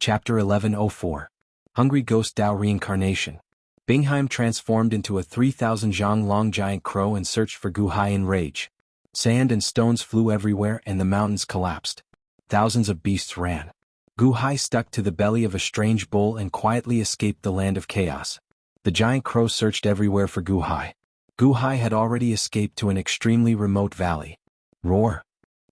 Chapter 1104. Hungry Ghost Dao Reincarnation. Bingheim transformed into a 3,000 zhang long giant crow and searched for Guhai in rage. Sand and stones flew everywhere and the mountains collapsed. Thousands of beasts ran. Guhai stuck to the belly of a strange bull and quietly escaped the land of chaos. The giant crow searched everywhere for Guhai. Guhai had already escaped to an extremely remote valley. Roar!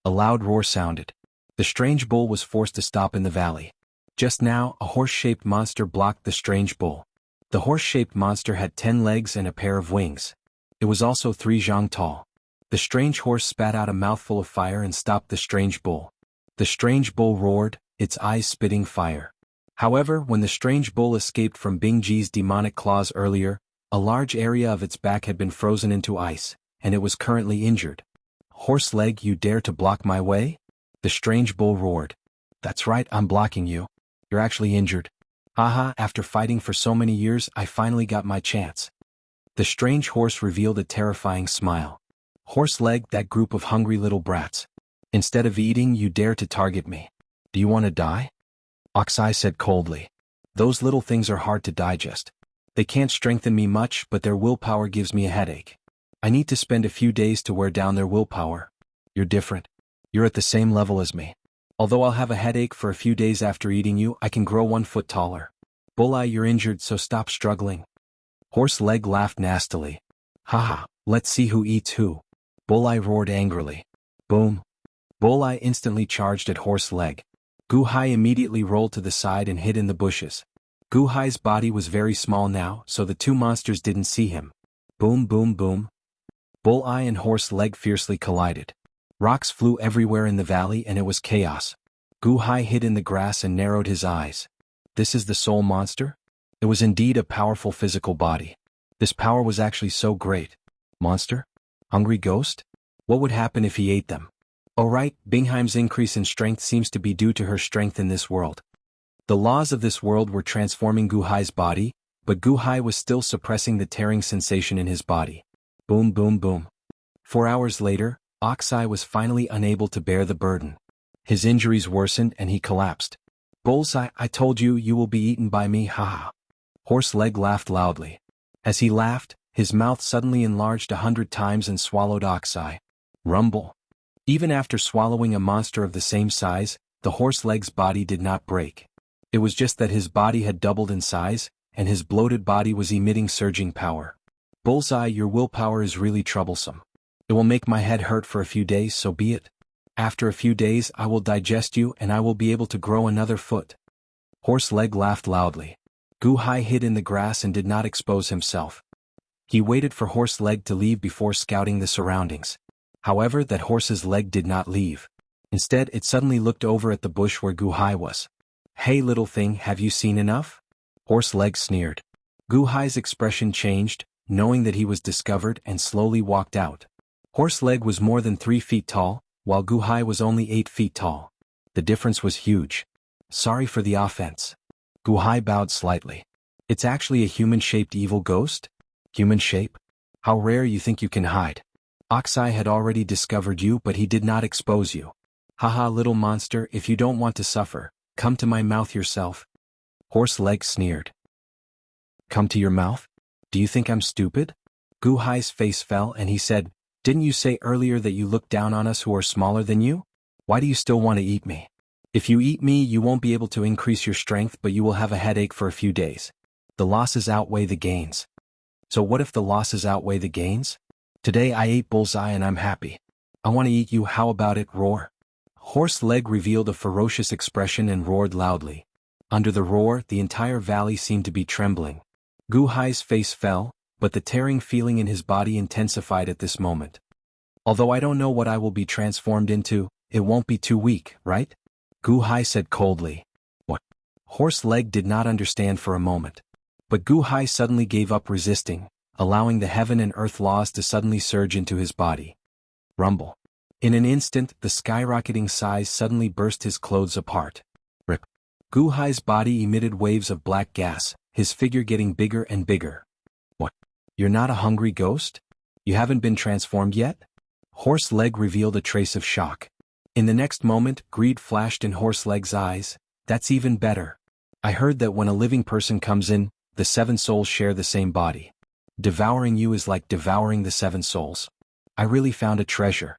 A loud roar sounded. The strange bull was forced to stop in the valley. Just now, a horse-shaped monster blocked the strange bull. The horse-shaped monster had 10 legs and a pair of wings. It was also 3 zhang tall. The strange horse spat out a mouthful of fire and stopped the strange bull. The strange bull roared, its eyes spitting fire. However, when the strange bull escaped from Bingji's demonic claws earlier, a large area of its back had been frozen into ice, and it was currently injured. "Horse leg, you dare to block my way?" The strange bull roared. "That's right, I'm blocking you. You're actually injured. Haha, after fighting for so many years, I finally got my chance." The strange horse revealed a terrifying smile. "Horse leg, that group of hungry little brats. Instead of eating, you dare to target me. Do you want to die?" Oxai said coldly. "Those little things are hard to digest. They can't strengthen me much, but their willpower gives me a headache. I need to spend a few days to wear down their willpower. You're different. You're at the same level as me. Although I'll have a headache for a few days after eating you, I can grow 1 foot taller. Bulleye, you're injured, so stop struggling." Horse leg laughed nastily. "Haha, let's see who eats who." Bulleye roared angrily. Boom. Bulleye instantly charged at horse leg. Guhai immediately rolled to the side and hid in the bushes. Guhai's body was very small now, so the two monsters didn't see him. Boom boom boom. Bulleye and horse leg fiercely collided. Rocks flew everywhere in the valley and it was chaos. Guhai hid in the grass and narrowed his eyes. This is the soul monster? It was indeed a powerful physical body. This power was actually so great. Monster? Hungry ghost? What would happen if he ate them? Oh right, Bingheim's increase in strength seems to be due to her strength in this world. The laws of this world were transforming Guhai's body, but Guhai was still suppressing the tearing sensation in his body. Boom boom boom. 4 hours later, Oxai was finally unable to bear the burden. His injuries worsened and he collapsed. "Bullseye, I told you, you will be eaten by me, haha." Horse leg laughed loudly. As he laughed, his mouth suddenly enlarged 100 times and swallowed Oxai. Rumble. Even after swallowing a monster of the same size, the horse leg's body did not break. It was just that his body had doubled in size, and his bloated body was emitting surging power. "Bullseye, your willpower is really troublesome. It will make my head hurt for a few days, so be it. After a few days I will digest you and I will be able to grow another foot." Horse leg laughed loudly. Guhai hid in the grass and did not expose himself. He waited for horse leg to leave before scouting the surroundings. However, that horse's leg did not leave. Instead, it suddenly looked over at the bush where Guhai was. "Hey little thing, have you seen enough?" Horse leg sneered. Guhai's expression changed, knowing that he was discovered, and slowly walked out. Horse leg was more than 3 feet tall, while Guhai was only 8 feet tall. The difference was huge. "Sorry for the offense." Guhai bowed slightly. "It's actually a human-shaped evil ghost?" "Human shape? How rare you think you can hide. Oxai had already discovered you, but he did not expose you. Haha, little monster, if you don't want to suffer, come to my mouth yourself." Horse leg sneered. "Come to your mouth? Do you think I'm stupid?" Guhai's face fell and he said, "Didn't you say earlier that you look down on us who are smaller than you? Why do you still want to eat me? If you eat me, you won't be able to increase your strength, but you will have a headache for a few days. The losses outweigh the gains." "So what if the losses outweigh the gains? Today I ate Bullseye and I'm happy. I want to eat you, how about it, roar?" Horse leg revealed a ferocious expression and roared loudly. Under the roar, the entire valley seemed to be trembling. Guhai's face fell, but the tearing feeling in his body intensified at this moment. "Although I don't know what I will be transformed into, it won't be too weak, right?" Guhai said coldly. "What?" Horse leg did not understand for a moment. But Guhai suddenly gave up resisting, allowing the heaven and earth laws to suddenly surge into his body. Rumble. In an instant, the skyrocketing size suddenly burst his clothes apart. Rip. Guhai's body emitted waves of black gas, his figure getting bigger and bigger. "What? You're not a hungry ghost? You haven't been transformed yet?" Horse leg revealed a trace of shock. In the next moment, greed flashed in horse leg's eyes. "That's even better. I heard that when a living person comes in, the 7 souls share the same body. Devouring you is like devouring the 7 souls. I really found a treasure.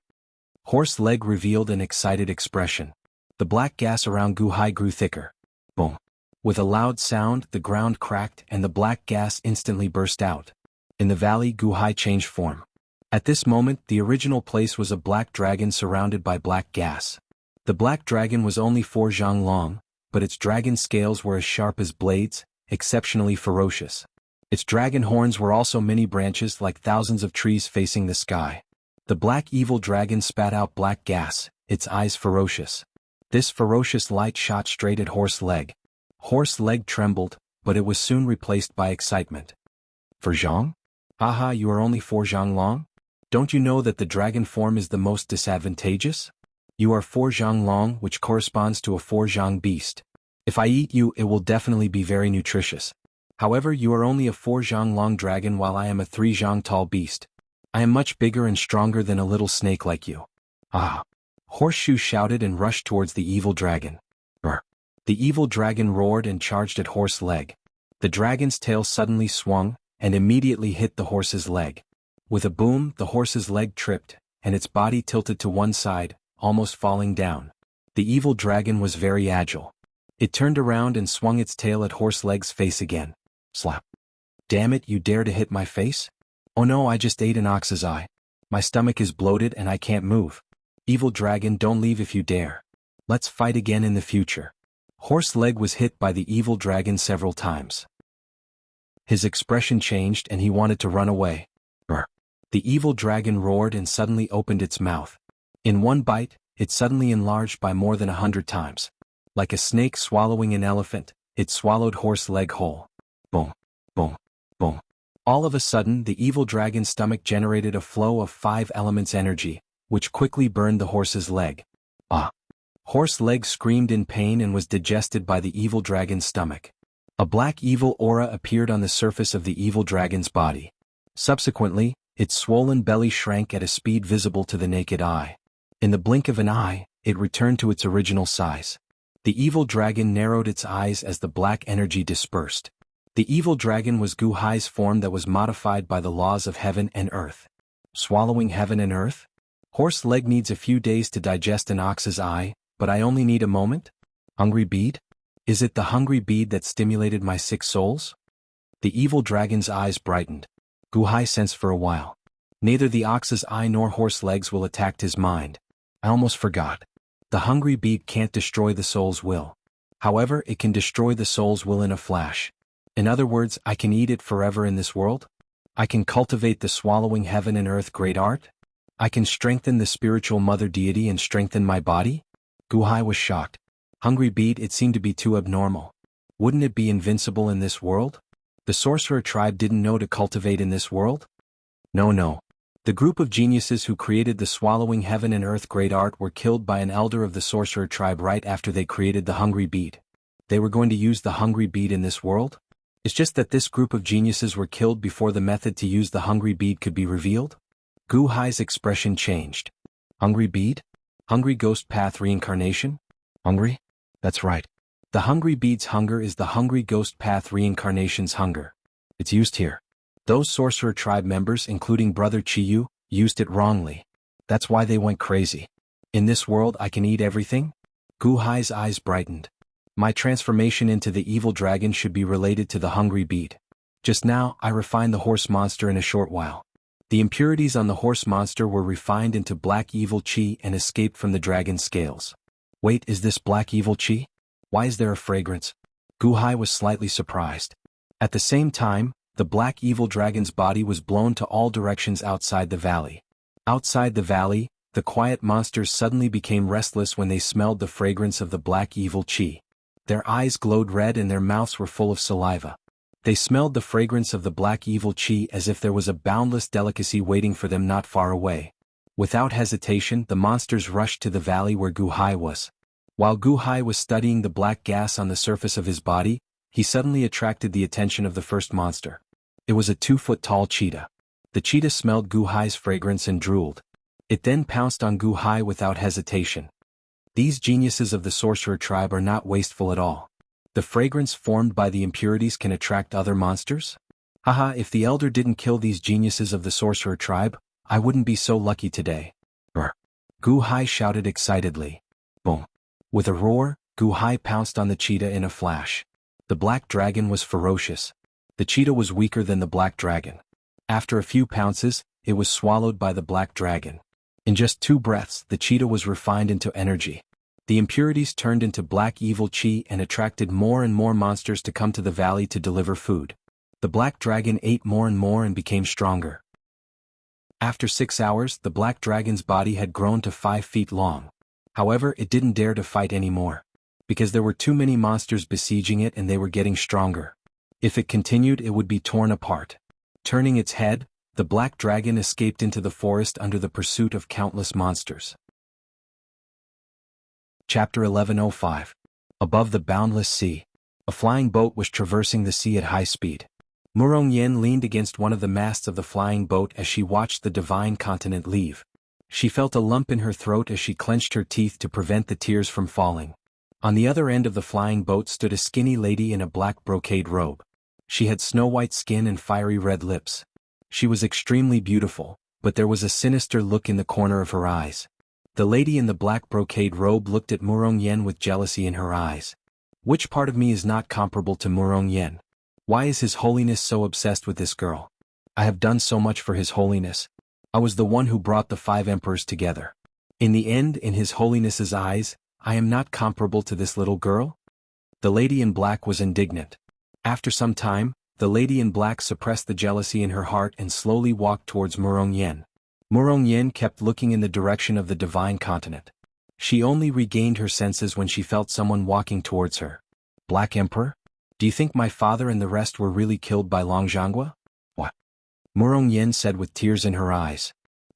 Horse leg revealed an excited expression. The black gas around Guhai grew thicker. Boom. With a loud sound, the ground cracked and the black gas instantly burst out. In the valley, Guhai changed form. At this moment, the original place was a black dragon surrounded by black gas. The black dragon was only 4 zhang long, but its dragon scales were as sharp as blades, exceptionally ferocious. Its dragon horns were also many branches like thousands of trees facing the sky. The black evil dragon spat out black gas, its eyes ferocious. This ferocious light shot straight at Horse leg. Horse leg trembled, but it was soon replaced by excitement. 4 zhang? Haha, you are only 4 zhang long? Don't you know that the dragon form is the most disadvantageous? You are 4 zhang long, which corresponds to a 4 zhang beast. If I eat you, it will definitely be very nutritious. However, you are only a 4 zhang long dragon while I am a 3 zhang tall beast. I am much bigger and stronger than a little snake like you. Ah! Horseshoe shouted and rushed towards the evil dragon. Brr. The evil dragon roared and charged at Horse leg. The dragon's tail suddenly swung, and immediately hit the horse's leg. With a boom, the horse's leg tripped, and its body tilted to one side, almost falling down. The evil dragon was very agile. It turned around and swung its tail at Horse leg's face again. Slap. Damn it, you dare to hit my face? Oh no, I just ate an ox's eye. My stomach is bloated and I can't move. Evil dragon, don't leave if you dare. Let's fight again in the future. Horse leg was hit by the evil dragon several times. His expression changed and he wanted to run away. Brr. The evil dragon roared and suddenly opened its mouth. In one bite, it suddenly enlarged by more than 100 times. Like a snake swallowing an elephant, it swallowed Horse leg whole. Boom, boom, boom. All of a sudden, the evil dragon's stomach generated a flow of 5 elements energy, which quickly burned the horse's leg. Ah! Horse leg screamed in pain and was digested by the evil dragon's stomach. A black evil aura appeared on the surface of the evil dragon's body. Subsequently, its swollen belly shrank at a speed visible to the naked eye. In the blink of an eye, it returned to its original size. The evil dragon narrowed its eyes as the black energy dispersed. The evil dragon was Guhai's form that was modified by the laws of heaven and earth. Swallowing heaven and earth? Horse leg needs a few days to digest an ox's eye, but I only need a moment? Hungry bead? Is it the hungry bead that stimulated my 6 souls? The evil dragon's eyes brightened. Guhai sensed for a while. Neither the ox's eye nor horse legs will attack his mind. I almost forgot. The hungry bead can't destroy the soul's will. However, it can destroy the soul's will in a flash. In other words, I can eat it forever in this world? I can cultivate the swallowing heaven and earth great art? I can strengthen the spiritual mother deity and strengthen my body? Guhai was shocked. Hungry bead, it seemed to be too abnormal. Wouldn't it be invincible in this world? The sorcerer tribe didn't know to cultivate in this world? No. The group of geniuses who created the swallowing heaven and earth great art were killed by an elder of the sorcerer tribe right after they created the hungry bead. They were going to use the hungry bead in this world? It's just that this group of geniuses were killed before the method to use the hungry bead could be revealed? Guhai's expression changed. Hungry bead? Hungry ghost path reincarnation? Hungry? That's right. The hungry bead's hunger is the hungry ghost path reincarnation's hunger. It's used here. Those sorcerer tribe members, including Brother Chiyu, used it wrongly. That's why they went crazy. In this world I can eat everything? Guhai's eyes brightened. My transformation into the evil dragon should be related to the hungry bead. Just now, I refined the horse monster in a short while. The impurities on the horse monster were refined into black evil chi and escaped from the dragon's scales. Wait, is this black evil chi? Why is there a fragrance? Guhai was slightly surprised. At the same time, the black evil dragon's body was blown to all directions outside the valley. Outside the valley, the quiet monsters suddenly became restless when they smelled the fragrance of the black evil chi. Their eyes glowed red and their mouths were full of saliva. They smelled the fragrance of the black evil chi as if there was a boundless delicacy waiting for them not far away. Without hesitation, the monsters rushed to the valley where Guhai was. While Guhai was studying the black gas on the surface of his body, he suddenly attracted the attention of the first monster. It was a 2-foot-tall cheetah. The cheetah smelled Guhai's fragrance and drooled. It then pounced on Guhai without hesitation. These geniuses of the sorcerer tribe are not wasteful at all. The fragrance formed by the impurities can attract other monsters? Haha, if the elder didn't kill these geniuses of the sorcerer tribe, I wouldn't be so lucky today. Brr. Gu Hai shouted excitedly. Boom. With a roar, Gu Hai pounced on the cheetah in a flash. The black dragon was ferocious. The cheetah was weaker than the black dragon. After a few pounces, it was swallowed by the black dragon. In just 2 breaths, the cheetah was refined into energy. The impurities turned into black evil chi and attracted more and more monsters to come to the valley to deliver food. The black dragon ate more and more and became stronger. After 6 hours, the black dragon's body had grown to 5 feet long. However, it didn't dare to fight anymore. Because there were too many monsters besieging it and they were getting stronger. If it continued, it would be torn apart. Turning its head, the black dragon escaped into the forest under the pursuit of countless monsters. Chapter 1105. Above the boundless sea. A flying boat was traversing the sea at high speed. Murong Yen leaned against one of the masts of the flying boat as she watched the divine continent leave. She felt a lump in her throat as she clenched her teeth to prevent the tears from falling. On the other end of the flying boat stood a skinny lady in a black brocade robe. She had snow-white skin and fiery red lips. She was extremely beautiful, but there was a sinister look in the corner of her eyes. The lady in the black brocade robe looked at Murong Yen with jealousy in her eyes. Which part of me is not comparable to Murong Yen? Why is His Holiness so obsessed with this girl? I have done so much for His Holiness. I was the one who brought the 5 emperors together. In the end, in His Holiness's eyes, I am not comparable to this little girl? The lady in black was indignant. After some time, the lady in black suppressed the jealousy in her heart and slowly walked towards Murong Yen. Murong Yen kept looking in the direction of the divine continent. She only regained her senses when she felt someone walking towards her. Black Emperor? Do you think my father and the rest were really killed by Longzhangwa? What? Murong Yen said with tears in her eyes.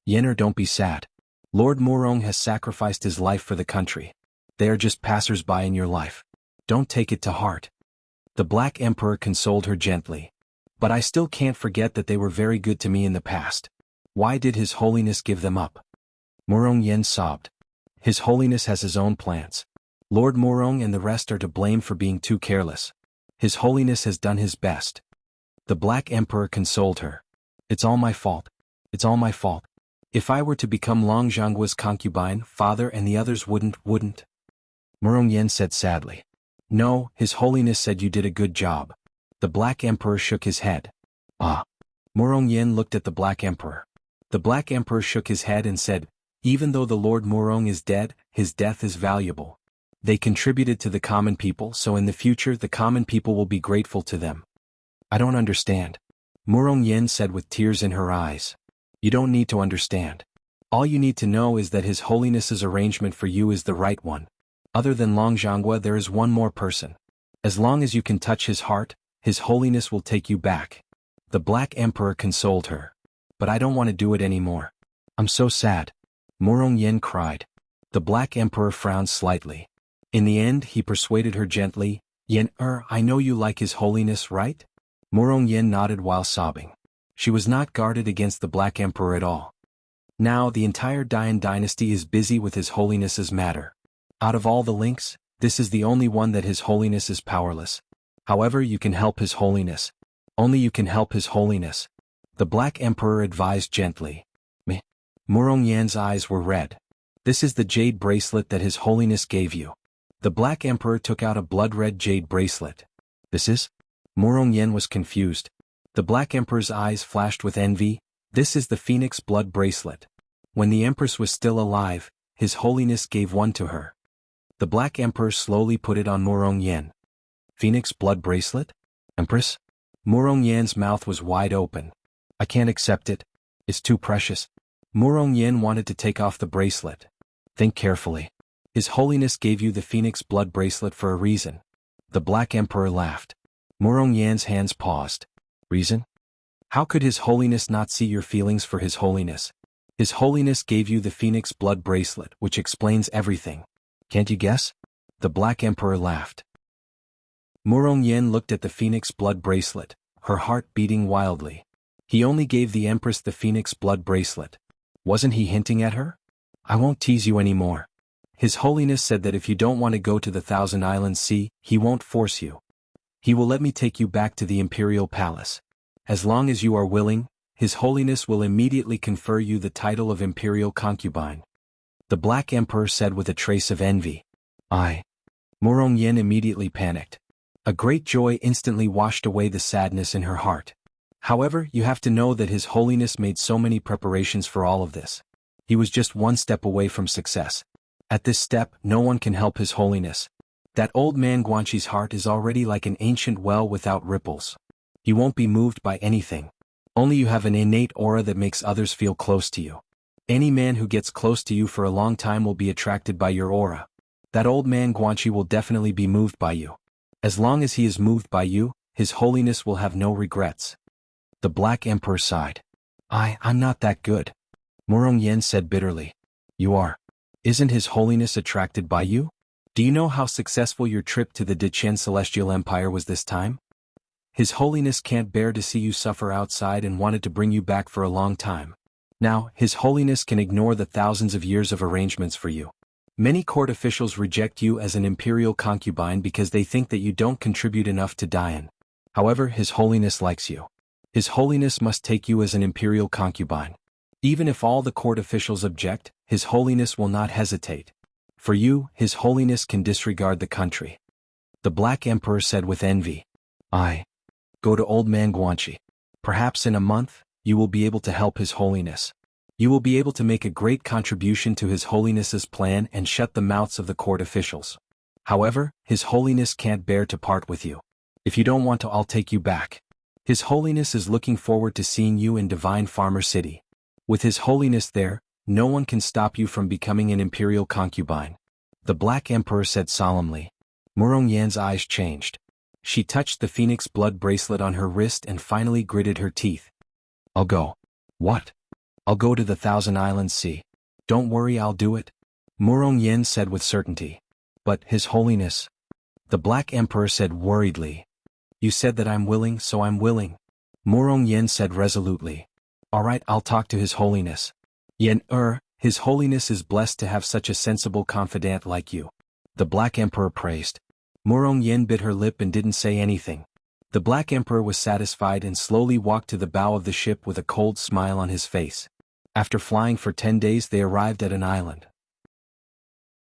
Yener, don't be sad. Lord Murong has sacrificed his life for the country. They are just passers-by in your life. Don't take it to heart. The Black Emperor consoled her gently. But I still can't forget that they were very good to me in the past. Why did His Holiness give them up? Murong Yen sobbed. His Holiness has his own plans. Lord Murong and the rest are to blame for being too careless. His Holiness has done his best. The Black Emperor consoled her. It's all my fault. It's all my fault. If I were to become Longzhangwa's concubine, father and the others wouldn't. Murong Yen said sadly. No, His Holiness said you did a good job. The Black Emperor shook his head. Ah. Murong Yen looked at the Black Emperor. The Black Emperor shook his head and said, even though the Lord Murong is dead, his death is valuable. They contributed to the common people, so in the future the common people will be grateful to them. I don't understand. Murong Yen said with tears in her eyes. You don't need to understand. All you need to know is that His Holiness's arrangement for you is the right one. Other than Longzhangwa, there is one more person. As long as you can touch his heart, His Holiness will take you back. The Black Emperor consoled her. But I don't want to do it anymore. I'm so sad. Murong Yen cried. The Black Emperor frowned slightly. In the end, he persuaded her gently, Yen, I know you like His Holiness, right? Murong Yen nodded while sobbing. She was not guarded against the Black Emperor at all. Now, the entire Dian dynasty is busy with His Holiness's matter. Out of all the links, this is the only one that His Holiness is powerless. However, you can help His Holiness. Only you can help His Holiness. The Black Emperor advised gently. Meh. Murong Yen's eyes were red. This is the jade bracelet that His Holiness gave you. The Black Emperor took out a blood-red jade bracelet. This is? Murong Yen was confused. The Black Emperor's eyes flashed with envy. This is the Phoenix blood bracelet. When the Empress was still alive, His Holiness gave one to her. The Black Emperor slowly put it on Murong Yen. Phoenix blood bracelet? Empress? Murong Yen's mouth was wide open. I can't accept it. It's too precious. Murong Yen wanted to take off the bracelet. Think carefully. His Holiness gave you the Phoenix blood bracelet for a reason. The Black Emperor laughed. Murong Yen's hands paused. Reason? How could His Holiness not see your feelings for His Holiness? His Holiness gave you the Phoenix blood bracelet, which explains everything. Can't you guess? The Black Emperor laughed. Murong Yen looked at the Phoenix blood bracelet, her heart beating wildly. He only gave the Empress the Phoenix blood bracelet. Wasn't he hinting at her? I won't tease you anymore. His Holiness said that if you don't want to go to the Thousand Islands Sea, he won't force you. He will let me take you back to the Imperial Palace. As long as you are willing, His Holiness will immediately confer you the title of Imperial Concubine. The Black Emperor said with a trace of envy. Murong Yen immediately panicked. A great joy instantly washed away the sadness in her heart. However, you have to know that His Holiness made so many preparations for all of this. He was just one step away from success. At this step, no one can help His Holiness. That old man Guanxi's heart is already like an ancient well without ripples. He won't be moved by anything. Only you have an innate aura that makes others feel close to you. Any man who gets close to you for a long time will be attracted by your aura. That old man Guanxi will definitely be moved by you. As long as he is moved by you, His Holiness will have no regrets. The Black Emperor sighed. I'm not that good. Murong Yen said bitterly. You are. Isn't His Holiness attracted by you? Do you know how successful your trip to the Dichen Celestial Empire was this time? His Holiness can't bear to see you suffer outside and wanted to bring you back for a long time. Now, His Holiness can ignore the thousands of years of arrangements for you. Many court officials reject you as an imperial concubine because they think that you don't contribute enough to Dian. However, His Holiness likes you. His Holiness must take you as an imperial concubine. Even if all the court officials object, His Holiness will not hesitate. For you, His Holiness can disregard the country. The Black Emperor said with envy. Go to old man Guanxi. Perhaps in a month, you will be able to help His Holiness. You will be able to make a great contribution to His Holiness's plan and shut the mouths of the court officials. However, His Holiness can't bear to part with you. If you don't want to, I'll take you back. His Holiness is looking forward to seeing you in Divine Farmer City. With His Holiness there, no one can stop you from becoming an imperial concubine. The Black Emperor said solemnly. Murong Yan's eyes changed. She touched the phoenix blood bracelet on her wrist and finally gritted her teeth. I'll go. What? I'll go to the Thousand Islands Sea. Don't worry, I'll do it. Murong Yen said with certainty. But, His Holiness. The Black Emperor said worriedly. You said that I'm willing, so I'm willing. Murong Yen said resolutely. Alright, I'll talk to His Holiness. His Holiness is blessed to have such a sensible confidant like you. The Black Emperor praised. Murong Yen bit her lip and didn't say anything. The Black Emperor was satisfied and slowly walked to the bow of the ship with a cold smile on his face. After flying for 10 days they arrived at an island.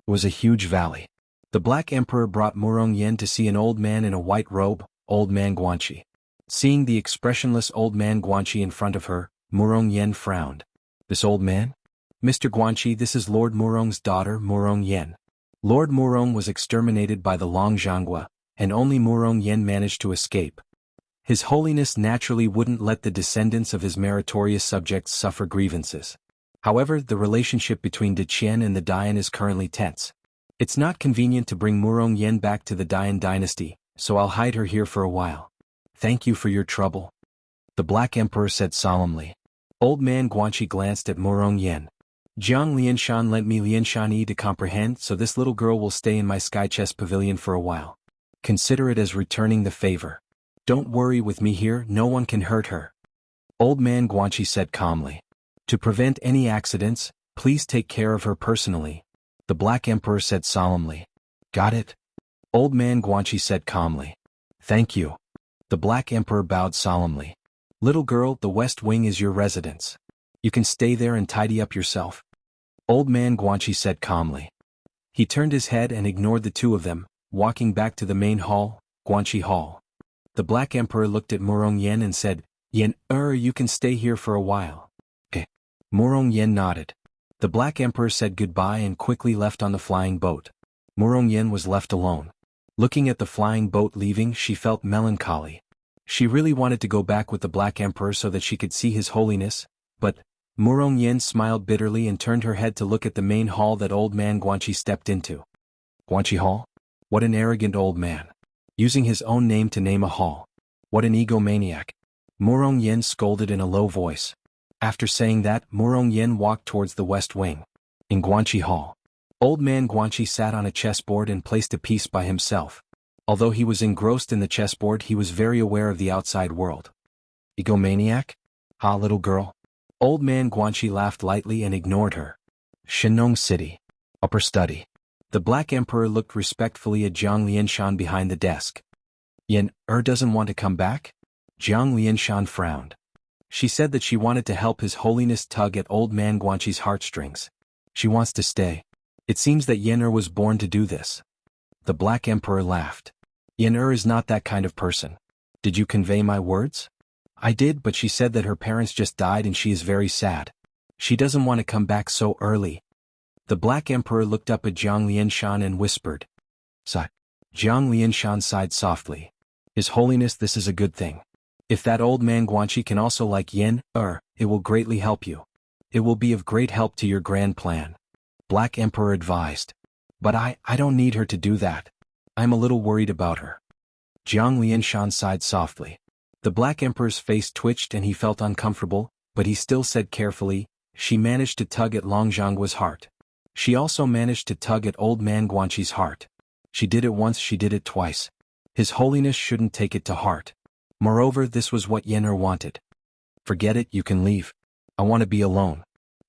It was a huge valley. The Black Emperor brought Murong Yen to see an old man in a white robe, old man Guanxi. Seeing the expressionless old man Guanxi in front of her, Murong Yen frowned. This old man? Mr. Guanxi, this is Lord Murong's daughter, Murong Yen. Lord Murong was exterminated by the Long Jianghu, and only Murong Yen managed to escape. His Holiness naturally wouldn't let the descendants of his meritorious subjects suffer grievances. However, the relationship between Dichen and the Dian is currently tense. It's not convenient to bring Murong Yen back to the Dian dynasty, so I'll hide her here for a while. Thank you for your trouble. The Black Emperor said solemnly. Old man Guanxi glanced at Murong Yen. Jiang Lianshan lent me Lianshan Yi to comprehend, so this little girl will stay in my sky chest pavilion for a while. Consider it as returning the favor. Don't worry, with me here, no one can hurt her. Old man Guanxi said calmly. To prevent any accidents, please take care of her personally. The Black Emperor said solemnly. Got it? Old man Guanxi said calmly. Thank you. The Black Emperor bowed solemnly. Little girl, the West Wing is your residence. You can stay there and tidy up yourself. Old man Guanxi said calmly. He turned his head and ignored the two of them, walking back to the main hall, Guanxi Hall. The Black Emperor looked at Murong Yen and said, Yen, you can stay here for a while. Okay. Murong Yen nodded. The Black Emperor said goodbye and quickly left on the flying boat. Murong Yen was left alone. Looking at the flying boat leaving, she felt melancholy. She really wanted to go back with the Black Emperor so that she could see His Holiness, but Murong Yen smiled bitterly and turned her head to look at the main hall that old man Guanxi stepped into. Guanxi Hall? What an arrogant old man. Using his own name to name a hall. What an egomaniac. Murong Yen scolded in a low voice. After saying that, Murong Yen walked towards the West Wing. In Guanxi Hall. Old man Guanxi sat on a chessboard and placed a piece by himself. Although he was engrossed in the chessboard, he was very aware of the outside world. Egomaniac? Ha, little girl. Old man Guanxi laughed lightly and ignored her. Shenong City. Upper study. The Black Emperor looked respectfully at Jiang Lianshan behind the desk. Yen doesn't want to come back? Jiang Lianshan frowned. She said that she wanted to help His Holiness tug at old man Guanqi's heartstrings. She wants to stay. It seems that Yen was born to do this. The Black Emperor laughed. Yen is not that kind of person. Did you convey my words? I did, but she said that her parents just died and she is very sad. She doesn't want to come back so early. The Black Emperor looked up at Jiang Lianshan and whispered. Sigh. Jiang Lianshan sighed softly. His Holiness, this is a good thing. If that old man Guanqi can also like Yen, it will greatly help you. It will be of great help to your grand plan. Black Emperor advised. But I don't need her to do that. I'm a little worried about her. Jiang Lianshan sighed softly. The Black Emperor's face twitched and he felt uncomfortable, but he still said carefully, she managed to tug at Long Zhangguo's heart. She also managed to tug at old man Guanqi's heart. She did it once, she did it twice. His Holiness shouldn't take it to heart. Moreover, this was what Yen wanted. Forget it, you can leave. I want to be alone.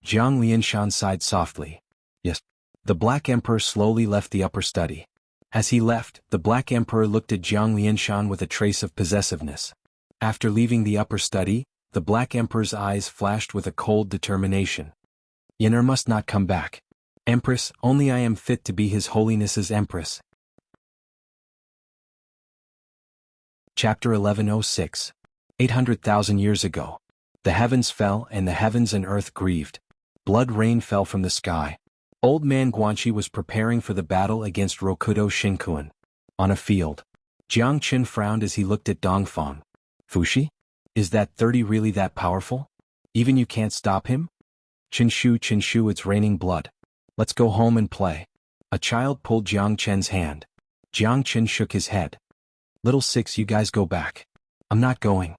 Jiang Lianshan sighed softly. Yes. The Black Emperor slowly left the upper study. As he left, the Black Emperor looked at Jiang Lianshan with a trace of possessiveness. After leaving the upper study, the Black Emperor's eyes flashed with a cold determination. Yen must not come back. Empress, only I am fit to be His Holiness's Empress. Chapter 1106. 800,000 years ago. The heavens fell and the heavens and earth grieved. Blood rain fell from the sky. Old man Guanqi was preparing for the battle against Rokudo Shinkuan. On a field. Jiang Qin frowned as he looked at Dongfang. Fushi? Is that 30 really that powerful? Even you can't stop him? Qinshu, it's raining blood. Let's go home and play. A child pulled Jiang Chen's hand. Jiang Qin shook his head. Little six, you guys go back. I'm not going.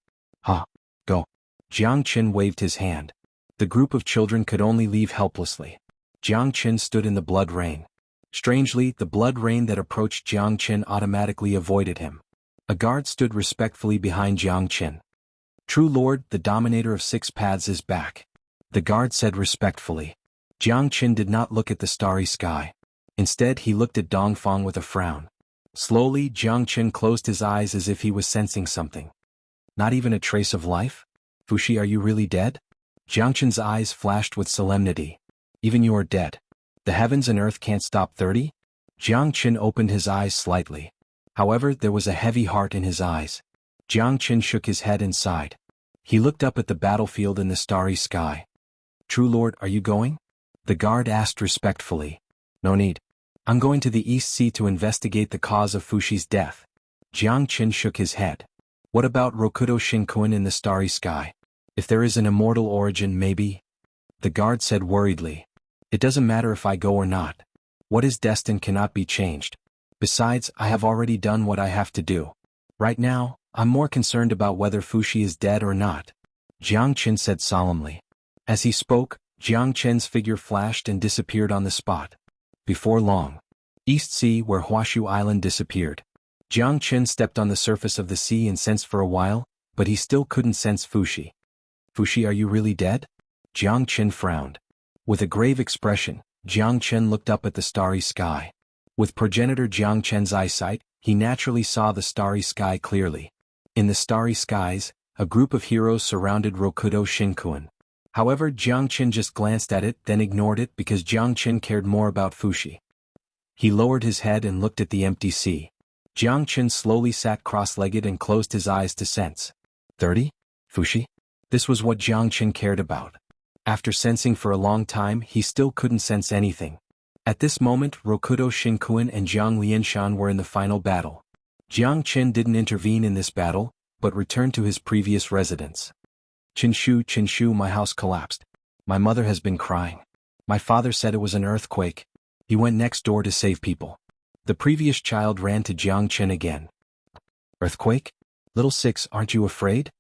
Go. Jiang Qin waved his hand. The group of children could only leave helplessly. Jiang Qin stood in the blood rain. Strangely, the blood rain that approached Jiang Qin automatically avoided him. A guard stood respectfully behind Jiang Qin. True Lord, the Dominator of Six Paths is back. The guard said respectfully. Jiang Qin did not look at the starry sky. Instead, he looked at Dongfang with a frown. Slowly, Jiang Qin closed his eyes as if he was sensing something. Not even a trace of life? Fushi, are you really dead? Jiang Qin's eyes flashed with solemnity. Even you are dead. The heavens and earth can't stop 30? Jiang Qin opened his eyes slightly. However, there was a heavy heart in his eyes. Jiang Qin shook his head and sighed. He looked up at the battlefield in the starry sky. True Lord, are you going? The guard asked respectfully. No need. I'm going to the East Sea to investigate the cause of Fushi's death. Jiang Qin shook his head. What about Rokudo Shinkuan in the starry sky? If there is an immortal origin, maybe? The guard said worriedly. It doesn't matter if I go or not. What is destined cannot be changed. Besides, I have already done what I have to do. Right now, I'm more concerned about whether Fushi is dead or not. Jiang Qin said solemnly. As he spoke, Jiang Qin's figure flashed and disappeared on the spot. Before long, East Sea where Huashu Island disappeared. Jiang Qin stepped on the surface of the sea and sensed for a while, but he still couldn't sense Fushi. Fushi, are you really dead? Jiang Qin frowned. With a grave expression, Jiang Qin looked up at the starry sky. With progenitor Jiang Qin's eyesight, he naturally saw the starry sky clearly. In the starry skies, a group of heroes surrounded Rokudo Shinkuan. However, Jiang Qin just glanced at it, then ignored it because Jiang Qin cared more about Fushi. He lowered his head and looked at the empty sea. Jiang Qin slowly sat cross-legged and closed his eyes to sense. 30? Fushi? This was what Jiang Qin cared about. After sensing for a long time, he still couldn't sense anything. At this moment, Rokudo Shinkuan and Jiang Lianshan were in the final battle. Jiang Qin didn't intervene in this battle, but returned to his previous residence. Qinshu, my house collapsed. My mother has been crying. My father said it was an earthquake. He went next door to save people. The previous child ran to Jiang Qin again. Earthquake? Little six, aren't you afraid?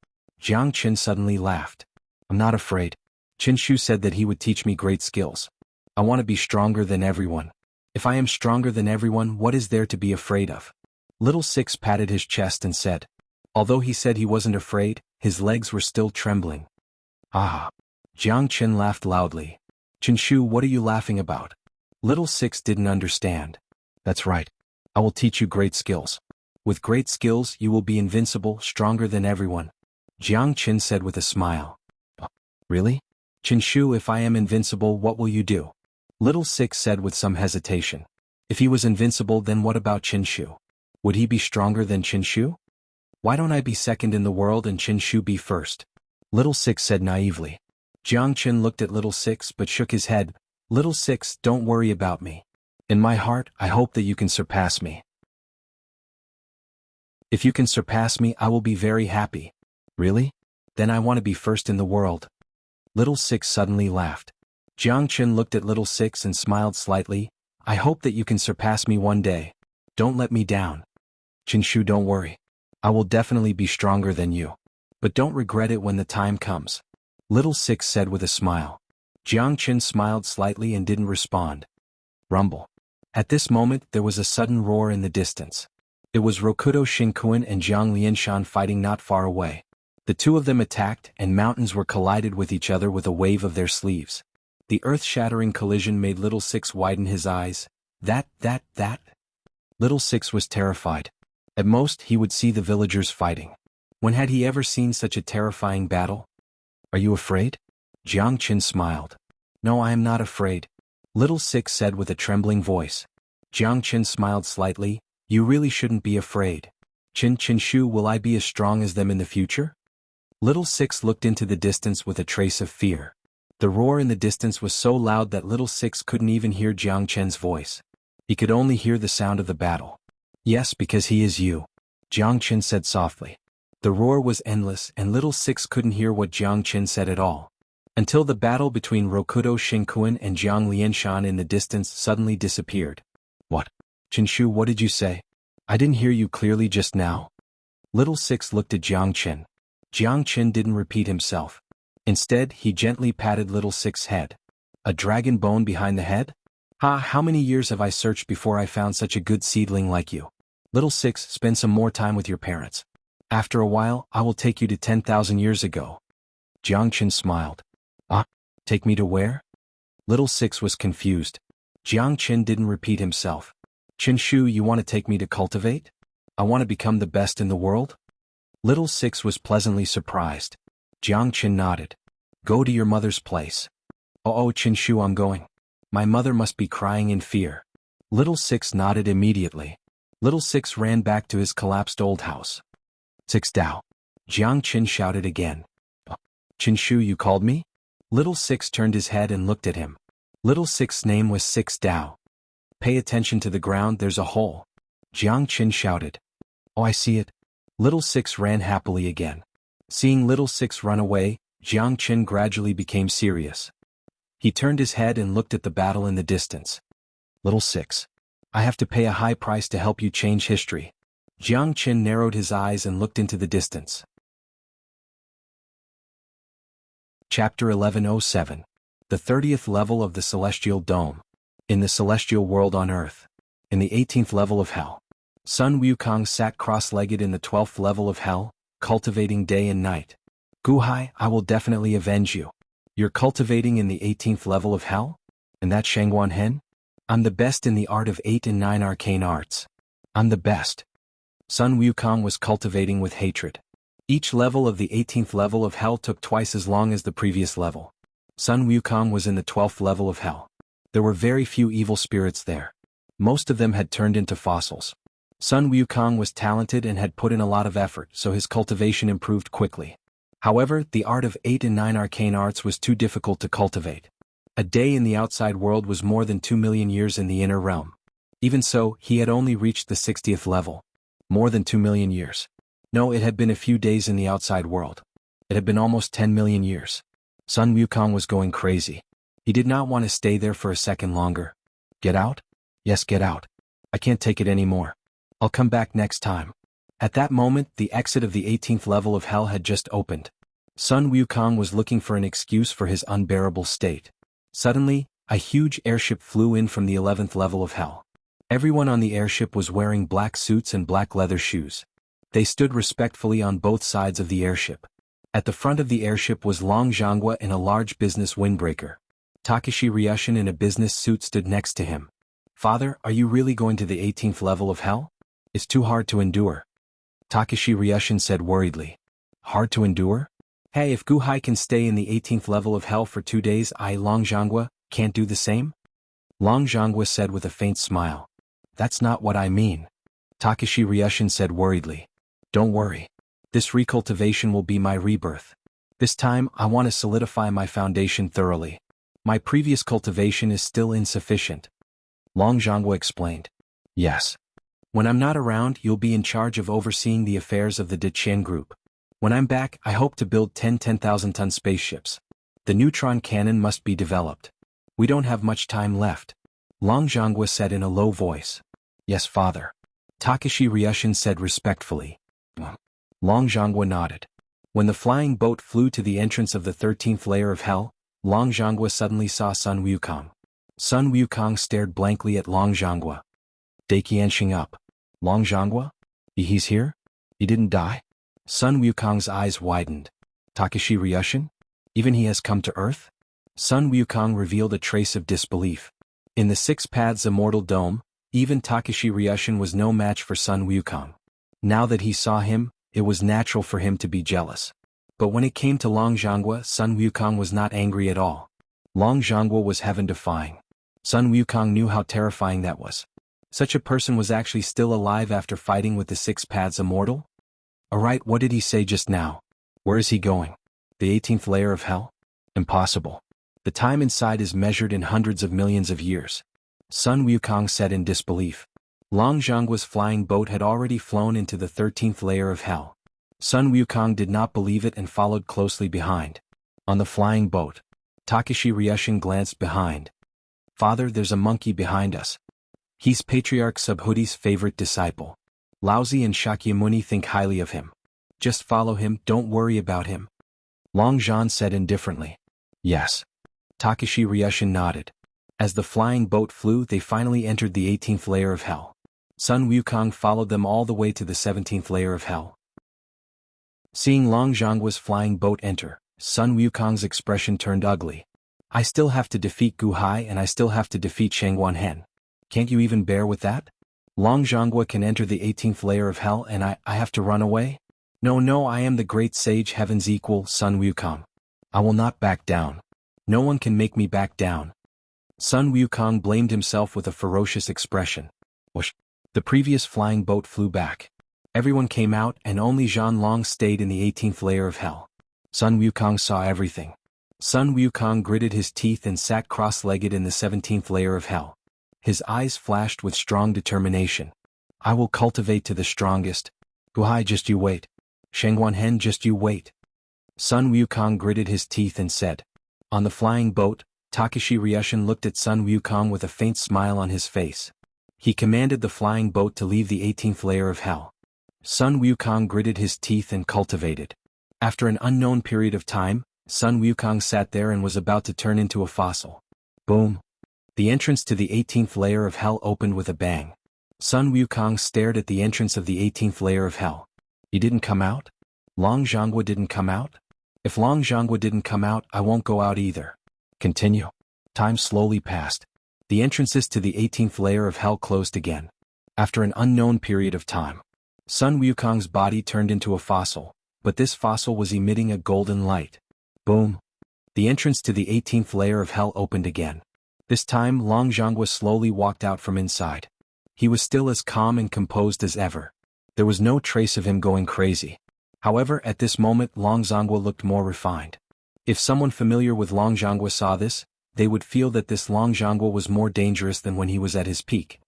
Jiang Qin suddenly laughed. I'm not afraid. Qinshu said that he would teach me great skills. I want to be stronger than everyone. If I am stronger than everyone, what is there to be afraid of? Little six patted his chest and said. Although he said he wasn't afraid, his legs were still trembling. Ah! Jiang Qin laughed loudly. Qinshu, what are you laughing about? Little Six didn't understand. That's right. I will teach you great skills. With great skills you will be invincible, stronger than everyone. Jiang Qin said with a smile. Really? Qinshu, if I am invincible, what will you do? Little Six said with some hesitation. If he was invincible, then what about Qinshu? Would he be stronger than Qinshu? Why don't I be second in the world and Qinshu be first? Little Six said naively. Jiang Qin looked at Little Six but shook his head. Little Six, don't worry about me. In my heart, I hope that you can surpass me. If you can surpass me, I will be very happy. Really? Then I want to be first in the world. Little Six suddenly laughed. Jiang Qin looked at Little Six and smiled slightly. I hope that you can surpass me one day. Don't let me down. Qinshu, don't worry. I will definitely be stronger than you. But don't regret it when the time comes. Little Six said with a smile. Jiang Qin smiled slightly and didn't respond. Rumble. At this moment there was a sudden roar in the distance. It was Rokudo Shinkuan and Jiang Lianshan fighting not far away. The two of them attacked and mountains were collided with each other with a wave of their sleeves. The earth-shattering collision made Little Six widen his eyes. That. Little Six was terrified. At most he would see the villagers fighting. When had he ever seen such a terrifying battle? Are you afraid? Jiang Qin smiled. No, I am not afraid. Little Six said with a trembling voice. Jiang Qin smiled slightly. You really shouldn't be afraid. Qinshu, will I be as strong as them in the future? Little Six looked into the distance with a trace of fear. The roar in the distance was so loud that Little Six couldn't even hear Jiang Qin's voice. He could only hear the sound of the battle. Yes, because he is you. Jiang Qin said softly. The roar was endless and Little Six couldn't hear what Jiang Qin said at all. Until the battle between Rokudo Shinkuan and Jiang Lianshan in the distance suddenly disappeared. What? Qinshu, what did you say? I didn't hear you clearly just now. Little Six looked at Jiang Qin. Jiang Qin didn't repeat himself. Instead, he gently patted Little Six's head. A dragon bone behind the head? How many years have I searched before I found such a good seedling like you? Little Six, spend some more time with your parents. After a while, I will take you to 10,000 years ago. Jiang Qin smiled. Take me to where? Little Six was confused. Jiang Qin didn't repeat himself. Qinshu, you want to take me to cultivate? I want to become the best in the world? Little Six was pleasantly surprised. Jiang Qin nodded. Go to your mother's place. Oh, Qinshu, I'm going. My mother must be crying in fear. Little Six nodded immediately. Little Six ran back to his collapsed old house. Six Dao. Jiang Qin shouted again. Qinshu, you called me? Little Six turned his head and looked at him. Little Six's name was Six Dao. Pay attention to the ground, there's a hole. Jiang Qin shouted. Oh, I see it. Little Six ran happily again. Seeing Little Six run away, Jiang Qin gradually became serious. He turned his head and looked at the battle in the distance. Little Six. I have to pay a high price to help you change history. Jiang Qin narrowed his eyes and looked into the distance. Chapter 1107. The 30th level of the Celestial Dome. In the celestial world on Earth. In the 18th level of Hell. Sun Wukong sat cross-legged in the 12th level of Hell, cultivating day and night. Guhai, I will definitely avenge you. You're cultivating in the 18th level of Hell? And that Shangguan Hen? I'm the best in the art of 8 and 9 arcane arts. I'm the best. Sun Wukong was cultivating with hatred. Each level of the 18th level of Hell took twice as long as the previous level. Sun Wukong was in the 12th level of Hell. There were very few evil spirits there. Most of them had turned into fossils. Sun Wukong was talented and had put in a lot of effort, so his cultivation improved quickly. However, the art of 8 and 9 arcane arts was too difficult to cultivate. A day in the outside world was more than 2 million years in the inner realm. Even so, he had only reached the 60th level. More than 2 million years. No, it had been a few days in the outside world. It had been almost 10 million years. Sun Wukong was going crazy. He did not want to stay there for a second longer. Get out? Yes, get out. I can't take it anymore. I'll come back next time. At that moment, the exit of the 18th level of Hell had just opened. Sun Wukong was looking for an excuse for his unbearable state. Suddenly, a huge airship flew in from the 11th level of Hell. Everyone on the airship was wearing black suits and black leather shoes. They stood respectfully on both sides of the airship. At the front of the airship was Long Jianghu in a large business windbreaker. Takashi Ryushin in a business suit stood next to him. Father, are you really going to the 18th level of hell? It's too hard to endure. Takashi Ryushin said worriedly. Hard to endure? Hey, if Guhai can stay in the 18th level of hell for 2 days, Long Jianghu can't do the same? Long Jianghu said with a faint smile. That's not what I mean. Takashi Ryushin said worriedly. Don't worry. This recultivation will be my rebirth. This time, I want to solidify my foundation thoroughly. My previous cultivation is still insufficient. Long Jianghu explained. Yes. When I'm not around, you'll be in charge of overseeing the affairs of the Deqian group. When I'm back, I hope to build 10 10,000-ton spaceships. The neutron cannon must be developed. We don't have much time left. Long Jianghu said in a low voice. Yes, father. Takashi Ryushin said respectfully. Long Jianghu nodded. When the flying boat flew to the entrance of the 13th layer of hell, Long Jianghu suddenly saw Sun Wukong. Sun Wukong stared blankly at Long Jianghu. Daiqianxing up. Long Jianghu? He's here? He didn't die? Sun Wukong's eyes widened. Takashi Ryushin? Even he has come to Earth? Sun Wukong revealed a trace of disbelief. In the Six Paths Immortal Dome, even Takashi Ryushin was no match for Sun Wukong. Now that he saw him, it was natural for him to be jealous. But when it came to Long Jianghu, Sun Wukong was not angry at all. Long Jianghu was heaven-defying. Sun Wukong knew how terrifying that was. Such a person was actually still alive after fighting with the Six Paths Immortal? Alright, what did he say just now? Where is he going? The 18th layer of hell? Impossible. The time inside is measured in hundreds of millions of years. Sun Wukong said in disbelief. Long Jianghu's flying boat had already flown into the 13th layer of hell. Sun Wukong did not believe it and followed closely behind. On the flying boat, Takashi Ryushin glanced behind. Father, there's a monkey behind us. He's Patriarch Subhudi's favorite disciple. Laozi and Shakyamuni think highly of him. Just follow him, don't worry about him. Long Zhan said indifferently. Yes. Takashi Ryushin nodded. As the flying boat flew, they finally entered the 18th layer of hell. Sun Wukong followed them all the way to the 17th layer of hell. Seeing Long Jianghu's flying boat enter, Sun Wukong's expression turned ugly. I still have to defeat Guhai and I still have to defeat Shangguanhen. Can't you even bear with that? Long Jianghu can enter the 18th layer of hell and I have to run away? No, I am the great sage heaven's equal, Sun Wukong. I will not back down. No one can make me back down. Sun Wukong blamed himself with a ferocious expression. Whoosh. The previous flying boat flew back. Everyone came out and only Zhan Long stayed in the 18th layer of hell. Sun Wukong saw everything. Sun Wukong gritted his teeth and sat cross-legged in the 17th layer of hell. His eyes flashed with strong determination. I will cultivate to the strongest. Guhai, just you wait. Shangguanhen, just you wait. Sun Wukong gritted his teeth and said. On the flying boat, Takashi Ryushin looked at Sun Wukong with a faint smile on his face. He commanded the flying boat to leave the 18th layer of hell. Sun Wukong gritted his teeth and cultivated. After an unknown period of time, Sun Wukong sat there and was about to turn into a fossil. Boom. The entrance to the 18th layer of hell opened with a bang. Sun Wukong stared at the entrance of the 18th layer of hell. He didn't come out? Long Jianghu didn't come out? If Long Jianghu didn't come out, I won't go out either. Continue. Time slowly passed. The entrances to the 18th layer of hell closed again. After an unknown period of time, Sun Wukong's body turned into a fossil, but this fossil was emitting a golden light. Boom. The entrance to the 18th layer of hell opened again. This time Long Jianghu slowly walked out from inside. He was still as calm and composed as ever. There was no trace of him going crazy. However, at this moment Long Jianghu looked more refined. If someone familiar with Long Jianghu saw this, they would feel that this Long Jianghu was more dangerous than when he was at his peak.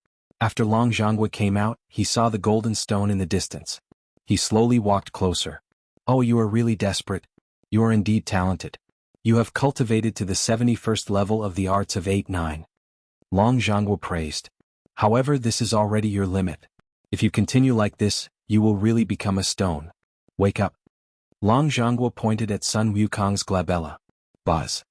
After Long Jianghu came out, he saw the golden stone in the distance. He slowly walked closer. Oh, you are really desperate. You are indeed talented. You have cultivated to the 71st level of the arts of 8-9. Long Jianghu praised. However, this is already your limit. If you continue like this, you will really become a stone. Wake up. Long Jianghu pointed at Sun Wukong's glabella. Buzz.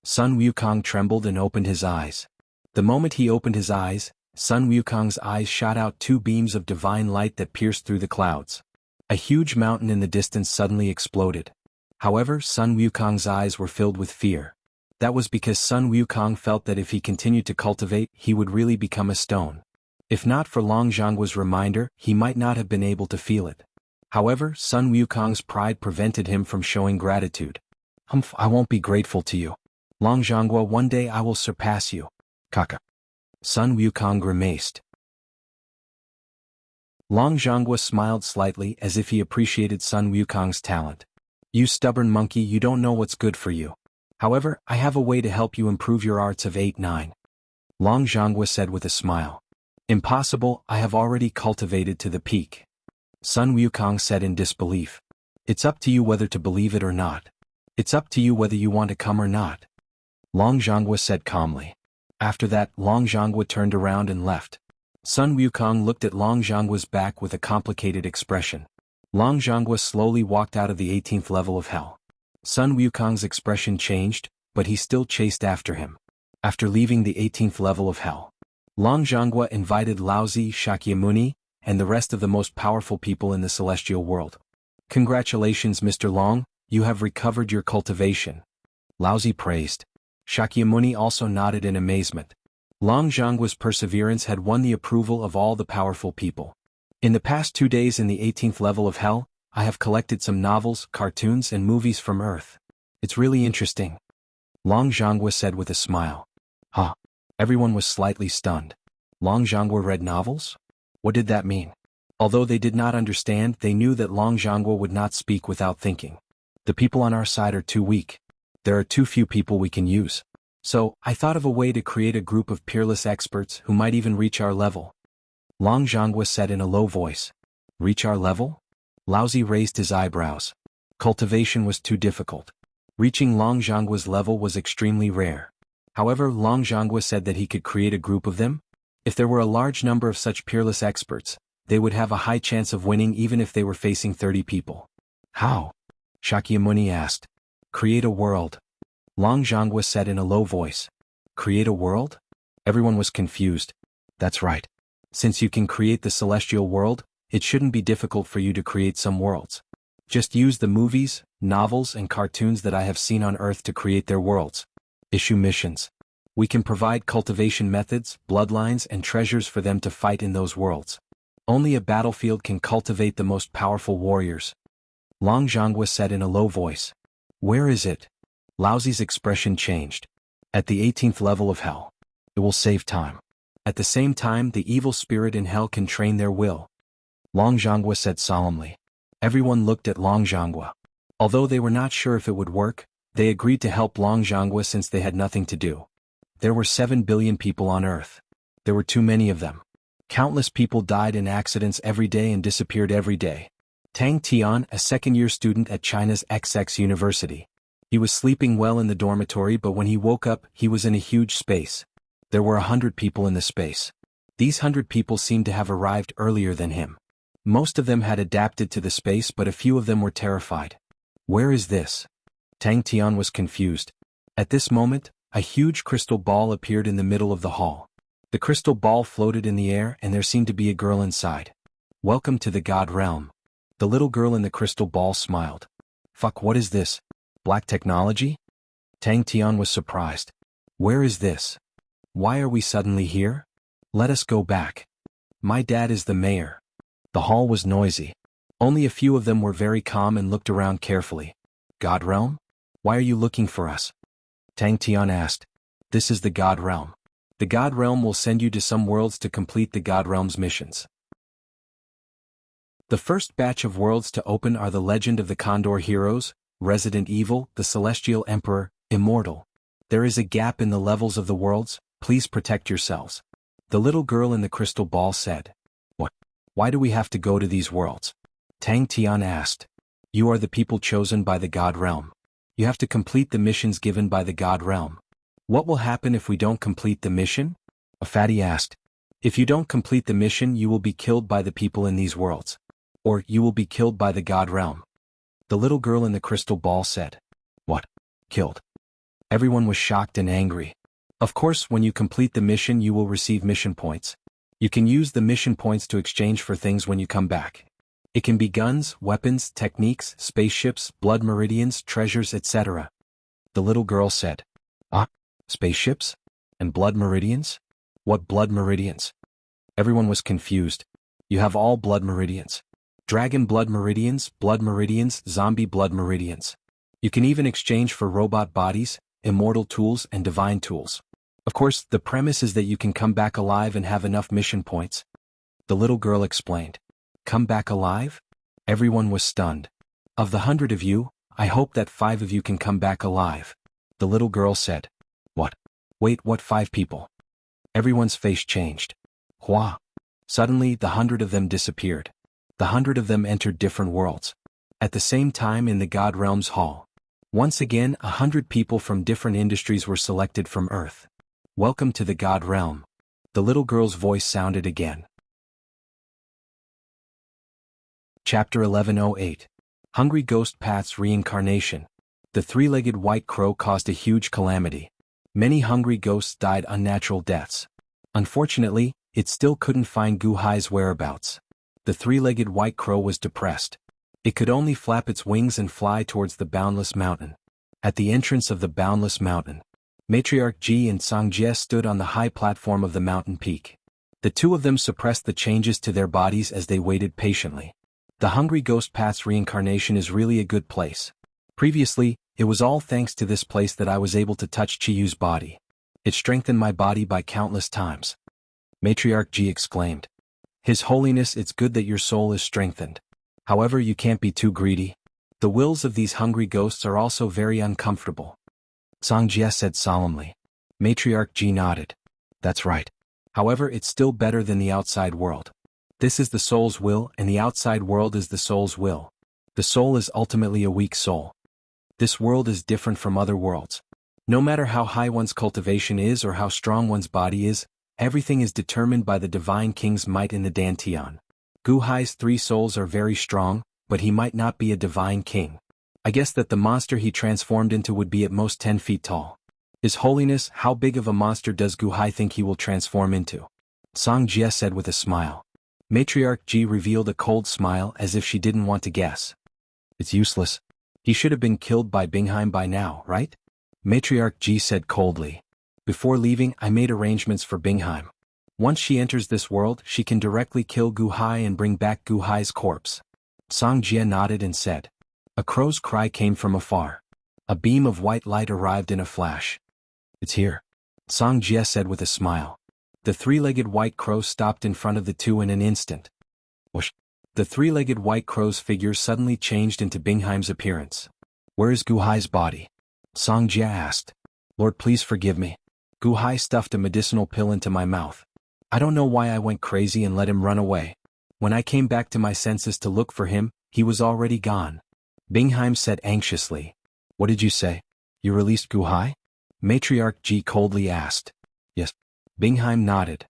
Sun Wukong trembled and opened his eyes. The moment he opened his eyes, Sun Wukong's eyes shot out two beams of divine light that pierced through the clouds. A huge mountain in the distance suddenly exploded. However, Sun Wukong's eyes were filled with fear. That was because Sun Wukong felt that if he continued to cultivate, he would really become a stone. If not for Long Zhongguo's reminder, he might not have been able to feel it. However, Sun Wukong's pride prevented him from showing gratitude. Humph, I won't be grateful to you. Long Zhongguo, one day I will surpass you. Kaka. Sun Wukong grimaced. Long Zhongguo smiled slightly as if he appreciated Sun Wukong's talent. You stubborn monkey, you don't know what's good for you. However, I have a way to help you improve your arts of 8-9. Long Zhongguo said with a smile. Impossible, I have already cultivated to the peak. Sun Wukong said in disbelief. It's up to you whether to believe it or not. It's up to you whether you want to come or not. Long Zhongguo said calmly. After that, Long Zhongguo turned around and left. Sun Wukong looked at Long Zhongguo's back with a complicated expression. Long Zhongguo slowly walked out of the 18th level of hell. Sun Wukong's expression changed, but he still chased after him. After leaving the 18th level of hell, Long Zhongguo invited Laozi, Shakyamuni, and the rest of the most powerful people in the celestial world. Congratulations, Mr. Long, you have recovered your cultivation. Laozi praised. Shakyamuni also nodded in amazement. Long Zhongguo's perseverance had won the approval of all the powerful people. In the past 2 days in the 18th level of hell, I have collected some novels, cartoons and movies from Earth. It's really interesting. Long Zhongguo said with a smile. Huh. Everyone was slightly stunned. Long Zhongguo read novels? What did that mean? Although they did not understand, they knew that Long Zhongguo would not speak without thinking. The people on our side are too weak. There are too few people we can use. So, I thought of a way to create a group of peerless experts who might even reach our level. Long Zhongguo said in a low voice. Reach our level? Laozi raised his eyebrows. Cultivation was too difficult. Reaching Long Zhongguo's level was extremely rare. However, Long Zhongguo said that he could create a group of them. If there were a large number of such peerless experts, they would have a high chance of winning even if they were facing 30 people. How? Shakyamuni asked. Create a world. Long Zhongguo said in a low voice. Create a world? Everyone was confused. That's right. Since you can create the celestial world, it shouldn't be difficult for you to create some worlds. Just use the movies, novels and cartoons that I have seen on Earth to create their worlds. Issue missions. We can provide cultivation methods, bloodlines and treasures for them to fight in those worlds. Only a battlefield can cultivate the most powerful warriors. Long Zhongguo said in a low voice. Where is it? Laozi's expression changed. At the 18th level of hell. It will save time. At the same time, the evil spirit in hell can train their will. Long Zhongguo said solemnly. Everyone looked at Long Zhongguo. Although they were not sure if it would work, they agreed to help Long Zhongguo since they had nothing to do. There were 7 billion people on Earth. There were too many of them. Countless people died in accidents every day and disappeared every day. Tang Tian, a second-year student at China's XX University. He was sleeping well in the dormitory, but when he woke up, he was in a huge space. There were 100 people in the space. These 100 people seemed to have arrived earlier than him. Most of them had adapted to the space, but a few of them were terrified. Where is this? Tang Tian was confused. At this moment, a huge crystal ball appeared in the middle of the hall. The crystal ball floated in the air and there seemed to be a girl inside. Welcome to the God realm. The little girl in the crystal ball smiled. Fuck, what is this? Black technology? Tang Tian was surprised. Where is this? Why are we suddenly here? Let us go back. My dad is the mayor. The hall was noisy. Only a few of them were very calm and looked around carefully. God realm? Why are you looking for us? Tang Tian asked. This is the God realm. The God realm will send you to some worlds to complete the God realm's missions. The first batch of worlds to open are the Legend of the Condor Heroes, Resident Evil, the Celestial Emperor, Immortal. There is a gap in the levels of the worlds, please protect yourselves. The little girl in the crystal ball said. What? Why do we have to go to these worlds? Tang Tian asked. You are the people chosen by the God realm. You have to complete the missions given by the God realm. What will happen if we don't complete the mission? A fatty asked. If you don't complete the mission, you will be killed by the people in these worlds. Or you will be killed by the God realm. The little girl in the crystal ball said. What? Killed? Everyone was shocked and angry. Of course, when you complete the mission, you will receive mission points. You can use the mission points to exchange for things when you come back. It can be guns, weapons, techniques, spaceships, blood meridians, treasures, etc. The little girl said. Spaceships? And blood meridians? What blood meridians? Everyone was confused. You have all blood meridians. Dragon blood meridians, zombie blood meridians. You can even exchange for robot bodies, immortal tools and divine tools. Of course, the premise is that you can come back alive and have enough mission points. The little girl explained. Come back alive? Everyone was stunned. Of the 100 of you, I hope that 5 of you can come back alive. The little girl said. What? Wait, what 5 people? Everyone's face changed. Hua. Suddenly, the 100 of them disappeared. The 100 of them entered different worlds. At the same time in the God Realms Hall. Once again, 100 people from different industries were selected from Earth. Welcome to the God Realm. The little girl's voice sounded again. Chapter 1108. Hungry Ghost Path's Reincarnation. The three-legged white crow caused a huge calamity. Many hungry ghosts died unnatural deaths. Unfortunately, it still couldn't find Gu Hai's whereabouts. The three-legged white crow was depressed. It could only flap its wings and fly towards the boundless mountain. At the entrance of the boundless mountain, Matriarch Ji and Sangjie stood on the high platform of the mountain peak. The two of them suppressed the changes to their bodies as they waited patiently. The Hungry Ghost Path's reincarnation is really a good place. Previously, it was all thanks to this place that I was able to touch Chiyu's body. It strengthened my body by countless times. Matriarch Ji exclaimed. His Holiness, it's good that your soul is strengthened. However, you can't be too greedy. The wills of these hungry ghosts are also very uncomfortable. Sangjie said solemnly. Matriarch Ji nodded. That's right. However, it's still better than the outside world. This is the soul's will, and the outside world is the soul's will. The soul is ultimately a weak soul. This world is different from other worlds. No matter how high one's cultivation is or how strong one's body is, everything is determined by the Divine King's might in the Dantian. Gu Hai's 3 souls are very strong, but he might not be a Divine King. I guess that the monster he transformed into would be at most 10 feet tall. His Holiness, how big of a monster does Gu Hai think he will transform into? Sangjie said with a smile. Matriarch Ji revealed a cold smile as if she didn't want to guess. It's useless. He should have been killed by Bingheim by now, right? Matriarch Ji said coldly. Before leaving, I made arrangements for Bingheim. Once she enters this world, she can directly kill Gu Hai and bring back Gu Hai's corpse. Sangjie nodded and said. A crow's cry came from afar. A beam of white light arrived in a flash. It's here. Sangjie said with a smile. The three-legged white crow stopped in front of the two in an instant. Whoosh. The three-legged white crow's figure suddenly changed into Bingheim's appearance. Where is Gu Hai's body? Sangjie asked. Lord, please forgive me. Gu Hai stuffed a medicinal pill into my mouth. I don't know why I went crazy and let him run away. When I came back to my senses to look for him, he was already gone. Bingheim said anxiously. What did you say? You released Gu Hai? Matriarch Ji coldly asked. Yes. Bingheim nodded.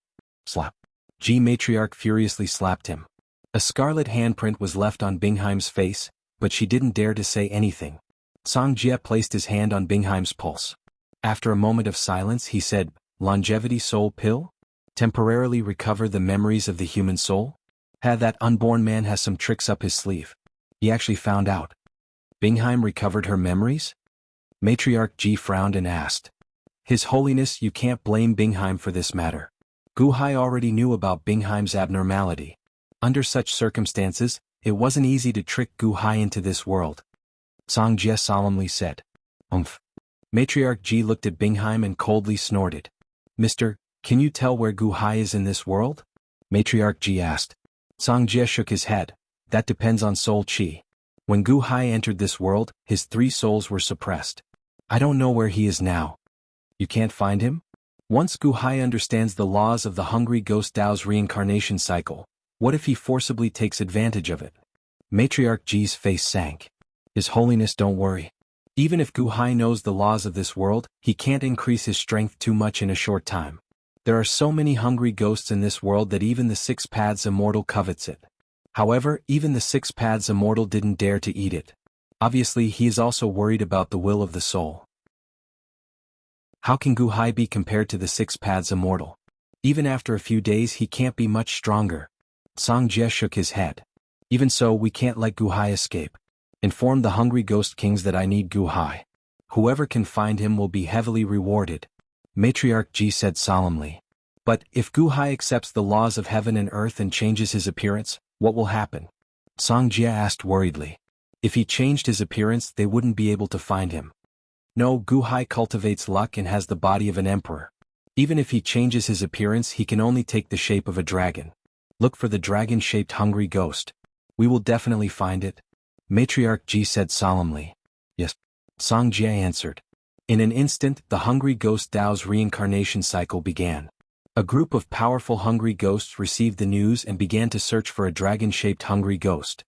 Slap. Ji Matriarch furiously slapped him. A scarlet handprint was left on Bingheim's face, but she didn't dare to say anything. Sangjie placed his hand on Bingheim's pulse. After a moment of silence he said, Longevity soul pill? Temporarily recover the memories of the human soul? That unborn man has some tricks up his sleeve. He actually found out. Bingheim recovered her memories? Matriarch Ji frowned and asked. His Holiness, you can't blame Bingheim for this matter. Gu Hai already knew about Bingheim's abnormality. Under such circumstances, it wasn't easy to trick Gu Hai into this world. Sangjie solemnly said. Umph. Matriarch Ji looked at Bingheim and coldly snorted. Mister, can you tell where Gu Hai is in this world? Matriarch Ji asked. Sangjie shook his head. That depends on soul chi. When Gu Hai entered this world, his 3 souls were suppressed. I don't know where he is now. You can't find him? Once Gu Hai understands the laws of the Hungry Ghost Dao's reincarnation cycle, what if he forcibly takes advantage of it? Matriarch Ji's face sank. His Holiness, don't worry. Even if Gu Hai knows the laws of this world, he can't increase his strength too much in a short time. There are so many hungry ghosts in this world that even the 6 Paths Immortal covets it. However, even the 6 Paths Immortal didn't dare to eat it. Obviously, he is also worried about the will of the soul. How can Gu Hai be compared to the 6 Paths Immortal? Even after a few days he can't be much stronger. Sangjie shook his head. Even so, we can't let Gu Hai escape. Inform the Hungry Ghost Kings that I need Gu Hai. Whoever can find him will be heavily rewarded. Matriarch Ji said solemnly. But, if Gu Hai accepts the laws of heaven and earth and changes his appearance, what will happen? Song Jia asked worriedly. If he changed his appearance, they wouldn't be able to find him. No, Gu Hai cultivates luck and has the body of an emperor. Even if he changes his appearance, he can only take the shape of a dragon. Look for the dragon-shaped hungry ghost. We will definitely find it. Matriarch Ji said solemnly. Yes. Song Jia answered. In an instant, the hungry ghost Dao's reincarnation cycle began. A group of powerful hungry ghosts received the news and began to search for a dragon-shaped hungry ghost.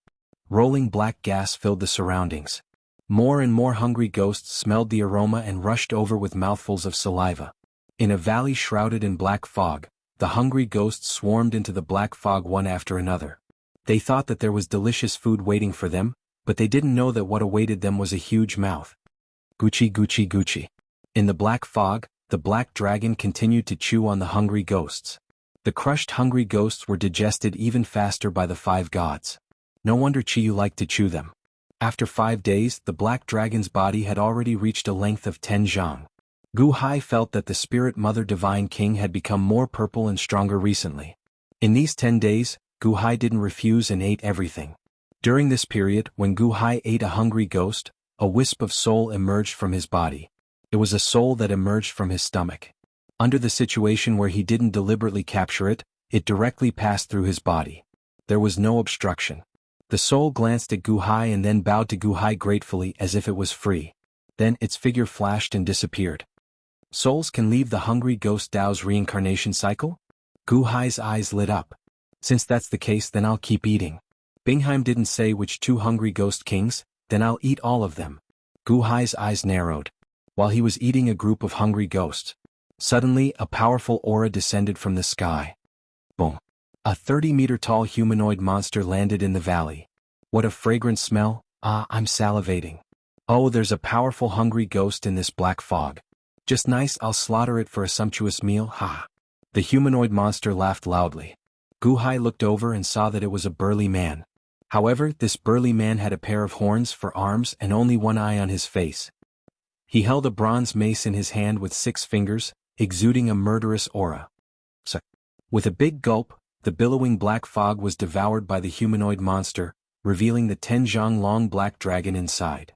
Rolling black gas filled the surroundings. More and more hungry ghosts smelled the aroma and rushed over with mouthfuls of saliva. In a valley shrouded in black fog, the hungry ghosts swarmed into the black fog one after another. They thought that there was delicious food waiting for them, but they didn't know that what awaited them was a huge mouth. Gucci Gucci Gucci. In the black fog, the black dragon continued to chew on the hungry ghosts. The crushed hungry ghosts were digested even faster by the 5 gods. No wonder Chiyu liked to chew them. After 5 days, the black dragon's body had already reached a length of 10 zhang. Gu Hai felt that the spirit mother divine king had become more purple and stronger recently. In these 10 days, Gu Hai didn't refuse and ate everything. During this period, when Gu Hai ate a hungry ghost, a wisp of soul emerged from his body. It was a soul that emerged from his stomach. Under the situation where he didn't deliberately capture it, it directly passed through his body. There was no obstruction. The soul glanced at Gu Hai and then bowed to Gu Hai gratefully as if it was free. Then its figure flashed and disappeared. Souls can leave the hungry ghost Dao's reincarnation cycle? Gu Hai's eyes lit up. Since that's the case, then I'll keep eating. Bingheim didn't say which 2 hungry ghost kings, then I'll eat all of them. Gu Hai's eyes narrowed. While he was eating a group of hungry ghosts, suddenly a powerful aura descended from the sky. Boom. A 30-meter-tall humanoid monster landed in the valley. What a fragrant smell. Ah, I'm salivating. Oh, there's a powerful hungry ghost in this black fog. Just nice, I'll slaughter it for a sumptuous meal, ha. The humanoid monster laughed loudly. Gu Hai looked over and saw that it was a burly man. However, this burly man had a pair of horns for arms and only one eye on his face. He held a bronze mace in his hand with 6 fingers, exuding a murderous aura. With a big gulp, the billowing black fog was devoured by the humanoid monster, revealing the 10 zhang long black dragon inside.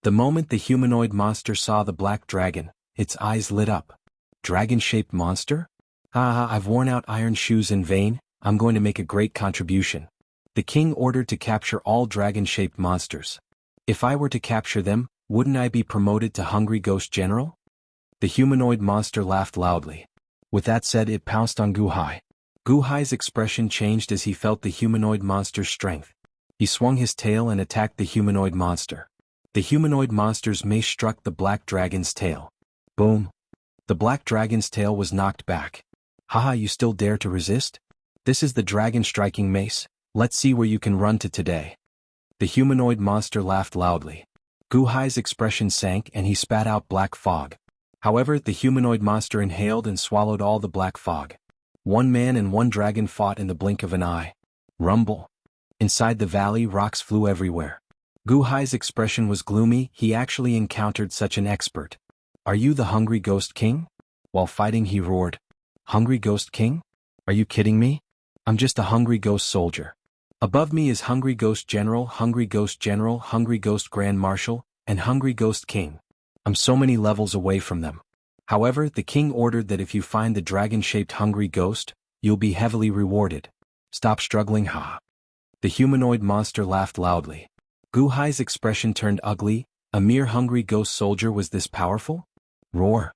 The moment the humanoid monster saw the black dragon, its eyes lit up. Dragon-shaped monster? Ah, I've worn out iron shoes in vain, I'm going to make a great contribution. The king ordered to capture all dragon-shaped monsters. If I were to capture them, wouldn't I be promoted to Hungry Ghost General? The humanoid monster laughed loudly. With that said, it pounced on Gu Hai. Gu Hai's expression changed as he felt the humanoid monster's strength. He swung his tail and attacked the humanoid monster. The humanoid monster's mace struck the black dragon's tail. Boom. The black dragon's tail was knocked back. Haha, you still dare to resist? This is the dragon striking mace, let's see where you can run to today. The humanoid monster laughed loudly. Gu Hai's expression sank and he spat out black fog. However, the humanoid monster inhaled and swallowed all the black fog. 1 man and 1 dragon fought in the blink of an eye. Rumble. Inside the valley, rocks flew everywhere. Gu Hai's expression was gloomy, he actually encountered such an expert. Are you the Hungry Ghost King? While fighting he roared. Hungry Ghost King? Are you kidding me? I'm just a Hungry Ghost soldier. Above me is Hungry Ghost General, Hungry Ghost General, Hungry Ghost Grand Marshal, and Hungry Ghost King. I'm so many levels away from them. However, the king ordered that if you find the dragon-shaped hungry ghost, you'll be heavily rewarded. Stop struggling, ha. The humanoid monster laughed loudly. Gu Hai's expression turned ugly. A mere hungry ghost soldier was this powerful? Roar.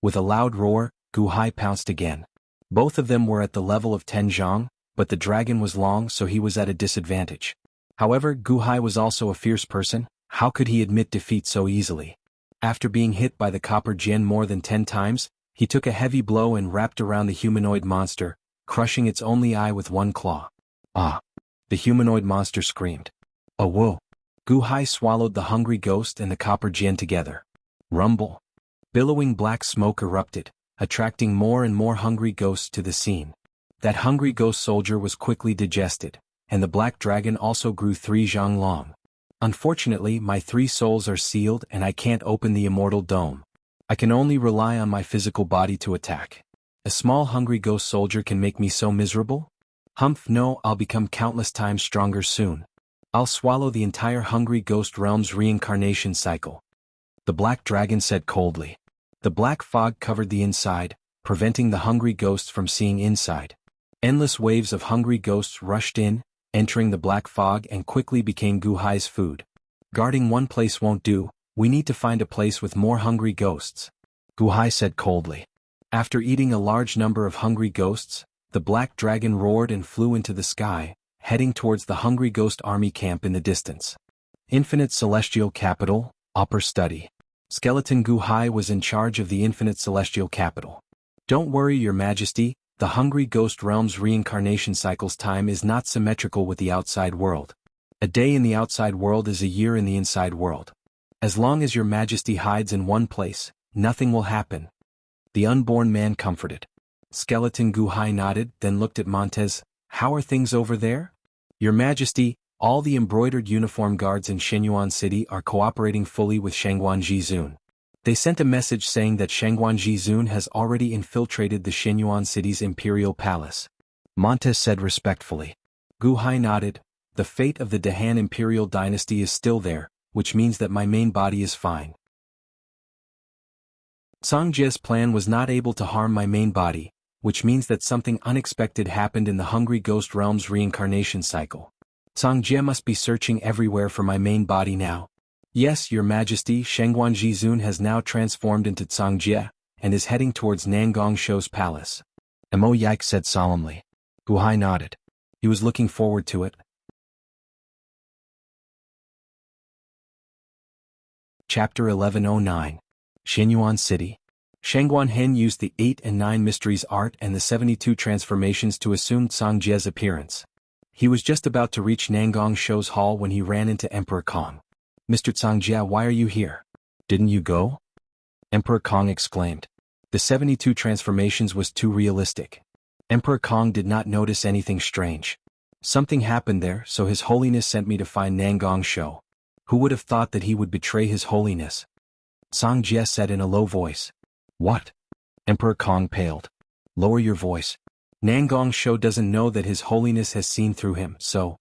With a loud roar, Gu Hai pounced again. Both of them were at the level of 10 zhang, but the dragon was long so he was at a disadvantage. However, Gu Hai was also a fierce person. How could he admit defeat so easily? After being hit by the copper jian more than 10 times, he took a heavy blow and wrapped around the humanoid monster, crushing its only eye with 1 claw. Ah! The humanoid monster screamed. Oh whoa! Gu Hai swallowed the hungry ghost and the copper jian together. Rumble! Billowing black smoke erupted, attracting more and more hungry ghosts to the scene. That hungry ghost soldier was quickly digested, and the black dragon also grew 3 zhang long. Unfortunately, my 3 souls are sealed and I can't open the immortal dome. I can only rely on my physical body to attack. A small hungry ghost soldier can make me so miserable? Humph, no, I'll become countless times stronger soon. I'll swallow the entire hungry ghost realm's reincarnation cycle. The black dragon said coldly. The black fog covered the inside, preventing the hungry ghosts from seeing inside. Endless waves of hungry ghosts rushed in, entering the black fog and quickly became Guhai's food. Guarding one place won't do, we need to find a place with more hungry ghosts. Guhai said coldly. After eating a large number of hungry ghosts, the black dragon roared and flew into the sky, heading towards the hungry ghost army camp in the distance. Infinite Celestial Capital, Upper Study. Skeleton Guhai was in charge of the Infinite Celestial Capital. Don't worry, Your Majesty, the hungry ghost realm's reincarnation cycle's time is not symmetrical with the outside world. A day in the outside world is a year in the inside world. As long as Your Majesty hides in one place, nothing will happen. The unborn man comforted. Skeleton Guhai nodded, then looked at Montez. How are things over there? Your Majesty, all the embroidered uniform guards in Shenyuan City are cooperating fully with Shangguan Jizun. They sent a message saying that Shangguan Jizun has already infiltrated the Shenyuan City's imperial palace. Montez said respectfully. Guhai nodded. The fate of the Dahan imperial dynasty is still there, which means that my main body is fine. Songjie's plan was not able to harm my main body, which means that something unexpected happened in the hungry ghost realm's reincarnation cycle. Songjie must be searching everywhere for my main body now. Yes, Your Majesty, Shangguan Jizun has now transformed into Songjie, and is heading towards Nangongsho's palace. Mo Yike said solemnly. Guhai nodded. He was looking forward to it. Chapter 1109. Shenyuan City. Shangguan Hen used the 8 and 9 Mysteries art and the 72 transformations to assume Songjie's appearance. He was just about to reach Nangongsho's hall when he ran into Emperor Kong. Mr. Songjie, why are you here? Didn't you go? Emperor Kong exclaimed. The 72 transformations was too realistic. Emperor Kong did not notice anything strange. Something happened there, so His Holiness sent me to find Nangongsho. Who would have thought that he would betray His Holiness? Songjie said in a low voice. What? Emperor Kong paled. Lower your voice. Nangongsho doesn't know that His Holiness has seen through him, so.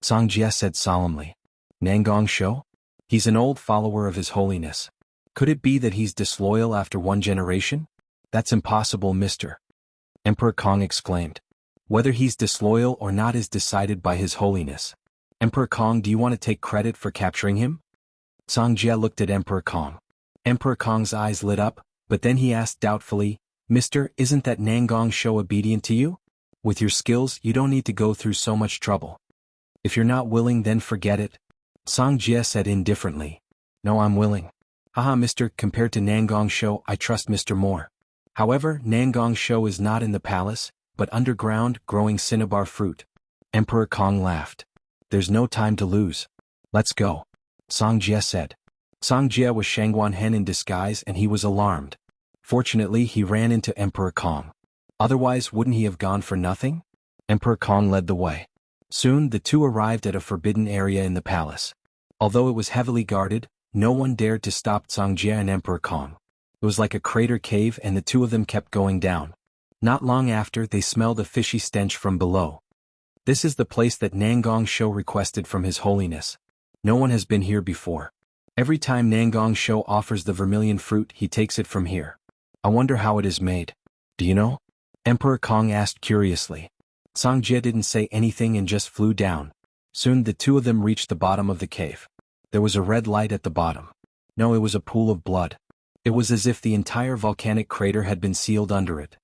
Songjie said solemnly. Nangongsho? He's an old follower of His Holiness. Could it be that he's disloyal after one generation? That's impossible, Mr. Emperor Kong exclaimed. Whether he's disloyal or not is decided by His Holiness. Emperor Kong, do you want to take credit for capturing him? Songjie looked at Emperor Kong. Emperor Kong's eyes lit up, but then he asked doubtfully, Mister, isn't that Nangongsho obedient to you? With your skills, you don't need to go through so much trouble. If you're not willing, then forget it. Songjie said indifferently. No, I'm willing. Haha, Mister, compared to Nangongsho, I trust Mister more. However, Nangongsho is not in the palace, but underground, growing cinnabar fruit. Emperor Kong laughed. There's no time to lose. Let's go. Songjie said. Songjie was Shangguan Hen in disguise and he was alarmed. Fortunately, he ran into Emperor Kong. Otherwise, wouldn't he have gone for nothing? Emperor Kong led the way. Soon, the two arrived at a forbidden area in the palace. Although it was heavily guarded, no one dared to stop Songjie and Emperor Kong. It was like a crater cave and the two of them kept going down. Not long after, they smelled a fishy stench from below. This is the place that Nangongsho requested from His Holiness. No one has been here before. Every time Nangongsho offers the vermilion fruit, he takes it from here. I wonder how it is made. Do you know? Emperor Kong asked curiously. Songjie didn't say anything and just flew down. Soon the two of them reached the bottom of the cave. There was a red light at the bottom. No, it was a pool of blood. It was as if the entire volcanic crater had been sealed under it.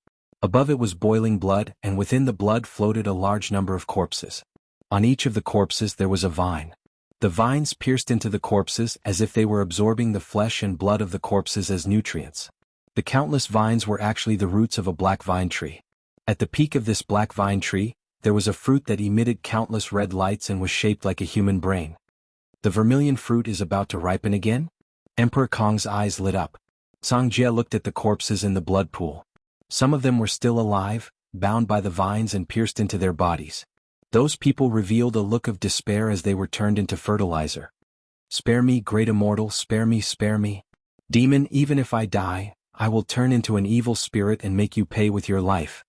Above it was boiling blood, and within the blood floated a large number of corpses. On each of the corpses there was a vine. The vines pierced into the corpses as if they were absorbing the flesh and blood of the corpses as nutrients. The countless vines were actually the roots of a black vine tree. At the peak of this black vine tree, there was a fruit that emitted countless red lights and was shaped like a human brain. The vermilion fruit is about to ripen again? Emperor Kong's eyes lit up. Songjie looked at the corpses in the blood pool. Some of them were still alive, bound by the vines and pierced into their bodies. Those people revealed a look of despair as they were turned into fertilizer. Spare me, great immortal, spare me, spare me. Demon, even if I die, I will turn into an evil spirit and make you pay with your life.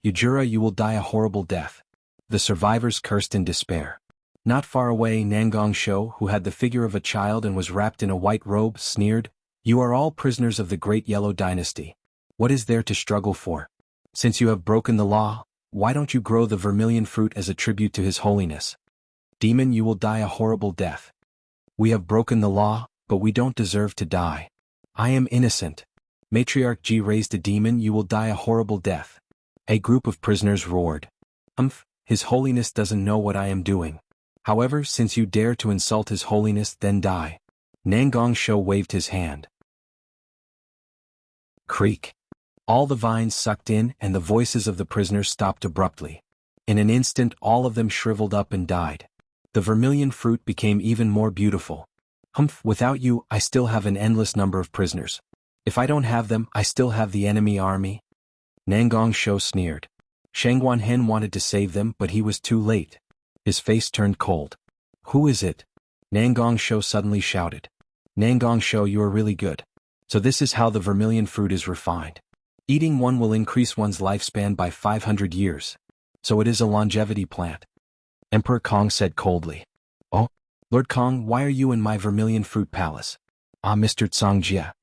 You jura you will die a horrible death. The survivors cursed in despair. Not far away, Nangong Shou, who had the figure of a child and was wrapped in a white robe, sneered, "You are all prisoners of the Great Yellow Dynasty. What is there to struggle for? Since you have broken the law, why don't you grow the vermilion fruit as a tribute to His Holiness? Demon, you will die a horrible death. We have broken the law, but we don't deserve to die. I am innocent." Matriarch Ji raised a demon, "You will die a horrible death." A group of prisoners roared. His Holiness doesn't know what I am doing. However, since you dare to insult His Holiness, then die. Nangong Shou waved his hand. Creak. All the vines sucked in and the voices of the prisoners stopped abruptly. In an instant all of them shriveled up and died. The vermilion fruit became even more beautiful. Without you, I still have an endless number of prisoners. If I don't have them, I still have the enemy army. Nangong Shou sneered. Shangguanhen wanted to save them, but he was too late. His face turned cold. Who is it? Nangong Shou suddenly shouted. Nangong Shou, you are really good. So this is how the vermilion fruit is refined. Eating one will increase one's lifespan by 500 years. So it is a longevity plant. Emperor Kong said coldly. Oh, Lord Kong, why are you in my vermilion fruit palace? Ah, Mr. Tsongjia.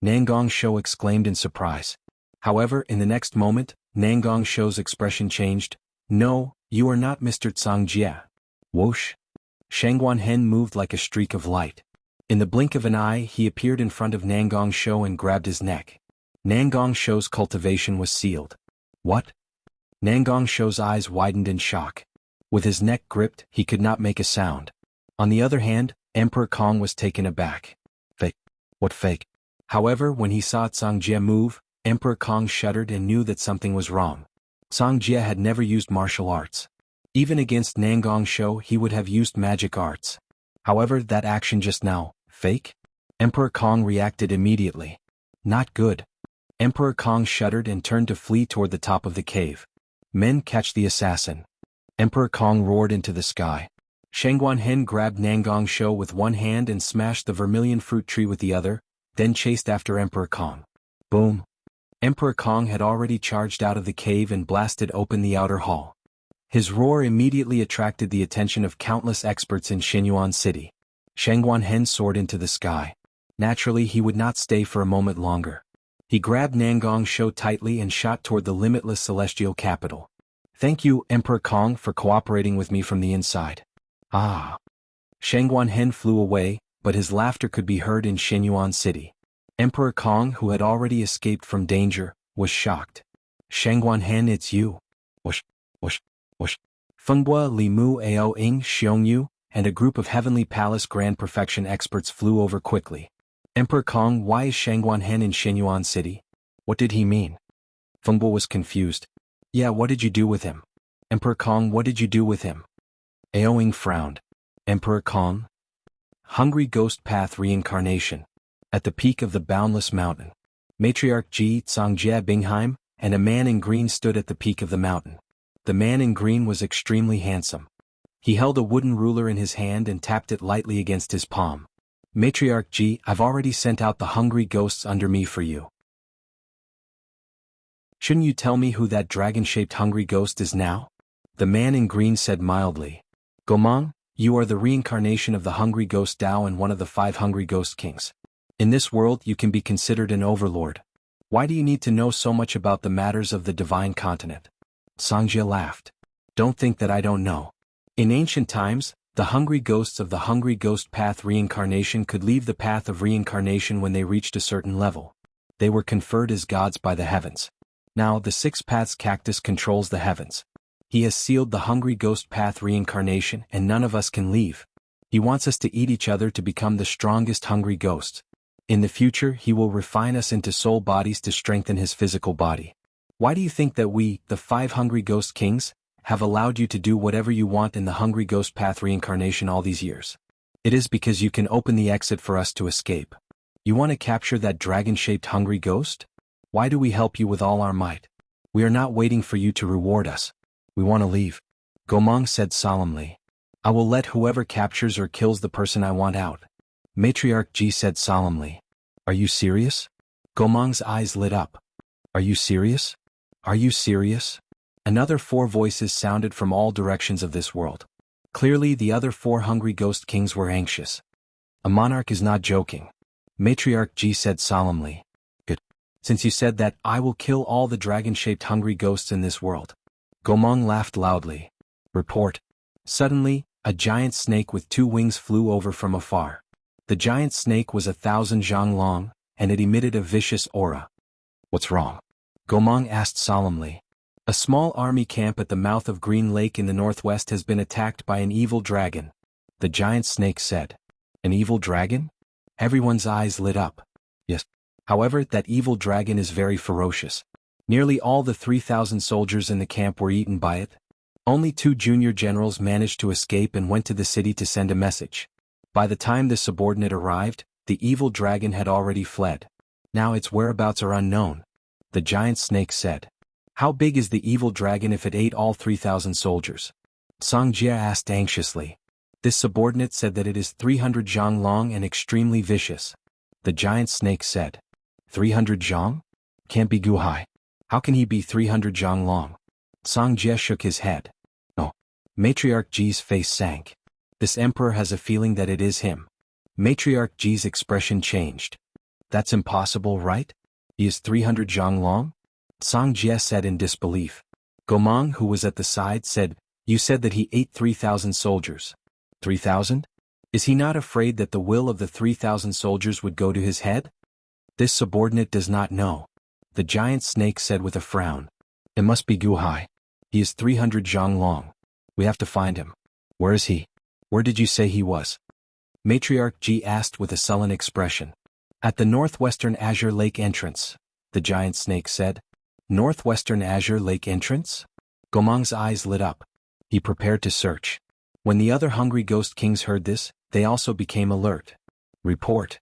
Nangong Shou exclaimed in surprise. However, in the next moment, Nangong Shou's expression changed. No, you are not Mr. Tsongjia. Whoosh. Shangguanhen moved like a streak of light. In the blink of an eye, he appeared in front of Nangong Shou and grabbed his neck. Nangong Shou's cultivation was sealed. What? Nangong Shou's eyes widened in shock. With his neck gripped, he could not make a sound. On the other hand, Emperor Kong was taken aback. Fake. What fake? However, when he saw Tsongjia move, Emperor Kong shuddered and knew that something was wrong. Tsongjia had never used martial arts. Even against Nangong Shou he would have used magic arts. However, that action just now, fake? Emperor Kong reacted immediately. Not good. Emperor Kong shuddered and turned to flee toward the top of the cave. Men, catch the assassin. Emperor Kong roared into the sky. Shangguanhen grabbed Nangong Shou with one hand and smashed the vermilion fruit tree with the other, then chased after Emperor Kong. Boom. Emperor Kong had already charged out of the cave and blasted open the outer hall. His roar immediately attracted the attention of countless experts in Xinyuan City. Shangguanhen soared into the sky. Naturally, he would not stay for a moment longer. He grabbed Nangong Shou tightly and shot toward the limitless celestial capital. Thank you, Emperor Kong, for cooperating with me from the inside. Ah. Shangguanhen flew away, but his laughter could be heard in Xinyuan City. Emperor Kong, who had already escaped from danger, was shocked. Shangguanhen, it's you. Whoosh, whoosh, whoosh. Fengbua, Li Mu, Ao Ing, Xiongyu, and a group of Heavenly Palace Grand Perfection experts flew over quickly. Emperor Kong, why is Shangguanhen in Xinyuan City? What did he mean? Fengbua was confused. Yeah, what did you do with him? Emperor Kong, what did you do with him? Ao Ing frowned. Emperor Kong? Hungry Ghost Path Reincarnation. At the peak of the boundless mountain, Matriarch Ji, Tsongjia Bingheim, and a man in green stood at the peak of the mountain. The man in green was extremely handsome. He held a wooden ruler in his hand and tapped it lightly against his palm. Matriarch Ji, I've already sent out the hungry ghosts under me for you. Shouldn't you tell me who that dragon-shaped hungry ghost is now? The man in green said mildly. Gomang, you are the reincarnation of the hungry ghost Dao and one of the 5 hungry ghost kings. In this world you can be considered an overlord. Why do you need to know so much about the matters of the divine continent? Tsongjia laughed. Don't think that I don't know. In ancient times, the hungry ghosts of the hungry ghost path reincarnation could leave the path of reincarnation when they reached a certain level. They were conferred as gods by the heavens. Now the 6 paths cactus controls the heavens. He has sealed the hungry ghost path reincarnation and none of us can leave. He wants us to eat each other to become the strongest hungry ghosts. In the future he will refine us into soul bodies to strengthen his physical body. Why do you think that we, the 5 hungry ghost kings, have allowed you to do whatever you want in the hungry ghost path reincarnation all these years? It is because you can open the exit for us to escape. You want to capture that dragon-shaped hungry ghost? Why do we help you with all our might? We are not waiting for you to reward us. We want to leave. Gomang said solemnly. I will let whoever captures or kills the person I want out. Matriarch Ji said solemnly. Are you serious? Gomang's eyes lit up. Are you serious? Are you serious? Another 4 voices sounded from all directions of this world. Clearly the other 4 hungry ghost kings were anxious. A monarch is not joking. Matriarch Ji said solemnly. Good. Since you said that, I will kill all the dragon-shaped hungry ghosts in this world. Gomang laughed loudly. Report. Suddenly, a giant snake with 2 wings flew over from afar. The giant snake was 1,000 zhang long, and it emitted a vicious aura. What's wrong? Gomang asked solemnly. A small army camp at the mouth of Green Lake in the northwest has been attacked by an evil dragon. The giant snake said. An evil dragon? Everyone's eyes lit up. Yes. However, that evil dragon is very ferocious. Nearly all the 3,000 soldiers in the camp were eaten by it. Only 2 junior generals managed to escape and went to the city to send a message. By the time the subordinate arrived, the evil dragon had already fled. Now its whereabouts are unknown. The giant snake said. How big is the evil dragon if it ate all 3,000 soldiers? Song Jia asked anxiously. This subordinate said that it is 300 zhang long and extremely vicious. The giant snake said. 300 zhang? Can't be Guhai. How can he be 300 zhang long? Song Jia shook his head. Oh. Matriarch Ji's face sank. This emperor has a feeling that it is him. Matriarch Ji's expression changed. That's impossible, right? He is 300 zhang long? Song Jia said in disbelief. Gomang, who was at the side, said, You said that he ate 3,000 soldiers. 3,000? Is he not afraid that the will of the 3,000 soldiers would go to his head? This subordinate does not know. The giant snake said with a frown. It must be Guhai. He is 300 zhang long. We have to find him. Where is he? Where did you say he was? Matriarch Ji asked with a sullen expression. At the northwestern Azure Lake entrance, the giant snake said. Northwestern Azure Lake entrance? Gomang's eyes lit up. He prepared to search. When the other hungry ghost kings heard this, they also became alert. Report.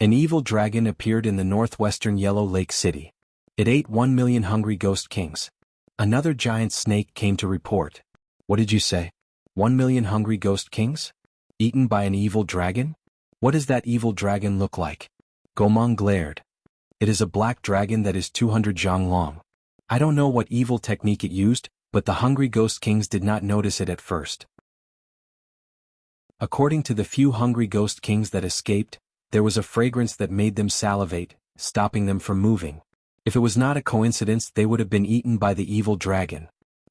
An evil dragon appeared in the northwestern Yellow Lake City. It ate 1 million hungry ghost kings. Another giant snake came to report. What did you say? 1 million hungry ghost kings? Eaten by an evil dragon? What does that evil dragon look like? Gomang glared. It is a black dragon that is 200 zhang long. I don't know what evil technique it used, but the hungry ghost kings did not notice it at first. According to the few hungry ghost kings that escaped, there was a fragrance that made them salivate, stopping them from moving. If it was not a coincidence, they would have been eaten by the evil dragon.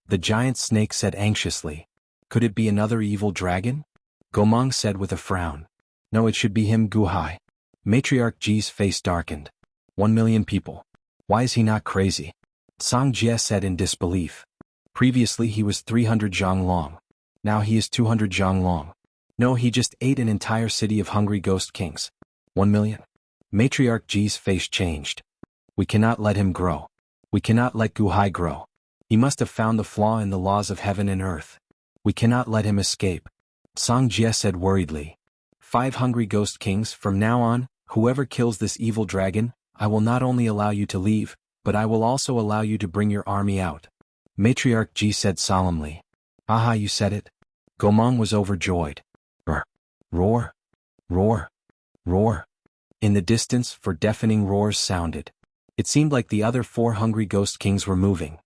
The giant snake said anxiously. Could it be another evil dragon? Gomang said with a frown. No, it should be him, Guhai. Matriarch Ji's face darkened. 1 million people. Why is he not crazy? Song Jie said in disbelief. Previously he was 300 zhang long. Now he is 200 zhang long. No, he just ate an entire city of hungry ghost kings. 1 million. Matriarch Ji's face changed. We cannot let him grow. We cannot let Guhai grow. He must have found the flaw in the laws of heaven and earth. We cannot let him escape. Song Jie said worriedly. 5 hungry ghost kings, from now on, whoever kills this evil dragon, I will not only allow you to leave, but I will also allow you to bring your army out. Matriarch Ji said solemnly. Aha, you said it. Gomang was overjoyed. Roar, roar, roar, roar. In the distance, for deafening roars sounded. It seemed like the other 4 hungry ghost kings were moving.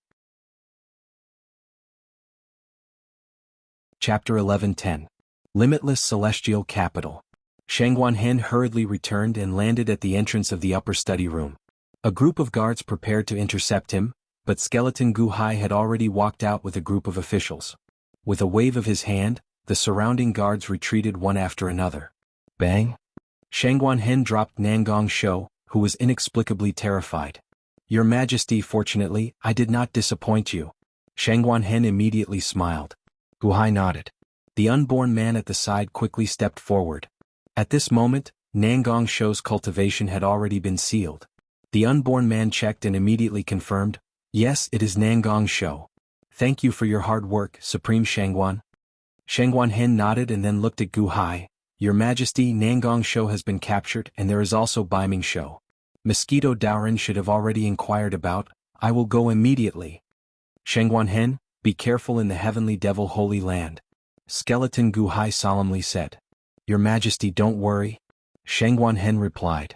Chapter 11:10. Limitless Celestial Capital. Shangguanhen hurriedly returned and landed at the entrance of the upper study room. A group of guards prepared to intercept him, but Skeleton Guhai had already walked out with a group of officials. With a wave of his hand, the surrounding guards retreated one after another. Bang! Shangguanhen dropped Nangong Shou, who was inexplicably terrified. Your Majesty, fortunately, I did not disappoint you. Shangguanhen immediately smiled. Guhai nodded. The unborn man at the side quickly stepped forward. At this moment, Nangong Shou's cultivation had already been sealed. The unborn man checked and immediately confirmed, Yes, it is Nangong Shou. Thank you for your hard work, Supreme Shangguan. Shangguanhen nodded and then looked at Guhai. Your Majesty, Nangong Shou has been captured and there is also Baiming Shou. Mosquito Daoren should have already inquired about. I will go immediately. Shangguanhen, be careful in the Heavenly Devil Holy Land. Skeleton Guhai solemnly said. Your Majesty, don't worry. Shangguanhen replied.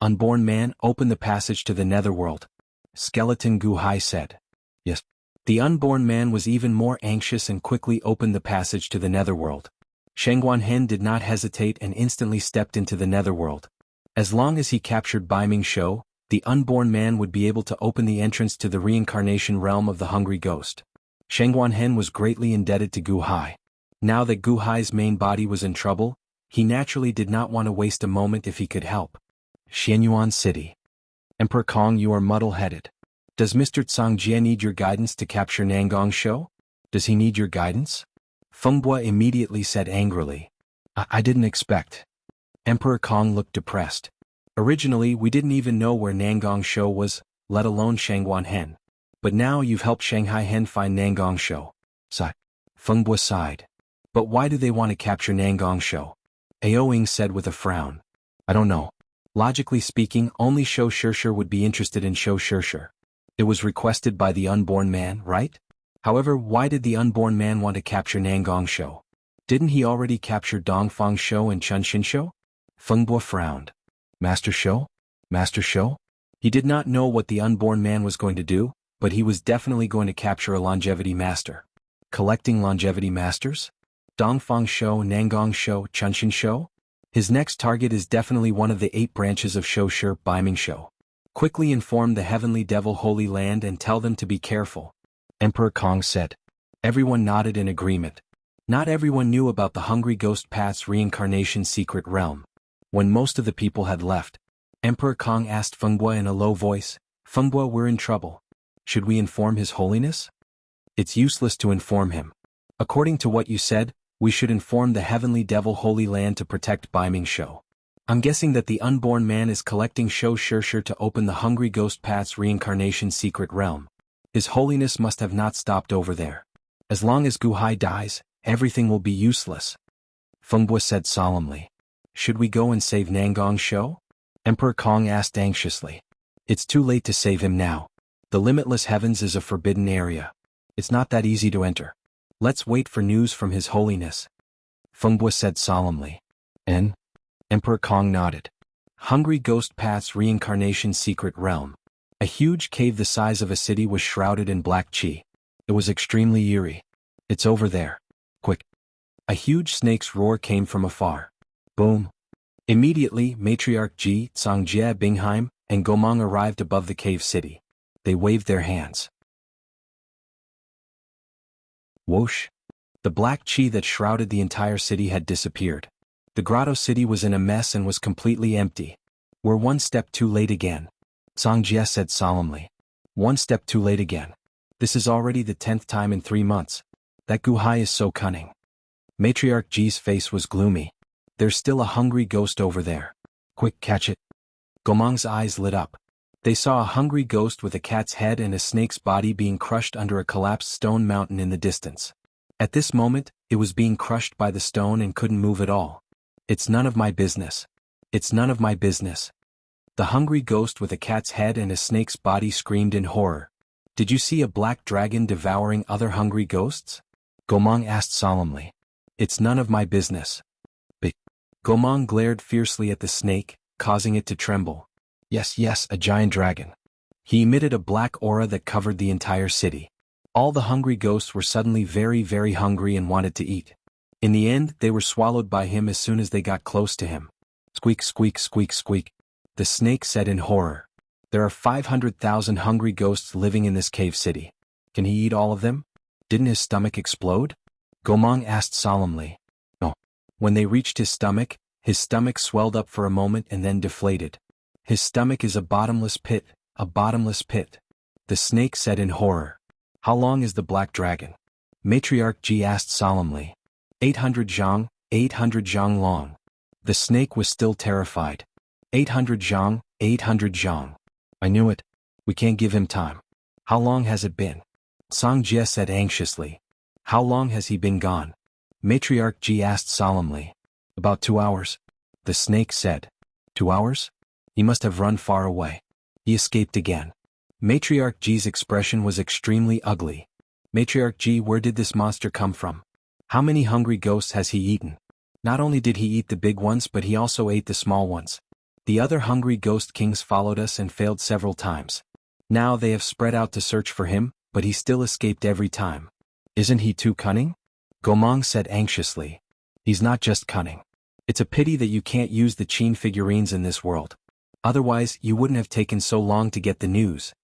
Unborn man, open the passage to the netherworld. Skeleton Guhai said. Yes. The unborn man was even more anxious and quickly opened the passage to the netherworld. Shengguanhen did not hesitate and instantly stepped into the netherworld. As long as he captured Bai Ming Shou, the unborn man would be able to open the entrance to the reincarnation realm of the hungry ghost. Shengguanhen was greatly indebted to Guhai. Now that Guhai's main body was in trouble, he naturally did not want to waste a moment if he could help. Xianyuan City. Emperor Kong, you are muddle-headed. Does Mr. Cangjie need your guidance to capture Nangong Shou? Does he need your guidance? Fengbua immediately said angrily. I didn't expect. Emperor Kong looked depressed. Originally we didn't even know where Nangong Shou was, let alone Shengguanhen. But now you've helped Shanghai Hen find Nangong Shou. Sigh. Fengbua sighed. But why do they want to capture Nangong Shou? Aoing said with a frown. I don't know. Logically speaking, only Shou Shirshir would be interested in Shou Shirshir. It was requested by the unborn man, right? However, why did the unborn man want to capture Nangong Shou? Didn't he already capture Dongfang Shou and Chunxin Shou? Fengbua frowned. Master Shou? Master Shou? He did not know what the unborn man was going to do, but he was definitely going to capture a longevity master. Collecting longevity masters? Dongfang Shou, Nangong Shou, Chunxin Shou? His next target is definitely one of the 8 branches of Shou Shi, Bai Ming Shou. Quickly inform the Heavenly Devil Holy Land and tell them to be careful. Emperor Kong said. Everyone nodded in agreement. Not everyone knew about the Hungry Ghost Path's reincarnation secret realm. When most of the people had left, Emperor Kong asked Fengbua in a low voice, Fengbua, we're in trouble. Should we inform His Holiness? It's useless to inform him. According to what you said, we should inform the Heavenly Devil Holy Land to protect Bai Ming Shou. I'm guessing that the unborn man is collecting Shou Shirshir to open the Hungry Ghost Path's reincarnation secret realm. His Holiness must have not stopped over there. As long as Guhai dies, everything will be useless. Fengbua said solemnly. Should we go and save Nangong Shou? Emperor Kong asked anxiously. It's too late to save him now. The limitless heavens is a forbidden area. It's not that easy to enter. Let's wait for news from His Holiness. Fengbua said solemnly. Emperor Kong nodded. Hungry Ghost Path's reincarnation secret realm. A huge cave the size of a city was shrouded in black qi. It was extremely eerie. It's over there. Quick. A huge snake's roar came from afar. Boom. Immediately, Matriarch Ji, Cangjie Bingheim, and Gomang arrived above the cave city. They waved their hands. Whoosh. The black qi that shrouded the entire city had disappeared. The grotto city was in a mess and was completely empty. We're one step too late again. Cangjie said solemnly. One step too late again. This is already the 10th time in 3 months. That Guhai is so cunning. Matriarch Ji's face was gloomy. There's still a hungry ghost over there. Quick, catch it. Gomang's eyes lit up. They saw a hungry ghost with a cat's head and a snake's body being crushed under a collapsed stone mountain in the distance. At this moment, it was being crushed by the stone and couldn't move at all. It's none of my business. It's none of my business. The hungry ghost with a cat's head and a snake's body screamed in horror. Did you see a black dragon devouring other hungry ghosts? Gomang asked solemnly. It's none of my business. But Gomang glared fiercely at the snake, causing it to tremble. Yes, a giant dragon. He emitted a black aura that covered the entire city. All the hungry ghosts were suddenly very, very hungry and wanted to eat. In the end, they were swallowed by him as soon as they got close to him. Squeak, squeak, squeak, squeak. The snake said in horror. There are 500,000 hungry ghosts living in this cave city. Can he eat all of them? Didn't his stomach explode? Gomang asked solemnly. No. When they reached his stomach swelled up for a moment and then deflated. His stomach is a bottomless pit, a bottomless pit. The snake said in horror. How long is the black dragon? Matriarch Ji asked solemnly. 800 zhang long. The snake was still terrified. 800 zhang. I knew it. We can't give him time. How long has it been? Cangjie said anxiously. How long has he been gone? Matriarch Ji asked solemnly. About 2 hours. The snake said. 2 hours? He must have run far away. He escaped again. Matriarch Ji's expression was extremely ugly. Matriarch Ji, where did this monster come from? How many hungry ghosts has he eaten? Not only did he eat the big ones but he also ate the small ones. The other hungry ghost kings followed us and failed several times. Now they have spread out to search for him, but he still escaped every time. Isn't he too cunning? Gomang said anxiously. He's not just cunning. It's a pity that you can't use the Qin figurines in this world. Otherwise, you wouldn't have taken so long to get the news.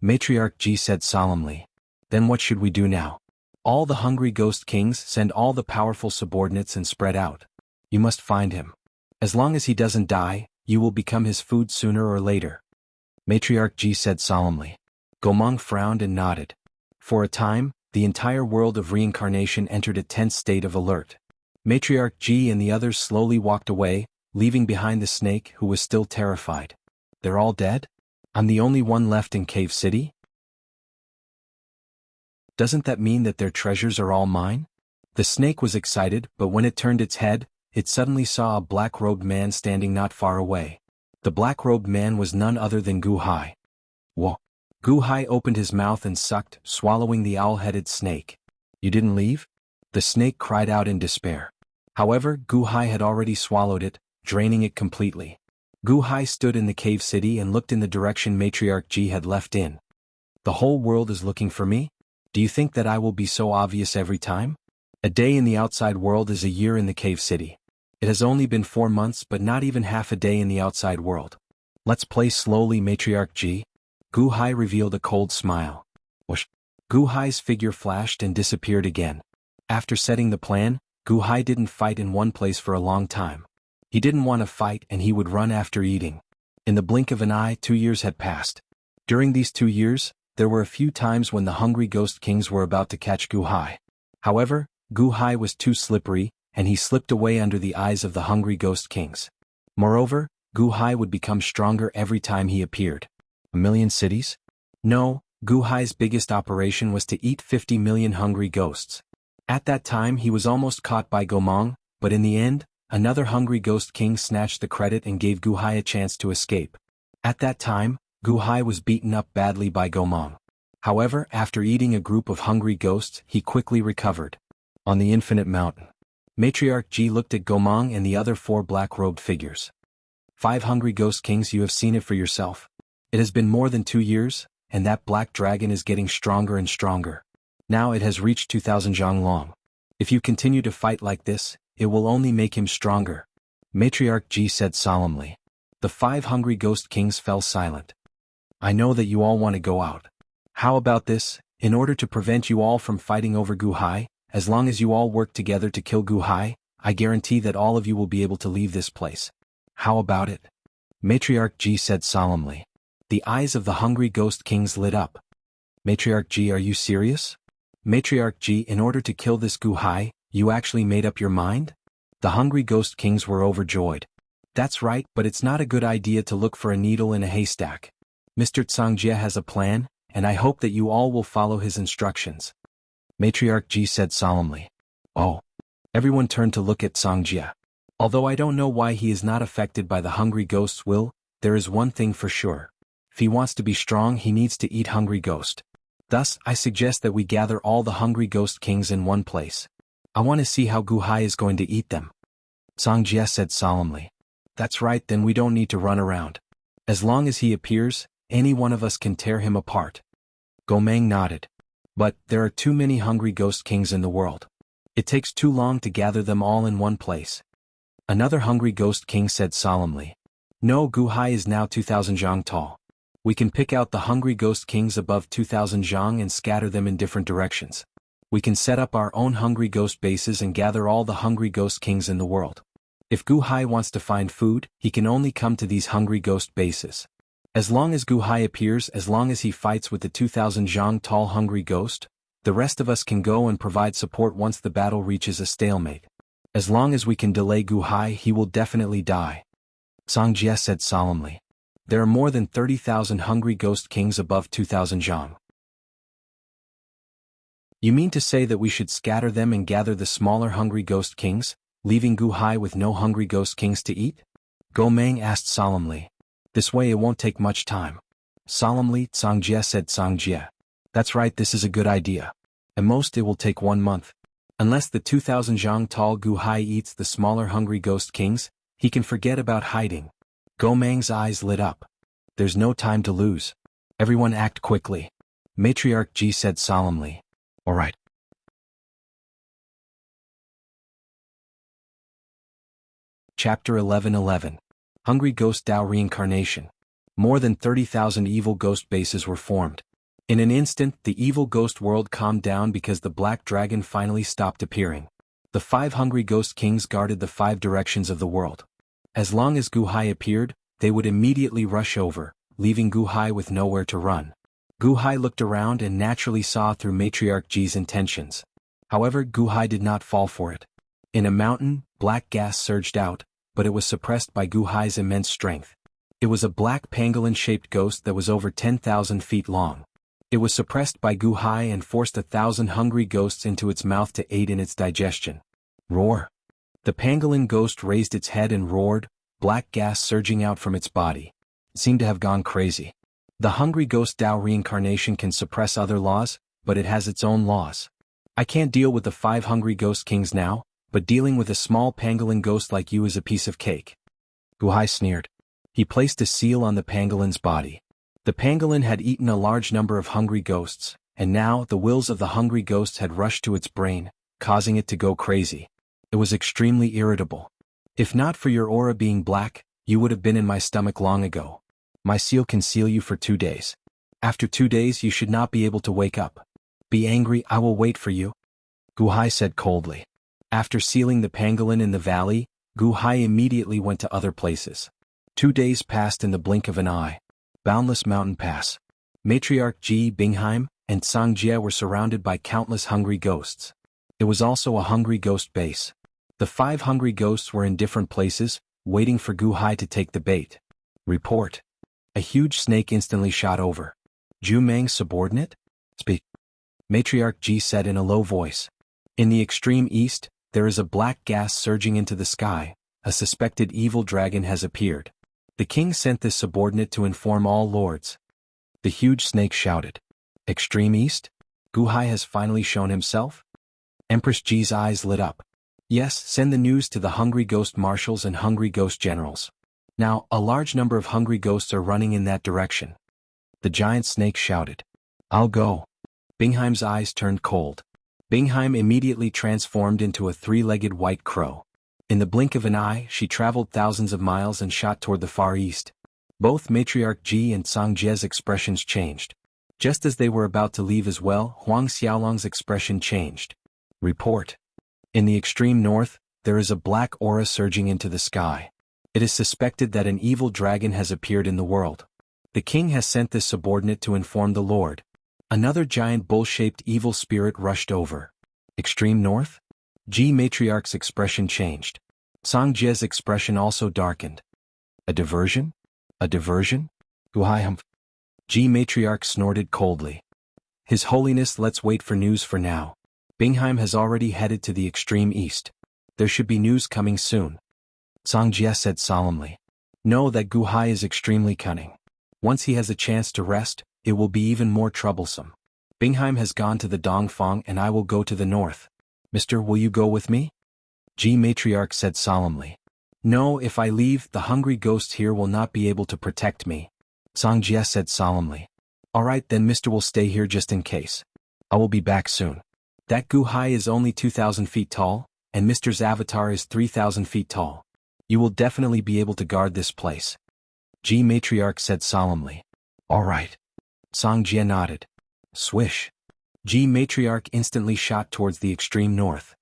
Matriarch Ji said solemnly. Then what should we do now? All the hungry ghost kings send all the powerful subordinates and spread out. You must find him. As long as he doesn't die, you will become his food sooner or later. Matriarch Ji said solemnly. Gomang frowned and nodded. For a time, the entire world of reincarnation entered a tense state of alert. Matriarch Ji and the others slowly walked away, leaving behind the snake who was still terrified. They're all dead? I'm the only one left in Cave City? Doesn't that mean that their treasures are all mine? The snake was excited, but when it turned its head, it suddenly saw a black-robed man standing not far away. The black-robed man was none other than Gu Hai. Whoa! Gu Hai opened his mouth and sucked, swallowing the owl-headed snake. You didn't leave? The snake cried out in despair. However, Gu Hai had already swallowed it, draining it completely. Gu Hai stood in the cave city and looked in the direction Matriarch Ji had left in. The whole world is looking for me? Do you think that I will be so obvious every time? A day in the outside world is a year in the cave city. It has only been 4 months but not even half a day in the outside world. Let's play slowly, Matriarch Ji. Gu Hai revealed a cold smile. Whoosh! Gu Hai's figure flashed and disappeared again. After setting the plan, Gu Hai didn't fight in one place for a long time. He didn't want to fight and he would run after eating. In the blink of an eye, 2 years had passed. During these 2 years, there were a few times when the hungry ghost kings were about to catch Gu Hai. However, Gu Hai was too slippery, and he slipped away under the eyes of the hungry ghost kings. Moreover, Gu Hai would become stronger every time he appeared. 1 million cities? No, Gu Hai's biggest operation was to eat 50 million hungry ghosts. At that time he was almost caught by Gomang, but in the end, another hungry ghost king snatched the credit and gave Gu Hai a chance to escape. At that time, Gu Hai was beaten up badly by Gomang. However, after eating a group of hungry ghosts, he quickly recovered. On the infinite mountain, Matriarch Ji looked at Gomang and the other 4 black-robed figures. 5 hungry ghost kings, you have seen it for yourself. It has been more than 2 years, and that black dragon is getting stronger and stronger. Now it has reached 2,000 zhang long. If you continue to fight like this, it will only make him stronger. Matriarch Ji said solemnly. The 5 hungry ghost kings fell silent. I know that you all want to go out. How about this? In order to prevent you all from fighting over Gu Hai, as long as you all work together to kill Gu Hai, I guarantee that all of you will be able to leave this place. How about it? Matriarch Ji said solemnly. The eyes of the hungry ghost kings lit up. Matriarch Ji, are you serious? Matriarch Ji, in order to kill this Gu Hai, you actually made up your mind? The hungry ghost kings were overjoyed. That's right, but it's not a good idea to look for a needle in a haystack. Mr. Cangjie has a plan, and I hope that you all will follow his instructions. Matriarch Ji said solemnly. Oh. Everyone turned to look at Cangjie. Although I don't know why he is not affected by the hungry ghost's will, there is one thing for sure. If he wants to be strong, he needs to eat hungry ghost. Thus, I suggest that we gather all the hungry ghost kings in one place. I want to see how Gu Hai is going to eat them. Cangjie said solemnly. That's right, then we don't need to run around. As long as he appears, any one of us can tear him apart. Gomang nodded. But there are too many hungry ghost kings in the world. It takes too long to gather them all in one place. Another hungry ghost king said solemnly. No, Gu Hai is now 2,000 zhang tall. We can pick out the hungry ghost kings above 2,000 zhang and scatter them in different directions. We can set up our own hungry ghost bases and gather all the hungry ghost kings in the world. If Gu Hai wants to find food, he can only come to these hungry ghost bases. As long as Gu Hai appears, as long as he fights with the 2,000 zhang tall hungry ghost, the rest of us can go and provide support once the battle reaches a stalemate. As long as we can delay Gu Hai, he will definitely die. Cangjie said solemnly. There are more than 30,000 hungry ghost kings above 2,000 zhang. You mean to say that we should scatter them and gather the smaller hungry ghost kings, leaving Gu Hai with no hungry ghost kings to eat? Gomang asked solemnly. This way it won't take much time. Solemnly, Cangjie said. Cangjie. That's right, this is a good idea. At most it will take 1 month. Unless the 2,000 zhang tall Gu Hai eats the smaller hungry ghost kings, he can forget about hiding. Go Mang's eyes lit up. There's no time to lose. Everyone act quickly. Matriarch Ji said solemnly. All right. Chapter 11:11. Hungry Ghost Dao Reincarnation. More than 30,000 evil ghost bases were formed. In an instant, the evil ghost world calmed down because the black dragon finally stopped appearing. The 5 hungry ghost kings guarded the 5 directions of the world. As long as Gu Hai appeared, they would immediately rush over, leaving Gu Hai with nowhere to run. Gu Hai looked around and naturally saw through Matriarch Ji's intentions. However, Gu Hai did not fall for it. In a mountain, black gas surged out, but it was suppressed by Gu Hai's immense strength. It was a black pangolin-shaped ghost that was over 10,000 feet long. It was suppressed by Gu Hai and forced 1,000 hungry ghosts into its mouth to aid in its digestion. Roar! The pangolin ghost raised its head and roared, black gas surging out from its body. It seemed to have gone crazy. The hungry ghost Dao reincarnation can suppress other laws, but it has its own laws. I can't deal with the 5 hungry ghost kings now, but dealing with a small pangolin ghost like you is a piece of cake. Gu Hai sneered. He placed a seal on the pangolin's body. The pangolin had eaten a large number of hungry ghosts, and now the wills of the hungry ghosts had rushed to its brain, causing it to go crazy. It was extremely irritable. If not for your aura being black, you would have been in my stomach long ago. My seal can seal you for 2 days. After 2 days you should not be able to wake up. Be angry, I will wait for you. Gu Hai said coldly. After sealing the pangolin in the valley, Gu Hai immediately went to other places. 2 days passed in the blink of an eye. Boundless Mountain Pass. Matriarch Ji Bingheim and Sangjie were surrounded by countless hungry ghosts. It was also a hungry ghost base. The 5 hungry ghosts were in different places, waiting for Gu Hai to take the bait. Report. A huge snake instantly shot over. Zhu Mang's subordinate? Speak. Matriarch Ji said in a low voice. In the extreme east, there is a black gas surging into the sky. A suspected evil dragon has appeared. The king sent this subordinate to inform all lords. The huge snake shouted. Extreme east? Gu Hai has finally shown himself? Empress Ji's eyes lit up. Yes, send the news to the hungry ghost marshals and hungry ghost generals. Now, a large number of hungry ghosts are running in that direction. The giant snake shouted. I'll go. Bingheim's eyes turned cold. Bingheim immediately transformed into a 3-legged white crow. In the blink of an eye, she traveled thousands of miles and shot toward the far east. Both Matriarch Ji and Sangjie's expressions changed. Just as they were about to leave as well, Huang Xiaolong's expression changed. Report. In the extreme north, there is a black aura surging into the sky. It is suspected that an evil dragon has appeared in the world. The king has sent this subordinate to inform the lord. Another giant bull-shaped evil spirit rushed over. Extreme north? Ji Matriarch's expression changed. Sangjie's expression also darkened. A diversion? A diversion? Gu Hai humph. Ji Matriarch snorted coldly. His Holiness, let's wait for news for now. Bingheim has already headed to the extreme east. There should be news coming soon. Sangjie said solemnly. Know that Gu Hai is extremely cunning. Once he has a chance to rest, it will be even more troublesome. Bingheim has gone to the Dongfang and I will go to the north. Mister, will you go with me? Ji Matriarch said solemnly. No, if I leave, the hungry ghosts here will not be able to protect me. Sangjie said solemnly. Alright then, Mister will stay here just in case. I will be back soon. That Gu Hai is only 2,000 feet tall, and Mister's avatar is 3,000 feet tall. You will definitely be able to guard this place. Ji Matriarch said solemnly. Alright. Sangjie nodded. Swish. Ji Matriarch instantly shot towards the extreme north.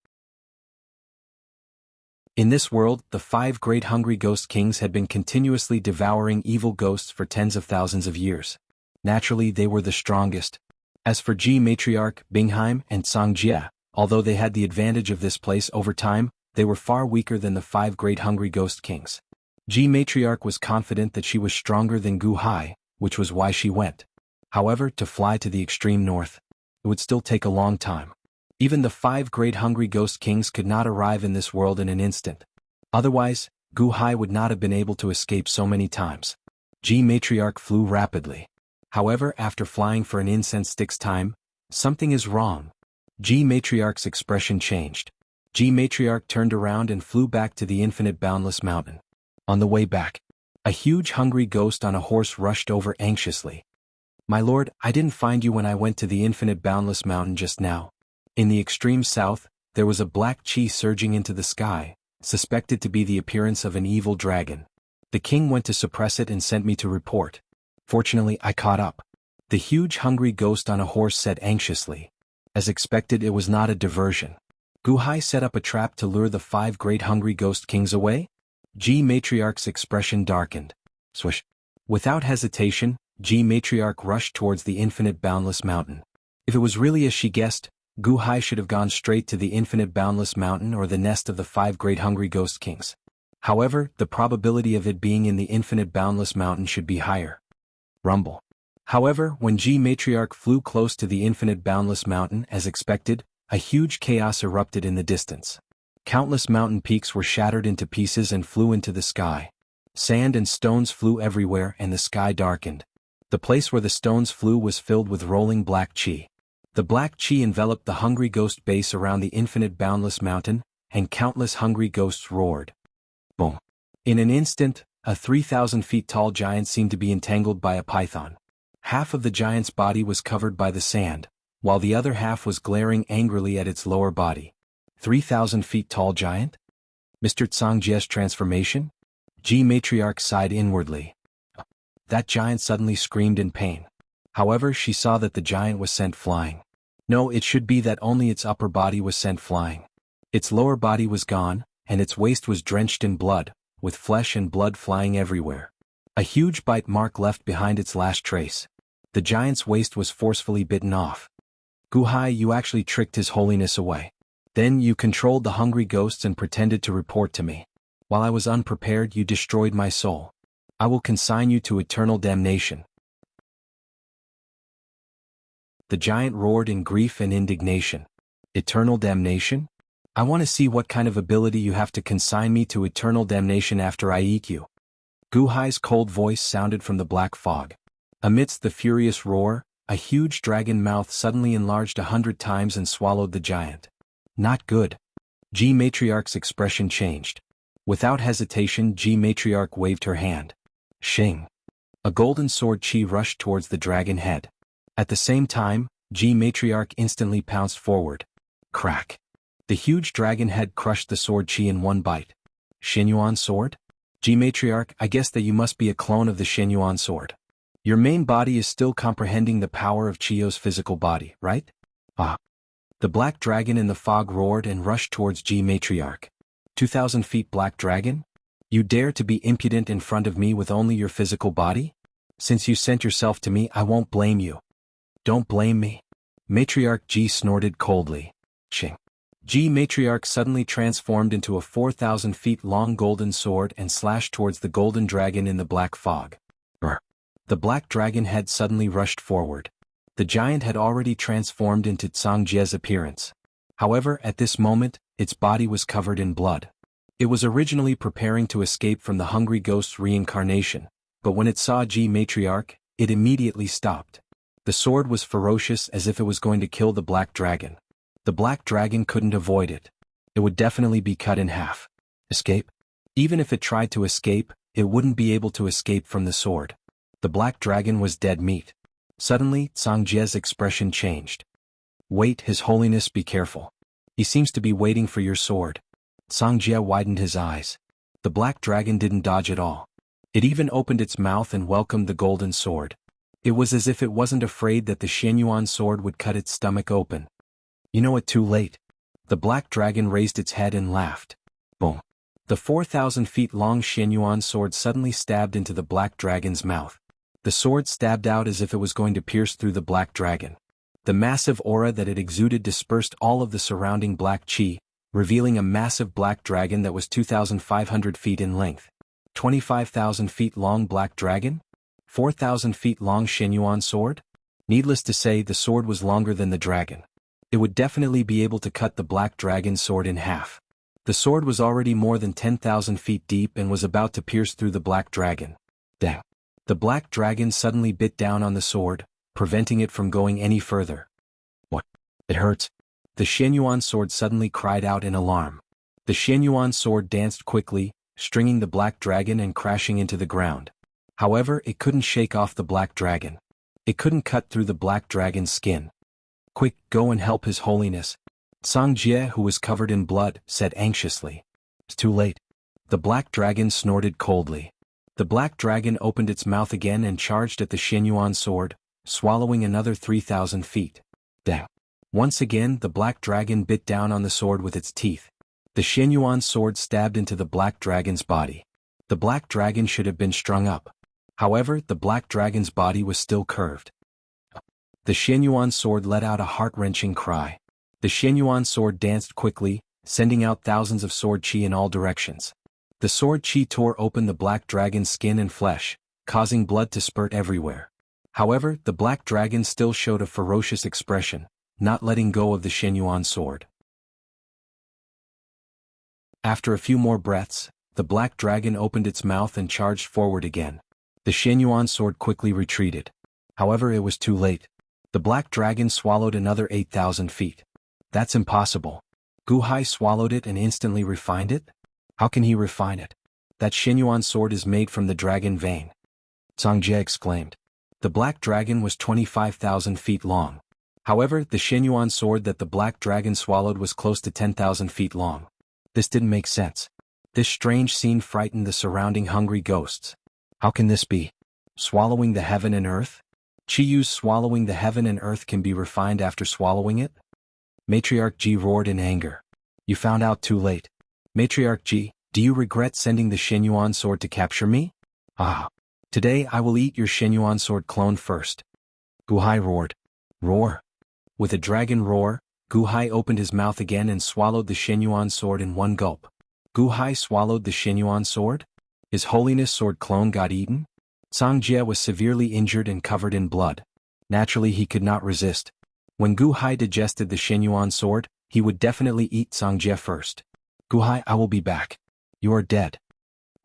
In this world, the 5 great hungry ghost kings had been continuously devouring evil ghosts for tens of thousands of years. Naturally, they were the strongest. As for Ji Matriarch, Bingheim, and Sangjie, although they had the advantage of this place over time, they were far weaker than the 5 great hungry ghost kings. Ji Matriarch was confident that she was stronger than Gu Hai, which was why she went. However, to fly to the extreme north, it would still take a long time. Even the 5 great hungry ghost kings could not arrive in this world in an instant. Otherwise, Gu Hai would not have been able to escape so many times. Ji Matriarch flew rapidly. However, after flying for an incense stick's time, something is wrong. Ji Matriarch's expression changed. Ji Matriarch turned around and flew back to the infinite boundless mountain. On the way back, A huge hungry ghost on a horse rushed over anxiously. "My lord, I didn't find you when I went to the infinite boundless mountain just now." In the extreme south, there was a black chi surging into the sky, suspected to be the appearance of an evil dragon. The king went to suppress it and sent me to report. Fortunately, I caught up. The huge hungry ghost on a horse said anxiously. As expected, it was not a diversion. Guhai set up a trap to lure the 5 great hungry ghost kings away? G Matriarch's expression darkened. Swish. Without hesitation, G Matriarch rushed towards the infinite boundless mountain. If it was really as she guessed, Guhai should have gone straight to the infinite boundless mountain or the nest of the 5 great hungry ghost kings. However, the probability of it being in the infinite boundless mountain should be higher. Rumble. However, when G Matriarch flew close to the infinite boundless mountain as expected, a huge chaos erupted in the distance. Countless mountain peaks were shattered into pieces and flew into the sky. Sand and stones flew everywhere and the sky darkened. The place where the stones flew was filled with rolling black chi. The black chi enveloped the hungry ghost base around the infinite boundless mountain, and countless hungry ghosts roared. Boom. In an instant, a 3,000 feet tall giant seemed to be entangled by a python. Half of the giant's body was covered by the sand, while the other half was glaring angrily at its lower body. 3,000 feet tall giant? Mr. Tsangjia's transformation? G Matriarch sighed inwardly. That giant suddenly screamed in pain. However, she saw that the giant was sent flying. No, it should be that only its upper body was sent flying. Its lower body was gone, and its waist was drenched in blood, with flesh and blood flying everywhere. A huge bite mark left behind its last trace. The giant's waist was forcefully bitten off. Guhai, you actually tricked His Holiness away. Then you controlled the hungry ghosts and pretended to report to me. While I was unprepared, you destroyed my soul. I will consign you to eternal damnation. The giant roared in grief and indignation. Eternal damnation? I want to see what kind of ability you have to consign me to eternal damnation after I eat you. Guhai's cold voice sounded from the black fog. Amidst the furious roar, a huge dragon mouth suddenly enlarged 100 times and swallowed the giant. Not good. G Matriarch's expression changed. Without hesitation, G Matriarch waved her hand. Shing. A golden sword chi rushed towards the dragon head. At the same time, G Matriarch instantly pounced forward. Crack. The huge dragon head crushed the sword chi in one bite. Xinyuan sword? G Matriarch, I guess that you must be a clone of the Xinyuan sword. Your main body is still comprehending the power of Chiyo's physical body, right? Ah. The black dragon in the fog roared and rushed towards G Matriarch. 2,000 feet black dragon? You dare to be impudent in front of me with only your physical body? Since you sent yourself to me, I won't blame you. Don't blame me. Matriarch G snorted coldly. Ching. G Matriarch suddenly transformed into a 4,000 feet long golden sword and slashed towards the golden dragon in the black fog. Brr. The black dragon head suddenly rushed forward. The giant had already transformed into Tsangjia's appearance. However, at this moment, its body was covered in blood. It was originally preparing to escape from the hungry ghost's reincarnation, but when it saw G Matriarch, it immediately stopped. The sword was ferocious as if it was going to kill the black dragon. The black dragon couldn't avoid it. It would definitely be cut in half. Escape? Even if it tried to escape, it wouldn't be able to escape from the sword. The black dragon was dead meat. Suddenly, Tsangjia's expression changed. Wait, His Holiness, be careful. He seems to be waiting for your sword. Tsangjia widened his eyes. The black dragon didn't dodge at all. It even opened its mouth and welcomed the golden sword. It was as if it wasn't afraid that the Xianyuan sword would cut its stomach open. You know it too late. The black dragon raised its head and laughed. Boom. The 4,000 feet long Xianyuan sword suddenly stabbed into the black dragon's mouth. The sword stabbed out as if it was going to pierce through the black dragon. The massive aura that it exuded dispersed all of the surrounding black chi, revealing a massive black dragon that was 2,500 feet in length. 25,000 feet long black dragon? 4,000 feet long Xianyuan sword? Needless to say, the sword was longer than the dragon. It would definitely be able to cut the black dragon's sword in half. The sword was already more than 10,000 feet deep and was about to pierce through the black dragon. Dang. The black dragon suddenly bit down on the sword, preventing it from going any further. What? It hurts. The Xianyuan sword suddenly cried out in alarm. The Xianyuan sword danced quickly, stringing the black dragon and crashing into the ground. However, it couldn't shake off the black dragon. It couldn't cut through the black dragon's skin. "Quick, go and help His Holiness," Song Jie, who was covered in blood, said anxiously. "It's too late." The black dragon snorted coldly. The black dragon opened its mouth again and charged at the Xianyuan sword, swallowing another 3,000 feet. Dang. Once again the black dragon bit down on the sword with its teeth. The Xianyuan sword stabbed into the black dragon's body. The black dragon should have been strung up. However, the black dragon's body was still curved. The Xianyuan sword let out a heart-wrenching cry. The Xianyuan sword danced quickly, sending out thousands of sword chi in all directions. The sword chi tore open the black dragon's skin and flesh, causing blood to spurt everywhere. However, the black dragon still showed a ferocious expression, not letting go of the Xianyuan sword. After a few more breaths, the black dragon opened its mouth and charged forward again. The Xianyuan sword quickly retreated. However, it was too late. The black dragon swallowed another 8,000 feet. That's impossible. Gu Hai swallowed it and instantly refined it? How can he refine it? That Xianyuan sword is made from the dragon vein. Song Jie exclaimed. The black dragon was 25,000 feet long. However, the Xianyuan sword that the black dragon swallowed was close to 10,000 feet long. This didn't make sense. This strange scene frightened the surrounding hungry ghosts. How can this be? Swallowing the heaven and earth? Chiyu's swallowing the heaven and earth can be refined after swallowing it? Matriarch Ji roared in anger. You found out too late. Matriarch Ji, do you regret sending the Xianyuan sword to capture me? Ah. Today I will eat your Xianyuan sword clone first. Gu Hai roared. Roar. With a dragon roar, Gu Hai opened his mouth again and swallowed the Xianyuan sword in one gulp. Gu Hai swallowed the Xianyuan sword? His Holiness sword clone got eaten? Song Jie was severely injured and covered in blood. Naturally he could not resist. When Gu Hai digested the Xianyuan sword, he would definitely eat Song Jie first. Gu Hai, I will be back. You are dead.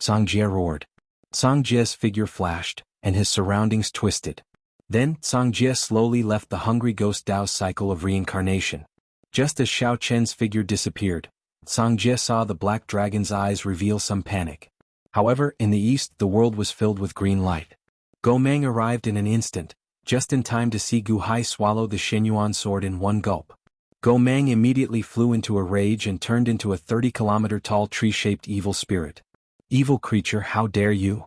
Song Jie roared. Song Jie's figure flashed, and his surroundings twisted. Then, Song Jie slowly left the hungry ghost Dao's cycle of reincarnation. Just as Xiao Chen's figure disappeared, Song Jie saw the black dragon's eyes reveal some panic. However, in the east the world was filled with green light. Go Meng arrived in an instant, just in time to see Gu Hai swallow the Xianyuan sword in one gulp. Go Meng immediately flew into a rage and turned into a 30-kilometer-tall tree-shaped evil spirit. Evil creature, how dare you?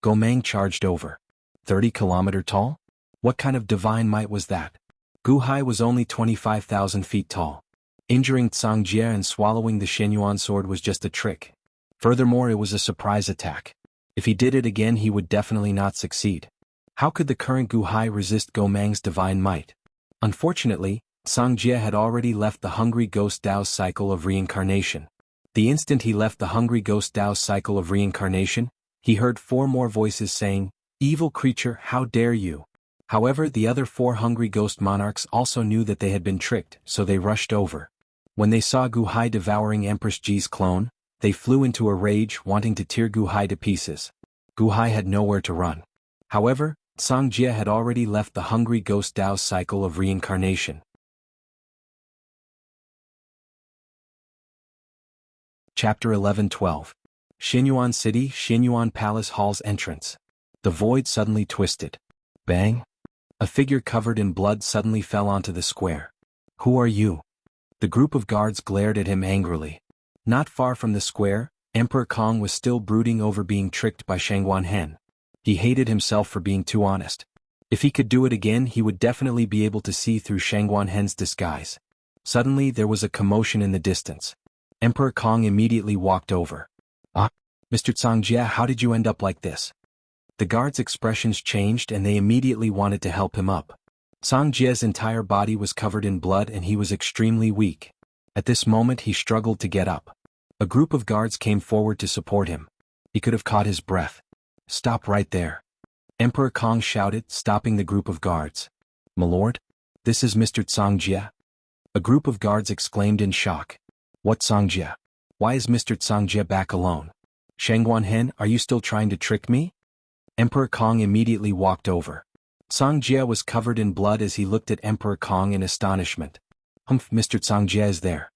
Go Meng charged over. 30 tall? What kind of divine might was that? Gu Hai was only 25,000 feet tall. Injuring Song Jie and swallowing the Xianyuan sword was just a trick. Furthermore, it was a surprise attack. If he did it again he would definitely not succeed. How could the current Gu Hai resist Go Meng's divine might? Unfortunately, Song Jie had already left the hungry ghost Dao's cycle of reincarnation. The instant he left the hungry ghost Dao's cycle of reincarnation, he heard 4 more voices saying, "Evil creature, how dare you?" However, the other 4 hungry ghost monarchs also knew that they had been tricked, so they rushed over. When they saw Gu Hai devouring Empress Ji's clone, they flew into a rage, wanting to tear Gu Hai to pieces. Gu Hai had nowhere to run. However, Song Jie had already left the hungry ghost Dao's cycle of reincarnation. Chapter 11-12. Xianyuan City, Xianyuan Palace Hall's entrance. The void suddenly twisted. Bang! A figure covered in blood suddenly fell onto the square. Who are you? The group of guards glared at him angrily. Not far from the square, Emperor Kong was still brooding over being tricked by Shangguan Hen. He hated himself for being too honest. If he could do it again he would definitely be able to see through Shangguan Hen's disguise. Suddenly there was a commotion in the distance. Emperor Kong immediately walked over. Ah, Mr. Song Jie, how did you end up like this? The guards' expressions changed and they immediately wanted to help him up. Song Jie's entire body was covered in blood and he was extremely weak. At this moment he struggled to get up. A group of guards came forward to support him. He could have caught his breath. Stop right there. Emperor Kong shouted, stopping the group of guards. My lord? This is Mr. Song Jie. A group of guards exclaimed in shock. What Song Jie? Why is Mr. Song Jie back alone? Shangguan Hen, are you still trying to trick me? Emperor Kong immediately walked over. Song Jie was covered in blood as he looked at Emperor Kong in astonishment. Humph, Mr. Song Jie is there.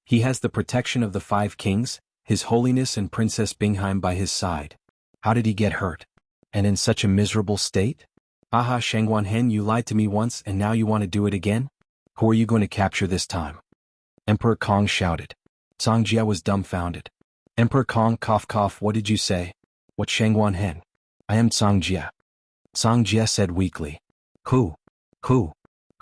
He has the protection of the 5 kings, His Holiness and Princess Bingheim by his side. How did he get hurt? And in such a miserable state? Aha, Shangguanhen, you lied to me once and now you want to do it again? Who are you going to capture this time? Emperor Kong shouted. Song Jia was dumbfounded. Emperor Kong, cough cough, what did you say? What, Shangguanhen? I am Song Jia. Song Jia said weakly. Who? Who?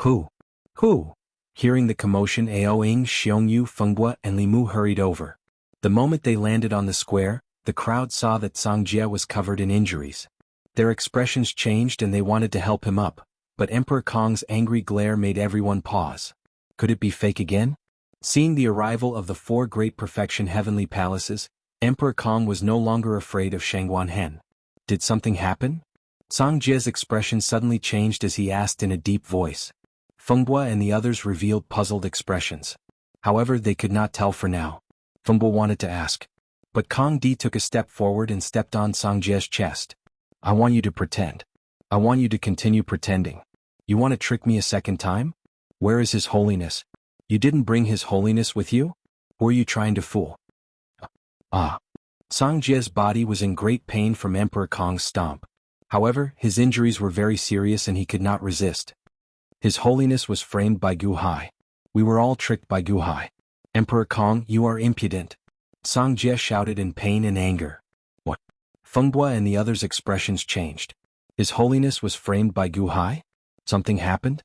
Who? Who? Hearing the commotion, Ao Ying, Xiongyu, Fengbua, and Li Mu hurried over. The moment they landed on the square, the crowd saw that Song Jia was covered in injuries. Their expressions changed and they wanted to help him up, but Emperor Kong's angry glare made everyone pause. Could it be fake again? Seeing the arrival of the 4 great perfection heavenly palaces, Emperor Kong was no longer afraid of Shangguanhen. Did something happen? Song Jia's expression suddenly changed as he asked in a deep voice. Fengbua and the others revealed puzzled expressions. However, they could not tell for now. Fengbua wanted to ask. But Kong Di took a step forward and stepped on Song Jia's chest. I want you to pretend. I want you to continue pretending. You want to trick me a second time? Where is His Holiness? You didn't bring His Holiness with you? Who are you trying to fool? Ah. Song Jia's body was in great pain from Emperor Kong's stomp. However, his injuries were very serious and he could not resist. His Holiness was framed by Gu Hai. We were all tricked by Gu Hai. Emperor Kong, you are impudent. Song Jia shouted in pain and anger. What? Fengbua and the others' expressions changed. His Holiness was framed by Gu Hai? Something happened?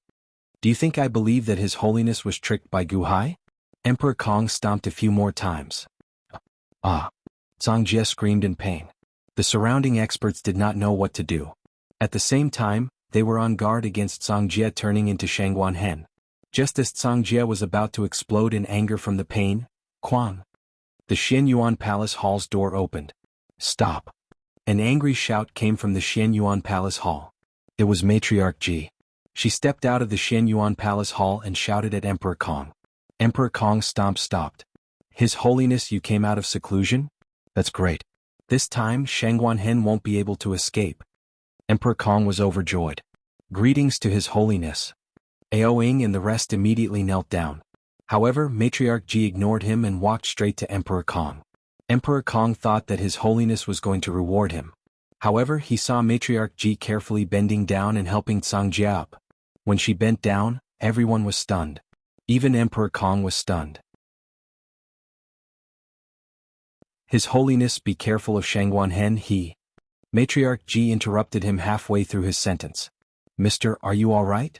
Do you think I believe that His Holiness was tricked by Gu Hai? Emperor Kong stomped a few more times. Ah! Song Jia screamed in pain. The surrounding experts did not know what to do. At the same time, they were on guard against Song Jia turning into Shangguanhen. Just as Song Jia was about to explode in anger from the pain, Quang! The Xian Yuan Palace Hall's door opened. Stop! An angry shout came from the Xian Yuan Palace Hall. It was Matriarch Ji. She stepped out of the Xian Yuan Palace Hall and shouted at Emperor Kong. Emperor Kong's stomp stopped. His Holiness, you came out of seclusion? That's great. This time, Shangguanhen won't be able to escape. Emperor Kong was overjoyed. Greetings to His Holiness. Ao Ying and the rest immediately knelt down. However, Matriarch Ji ignored him and walked straight to Emperor Kong. Emperor Kong thought that His Holiness was going to reward him. However, he saw Matriarch Ji carefully bending down and helping Song Jia up. When she bent down, everyone was stunned. Even Emperor Kong was stunned. His Holiness, be careful of Shangguanhen, he. Matriarch Ji interrupted him halfway through his sentence. Mister, are you all right?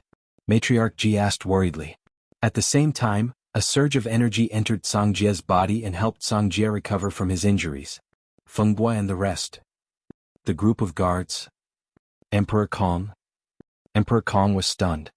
Matriarch Ji asked worriedly. At the same time, a surge of energy entered Song Jia's body and helped Song Jia recover from his injuries. Fengbua and the rest. The group of guards. Emperor Kong. Emperor Kong was stunned.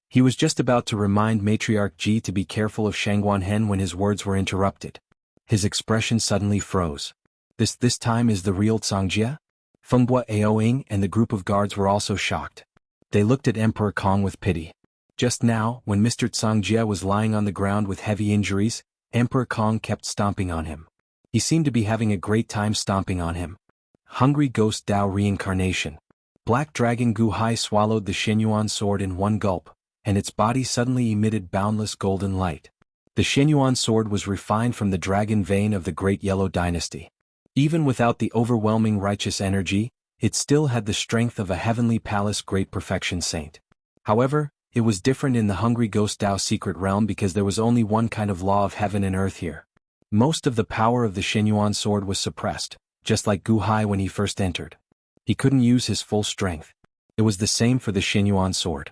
He was just about to remind Matriarch Ji to be careful of Shangguanhen when his words were interrupted. His expression suddenly froze. This time is the real Song Jia? Fengbua, Ao Ying, and the group of guards were also shocked. They looked at Emperor Kong with pity. Just now, when Mr. Song Jia was lying on the ground with heavy injuries, Emperor Kong kept stomping on him. He seemed to be having a great time stomping on him. Hungry Ghost Dao Reincarnation. Black Dragon Gu Hai swallowed the Xianyuan sword in one gulp, and its body suddenly emitted boundless golden light. The Xianyuan sword was refined from the dragon vein of the Great Yellow Dynasty. Even without the overwhelming righteous energy, it still had the strength of a heavenly palace great perfection saint. However, it was different in the Hungry Ghost Dao secret realm because there was only one kind of law of heaven and earth here. Most of the power of the Xianyuan sword was suppressed, just like Gu Hai when he first entered. He couldn't use his full strength. It was the same for the Xianyuan sword.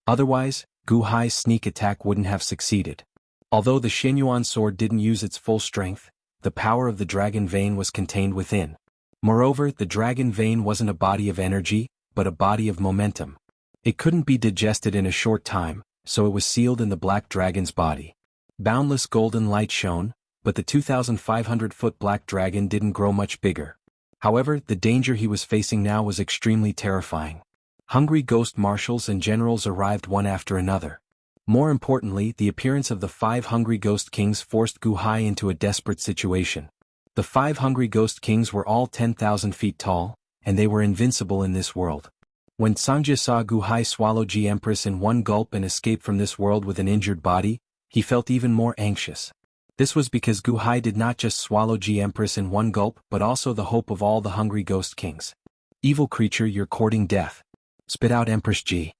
Otherwise, Gu Hai's sneak attack wouldn't have succeeded. Although the Xianyuan sword didn't use its full strength, the power of the dragon vein was contained within. Moreover, the dragon vein wasn't a body of energy, but a body of momentum. It couldn't be digested in a short time, so it was sealed in the black dragon's body. Boundless golden light shone, but the 2,500-foot black dragon didn't grow much bigger. However, the danger he was facing now was extremely terrifying. Hungry ghost marshals and generals arrived one after another. More importantly, the appearance of the 5 hungry ghost kings forced Gu Hai into a desperate situation. The 5 hungry ghost kings were all 10,000 feet tall, and they were invincible in this world. When Song Jia saw Gu Hai swallow Ji Empress in one gulp and escape from this world with an injured body, he felt even more anxious. This was because Gu Hai did not just swallow Ji Empress in one gulp but also the hope of all the hungry ghost kings. Evil creature, you're courting death. Spit out Empress Ji.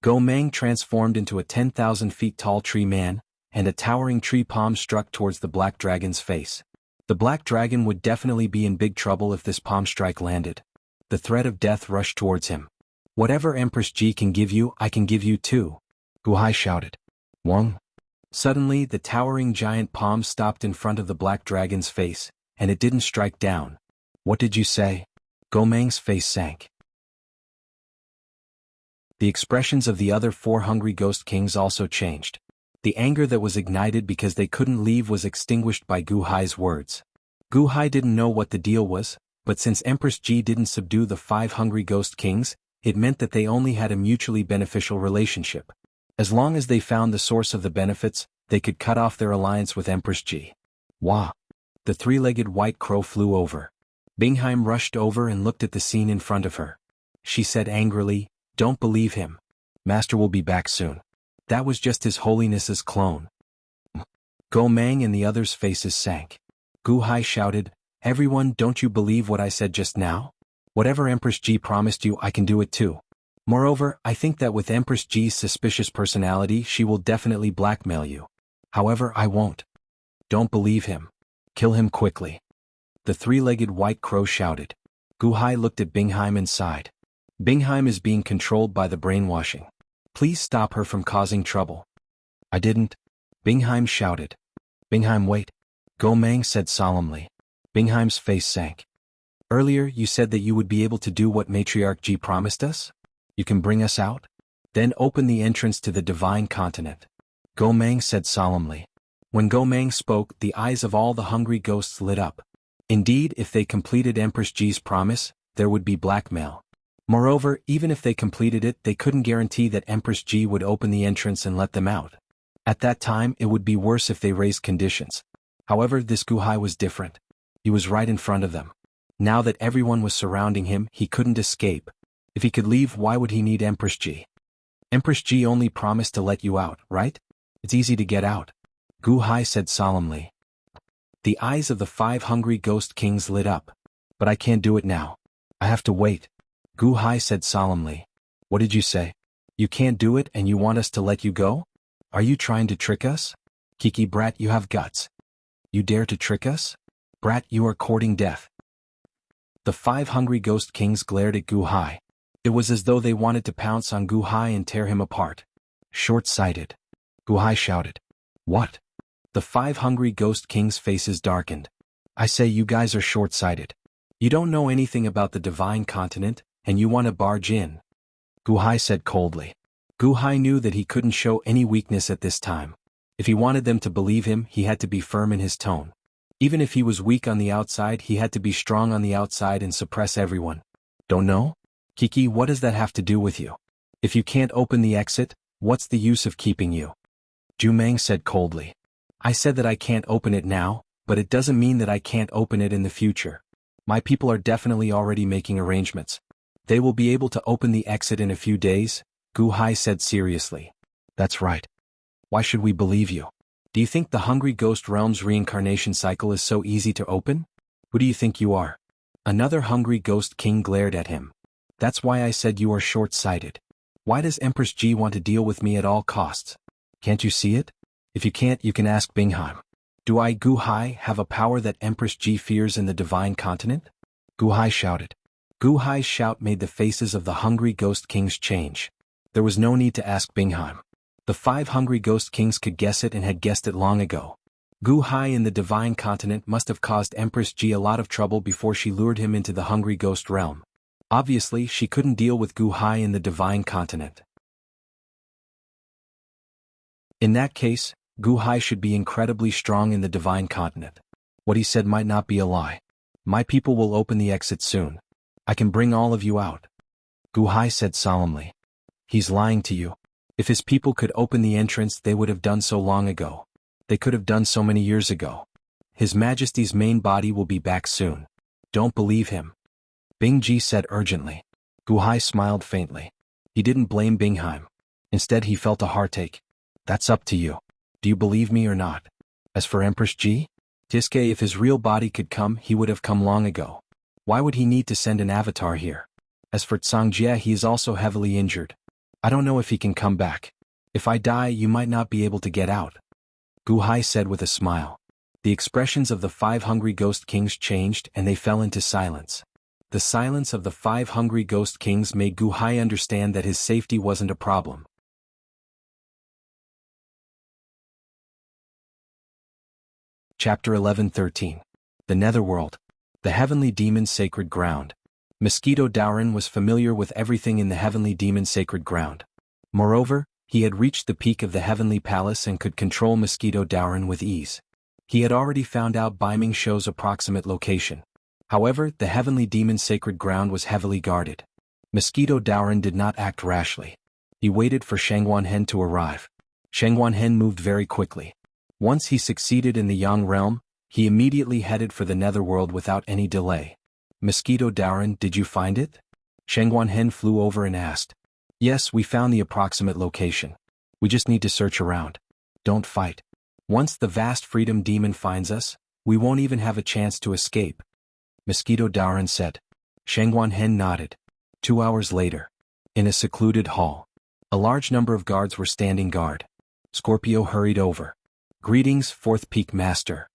Go Mang transformed into a 10,000 feet tall tree man, and a towering tree palm struck towards the black dragon's face. The black dragon would definitely be in big trouble if this palm strike landed. The threat of death rushed towards him. Whatever Empress Ji can give you, I can give you too, Gu Hai shouted. Wong. Suddenly, the towering giant palm stopped in front of the black dragon's face, and it didn't strike down. What did you say? Go Mang's face sank. The expressions of the other 4 hungry ghost kings also changed. The anger that was ignited because they couldn't leave was extinguished by Gu Hai's words. Gu Hai didn't know what the deal was, but since Empress Ji didn't subdue the 5 hungry ghost kings, it meant that they only had a mutually beneficial relationship. As long as they found the source of the benefits, they could cut off their alliance with Empress Ji. Wah! The 3-legged white crow flew over. Bingheim rushed over and looked at the scene in front of her. She said angrily, "Don't believe him. Master will be back soon. That was just His Holiness's clone." Go Mang and the others' faces sank. Gu Hai shouted, "Everyone, don't you believe what I said just now? Whatever Empress Ji promised you, I can do it too. Moreover, I think that with Empress Ji's suspicious personality, she will definitely blackmail you. However, I won't. Don't believe him. Kill him quickly." The 3-legged white crow shouted. Gu Hai looked at Bingheim and sighed. Bingheim is being controlled by the brainwashing. Please stop her from causing trouble. I didn't. Bingheim shouted. Bingheim, wait. Go Mang said solemnly. Bingheim's face sank. Earlier you said that you would be able to do what Matriarch Ji promised us? You can bring us out? Then open the entrance to the divine continent. Go Mang said solemnly. When Go Mang spoke, the eyes of all the hungry ghosts lit up. Indeed, if they completed Empress Ji's promise, there would be blackmail. Moreover, even if they completed it, they couldn't guarantee that Empress Ji would open the entrance and let them out. At that time, it would be worse if they raised conditions. However, this Gu Hai was different. He was right in front of them. Now that everyone was surrounding him, he couldn't escape. If he could leave, why would he need Empress Ji? Empress Ji only promised to let you out, right? It's easy to get out. Gu Hai said solemnly. The eyes of the 5 hungry ghost kings lit up. But I can't do it now. I have to wait. Gu Hai said solemnly. What did you say? You can't do it and you want us to let you go? Are you trying to trick us? Kiki brat, you have guts. You dare to trick us? Brat, you are courting death. The 5 hungry ghost kings glared at Gu Hai. It was as though they wanted to pounce on Gu Hai and tear him apart. Short-sighted. Gu Hai shouted. What? The 5 hungry ghost kings' faces darkened. I say you guys are short-sighted. You don't know anything about the divine continent, and you want to barge in. Gu Hai said coldly. Gu Hai knew that he couldn't show any weakness at this time. If he wanted them to believe him, he had to be firm in his tone. Even if he was weak on the outside, he had to be strong on the outside and suppress everyone. Don't know? Kiki, what does that have to do with you? If you can't open the exit, what's the use of keeping you? Ju Mang said coldly. I said that I can't open it now, but it doesn't mean that I can't open it in the future. My people are definitely already making arrangements. They will be able to open the exit in a few days, Gu Hai said seriously. That's right. Why should we believe you? Do you think the Hungry Ghost Realm's reincarnation cycle is so easy to open? Who do you think you are? Another Hungry Ghost King glared at him. That's why I said you are short-sighted. Why does Empress Ji want to deal with me at all costs? Can't you see it? If you can't, you can ask Bingheim. Do I, Gu Hai, have a power that Empress Ji fears in the divine continent? Gu Hai shouted. Gu Hai's shout made the faces of the Hungry Ghost Kings change. There was no need to ask Bingheim. The 5 Hungry Ghost Kings could guess it and had guessed it long ago. Gu Hai in the divine continent must have caused Empress Ji a lot of trouble before she lured him into the Hungry Ghost Realm. Obviously, she couldn't deal with Gu Hai in the divine continent. In that case, Gu Hai should be incredibly strong in the divine continent. What he said might not be a lie. My people will open the exit soon. I can bring all of you out. Gu Hai said solemnly. He's lying to you. If his people could open the entrance, they would have done so long ago. They could have done so many years ago. His Majesty's main body will be back soon. Don't believe him. Bing Ji said urgently. Gu Hai smiled faintly. He didn't blame Bingheim. Instead, he felt a heartache. That's up to you. Do you believe me or not? As for Empress Ji? Tiske, if his real body could come, he would have come long ago. Why would he need to send an avatar here? As for Cangjie, he is also heavily injured. I don't know if he can come back. If I die, you might not be able to get out. Gu Hai said with a smile. The expressions of the 5 hungry ghost kings changed and they fell into silence. The silence of the 5 hungry ghost kings made Gu Hai understand that his safety wasn't a problem. Chapter 11-13. The Netherworld. The Heavenly Demon's Sacred Ground. Mosquito Dauren was familiar with everything in the Heavenly Demon's Sacred Ground. Moreover, he had reached the peak of the Heavenly Palace and could control Mosquito Dauren with ease. He had already found out Bai Ming Shou's approximate location. However, the Heavenly Demon's Sacred Ground was heavily guarded. Mosquito Dauren did not act rashly. He waited for Shangguanhen to arrive. Shangguanhen moved very quickly. Once he succeeded in the Yang realm, he immediately headed for the Netherworld without any delay. Mosquito Dauren, did you find it? Shangguanhen flew over and asked. Yes, we found the approximate location. We just need to search around. Don't fight. Once the vast freedom demon finds us, we won't even have a chance to escape. Mosquito Dauren said. Shangguanhen nodded. 2 hours later. In a secluded hall. A large number of guards were standing guard. Scorpio hurried over. Greetings, 4th Peak Master.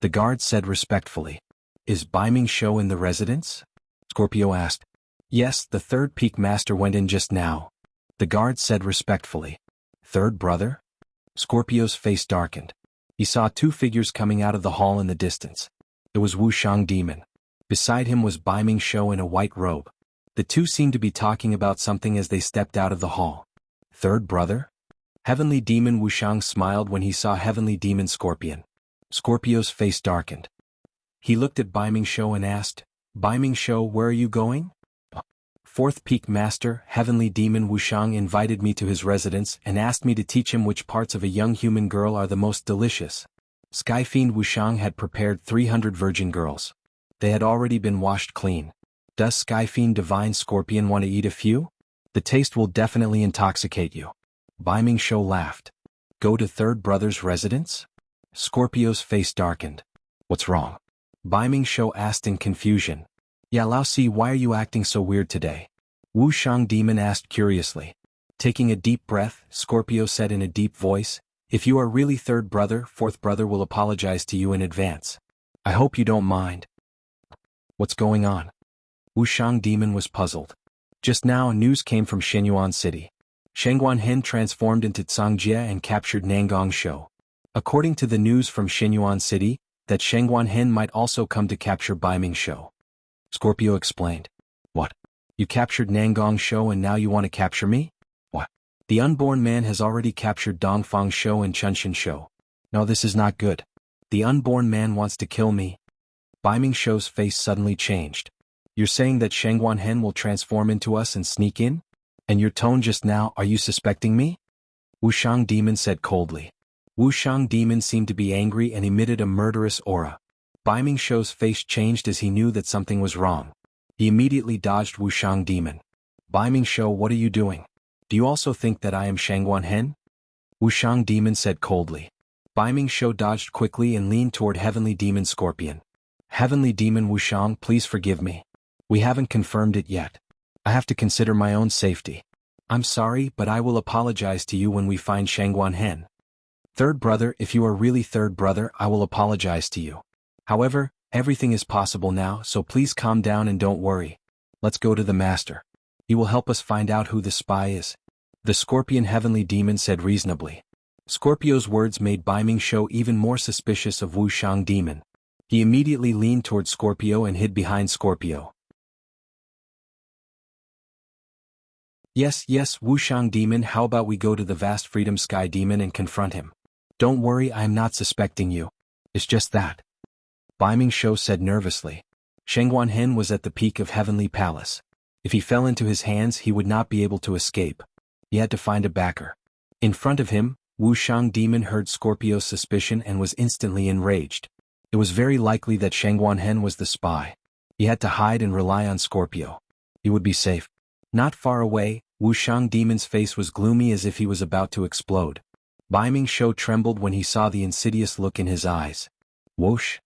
The guard said respectfully. Is Bai Ming Shou in the residence? Scorpio asked. Yes, the 3rd Peak Master went in just now. The guard said respectfully. 3rd brother? Scorpio's face darkened. He saw 2 figures coming out of the hall in the distance. It was Wuxiang Demon. Beside him was Bai Ming Shou in a white robe. The 2 seemed to be talking about something as they stepped out of the hall. 3rd brother? Heavenly Demon Wuxiang smiled when he saw Heavenly Demon Scorpion. Scorpio's face darkened. He looked at Bai Ming Shou and asked, Bai Ming Shou, where are you going? 4th Peak Master, Heavenly Demon Wuxiang invited me to his residence and asked me to teach him which parts of a young human girl are the most delicious. Sky Fiend Wuxiang had prepared 300 virgin girls. They had already been washed clean. Does Sky Fiend Divine Scorpion want to eat a few? The taste will definitely intoxicate you. Bai Ming Shou laughed. Go to 3rd brother's residence? Scorpio's face darkened. What's wrong? Bai Ming Shou asked in confusion. Ya Lao Si, why are you acting so weird today? Wuxiang Demon asked curiously. Taking a deep breath, Scorpio said in a deep voice, if you are really 3rd brother, 4th brother will apologize to you in advance. I hope you don't mind. What's going on? Wuxiang Demon was puzzled. Just now news came from Shenyuan City. Shangguanhen transformed into Cangjie and captured Nangong Shou. According to the news from Shenyuan City, that Shangguanhen might also come to capture Bai Ming Shou. Scorpio explained. What? You captured Nangong Shou and now you want to capture me? What? The unborn man has already captured Dongfang Shou and Chunshin Shou. No, this is not good. The unborn man wants to kill me. Bai Ming Shou's face suddenly changed. You're saying that Shangguanhen will transform into us and sneak in? And your tone just now, are you suspecting me? Wuxiang Demon said coldly. Wuxiang Demon seemed to be angry and emitted a murderous aura. Bai Ming Shou's face changed as he knew that something was wrong. He immediately dodged Wuxiang Demon. Bai Ming Shou, what are you doing? Do you also think that I am Shangguanhen? Wuxiang Demon said coldly. Bai Ming Shou dodged quickly and leaned toward Heavenly Demon Scorpion. Heavenly Demon Wuxiang, please forgive me. We haven't confirmed it yet. I have to consider my own safety. I'm sorry, but I will apologize to you when we find Shangguanhen. 3rd brother, if you are really 3rd brother, I will apologize to you. However, everything is possible now, so please calm down and don't worry. Let's go to the Master. He will help us find out who the spy is. The Scorpion Heavenly Demon said reasonably. Scorpio's words made Bai Ming Shou even more suspicious of Wuxiang Demon. He immediately leaned toward Scorpio and hid behind Scorpio. Yes, Wuxiang Demon, how about we go to the vast Freedom Sky Demon and confront him? Don't worry, I am not suspecting you. It's just that. Bai Ming Shou said nervously. Shangguanhen was at the peak of Heavenly Palace. If he fell into his hands, he would not be able to escape. He had to find a backer. In front of him, Wuxiang Demon heard Scorpio's suspicion and was instantly enraged. It was very likely that Shangguanhen was the spy. He had to hide and rely on Scorpio. He would be safe. Not far away, Wuxiang Demon's face was gloomy as if he was about to explode. Bai Ming Shou trembled when he saw the insidious look in his eyes. Whoosh!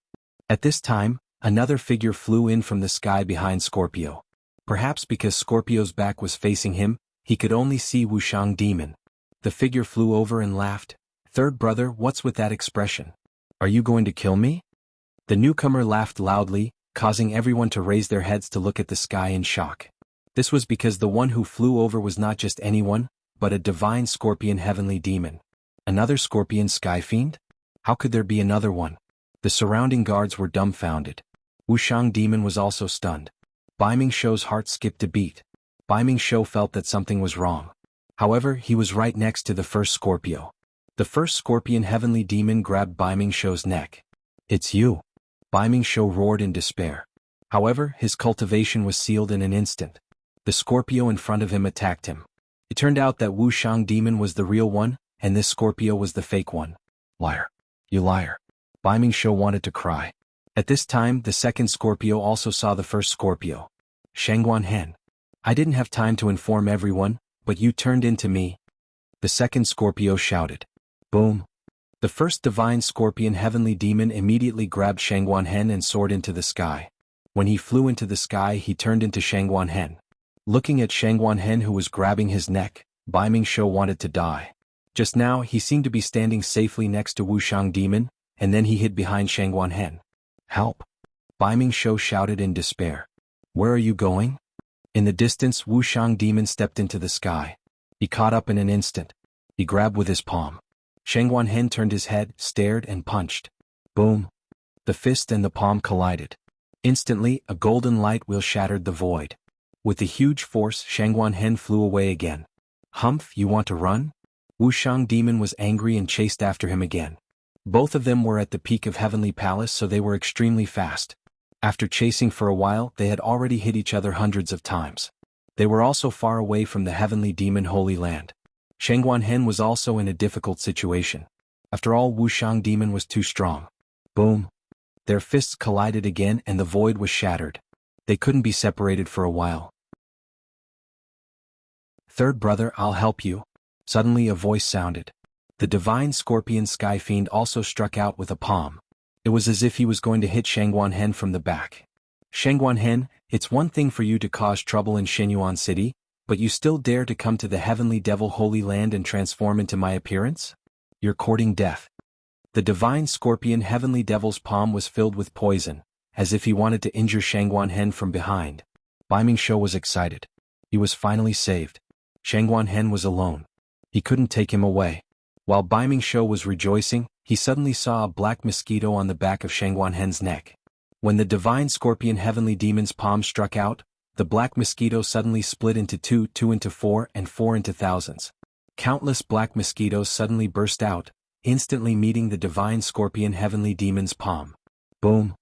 At this time, another figure flew in from the sky behind Scorpio. Perhaps because Scorpio's back was facing him, he could only see Wuxiang Demon. The figure flew over and laughed. "Third brother, what's with that expression? Are you going to kill me?" The newcomer laughed loudly, causing everyone to raise their heads to look at the sky in shock. This was because the one who flew over was not just anyone, but a divine scorpion heavenly demon. Another scorpion sky fiend? How could there be another one? The surrounding guards were dumbfounded. Wuxiang Demon was also stunned. Bai Ming Shou's heart skipped a beat. Bai Ming Shou felt that something was wrong. However, he was right next to the first Scorpio. The first scorpion heavenly demon grabbed Bai Ming Shou's neck. "It's you!" Bai Ming Shou roared in despair. However, his cultivation was sealed in an instant. The Scorpio in front of him attacked him. It turned out that Wuxiang Demon was the real one, and this Scorpio was the fake one. "Liar! You liar!" Bai Ming Shou wanted to cry. At this time, the second Scorpio also saw the first Scorpio. "Shangguan Hen. I didn't have time to inform everyone, but you turned into me," the second Scorpio shouted. Boom! The first divine scorpion heavenly demon immediately grabbed Shangguan Hen and soared into the sky. When he flew into the sky, he turned into Shangguan Hen. Looking at Shangguan Hen who was grabbing his neck, Bai Ming Shou wanted to die. Just now, he seemed to be standing safely next to Wuxiang Demon, and then he hid behind Shangguan Hen. "Help!" Bai Ming Shou shouted in despair. "Where are you going?" In the distance, Wuxiang Demon stepped into the sky. He caught up in an instant. He grabbed with his palm. Shangguan Hen turned his head, stared, and punched. Boom! The fist and the palm collided. Instantly, a golden light wheel shattered the void. With a huge force, Shangguan Hen flew away again. "Humph, you want to run?" Wuxiang Demon was angry and chased after him again. Both of them were at the peak of Heavenly Palace, so they were extremely fast. After chasing for a while, they had already hit each other hundreds of times. They were also far away from the Heavenly Demon Holy Land. Shangguan Hen was also in a difficult situation. After all, Wuxiang Demon was too strong. Boom! Their fists collided again and the void was shattered. They couldn't be separated for a while. "Third brother, I'll help you." Suddenly a voice sounded. The divine scorpion sky fiend also struck out with a palm. It was as if he was going to hit Shangguan Hen from the back. "Shangguan Hen, it's one thing for you to cause trouble in Shenyuan City, but you still dare to come to the Heavenly Devil Holy Land and transform into my appearance? You're courting death." The divine scorpion Heavenly Devil's palm was filled with poison, as if he wanted to injure Shangguan Hen from behind. Bai Ming Shou was excited. He was finally saved. Shangguan Hen was alone. He couldn't take him away. While Bai Ming Shou was rejoicing, he suddenly saw a black mosquito on the back of Shangguan Hen's neck. When the divine scorpion heavenly demon's palm struck out, the black mosquito suddenly split into two into four, and four into thousands. Countless black mosquitoes suddenly burst out, instantly meeting the divine scorpion heavenly demon's palm. Boom!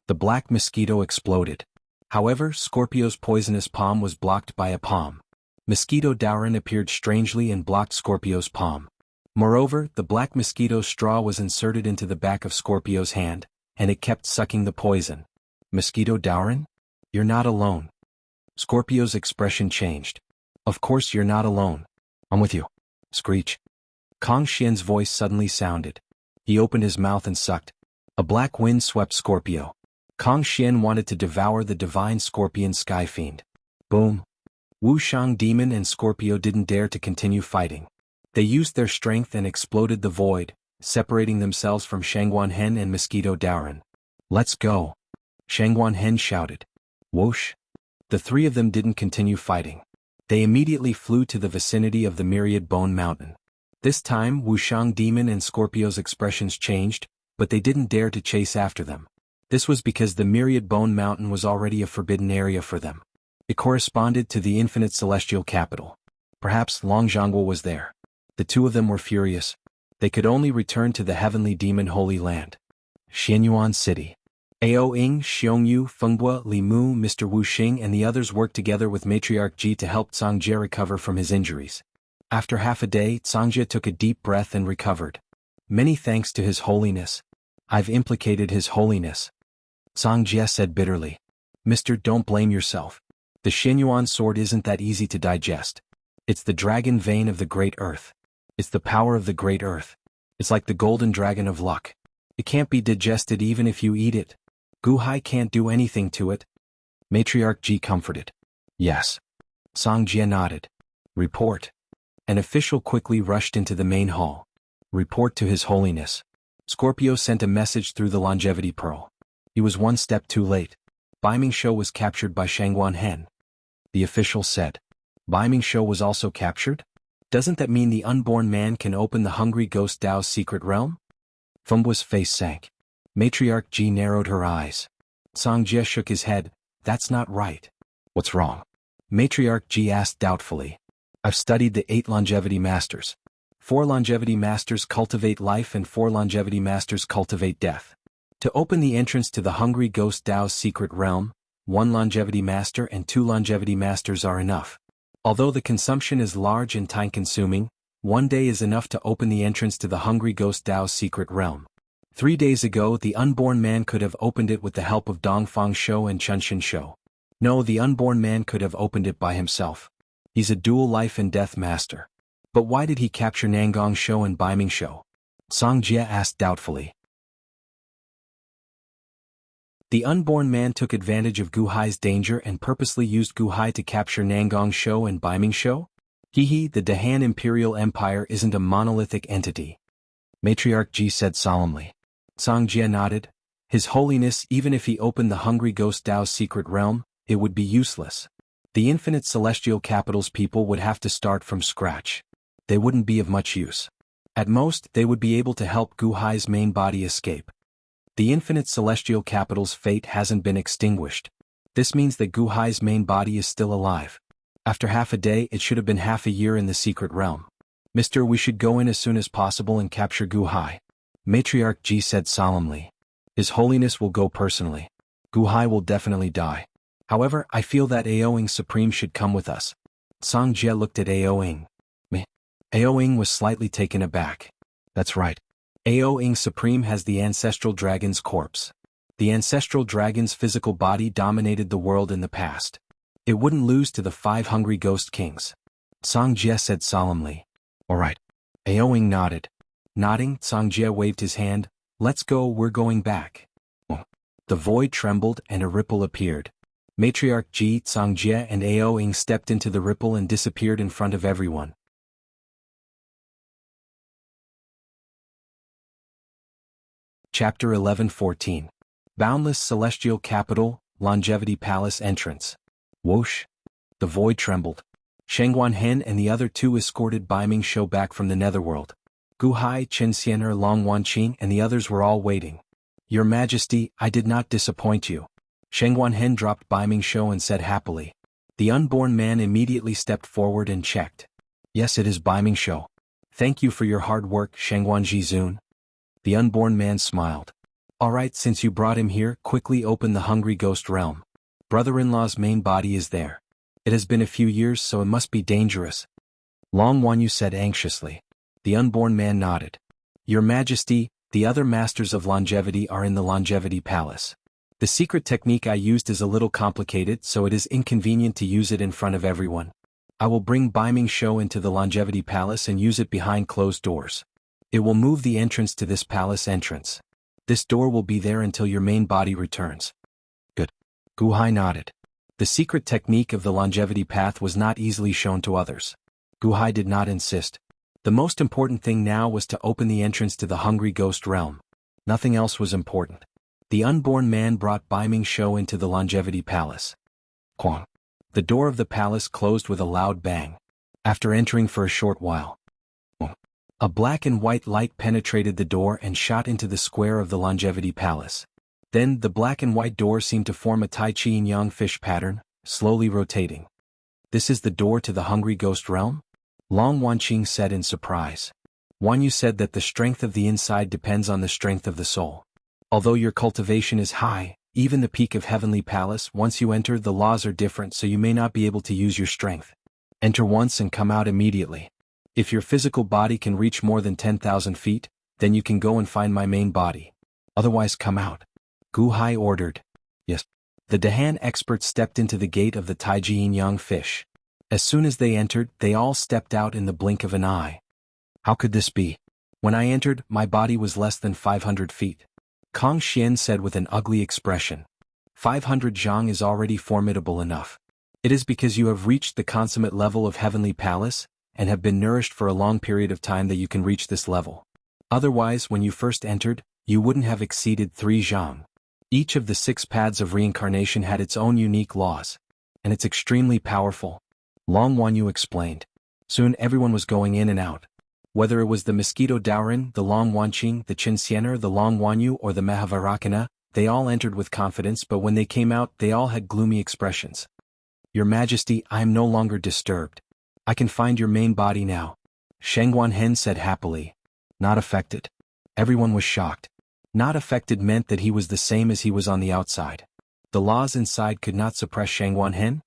The black mosquito exploded. However, Scorpio's poisonous palm was blocked by a palm. Mosquito Dauren appeared strangely and blocked Scorpio's palm. Moreover, the black mosquito's straw was inserted into the back of Scorpio's hand, and it kept sucking the poison. "Mosquito Dauren? You're not alone." Scorpio's expression changed. "Of course you're not alone. I'm with you." Screech. Kong Xian's voice suddenly sounded. He opened his mouth and sucked. A black wind swept Scorpio. Kong Xian wanted to devour the divine scorpion sky fiend. Boom! Wuxiang Demon and Scorpio didn't dare to continue fighting. They used their strength and exploded the void, separating themselves from Shangguan Hen and Mosquito Dauren. "Let's go!" Shangguan Hen shouted. Whoosh! The three of them didn't continue fighting. They immediately flew to the vicinity of the Myriad Bone Mountain. This time, Wuxiang Demon and Scorpio's expressions changed, but they didn't dare to chase after them. This was because the Myriad Bone Mountain was already a forbidden area for them. It corresponded to the infinite celestial capital. Perhaps Long Jianghu was there. The two of them were furious. They could only return to the heavenly demon holy land. Xianyuan City. Ao Ying, Xiongyu, Fengbua, Li Mu, Mr. Wu Xing and the others worked together with Matriarch Ji to help Cangjie recover from his injuries. After half a day, Cangjie took a deep breath and recovered. "Many thanks to His Holiness. I've implicated His Holiness," Cangjie said bitterly. "Mister, don't blame yourself. The Xianyuan sword isn't that easy to digest. It's the dragon vein of the great earth. It's the power of the great earth. It's like the golden dragon of luck. It can't be digested even if you eat it. Guhai can't do anything to it. Matriarch Ji comforted. Yes. Songjie nodded. Report. An official quickly rushed into the main hall. Report to His Holiness. Scorpio sent a message through the longevity pearl. He was one step too late. Bai Mingshou was captured by Shangguan Hen. The official said. Bai Mingshou was also captured? Doesn't that mean the unborn man can open the hungry ghost Dao's secret realm? Fumbua's face sank. Matriarch Ji narrowed her eyes. Songjie shook his head. That's not right. What's wrong? Matriarch Ji asked doubtfully. I've studied the 8 longevity masters. 4 longevity masters cultivate life and 4 longevity masters cultivate death. To open the entrance to the hungry ghost Dao's secret realm, 1 longevity master and 2 longevity masters are enough. Although the consumption is large and time-consuming, 1 day is enough to open the entrance to the hungry ghost Dao's secret realm. 3 days ago the unborn man could have opened it with the help of Dongfang Shou and Chunxin Shou. No, the unborn man could have opened it by himself. He's a dual life and death master. But why did he capture Nangong Shou and Bai Mingshou? Songjie asked doubtfully. The unborn man took advantage of Guhai's danger and purposely used Guhai to capture Nangong Shou and Bai Mingshou? The Dahan Imperial Empire isn't a monolithic entity. Matriarch Ji said solemnly. Songjie nodded. His Holiness, even if he opened the hungry ghost Dao's secret realm, it would be useless. The infinite celestial capital's people would have to start from scratch. They wouldn't be of much use. At most, they would be able to help Guhai's main body escape. The infinite celestial capital's fate hasn't been extinguished. This means that Guhai's main body is still alive. After half a day, it should have been half a year in the secret realm. Mister, we should go in as soon as possible and capture Guhai. Matriarch Ji said solemnly. His Holiness will go personally. Guhai will definitely die. However, I feel that Aoing Supreme should come with us. Songjie looked at Aoing. Aoing was slightly taken aback. That's right. Aoing Supreme has the ancestral dragon's corpse. The ancestral dragon's physical body dominated the world in the past. It wouldn't lose to the 5 hungry ghost kings. Songjie said solemnly. All right. Aoing nodded. Nodding, Songjie waved his hand. Let's go, we're going back. The void trembled and a ripple appeared. Matriarch Ji, Songjie and Aoing stepped into the ripple and disappeared in front of everyone. Chapter 11-14. Boundless Celestial Capital, Longevity Palace Entrance. Whoosh. The void trembled. Shangguan Hen and the other 2 escorted Bai Mingshou back from the netherworld. Guhai, Chen Xian'er, Long Wanqing and the others were all waiting. Your Majesty, I did not disappoint you. Shangguan Hen dropped Bai Mingshou and said happily. The unborn man immediately stepped forward and checked. Yes, it is Bai Mingshou. Thank you for your hard work, Shangguan Jizun. The unborn man smiled. All right, since you brought him here, quickly open the hungry ghost realm. Brother-in-law's main body is there. It has been a few years, so it must be dangerous. Long Wanyu said anxiously. The unborn man nodded. Your Majesty, the other masters of longevity are in the longevity palace. The secret technique I used is a little complicated, so it is inconvenient to use it in front of everyone. I will bring Bai Mingshou into the longevity palace and use it behind closed doors. It will move the entrance to this palace entrance. This door will be there until your main body returns. Good. Guhai nodded. The secret technique of the longevity path was not easily shown to others. Guhai did not insist. The most important thing now was to open the entrance to the hungry ghost realm. Nothing else was important. The unborn man brought Bai Mingshou into the longevity palace. Quang. The door of the palace closed with a loud bang. After entering for a short while, a black and white light penetrated the door and shot into the square of the longevity palace. Then the black and white door seemed to form a Tai Chi Yang fish pattern, slowly rotating. This is the door to the hungry ghost realm? Long Wanqing said in surprise. Wanyu said that the strength of the inside depends on the strength of the soul. Although your cultivation is high, even the peak of Heavenly Palace, once you enter, the laws are different, so you may not be able to use your strength. Enter once and come out immediately. If your physical body can reach more than 10,000 feet, then you can go and find my main body. Otherwise come out. Guhai ordered. Yes. The Dahan experts stepped into the gate of the Taijin Yang fish. As soon as they entered, they all stepped out in the blink of an eye. How could this be? When I entered, my body was less than 500 feet. Kong Xian said with an ugly expression. 500 zhang is already formidable enough. It is because you have reached the consummate level of Heavenly Palace, and have been nourished for a long period of time that you can reach this level. Otherwise, when you first entered, you wouldn't have exceeded 3 zhang. Each of the 6 paths of reincarnation had its own unique laws. And it's extremely powerful. Long Wanyu explained. Soon everyone was going in and out. Whether it was the Mosquito Daorin, the Long Wanqing, the Qinsiener, the Long Wanyu, or the Mahavarakana, they all entered with confidence, but when they came out, they all had gloomy expressions. Your Majesty, I am no longer disturbed. I can find your main body now. Shengguan Hen said happily. Not affected. Everyone was shocked. Not affected meant that he was the same as he was on the outside. The laws inside could not suppress Shengguan Hen?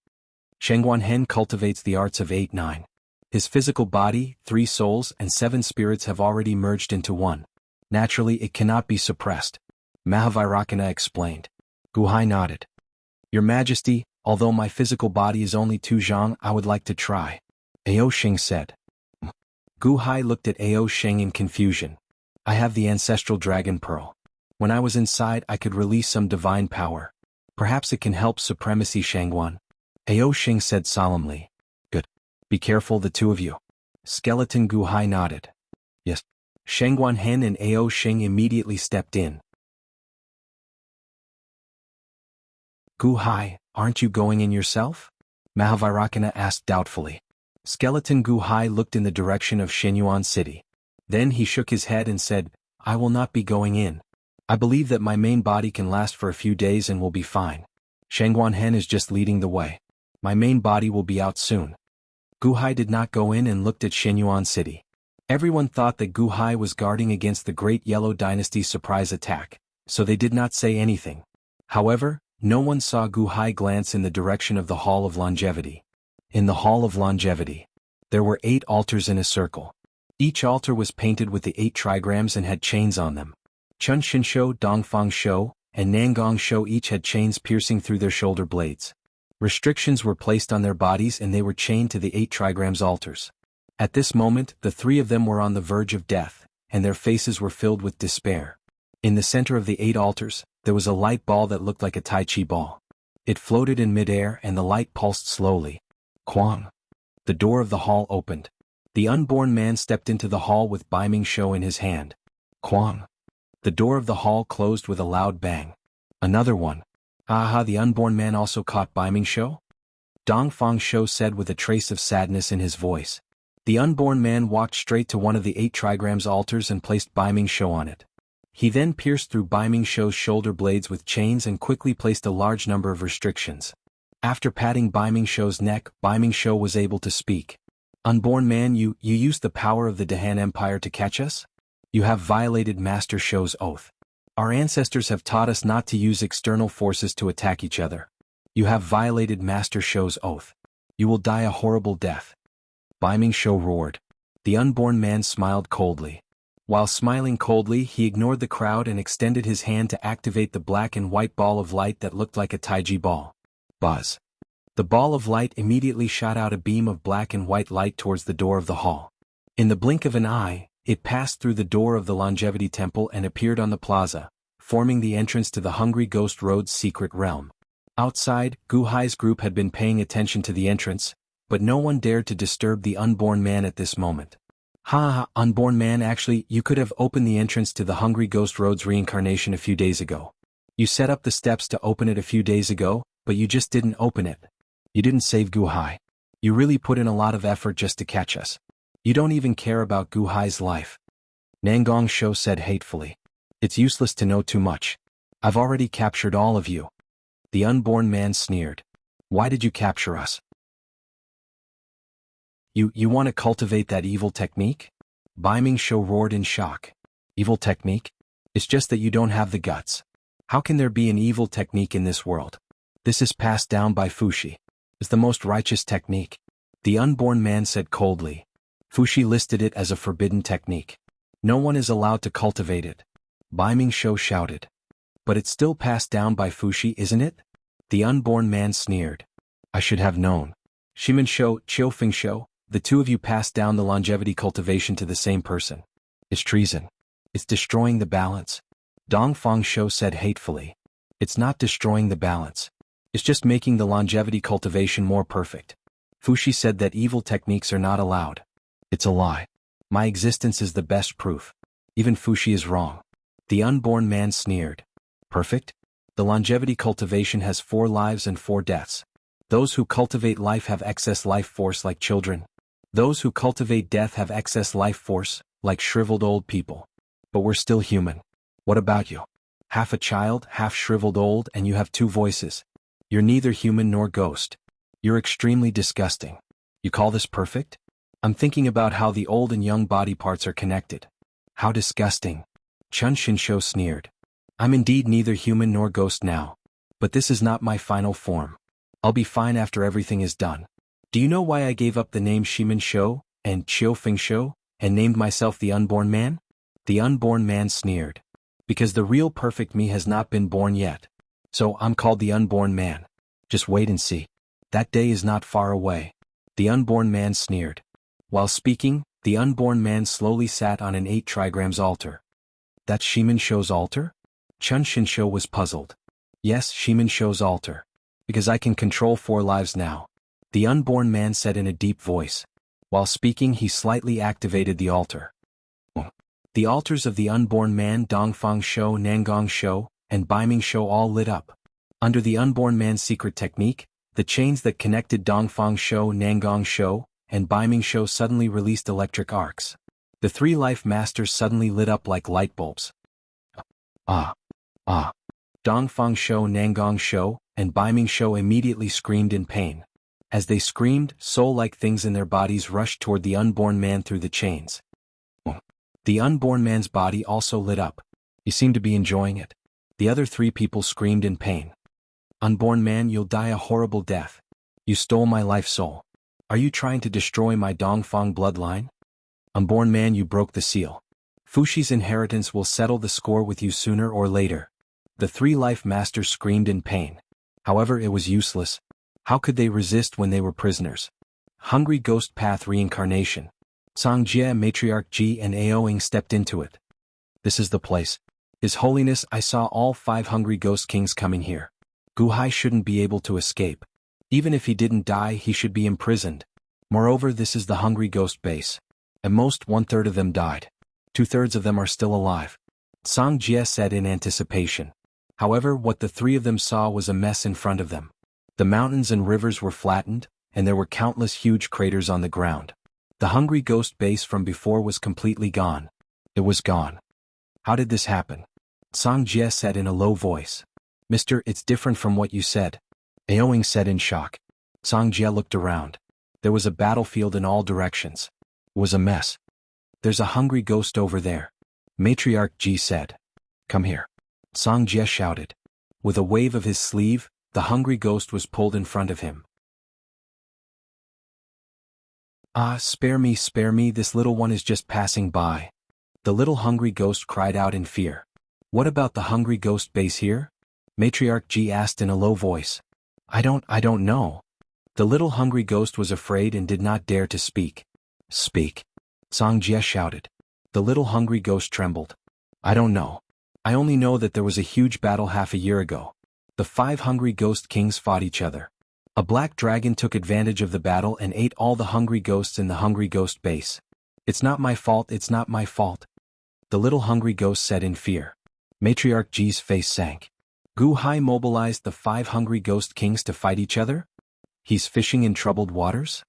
Shengguan Hen cultivates the arts of 8-9. His physical body, 3 souls and 7 spirits have already merged into one. Naturally, it cannot be suppressed. Mahavarakana explained. Guhai nodded. Your Majesty, although my physical body is only 2 zhang, I would like to try. Ao Shing said. Guhai looked at Ao Shing in confusion. I have the ancestral dragon pearl. When I was inside, I could release some divine power. Perhaps it can help supremacy, Shangguan. Ao Shing said solemnly. Good. Be careful, the two of you. Skeleton Guhai nodded. Yes. Shangguan Hen and Ao Shing immediately stepped in. Guhai, aren't you going in yourself? Mahavarakana asked doubtfully. Skeleton Guhai looked in the direction of Shenyuan City. Then he shook his head and said, I will not be going in. I believe that my main body can last for a few days and will be fine. Shangguan Hen is just leading the way. My main body will be out soon. Guhai did not go in and looked at Shenyuan City. Everyone thought that Guhai was guarding against the Great Yellow Dynasty's surprise attack, so they did not say anything. However, no one saw Guhai glance in the direction of the Hall of Longevity. In the Hall of Longevity, there were 8 altars in a circle. Each altar was painted with the 8 trigrams and had chains on them. Chun Shinshou, Dongfang Shou, and Nangong Shou each had chains piercing through their shoulder blades. Restrictions were placed on their bodies and they were chained to the 8 trigrams altars. At this moment, the 3 of them were on the verge of death, and their faces were filled with despair. In the center of the 8 altars, there was a light ball that looked like a Tai Chi ball. It floated in midair and the light pulsed slowly. Quang. The door of the hall opened. The unborn man stepped into the hall with Baiming Shou in his hand. Quang. The door of the hall closed with a loud bang. Another one. Aha, the unborn man also caught Baiming Shou? Dongfang Shou said with a trace of sadness in his voice. The unborn man walked straight to one of the 8 trigrams altars and placed Baiming Shou on it. He then pierced through Baiming Shou's shoulder blades with chains and quickly placed a large number of restrictions. After patting Baiming Shou's neck, Baiming Shou was able to speak. Unborn man, you used the power of the Dahan Empire to catch us? You have violated Master Shou's oath. Our ancestors have taught us not to use external forces to attack each other. You have violated Master Shou's oath. You will die a horrible death. Baiming Shou roared. The unborn man smiled coldly. While smiling coldly, he ignored the crowd and extended his hand to activate the black and white ball of light that looked like a Taiji ball. Buzz. The ball of light immediately shot out a beam of black and white light towards the door of the hall. In the blink of an eye, it passed through the door of the Longevity Temple and appeared on the plaza, forming the entrance to the Hungry Ghost Road's secret realm. Outside, Guhai's group had been paying attention to the entrance, but no one dared to disturb the unborn man at this moment. Ha, unborn man, actually, you could have opened the entrance to the Hungry Ghost Road's reincarnation a few days ago. You set up the steps to open it a few days ago, but you just didn't open it. You didn't save Guhai. You really put in a lot of effort just to catch us. You don't even care about Guhai's life. Nangong Shou said hatefully. It's useless to know too much. I've already captured all of you. The unborn man sneered. Why did you capture us? You want to cultivate that evil technique? Baiming Shou roared in shock. Evil technique? It's just that you don't have the guts. How can there be an evil technique in this world? This is passed down by Fushi. It's the most righteous technique. The unborn man said coldly. Fushi listed it as a forbidden technique. No one is allowed to cultivate it. Baiming Shou shouted. But it's still passed down by Fushi, isn't it? The unborn man sneered. I should have known. Shimen Shou, Qiufeng Shou, the two of you passed down the longevity cultivation to the same person. It's treason. It's destroying the balance. Dong Fangshou said hatefully. It's not destroying the balance. It's just making the longevity cultivation more perfect. Fuxi said that evil techniques are not allowed. It's a lie. My existence is the best proof. Even Fuxi is wrong. The unborn man sneered. Perfect? The longevity cultivation has 4 lives and 4 deaths. Those who cultivate life have excess life force like children. Those who cultivate death have excess life force, like shriveled old people. But we're still human. What about you? Half a child, half shriveled old, and you have 2 voices. You're neither human nor ghost. You're extremely disgusting. You call this perfect? I'm thinking about how the old and young body parts are connected. How disgusting. Chun Shinsho sneered. I'm indeed neither human nor ghost now. But this is not my final form. I'll be fine after everything is done. Do you know why I gave up the name Shimen Shou and Qiu Feng Shou and named myself the Unborn Man? The Unborn Man sneered. Because the real perfect me has not been born yet. So I'm called the Unborn Man. Just wait and see. That day is not far away. The Unborn Man sneered. While speaking, the Unborn Man slowly sat on an 8 trigrams altar. That's Shimen Shou's altar? Chun Shinsho was puzzled. Yes, Shimen Shou's altar. Because I can control 4 lives now. The Unborn Man said in a deep voice. While speaking, he slightly activated the altar. The altars of the Unborn Man, Dongfang Shou, Nangong Shou, and Baiming Shou all lit up. Under the Unborn Man's secret technique, the chains that connected Dongfang Shou, Nangong Shou, and Baiming Shou suddenly released electric arcs. The 3 life masters suddenly lit up like light bulbs. Ah! Ah! Dongfang Shou, Nangong Shou, and Baiming Shou immediately screamed in pain. As they screamed, soul-like things in their bodies rushed toward the Unborn Man through the chains. The Unborn Man's body also lit up. He seemed to be enjoying it. The other 3 people screamed in pain. Unborn Man, you'll die a horrible death. You stole my life soul. Are you trying to destroy my Dongfang bloodline? Unborn Man, you broke the seal. Fuxi's inheritance will settle the score with you sooner or later. The 3 life masters screamed in pain. However, it was useless. How could they resist when they were prisoners? Hungry Ghost Path Reincarnation. Songjie, Matriarch Ji and Aoing stepped into it. This is the place. His Holiness, I saw all 5 hungry ghost kings coming here. Guhai shouldn't be able to escape. Even if he didn't die, he should be imprisoned. Moreover, this is the hungry ghost base. At most 1/3 of them died. 2/3 of them are still alive. Songjie said in anticipation. However, what the 3 of them saw was a mess in front of them. The mountains and rivers were flattened, and there were countless huge craters on the ground. The hungry ghost base from before was completely gone. It was gone. How did this happen? Songjie said in a low voice. Mister, it's different from what you said. Aoing said in shock. Songjie looked around. There was a battlefield in all directions. It was a mess. There's a hungry ghost over there. Matriarch Ji said. Come here. Songjie shouted. With a wave of his sleeve, the hungry ghost was pulled in front of him. Ah, spare me, this little one is just passing by. The little hungry ghost cried out in fear. What about the hungry ghost base here? Matriarch Ji asked in a low voice. I don't know. The little hungry ghost was afraid and did not dare to speak. Speak. Songjie shouted. The little hungry ghost trembled. I don't know. I only know that there was a huge battle half a year ago. The 5 hungry ghost kings fought each other. A black dragon took advantage of the battle and ate all the hungry ghosts in the hungry ghost base. It's not my fault, it's not my fault. The little hungry ghost said in fear. Matriarch Ji's face sank. Gu Hai mobilized the 5 hungry ghost kings to fight each other? He's fishing in troubled waters?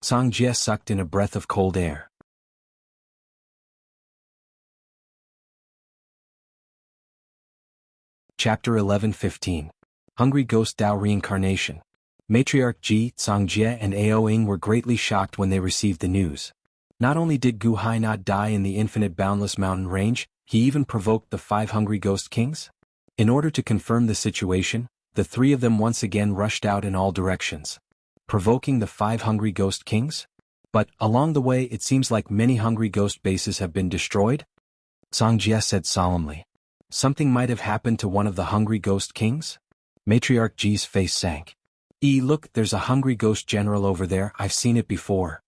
Songjie sucked in a breath of cold air. Chapter 11:15. Hungry Ghost Dao Reincarnation. Matriarch Ji, Songjie and Aoing were greatly shocked when they received the news. Not only did Gu Hai not die in the infinite boundless mountain range, he even provoked the 5 hungry ghost kings? In order to confirm the situation, the 3 of them once again rushed out in all directions. Provoking the 5 hungry ghost kings? But, along the way it seems like many hungry ghost bases have been destroyed? Songjie said solemnly. Something might have happened to one of the hungry ghost kings? Matriarch Ji's face sank. Look, there's a hungry ghost general over there, I've seen it before.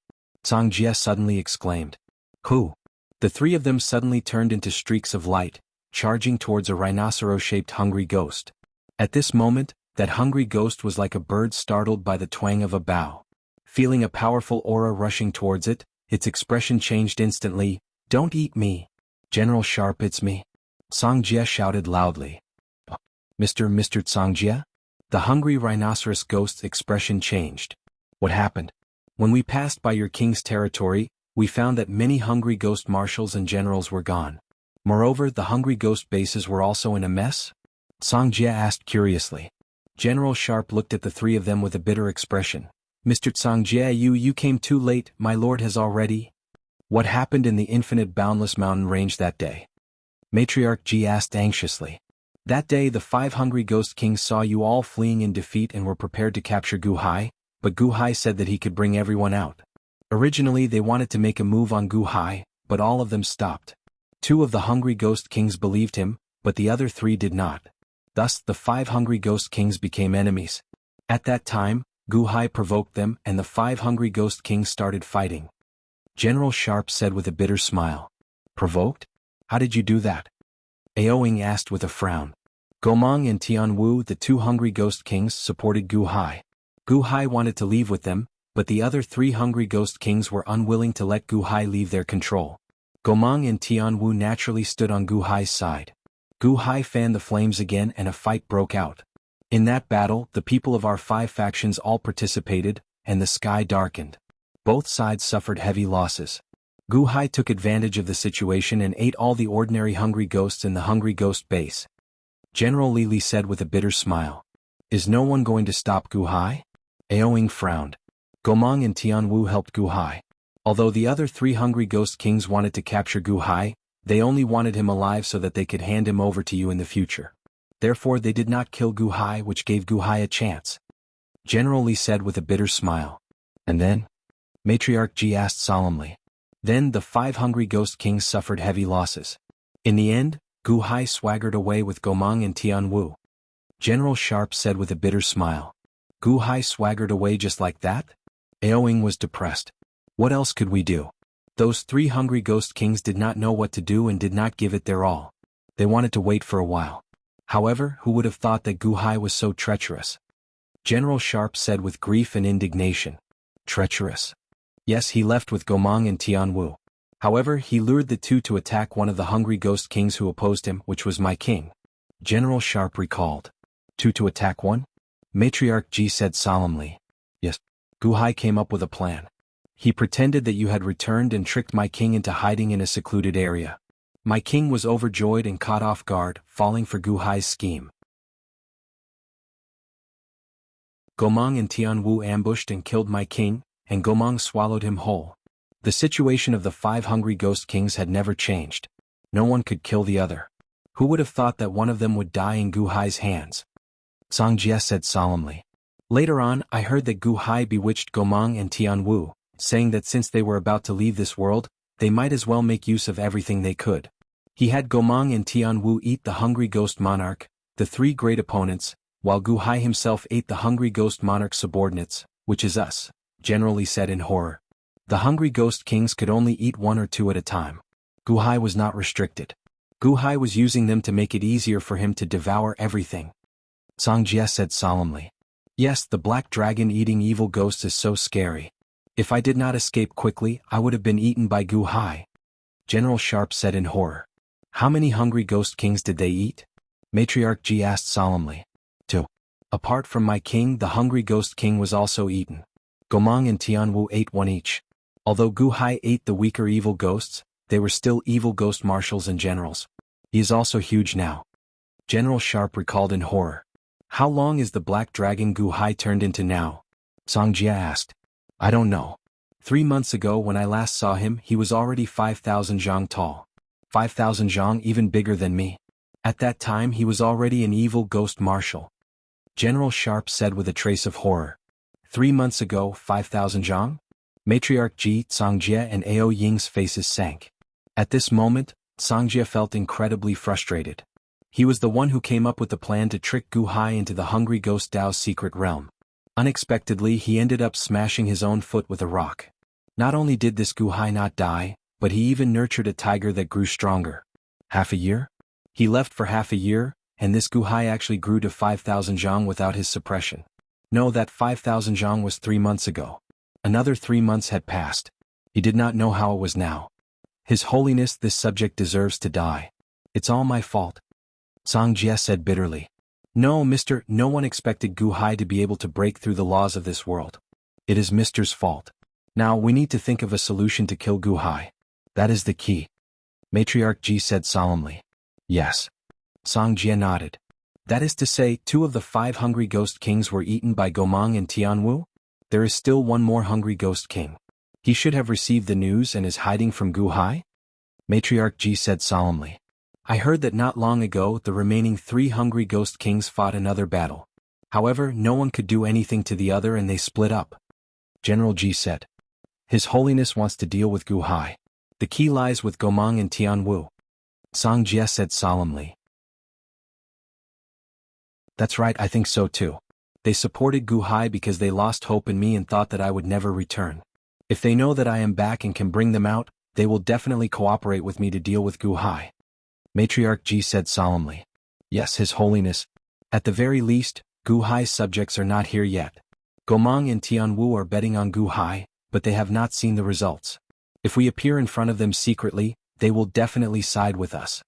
Song Jie suddenly exclaimed. Who? The three of them suddenly turned into streaks of light, charging towards a rhinoceros-shaped hungry ghost. At this moment, that hungry ghost was like a bird startled by the twang of a bow. Feeling a powerful aura rushing towards it, its expression changed instantly. Don't eat me. General Sharp, it's me. Song Jie shouted loudly. Mr. Song Jie? The hungry rhinoceros ghost's expression changed. What happened? When we passed by your king's territory, we found that many hungry ghost marshals and generals were gone. Moreover, the hungry ghost bases were also in a mess? Song Jie asked curiously. General Sharp looked at the three of them with a bitter expression. Mr. Song Jie, you came too late, my lord has already... What happened in the infinite boundless mountain range that day? Matriarch Ji asked anxiously. That day the 5 hungry ghost kings saw you all fleeing in defeat and were prepared to capture Gu Hai, but Gu Hai said that he could bring everyone out. Originally they wanted to make a move on Gu Hai, but all of them stopped. 2 of the hungry ghost kings believed him, but the other 3 did not. Thus the 5 hungry ghost kings became enemies. At that time, Gu Hai provoked them and the 5 hungry ghost kings started fighting. General Sharp said with a bitter smile. Provoked? How did you do that? Aoing asked with a frown. Gomang and Tianwu, the 2 hungry ghost kings, supported Gu Hai. Gu Hai wanted to leave with them, but the other 3 hungry ghost kings were unwilling to let Gu Hai leave their control. Gomang and Tianwu naturally stood on Gu Hai's side. Gu Hai fanned the flames again and a fight broke out. In that battle, the people of our 5 factions all participated, and the sky darkened. Both sides suffered heavy losses. Gu Hai took advantage of the situation and ate all the ordinary hungry ghosts in the hungry ghost base. General Li Li said with a bitter smile. Is no one going to stop Gu Hai? Aoing frowned. Gomang and Tianwu helped Gu Hai. Although the other 3 hungry ghost kings wanted to capture Gu Hai, they only wanted him alive so that they could hand him over to you in the future. Therefore they did not kill Gu Hai, which gave Gu Hai a chance. General Li said with a bitter smile. And then? Matriarch Ji asked solemnly. Then the 5 hungry ghost kings suffered heavy losses. In the end, Gu Hai swaggered away with Gomang and Tianwu. General Sharp said with a bitter smile. Gu Hai swaggered away just like that? Aoing was depressed. What else could we do? Those 3 hungry ghost kings did not know what to do and did not give it their all. They wanted to wait for a while. However, who would have thought that Gu Hai was so treacherous? General Sharp said with grief and indignation. Treacherous? Yes, he left with Gomang and Tianwu. However, he lured the 2 to attack one of the hungry ghost kings who opposed him, which was my king. General Sharp recalled. 2 to attack 1? Matriarch Ji said solemnly. Yes. Gu Hai came up with a plan. He pretended that you had returned and tricked my king into hiding in a secluded area. My king was overjoyed and caught off guard, falling for Gu Hai's scheme. Gomang and Tianwu ambushed and killed my king, and Gomang swallowed him whole. The situation of the 5 hungry ghost kings had never changed. No one could kill the other. Who would have thought that one of them would die in Gu Hai's hands? Song Jie said solemnly. Later on, I heard that Gu Hai bewitched Gomang and Tianwu, saying that since they were about to leave this world, they might as well make use of everything they could. He had Gomang and Tianwu eat the hungry ghost monarch, the 3 great opponents, while Gu Hai himself ate the hungry ghost monarch's subordinates, which is us, General Li said in horror. The hungry ghost kings could only eat 1 or 2 at a time. Gu Hai was not restricted. Gu Hai was using them to make it easier for him to devour everything. Song Jie said solemnly. Yes, the black dragon eating evil ghost is so scary. If I did not escape quickly, I would have been eaten by Gu Hai. General Sharp said in horror. How many hungry ghost kings did they eat? Matriarch Ji asked solemnly. 2. Apart from my king, the hungry ghost king was also eaten. Gomang and Tianwu ate 1 each. Although Gu Hai ate the weaker evil ghosts, they were still evil ghost marshals and generals. He is also huge now. General Sharp recalled in horror. How long is the black dragon Gu Hai turned into now? Song Jie asked. I don't know. 3 months ago when I last saw him, he was already 5,000 zhang tall. 5,000 zhang, even bigger than me. At that time he was already an evil ghost marshal. General Sharp said with a trace of horror. 3 months ago, 5,000 zhang? Matriarch Ji, Song Jie and Ao Ying's faces sank. At this moment, Song Jie felt incredibly frustrated. He was the one who came up with the plan to trick Gu Hai into the hungry ghost Dao's secret realm. Unexpectedly he ended up smashing his own foot with a rock. Not only did this Gu Hai not die, but he even nurtured a tiger that grew stronger. Half a year? He left for half a year, and this Gu Hai actually grew to 5,000 zhang without his suppression. No, that 5,000 zhang was 3 months ago. Another 3 months had passed. He did not know how it was now. His Holiness, this subject deserves to die. It's all my fault. Song Jie said bitterly. No, Mr. No one expected Gu Hai to be able to break through the laws of this world. It is Mr.'s fault. Now we need to think of a solution to kill Gu Hai. That is the key. Matriarch Ji said solemnly. Yes. Song Jie nodded. That is to say, 2 of the 5 hungry ghost kings were eaten by Gomang and Tianwu? There is still one more hungry ghost king. He should have received the news and is hiding from Gu Hai? Matriarch Ji said solemnly. I heard that not long ago the remaining 3 hungry ghost kings fought another battle. However, no one could do anything to the other and they split up. General Ji said. His Holiness wants to deal with Gu Hai. The key lies with Gomang and Tianwu. Song Jie said solemnly. That's right, I think so too. They supported Gu Hai because they lost hope in me and thought that I would never return. If they know that I am back and can bring them out, they will definitely cooperate with me to deal with Gu Hai. Matriarch Ji said solemnly. Yes, His Holiness. At the very least, Gu Hai's subjects are not here yet. Gomang and Tianwu are betting on Gu Hai, but they have not seen the results. If we appear in front of them secretly, they will definitely side with us.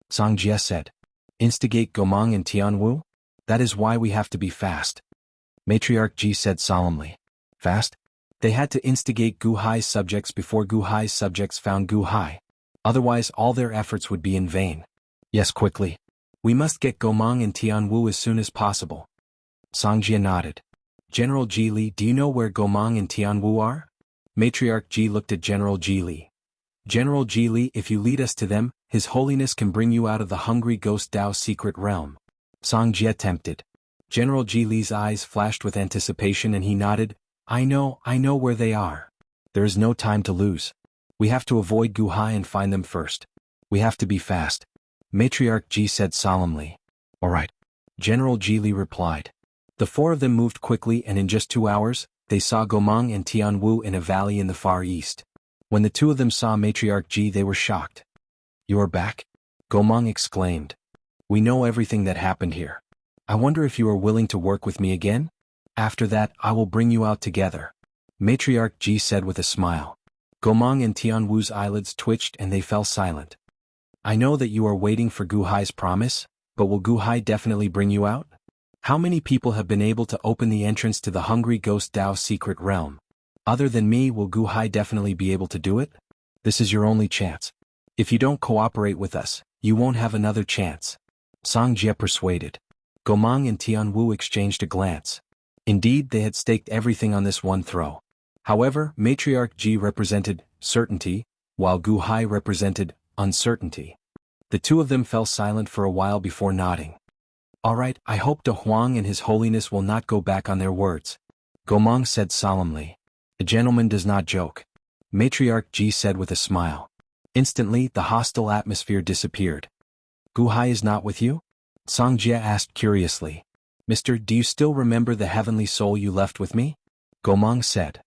Song Jie said. Instigate Gomang and Tianwu? That is why we have to be fast. Matriarch Ji said solemnly. Fast? They had to instigate Gu Hai's subjects before Gu Hai's subjects found Gu Hai. Otherwise all their efforts would be in vain. Yes, quickly. We must get Gomang and Tianwu as soon as possible. Song Jie nodded. General Ji Li, do you know where Gomang and Tianwu are? Matriarch Ji looked at General Ji Li. General Ji Li, if you lead us to them, His Holiness can bring you out of the hungry ghost Dao secret realm. Song Jie tempted. General Ji Li's eyes flashed with anticipation and he nodded. I know where they are. There is no time to lose. We have to avoid Gu Hai and find them first. We have to be fast. Matriarch Ji said solemnly. All right. General Ji Li replied. The 4 of them moved quickly and in just 2 hours, they saw Gomang and Tianwu in a valley in the far east. When the 2 of them saw Matriarch Ji, they were shocked. You are back? Gomang exclaimed. We know everything that happened here. I wonder if you are willing to work with me again? After that, I will bring you out together. Matriarch Ji said with a smile. Gomang and Tianwu's eyelids twitched and they fell silent. I know that you are waiting for Gu Hai's promise, but will Gu Hai definitely bring you out? How many people have been able to open the entrance to the hungry ghost Dao secret realm? Other than me, will Gu Hai definitely be able to do it? This is your only chance. If you don't cooperate with us, you won't have another chance. Song Jie persuaded. Gomang and Tianwu exchanged a glance. Indeed, they had staked everything on this one throw. However, Matriarch Ji represented certainty, while Gu Hai represented uncertainty. The 2 of them fell silent for a while before nodding. All right, I hope De Huang and His Holiness will not go back on their words. Gomang said solemnly. A gentleman does not joke. Matriarch Ji said with a smile. Instantly, the hostile atmosphere disappeared. Gu Hai is not with you? Song Jie asked curiously. Mister, do you still remember the heavenly soul you left with me? Gomang said.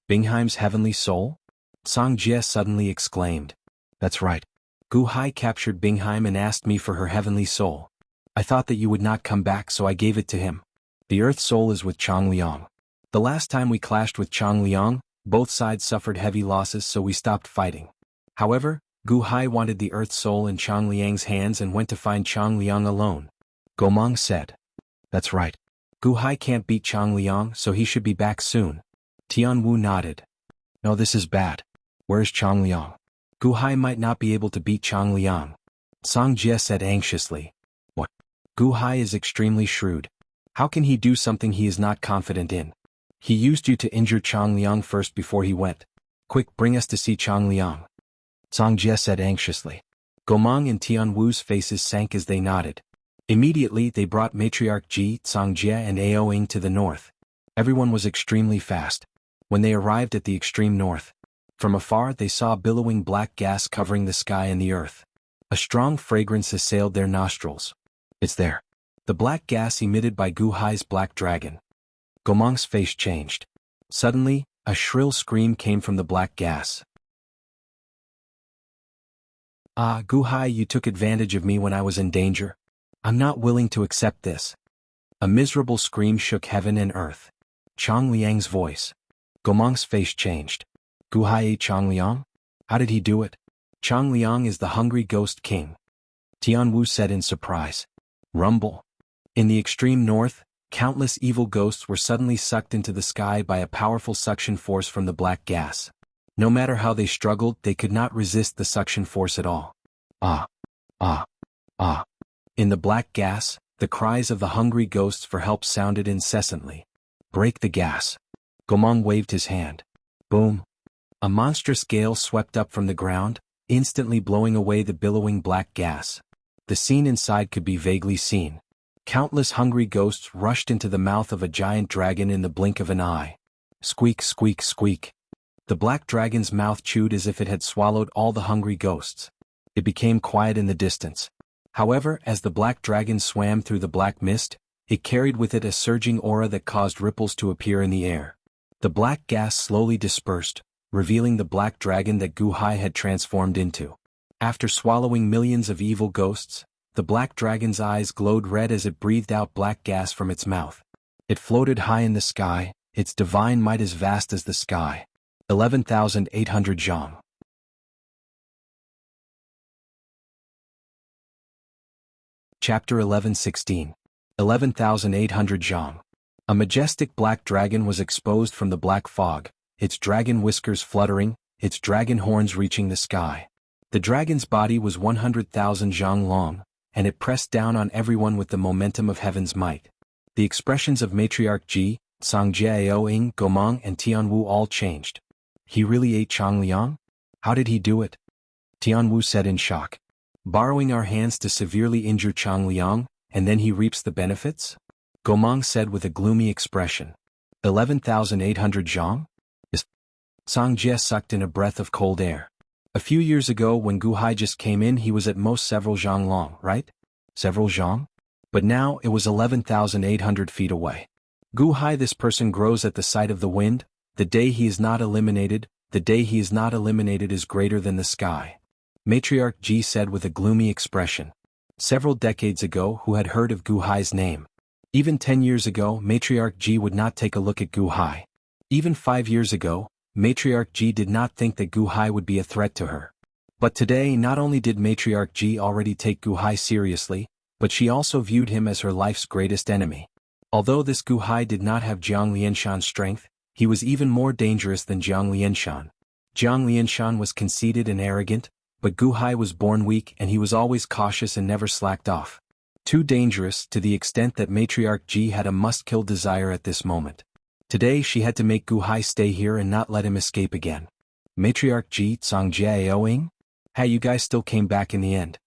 Bingheim's heavenly soul? Song Jie suddenly exclaimed. That's right. Gu Hai captured Bingheim and asked me for her heavenly soul. I thought that you would not come back, so I gave it to him. The earth soul is with Chang Liang. The last time we clashed with Chang Liang, both sides suffered heavy losses, so we stopped fighting. However, Gu Hai wanted the earth soul in Chang Liang's hands and went to find Chang Liang alone. Gomang said. That's right. Gu Hai can't beat Chang Liang, so he should be back soon. Tianwu nodded. No, this is bad. Where is Chang Liang? Gu Hai might not be able to beat Chang Liang. Song Jie said anxiously. What? Gu Hai is extremely shrewd. How can he do something he is not confident in? He used you to injure Chang Liang first before he went. Quick, bring us to see Chang Liang. Song Jie said anxiously. Gomang and Tianwu's faces sank as they nodded. Immediately they brought Matriarch Ji, Song Jie and Ao Ying to the north. Everyone was extremely fast. When they arrived at the extreme north, from afar they saw billowing black gas covering the sky and the earth. A strong fragrance assailed their nostrils. It's there. The black gas emitted by Gu Hai's black dragon. Gomang's face changed. Suddenly, A shrill scream came from the black gas. Ah, Guhai, you took advantage of me when I was in danger. I'm not willing to accept this. A miserable scream shook heaven and earth. Chang Liang's voice. Gomang's face changed. Guhai ate Chang Liang? How did he do it? Chang Liang is the hungry ghost king. Tianwu said in surprise. Rumble. In the extreme north, countless evil ghosts were suddenly sucked into the sky by a powerful suction force from the black gas. No matter how they struggled, they could not resist the suction force at all. Ah! Ah! Ah! In the black gas, the cries of the hungry ghosts for help sounded incessantly. Break the gas. Gomang waved his hand. Boom. A monstrous gale swept up from the ground, instantly blowing away the billowing black gas. The scene inside could be vaguely seen. Countless hungry ghosts rushed into the mouth of a giant dragon in the blink of an eye. Squeak, squeak, squeak. The black dragon's mouth chewed as if it had swallowed all the hungry ghosts. It became quiet in the distance. However, as the black dragon swam through the black mist, it carried with it a surging aura that caused ripples to appear in the air. The black gas slowly dispersed, revealing the black dragon that Guhai had transformed into. After swallowing millions of evil ghosts, the black dragon's eyes glowed red as it breathed out black gas from its mouth. It floated high in the sky, its divine might as vast as the sky. 11,800 zhang. Chapter 11:16. 11,800 zhang. A majestic black dragon was exposed from the black fog, its dragon whiskers fluttering, its dragon horns reaching the sky. The dragon's body was 100,000 zhang long, and it pressed down on everyone with the momentum of heaven's might. The expressions of Matriarch Ji, Sangjiao-ing, Gomang and Tianwu all changed. He really ate Chang Liang? How did he do it? Tianwu said in shock. Borrowing our hands to severely injure Chang Liang, and then he reaps the benefits? Gomang said with a gloomy expression. 11,800 zhang? Sangjie sucked in a breath of cold air. A few years ago when Guhai just came in he was at most several zhang long, right? Several zhang? But now it was 11,800 feet away. Guhai, this person grows at the sight of the wind. The day he is not eliminated, the day he is not eliminated is greater than the sky. Matriarch Ji said with a gloomy expression. Several decades ago who had heard of Guhai's name? Even 10 years ago Matriarch Ji would not take a look at Guhai. Even 5 years ago, Matriarch Ji did not think that Guhai would be a threat to her. But today not only did Matriarch Ji already take Guhai seriously, but she also viewed him as her life's greatest enemy. Although this Guhai did not have Jiang Lianshan's strength, he was even more dangerous than Jiang Lianshan. Jiang Lianshan was conceited and arrogant, but Guhai was born weak and he was always cautious and never slacked off. Too dangerous to the extent that Matriarch Ji had a must-kill desire at this moment. Today she had to make Guhai stay here and not let him escape again. Matriarch Ji, Sangjiao-ing? Hey, you guys still came back in the end.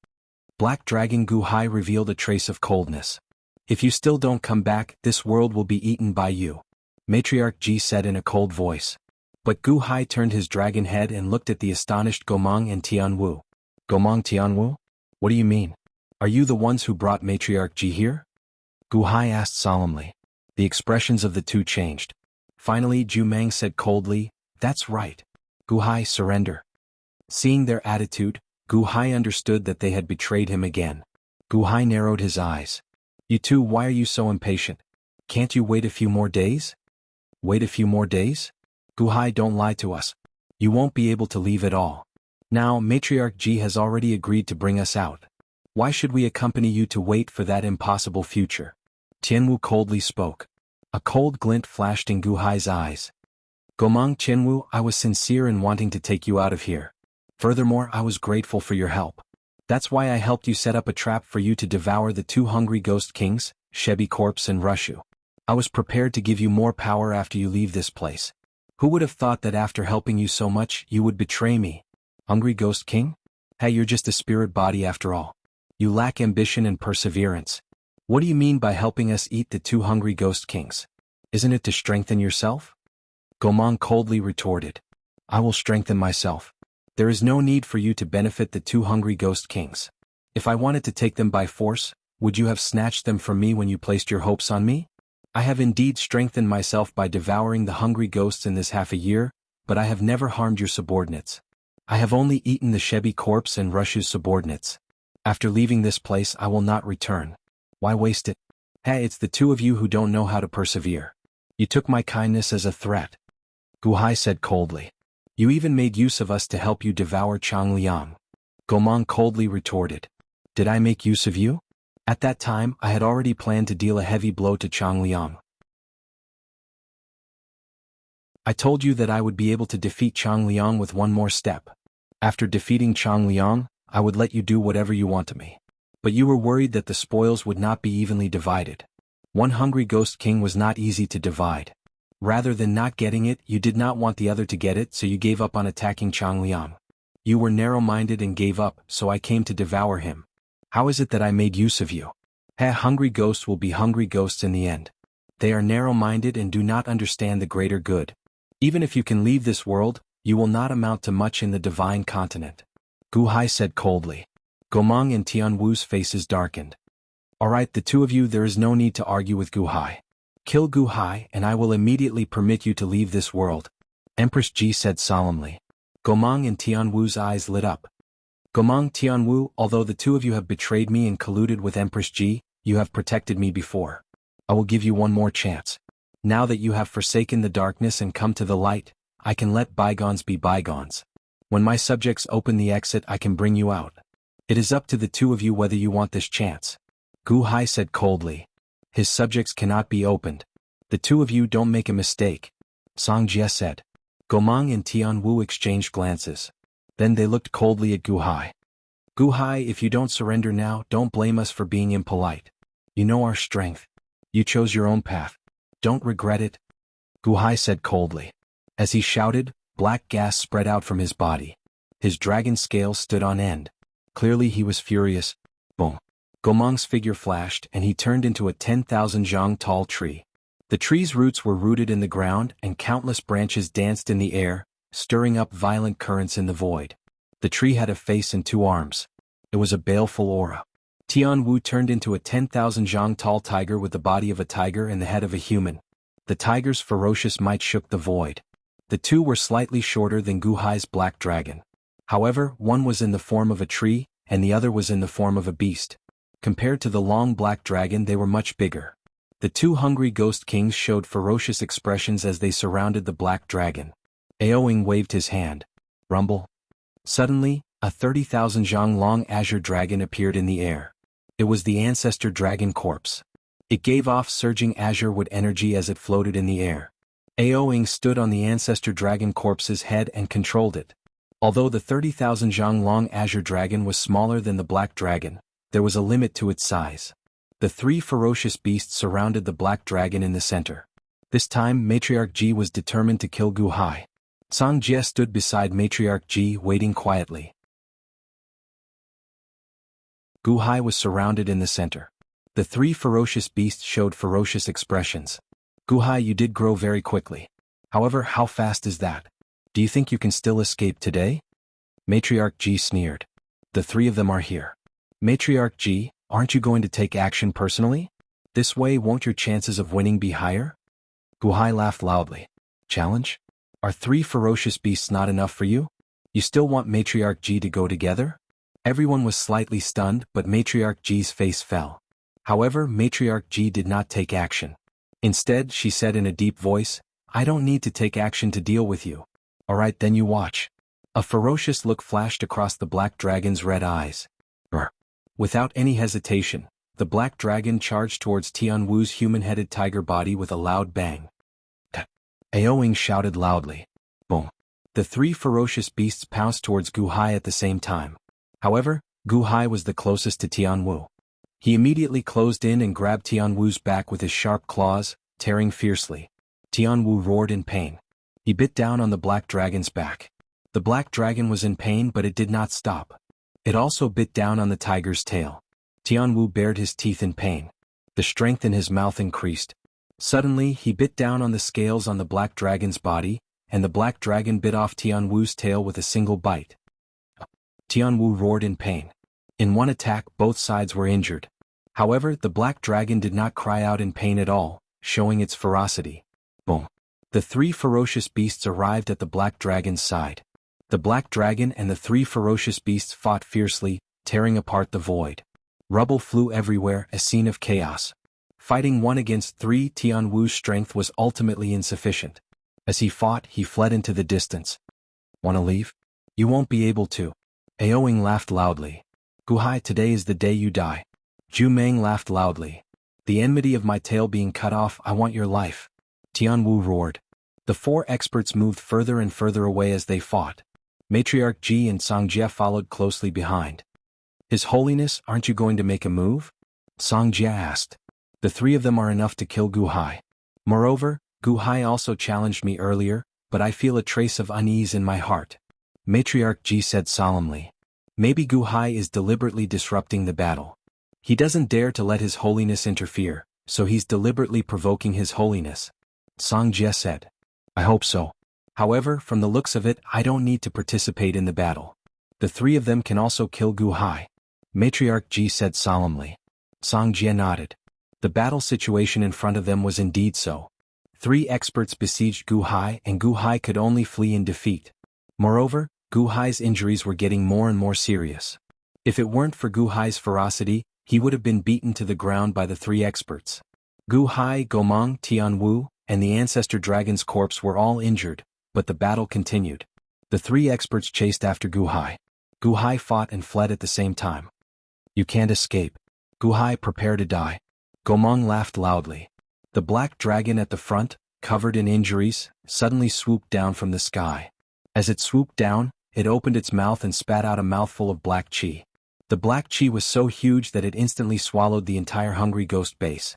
Black Dragon Guhai revealed a trace of coldness. If you still don't come back, this world will be eaten by you. Matriarch Ji said in a cold voice. But Guhai turned his dragon head and looked at the astonished Gomang and Tianwu. Gomang, Tianwu? What do you mean? Are you the ones who brought Matriarch Ji here? Guhai asked solemnly. The expressions of the two changed. Finally Ju Meng said coldly, That's right. Guhai, surrender. Seeing their attitude, Guhai understood that they had betrayed him again. Guhai narrowed his eyes. You two, why are you so impatient? Can't you wait a few more days? Wait a few more days? Guhai, don't lie to us. You won't be able to leave at all. Now, Matriarch Ji has already agreed to bring us out. Why should we accompany you to wait for that impossible future? Tianwu coldly spoke. A cold glint flashed in Guhai's eyes. Gomang, Tianwu, I was sincere in wanting to take you out of here. Furthermore, I was grateful for your help. That's why I helped you set up a trap for you to devour the two hungry ghost kings, Shebi Corpse and Rushu. I was prepared to give you more power after you leave this place. Who would have thought that after helping you so much, you would betray me? Hungry Ghost King? Hey, you're just a spirit body after all. You lack ambition and perseverance. What do you mean by helping us eat the two hungry Ghost Kings? Isn't it to strengthen yourself? Gomang coldly retorted. I will strengthen myself. There is no need for you to benefit the two hungry Ghost Kings. If I wanted to take them by force, would you have snatched them from me when you placed your hopes on me? I have indeed strengthened myself by devouring the hungry ghosts in this half a year, but I have never harmed your subordinates. I have only eaten the Shebi corpse and Rush's subordinates. After leaving this place I will not return. Why waste it? Hey, it's the two of you who don't know how to persevere. You took my kindness as a threat. Guhai said coldly. You even made use of us to help you devour Changliang. Gomang coldly retorted. Did I make use of you? At that time I had already planned to deal a heavy blow to Changliang. I told you that I would be able to defeat Changliang with one more step. After defeating Changliang, I would let you do whatever you want to me. But you were worried that the spoils would not be evenly divided. One hungry ghost king was not easy to divide. Rather than not getting it, you did not want the other to get it, so you gave up on attacking Changliang. You were narrow-minded and gave up, so I came to devour him. How is it that I made use of you? Hungry ghosts will be hungry ghosts in the end. They are narrow-minded and do not understand the greater good. Even if you can leave this world, you will not amount to much in the divine continent. Guhai said coldly. Gomang and Tianwu's faces darkened. Alright, the two of you, there is no need to argue with Guhai. Kill Guhai and I will immediately permit you to leave this world. Empress Ji said solemnly. Gomang and Tianwu's eyes lit up. Gomang, Tianwu, although the two of you have betrayed me and colluded with Empress Ji, you have protected me before. I will give you one more chance. Now that you have forsaken the darkness and come to the light, I can let bygones be bygones. When my subjects open the exit I can bring you out. It is up to the two of you whether you want this chance. Guhai said coldly. His subjects cannot be opened. The two of you don't make a mistake. Song Jie said. Gomang and Tianwu exchanged glances. Then they looked coldly at Guhai. Guhai, if you don't surrender now, don't blame us for being impolite. You know our strength. You chose your own path. Don't regret it. Guhai said coldly. As he shouted, black gas spread out from his body. His dragon scales stood on end. Clearly he was furious. Boom. Gomang's figure flashed and he turned into a 10,000 zhang tall tree. The tree's roots were rooted in the ground and countless branches danced in the air, stirring up violent currents in the void. The tree had a face and two arms. It was a baleful aura. Tianwu turned into a 10,000 zhang tall tiger with the body of a tiger and the head of a human. The tiger's ferocious might shook the void. The two were slightly shorter than Guhai's black dragon. However, one was in the form of a tree, and the other was in the form of a beast. Compared to the long black dragon they were much bigger. The two hungry ghost kings showed ferocious expressions as they surrounded the black dragon. Aoing waved his hand. Rumble. Suddenly, a 30,000 zhang long azure dragon appeared in the air. It was the ancestor dragon corpse. It gave off surging azure wood energy as it floated in the air. Aoing stood on the ancestor dragon corpse's head and controlled it. Although the 30,000 zhang long azure dragon was smaller than the black dragon, there was a limit to its size. The three ferocious beasts surrounded the black dragon in the center. This time Matriarch Ji was determined to kill Guhai. Song Jie stood beside Matriarch Ji waiting quietly. Guhai was surrounded in the center. The three ferocious beasts showed ferocious expressions. Guhai, you did grow very quickly. However, how fast is that? Do you think you can still escape today? Matriarch Ji sneered. The three of them are here. Matriarch Ji, aren't you going to take action personally? This way won't your chances of winning be higher? Guhai laughed loudly. Challenge? Are three ferocious beasts not enough for you? You still want Matriarch Ji to go together? Everyone was slightly stunned, but Matriarch Ji's face fell. However, Matriarch Ji did not take action. Instead, she said in a deep voice, I don't need to take action to deal with you. Alright, then you watch. A ferocious look flashed across the black dragon's red eyes. Brr. Without any hesitation, the black dragon charged towards Tianwu's human-headed tiger body with a loud bang. Aoing shouted loudly. Boom. The three ferocious beasts pounced towards Guhai at the same time. However, Guhai was the closest to Tianwu. He immediately closed in and grabbed Tianwu's back with his sharp claws, tearing fiercely. Tianwu roared in pain. He bit down on the black dragon's back. The black dragon was in pain, but it did not stop. It also bit down on the tiger's tail. Tianwu bared his teeth in pain. The strength in his mouth increased. Suddenly, he bit down on the scales on the black dragon's body, and the black dragon bit off Tianwu's tail with a single bite. Tianwu roared in pain. In one attack, both sides were injured. However, the black dragon did not cry out in pain at all, showing its ferocity. Boom. The three ferocious beasts arrived at the black dragon's side. The black dragon and the three ferocious beasts fought fiercely, tearing apart the void. Rubble flew everywhere, a scene of chaos. Fighting one against three, Tianwu's strength was ultimately insufficient. As he fought, he fled into the distance. "Wanna leave? You won't be able to." Aoing laughed loudly. "Guhai, today is the day you die." Zhu Meng laughed loudly. "The enmity of my tail being cut off, I want your life." Tianwu roared. The four experts moved further and further away as they fought. Matriarch Ji and Songjie followed closely behind. "His Holiness, aren't you going to make a move?" Songjie asked. "The three of them are enough to kill Guhai. Moreover, Guhai also challenged me earlier, but I feel a trace of unease in my heart." Matriarch Ji said solemnly. "Maybe Guhai is deliberately disrupting the battle. He doesn't dare to let His Holiness interfere, so he's deliberately provoking His Holiness." Songjie said. "I hope so. However, from the looks of it, I don't need to participate in the battle. The three of them can also kill Guhai." Matriarch Ji said solemnly. Songjie nodded. The battle situation in front of them was indeed so. Three experts besieged Guhai and Guhai could only flee in defeat. Moreover, Guhai's injuries were getting more and more serious. If it weren't for Guhai's ferocity, he would have been beaten to the ground by the three experts. Guhai, Gomang, Tianwu, and the ancestor dragon's corpse were all injured, but the battle continued. The three experts chased after Guhai. Guhai fought and fled at the same time. "You can't escape. Guhai, prepare to die." Gomang laughed loudly. The black dragon at the front, covered in injuries, suddenly swooped down from the sky. As it swooped down, it opened its mouth and spat out a mouthful of black qi. The black qi was so huge that it instantly swallowed the entire hungry ghost base.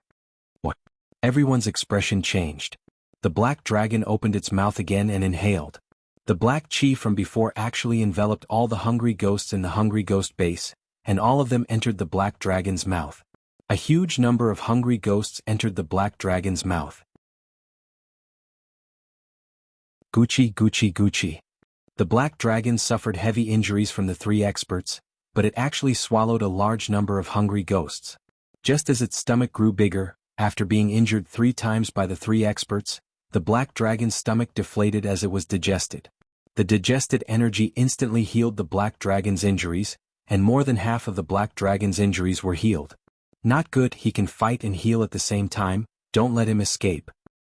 "What?" Everyone's expression changed. The black dragon opened its mouth again and inhaled. The black qi from before actually enveloped all the hungry ghosts in the hungry ghost base, and all of them entered the black dragon's mouth. A huge number of hungry ghosts entered the black dragon's mouth. Gucci, Gucci, Gucci. The black dragon suffered heavy injuries from the three experts, but it actually swallowed a large number of hungry ghosts. Just as its stomach grew bigger, after being injured 3 times by the three experts, the black dragon's stomach deflated as it was digested. The digested energy instantly healed the black dragon's injuries, and more than half of the black dragon's injuries were healed. "Not good, he can fight and heal at the same time, don't let him escape,"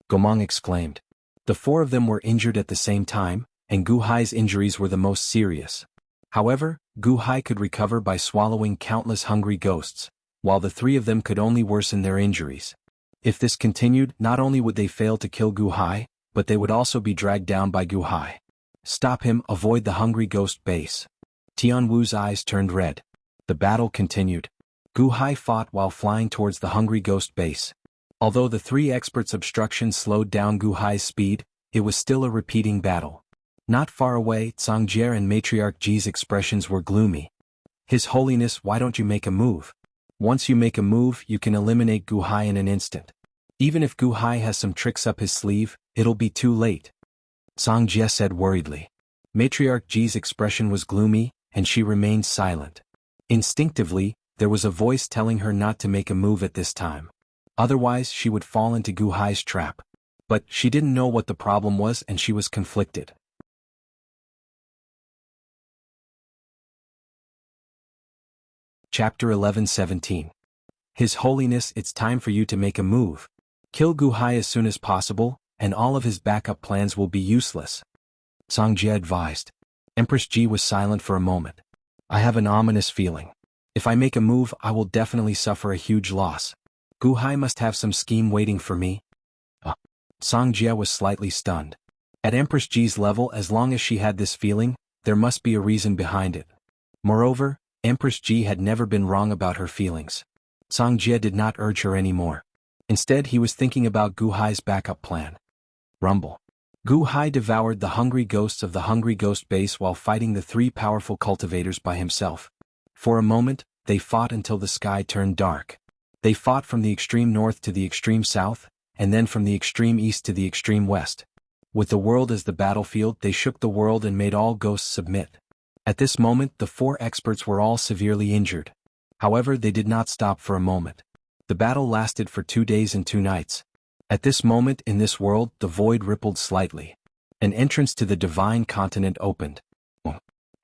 Gomang exclaimed. The 4 of them were injured at the same time, and Guhai's injuries were the most serious. However, Guhai could recover by swallowing countless hungry ghosts, while the 3 of them could only worsen their injuries. If this continued, not only would they fail to kill Guhai, but they would also be dragged down by Guhai. "Stop him, avoid the hungry ghost base." Tianwu's eyes turned red. The battle continued. Guhai fought while flying towards the hungry ghost base. Although the 3 experts' obstruction slowed down Guhai's speed, it was still a repeating battle. Not far away, Songjie and Matriarch Ji's expressions were gloomy. "His Holiness, why don't you make a move? Once you make a move, you can eliminate Guhai in an instant. Even if Guhai has some tricks up his sleeve, it'll be too late," Songjie said worriedly. Matriarch Ji's expression was gloomy, and she remained silent. Instinctively, there was a voice telling her not to make a move at this time. Otherwise, she would fall into Guhai's trap. But she didn't know what the problem was and she was conflicted. Chapter 11:17. His Holiness, it's time for you to make a move. Kill Guhai as soon as possible, and all of his backup plans will be useless, Songjie advised. Empress Ji was silent for a moment. "I have an ominous feeling. If I make a move, I will definitely suffer a huge loss. Guhai must have some scheme waiting for me." Songjie was slightly stunned. At Empress Ji's level, as long as she had this feeling, there must be a reason behind it. Moreover, Empress Ji had never been wrong about her feelings. Songjie did not urge her anymore. Instead, he was thinking about Guhai's backup plan. Rumble. Guhai devoured the hungry ghosts of the hungry ghost base while fighting the 3 powerful cultivators by himself. For a moment, they fought until the sky turned dark. They fought from the extreme north to the extreme south, and then from the extreme east to the extreme west. With the world as the battlefield, they shook the world and made all ghosts submit. At this moment, the 4 experts were all severely injured. However, they did not stop for a moment. The battle lasted for 2 days and 2 nights. At this moment in this world, the void rippled slightly. An entrance to the divine continent opened.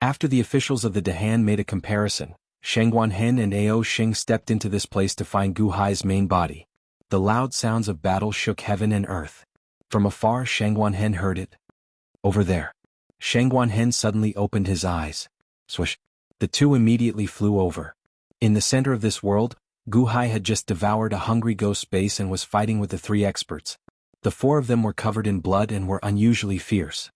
After the officials of the Dahan made a comparison, Sheng Guanhen and Ao Xing stepped into this place to find Gu Hai's main body. The loud sounds of battle shook heaven and earth. From afar, Sheng Guanhen heard it. Over there. Sheng Guanhen suddenly opened his eyes. Swish. The two immediately flew over. In the center of this world, Gu Hai had just devoured a hungry ghost base and was fighting with the three experts. The four of them were covered in blood and were unusually fierce.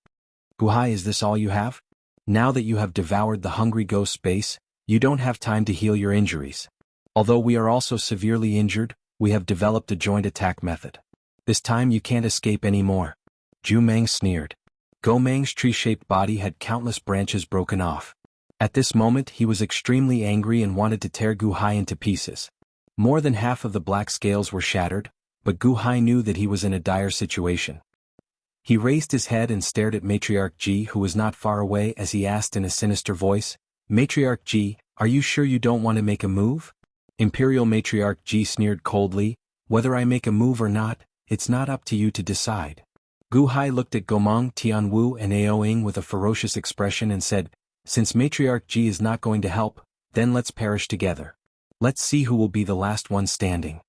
Gu Hai, is this all you have? Now that you have devoured the hungry ghost space, you don't have time to heal your injuries. Although we are also severely injured, we have developed a joint attack method. This time you can't escape anymore. Zhu Meng sneered. Go Meng's tree-shaped body had countless branches broken off. At this moment he was extremely angry and wanted to tear Gu Hai into pieces. More than half of the black scales were shattered, but Gu Hai knew that he was in a dire situation. He raised his head and stared at Matriarch Ji, who was not far away, as he asked in a sinister voice, Matriarch Ji, are you sure you don't want to make a move? Imperial Matriarch Ji sneered coldly, whether I make a move or not, it's not up to you to decide. Gu Hai looked at Gomang, Tianwu and Ao Ying with a ferocious expression and said, since Matriarch Ji is not going to help, then let's perish together. Let's see who will be the last one standing.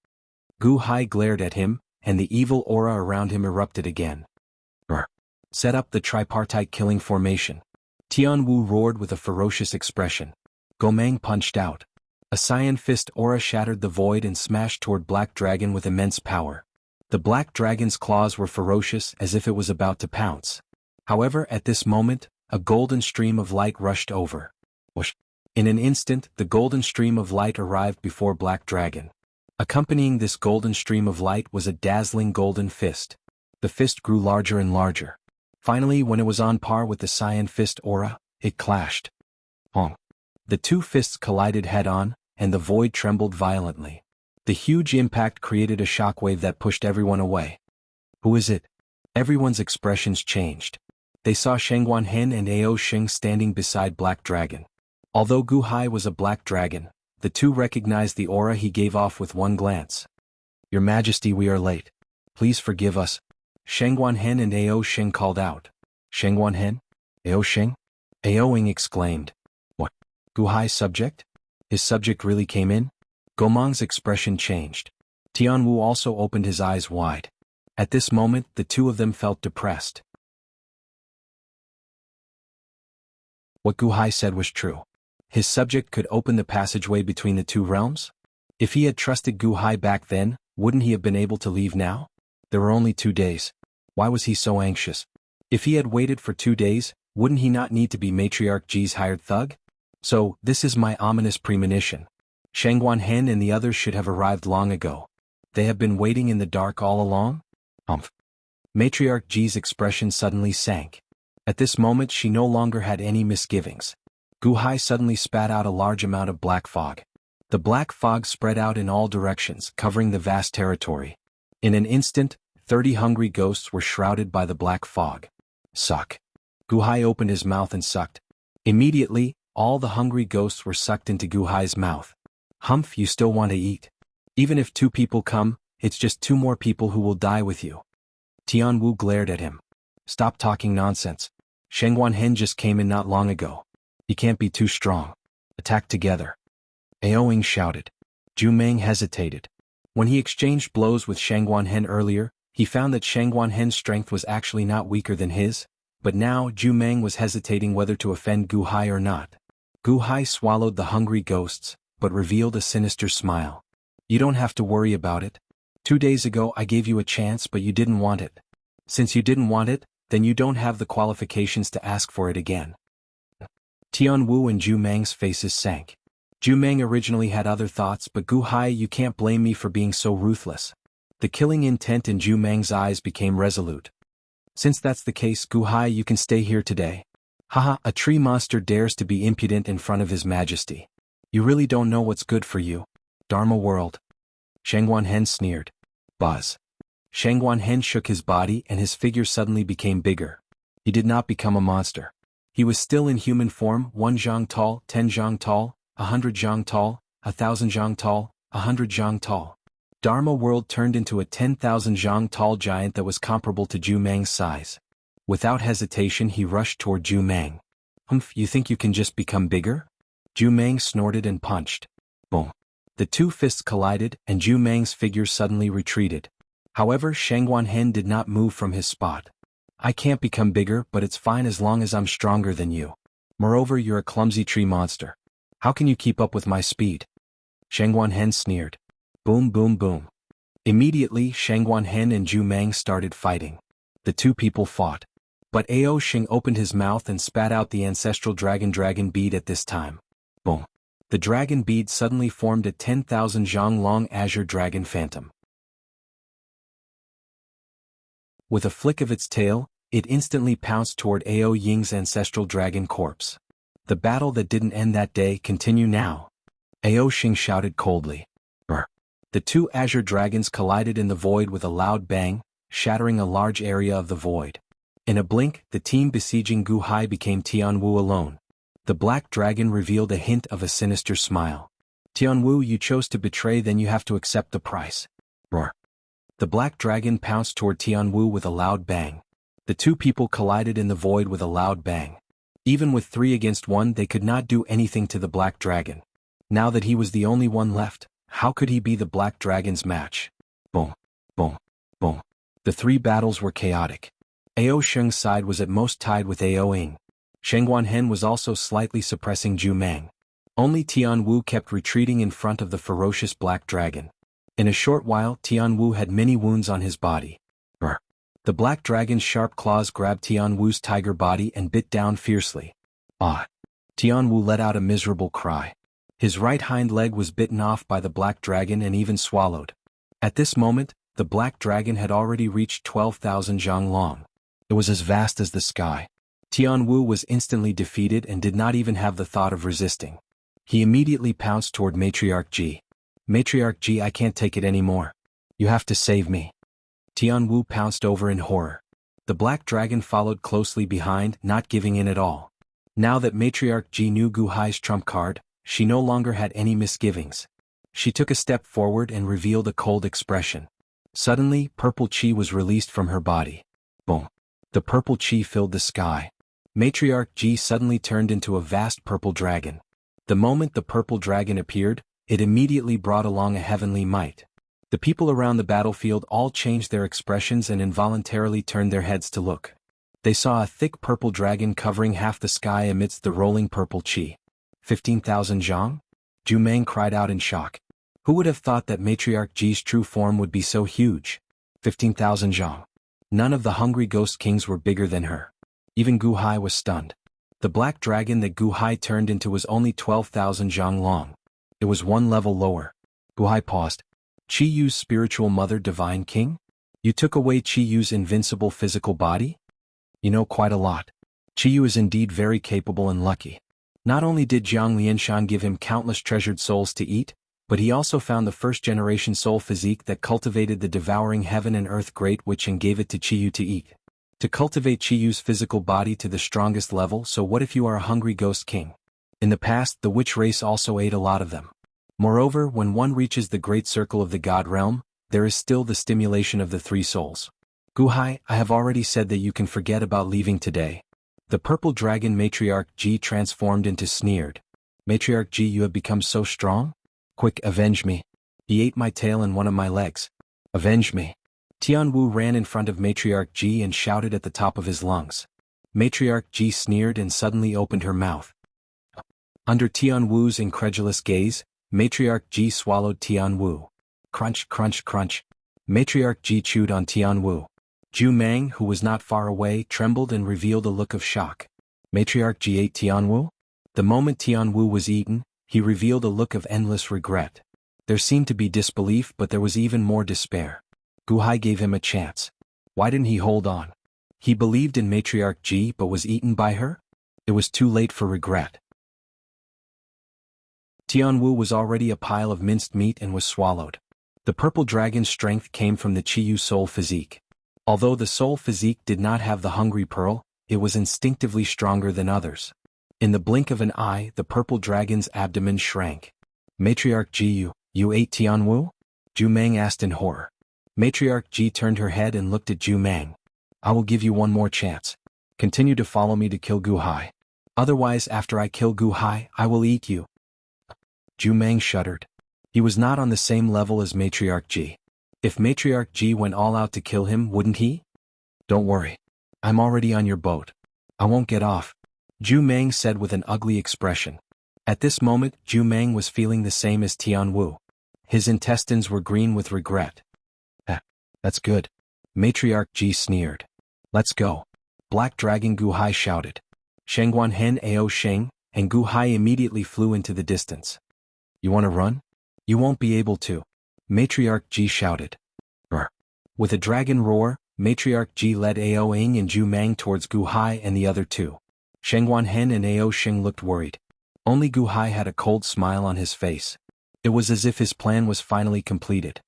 Gu Hai glared at him, and the evil aura around him erupted again. Set up the tripartite killing formation. Tianwu roared with a ferocious expression. Gomang punched out. A cyan fist aura shattered the void and smashed toward Black Dragon with immense power. The Black Dragon's claws were ferocious, as if it was about to pounce. However, at this moment, a golden stream of light rushed over. Whoosh. In an instant, the golden stream of light arrived before Black Dragon. Accompanying this golden stream of light was a dazzling golden fist. The fist grew larger and larger. Finally, when it was on par with the cyan fist aura, it clashed. Honk. The two fists collided head-on, and the void trembled violently. The huge impact created a shockwave that pushed everyone away. Who is it? Everyone's expressions changed. They saw Sheng Guanhen and Ao Xing standing beside Black Dragon. Although Gu Hai was a black dragon, the two recognized the aura he gave off with one glance. Your Majesty, we are late. Please forgive us. Sheng Guanhen and Ao Xing called out. Sheng Guanhen? Ao Xing? Ao Ying exclaimed. What? Gu Hai's subject? His subject really came in? Gomang's expression changed. Tianwu also opened his eyes wide. At this moment, the two of them felt depressed. What Gu Hai said was true. His subject could open the passageway between the two realms? If he had trusted Gu Hai back then, wouldn't he have been able to leave now? There were only 2 days. Why was he so anxious? If he had waited for 2 days, wouldn't he not need to be Matriarch Ji's hired thug? So, this is my ominous premonition. Sheng Guanhen and the others should have arrived long ago. They have been waiting in the dark all along? Matriarch Ji's expression suddenly sank. At this moment she no longer had any misgivings. Gu Hai suddenly spat out a large amount of black fog. The black fog spread out in all directions, covering the vast territory. In an instant, 30 hungry ghosts were shrouded by the black fog. Suck. Gu Hai opened his mouth and sucked. Immediately, all the hungry ghosts were sucked into Gu Hai's mouth. Humph, you still want to eat. Even if 2 people come, it's just 2 more people who will die with you. Tianwu glared at him. Stop talking nonsense. Sheng Guanhen just came in not long ago. He can't be too strong. Attack together. Ao Ying shouted. Zhu Meng hesitated. When he exchanged blows with Sheng Guanhen earlier, he found that Sheng Guanhen's strength was actually not weaker than his, but now Zhu Meng was hesitating whether to offend Gu Hai or not. Gu Hai swallowed the hungry ghosts, but revealed a sinister smile. You don't have to worry about it. 2 days ago I gave you a chance, but you didn't want it. Since you didn't want it, then you don't have the qualifications to ask for it again. Tianwu and Zhu Meng's faces sank. Zhu Meng originally had other thoughts, but Gu Hai, you can't blame me for being so ruthless. The killing intent in Zhu Meng's eyes became resolute. Since that's the case, Gu Hai, you can stay here today. Haha, a tree monster dares to be impudent in front of His Majesty. You really don't know what's good for you. Dharma world. Sheng Guanhen sneered. Buzz. Sheng Guanhen shook his body and his figure suddenly became bigger. He did not become a monster. He was still in human form, 1 zhang tall, 10 zhang tall, 100 zhang tall, 1,000 zhang tall, 100 zhang tall. Dharma World turned into a 10,000 zhang tall giant that was comparable to Zhu Mang's size. Without hesitation he rushed toward Zhu Mang. "Humph, you think you can just become bigger?" Zhu Mang snorted and punched. Boom. The two fists collided and Zhu Mang's figure suddenly retreated. However, Shangguan Hen did not move from his spot. "I can't become bigger, but it's fine as long as I'm stronger than you. Moreover, you're a clumsy tree monster. How can you keep up with my speed?" Shangguan Hen sneered. Boom boom boom. Immediately, Shangguan Hen and Zhu Mang started fighting. The two people fought. But Ao Xing opened his mouth and spat out the ancestral dragon bead at this time. Boom. The dragon bead suddenly formed a 10,000 zhang long azure dragon phantom. With a flick of its tail, it instantly pounced toward Ao Ying's ancestral dragon corpse. "The battle that didn't end that day continue now," Ao Xing shouted coldly. Brr. The two azure dragons collided in the void with a loud bang, shattering a large area of the void. In a blink, the team besieging Guhai became Tianwu alone. The black dragon revealed a hint of a sinister smile. "Tianwu, you chose to betray, then you have to accept the price." Roar. The black dragon pounced toward Tianwu with a loud bang. The two people collided in the void with a loud bang. Even with 3 against 1, they could not do anything to the black dragon. Now that he was the only one left, how could he be the black dragon's match? Boom, boom, boom. The 3 battles were chaotic. Ao Sheng's side was at most tied with Ao Ying. Shangguan Hen was also slightly suppressing Zhu Mang. Only Tianwu kept retreating in front of the ferocious black dragon. In a short while, Tianwu had many wounds on his body. Brr. The black dragon's sharp claws grabbed Tianwu's tiger body and bit down fiercely. Ah! Tianwu let out a miserable cry. His right hind leg was bitten off by the black dragon and even swallowed. At this moment, the black dragon had already reached 12,000 zhang long. It was as vast as the sky. Tianwu was instantly defeated and did not even have the thought of resisting. He immediately pounced toward Matriarch Ji. "Matriarch Ji, I can't take it anymore. You have to save me." Tianwu pounced over in horror. The black dragon followed closely behind, not giving in at all. Now that Matriarch Ji knew Guhai's trump card, she no longer had any misgivings. She took a step forward and revealed a cold expression. Suddenly, purple chi was released from her body. Boom. The purple chi filled the sky. Matriarch Ji suddenly turned into a vast purple dragon. The moment the purple dragon appeared, it immediately brought along a heavenly might. The people around the battlefield all changed their expressions and involuntarily turned their heads to look. They saw a thick purple dragon covering half the sky amidst the rolling purple chi. 15,000 zhang? Zhu Mang cried out in shock. Who would have thought that Matriarch Ji's true form would be so huge? 15,000 zhang. None of the hungry ghost kings were bigger than her. Even Guhai was stunned. The black dragon that Guhai turned into was only 12,000 zhang long. It was 1 level lower. Guhai paused. "Qi Yu's spiritual mother, divine king? You took away Qi Yu's invincible physical body? You know quite a lot. Qi Yu is indeed very capable and lucky. Not only did Jiang Lianshan give him countless treasured souls to eat, but he also found the first-generation soul physique that cultivated the devouring heaven and earth great witch and gave it to Qi Yu to eat. To cultivate Qi Yu's physical body to the strongest level, so what if you are a hungry ghost king? In the past, the witch race also ate a lot of them. Moreover, when one reaches the great circle of the god realm, there is still the stimulation of the 3 souls. Guhai, I have already said that you can forget about leaving today." The purple dragon Matriarch Ji transformed into sneered. "Matriarch Ji, you have become so strong? Quick, avenge me. He ate my tail and one of my legs. Avenge me." Tianwu ran in front of Matriarch Ji and shouted at the top of his lungs. Matriarch Ji sneered and suddenly opened her mouth. Under Tianwu's incredulous gaze, Matriarch Ji swallowed Tianwu. Crunch, crunch, crunch. Matriarch Ji chewed on Tianwu. Zhu Mang, who was not far away, trembled and revealed a look of shock. Matriarch Ji ate Tianwu? The moment Tianwu was eaten, he revealed a look of endless regret. There seemed to be disbelief, but there was even more despair. Guhai gave him a chance. Why didn't he hold on? He believed in Matriarch Ji but was eaten by her? It was too late for regret. Tianwu was already a pile of minced meat and was swallowed. The purple dragon's strength came from the Qi Yu soul physique. Although the soul physique did not have the hungry pearl, it was instinctively stronger than others. In the blink of an eye, the purple dragon's abdomen shrank. Matriarch Ji, you ate Tianwu? Ju Meng asked in horror. Matriarch Ji turned her head and looked at Ju Meng. I will give you one more chance. Continue to follow me to kill Gu Hai. Otherwise, after I kill Gu Hai, I will eat you. Ju Meng shuddered. He was not on the same level as Matriarch Ji. If Matriarch Ji went all out to kill him, wouldn't he? Don't worry. I'm already on your boat. I won't get off. Ju Meng said with an ugly expression. At this moment, Ju Meng was feeling the same as Tianwu. His intestines were green with regret. That's good. Matriarch Ji sneered. Let's go. Black Dragon Gu Hai shouted. Shengguan Hen Ao Sheng, and Gu Hai immediately flew into the distance. You want to run? You won't be able to. Matriarch Ji shouted. Brr. With a dragon roar, Matriarch Ji led Ao Ing and Ju Meng towards Gu Hai and the other two. Shengguan Hen and Ao Sheng looked worried. Only Gu Hai had a cold smile on his face. It was as if his plan was finally completed.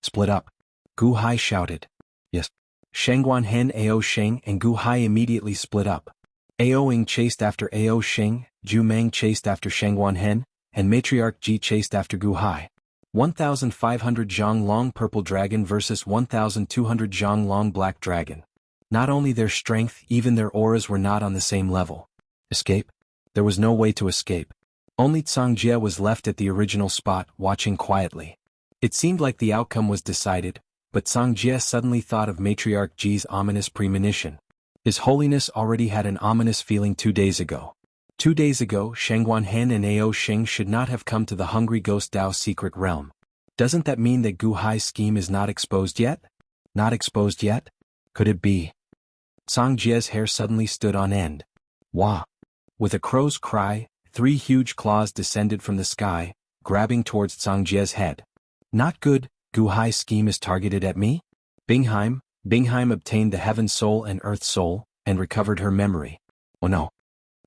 Split up. Gu Hai shouted. Yes. Shengguan Hen Ao Sheng and Gu Hai immediately split up. Ao Ing chased after Ao Sheng, Ju Meng chased after Shengguan Hen, and Matriarch Ji chased after Gu Hai. 1,500 Zhang Long Purple Dragon versus 1,200 Zhang Long Black Dragon. Not only their strength, even their auras were not on the same level. Escape? There was no way to escape. Only Zhang Jie was left at the original spot, watching quietly. It seemed like the outcome was decided, but Zhang Jie suddenly thought of Matriarch Ji's ominous premonition. His Holiness already had an ominous feeling 2 days ago. 2 days ago, Shengguan Hen and Ao Sheng should not have come to the Hungry Ghost Dao secret realm. Doesn't that mean that Gu Hai's scheme is not exposed yet? Not exposed yet? Could it be? Zhang Jie's hair suddenly stood on end. Wah! With a crow's cry, 3 huge claws descended from the sky, grabbing towards Zhang Jie's head. Not good, Gu Hai's scheme is targeted at me? Bingheim obtained the Heaven Soul and Earth Soul, and recovered her memory. Oh no.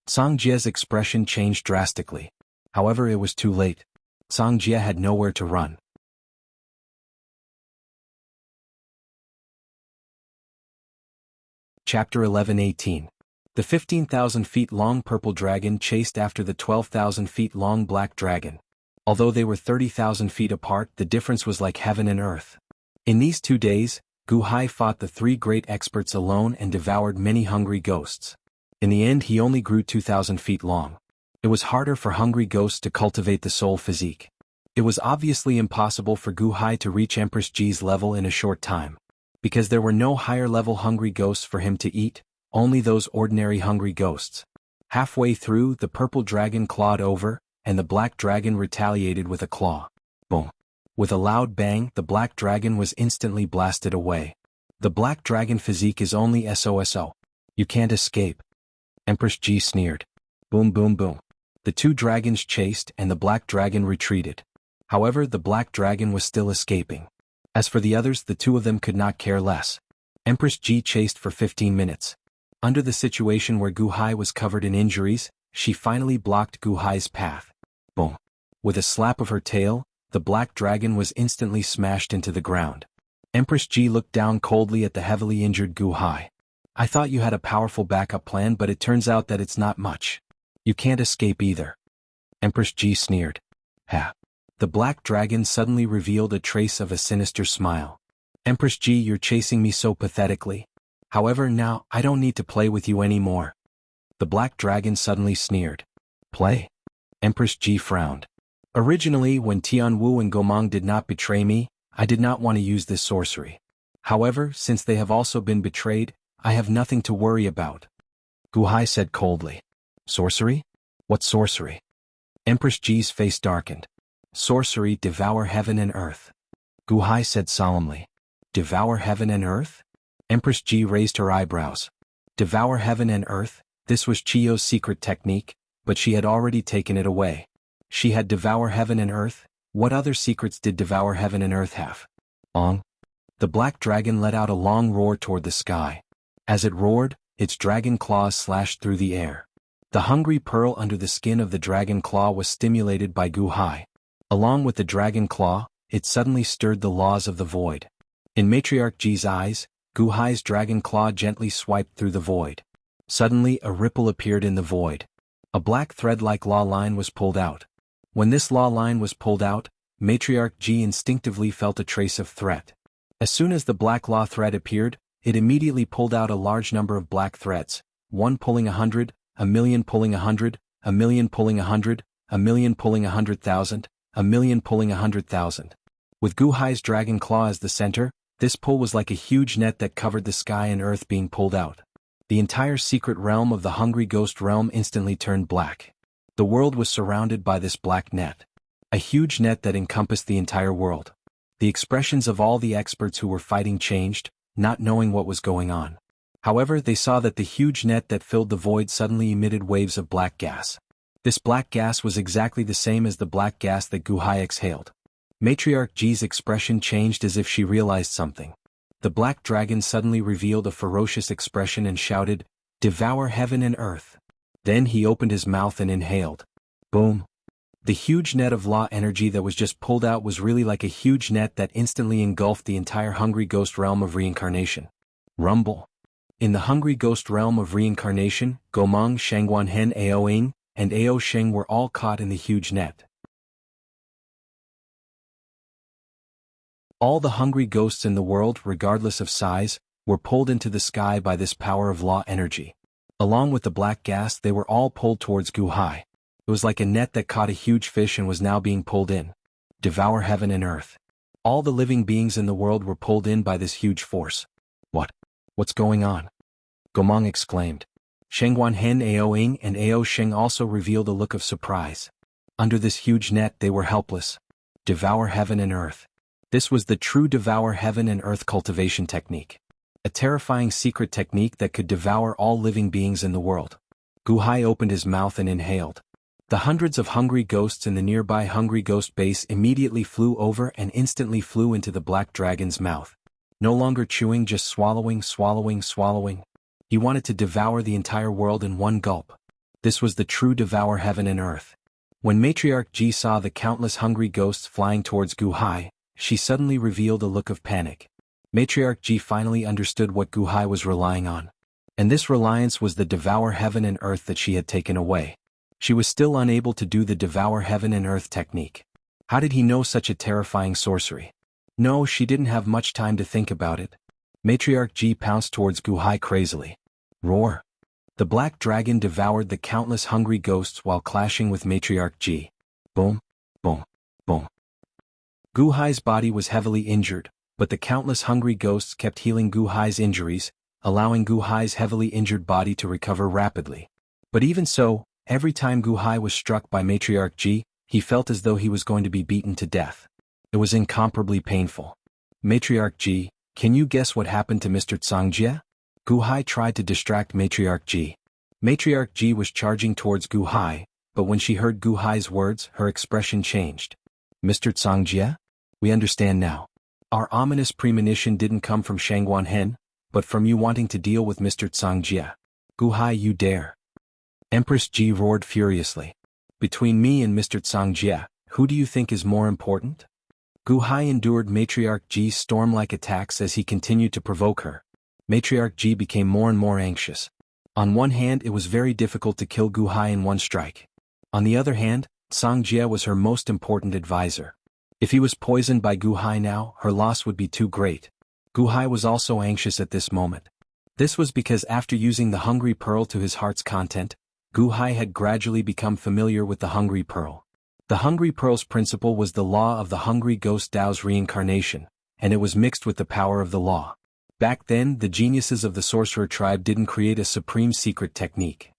Zhang Jie's expression changed drastically. However, it was too late. Zhang Jie had nowhere to run. Chapter 11:18. The 15,000 feet long purple dragon chased after the 12,000 feet long black dragon. Although they were 30,000 feet apart, the difference was like heaven and earth. In these 2 days, Gu Hai fought the 3 great experts alone and devoured many hungry ghosts. In the end, he only grew 2,000 feet long. It was harder for hungry ghosts to cultivate the soul physique. It was obviously impossible for Gu Hai to reach Empress Ji's level in a short time. Because there were no higher-level hungry ghosts for him to eat, only those ordinary hungry ghosts. Halfway through, the purple dragon clawed over, and the black dragon retaliated with a claw. Boom. With a loud bang, the black dragon was instantly blasted away. The black dragon physique is only SOSO. You can't escape. Empress Ji sneered. Boom boom boom. The 2 dragons chased and the black dragon retreated. However, the black dragon was still escaping. As for the others, the 2 of them could not care less. Empress Ji chased for 15 minutes. Under the situation where Gu Hai was covered in injuries, she finally blocked Gu Hai's path. Boom. With a slap of her tail, the black dragon was instantly smashed into the ground. Empress Ji looked down coldly at the heavily injured Gu Hai. I thought you had a powerful backup plan, but it turns out that it's not much. You can't escape either. Empress Ji sneered. Ha. The black dragon suddenly revealed a trace of a sinister smile. Empress Ji, you're chasing me so pathetically. However, now, I don't need to play with you anymore. The black dragon suddenly sneered. Play? Empress Ji frowned. Originally, when Tianwu and Gomang did not betray me, I did not want to use this sorcery. However, since they have also been betrayed, I have nothing to worry about. Gu Hai said coldly. Sorcery? What sorcery? Empress Ji's face darkened. Sorcery, devour heaven and earth. Gu Hai said solemnly. Devour heaven and earth? Empress Ji raised her eyebrows. Devour heaven and earth, this was Chiyo's secret technique, but she had already taken it away. She had devour heaven and earth. What other secrets did devour heaven and earth have? Ong. The black dragon let out a long roar toward the sky. As it roared, its dragon claws slashed through the air. The hungry pearl under the skin of the dragon claw was stimulated by Gu Hai. Along with the dragon claw, it suddenly stirred the laws of the void. In Matriarch Ji's eyes, Gu Hai's dragon claw gently swiped through the void. Suddenly, a ripple appeared in the void. A black thread-like law line was pulled out. When this law line was pulled out, Matriarch Ji instinctively felt a trace of threat. As soon as the black law thread appeared, it immediately pulled out a large number of black threads, one pulling 100, a million pulling 100, a million pulling 100, a million pulling 100,000, a million pulling 100,000. With Gu Hai's dragon claw as the center, this pull was like a huge net that covered the sky and earth being pulled out. The entire secret realm of the Hungry Ghost realm instantly turned black. The world was surrounded by this black net. A huge net that encompassed the entire world. The expressions of all the experts who were fighting changed, not knowing what was going on. However, they saw that the huge net that filled the void suddenly emitted waves of black gas. This black gas was exactly the same as the black gas that Gu Hai exhaled. Matriarch Ji's expression changed as if she realized something. The black dragon suddenly revealed a ferocious expression and shouted, "Devour heaven and earth." Then he opened his mouth and inhaled. Boom. The huge net of law energy that was just pulled out was really like a huge net that instantly engulfed the entire Hungry Ghost realm of reincarnation. Rumble. In the Hungry Ghost realm of reincarnation, Gomang, Shangguanhen, Aoing, and Ao Sheng were all caught in the huge net. All the hungry ghosts in the world, regardless of size, were pulled into the sky by this power of law energy. Along with the black gas, they were all pulled towards Gu Hai. It was like a net that caught a huge fish and was now being pulled in. Devour heaven and earth. All the living beings in the world were pulled in by this huge force. What's going on? Gomang exclaimed. Shengguanhen, Aoing, and Ao Sheng also revealed a look of surprise. Under this huge net they were helpless. Devour heaven and earth. This was the true devour heaven and earth cultivation technique. A terrifying secret technique that could devour all living beings in the world. Gu Hai opened his mouth and inhaled. The hundreds of hungry ghosts in the nearby Hungry Ghost base immediately flew over and instantly flew into the black dragon's mouth. No longer chewing, just swallowing, swallowing, swallowing. He wanted to devour the entire world in one gulp. This was the true devour heaven and earth. When Matriarch Ji saw the countless hungry ghosts flying towards Gu Hai, she suddenly revealed a look of panic. Matriarch Ji finally understood what Gu Hai was relying on. And this reliance was the devour heaven and earth that she had taken away. She was still unable to do the devour heaven and earth technique. How did he know such a terrifying sorcery? No, she didn't have much time to think about it. Matriarch Ji pounced towards Gu Hai crazily. Roar! The black dragon devoured the countless hungry ghosts while clashing with Matriarch Ji. Boom, boom, boom. Gu Hai's body was heavily injured, but the countless hungry ghosts kept healing Gu Hai's injuries, allowing Gu Hai's heavily injured body to recover rapidly. But even so, every time Gu Hai was struck by Matriarch Ji, he felt as though he was going to be beaten to death. It was incomparably painful. Matriarch Ji, can you guess what happened to Mr. Tsangjie? Gu Hai tried to distract Matriarch Ji. Matriarch Ji was charging towards Gu Hai, but when she heard Gu Hai's words, her expression changed. Mr. Tsangjie? We understand now. Our ominous premonition didn't come from Shangguanhen, but from you wanting to deal with Mr. Tsangjie. Gu Hai, you dare. Empress Ji roared furiously. Between me and Mr. Tsangjie, who do you think is more important? Gu Hai endured Matriarch Ji's storm-like attacks as he continued to provoke her. Matriarch Ji became more and more anxious. On one hand, it was very difficult to kill Gu Hai in one strike. On the other hand, Tsangjie was her most important advisor. If he was poisoned by Gu Hai now, her loss would be too great. Gu Hai was also anxious at this moment. This was because after using the Hungry Pearl to his heart's content, Gu Hai had gradually become familiar with the Hungry Pearl. The Hungry Pearl's principle was the law of the Hungry Ghost Tao's reincarnation, and it was mixed with the power of the law. Back then, the geniuses of the sorcerer tribe didn't create a supreme secret technique.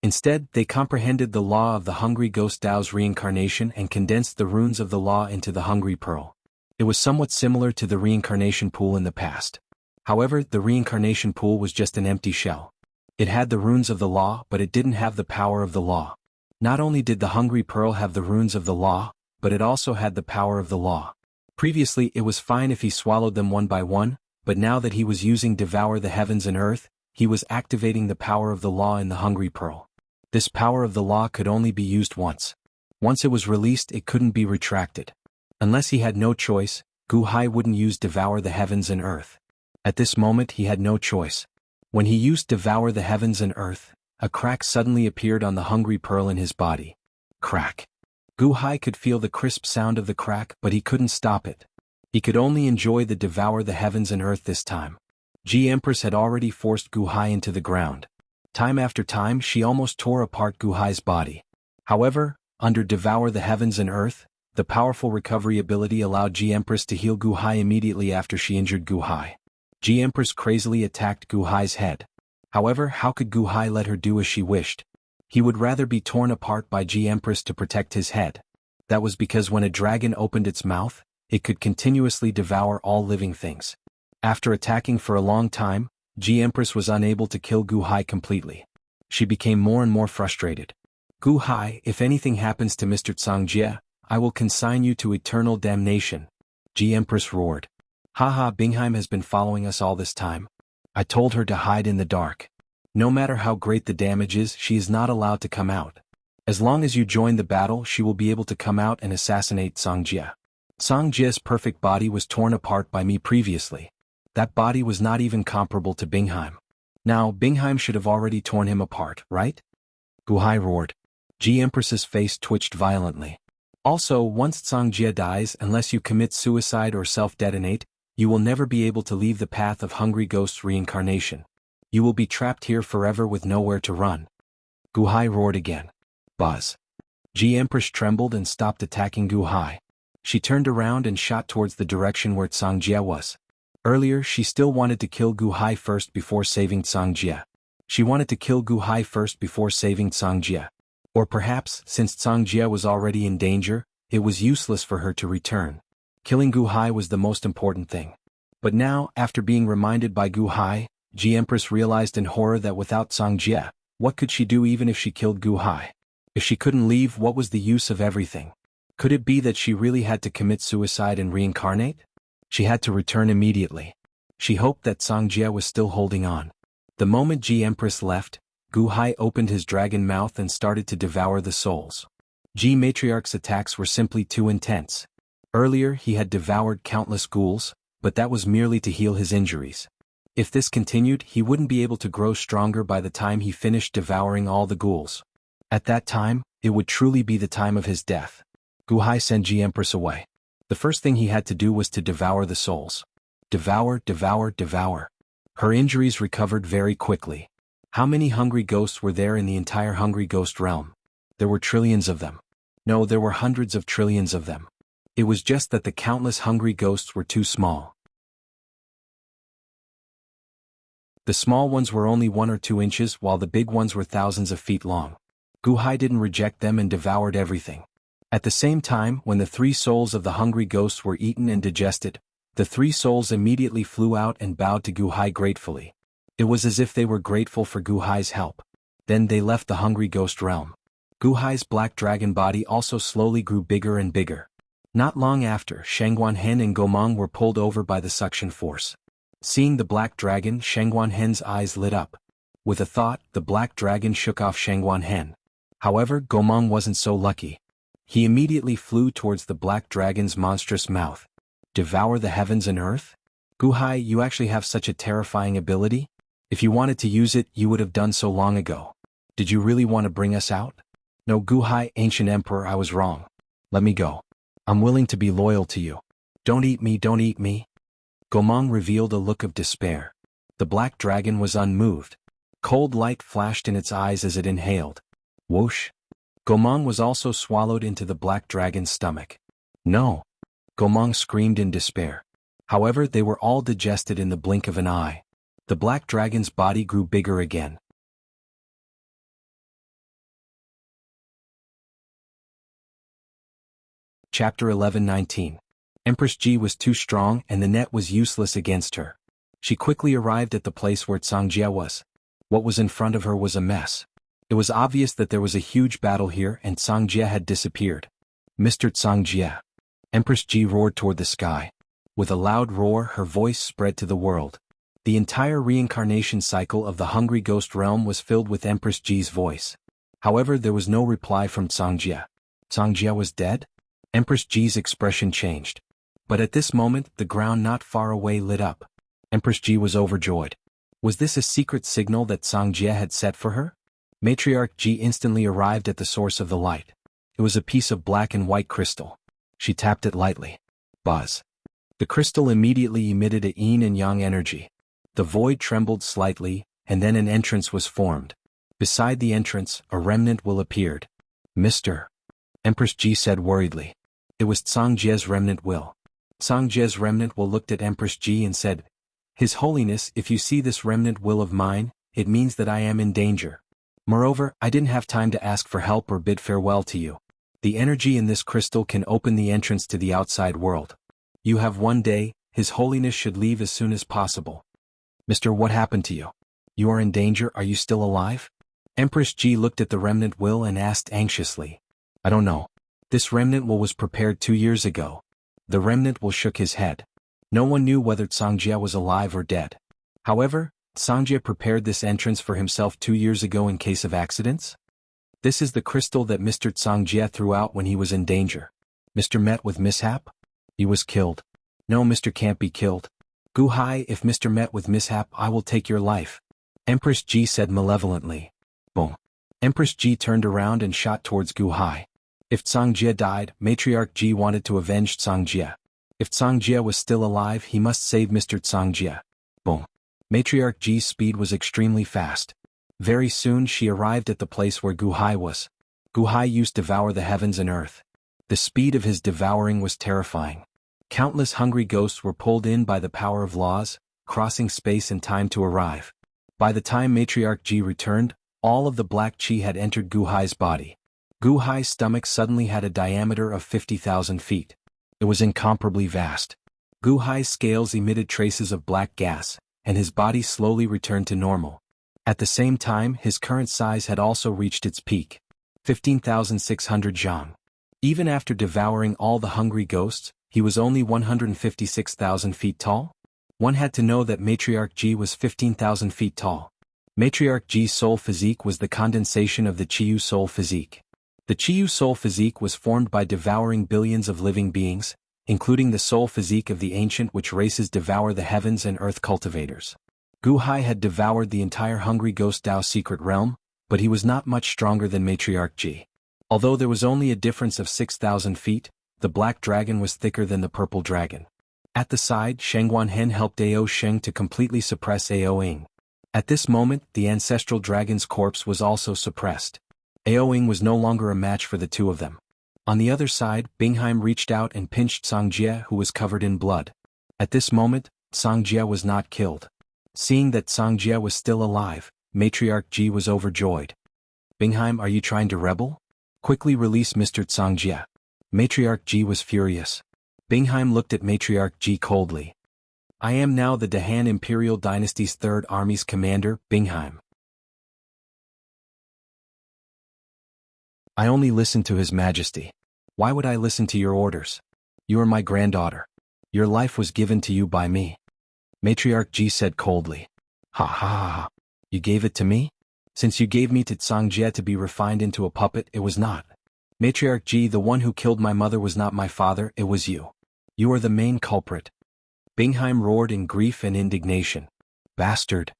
Instead, they comprehended the law of the Hungry Ghost Tao's reincarnation and condensed the runes of the law into the Hungry Pearl. It was somewhat similar to the reincarnation pool in the past. However, the reincarnation pool was just an empty shell. It had the runes of the law, but it didn't have the power of the law. Not only did the Hungry Pearl have the runes of the law, but it also had the power of the law. Previously, it was fine if he swallowed them one by one, but now that he was using Devour the Heavens and Earth, he was activating the power of the law in the Hungry Pearl. This power of the law could only be used once. Once it was released, it couldn't be retracted. Unless he had no choice, Gu Hai wouldn't use Devour the Heavens and Earth. At this moment he had no choice. When he used Devour the Heavens and Earth, a crack suddenly appeared on the Hungry Pearl in his body. Crack. Gu Hai could feel the crisp sound of the crack, but he couldn't stop it. He could only enjoy the devour the heavens and earth this time. Ji Empress had already forced Gu Hai into the ground. Time after time she almost tore apart Gu Hai's body. However, under Devour the Heavens and Earth, the powerful recovery ability allowed Ji Empress to heal Gu Hai immediately after she injured Gu Hai. Ji Empress crazily attacked Gu Hai's head. However, how could Gu Hai let her do as she wished? He would rather be torn apart by Ji Empress to protect his head. That was because when a dragon opened its mouth, it could continuously devour all living things. After attacking for a long time, Ji Empress was unable to kill Gu Hai completely. She became more and more frustrated. Gu Hai, if anything happens to Mr. Cangjie, I will consign you to eternal damnation. Ji Empress roared. Haha, Bingheim has been following us all this time. I told her to hide in the dark. No matter how great the damage is, she is not allowed to come out. As long as you join the battle, she will be able to come out and assassinate Cangjie. Cangjie's perfect body was torn apart by me previously. That body was not even comparable to Bingheim. Now, Bingheim should have already torn him apart, right? Gu Hai roared. Ji Empress's face twitched violently. Also, once Cangjie dies, unless you commit suicide or self-detonate, you will never be able to leave the path of Hungry Ghost's reincarnation. You will be trapped here forever with nowhere to run. Gu Hai roared again. Buzz. Ji Empress trembled and stopped attacking Gu Hai. She turned around and shot towards the direction where Cangjie was. Earlier, she still wanted to kill Gu Hai first before saving Cangjie. She wanted to kill Gu Hai first before saving Cangjie. Or perhaps, since Cangjie was already in danger, it was useless for her to return. Killing Gu Hai was the most important thing. But now, after being reminded by Gu Hai, Ji Empress realized in horror that without Cangjie, what could she do even if she killed Gu Hai? If she couldn't leave, what was the use of everything? Could it be that she really had to commit suicide and reincarnate? She had to return immediately. She hoped that Cangjie was still holding on. The moment Ji Empress left, Gu Hai opened his dragon mouth and started to devour the souls. Ji Matriarch's attacks were simply too intense. Earlier he had devoured countless ghouls, but that was merely to heal his injuries. If this continued, he wouldn't be able to grow stronger by the time he finished devouring all the ghouls. At that time, it would truly be the time of his death. Gu Hai sent Ji Empress away. The first thing he had to do was to devour the souls. Devour, devour, devour. Her injuries recovered very quickly. How many hungry ghosts were there in the entire hungry ghost realm? There were trillions of them. No, there were hundreds of trillions of them. It was just that the countless hungry ghosts were too small. The small ones were only 1 or 2 inches, while the big ones were thousands of feet long. Gu Hai didn't reject them and devoured everything. At the same time, when the 3 souls of the hungry ghosts were eaten and digested, the 3 souls immediately flew out and bowed to Gu Hai gratefully. It was as if they were grateful for Gu Hai's help. Then they left the hungry ghost realm. Gu Hai's black dragon body also slowly grew bigger and bigger. Not long after, Shangguan Hen and Gomang were pulled over by the suction force. Seeing the black dragon, Shangguan Hen's eyes lit up. With a thought, the black dragon shook off Shangguan Hen. However, Gomang wasn't so lucky. He immediately flew towards the black dragon's monstrous mouth. Devour the heavens and earth? Gu Hai, you actually have such a terrifying ability? If you wanted to use it, you would have done so long ago. Did you really want to bring us out? No, Gu Hai, ancient emperor, I was wrong. Let me go. I'm willing to be loyal to you. Don't eat me, don't eat me. Gomang revealed a look of despair. The black dragon was unmoved. Cold light flashed in its eyes as it inhaled. Whoosh. Gomang was also swallowed into the black dragon's stomach. No. Gomang screamed in despair. However, they were all digested in the blink of an eye. The black dragon's body grew bigger again. Chapter 11:19. Empress Ji was too strong and the net was useless against her. She quickly arrived at the place where Cangjie was. What was in front of her was a mess. It was obvious that there was a huge battle here and Cangjie had disappeared. Mr. Cangjie. Empress Ji roared toward the sky. With a loud roar, her voice spread to the world. The entire reincarnation cycle of the hungry ghost realm was filled with Empress Ji's voice. However, there was no reply from Cangjie. Cangjie was dead? Empress Ji's expression changed. But at this moment, the ground not far away lit up. Empress Ji was overjoyed. Was this a secret signal that Cangjie had set for her? Matriarch Ji instantly arrived at the source of the light. It was a piece of black and white crystal. She tapped it lightly. Buzz. The crystal immediately emitted a yin and yang energy. The void trembled slightly, and then an entrance was formed. Beside the entrance, a remnant will appeared. Mr. Empress Ji said worriedly. It was Tsang-Jie's remnant will. Tsang-Jie's remnant will looked at Empress Ji and said, His Holiness, if you see this remnant will of mine, it means that I am in danger. Moreover, I didn't have time to ask for help or bid farewell to you. The energy in this crystal can open the entrance to the outside world. You have one day, His Holiness should leave as soon as possible. Mr. What happened to you? You are in danger, are you still alive? Empress Ji looked at the remnant will and asked anxiously. I don't know. This remnant will was prepared 2 years ago. The remnant will shook his head. No one knew whether Tsang-Jie was alive or dead. However, Tsang-Jie prepared this entrance for himself 2 years ago in case of accidents? This is the crystal that Mr. Tsang-Jie threw out when he was in danger. Mr. met with mishap? He was killed. No, Mr. can't be killed. Gu Hai, if Mr. met with mishap, I will take your life. Empress Ji said malevolently. Boom. Empress Ji turned around and shot towards Gu Hai. If Tsang-Jie died, Matriarch Ji wanted to avenge Tsang-Jie. If Tsang-Jie was still alive, he must save Mr. Tsang-Jie. Boom. Matriarch Ji's speed was extremely fast. Very soon she arrived at the place where Gu Hai was. Gu Hai used to devour the heavens and earth. The speed of his devouring was terrifying. Countless hungry ghosts were pulled in by the power of laws, crossing space and time to arrive. By the time Matriarch Ji returned, all of the black chi had entered Gu Hai's body. Gu Hai's stomach suddenly had a diameter of 50,000 feet. It was incomparably vast. Gu Hai's scales emitted traces of black gas, and his body slowly returned to normal. At the same time, his current size had also reached its peak. 15,600 zhang. Even after devouring all the hungry ghosts, he was only 156,000 feet tall? One had to know that Matriarch Ji was 15,000 feet tall. Matriarch Ji's soul physique was the condensation of the Chiyu soul physique. The Chiyu soul physique was formed by devouring billions of living beings, including the soul physique of the ancient which races devour the heavens and earth cultivators. Gu Hai had devoured the entire hungry ghost Dao secret realm, but he was not much stronger than Matriarch Ji. Although there was only a difference of 6,000 feet, the black dragon was thicker than the purple dragon. At the side, Shengguan Hen helped Ao Sheng to completely suppress Ao Ing. At this moment, the ancestral dragon's corpse was also suppressed. Ao Ing was no longer a match for the two of them. On the other side, Bingheim reached out and pinched Tsang-Jie, who was covered in blood. At this moment, Tsang-Jie was not killed. Seeing that Tsang-Jie was still alive, Matriarch Ji was overjoyed. Bingheim, are you trying to rebel? Quickly release Mr. Tsang-Jie. Matriarch Ji was furious. Bingheim looked at Matriarch Ji coldly. I am now the Dahan Imperial Dynasty's 3rd Army's commander, Bingheim. I only listen to His Majesty. Why would I listen to your orders? You are my granddaughter. Your life was given to you by me. Matriarch Ji said coldly. Ha ha ha ha. You gave it to me? Since you gave me to Tsang-Jie to be refined into a puppet, it was not. Matriarch Ji, the one who killed my mother was not my father, it was you. You are the main culprit. Bingheim roared in grief and indignation. Bastard.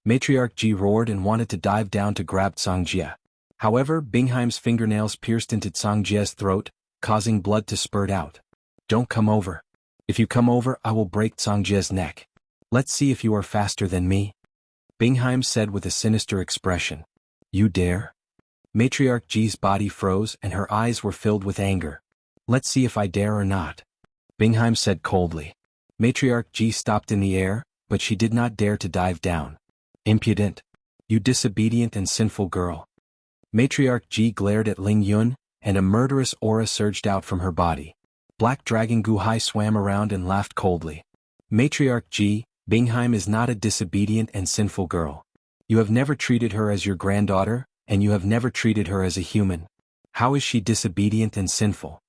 Matriarch Ji roared and wanted to dive down to grab Tsang-Jie. However, Bingheim's fingernails pierced into Tsang-Jie's throat, causing blood to spurt out. Don't come over. If you come over, I will break Tsang-Jie's neck. Let's see if you are faster than me. Bingheim said with a sinister expression. You dare? Matriarch Ji's body froze and her eyes were filled with anger. Let's see if I dare or not. Bingheim said coldly. Matriarch Ji stopped in the air, but she did not dare to dive down. Impudent. You disobedient and sinful girl. Matriarch Ji glared at Ling Yun, and a murderous aura surged out from her body. Black Dragon Gu Hai swam around and laughed coldly. Matriarch Ji, Bingheim is not a disobedient and sinful girl. You have never treated her as your granddaughter, and you have never treated her as a human. How is she disobedient and sinful?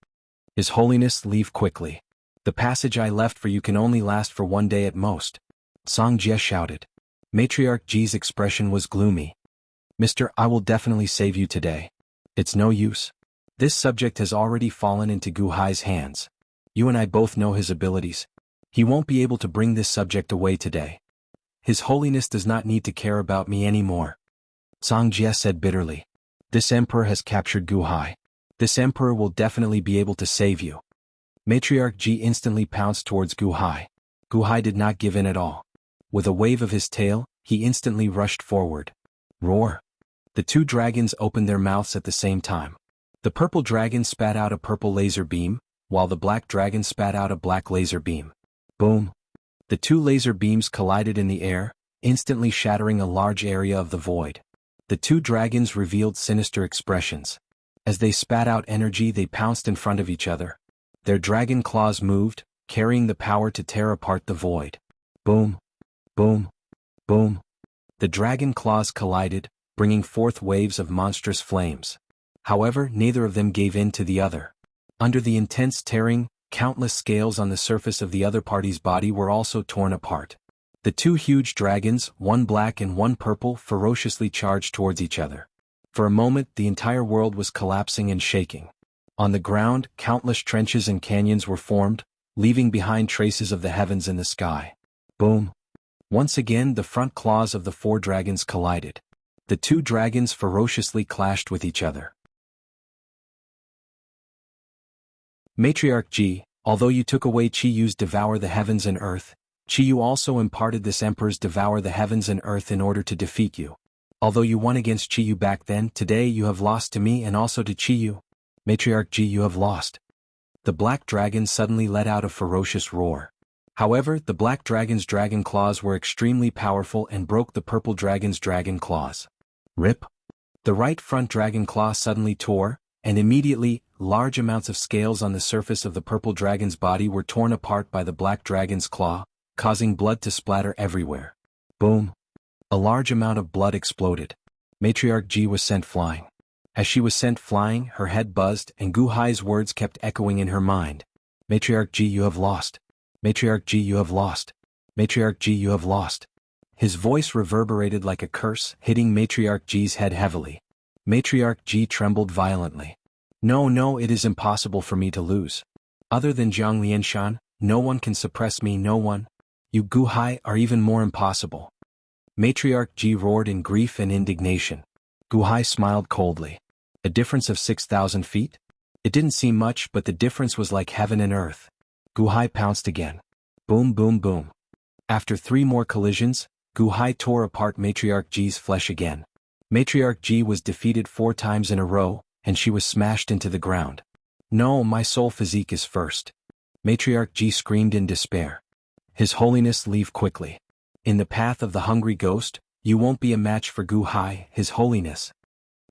His Holiness, leave quickly. The passage I left for you can only last for 1 day at most. Tsang-Jie shouted. Matriarch Ji's expression was gloomy. Mister, I will definitely save you today. It's no use. This subject has already fallen into Gu Hai's hands. You and I both know his abilities. He won't be able to bring this subject away today. His Holiness does not need to care about me anymore. Tsang-Jie said bitterly. This emperor has captured Gu Hai. This emperor will definitely be able to save you. Matriarch Ji instantly pounced towards Gu Hai. Gu Hai did not give in at all. With a wave of his tail, he instantly rushed forward. Roar! The two dragons opened their mouths at the same time. The purple dragon spat out a purple laser beam, while the black dragon spat out a black laser beam. Boom! The two laser beams collided in the air, instantly shattering a large area of the void. The two dragons revealed sinister expressions. As they spat out energy, they pounced in front of each other. Their dragon claws moved, carrying the power to tear apart the void. Boom! Boom! Boom! The dragon claws collided, bringing forth waves of monstrous flames. However, neither of them gave in to the other. Under the intense tearing, countless scales on the surface of the other party's body were also torn apart. The two huge dragons, one black and one purple, ferociously charged towards each other. For a moment, the entire world was collapsing and shaking. On the ground, countless trenches and canyons were formed, leaving behind traces of the heavens and the sky. Boom! Once again, the front claws of the four dragons collided. The two dragons ferociously clashed with each other. Matriarch Ji, although you took away Qi Yu's Devour the Heavens and Earth, Qi Yu also imparted this Emperor's Devour the Heavens and Earth in order to defeat you. Although you won against Qi Yu back then, today you have lost to me and also to Qi Yu. Matriarch Ji, you have lost. The black dragon suddenly let out a ferocious roar. However, the black dragon's dragon claws were extremely powerful and broke the purple dragon's dragon claws. Rip! The right front dragon claw suddenly tore, and immediately, large amounts of scales on the surface of the purple dragon's body were torn apart by the black dragon's claw, causing blood to splatter everywhere. Boom! A large amount of blood exploded. Matriarch Ji was sent flying. As she was sent flying, her head buzzed and Gu Hai's words kept echoing in her mind. Matriarch Ji, you have lost. Matriarch Ji, you have lost. Matriarch Ji, you have lost. His voice reverberated like a curse, hitting Matriarch Ji's head heavily. Matriarch Ji trembled violently. No, it is impossible for me to lose. Other than Jiang Lianshan, no one can suppress me, no one. You Gu Hai are even more impossible. Matriarch Ji roared in grief and indignation. Gu Hai smiled coldly. A difference of 6,000 feet? It didn't seem much, but the difference was like heaven and earth. Gu Hai pounced again. Boom, boom, boom. After 3 more collisions, Gu Hai tore apart Matriarch Ji's flesh again. Matriarch Ji was defeated 4 times in a row, and she was smashed into the ground. No, my soul physique is first. Matriarch Ji screamed in despair. His Holiness, leave quickly. In the path of the hungry ghost, you won't be a match for Gu Hai, His Holiness.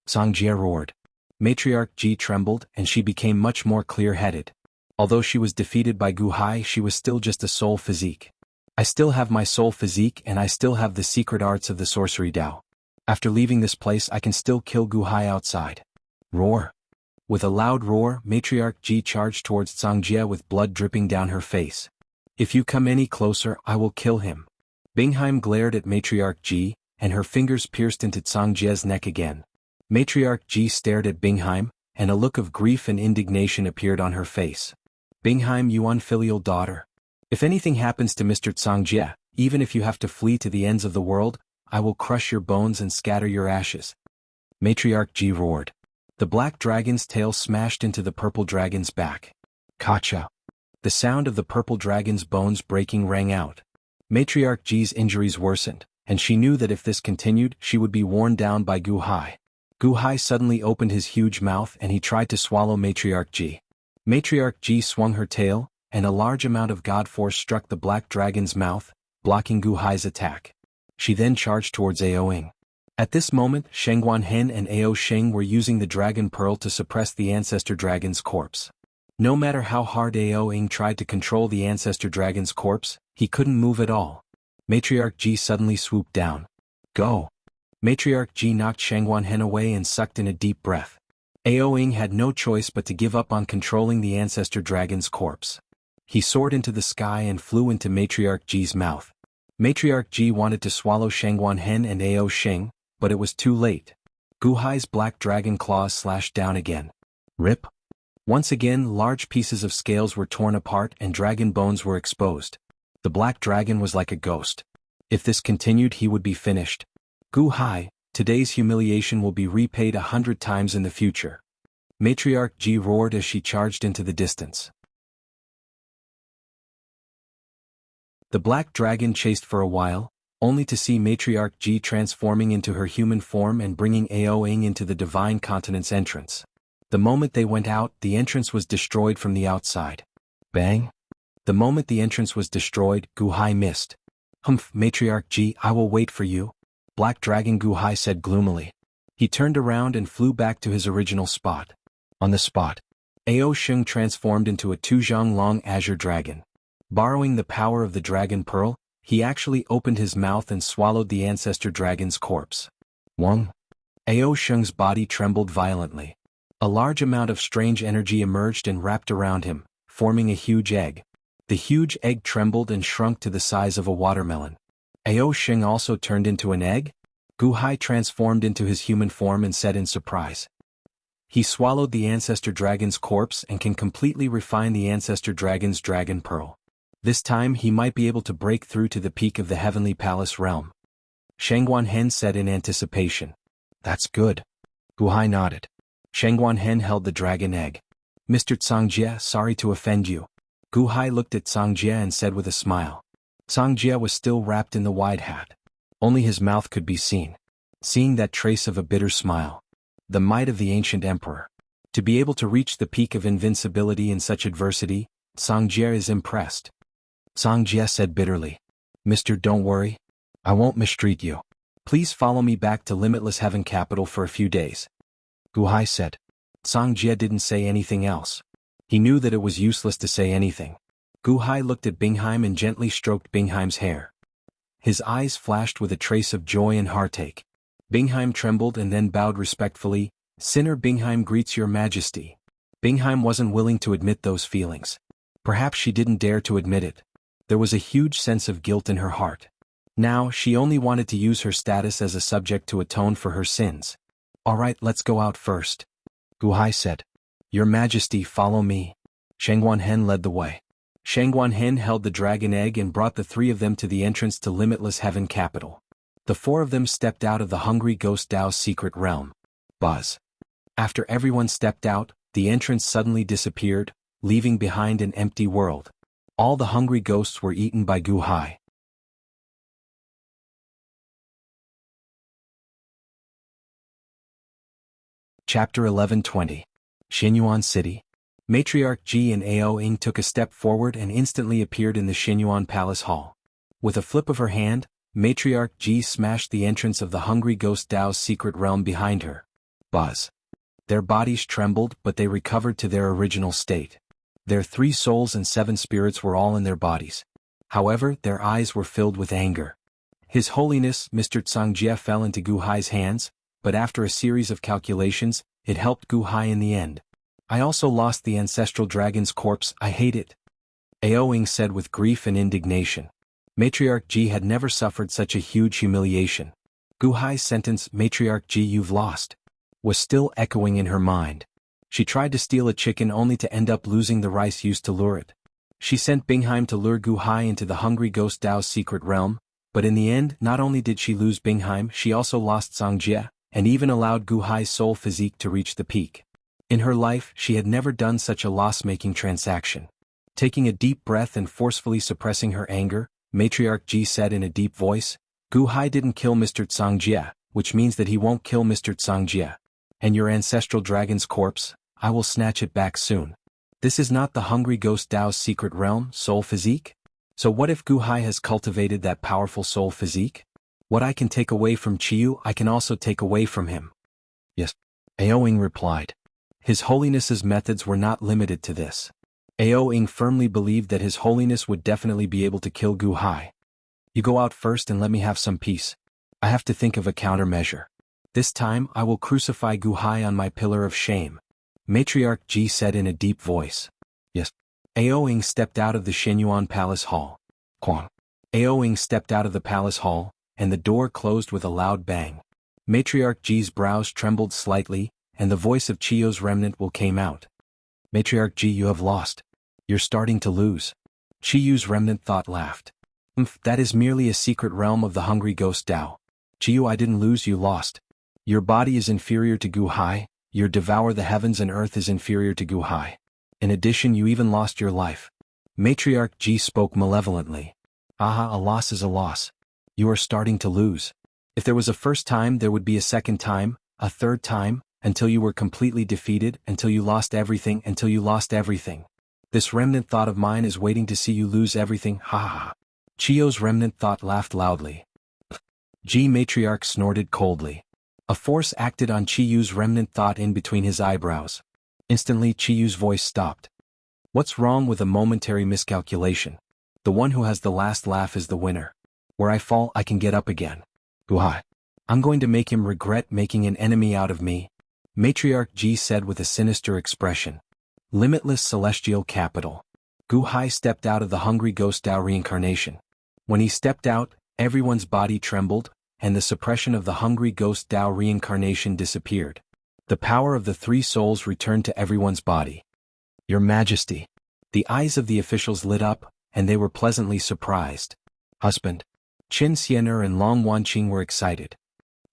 Songjie roared. Matriarch Ji trembled and she became much more clear-headed. Although she was defeated by Gu Hai, she was still just a soul physique. I still have my soul physique and I still have the secret arts of the sorcery Dao. After leaving this place I can still kill Gu Hai outside. Roar! With a loud roar, Matriarch Ji charged towards Songjie with blood dripping down her face. If you come any closer, I will kill him. Bingheim glared at Matriarch Ji, and her fingers pierced into Songjie's neck again. Matriarch Ji stared at Bingheim, and a look of grief and indignation appeared on her face. Bingheim, you unfilial daughter. If anything happens to Mr. Songjie, even if you have to flee to the ends of the world, I will crush your bones and scatter your ashes. Matriarch Ji roared. The black dragon's tail smashed into the purple dragon's back. Kacha! The sound of the purple dragon's bones breaking rang out. Matriarch Ji's injuries worsened, and she knew that if this continued, she would be worn down by Gu Hai. Gu Hai suddenly opened his huge mouth and he tried to swallow Matriarch Ji. Matriarch Ji swung her tail, and a large amount of god force struck the black dragon's mouth, blocking Gu Hai's attack. She then charged towards Aoing. At this moment, Shengguan Hen and Ao Sheng were using the Dragon Pearl to suppress the Ancestor Dragon's corpse. No matter how hard Aoing tried to control the Ancestor Dragon's corpse, he couldn't move at all. Matriarch Ji suddenly swooped down. Go! Matriarch Ji knocked Shengguan Hen away and sucked in a deep breath. Aoing had no choice but to give up on controlling the Ancestor Dragon's corpse. He soared into the sky and flew into Matriarch Ji's mouth. Matriarch Ji wanted to swallow Shengguan Hen and Ao Sheng, but it was too late. Gu Hai's black dragon claws slashed down again. Rip! Once again, large pieces of scales were torn apart and dragon bones were exposed. The black dragon was like a ghost. If this continued, he would be finished. Gu Hai, today's humiliation will be repaid 100 times in the future. Matriarch Ji roared as she charged into the distance. The black dragon chased for a while, only to see Matriarch Ji transforming into her human form and bringing Aoing into the Divine Continent's entrance. The moment they went out, the entrance was destroyed from the outside. Bang! The moment the entrance was destroyed, Guhai missed. Humph, Matriarch Ji, I will wait for you, Black Dragon Guhai said gloomily. He turned around and flew back to his original spot. On the spot, Ao Sheng transformed into a Tuzhang Long Azure Dragon. Borrowing the power of the Dragon Pearl, he actually opened his mouth and swallowed the Ancestor Dragon's corpse. Wong! Ao Sheng's body trembled violently. A large amount of strange energy emerged and wrapped around him, forming a huge egg. The huge egg trembled and shrunk to the size of a watermelon. Ao Sheng also turned into an egg? Guhai transformed into his human form and said in surprise. He swallowed the Ancestor Dragon's corpse and can completely refine the Ancestor Dragon's Dragon Pearl. This time he might be able to break through to the peak of the Heavenly Palace realm. Shangguan Hen said in anticipation. That's good. Guhai nodded. Shangguan Hen held the dragon egg. Mr. Cangjie, sorry to offend you. Guhai looked at Cangjie and said with a smile. Cangjie was still wrapped in the wide hat. Only his mouth could be seen. Seeing that trace of a bitter smile. The might of the ancient emperor. To be able to reach the peak of invincibility in such adversity, Cangjie is impressed. Cangjie said bitterly. Mister, don't worry. I won't mistreat you. Please follow me back to Limitless Heaven Capital for a few days. Guhai said. Cangjie didn't say anything else. He knew that it was useless to say anything. Guhai looked at Bingheim and gently stroked Bingheim's hair. His eyes flashed with a trace of joy and heartache. Bingheim trembled and then bowed respectfully. Sinner Bingheim greets your majesty. Bingheim wasn't willing to admit those feelings. Perhaps she didn't dare to admit it. There was a huge sense of guilt in her heart. Now, she only wanted to use her status as a subject to atone for her sins. Alright, let's go out first. Guhai said. Your Majesty, follow me. Shangguan Hen led the way. Shangguan Hen held the dragon egg and brought the three of them to the entrance to Limitless Heaven Capital. The four of them stepped out of the Hungry Ghost Dao's secret realm. Buzz. After everyone stepped out, the entrance suddenly disappeared, leaving behind an empty world. All the hungry ghosts were eaten by Guhai. Chapter 11:20. Xinyuan City. Matriarch Ji and Ao Ying took a step forward and instantly appeared in the Xinyuan Palace Hall. With a flip of her hand, Matriarch Ji smashed the entrance of the Hungry Ghost Dao's secret realm behind her. Buzz. Their bodies trembled, but they recovered to their original state. Their 3 souls and 7 spirits were all in their bodies. However, their eyes were filled with anger. His Holiness, Mr. Cangjie fell into Guhai's hands, but after a series of calculations, it helped Guhai in the end. I also lost the ancestral dragon's corpse, I hate it. Ao Ying said with grief and indignation. Matriarch Ji had never suffered such a huge humiliation. Guhai's sentence, Matriarch Ji you've lost, was still echoing in her mind. She tried to steal a chicken only to end up losing the rice used to lure it. She sent Bingheim to lure Guhai into the Hungry Ghost Dao's secret realm, but in the end not only did she lose Bingheim, she also lost Cangjie, and even allowed Guhai's soul physique to reach the peak. In her life, she had never done such a loss-making transaction. Taking a deep breath and forcefully suppressing her anger, Matriarch Ji said in a deep voice, Guhai didn't kill Mr. Cangjie, which means that he won't kill Mr. Cangjie. And your ancestral dragon's corpse, I will snatch it back soon. This is not the Hungry Ghost Dao's secret realm, soul physique? So what if Guhai has cultivated that powerful soul physique? What I can take away from Chiyu, I can also take away from him. Yes. Ao Ying replied. His Holiness's methods were not limited to this. Ao Ying firmly believed that His Holiness would definitely be able to kill Guhai. You go out first and let me have some peace. I have to think of a countermeasure. This time I will crucify Guhai on my pillar of shame. Matriarch Ji said in a deep voice. Yes. Ao Ying stepped out of the Xinyuan Palace Hall. Kwang. Ao Ying stepped out of the palace hall, and the door closed with a loud bang. Matriarch Ji's brows trembled slightly, and the voice of Chiyo's remnant will came out. Matriarch Ji, you have lost. You're starting to lose. Chiyu's remnant thought laughed. That is merely a secret realm of the Hungry Ghost Dao. Chiyu, I didn't lose, you lost. Your body is inferior to Guhai, Your devour the heavens and earth is inferior to Guhai. In addition, you even lost your life. Matriarch Ji spoke malevolently. Aha, a loss is a loss. You are starting to lose. If there was a first time, there would be a second time, a third time, until you were completely defeated, until you lost everything, until you lost everything. This remnant thought of mine is waiting to see you lose everything, ha ha ha. Chio's remnant thought laughed loudly. Ji Matriarch snorted coldly. A force acted on Chiyu's remnant thought in between his eyebrows. Instantly Chiyu's voice stopped. What's wrong with a momentary miscalculation? The one who has the last laugh is the winner. Where I fall, I can get up again. Guhai. I'm going to make him regret making an enemy out of me. Matriarch Ji said with a sinister expression. Limitless celestial capital. Guhai stepped out of the hungry ghost Dao reincarnation. When he stepped out, everyone's body trembled, and the suppression of the hungry ghost Dao reincarnation disappeared. The power of the three souls returned to everyone's body. Your Majesty. The eyes of the officials lit up, and they were pleasantly surprised. Husband. Qin Xian'er and Long Wanqing were excited.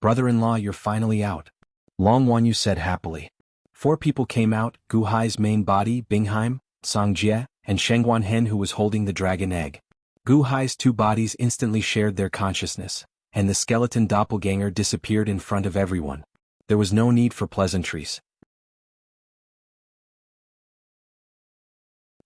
Brother-in-law, you're finally out. Long Wanyu said happily. 4 people came out, Guhai's main body, Bingheim, Songjie, and Shengguan Hen who was holding the dragon egg. Guhai's 2 bodies instantly shared their consciousness, and the skeleton doppelganger disappeared in front of everyone. There was no need for pleasantries.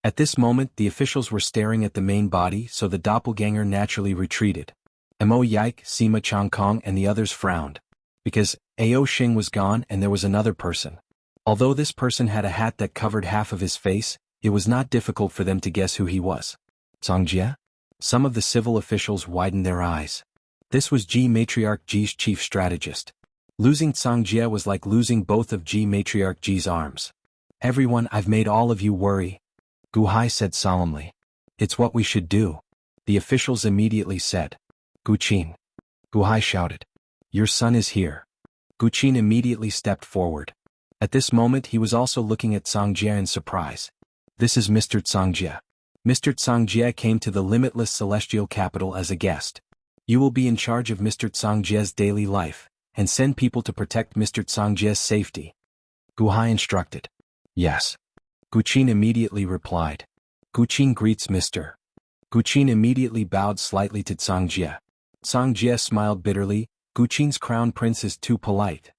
At this moment the officials were staring at the main body, so the doppelganger naturally retreated. Mo Yike, Sima Changkong and the others frowned. Because Ao Xing was gone and there was another person. Although this person had a hat that covered half of his face, it was not difficult for them to guess who he was. Songjie? Some of the civil officials widened their eyes. This was Ji Matriarch Ji's chief strategist. Losing Songjie was like losing both of Ji Matriarch Ji's arms. Everyone, I've made all of you worry. Guhai said solemnly. It's what we should do. The officials immediately said. Guqin. Guhai shouted. Your son is here. Guqin immediately stepped forward. At this moment he was also looking at Songjie in surprise. This is Mr. Songjie. Mr. Songjie came to the limitless celestial capital as a guest. You will be in charge of Mr. Songjie's daily life, and send people to protect Mr. Songjie's safety. Guhai instructed. Yes. Guqin immediately replied. Guqin greets Mr. Guqin immediately bowed slightly to Songjie. Songjie smiled bitterly. Guqin's crown prince is too polite.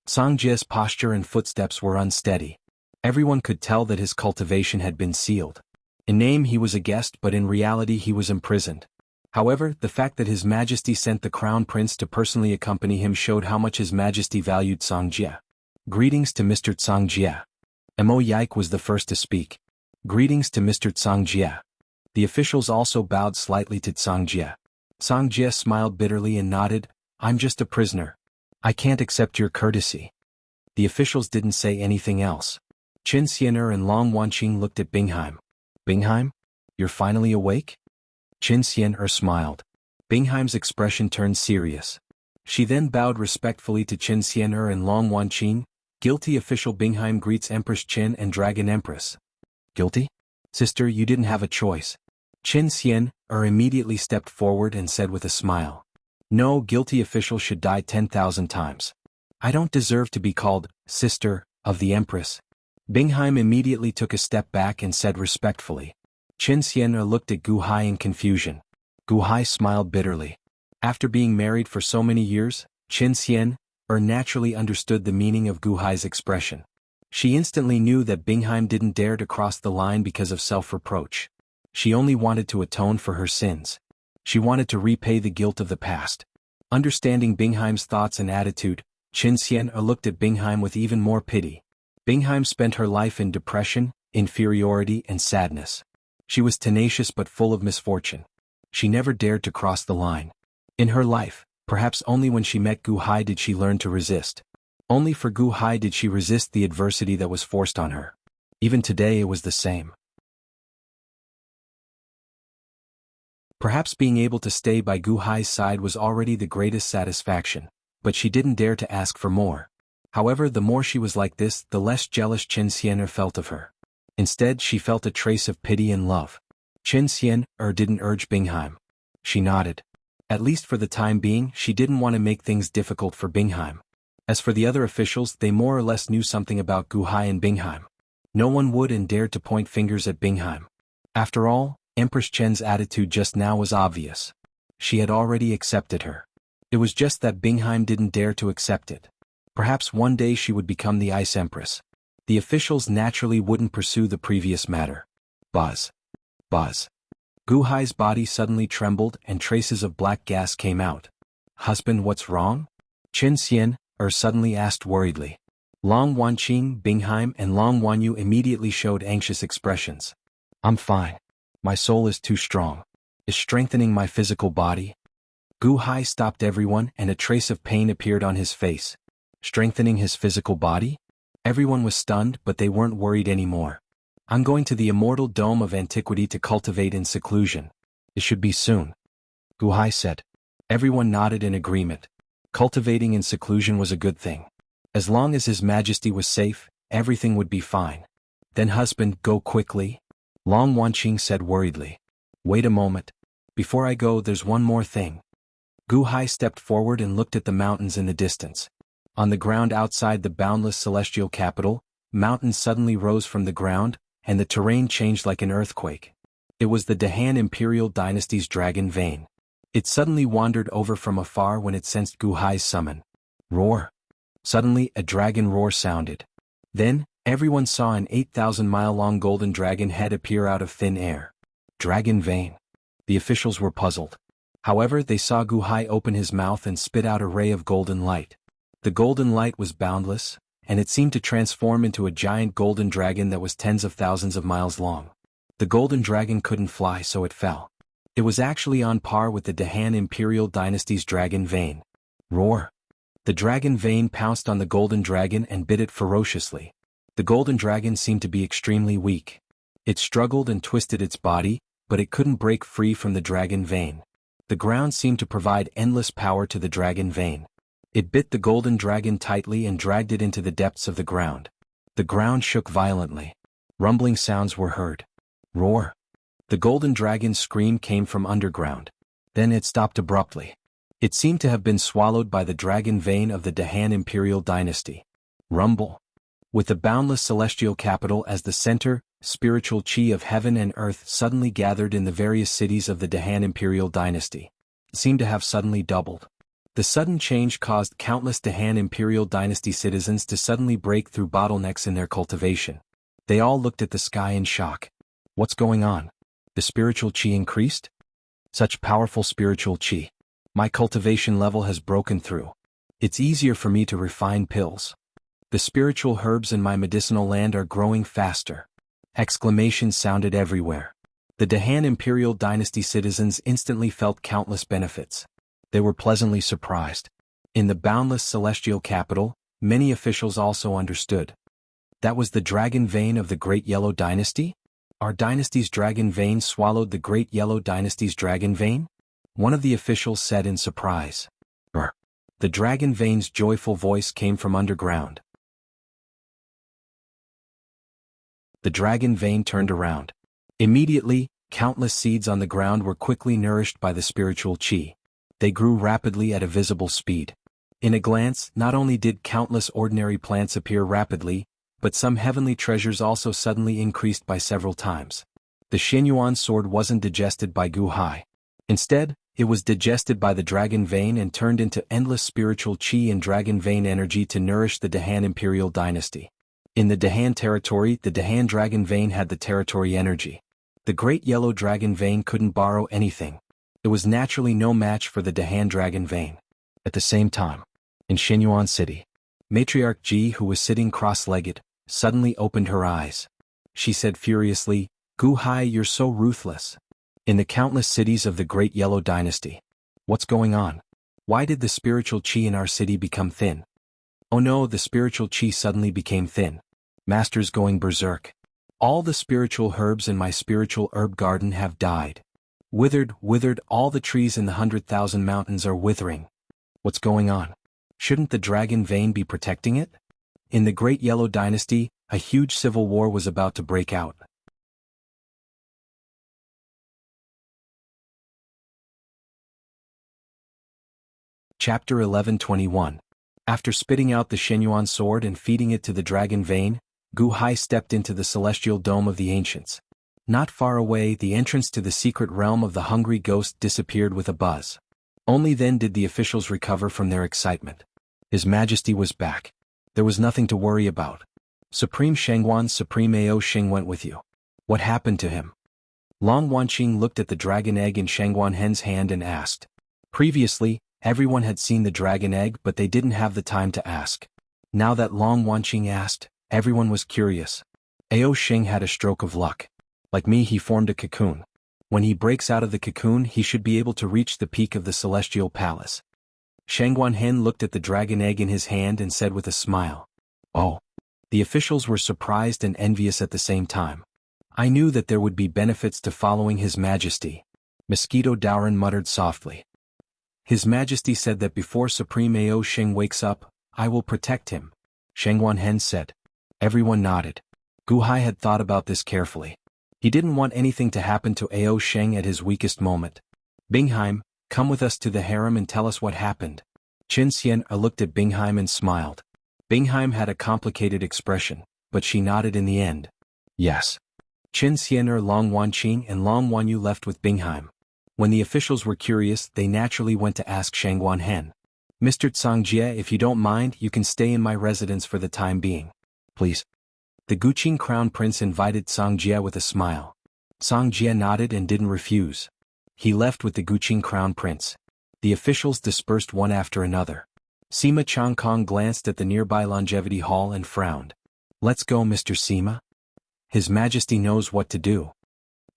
Songjie's posture and footsteps were unsteady. Everyone could tell that his cultivation had been sealed. In name he was a guest, but in reality he was imprisoned. However, the fact that His Majesty sent the crown prince to personally accompany him showed how much His Majesty valued Songjie. Greetings to Mr. Songjie. Mo Yike was the first to speak. Greetings to Mr. Songjie. The officials also bowed slightly to Songjie. Songjie smiled bitterly and nodded. I'm just a prisoner. I can't accept your courtesy. The officials didn't say anything else. Qin Xian'er and Long Wanqing looked at Bingheim. Bingheim? You're finally awake? Qin Xian'er smiled. Bingheim's expression turned serious. She then bowed respectfully to Qin Xian'er and Long Wanqing. Guilty official Bingheim greets Empress Qin and Dragon Empress. Guilty? Sister, you didn't have a choice. Qin Xian'er immediately stepped forward and said with a smile. No guilty official should die 10,000 times. I don't deserve to be called sister of the Empress. Bingheim immediately took a step back and said respectfully. Qin Xian'er looked at Guhai in confusion. Guhai smiled bitterly. After being married for so many years, Qin Xian'er naturally understood the meaning of Guhai's expression. She instantly knew that Bingheim didn't dare to cross the line because of self-reproach. She only wanted to atone for her sins. She wanted to repay the guilt of the past. Understanding Bingheim's thoughts and attitude, Qin Xian'er looked at Bingheim with even more pity. Bingheim spent her life in depression, inferiority and sadness. She was tenacious but full of misfortune. She never dared to cross the line. In her life, perhaps only when she met Guhai did she learn to resist. Only for Guhai did she resist the adversity that was forced on her. Even today it was the same. Perhaps being able to stay by Guhai's side was already the greatest satisfaction, but she didn't dare to ask for more. However, the more she was like this, the less jealous Qin Xian'er felt of her. Instead, she felt a trace of pity and love. Qin Xian'er didn't urge Bingheim. She nodded. At least for the time being, she didn't want to make things difficult for Bingheim. As for the other officials, they more or less knew something about Guhai and Bingheim. No one would and dared to point fingers at Bingheim. After all, Empress Chen's attitude just now was obvious. She had already accepted her. It was just that Bingheim didn't dare to accept it. Perhaps one day she would become the Ice Empress. The officials naturally wouldn't pursue the previous matter. Buzz. Buzz. Guhai's body suddenly trembled and traces of black gas came out. Husband, what's wrong? Chen Xian suddenly asked worriedly. Long Wanqing, Bingheim, and Long Wanyu immediately showed anxious expressions. I'm fine. My soul is too strong. Is strengthening my physical body? Guhai stopped everyone and a trace of pain appeared on his face. Strengthening his physical body? Everyone was stunned, but they weren't worried anymore. I'm going to the immortal dome of antiquity to cultivate in seclusion. It should be soon. Guhai said. Everyone nodded in agreement. Cultivating in seclusion was a good thing. As long as His Majesty was safe, everything would be fine. Then husband, go quickly. Long Wanqing said worriedly. Wait a moment. Before I go, there's one more thing. Guhai stepped forward and looked at the mountains in the distance. On the ground outside the boundless celestial capital, mountains suddenly rose from the ground, and the terrain changed like an earthquake. It was the Dahan Imperial Dynasty's dragon vein. It suddenly wandered over from afar when it sensed Guhai's summon. Roar. Suddenly a dragon roar sounded. Then, everyone saw an 8,000-mile-long golden dragon head appear out of thin air. Dragon vein. The officials were puzzled. However, they saw Guhai open his mouth and spit out a ray of golden light. The golden light was boundless, and it seemed to transform into a giant golden dragon that was tens of thousands of miles long. The golden dragon couldn't fly, so it fell. It was actually on par with the Dahan Imperial Dynasty's dragon vein. Roar. The dragon vein pounced on the golden dragon and bit it ferociously. The golden dragon seemed to be extremely weak. It struggled and twisted its body, but it couldn't break free from the dragon vein. The ground seemed to provide endless power to the dragon vein. It bit the golden dragon tightly and dragged it into the depths of the ground. The ground shook violently. Rumbling sounds were heard. Roar. The golden dragon's scream came from underground. Then it stopped abruptly. It seemed to have been swallowed by the dragon vein of the Dahan Imperial Dynasty. Rumble. With the boundless celestial capital as the center, spiritual chi of heaven and earth suddenly gathered in the various cities of the Dahan Imperial Dynasty. It seemed to have suddenly doubled. The sudden change caused countless Dahan Imperial Dynasty citizens to suddenly break through bottlenecks in their cultivation. They all looked at the sky in shock. What's going on? The spiritual chi increased? Such powerful spiritual chi. My cultivation level has broken through. It's easier for me to refine pills. The spiritual herbs in my medicinal land are growing faster. Exclamations sounded everywhere. The Dahan Imperial Dynasty citizens instantly felt countless benefits. They were pleasantly surprised. In the boundless celestial capital, many officials also understood. That was the dragon vein of the Great Yellow Dynasty? Our dynasty's dragon vein swallowed the Great Yellow Dynasty's dragon vein? One of the officials said in surprise. Brr. The dragon vein's joyful voice came from underground. The dragon vein turned around. Immediately, countless seeds on the ground were quickly nourished by the spiritual chi. They grew rapidly at a visible speed. In a glance, not only did countless ordinary plants appear rapidly, but some heavenly treasures also suddenly increased by several times. The Xianyuan sword wasn't digested by Guhai. Instead, it was digested by the dragon vein and turned into endless spiritual chi and dragon vein energy to nourish the Dahan Imperial Dynasty. In the Dahan territory, the Dahan dragon vein had the territory energy. The Great Yellow Dragon vein couldn't borrow anything. It was naturally no match for the Dahan dragon vein. At the same time, in Xianyuan City, Matriarch Ji, who was sitting cross-legged, suddenly opened her eyes. She said furiously, Guhai, you're so ruthless. In the countless cities of the Great Yellow Dynasty. What's going on? Why did the spiritual chi in our city become thin? Oh no, the spiritual chi suddenly became thin. Master's going berserk. All the spiritual herbs in my spiritual herb garden have died. Withered, all the trees in the 100,000 mountains are withering. What's going on? Shouldn't the dragon vein be protecting it? In the Great Yellow Dynasty, a huge civil war was about to break out. Chapter 11:21. After spitting out the Shenyuan sword and feeding it to the dragon vein, Gu Hai stepped into the celestial dome of the ancients. Not far away, the entrance to the secret realm of the hungry ghost disappeared with a buzz. Only then did the officials recover from their excitement. His Majesty was back. There was nothing to worry about. Supreme Shangguan, Supreme Ao Shing went with you. What happened to him? Long Wanqing looked at the dragon egg in Shangguan Hen's hand and asked. Previously, everyone had seen the dragon egg, but they didn't have the time to ask. Now that Long Wanqing asked, everyone was curious. Ao Shing had a stroke of luck. Like me, he formed a cocoon. When he breaks out of the cocoon, he should be able to reach the peak of the celestial palace. Shangguan Hen looked at the dragon egg in his hand and said with a smile. Oh. The officials were surprised and envious at the same time. I knew that there would be benefits to following His Majesty. Mosquito Daoran muttered softly. His Majesty said that before Supreme Ao Shing wakes up, I will protect him. Shangguan Hen said. Everyone nodded. Gu Hai had thought about this carefully. He didn't want anything to happen to Ao Sheng at his weakest moment. Bingheim, come with us to the harem and tell us what happened. Qin Xian looked at Bingheim and smiled. Bingheim had a complicated expression, but she nodded in the end. Yes. Qin Xian, Long Wanqing and Long Wanyu left with Bingheim. When the officials were curious, they naturally went to ask Shangguan Hen. Mr. Cangjie, if you don't mind, you can stay in my residence for the time being. Please. The Guqing Crown Prince invited Cangjie with a smile. Cangjie nodded and didn't refuse. He left with the Guqing Crown Prince. The officials dispersed one after another. Sima Changkong glanced at the nearby longevity hall and frowned. Let's go, Mr. Sima. His Majesty knows what to do.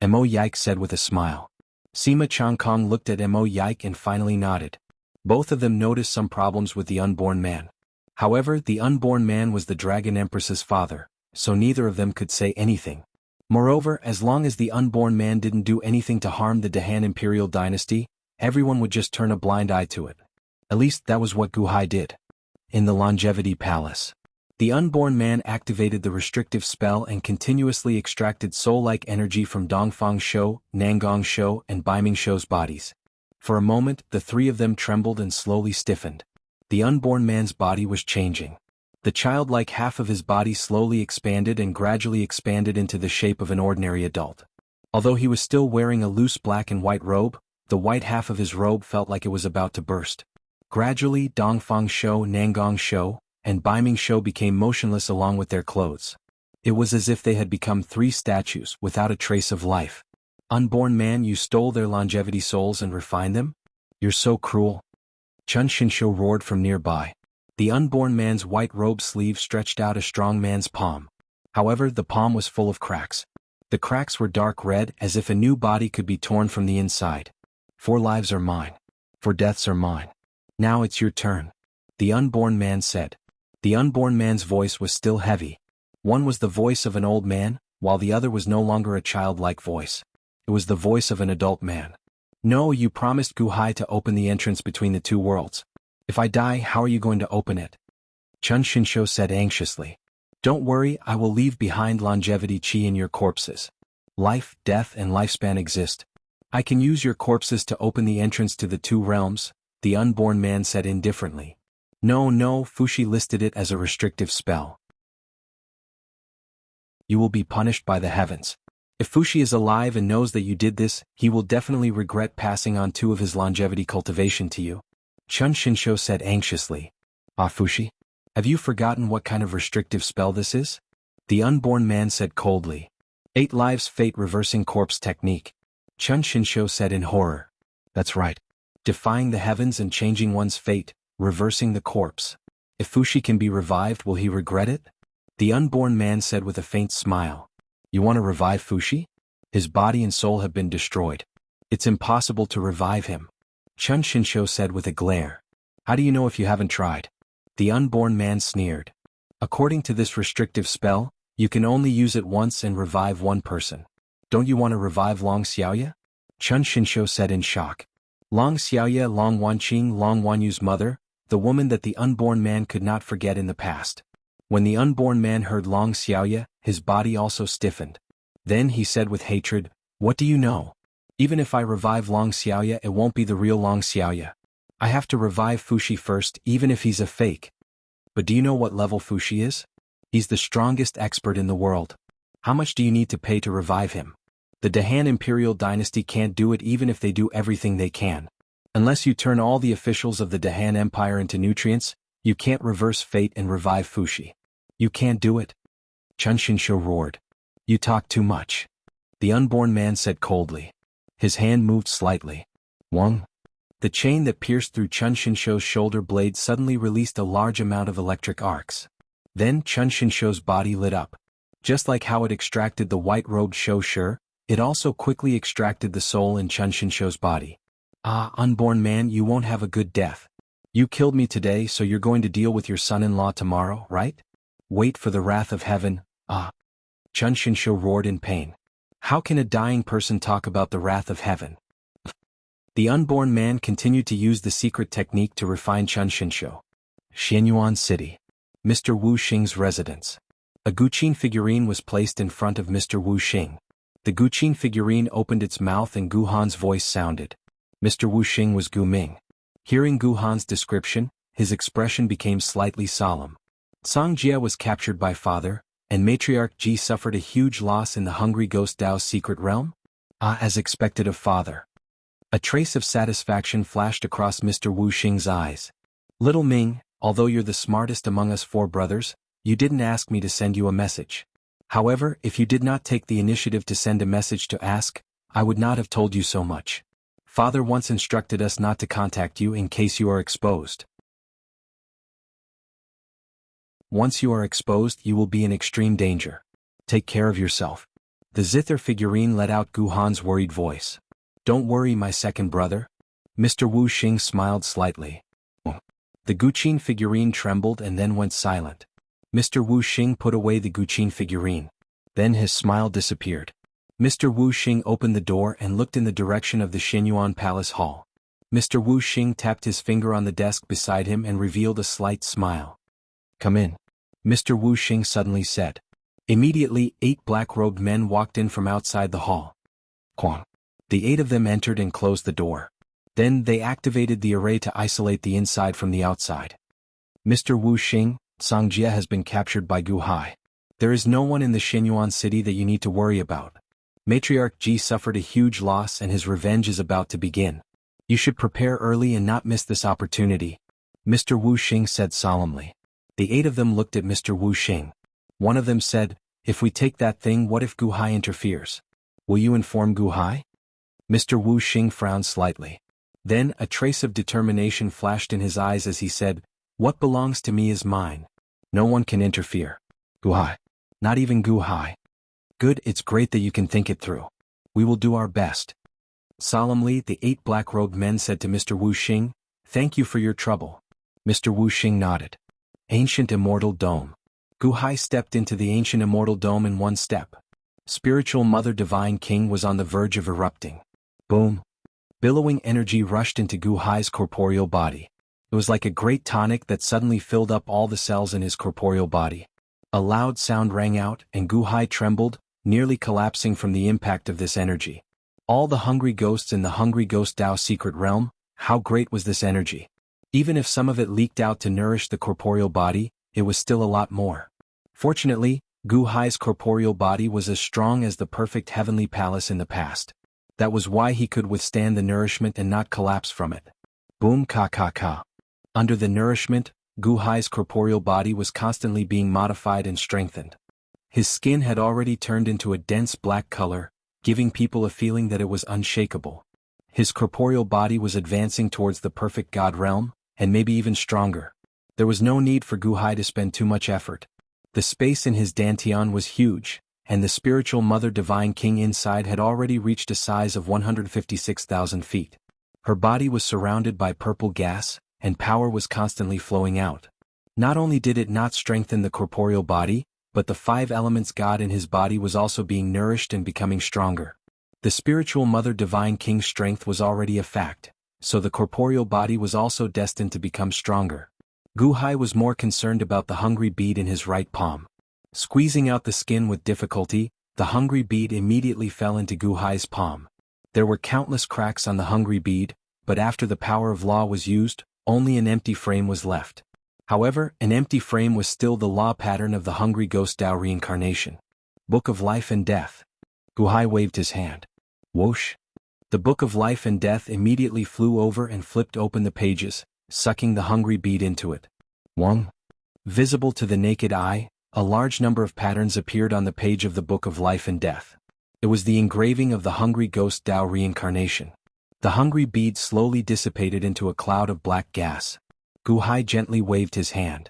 Mo Yike said with a smile. Sima Changkong looked at Mo Yike and finally nodded. Both of them noticed some problems with the unborn man. However, the unborn man was the Dragon Empress's father, so neither of them could say anything. Moreover, as long as the unborn man didn't do anything to harm the Dahan imperial dynasty, everyone would just turn a blind eye to it. At least that was what Gu Hai did. In the longevity palace, the unborn man activated the restrictive spell and continuously extracted soul-like energy from Dongfang Shou, Nangong Shou and Baiming Shou's bodies. For a moment, the three of them trembled and slowly stiffened. The unborn man's body was changing. The childlike half of his body slowly expanded and gradually expanded into the shape of an ordinary adult. Although he was still wearing a loose black and white robe, the white half of his robe felt like it was about to burst. Gradually, Dongfang Shou, Nangong Shou, and Baiming Shou became motionless along with their clothes. It was as if they had become three statues without a trace of life. Unborn man, you stole their longevity souls and refined them? You're so cruel. Chun Shinsho roared from nearby. The unborn man's white robe sleeve stretched out a strong man's palm. However, the palm was full of cracks. The cracks were dark red, as if a new body could be torn from the inside. 4 lives are mine. 4 deaths are mine. Now it's your turn. The unborn man said. The unborn man's voice was still heavy. One was the voice of an old man, while the other was no longer a childlike voice. It was the voice of an adult man. No, you promised Gu Hai to open the entrance between the two worlds. If I die, how are you going to open it? Chun Shinsho said anxiously. Don't worry, I will leave behind longevity chi in your corpses. Life, death and lifespan exist. I can use your corpses to open the entrance to the 2 realms, the unborn man said indifferently. No, Fushi listed it as a restrictive spell. You will be punished by the heavens. If Fushi is alive and knows that you did this, he will definitely regret passing on 2 of his longevity cultivation to you. Chun Shinsho said anxiously. Fushi? Have you forgotten what kind of restrictive spell this is? The unborn man said coldly. 8 lives fate reversing corpse technique. Chun Shinsho said in horror. That's right. Defying the heavens and changing one's fate, reversing the corpse. If Fushi can be revived, will he regret it? The unborn man said with a faint smile. You want to revive Fushi? His body and soul have been destroyed. It's impossible to revive him. Chun Shinsho said with a glare. How do you know if you haven't tried? The unborn man sneered. According to this restrictive spell, you can only use it once and revive 1 person. Don't you want to revive Long Xiaoya? Chun Shinsho said in shock. Long Xiaoya, Long Wanqing, Long Wanyu's mother, the woman that the unborn man could not forget in the past. When the unborn man heard Long Xiaoya, his body also stiffened. Then he said with hatred, What do you know? Even if I revive Long Xiaoya, it won't be the real Long Xiaoya. I have to revive Fushi first, even if he's a fake. But do you know what level Fushi is? He's the strongest expert in the world. How much do you need to pay to revive him? The Dahan Imperial Dynasty can't do it even if they do everything they can. Unless you turn all the officials of the Dahan Empire into nutrients, you can't reverse fate and revive Fushi. You can't do it? Chun Shinsho roared. You talk too much. The unborn man said coldly. His hand moved slightly. Wong. The chain that pierced through Chun Shinsho's shoulder blade suddenly released a large amount of electric arcs. Then Chun Shinsho's body lit up. Just like how it extracted the white-robed Shou Shi, it also quickly extracted the soul in Chun Shinsho's body. Ah, unborn man, you won't have a good death. You killed me today, so you're going to deal with your son-in-law tomorrow, right? Wait for the wrath of heaven, ah. Chun Shinsho roared in pain. How can a dying person talk about the wrath of heaven? The unborn man continued to use the secret technique to refine Chun Shinsho. Xianyuan City. Mr. Wu Xing's residence. A Guqin figurine was placed in front of Mr. Wu Xing. The Guqin figurine opened its mouth and Gu Han's voice sounded. Mr. Wu Xing was Gu Ming. Hearing Gu Han's description, his expression became slightly solemn. Song Jia was captured by father, and Matriarch Ji suffered a huge loss in the Hungry Ghost Dao's secret realm? Ah, as expected of father. A trace of satisfaction flashed across Mr. Wu Xing's eyes. Little Ming, although you're the smartest among us 4 brothers, you didn't ask me to send you a message. However, if you did not take the initiative to send a message to ask, I would not have told you so much. Father once instructed us not to contact you in case you are exposed. Once you are exposed, you will be in extreme danger. Take care of yourself. The zither figurine let out Gu Han's worried voice. Don't worry, my second brother. Mr. Wu Xing smiled slightly. The Guqin figurine trembled and then went silent. Mr. Wu Xing put away the Guqin figurine. Then his smile disappeared. Mr. Wu Xing opened the door and looked in the direction of the Xianyuan Palace Hall. Mr. Wu Xing tapped his finger on the desk beside him and revealed a slight smile. Come in. Mr. Wu Xing suddenly said. Immediately, 8 black-robed men walked in from outside the hall. Quang. The 8 of them entered and closed the door. Then they activated the array to isolate the inside from the outside. Mr. Wu Xing, Song Jia has been captured by Gu Hai. There is no one in the Xianyuan city that you need to worry about. Matriarch Ji suffered a huge loss and his revenge is about to begin. You should prepare early and not miss this opportunity, Mr. Wu Xing said solemnly. The 8 of them looked at Mr. Wu Xing. One of them said, if we take that thing, what if Gu Hai interferes? Will you inform Gu Hai? Mr. Wu Xing frowned slightly. Then a trace of determination flashed in his eyes as he said, what belongs to me is mine. No one can interfere. Gu Hai. Not even Gu Hai. Good, it's great that you can think it through. We will do our best. Solemnly, the 8 black-robed men said to Mr. Wu Xing, thank you for your trouble. Mr. Wu Xing nodded. Ancient Immortal Dome. Gu Hai stepped into the Ancient Immortal Dome in one step. Spiritual Mother Divine King was on the verge of erupting. Boom. Billowing energy rushed into Gu Hai's corporeal body. It was like a great tonic that suddenly filled up all the cells in his corporeal body. A loud sound rang out and Gu Hai trembled, nearly collapsing from the impact of this energy. All the hungry ghosts in the Hungry Ghost Dao secret realm, how great was this energy? Even if some of it leaked out to nourish the corporeal body, it was still a lot more. Fortunately, Gu Hai's corporeal body was as strong as the perfect heavenly palace in the past. That was why he could withstand the nourishment and not collapse from it. Boom ka ka ka. Under the nourishment, Gu Hai's corporeal body was constantly being modified and strengthened. His skin had already turned into a dense black color, giving people a feeling that it was unshakable. His corporeal body was advancing towards the perfect God realm, and maybe even stronger. There was no need for Gu Hai to spend too much effort. The space in his dantian was huge, and the spiritual Mother Divine King inside had already reached a size of 156,000 feet. Her body was surrounded by purple gas, and power was constantly flowing out. Not only did it not strengthen the corporeal body, but the 5 elements God in his body was also being nourished and becoming stronger. The spiritual Mother Divine King's strength was already a fact, so the corporeal body was also destined to become stronger. Gu Hai was more concerned about the hungry bead in his right palm. Squeezing out the skin with difficulty, the hungry bead immediately fell into Gu Hai's palm. There were countless cracks on the hungry bead, but after the power of law was used, only an empty frame was left. However, an empty frame was still the law pattern of the hungry ghost Tao reincarnation. Book of Life and Death. Guhai waved his hand. Whoosh. The Book of Life and Death immediately flew over and flipped open the pages, sucking the hungry bead into it. Wong. Visible to the naked eye, a large number of patterns appeared on the page of the Book of Life and Death. It was the engraving of the hungry ghost Tao reincarnation. The hungry bead slowly dissipated into a cloud of black gas. Guhai gently waved his hand.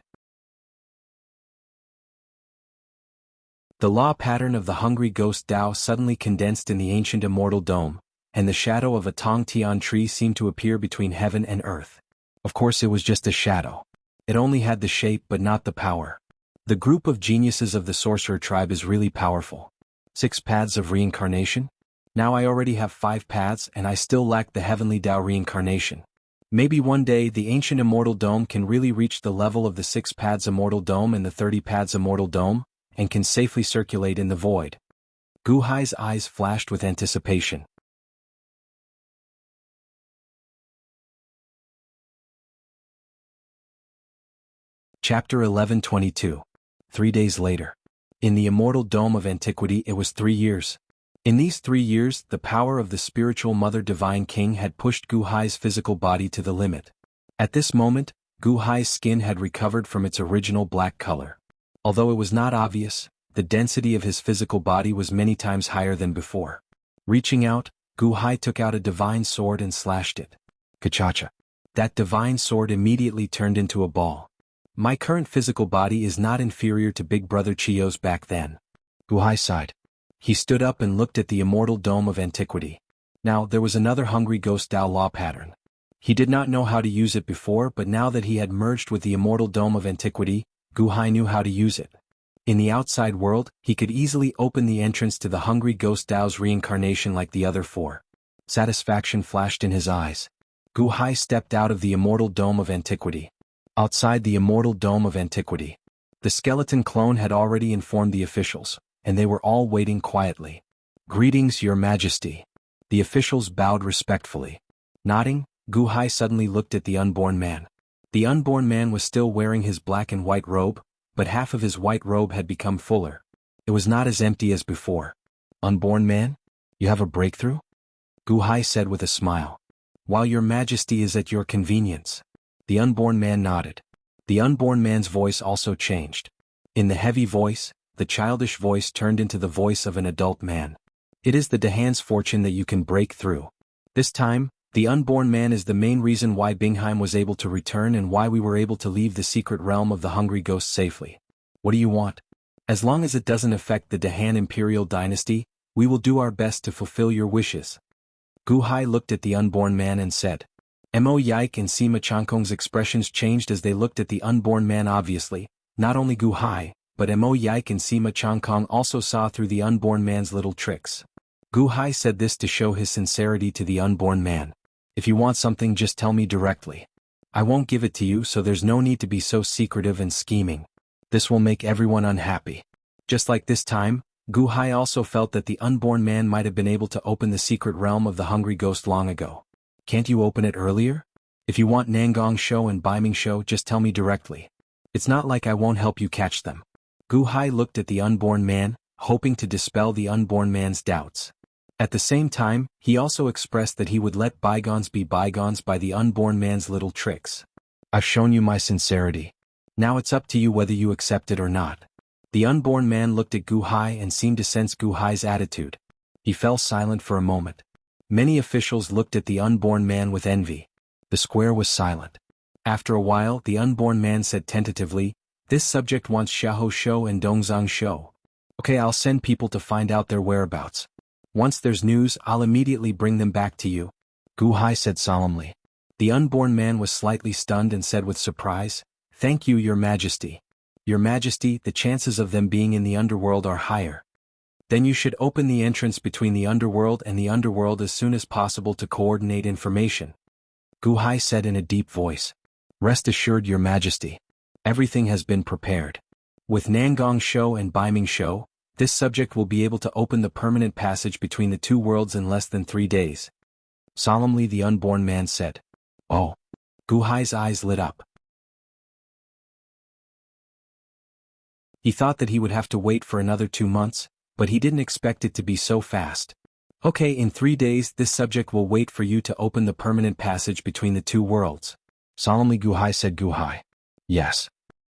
The law pattern of the hungry ghost Tao suddenly condensed in the ancient immortal dome, and the shadow of a Tong Tian tree seemed to appear between heaven and earth. Of course it was just a shadow. It only had the shape but not the power. The group of geniuses of the sorcerer tribe is really powerful. 6 paths of reincarnation? Now I already have 5 paths and I still lack the heavenly Tao reincarnation. Maybe one day the ancient immortal dome can really reach the level of the 6 paths immortal dome and the 30 paths immortal dome, and can safely circulate in the void. Guhai's eyes flashed with anticipation. Chapter 11:22. 3 days later. In the immortal dome of antiquity it was 3 years. In these 3 years, the power of the spiritual Mother Divine King had pushed Guhai's physical body to the limit. At this moment, Guhai's skin had recovered from its original black color. Although it was not obvious, the density of his physical body was many times higher than before. Reaching out, Guhai took out a divine sword and slashed it. Kachacha. That divine sword immediately turned into a ball. My current physical body is not inferior to Big Brother Chio's back then. Guhai sighed. He stood up and looked at the immortal dome of antiquity. Now there was another hungry ghost Tao law pattern. He did not know how to use it before, but now that he had merged with the immortal dome of antiquity, Guhai knew how to use it. In the outside world, he could easily open the entrance to the hungry ghost Tao's reincarnation like the other 4. Satisfaction flashed in his eyes. Guhai stepped out of the immortal dome of antiquity. Outside the immortal dome of antiquity, the skeleton clone had already informed the officials, and they were all waiting quietly. Greetings, Your Majesty. The officials bowed respectfully. Nodding, Guhai suddenly looked at the unborn man. The unborn man was still wearing his black and white robe, but half of his white robe had become fuller. It was not as empty as before. Unborn man? You have a breakthrough? Guhai said with a smile. While Your Majesty is at your convenience. The unborn man nodded. The unborn man's voice also changed. In the heavy voice, the childish voice turned into the voice of an adult man. It is the Dahan's fortune that you can break through. This time, the unborn man is the main reason why Bingheim was able to return and why we were able to leave the secret realm of the hungry ghost safely. What do you want? As long as it doesn't affect the Dahan imperial dynasty, we will do our best to fulfill your wishes. Guhai looked at the unborn man and said. Mo Yike and Sima Changkong's expressions changed as they looked at the unborn man obviously. Not only Guhai, but Mo Yike and Sima Changkong also saw through the unborn man's little tricks. Guhai said this to show his sincerity to the unborn man. If you want something, just tell me directly. I won't give it to you, so there's no need to be so secretive and scheming. This will make everyone unhappy. Just like this time, Guhai also felt that the unborn man might have been able to open the secret realm of the hungry ghost long ago. Can't you open it earlier? If you want Nangong Show and Baiming Show, just tell me directly. It's not like I won't help you catch them. Guhai looked at the unborn man, hoping to dispel the unborn man's doubts. At the same time, he also expressed that he would let bygones be bygones by the unborn man's little tricks. I've shown you my sincerity. Now it's up to you whether you accept it or not. The unborn man looked at Guhai and seemed to sense Guhai's attitude. He fell silent for a moment. Many officials looked at the unborn man with envy. The square was silent. After a while, the unborn man said tentatively, "This subject wants Xiahou Shou and Dongzhang Shou. Okay, I'll send people to find out their whereabouts. Once there's news, I'll immediately bring them back to you," Guhai said solemnly. The unborn man was slightly stunned and said with surprise, "Thank you, Your Majesty. Your Majesty, the chances of them being in the underworld are higher. Then you should open the entrance between the underworld and the underworld as soon as possible to coordinate information," Guhai said in a deep voice. "Rest assured, Your Majesty. Everything has been prepared. With Nangong Shou and Baiming Shou, this subject will be able to open the permanent passage between the 2 worlds in less than 3 days." Solemnly the unborn man said. Oh. Guhai's eyes lit up. He thought that he would have to wait for another 2 months, but he didn't expect it to be so fast. Okay, in 3 days this subject will wait for you to open the permanent passage between the two worlds. Solemnly Guhai said. Guhai. Yes.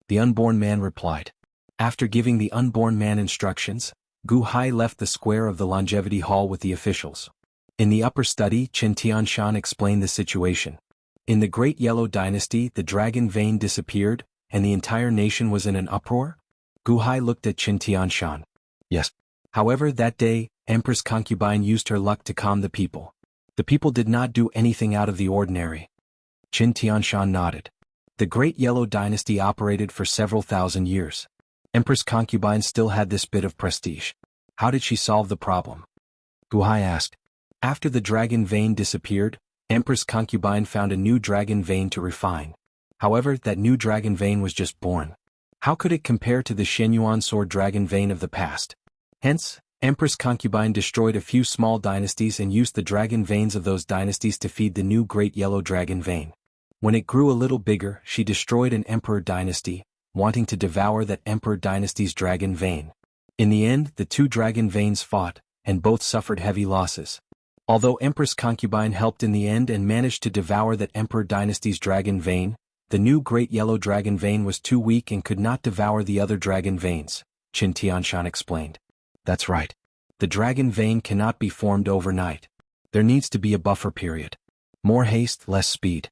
The unborn man replied. After giving the unborn man instructions, Guhai left the square of the longevity hall with the officials. In the upper study, Qin Tianshan explained the situation. In the Great Yellow Dynasty, the dragon vein disappeared, and the entire nation was in an uproar? Guhai looked at Qin Tianshan. Yes. However, that day, Empress Concubine used her luck to calm the people. The people did not do anything out of the ordinary. Qin Tianshan nodded. The Great Yellow Dynasty operated for several thousand years. Empress Concubine still had this bit of prestige. How did she solve the problem? Guhai asked. After the dragon vein disappeared, Empress Concubine found a new dragon vein to refine. However, that new dragon vein was just born. How could it compare to the Shenyuan sword dragon vein of the past? Hence, Empress Concubine destroyed a few small dynasties and used the dragon veins of those dynasties to feed the new Great Yellow Dragon vein. When it grew a little bigger, she destroyed an emperor dynasty, wanting to devour that emperor dynasty's dragon vein. In the end, the two dragon veins fought, and both suffered heavy losses. Although Empress Concubine helped in the end and managed to devour that emperor dynasty's dragon vein, the new Great Yellow Dragon vein was too weak and could not devour the other dragon veins, Qin Tianshan explained. That's right. The dragon vein cannot be formed overnight. There needs to be a buffer period. More haste, less speed.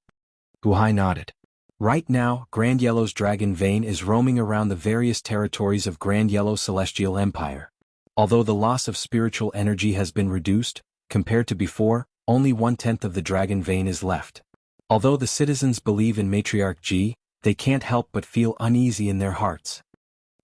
Guhai nodded. Right now, Grand Yellow's dragon vein is roaming around the various territories of Grand Yellow Celestial Empire. Although the loss of spiritual energy has been reduced, compared to before, only 1/10 of the dragon vein is left. Although the citizens believe in Matriarch Ji, they can't help but feel uneasy in their hearts.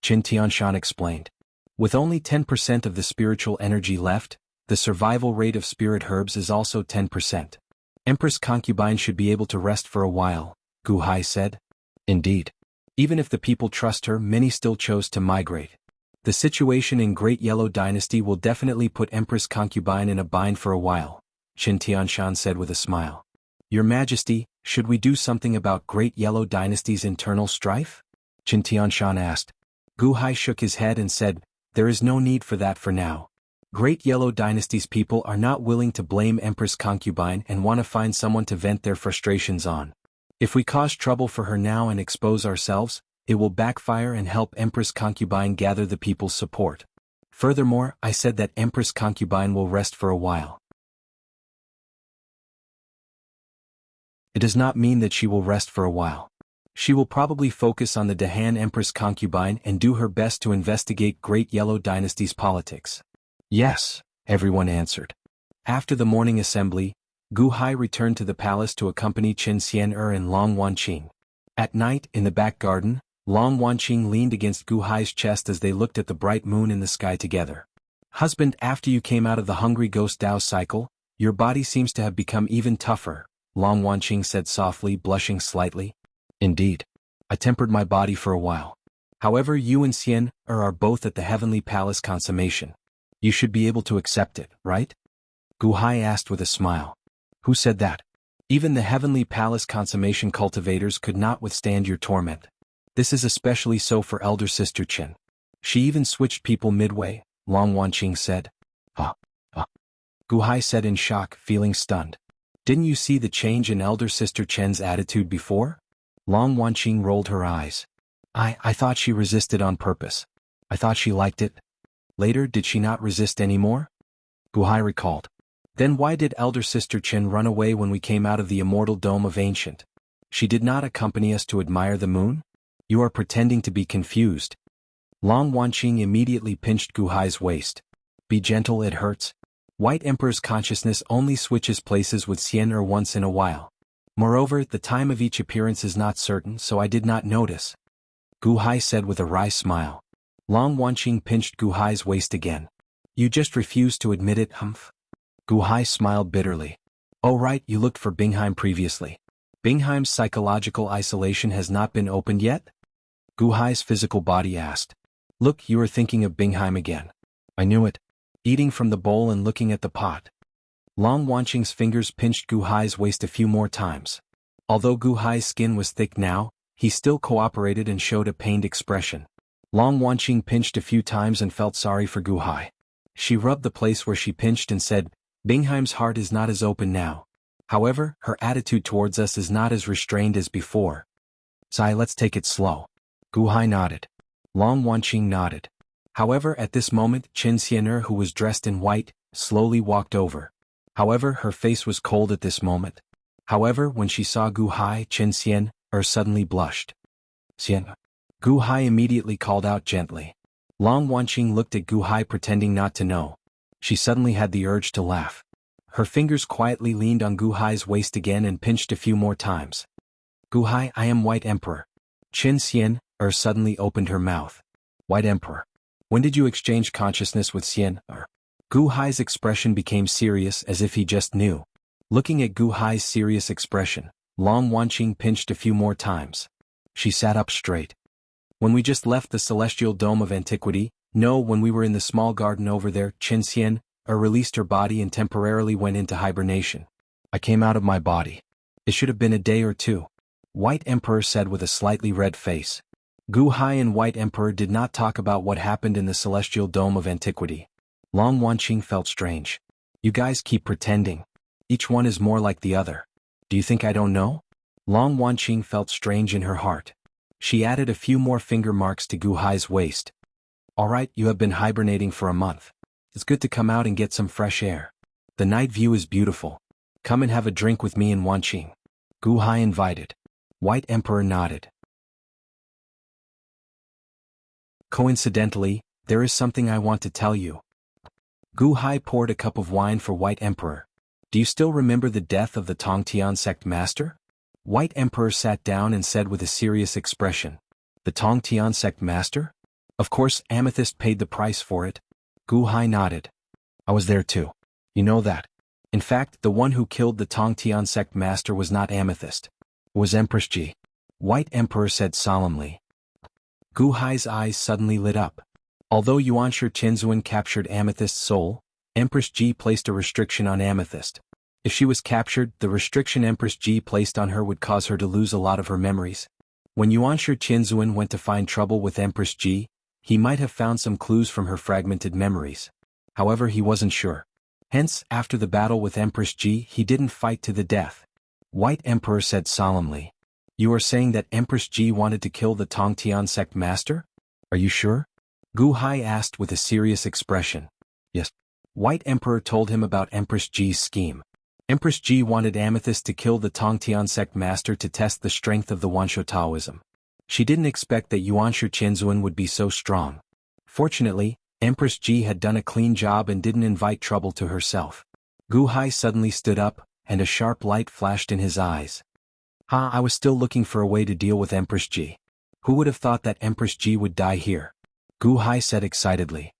Qin Tianshan explained. With only 10% of the spiritual energy left, the survival rate of spirit herbs is also 10%. Empress Concubine should be able to rest for a while, Guhai said. Indeed. Even if the people trust her, many still chose to migrate. The situation in Great Yellow Dynasty will definitely put Empress Concubine in a bind for a while, Qin Tianshan said with a smile. Your Majesty, should we do something about Great Yellow Dynasty's internal strife? Qin Tianshan asked. Guhai shook his head and said, there is no need for that for now. Great Yellow Dynasty's people are not willing to blame Empress Concubine and want to find someone to vent their frustrations on. If we cause trouble for her now and expose ourselves, it will backfire and help Empress Concubine gather the people's support. Furthermore, I said that Empress Concubine will rest for a while. It does not mean that she will rest for a while. She will probably focus on the Dahan Empress Concubine and do her best to investigate Great Yellow Dynasty's politics. Yes, everyone answered. After the morning assembly, Guhai returned to the palace to accompany Chen Xian'er and Long Wanqing. At night, in the back garden, Long Wanqing leaned against Guhai's chest as they looked at the bright moon in the sky together. Husband, after you came out of the Hungry Ghost Dao cycle, your body seems to have become even tougher, Long Wanqing said softly, blushing slightly. Indeed. I tempered my body for a while. However, you and Xian'er are both at the Heavenly Palace consummation. You should be able to accept it, right? Guhai asked with a smile. Who said that? Even the Heavenly Palace consummation cultivators could not withstand your torment. This is especially so for elder sister Chen. She even switched people midway, Long Wanqing said. Guhai said in shock, feeling stunned. Didn't you see the change in elder sister Chen's attitude before? Long Wanqing rolled her eyes. I thought she resisted on purpose. I thought she liked it. Later, did she not resist anymore? Guhai recalled. Then why did elder sister Chen run away when we came out of the immortal dome of Ancient? She did not accompany us to admire the moon? You are pretending to be confused. Long Wanqing immediately pinched Guhai's waist. Be gentle, it hurts. White Emperor's consciousness only switches places with Xian'er once in a while. Moreover, the time of each appearance is not certain, so I did not notice. Guhai said with a wry smile. Long Wanqing pinched Guhai's waist again. You just refused to admit it, humph. Guhai smiled bitterly. Oh right, you looked for Bingheim previously. Bingheim's psychological isolation has not been opened yet? Guhai's physical body asked. Look, you are thinking of Bingheim again. I knew it. Eating from the bowl and looking at the pot. Long Wanqing's fingers pinched Guhai's waist a few more times. Although Guhai's skin was thick now, he still cooperated and showed a pained expression. Long Wanqing pinched a few times and felt sorry for Gu Hai. She rubbed the place where she pinched and said, Bingheim's heart is not as open now. However, her attitude towards us is not as restrained as before. Sai, let's take it slow. Gu Hai nodded. Long Wanqing nodded. However, at this moment, Qin Xianer, who was dressed in white, slowly walked over. However, her face was cold at this moment. However, when she saw Gu Hai, Qin Xianer suddenly blushed. Xian. Gu Hai immediately called out gently. Long Wanqing looked at Gu Hai pretending not to know. She suddenly had the urge to laugh. Her fingers quietly leaned on Gu Hai's waist again and pinched a few more times. Gu Hai, I am White Emperor. Qin Xianer suddenly opened her mouth. White Emperor. When did you exchange consciousness with Xianer? Gu Hai's expression became serious as if he just knew. Looking at Gu Hai's serious expression, Long Wanqing pinched a few more times. She sat up straight. When we just left the celestial dome of antiquity, no, when we were in the small garden over there, Qin Xianer released her body and temporarily went into hibernation. I came out of my body. It should have been a day or two. White Emperor said with a slightly red face. Gu Hai and White Emperor did not talk about what happened in the celestial dome of antiquity. Long Wanqing felt strange. You guys keep pretending. Each one is more like the other. Do you think I don't know? Long Wanqing felt strange in her heart. She added a few more finger marks to Gu Hai's waist. Alright, you have been hibernating for a month. It's good to come out and get some fresh air. The night view is beautiful. Come and have a drink with me in Wanqing. Gu Hai invited. White Emperor nodded. Coincidentally, there is something I want to tell you. Gu Hai poured a cup of wine for White Emperor. Do you still remember the death of the Tongtian sect master? White Emperor sat down and said with a serious expression. The Tongtian sect master? Of course, Amethyst paid the price for it. Gu Hai nodded. I was there too. You know that. In fact, the one who killed the Tongtian sect master was not Amethyst. It was Empress Ji. White Emperor said solemnly. Gu Hai's eyes suddenly lit up. Although Yuanshi Qinzuan captured Amethyst's soul, Empress Ji placed a restriction on Amethyst. If she was captured, the restriction Empress Ji placed on her would cause her to lose a lot of her memories. When Yuanshi Qinzuan went to find trouble with Empress Ji, he might have found some clues from her fragmented memories. However, he wasn't sure. Hence, after the battle with Empress Ji, he didn't fight to the death. White Emperor said solemnly. You are saying that Empress Ji wanted to kill the Tongtian sect master? Are you sure? Gu Hai asked with a serious expression. Yes. White Emperor told him about Empress Ji's scheme. Empress Ji wanted Amethyst to kill the Tongtian sect master to test the strength of the Wansho Taoism. She didn't expect that Yuanshi Qinzuan would be so strong. Fortunately, Empress Ji had done a clean job and didn't invite trouble to herself. Gu Hai suddenly stood up, and a sharp light flashed in his eyes. I was still looking for a way to deal with Empress Ji. Who would have thought that Empress Ji would die here? Gu Hai said excitedly.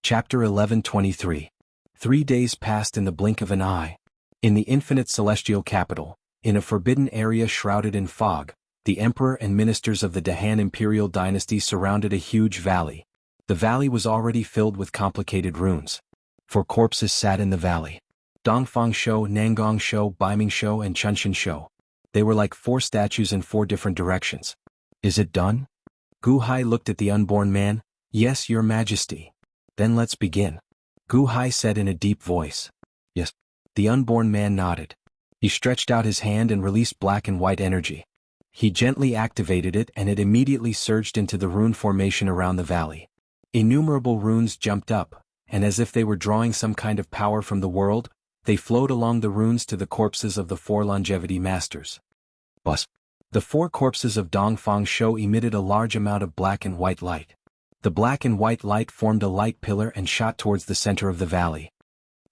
Chapter 11:23. 3 days passed in the blink of an eye. In the infinite celestial capital, in a forbidden area shrouded in fog, the emperor and ministers of the Dahan imperial dynasty surrounded a huge valley. The valley was already filled with complicated runes. 4 corpses sat in the valley. Dongfang Shou, Nangong Shou, Baiming Shou, and Chunshan Shou. They were like 4 statues in 4 different directions. Is it done? Gu Hai looked at the unborn man. Yes, your majesty. Then let's begin. Gu Hai said in a deep voice. Yes. The unborn man nodded. He stretched out his hand and released black and white energy. He gently activated it and it immediately surged into the rune formation around the valley. Innumerable runes jumped up, and as if they were drawing some kind of power from the world, they flowed along the runes to the corpses of the 4 longevity masters. Bus. The 4 corpses of Dongfang Shou emitted a large amount of black and white light. The black and white light formed a light pillar and shot towards the center of the valley.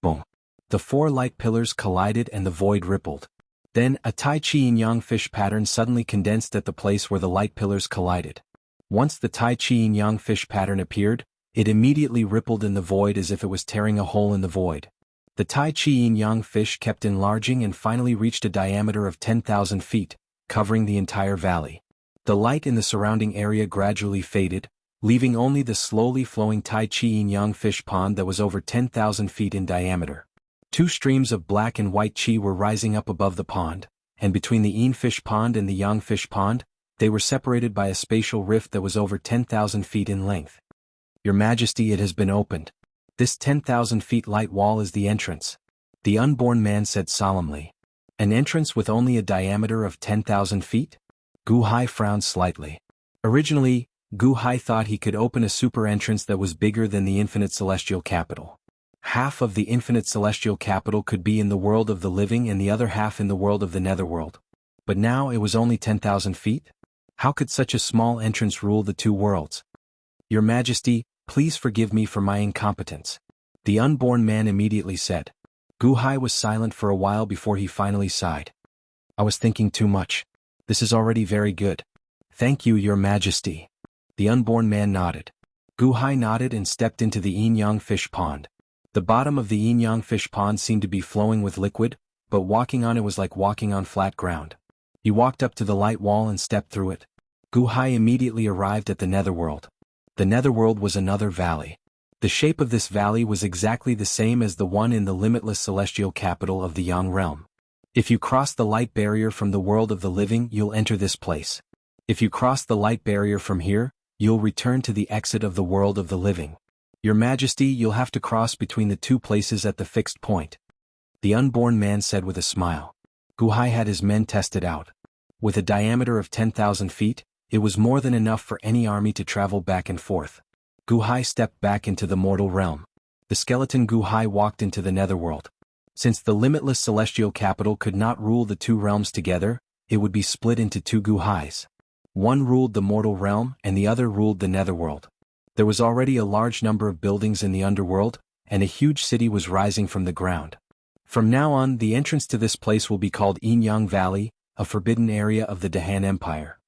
Boom. The 4 light pillars collided and the void rippled. Then, a Tai Chi Yin-Yang fish pattern suddenly condensed at the place where the light pillars collided. Once the Tai Chi Yin-Yang fish pattern appeared, it immediately rippled in the void as if it was tearing a hole in the void. The Tai Chi Yin-Yang fish kept enlarging and finally reached a diameter of 10,000 feet, covering the entire valley. The light in the surrounding area gradually faded, leaving only the slowly flowing Tai Chi Yin-Yang fish pond that was over 10,000 feet in diameter. Two streams of black and white chi were rising up above the pond, and between the Yin fish pond and the Yang fish pond, they were separated by a spatial rift that was over 10,000 feet in length. Your Majesty, it has been opened. This 10,000 feet light wall is the entrance, the unborn man said solemnly. An entrance with only a diameter of 10,000 feet? Gu Hai frowned slightly. Originally, Gu Hai thought he could open a super entrance that was bigger than the infinite celestial capital. Half of the infinite celestial capital could be in the world of the living and the other half in the world of the netherworld. But now it was only 10,000 feet? How could such a small entrance rule the two worlds? Your Majesty, please forgive me for my incompetence, the unborn man immediately said. Gu Hai was silent for a while before he finally sighed. I was thinking too much. This is already very good. Thank you, Your Majesty. The unborn man nodded. Gu Hai nodded and stepped into the yin-yang fish pond. The bottom of the yin-yang fish pond seemed to be flowing with liquid, but walking on it was like walking on flat ground. He walked up to the light wall and stepped through it. Gu Hai immediately arrived at the netherworld. The netherworld was another valley. The shape of this valley was exactly the same as the one in the limitless celestial capital of the Yang realm. If you cross the light barrier from the world of the living, you'll enter this place. If you cross the light barrier from here, you'll return to the exit of the world of the living. Your Majesty, you'll have to cross between the two places at the fixed point, the unborn man said with a smile. Gu Hai had his men test it out. With a diameter of 10,000 feet, it was more than enough for any army to travel back and forth. Gu Hai stepped back into the mortal realm. The skeleton Gu Hai walked into the netherworld. Since the limitless celestial capital could not rule the two realms together, it would be split into two Gu Hais. One ruled the mortal realm and the other ruled the netherworld. There was already a large number of buildings in the underworld, and a huge city was rising from the ground. From now on, the entrance to this place will be called Yin-Yang Valley, a forbidden area of the Dahan Empire.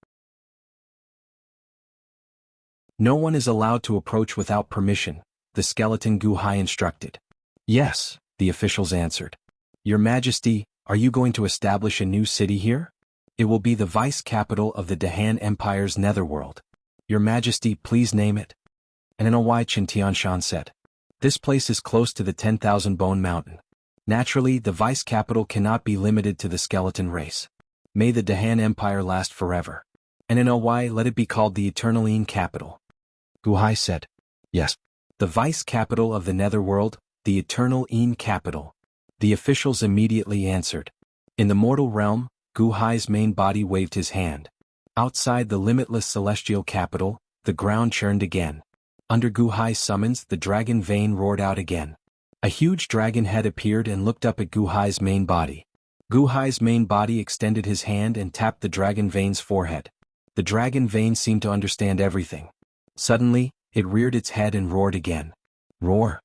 No one is allowed to approach without permission, the skeleton Gu Hai instructed. Yes, the officials answered. Your Majesty, are you going to establish a new city here? It will be the vice capital of the Dahan Empire's netherworld. Your Majesty, please name it. And N.O.Y. Chen Tianshan said. This place is close to the 10,000 Bone Mountain. Naturally, the vice capital cannot be limited to the skeleton race. May the Dahan Empire last forever. And N.O.Y. let it be called the Eternal Yin Capital. Gu Hai said. Yes. The vice capital of the netherworld, the Eternal Yin Capital. The officials immediately answered. In the mortal realm, Gu Hai's main body waved his hand. Outside the limitless celestial capital, the ground churned again. Under Gu Hai's summons, the dragon vein roared out again. A huge dragon head appeared and looked up at Gu Hai's main body. Gu Hai's main body extended his hand and tapped the dragon vein's forehead. The dragon vein seemed to understand everything. Suddenly, it reared its head and roared again. Roar!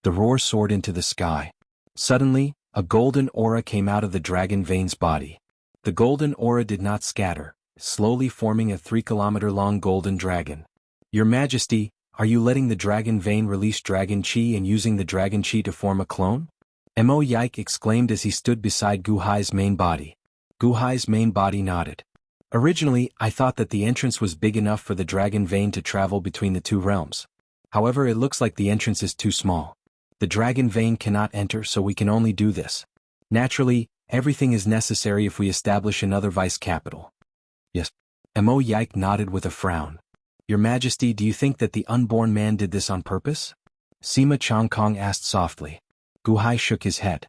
The roar soared into the sky. Suddenly, a golden aura came out of the dragon vein's body. The golden aura did not scatter, slowly forming a 3-kilometer-long golden dragon. Your Majesty, are you letting the dragon vein release dragon chi and using the dragon chi to form a clone? Mo Yike exclaimed as he stood beside Gu Hai's main body. Gu Hai's main body nodded. Originally, I thought that the entrance was big enough for the dragon vein to travel between the two realms. However, it looks like the entrance is too small. The dragon vein cannot enter, so we can only do this. Naturally, everything is necessary if we establish another vice capital. Yes. Mo Yike nodded with a frown. Your Majesty, do you think that the unborn man did this on purpose? Sima Changkong asked softly. Gu Hai shook his head.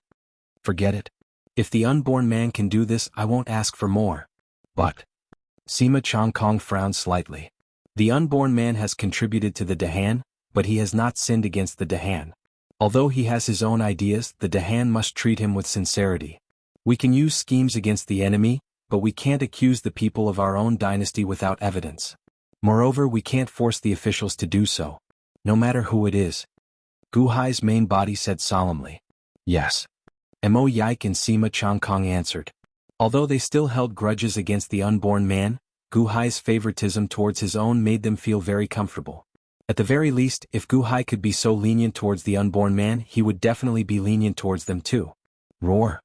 Forget it. If the unborn man can do this, I won't ask for more. But Sima Changkong frowned slightly. The unborn man has contributed to the Dahan, but he has not sinned against the Dahan. Although he has his own ideas, the Dahan must treat him with sincerity. We can use schemes against the enemy, but we can't accuse the people of our own dynasty without evidence. Moreover, we can't force the officials to do so, no matter who it is. Gu Hai's main body said solemnly. Yes. Mo Yike and Sima Changkong answered. Although they still held grudges against the unborn man, Gu Hai's favoritism towards his own made them feel very comfortable. At the very least, if Gu Hai could be so lenient towards the unborn man, he would definitely be lenient towards them too. Roar!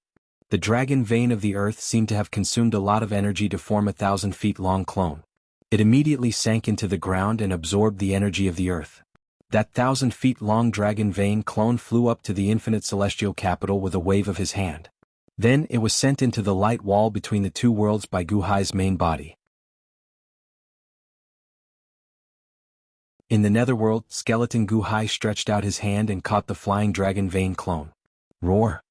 The dragon vein of the earth seemed to have consumed a lot of energy to form a 1,000-feet-long clone. It immediately sank into the ground and absorbed the energy of the earth. That 1,000-feet-long dragon vein clone flew up to the infinite celestial capital with a wave of his hand. Then it was sent into the light wall between the two worlds by Gu Hai's main body. In the netherworld, skeleton Gu Hai stretched out his hand and caught the flying dragon vein clone. Roar!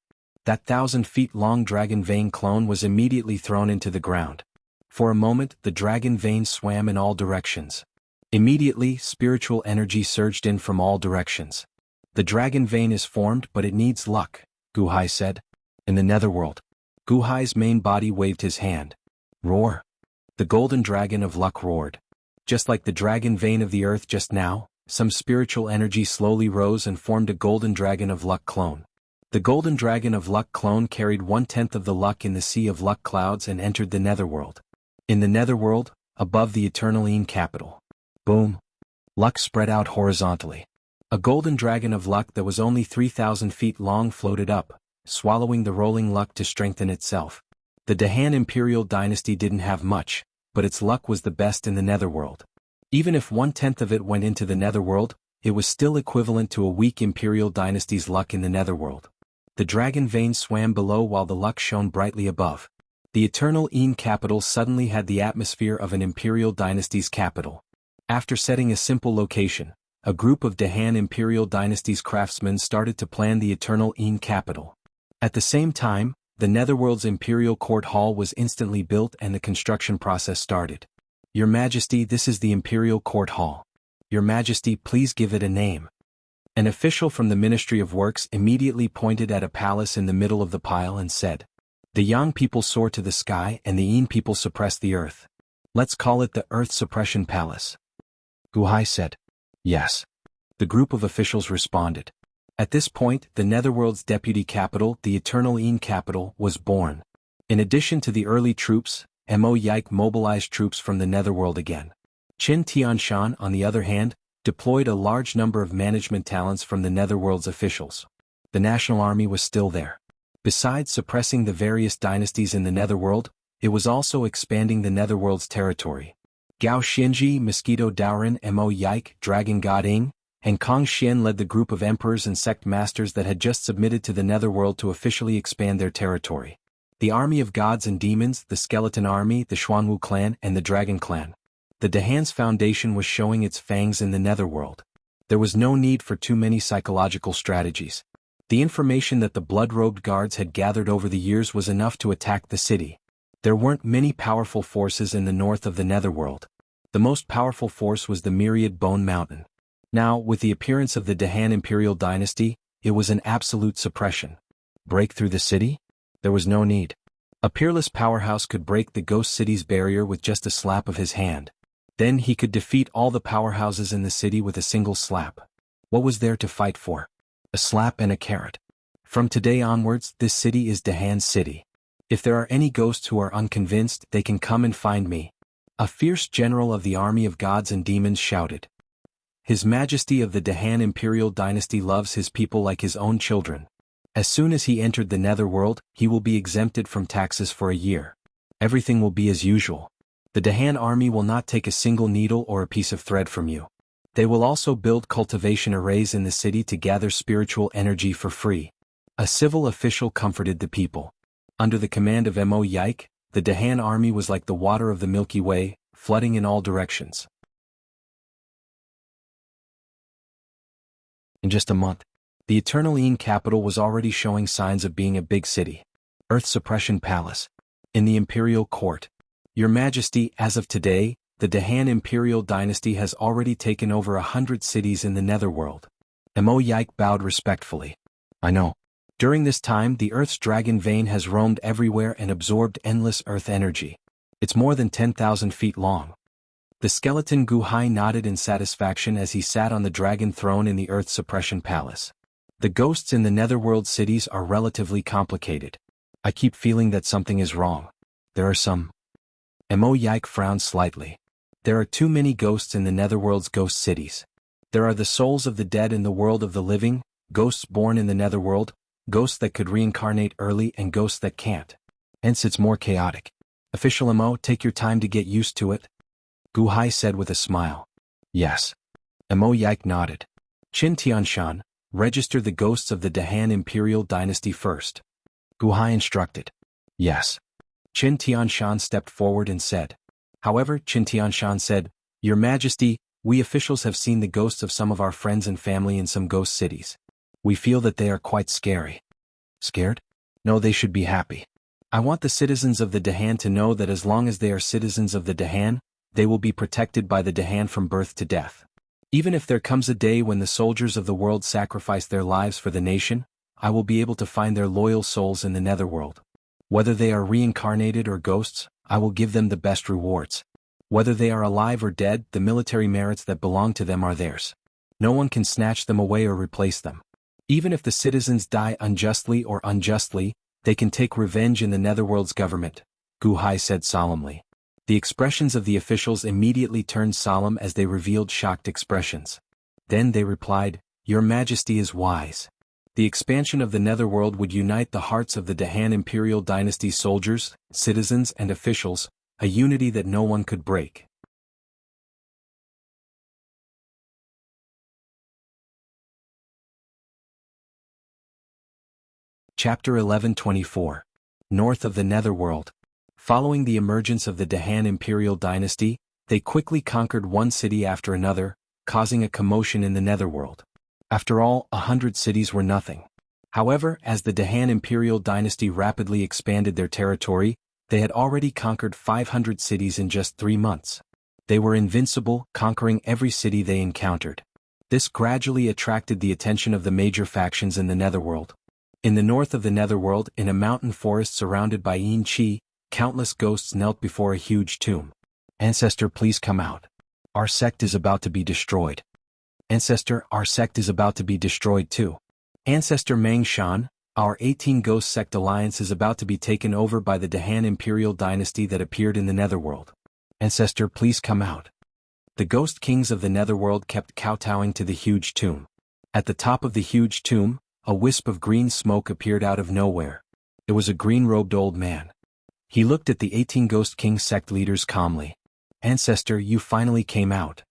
That 1,000-feet-long dragon vein clone was immediately thrown into the ground. For a moment, the dragon vein swam in all directions. Immediately, spiritual energy surged in from all directions. The dragon vein is formed, but it needs luck, Gu Hai said. In the netherworld, Gu Hai's main body waved his hand. Roar! The golden dragon of luck roared. Just like the dragon vein of the earth just now, some spiritual energy slowly rose and formed a golden dragon of luck clone. The golden dragon of luck clone carried 1/10 of the luck in the sea of luck clouds and entered the netherworld. In the netherworld, above the eternal Een capital. Boom! Luck spread out horizontally. A golden dragon of luck that was only 3,000 feet long floated up, swallowing the rolling luck to strengthen itself. The Dahan imperial dynasty didn't have much, but its luck was the best in the netherworld. Even if 1/10 of it went into the netherworld, it was still equivalent to a weak imperial dynasty's luck in the netherworld. The dragon vein swam below while the luck shone brightly above. The eternal Een capital suddenly had the atmosphere of an imperial dynasty's capital. After setting a simple location, a group of Dahan imperial dynasty's craftsmen started to plan the eternal Een capital. At the same time, the netherworld's imperial court hall was instantly built and the construction process started. Your Majesty, this is the imperial court hall. Your Majesty, please give it a name. An official from the Ministry of Works immediately pointed at a palace in the middle of the pile and said, "The Yang people soar to the sky and the Een people suppress the earth. Let's call it the Earth Suppression Palace." Gu Hai said, "Yes." The group of officials responded. At this point, the netherworld's deputy capital, the eternal Een capital, was born. In addition to the early troops, Mo Yike mobilized troops from the netherworld again. Qin Tianshan, on the other hand, deployed a large number of management talents from the netherworld's officials. The national army was still there. Besides suppressing the various dynasties in the netherworld, it was also expanding the netherworld's territory. Gao Xinji, Mosquito Daoran, Mo Yike, Dragon God Ing, and Kong Xian led the group of emperors and sect masters that had just submitted to the netherworld to officially expand their territory. The army of gods and demons, the skeleton army, the Xuanwu clan, and the dragon clan. The Dahan's foundation was showing its fangs in the netherworld. There was no need for too many psychological strategies. The information that the blood-robed guards had gathered over the years was enough to attack the city. There weren't many powerful forces in the north of the netherworld. The most powerful force was the myriad Bone Mountain. Now, with the appearance of the Dahan imperial dynasty, it was an absolute suppression. Break through the city? There was no need. A peerless powerhouse could break the ghost city's barrier with just a slap of his hand. Then he could defeat all the powerhouses in the city with a single slap. What was there to fight for? A slap and a carrot. From today onwards, this city is Dahan's city. If there are any ghosts who are unconvinced, they can come and find me. A fierce general of the army of gods and demons shouted. His Majesty of the Dahan imperial dynasty loves his people like his own children. As soon as he entered the netherworld, he will be exempted from taxes for a year. Everything will be as usual. The Dahan army will not take a single needle or a piece of thread from you. They will also build cultivation arrays in the city to gather spiritual energy for free. A civil official comforted the people. Under the command of Mo Yike, the Dahan army was like the water of the Milky Way, flooding in all directions. In just a month, the eternal Een capital was already showing signs of being a big city. Earth Suppression Palace. In the imperial court. Your Majesty, as of today, the Dahan imperial dynasty has already taken over 100 cities in the netherworld. Mo Yike bowed respectfully. I know. During this time, the Earth's dragon vein has roamed everywhere and absorbed endless Earth energy. It's more than 10,000 feet long. The skeleton Gu Hai nodded in satisfaction as he sat on the dragon throne in the Earth Suppression Palace. The ghosts in the netherworld cities are relatively complicated. I keep feeling that something is wrong. There are some. Mo Yike frowned slightly. There are too many ghosts in the netherworld's ghost cities. There are the souls of the dead in the world of the living, ghosts born in the netherworld, ghosts that could reincarnate early and ghosts that can't. Hence it's more chaotic. Official Mo, take your time to get used to it. Gu Hai said with a smile. Yes. Mo Yike nodded. Qin Tianshan, register the ghosts of the Dahan Imperial Dynasty first. Gu Hai instructed. Yes. Qin Tianshan stepped forward and said. However, Qin Tianshan said, Your Majesty, we officials have seen the ghosts of some of our friends and family in some ghost cities. We feel that they are quite scary. Scared? No, they should be happy. I want the citizens of the Dahan to know that as long as they are citizens of the Dahan, they will be protected by the Dahan from birth to death. Even if there comes a day when the soldiers of the world sacrifice their lives for the nation, I will be able to find their loyal souls in the netherworld. Whether they are reincarnated or ghosts, I will give them the best rewards. Whether they are alive or dead, the military merits that belong to them are theirs. No one can snatch them away or replace them. Even if the citizens die unjustly or unjustly, they can take revenge in the netherworld's government, Gu Hai said solemnly. The expressions of the officials immediately turned solemn as they revealed shocked expressions. Then they replied, Your Majesty is wise. The expansion of the netherworld would unite the hearts of the Dahan Imperial Dynasty soldiers, citizens and officials, a unity that no one could break. Chapter 11:24. North of the Netherworld. Following the emergence of the Dahan Imperial Dynasty, they quickly conquered one city after another, causing a commotion in the Netherworld. After all, 100 cities were nothing. However, as the Dahan Imperial Dynasty rapidly expanded their territory, they had already conquered 500 cities in just 3 months. They were invincible, conquering every city they encountered. This gradually attracted the attention of the major factions in the Netherworld. In the north of the Netherworld, in a mountain forest surrounded by Yin Qi, countless ghosts knelt before a huge tomb. Ancestor, please come out. Our sect is about to be destroyed. Ancestor, our sect is about to be destroyed too. Ancestor Mang Shan, our 18 Ghost Sect Alliance is about to be taken over by the Dahan Imperial Dynasty that appeared in the Netherworld. Ancestor, please come out. The Ghost Kings of the Netherworld kept kowtowing to the huge tomb. At the top of the huge tomb, a wisp of green smoke appeared out of nowhere. It was a green-robed old man. He looked at the 18 Ghost King sect leaders calmly. Ancestor, you finally came out.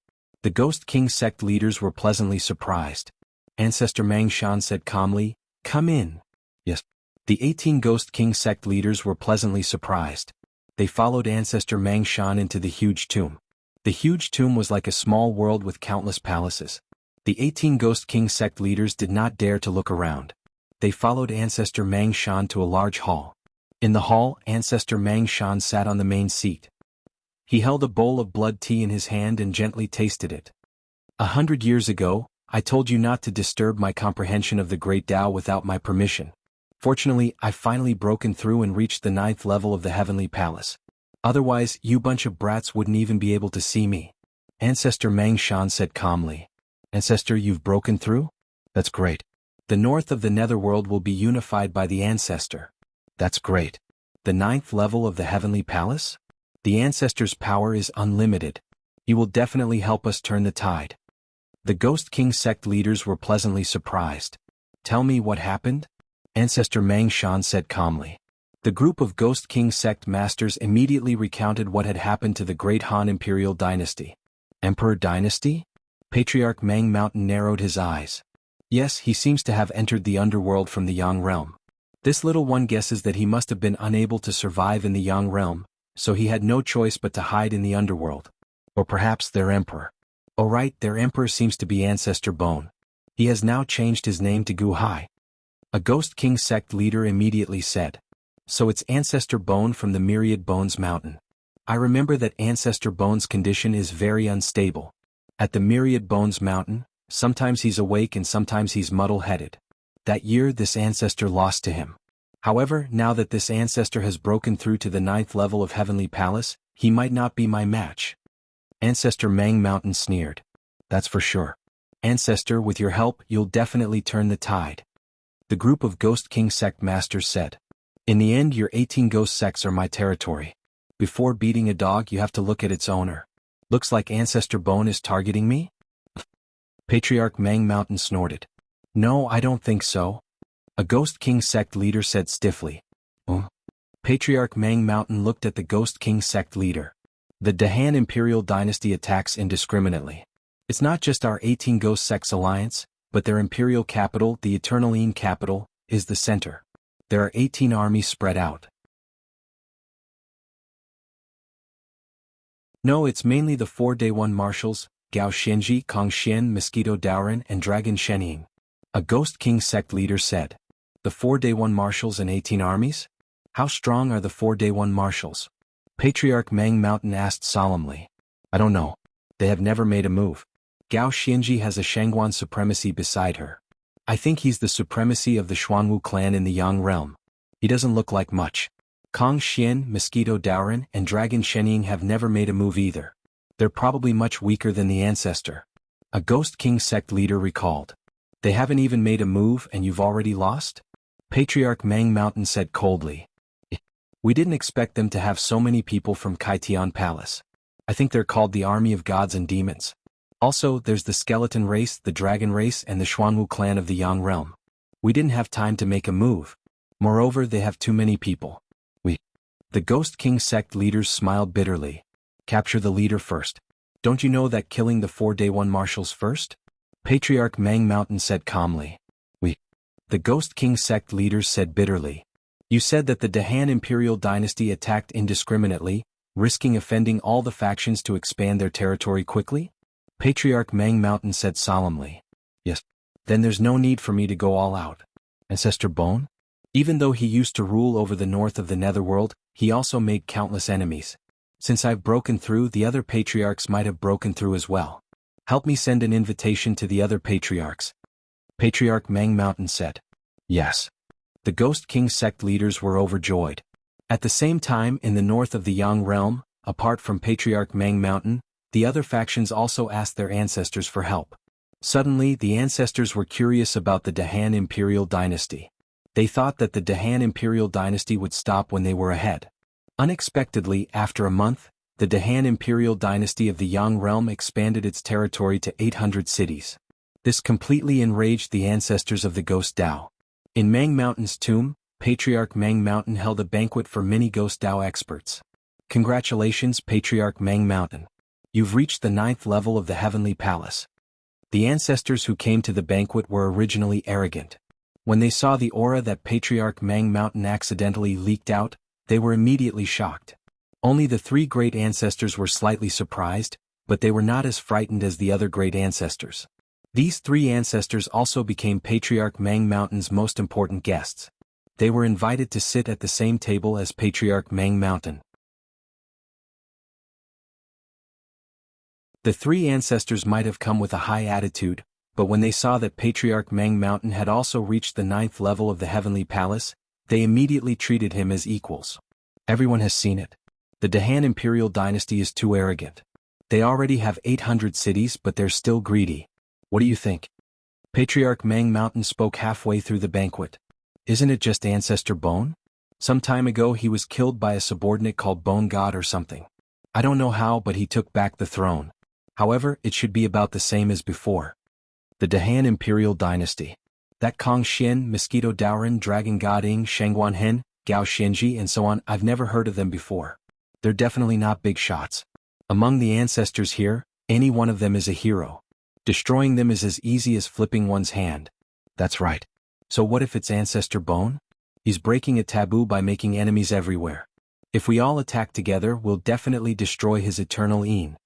The Ghost King sect leaders were pleasantly surprised. Ancestor Mang Shan said calmly, Come in. Yes. The 18 Ghost King sect leaders were pleasantly surprised. They followed Ancestor Mang Shan into the huge tomb. The huge tomb was like a small world with countless palaces. The 18 Ghost King sect leaders did not dare to look around. They followed Ancestor Mang Shan to a large hall. In the hall, Ancestor Mang Shan sat on the main seat. He held a bowl of blood tea in his hand and gently tasted it. 100 years ago, I told you not to disturb my comprehension of the Great Tao without my permission. Fortunately, I've finally broken through and reached the 9th level of the Heavenly Palace. Otherwise, you bunch of brats wouldn't even be able to see me. Ancestor Mang Shan said calmly. Ancestor, you've broken through? That's great. The north of the Netherworld will be unified by the Ancestor. That's great. The 9th level of the Heavenly Palace? The Ancestor's power is unlimited. He will definitely help us turn the tide. The Ghost King sect leaders were pleasantly surprised. Tell me what happened? Ancestor Mang Shan said calmly. The group of Ghost King sect masters immediately recounted what had happened to the Great Han Imperial Dynasty. Emperor Dynasty? Patriarch Mang Mountain narrowed his eyes. Yes, he seems to have entered the underworld from the Yang realm. This little one guesses that he must have been unable to survive in the Yang realm, so he had no choice but to hide in the underworld. Or perhaps their emperor. Oh right, their emperor seems to be Ancestor Bone. He has now changed his name to Gu Hai. A Ghost King sect leader immediately said. So it's Ancestor Bone from the Myriad Bones Mountain. I remember that Ancestor Bone's condition is very unstable. At the Myriad Bones Mountain, sometimes he's awake and sometimes he's muddle-headed. That year this ancestor lost to him. However, now that this ancestor has broken through to the 9th level of Heavenly Palace, he might not be my match. Ancestor Mang Mountain sneered. That's for sure. Ancestor, with your help, you'll definitely turn the tide. The group of Ghost King sect masters said. In the end, your 18 ghost sects are my territory. Before beating a dog, you have to look at its owner. Looks like Ancestor Bone is targeting me? Patriarch Mang Mountain snorted. No, I don't think so. A Ghost King sect leader said stiffly. Patriarch Mang Mountain looked at the Ghost King sect leader. The Dahan Imperial Dynasty attacks indiscriminately. It's not just our 18 Ghost Sects Alliance, but their imperial capital, the Eternal capital, is the center. There are 18 armies spread out. No, it's mainly the 4 Day One marshals, Gao Xianji, Kong Xian, Mosquito Daoran, and Dragon Shenying. A Ghost King sect leader said. The 4 Day One marshals and 18 armies? How strong are the 4 Day One marshals? Patriarch Mang Mountain asked solemnly. I don't know. They have never made a move. Gao Xianji has a Shangguan supremacy beside her. I think he's the supremacy of the Xuanwu clan in the Yang realm. He doesn't look like much. Kong Xian, Mosquito Daoran, and Dragon Shenying have never made a move either. They're probably much weaker than the ancestor. A Ghost King sect leader recalled. They haven't even made a move and you've already lost? Patriarch Mang Mountain said coldly. We didn't expect them to have so many people from Kaitian Palace. I think they're called the Army of Gods and Demons. Also, there's the Skeleton race, the Dragon race, and the Xuanwu clan of the Yang realm. We didn't have time to make a move. Moreover, they have too many people. The Ghost King sect leaders smiled bitterly. Capture the leader first. Don't you know that killing the 4 Day One marshals first? Patriarch Mang Mountain said calmly. The Ghost King sect leaders said bitterly. You said that the Dahan imperial dynasty attacked indiscriminately, risking offending all the factions to expand their territory quickly? Patriarch Mang Mountain said solemnly. Yes. Then there's no need for me to go all out. Ancestor Bone? Even though he used to rule over the north of the netherworld, he also made countless enemies. Since I've broken through, the other patriarchs might have broken through as well. Help me send an invitation to the other patriarchs. Patriarch Mang Mountain said. Yes. The Ghost King sect leaders were overjoyed. At the same time, in the north of the Yang realm, apart from Patriarch Mang Mountain, the other factions also asked their ancestors for help. Suddenly, the ancestors were curious about the Dahan imperial dynasty. They thought that the Dahan imperial dynasty would stop when they were ahead. Unexpectedly, after a month, the Dahan imperial dynasty of the Yang realm expanded its territory to 800 cities. This completely enraged the ancestors of the Ghost Dao. In Mang Mountain's tomb, Patriarch Mang Mountain held a banquet for many Ghost Dao experts. Congratulations, Patriarch Mang Mountain. You've reached the 9th level of the Heavenly Palace. The ancestors who came to the banquet were originally arrogant. When they saw the aura that Patriarch Mang Mountain accidentally leaked out, they were immediately shocked. Only the 3 great ancestors were slightly surprised, but they were not as frightened as the other great ancestors. These 3 ancestors also became Patriarch Mang Mountain's most important guests. They were invited to sit at the same table as Patriarch Mang Mountain. The 3 ancestors might have come with a high attitude, but when they saw that Patriarch Mang Mountain had also reached the 9th level of the Heavenly Palace, they immediately treated him as equals. Everyone has seen it. The Dahan imperial dynasty is too arrogant. They already have 800 cities, but they're still greedy. What do you think? Patriarch Mang Mountain spoke halfway through the banquet. Isn't it just Ancestor Bone? Some time ago he was killed by a subordinate called Bone God or something. I don't know how, but he took back the throne. However, it should be about the same as before. The Dahan imperial dynasty. That Kong Xian, Mosquito Daoran, Dragon God Ing, Shangguan Hen, Gao Xianji and so on, I've never heard of them before. They're definitely not big shots. Among the ancestors here, any one of them is a hero. Destroying them is as easy as flipping one's hand. That's right. So what if it's Ancestor Bone? He's breaking a taboo by making enemies everywhere. If we all attack together, we'll definitely destroy his eternal Een.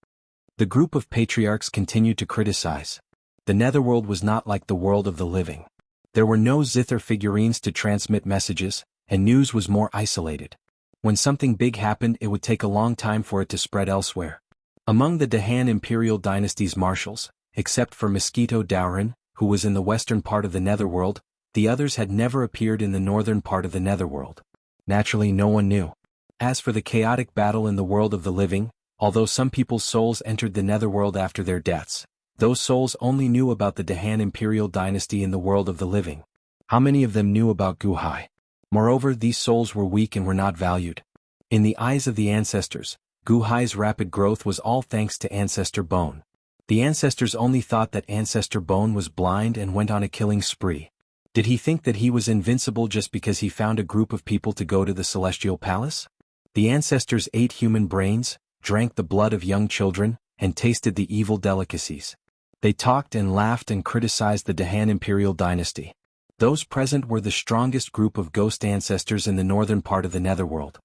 The group of patriarchs continued to criticize. The netherworld was not like the world of the living. There were no zither figurines to transmit messages, and news was more isolated. When something big happened, it would take a long time for it to spread elsewhere. Among the Dahan imperial dynasty's marshals, except for Mosquito Daoran, who was in the western part of the netherworld, the others had never appeared in the northern part of the netherworld. Naturally, no one knew. As for the chaotic battle in the world of the living, although some people's souls entered the netherworld after their deaths, those souls only knew about the Dahan imperial dynasty in the world of the living. How many of them knew about Guhai? Moreover, these souls were weak and were not valued. In the eyes of the ancestors, Guhai's rapid growth was all thanks to Ancestor Bone. The ancestors only thought that Ancestor Bone was blind and went on a killing spree. Did he think that he was invincible just because he found a group of people to go to the Celestial Palace? The ancestors ate human brains, drank the blood of young children, and tasted the evil delicacies. They talked and laughed and criticized the Dahan imperial dynasty. Those present were the strongest group of ghost ancestors in the northern part of the netherworld.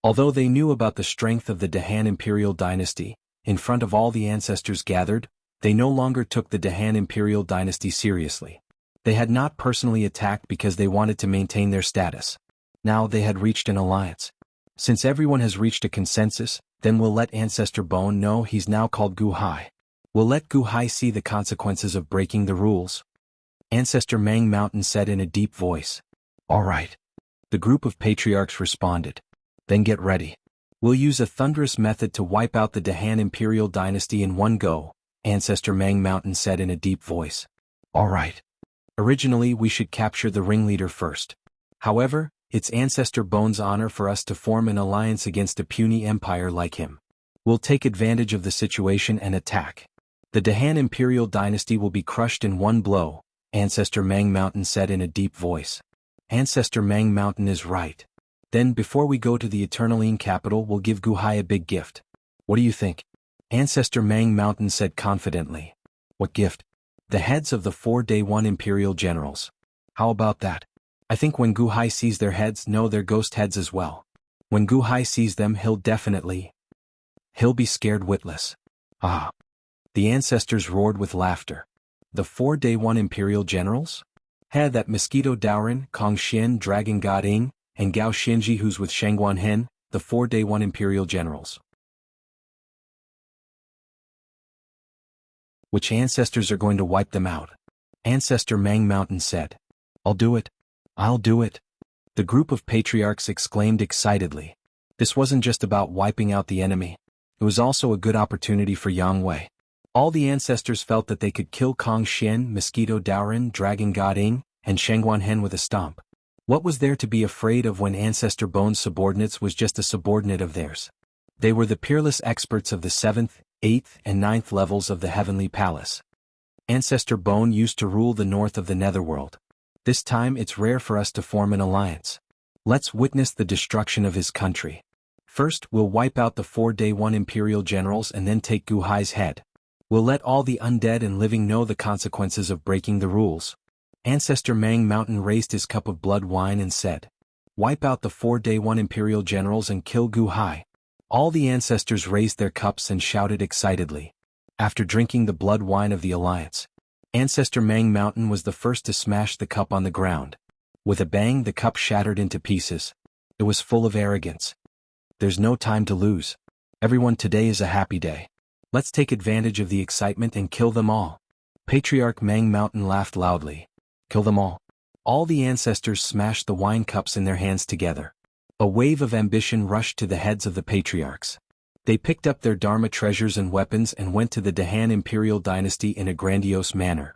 Although they knew about the strength of the Dahan imperial dynasty, in front of all the ancestors gathered, they no longer took the Dahan imperial dynasty seriously. They had not personally attacked because they wanted to maintain their status. Now they had reached an alliance. Since everyone has reached a consensus, then we'll let Ancestor Bone know he's now called Gu Hai. We'll let Gu Hai see the consequences of breaking the rules. Ancestor Mang Mountain said in a deep voice. All right. The group of patriarchs responded. Then get ready. We'll use a thunderous method to wipe out the Dahan imperial dynasty in one go, Ancestor Mang Mountain said in a deep voice. All right. Originally we should capture the ringleader first. However, it's Ancestor Bone's honor for us to form an alliance against a puny empire like him. We'll take advantage of the situation and attack. The Dahan imperial dynasty will be crushed in one blow, Ancestor Mang Mountain said in a deep voice. Ancestor Mang Mountain is right. Then before we go to the Eternaline capital we'll give Gu Hai a big gift. What do you think? Ancestor Mang Mountain said confidently. What gift? The heads of the 4 Day 1 imperial generals. How about that? I think when Gu Hai sees their heads, no, they're ghost heads as well. When Gu Hai sees them he'll be scared witless. Ah. The ancestors roared with laughter. The 4 Day 1 imperial generals? Had that Mosquito Daoran, Kong Xin, Dragon God Ing, and Gao Xinji who's with Shangguan Hen, the 4 Day 1 imperial generals. Which ancestors are going to wipe them out? Ancestor Mang Mountain said. I'll do it. I'll do it. The group of patriarchs exclaimed excitedly. This wasn't just about wiping out the enemy. It was also a good opportunity for Yang Wei. All the ancestors felt that they could kill Kong Xian, Mosquito Daoran, Dragon God Ing, and Shangguan Hen with a stomp. What was there to be afraid of when Ancestor Bone's subordinates was just a subordinate of theirs? They were the peerless experts of the 7th, 8th, and 9th levels of the Heavenly Palace. Ancestor Bone used to rule the north of the netherworld. This time it's rare for us to form an alliance. Let's witness the destruction of his country. First, we'll wipe out the 4 Day 1 imperial generals and then take Gu Hai's head. We'll let all the undead and living know the consequences of breaking the rules. Ancestor Mang Mountain raised his cup of blood wine and said, wipe out the 4 Day 1 imperial generals and kill Gu Hai. All the ancestors raised their cups and shouted excitedly. After drinking the blood wine of the alliance, Ancestor Mang Mountain was the first to smash the cup on the ground. With a bang the cup shattered into pieces. It was full of arrogance. There's no time to lose. Everyone, today is a happy day. Let's take advantage of the excitement and kill them all. Patriarch Mang Mountain laughed loudly. Kill them all. All the ancestors smashed the wine cups in their hands together. A wave of ambition rushed to the heads of the patriarchs. They picked up their Dharma treasures and weapons and went to the Dahan imperial dynasty in a grandiose manner.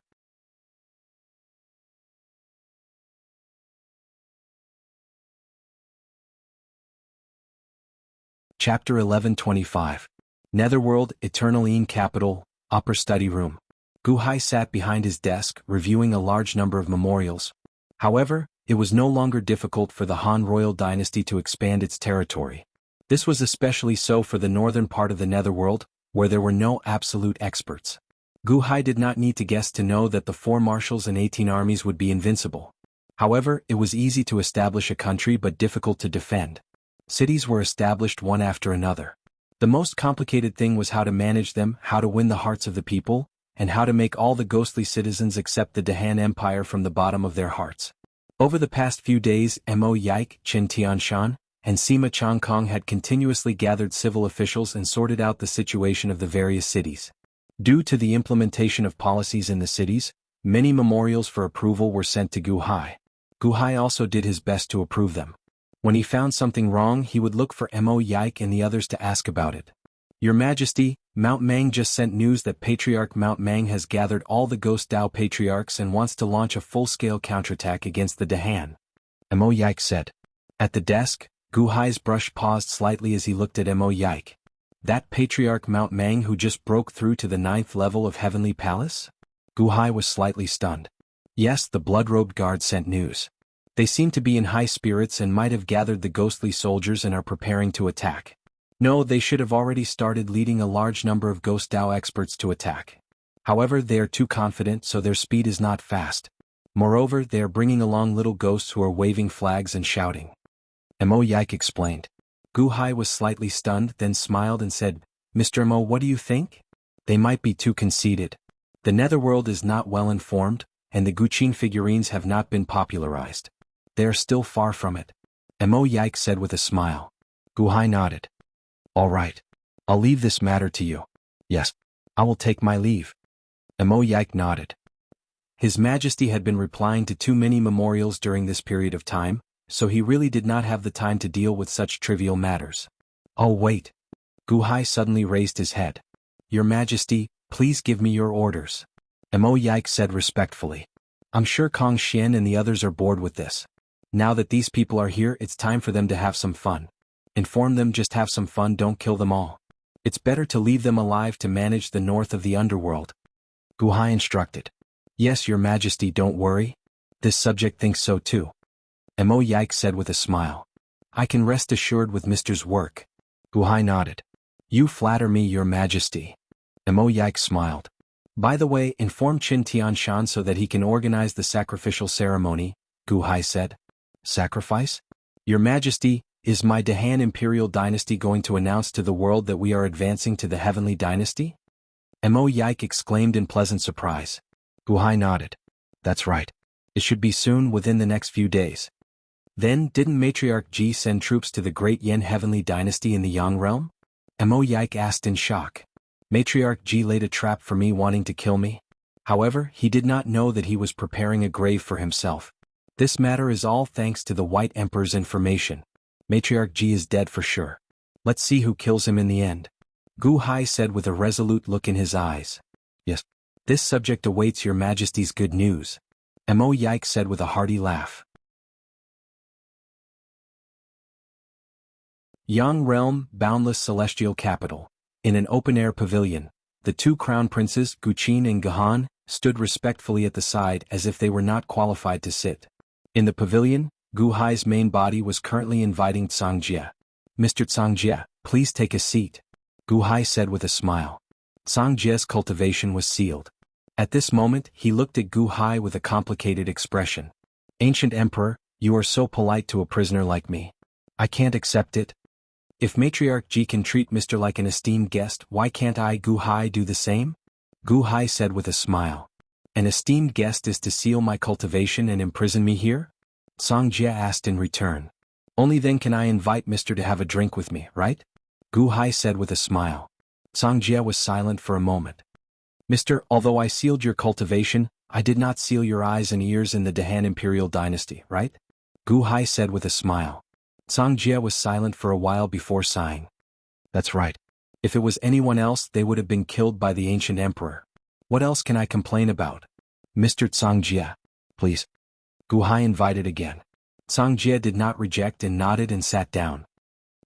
Chapter 1125. Netherworld, Eternaline capital, upper study room. Gu Hai sat behind his desk, reviewing a large number of memorials. However, it was no longer difficult for the Han royal dynasty to expand its territory. This was especially so for the northern part of the netherworld, where there were no absolute experts. Gu Hai did not need to guess to know that the 4 marshals and 18 armies would be invincible. However, it was easy to establish a country but difficult to defend. Cities were established one after another. The most complicated thing was how to manage them, how to win the hearts of the people, and how to make all the ghostly citizens accept the Dahan Empire from the bottom of their hearts. Over the past few days, Mo Yike, Chen Tianshan, and Sima Changkong had continuously gathered civil officials and sorted out the situation of the various cities. Due to the implementation of policies in the cities, many memorials for approval were sent to Gu Hai. Gu Hai also did his best to approve them. When he found something wrong, he would look for Mo Yike and the others to ask about it. Your Majesty, Mount Mang just sent news that Patriarch Mount Mang has gathered all the Ghost Dao patriarchs and wants to launch a full-scale counterattack against the Dahan. Mo Yike said. At the desk, Gu Hai's brush paused slightly as he looked at Mo Yike. That Patriarch Mount Mang who just broke through to the 9th level of Heavenly Palace? Gu Hai was slightly stunned. Yes, the blood-robed guard sent news. They seem to be in high spirits and might have gathered the ghostly soldiers and are preparing to attack. No, they should have already started leading a large number of Ghost Dao experts to attack. However, they are too confident, so their speed is not fast. Moreover, they are bringing along little ghosts who are waving flags and shouting. Mo Yike explained. Gu Hai was slightly stunned, then smiled and said, Mr. Mo, what do you think? They might be too conceited. The netherworld is not well informed, and the Guqin figurines have not been popularized. They are still far from it. Mo Yike said with a smile. Gu Hai nodded. All right. I'll leave this matter to you. Yes. I will take my leave. Mo Yike nodded. His Majesty had been replying to too many memorials during this period of time, so he really did not have the time to deal with such trivial matters. Oh wait. Gu Hai suddenly raised his head. Your Majesty, please give me your orders. Mo Yike said respectfully. I'm sure Kong Xian and the others are bored with this. Now that these people are here, it's time for them to have some fun. Inform them, just have some fun, don't kill them all. It's better to leave them alive to manage the north of the underworld. Gu Hai instructed. Yes, Your Majesty, don't worry. This subject thinks so too. Mo Yike said with a smile. I can rest assured with Mister's work. Gu Hai nodded. You flatter me, Your Majesty. Mo Yike smiled. By the way, inform Qin Tianshan so that he can organize the sacrificial ceremony, Gu Hai said. Sacrifice? Your Majesty, is my Dahan Imperial Dynasty going to announce to the world that we are advancing to the Heavenly Dynasty? Mo Yike exclaimed in pleasant surprise. Gu Hai nodded. That's right. It should be soon, within the next few days. Then, didn't Matriarch Ji send troops to the Great Yen Heavenly Dynasty in the Yang realm? Mo Yike asked in shock. Matriarch Ji laid a trap for me, wanting to kill me. However, he did not know that he was preparing a grave for himself. This matter is all thanks to the White Emperor's information. Matriarch Ji is dead for sure. Let's see who kills him in the end. Gu Hai said with a resolute look in his eyes. Yes. This subject awaits Your Majesty's good news. Mo Yike said with a hearty laugh. Yang Realm, boundless celestial capital. In an open-air pavilion, the two crown princes, Guqin and Gahan, stood respectfully at the side as if they were not qualified to sit. In the pavilion, Gu Hai's main body was currently inviting Cangjie. Mr. Cangjie, please take a seat. Gu Hai said with a smile. Cangjie's cultivation was sealed. At this moment, he looked at Gu Hai with a complicated expression. Ancient Emperor, you are so polite to a prisoner like me. I can't accept it. If Matriarch Ji can treat Mr. like an esteemed guest, why can't I, Gu Hai, do the same? Gu Hai said with a smile. An esteemed guest is to seal my cultivation and imprison me here? Cangjie asked in return. Only then can I invite Mr. to have a drink with me, right? Gu Hai said with a smile. Cangjie was silent for a moment. Mr., although I sealed your cultivation, I did not seal your eyes and ears in the Dahan Imperial Dynasty, right? Gu Hai said with a smile. Cangjie was silent for a while before sighing. That's right. If it was anyone else, they would have been killed by the ancient emperor. What else can I complain about? Mr. Cangjie, please. Gu Hai invited again. Cangjie did not reject and nodded and sat down.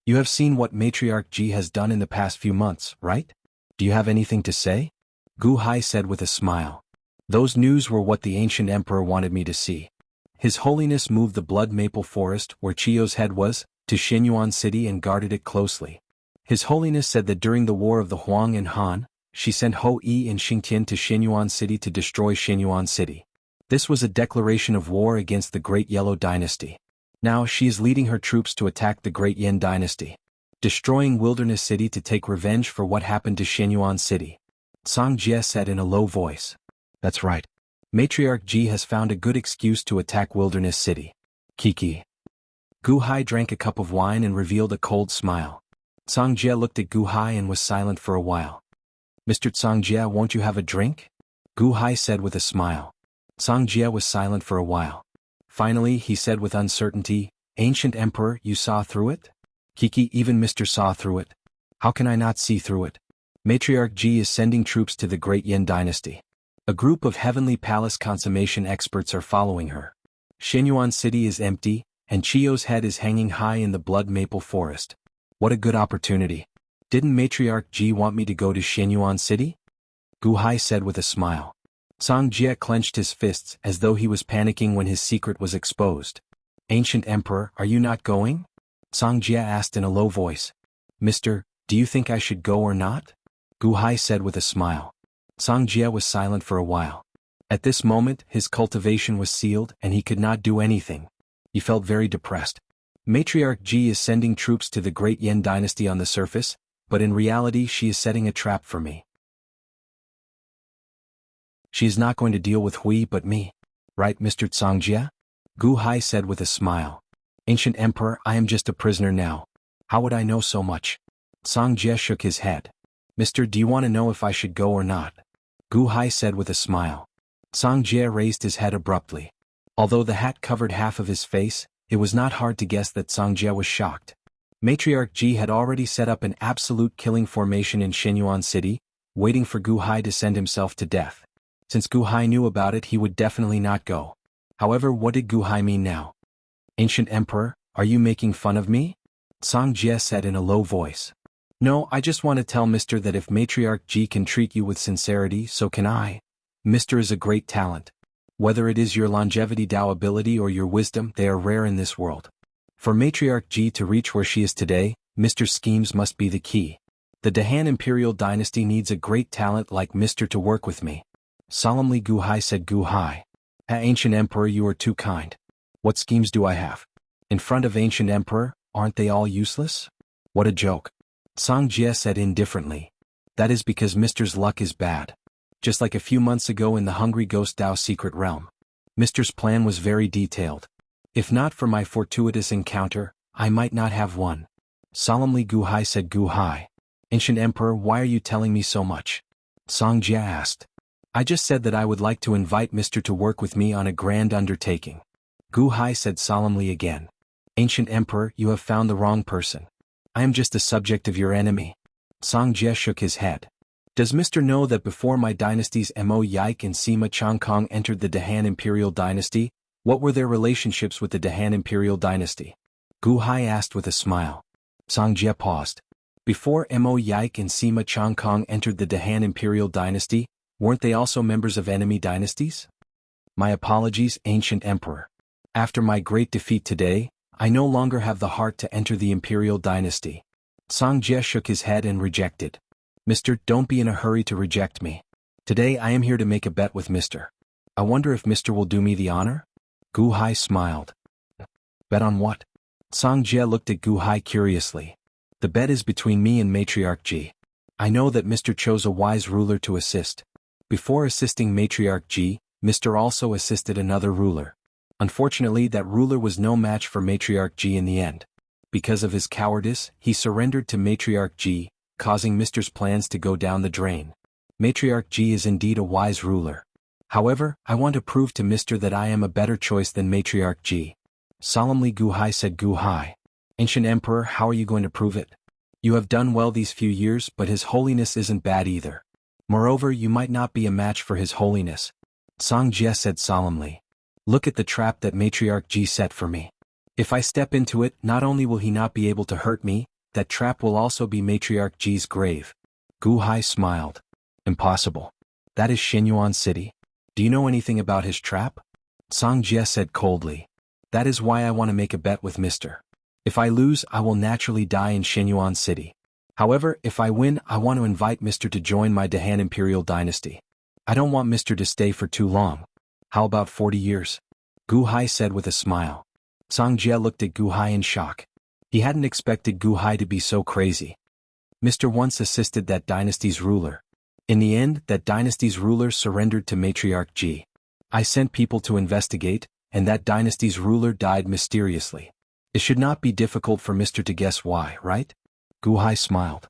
You have seen what Matriarch Ji has done in the past few months, right? Do you have anything to say? Gu Hai said with a smile. Those news were what the ancient emperor wanted me to see. His Holiness moved the blood maple forest, where Chiyo's head was, to Shenyuan City and guarded it closely. His Holiness said that during the war of the Huang and Han, she sent Ho Yi and Xingtian to Shenyuan City to destroy Shenyuan City. This was a declaration of war against the Great Yellow Dynasty. Now she is leading her troops to attack the Great Yen Dynasty, destroying Wilderness City to take revenge for what happened to Shenyuan City. Cangjie said in a low voice. That's right. Matriarch Ji has found a good excuse to attack Wilderness City. Kiki. Gu Hai drank a cup of wine and revealed a cold smile. Cangjie looked at Gu Hai and was silent for a while. Mr. Cangjie, won't you have a drink? Gu Hai said with a smile. Cangjie was silent for a while. Finally, he said with uncertainty, Ancient Emperor, you saw through it? Kiki, even Mr. saw through it. How can I not see through it? Matriarch Ji is sending troops to the Great Yen Dynasty. A group of Heavenly Palace consummation experts are following her. Shenyuan City is empty, and Chiyo's head is hanging high in the blood maple forest. What a good opportunity. Didn't Matriarch Ji want me to go to Shenyuan City? Gu Hai said with a smile. Cangjie clenched his fists as though he was panicking when his secret was exposed. Ancient Emperor, are you not going? Cangjie asked in a low voice. Mister, do you think I should go or not? Gu Hai said with a smile. Song Jie was silent for a while. At this moment, his cultivation was sealed and he could not do anything. He felt very depressed. Matriarch Ji is sending troops to the great Yan dynasty on the surface, but in reality she is setting a trap for me. She is not going to deal with Hui but me. Right, Mr. Song Jie? Gu Hai said with a smile. Ancient Emperor, I am just a prisoner now. How would I know so much? Song Jie shook his head. Mister, do you want to know if I should go or not? Gu Hai said with a smile. Song Jie raised his head abruptly. Although the hat covered half of his face, it was not hard to guess that Song Jie was shocked. Matriarch Ji had already set up an absolute killing formation in Shenyuan City, waiting for Gu Hai to send himself to death. Since Gu Hai knew about it, he would definitely not go. However, what did Gu Hai mean now? Ancient Emperor, are you making fun of me? Song Jie said in a low voice. No, I just want to tell Mr. that if Matriarch Ji can treat you with sincerity, so can I. Mr. is a great talent. Whether it is your longevity Dao ability or your wisdom, they are rare in this world. For Matriarch Ji to reach where she is today, Mr. schemes must be the key. The Dahan Imperial Dynasty needs a great talent like Mr. to work with me. Solemnly Gu Hai said. Gu Hai. Ancient Emperor, you are too kind. What schemes do I have? In front of Ancient Emperor, aren't they all useless? What a joke. Song Jie said indifferently. That is because Mr.'s luck is bad. Just like a few months ago in the Hungry Ghost Dao secret realm. Mr.'s plan was very detailed. If not for my fortuitous encounter, I might not have won. Solemnly Gu Hai said. Gu Hai. Ancient Emperor, why are you telling me so much? Song Jie asked. I just said that I would like to invite Mr. to work with me on a grand undertaking. Gu Hai said solemnly again. Ancient Emperor, you have found the wrong person. I am just a subject of your enemy. Song Jie shook his head. Does Mr. know that before my dynasties Mo Yike and Sima Changkong entered the Dahan Imperial Dynasty, what were their relationships with the Dahan Imperial Dynasty? Gu Hai asked with a smile. Song Jie paused. Before Mo Yike and Sima Changkong entered the Dahan Imperial Dynasty, weren't they also members of enemy dynasties? My apologies, Ancient Emperor. After my great defeat today, I no longer have the heart to enter the Imperial Dynasty. Song Jie shook his head and rejected. Mr., don't be in a hurry to reject me. Today I am here to make a bet with Mr. I wonder if Mr. will do me the honor? Gu Hai smiled. Bet on what? Song Jie looked at Gu Hai curiously. The bet is between me and Matriarch Ji. I know that Mr. chose a wise ruler to assist. Before assisting Matriarch Ji, Mr. also assisted another ruler. Unfortunately, that ruler was no match for Matriarch Ji in the end. Because of his cowardice, he surrendered to Matriarch Ji, causing Mr.'s plans to go down the drain. Matriarch Ji is indeed a wise ruler. However, I want to prove to Mr. that I am a better choice than Matriarch Ji. Solemnly Gu Hai said. Gu Hai. Ancient Emperor, how are you going to prove it? You have done well these few years, but His Holiness isn't bad either. Moreover, you might not be a match for His Holiness. Song Jie said solemnly. Look at the trap that Matriarch Ji set for me. If I step into it, not only will he not be able to hurt me, that trap will also be Matriarch Ji's grave. Gu Hai smiled. Impossible. That is Shenyuan City. Do you know anything about his trap? Song Jie said coldly. That is why I want to make a bet with Mr. If I lose, I will naturally die in Shenyuan City. However, if I win, I want to invite Mr. to join my Dahan Imperial Dynasty. I don't want Mr. to stay for too long. How about 40 years? Gu Hai said with a smile. Song Jie looked at Gu Hai in shock. He hadn't expected Gu Hai to be so crazy. Mr. once assisted that dynasty's ruler. In the end, that dynasty's ruler surrendered to Matriarch Ji. I sent people to investigate, and that dynasty's ruler died mysteriously. It should not be difficult for Mr. to guess why, right? Gu Hai smiled.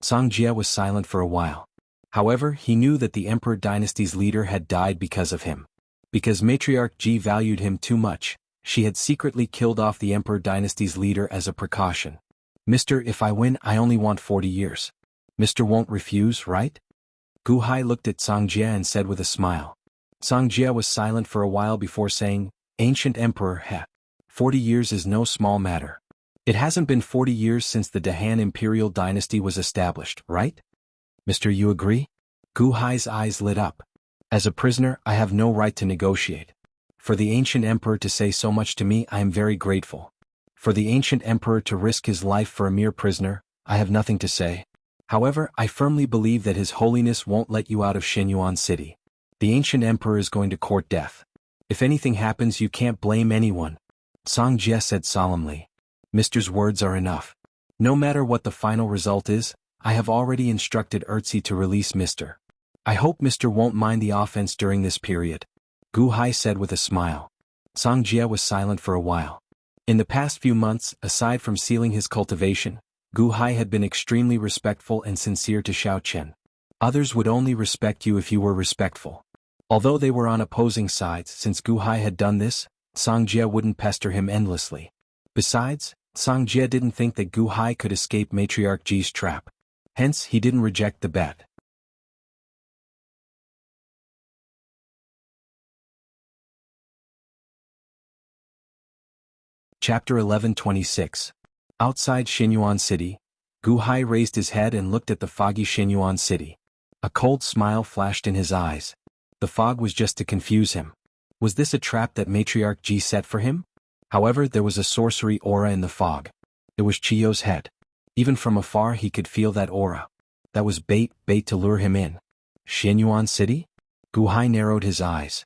Song Jie was silent for a while. However, he knew that the Emperor dynasty's leader had died because of him. Because Matriarch Ji valued him too much, she had secretly killed off the Emperor dynasty's leader as a precaution. Mr. If I win, I only want 40 years. Mr. won't refuse, right? Gu Hai looked at Song Jie and said with a smile. Song Jie was silent for a while before saying, Ancient Emperor, 40 years is no small matter. It hasn't been 40 years since the Dahan Imperial Dynasty was established, right? Mr. You agree? Gu Hai's eyes lit up. As a prisoner, I have no right to negotiate. For the Ancient Emperor to say so much to me, I am very grateful. For the Ancient Emperor to risk his life for a mere prisoner, I have nothing to say. However, I firmly believe that His Holiness won't let you out of Shenyuan City. The ancient emperor is going to court death. If anything happens, you can't blame anyone. Song Jie said solemnly. Mister's words are enough. No matter what the final result is, I have already instructed Erzi to release Mister. I hope Mister won't mind the offense during this period. Gu Hai said with a smile. Song Jie was silent for a while. In the past few months, aside from sealing his cultivation, Gu Hai had been extremely respectful and sincere to Xiao Chen. Others would only respect you if you were respectful. Although they were on opposing sides, since Gu Hai had done this, Song Jie wouldn't pester him endlessly. Besides, Song Jie didn't think that Gu Hai could escape Matriarch Ji's trap. Hence, he didn't reject the bet. Chapter 11:26. Outside Shenyuan City, Gu Hai raised his head and looked at the foggy Shenyuan City. A cold smile flashed in his eyes. The fog was just to confuse him. Was this a trap that Matriarch Ji set for him? However, there was a sorcery aura in the fog. It was Chiyo's head. Even from afar he could feel that aura. That was bait to lure him in. Shenyuan City? Gu Hai narrowed his eyes.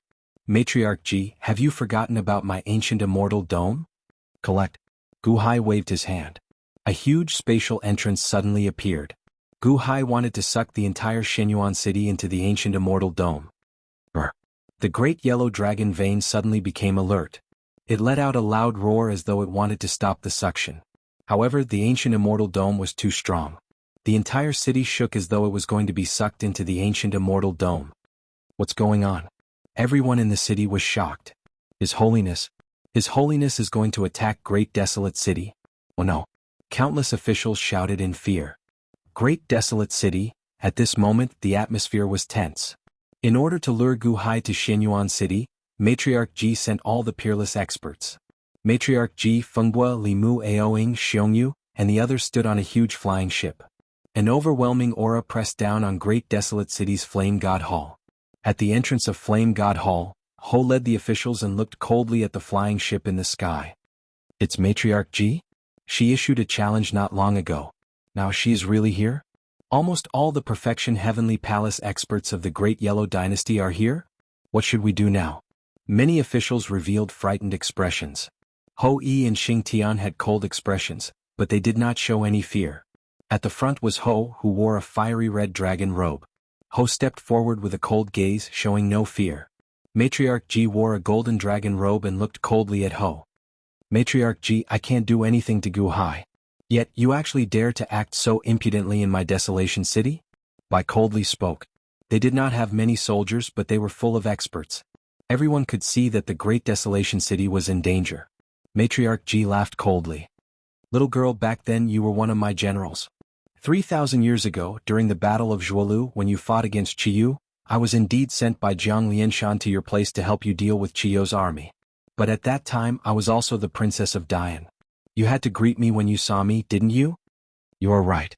Matriarch Ji, have you forgotten about my ancient immortal dome? Collect. Gu Hai waved his hand. A huge spatial entrance suddenly appeared. Gu Hai wanted to suck the entire Shenyuan City into the ancient immortal dome. The great yellow dragon vein suddenly became alert. It let out a loud roar as though it wanted to stop the suction. However, the ancient immortal dome was too strong. The entire city shook as though it was going to be sucked into the ancient immortal dome. What's going on? Everyone in the city was shocked. His Holiness is going to attack Great Desolate City? Oh no. Countless officials shouted in fear. Great Desolate City? At this moment, the atmosphere was tense. In order to lure Gu Hai to Shenyuan City, Matriarch Ji sent all the peerless experts. Matriarch Ji, Fengbua, Limu, Aoing, Xiongyu, and the others stood on a huge flying ship. An overwhelming aura pressed down on Great Desolate City's Flame God Hall. At the entrance of Flame God Hall, Ho led the officials and looked coldly at the flying ship in the sky. It's Matriarch Ji? She issued a challenge not long ago. Now she is really here? Almost all the Perfection Heavenly Palace experts of the Great Yellow Dynasty are here? What should we do now? Many officials revealed frightened expressions. Ho Yi and Xing Tian had cold expressions, but they did not show any fear. At the front was Ho, who wore a fiery red dragon robe. Ho stepped forward with a cold gaze, showing no fear. Matriarch Ji wore a golden dragon robe and looked coldly at Ho. Matriarch Ji, I can't do anything to Gu Hai. Yet you actually dare to act so impudently in my desolation city? Bai coldly spoke. They did not have many soldiers, but they were full of experts. Everyone could see that the great desolation city was in danger. Matriarch Ji laughed coldly. Little girl, back then you were one of my generals. 3,000 years ago, during the Battle of Zhuolu, when you fought against Qiyu, I was indeed sent by Jiang Lianshan to your place to help you deal with Qiyu's army. But at that time I was also the Princess of Dian. You had to greet me when you saw me, didn't you? You're right.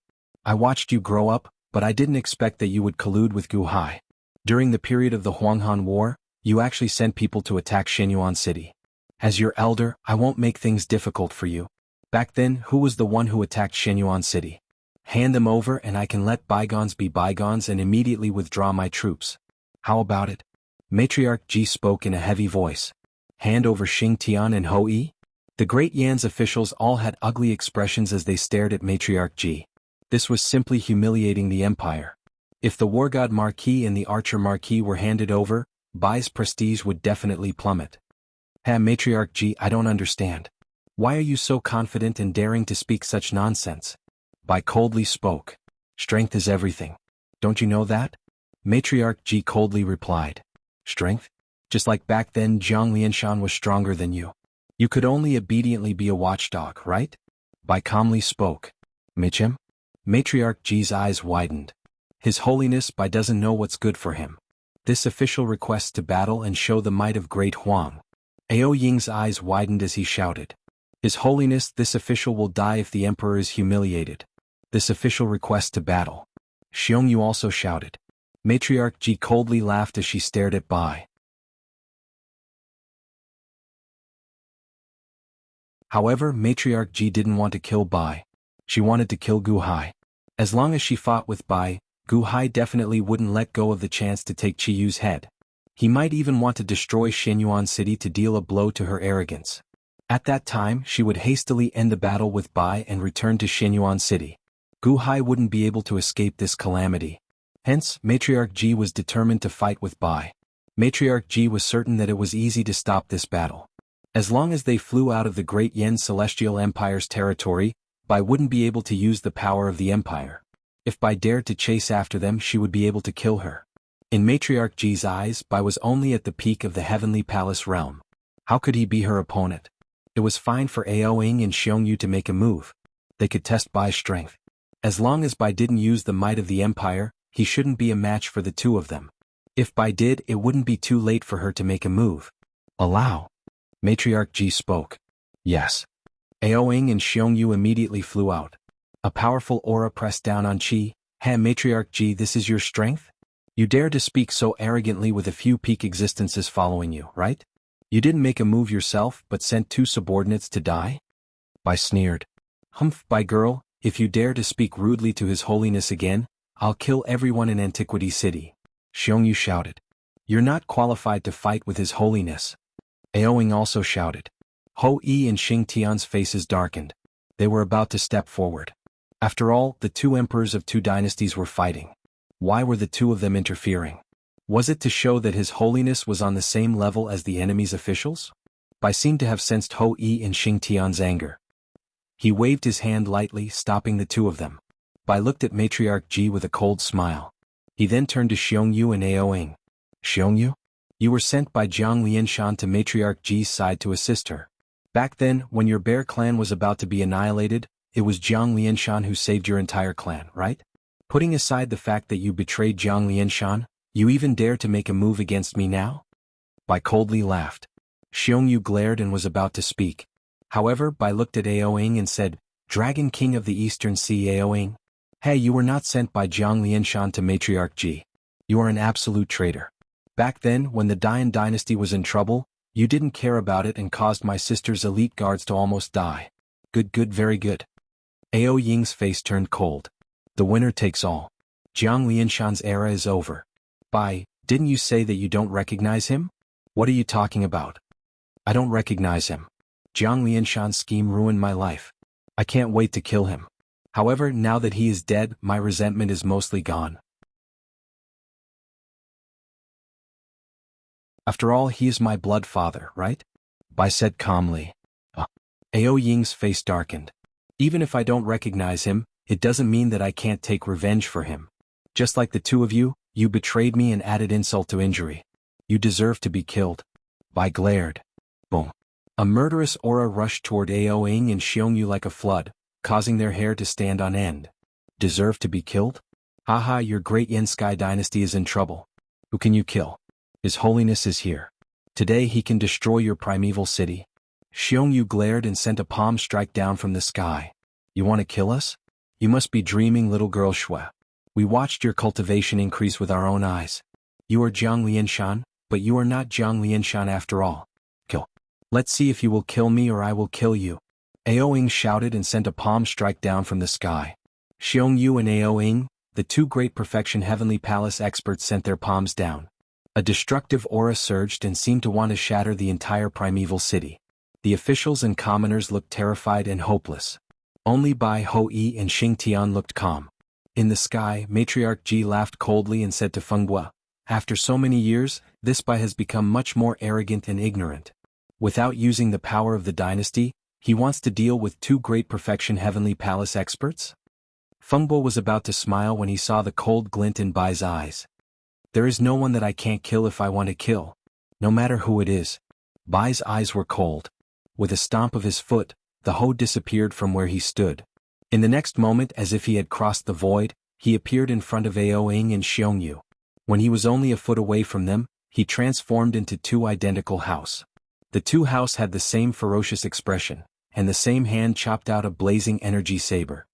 I watched you grow up, but I didn't expect that you would collude with Gu Hai. During the period of the Huanghan War, you actually sent people to attack Shenyuan City. As your elder, I won't make things difficult for you. Back then, who was the one who attacked Shenyuan City? Hand them over and I can let bygones be bygones and immediately withdraw my troops. How about it? Matriarch Ji spoke in a heavy voice. Hand over Xing Tian and Ho Yi? The Great Yan's officials all had ugly expressions as they stared at Matriarch Ji. This was simply humiliating the empire. If the War God Marquis and the Archer Marquis were handed over, Bai's prestige would definitely plummet. Matriarch Ji, I don't understand. Why are you so confident and daring to speak such nonsense? Bai coldly spoke. Strength is everything. Don't you know that? Matriarch Ji coldly replied. Strength? Just like back then Jiang Lianshan was stronger than you. You could only obediently be a watchdog, right? Bai calmly spoke. Michem? Matriarch Ji's eyes widened. His Holiness Bai doesn't know what's good for him. This official requests to battle and show the might of Great Huang. Ao Ying's eyes widened as he shouted. His Holiness, this official will die if the Emperor is humiliated. This official requests to battle. Xiongyu also shouted. Matriarch Ji coldly laughed as she stared at Bai. However, Matriarch Ji didn't want to kill Bai. She wanted to kill Gu Hai. As long as she fought with Bai, Gu Hai definitely wouldn't let go of the chance to take Qi Yu's head. He might even want to destroy Xinyuan City to deal a blow to her arrogance. At that time she would hastily end the battle with Bai and return to Xinyuan City. Gu Hai wouldn't be able to escape this calamity. Hence, Matriarch Ji was determined to fight with Bai. Matriarch Ji was certain that it was easy to stop this battle. As long as they flew out of the Great Yen Celestial Empire's territory, Bai wouldn't be able to use the power of the Empire. If Bai dared to chase after them, she would be able to kill her. In Matriarch Ji's eyes, Bai was only at the peak of the Heavenly Palace realm. How could he be her opponent? It was fine for Aoying and Xiongyu to make a move. They could test Bai's strength. As long as Bai didn't use the might of the Empire, he shouldn't be a match for the two of them. If Bai did, it wouldn't be too late for her to make a move. Allow. Matriarch Ji spoke. Yes. Aoying and Xiongyu immediately flew out. A powerful aura pressed down on Qi. Hey Matriarch Ji, this is your strength? You dare to speak so arrogantly with a few peak existences following you, right? You didn't make a move yourself but sent two subordinates to die? Bai sneered. Humph, Bai girl, if you dare to speak rudely to His Holiness again, I'll kill everyone in Antiquity City. Xiongyu shouted. You're not qualified to fight with His Holiness. Aoying also shouted. Ho Yi and Xing Tian's faces darkened. They were about to step forward. After all, the two emperors of two dynasties were fighting. Why were the two of them interfering? Was it to show that His Holiness was on the same level as the enemy's officials? Bai seemed to have sensed Ho Yi and Xing Tian's anger. He waved his hand lightly, stopping the two of them. Bai looked at Matriarch Ji with a cold smile. He then turned to Xiongyu and Aoying. Xiongyu? You were sent by Jiang Lianshan to Matriarch Ji's side to assist her. Back then, when your bear clan was about to be annihilated, it was Jiang Lianshan who saved your entire clan, right? Putting aside the fact that you betrayed Jiang Lianshan, you even dare to make a move against me now? Bai coldly laughed. Xiongyu glared and was about to speak. However, Bai looked at Aoying and said, Dragon King of the Eastern Sea Aoying. Hey, you were not sent by Jiang Lianshan to Matriarch Ji. You are an absolute traitor. Back then, when the Dian dynasty was in trouble, you didn't care about it and caused my sister's elite guards to almost die. Good, very good. Aoying's face turned cold. The winner takes all. Jiang Lianshan's era is over. Bai, didn't you say that you don't recognize him? What are you talking about? I don't recognize him. Jiang Lianshan's scheme ruined my life. I can't wait to kill him. However, now that he is dead, my resentment is mostly gone. After all, he is my blood father, right? Bai said calmly. Aoying's face darkened. Even if I don't recognize him, it doesn't mean that I can't take revenge for him. Just like the two of you, you betrayed me and added insult to injury. You deserve to be killed. Bai glared. Boom. A murderous aura rushed toward Aoying and Xiongyu like a flood, causing their hair to stand on end. Deserve to be killed? Haha, your great Yen Sky dynasty is in trouble. Who can you kill? His Holiness is here. Today he can destroy your primeval city. Xiongyu glared and sent a palm strike down from the sky. You want to kill us? You must be dreaming, little girl Shui. We watched your cultivation increase with our own eyes. You are Jiang Lianshan, but you are not Jiang Lianshan after all. Kill. Let's see if you will kill me or I will kill you. Aoying shouted and sent a palm strike down from the sky. Xiongyu and Aoying, the two great perfection Heavenly Palace experts, sent their palms down. A destructive aura surged and seemed to want to shatter the entire primeval city. The officials and commoners looked terrified and hopeless. Only Bai, Ho Yi and Xing Tian looked calm. In the sky, Matriarch Ji laughed coldly and said to Fengbua, after so many years, this Bai has become much more arrogant and ignorant. Without using the power of the dynasty, he wants to deal with two great perfection Heavenly Palace experts? Fengbua was about to smile when he saw the cold glint in Bai's eyes. There is no one that I can't kill if I want to kill. No matter who it is. Bai's eyes were cold. With a stomp of his foot, the Ho disappeared from where he stood. In the next moment, as if he had crossed the void, he appeared in front of Aoying and Xiongyu. When he was only a foot away from them, he transformed into two identical House. The two House had the same ferocious expression, and the same hand chopped out a blazing energy saber.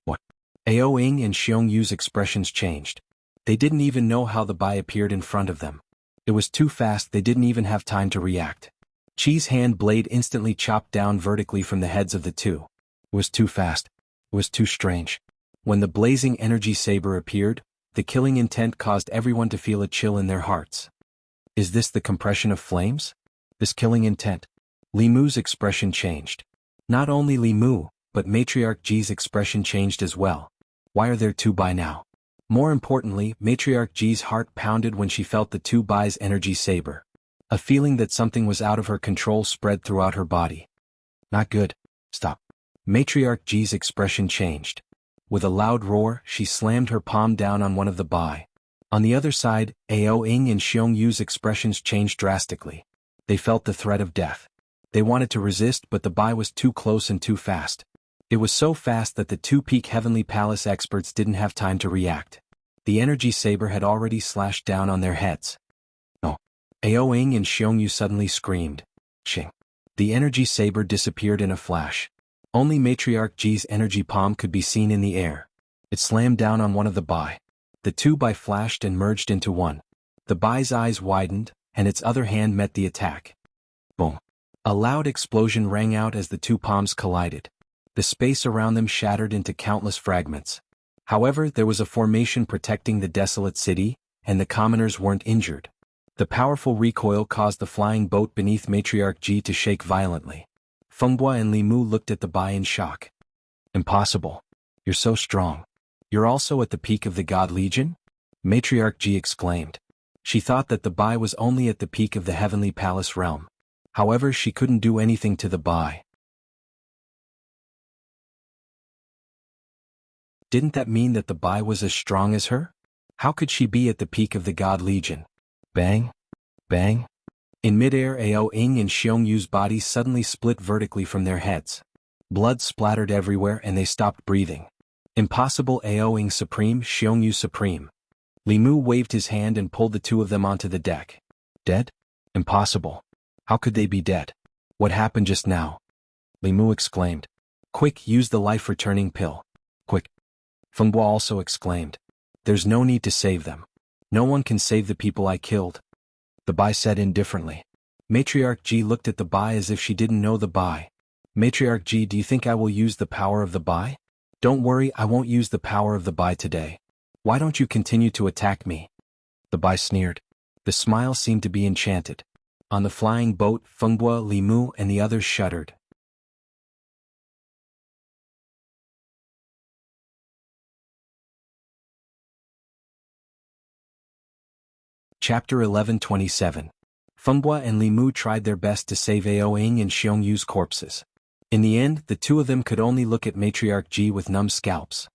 What? Aoying and Xiongyu's expressions changed. They didn't even know how the Bai appeared in front of them. It was too fast, they didn't even have time to react. Qi's hand blade instantly chopped down vertically from the heads of the two. It was too fast. It was too strange. When the blazing energy saber appeared, the killing intent caused everyone to feel a chill in their hearts. Is this the compression of flames? This killing intent? Li Mu's expression changed. Not only Li Mu, but Matriarch Ji's expression changed as well. Why are there two by now? More importantly, Matriarch Ji's heart pounded when she felt the two bai's energy saber. A feeling that something was out of her control spread throughout her body. Not good. Stop. Matriarch Ji's expression changed. With a loud roar, she slammed her palm down on one of the bai. On the other side, Ao Ing and Xiong Yu's expressions changed drastically. They felt the threat of death. They wanted to resist, but the bai was too close and too fast. It was so fast that the two peak Heavenly Palace experts didn't have time to react. The energy saber had already slashed down on their heads. Oh! Ao Ing and Xiong Yu suddenly screamed. Ching! The energy saber disappeared in a flash. Only Matriarch Ji's energy palm could be seen in the air. It slammed down on one of the bai. The two bai flashed and merged into one. The bai's eyes widened, and its other hand met the attack. Boom! A loud explosion rang out as the two palms collided. The space around them shattered into countless fragments. However, there was a formation protecting the desolate city, and the commoners weren't injured. The powerful recoil caused the flying boat beneath Matriarch Ji to shake violently. Fenghua and Li Mu looked at the bai in shock. Impossible. You're so strong. You're also at the peak of the God Legion? Matriarch Ji exclaimed. She thought that the bai was only at the peak of the Heavenly Palace realm. However, she couldn't do anything to the bai. Didn't that mean that the bai was as strong as her? How could she be at the peak of the God Legion? Bang! Bang! In midair, Ao Ing and Xiong Yu's bodies suddenly split vertically from their heads. Blood splattered everywhere and they stopped breathing. Impossible! Ao Ing supreme, Xiong Yu supreme. Li Mu waved his hand and pulled the two of them onto the deck. Dead? Impossible. How could they be dead? What happened just now? Li Mu exclaimed. Quick, use the life-returning pill. Quick. Fenghua also exclaimed. There's no need to save them. No one can save the people I killed. The bai said indifferently. Matriarch Ji looked at the bai as if she didn't know the bai. Matriarch Ji, do you think I will use the power of the bai? Don't worry, I won't use the power of the bai today. Why don't you continue to attack me? The bai sneered. The smile seemed to be enchanted. On the flying boat, Fenghua, Li Mu, and the others shuddered. Chapter 11:27. Fenghua and Li Mu tried their best to save Ao Ing and Xiong Yu's corpses. In the end, the two of them could only look at Matriarch Ji with numb scalps.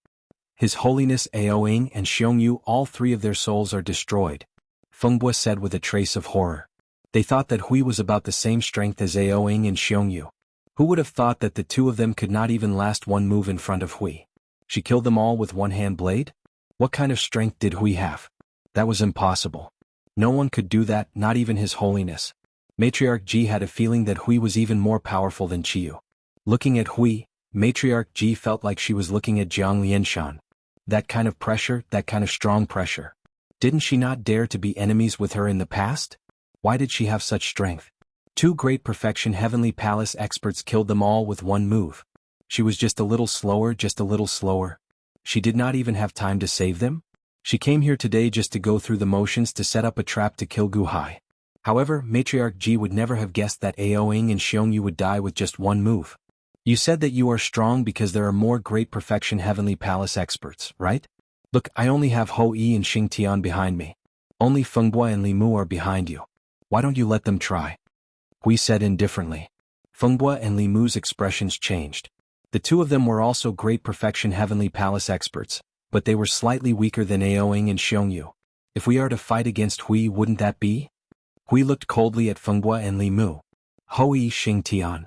His Holiness Ao Ing and Xiong Yu, all three of their souls are destroyed. Fenghua said with a trace of horror. They thought that Hui was about the same strength as Ao Ing and Xiong Yu. Who would have thought that the two of them could not even last one move in front of Hui? She killed them all with one-hand blade? What kind of strength did Hui have? That was impossible. No one could do that, not even His Holiness. Matriarch Ji had a feeling that Hui was even more powerful than Qiyu. Looking at Hui, Matriarch Ji felt like she was looking at Jiang Lianshan. That kind of pressure, that kind of strong pressure. Didn't she not dare to be enemies with her in the past? Why did she have such strength? Two great perfection Heavenly Palace experts killed them all with one move. She was just a little slower, just a little slower. She did not even have time to save them? She came here today just to go through the motions to set up a trap to kill Guhai. However, Matriarch Ji would never have guessed that Ao Ing and Xiong Yu would die with just one move. You said that you are strong because there are more great perfection Heavenly Palace experts, right? Look, I only have Ho Yi and Xing Tian behind me. Only Fenghua and Li Mu are behind you. Why don't you let them try? Hui said indifferently. Fenghua and Li Mu's expressions changed. The two of them were also great perfection Heavenly Palace experts, but they were slightly weaker than Ao Ing and Xiong Yu. If we are to fight against Hui, wouldn't that be? Hui looked coldly at Fenghua and Li Mu. Ho Yi, Xing Tian.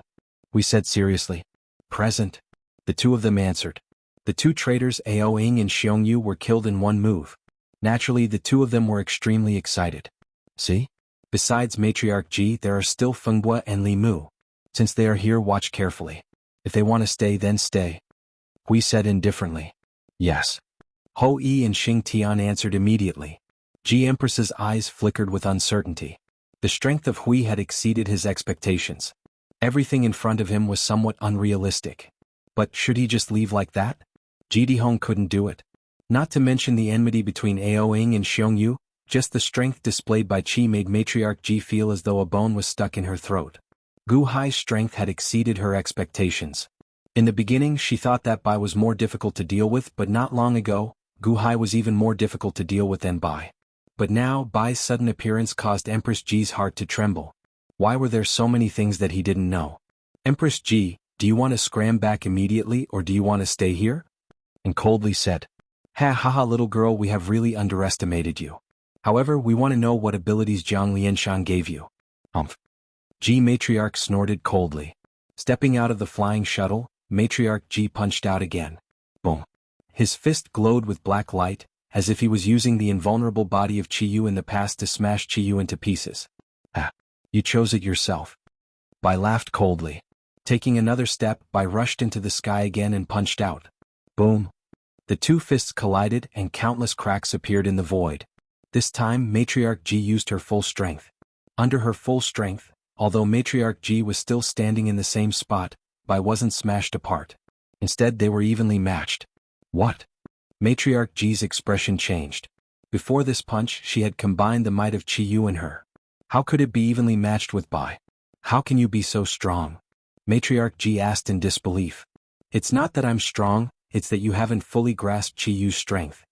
Hui said seriously. Present. The two of them answered. The two traitors Ao Ing and Xiong Yu were killed in one move. Naturally, the two of them were extremely excited. See? Besides Matriarch Ji, there are still Fenghua and Li Mu. Since they are here, watch carefully. If they want to stay, then stay. Hui said indifferently. Yes. Ho Yi and Xing Tian answered immediately. Ji Empress's eyes flickered with uncertainty. The strength of Hui had exceeded his expectations. Everything in front of him was somewhat unrealistic. But should he just leave like that? Ji Dihong couldn't do it. Not to mention the enmity between Aoing and Xiongyu, just the strength displayed by Qi made Matriarch Ji feel as though a bone was stuck in her throat. Gu Hai's strength had exceeded her expectations. In the beginning she thought that Bai was more difficult to deal with, but not long ago, Gu Hai was even more difficult to deal with than Bai. But now Bai's sudden appearance caused Empress Ji's heart to tremble. Why were there so many things that he didn't know? Empress Ji, do you want to scram back immediately or do you want to stay here? And coldly said. Ha ha ha little girl, we have really underestimated you. However, we want to know what abilities Jiang Lianshan gave you. Ji Matriarch snorted coldly. Stepping out of the flying shuttle, Matriarch Ji punched out again. Boom. His fist glowed with black light, as if he was using the invulnerable body of Qiyu in the past to smash Qiyu into pieces. Ah. You chose it yourself. Bai laughed coldly. Taking another step, Bai rushed into the sky again and punched out. Boom. The two fists collided and countless cracks appeared in the void. This time Matriarch Ji used her full strength. Under her full strength, although Matriarch Ji was still standing in the same spot, Bai wasn't smashed apart. Instead they were evenly matched. What? Matriarch Ji's expression changed. Before this punch she had combined the might of Qiyu in her. How could it be evenly matched with Bai? How can you be so strong? Matriarch Ji asked in disbelief. It's not that I'm strong, it's that you haven't fully grasped Qiyu's strength.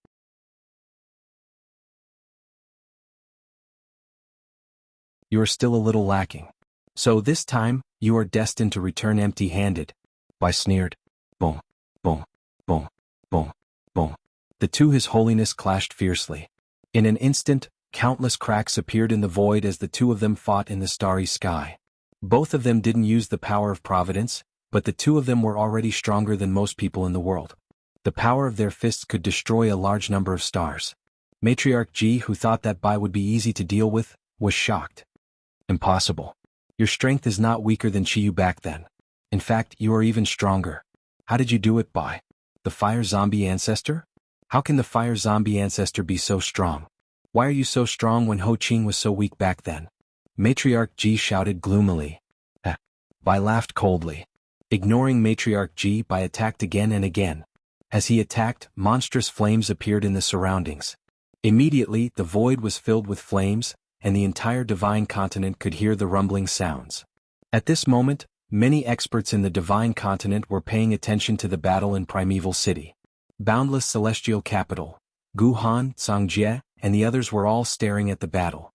You are still a little lacking. So this time, you are destined to return empty-handed. Bai sneered. Boom, boom, boom, boom, boom. The two His Holiness clashed fiercely. In an instant, countless cracks appeared in the void as the two of them fought in the starry sky. Both of them didn't use the power of Providence, but the two of them were already stronger than most people in the world. The power of their fists could destroy a large number of stars. Matriarch Ji, who thought that Bai would be easy to deal with, was shocked. Impossible. Your strength is not weaker than Qiyu back then. In fact, you are even stronger. How did you do it, Bai? The fire zombie ancestor? How can the fire zombie ancestor be so strong? Why are you so strong when Ho Qing was so weak back then? Matriarch Ji shouted gloomily. Bai laughed coldly. Ignoring Matriarch Ji, Bai attacked again and again. As he attacked, monstrous flames appeared in the surroundings. Immediately, the void was filled with flames, and the entire divine continent could hear the rumbling sounds. At this moment, many experts in the divine continent were paying attention to the battle in Primeval City. Boundless Celestial Capital, Gu Han, Songjie, and the others were all staring at the battle.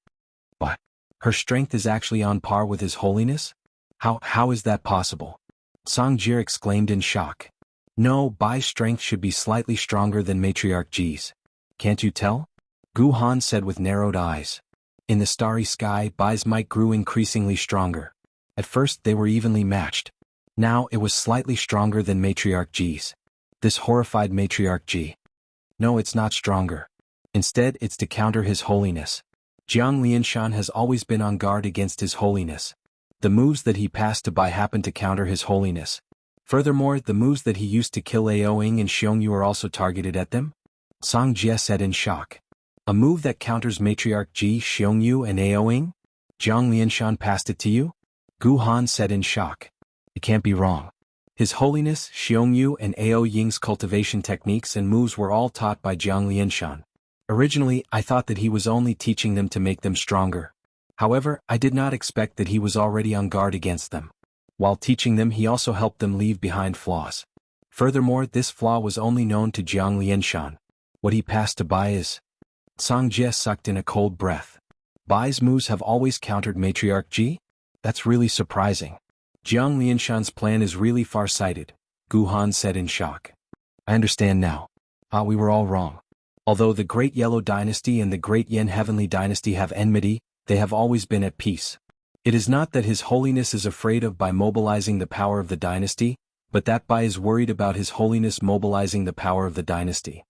But her strength is actually on par with His Holiness? How is that possible? Songjie exclaimed in shock. No, Bai's strength should be slightly stronger than Matriarch Ji's. Can't you tell? Gu Han said with narrowed eyes. In the starry sky, Bai's might grew increasingly stronger. At first they were evenly matched. Now it was slightly stronger than Matriarch Ji's. This horrified Matriarch Ji. No, it's not stronger. Instead, it's to counter His Holiness. Jiang Lianshan has always been on guard against His Holiness. The moves that he passed to Bai happened to counter His Holiness. Furthermore, the moves that he used to kill Aoing and Xiongyu are also targeted at them? Songjie said in shock. A move that counters Matriarch Ji, Xiongyu, and Aoing? Jiang Lianshan passed it to you? Gu Han said in shock. It can't be wrong. His Holiness, Xiongyu, and Ao Ying's cultivation techniques and moves were all taught by Jiang Lianshan. Originally, I thought that he was only teaching them to make them stronger. However, I did not expect that he was already on guard against them. While teaching them, he also helped them leave behind flaws. Furthermore, this flaw was only known to Jiang Lianshan. What he passed to Bai is... Songjie sucked in a cold breath. Bai's moves have always countered Matriarch Ji? That's really surprising. Jiang Lianshan's plan is really far-sighted, Gu Han said in shock. I understand now. We were all wrong. Although the Great Yellow Dynasty and the Great Yen Heavenly Dynasty have enmity, they have always been at peace. It is not that His Holiness is afraid of Bai mobilizing the power of the dynasty, but that Bai is worried about His Holiness mobilizing the power of the dynasty.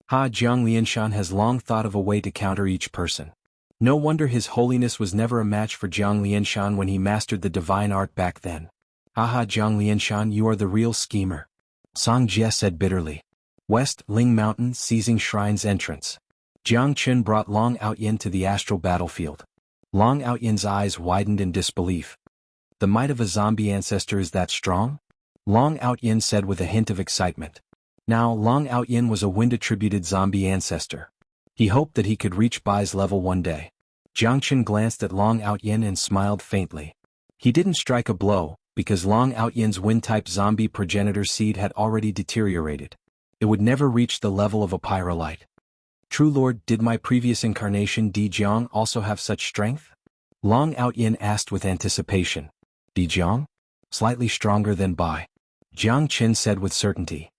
Jiang Lianshan has long thought of a way to counter each person. No wonder His Holiness was never a match for Jiang Lianshan when he mastered the divine art back then. Jiang Lianshan, you are the real schemer. Songjie said bitterly. West, Ling Mountain, seizing Shrine's entrance. Jiang Qun brought Long Outyin to the astral battlefield. Long Outyin's eyes widened in disbelief. The might of a zombie ancestor is that strong? Long Outyin said with a hint of excitement. Now, Long Outyin was a wind-attributed zombie ancestor. He hoped that he could reach Bai's level one day. Jiang Chen glanced at Long Outyin and smiled faintly. He didn't strike a blow, because Long Outyin's wind-type zombie progenitor seed had already deteriorated. It would never reach the level of a pyrolyte. True Lord, did my previous incarnation Di Jiang also have such strength? Long Outyin asked with anticipation. Di Jiang? Slightly stronger than Bai. Jiang Chen said with certainty.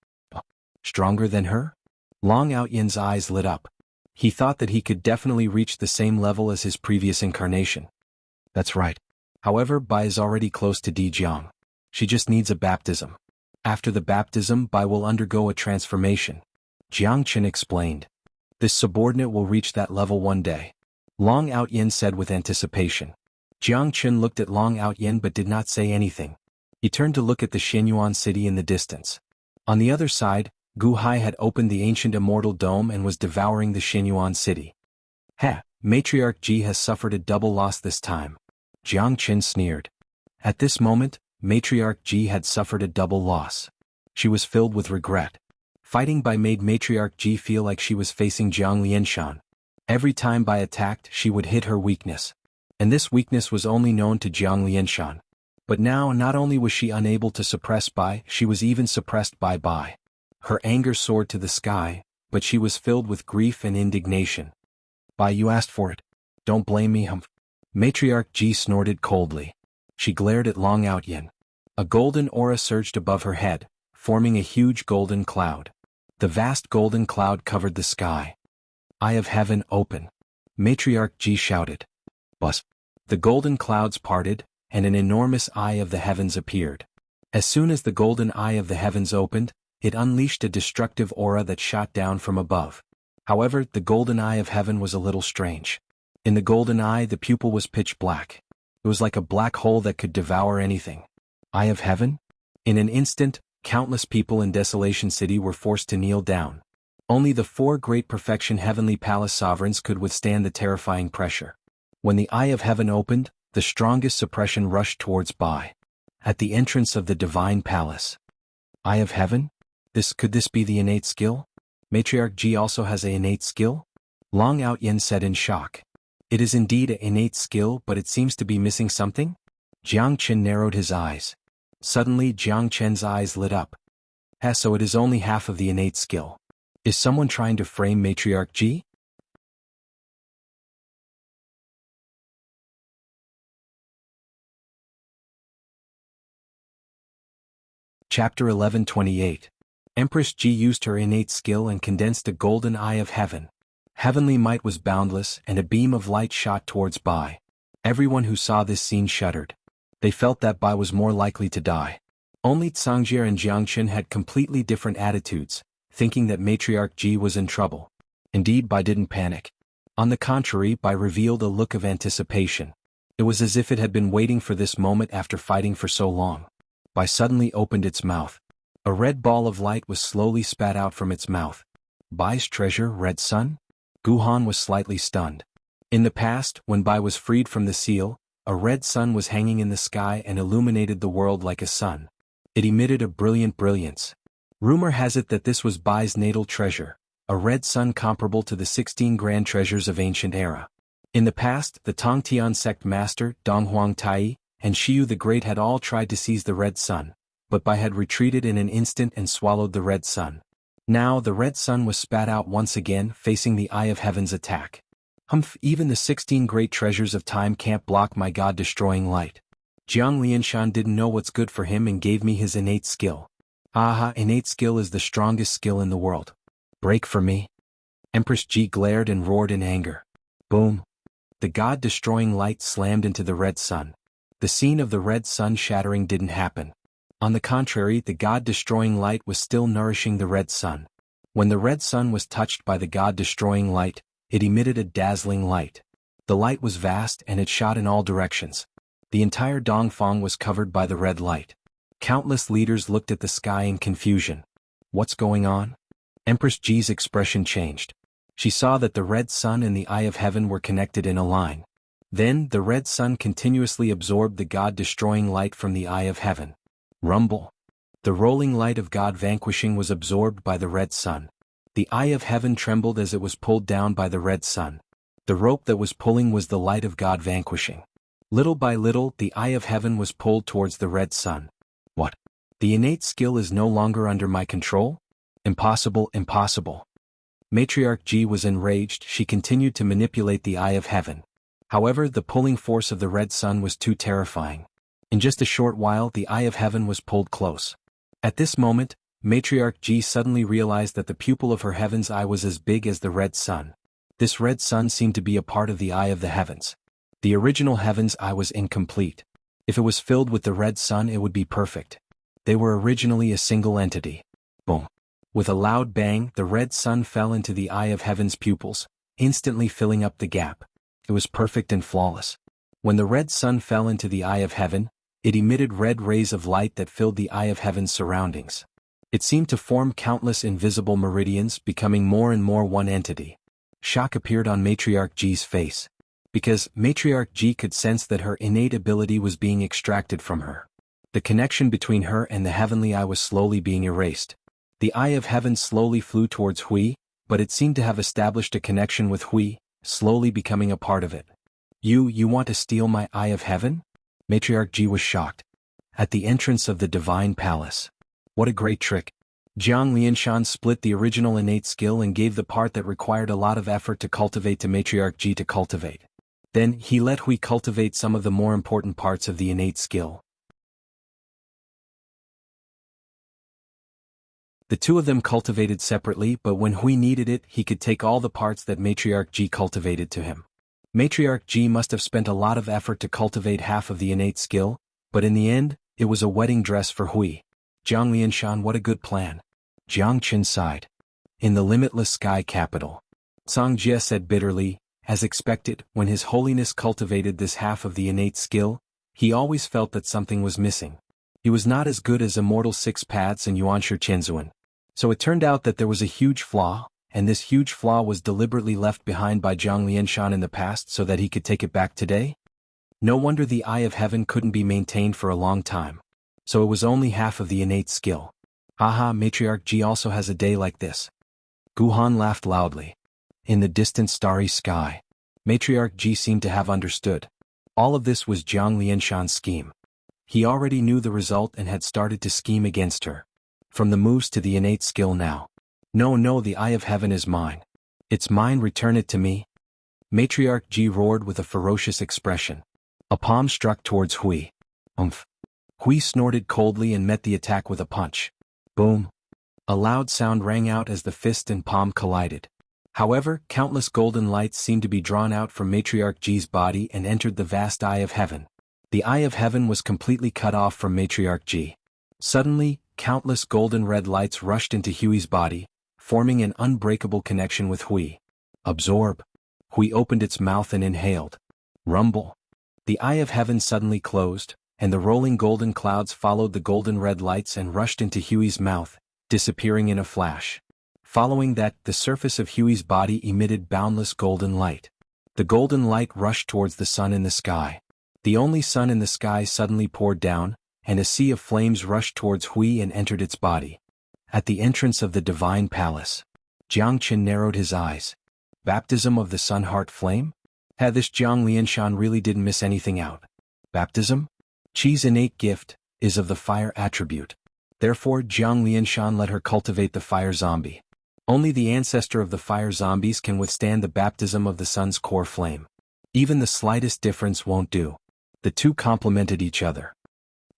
Stronger than her? Long Outyin's eyes lit up. He thought that he could definitely reach the same level as his previous incarnation. That's right. However, Bai is already close to Di Jiang. She just needs a baptism. After the baptism, Bai will undergo a transformation. Jiang Chen explained. This subordinate will reach that level one day. Long Outyin said with anticipation. Jiang Chen looked at Long Outyin but did not say anything. He turned to look at the Xianyuan city in the distance. On the other side, Gu Hai had opened the ancient immortal dome and was devouring the Xianyuan city. Matriarch Ji has suffered a double loss this time. Jiang Chen sneered. At this moment, Matriarch Ji had suffered a double loss. She was filled with regret. Fighting Bai made Matriarch Ji feel like she was facing Jiang Lianshan. Every time Bai attacked, she would hit her weakness. And this weakness was only known to Jiang Lianshan. But now not only was she unable to suppress Bai, she was even suppressed by Bai. Her anger soared to the sky, but she was filled with grief and indignation. Bai, you asked for it. Don't blame me, humph. Matriarch Ji snorted coldly. She glared at Long Outyin. A golden aura surged above her head, forming a huge golden cloud. The vast golden cloud covered the sky. Eye of heaven open. Matriarch Ji shouted. Bus. The golden clouds parted, and an enormous eye of the heavens appeared. As soon as the golden eye of the heavens opened, it unleashed a destructive aura that shot down from above. However, the golden eye of heaven was a little strange. In the golden eye, the pupil was pitch black. It was like a black hole that could devour anything. Eye of heaven? In an instant, countless people in Desolation City were forced to kneel down. Only the 4 great perfection heavenly palace sovereigns could withstand the terrifying pressure. When the eye of heaven opened, the strongest suppression rushed towards Bai. At the entrance of the divine palace. Eye of heaven? Could this be the innate skill? Matriarch Ji also has an innate skill? Long Outyin said in shock. It is indeed an innate skill, but it seems to be missing something? Jiang Chen narrowed his eyes. Suddenly Jiang Chen's eyes lit up. So it is only half of the innate skill. Is someone trying to frame Matriarch Ji? Chapter 1128. Empress Ji used her innate skill and condensed a golden eye of heaven. Heavenly might was boundless and a beam of light shot towards Bai. Everyone who saw this scene shuddered. They felt that Bai was more likely to die. Only Cangjier and Jiangchen had completely different attitudes, thinking that Matriarch Ji was in trouble. Indeed, Bai didn't panic. On the contrary, Bai revealed a look of anticipation. It was as if it had been waiting for this moment after fighting for so long. Bai suddenly opened its mouth. A red ball of light was slowly spat out from its mouth. Bai's treasure, Red Sun? Guhan was slightly stunned. In the past, when Bai was freed from the seal, a red sun was hanging in the sky and illuminated the world like a sun. It emitted a brilliant brilliance. Rumor has it that this was Bai's natal treasure, a red sun comparable to the 16 grand treasures of ancient era. In the past, the Tongtian sect master, Donghuang Tai, and Shiyu the Great had all tried to seize the red sun, but Bai had retreated in an instant and swallowed the red sun. Now the red sun was spat out once again, facing the eye of heaven's attack. Even the 16 great treasures of time can't block my god-destroying light. Jiang Lianshan didn't know what's good for him and gave me his innate skill. Innate skill is the strongest skill in the world. Break for me. Empress Ji glared and roared in anger. Boom. The god-destroying light slammed into the red sun. The scene of the red sun shattering didn't happen. On the contrary, the god-destroying light was still nourishing the red sun. When the red sun was touched by the god-destroying light, it emitted a dazzling light. The light was vast and it shot in all directions. The entire Dongfang was covered by the red light. Countless leaders looked at the sky in confusion. What's going on? Empress Ji's expression changed. She saw that the red sun and the eye of heaven were connected in a line. Then, the red sun continuously absorbed the God-destroying light from the eye of heaven. Rumble. The rolling light of God vanquishing was absorbed by the red sun. The eye of heaven trembled as it was pulled down by the red sun. The rope that was pulling was the light of God vanquishing. Little by little, the eye of heaven was pulled towards the red sun. What? The innate skill is no longer under my control? Impossible, impossible. Matriarch Ji was enraged. She continued to manipulate the eye of heaven. However, the pulling force of the red sun was too terrifying. In just a short while, the eye of heaven was pulled close. At this moment, Matriarch Ji suddenly realized that the pupil of her heaven's eye was as big as the red sun. This red sun seemed to be a part of the eye of the heavens. The original heaven's eye was incomplete. If it was filled with the red sun, it would be perfect. They were originally a single entity. Boom. With a loud bang, the red sun fell into the eye of heaven's pupils, instantly filling up the gap. It was perfect and flawless. When the red sun fell into the eye of heaven, it emitted red rays of light that filled the eye of heaven's surroundings. It seemed to form countless invisible meridians, becoming more and more one entity. Shock appeared on Matriarch Ji's face. Because Matriarch Ji could sense that her innate ability was being extracted from her. The connection between her and the heavenly eye was slowly being erased. The eye of heaven slowly flew towards Hui, but it seemed to have established a connection with Hui, slowly becoming a part of it. You want to steal my eye of heaven? Matriarch Ji was shocked. At the entrance of the divine palace. What a great trick. Jiang Lianshan split the original innate skill and gave the part that required a lot of effort to cultivate to Matriarch Ji to cultivate. Then, he let Hui cultivate some of the more important parts of the innate skill. The two of them cultivated separately, but when Hui needed it, he could take all the parts that Matriarch Ji cultivated to him. Matriarch Ji must have spent a lot of effort to cultivate half of the innate skill, but in the end, it was a wedding dress for Hui. Jiang Lianshan, what a good plan. Jiang Qin sighed. In the limitless sky capital. Song Jie said bitterly, as expected, when His Holiness cultivated this half of the innate skill, he always felt that something was missing. He was not as good as Immortal Six Paths and Yuanshi Qianzuan. So it turned out that there was a huge flaw, and this huge flaw was deliberately left behind by Jiang Lianshan in the past so that he could take it back today? No wonder the eye of heaven couldn't be maintained for a long time. So it was only half of the innate skill. Haha, Matriarch Ji also has a day like this. Guhan laughed loudly. In the distant starry sky. Matriarch Ji seemed to have understood. All of this was Jiang Lianshan's scheme. He already knew the result and had started to scheme against her. From the moves to the innate skill now. No, the eye of heaven is mine. It's mine, return it to me. Matriarch Ji roared with a ferocious expression. A palm struck towards Hui. Hui snorted coldly and met the attack with a punch. Boom. A loud sound rang out as the fist and palm collided. However, countless golden lights seemed to be drawn out from Matriarch Ji's body and entered the vast eye of heaven. The eye of heaven was completely cut off from Matriarch Ji. Suddenly, countless golden red lights rushed into Hui's body, forming an unbreakable connection with Hui. Absorb. Hui opened its mouth and inhaled. Rumble. The eye of heaven suddenly closed, and the rolling golden clouds followed the golden red lights and rushed into Hui's mouth, disappearing in a flash. Following that, the surface of Hui's body emitted boundless golden light. The golden light rushed towards the sun in the sky. The only sun in the sky suddenly poured down, and a sea of flames rushed towards Hui and entered its body. At the entrance of the divine palace, Jiang Qin narrowed his eyes. Baptism of the sun heart flame? This Jiang Lianshan really didn't miss anything out. Baptism? Qi's innate gift is of the fire attribute. Therefore, Jiang Lianshan let her cultivate the fire zombie. Only the ancestor of the fire zombies can withstand the baptism of the sun's core flame. Even the slightest difference won't do. The two complemented each other.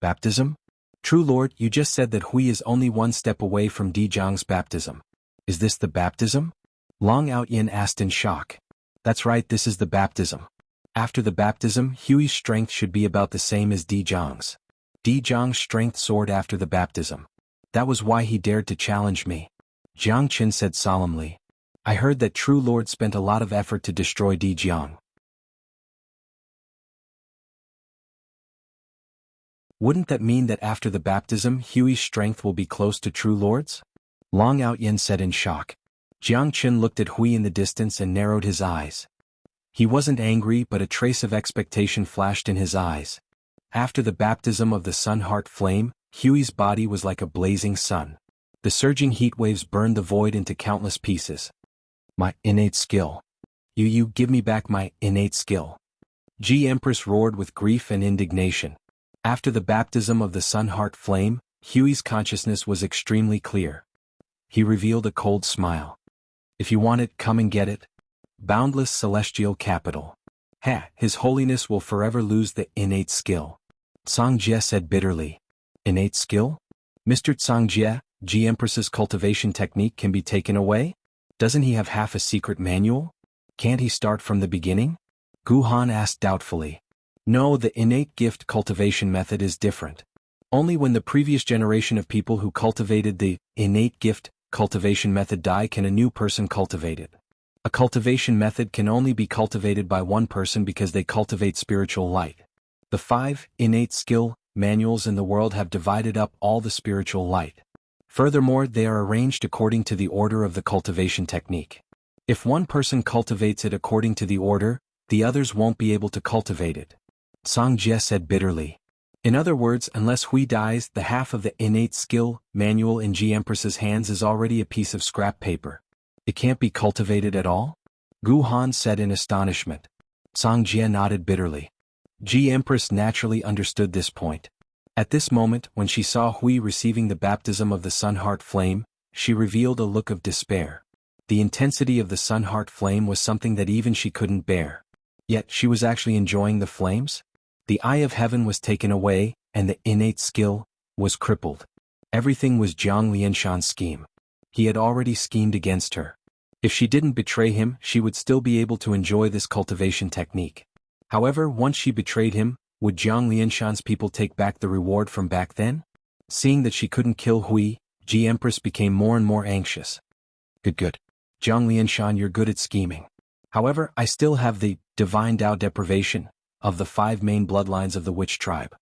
Baptism? True Lord, you just said that Hui is only one step away from Di Zhang's baptism. Is this the baptism? Long Outyin asked in shock. That's right, this is the baptism. After the baptism, Hui's strength should be about the same as Di Zhang's. Di Zhang's strength soared after the baptism. That was why he dared to challenge me. Jiang Qin said solemnly. I heard that True Lord spent a lot of effort to destroy Di Zhang. Wouldn't that mean that after the baptism, Hui's strength will be close to True Lord's? Long Outyin said in shock. Jiang Qin looked at Hui in the distance and narrowed his eyes. He wasn't angry, but a trace of expectation flashed in his eyes. After the baptism of the sun-heart flame, Huey's body was like a blazing sun. The surging heat waves burned the void into countless pieces. My innate skill. You give me back my innate skill. Empress roared with grief and indignation. After the baptism of the sun-heart flame, Huey's consciousness was extremely clear. He revealed a cold smile. If you want it, come and get it. Boundless celestial capital. His Holiness will forever lose the innate skill. Cangjie said bitterly. Innate skill? Mr. Cangjie, Empress's cultivation technique can be taken away? Doesn't he have half a secret manual? Can't he start from the beginning? Gu Han asked doubtfully. No, the innate gift cultivation method is different. Only when the previous generation of people who cultivated the innate gift cultivation method die can a new person cultivate it. A cultivation method can only be cultivated by one person because they cultivate spiritual light. The 5 innate skill manuals in the world have divided up all the spiritual light. Furthermore, they are arranged according to the order of the cultivation technique. If one person cultivates it according to the order, the others won't be able to cultivate it. Cangjie said bitterly. In other words, unless Hui dies, the half of the innate skill manual in Empress's hands is already a piece of scrap paper. It can't be cultivated at all? Gu Han said in astonishment. Cangjie nodded bitterly. Empress naturally understood this point. At this moment, when she saw Hui receiving the baptism of the sun-heart flame, she revealed a look of despair. The intensity of the sun-heart flame was something that even she couldn't bear. Yet she was actually enjoying the flames? The eye of heaven was taken away, and the innate skill was crippled. Everything was Jiang Lianshan's scheme. He had already schemed against her. If she didn't betray him, she would still be able to enjoy this cultivation technique. However, once she betrayed him, would Jiang Lianshan's people take back the reward from back then? Seeing that she couldn't kill Hui, Empress became more and more anxious. Good. Jiang Lianshan, you're good at scheming. However, I still have the divine Dao deprivation of the 5 main bloodlines of the witch tribe.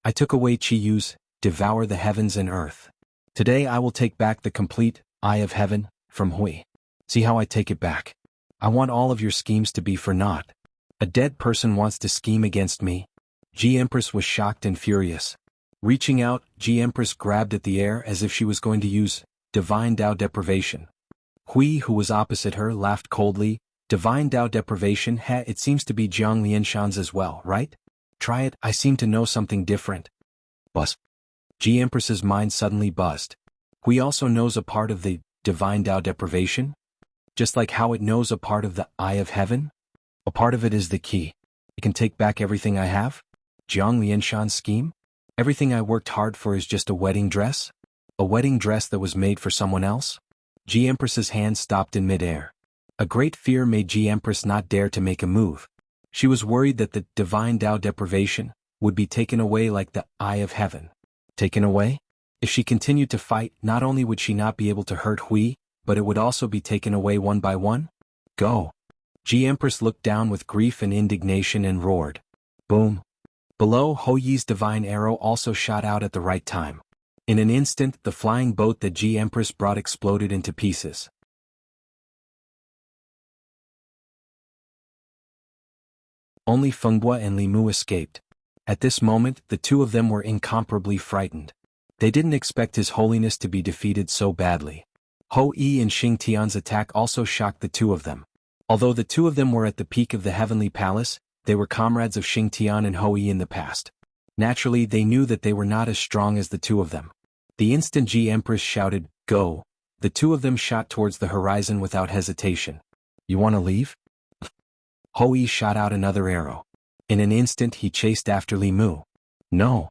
I took away Qi Yu's devour the heavens and earth. Today I will take back the complete eye of heaven from Hui. See how I take it back. I want all of your schemes to be for naught. A dead person wants to scheme against me. Empress was shocked and furious. Reaching out, Empress grabbed at the air as if she was going to use divine Dao deprivation. Hui, who was opposite her, laughed coldly. Divine Dao deprivation, it seems to be Jiang Lianshan's as well, right? Try it, I seem to know something different. Buzz. Empress's mind suddenly buzzed. Hui also knows a part of the divine Dao deprivation? Just like how it knows a part of the eye of heaven? A part of it is the key. It can take back everything I have? Jiang Lianshan's scheme? Everything I worked hard for is just a wedding dress? A wedding dress that was made for someone else? Empress's hand stopped in midair. A great fear made Empress not dare to make a move. She was worried that the divine Dao deprivation would be taken away like the eye of heaven. Taken away? If she continued to fight, not only would she not be able to hurt Hui, but it would also be taken away one by one? Go! Empress looked down with grief and indignation and roared. Boom! Below, Ho Yi's divine arrow also shot out at the right time. In an instant, the flying boat that Empress brought exploded into pieces. Only Fenghua and Li Mu escaped. At this moment, the two of them were incomparably frightened. They didn't expect His Holiness to be defeated so badly. Ho Yi and Xing Tian's attack also shocked the two of them. Although the two of them were at the peak of the heavenly palace, they were comrades of Xing Tian and Ho Yi in the past. Naturally, they knew that they were not as strong as the two of them. The instant Empress shouted, "Go!" the two of them shot towards the horizon without hesitation. You want to leave? Ho Yi shot out another arrow. In an instant he chased after Li Mu. No.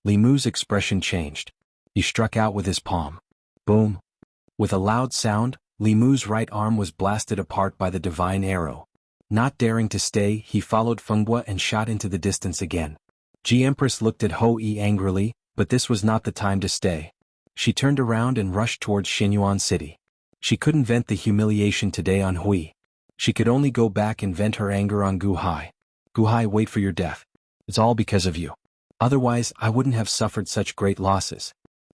Li Mu's expression changed. He struck out with his palm. Boom. With a loud sound, Li Mu's right arm was blasted apart by the divine arrow. Not daring to stay, he followed Fenghua and shot into the distance again. Empress looked at Ho Yi angrily, but this was not the time to stay. She turned around and rushed towards Xinyuan City. She couldn't vent the humiliation today on Hui. She could only go back and vent her anger on Gu Hai. Gu Hai, wait for your death. It's all because of you. Otherwise, I wouldn't have suffered such great losses.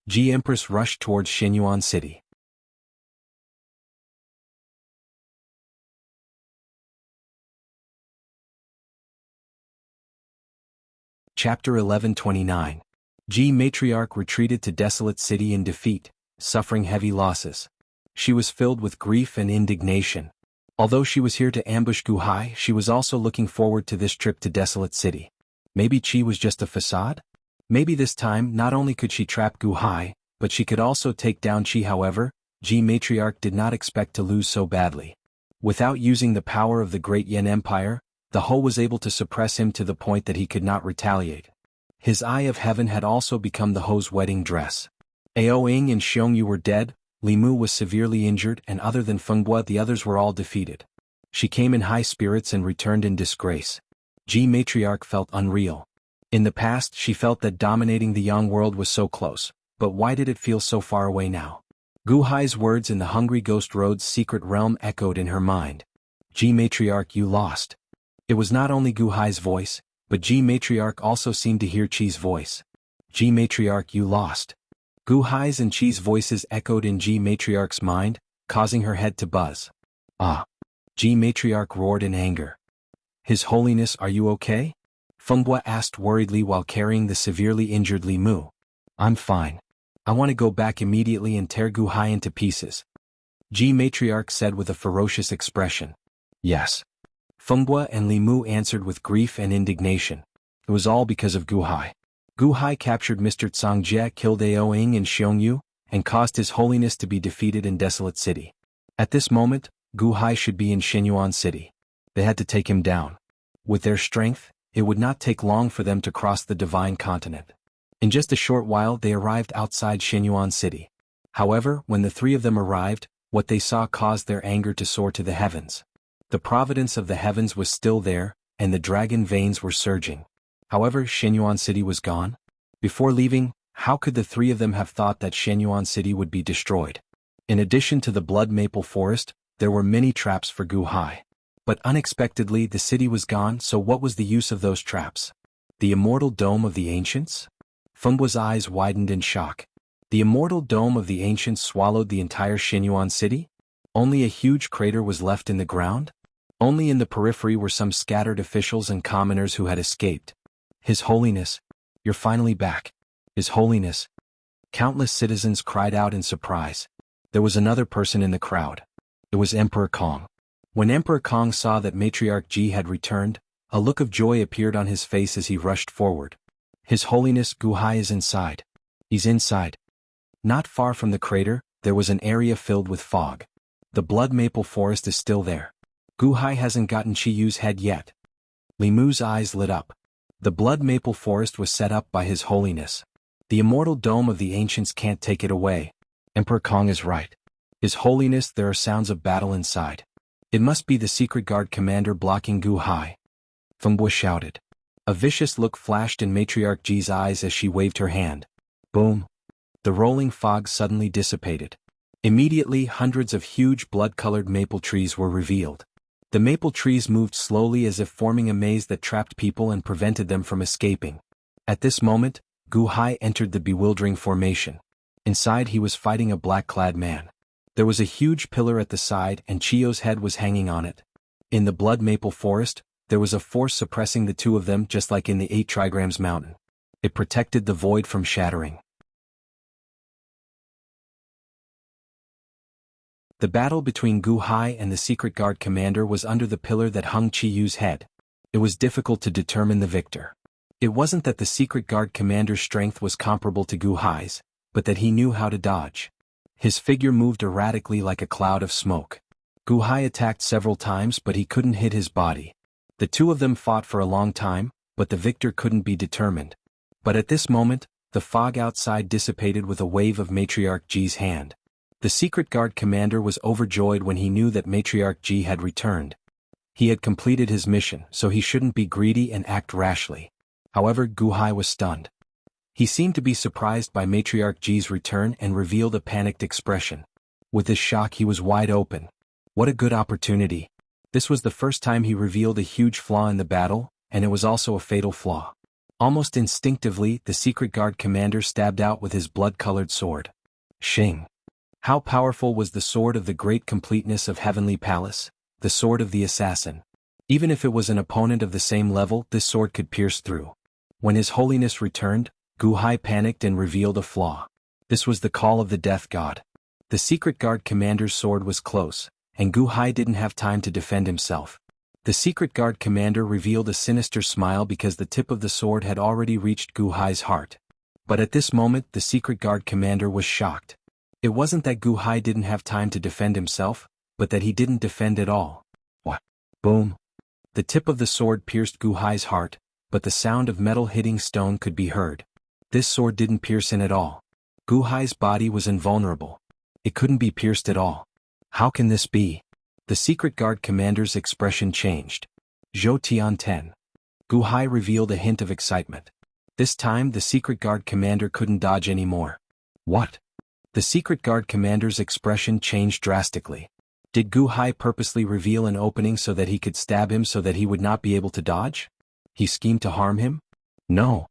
Empress rushed towards Xinyuan City. Chapter 1129. Ji Matriarch retreated to Desolate City in defeat, suffering heavy losses. She was filled with grief and indignation. Although she was here to ambush Gu Hai, she was also looking forward to this trip to Desolate City. Maybe Qi was just a facade? Maybe this time not only could she trap Gu Hai, but she could also take down Qi. However, Ji Matriarch did not expect to lose so badly. Without using the power of the Great Yan Empire, the Ho was able to suppress him to the point that he could not retaliate. His Eye of Heaven had also become the Ho's wedding dress. Ao Ying and Xiongyu were dead, Li Mu was severely injured, and other than Feng Bua the others were all defeated. She came in high spirits and returned in disgrace. Ji Matriarch felt unreal. In the past she felt that dominating the Yang world was so close, but why did it feel so far away now? Gu Hai's words in the Hungry Ghost Road's secret realm echoed in her mind. Ji Matriarch, you lost. It was not only Gu Hai's voice, but Ji Matriarch also seemed to hear Qi's voice. Ji Matriarch, you lost. Gu Hai's and Qi's voices echoed in Ji Matriarch's mind, causing her head to buzz. Ah! Ji Matriarch roared in anger. His Holiness, are you okay? Feng Bua asked worriedly while carrying the severely injured Li Mu. I'm fine. I want to go back immediately and tear Gu Hai into pieces. Ji Matriarch said with a ferocious expression. Yes. Feng Bua and Li Mu answered with grief and indignation. It was all because of Gu Hai. Gu Hai captured Mr. Tsang Jie, killed Ao Ying and Xiongyu, and caused His Holiness to be defeated in Desolate City. At this moment, Gu Hai should be in Shenyuan City. They had to take him down. With their strength, it would not take long for them to cross the Divine Continent. In just a short while they arrived outside Shenyuan City. However, when the three of them arrived, what they saw caused their anger to soar to the heavens. The providence of the heavens was still there, and the dragon veins were surging. However, Shenyuan City was gone. Before leaving, how could the three of them have thought that Shenyuan City would be destroyed? In addition to the Blood Maple Forest, there were many traps for Gu Hai. But unexpectedly the city was gone, so what was the use of those traps? The Immortal Dome of the Ancients? Feng Bua's eyes widened in shock. The Immortal Dome of the Ancients swallowed the entire Shenyuan City? Only a huge crater was left in the ground? Only in the periphery were some scattered officials and commoners who had escaped. His Holiness, you're finally back. His Holiness. Countless citizens cried out in surprise. There was another person in the crowd. It was Emperor Kong. When Emperor Kong saw that Matriarch Ji had returned, a look of joy appeared on his face as he rushed forward. His Holiness, Gu Hai is inside. He's inside. Not far from the crater, there was an area filled with fog. The Blood Maple Forest is still there. Gu Hai hasn't gotten Qi Yu's head yet. Li Mu's eyes lit up. The Blood Maple Forest was set up by His Holiness. The Immortal Dome of the Ancients can't take it away. Emperor Kong is right. His Holiness, there are sounds of battle inside. It must be the Secret Guard commander blocking Gu Hai. Feng Bua shouted. A vicious look flashed in Matriarch Ji's eyes as she waved her hand. Boom. The rolling fog suddenly dissipated. Immediately hundreds of huge blood-colored maple trees were revealed. The maple trees moved slowly as if forming a maze that trapped people and prevented them from escaping. At this moment, Gu Hai entered the bewildering formation. Inside he was fighting a black-clad man. There was a huge pillar at the side and Chio's head was hanging on it. In the Blood Maple Forest, there was a force suppressing the two of them just like in the 8 Trigrams Mountain. It protected the void from shattering. The battle between Gu Hai and the Secret Guard commander was under the pillar that hung Qi Yu's head. It was difficult to determine the victor. It wasn't that the Secret Guard commander's strength was comparable to Gu Hai's, but that he knew how to dodge. His figure moved erratically like a cloud of smoke. Gu Hai attacked several times but he couldn't hit his body. The two of them fought for a long time, but the victor couldn't be determined. But at this moment, the fog outside dissipated with a wave of Matriarch Ji's hand. The Secret Guard commander was overjoyed when he knew that Matriarch Ji had returned. He had completed his mission, so he shouldn't be greedy and act rashly. However, Gu Hai was stunned. He seemed to be surprised by Matriarch Ji's return and revealed a panicked expression. With this shock he was wide open. What a good opportunity. This was the first time he revealed a huge flaw in the battle, and it was also a fatal flaw. Almost instinctively, the Secret Guard commander stabbed out with his blood-colored sword. Shing. How powerful was the sword of the great completeness of Heavenly Palace, the sword of the assassin. Even if it was an opponent of the same level, this sword could pierce through. When His Holiness returned, Gu Hai panicked and revealed a flaw. This was the call of the Death God. The secret guard commander's sword was close, and Gu Hai didn't have time to defend himself. The secret guard commander revealed a sinister smile because the tip of the sword had already reached Gu Hai's heart. But at this moment the secret guard commander was shocked. It wasn't that Gu Hai didn't have time to defend himself, but that he didn't defend at all. What? Boom! The tip of the sword pierced Gu Hai's heart, but the sound of metal hitting stone could be heard. This sword didn't pierce in at all. Gu Hai's body was invulnerable. It couldn't be pierced at all. How can this be? The secret guard commander's expression changed. Zhou Tian 10. Gu Hai revealed a hint of excitement. This time the secret guard commander couldn't dodge anymore. What? The secret guard commander's expression changed drastically. Did Gu Hai purposely reveal an opening so that he could stab him so that he would not be able to dodge? He schemed to harm him? No.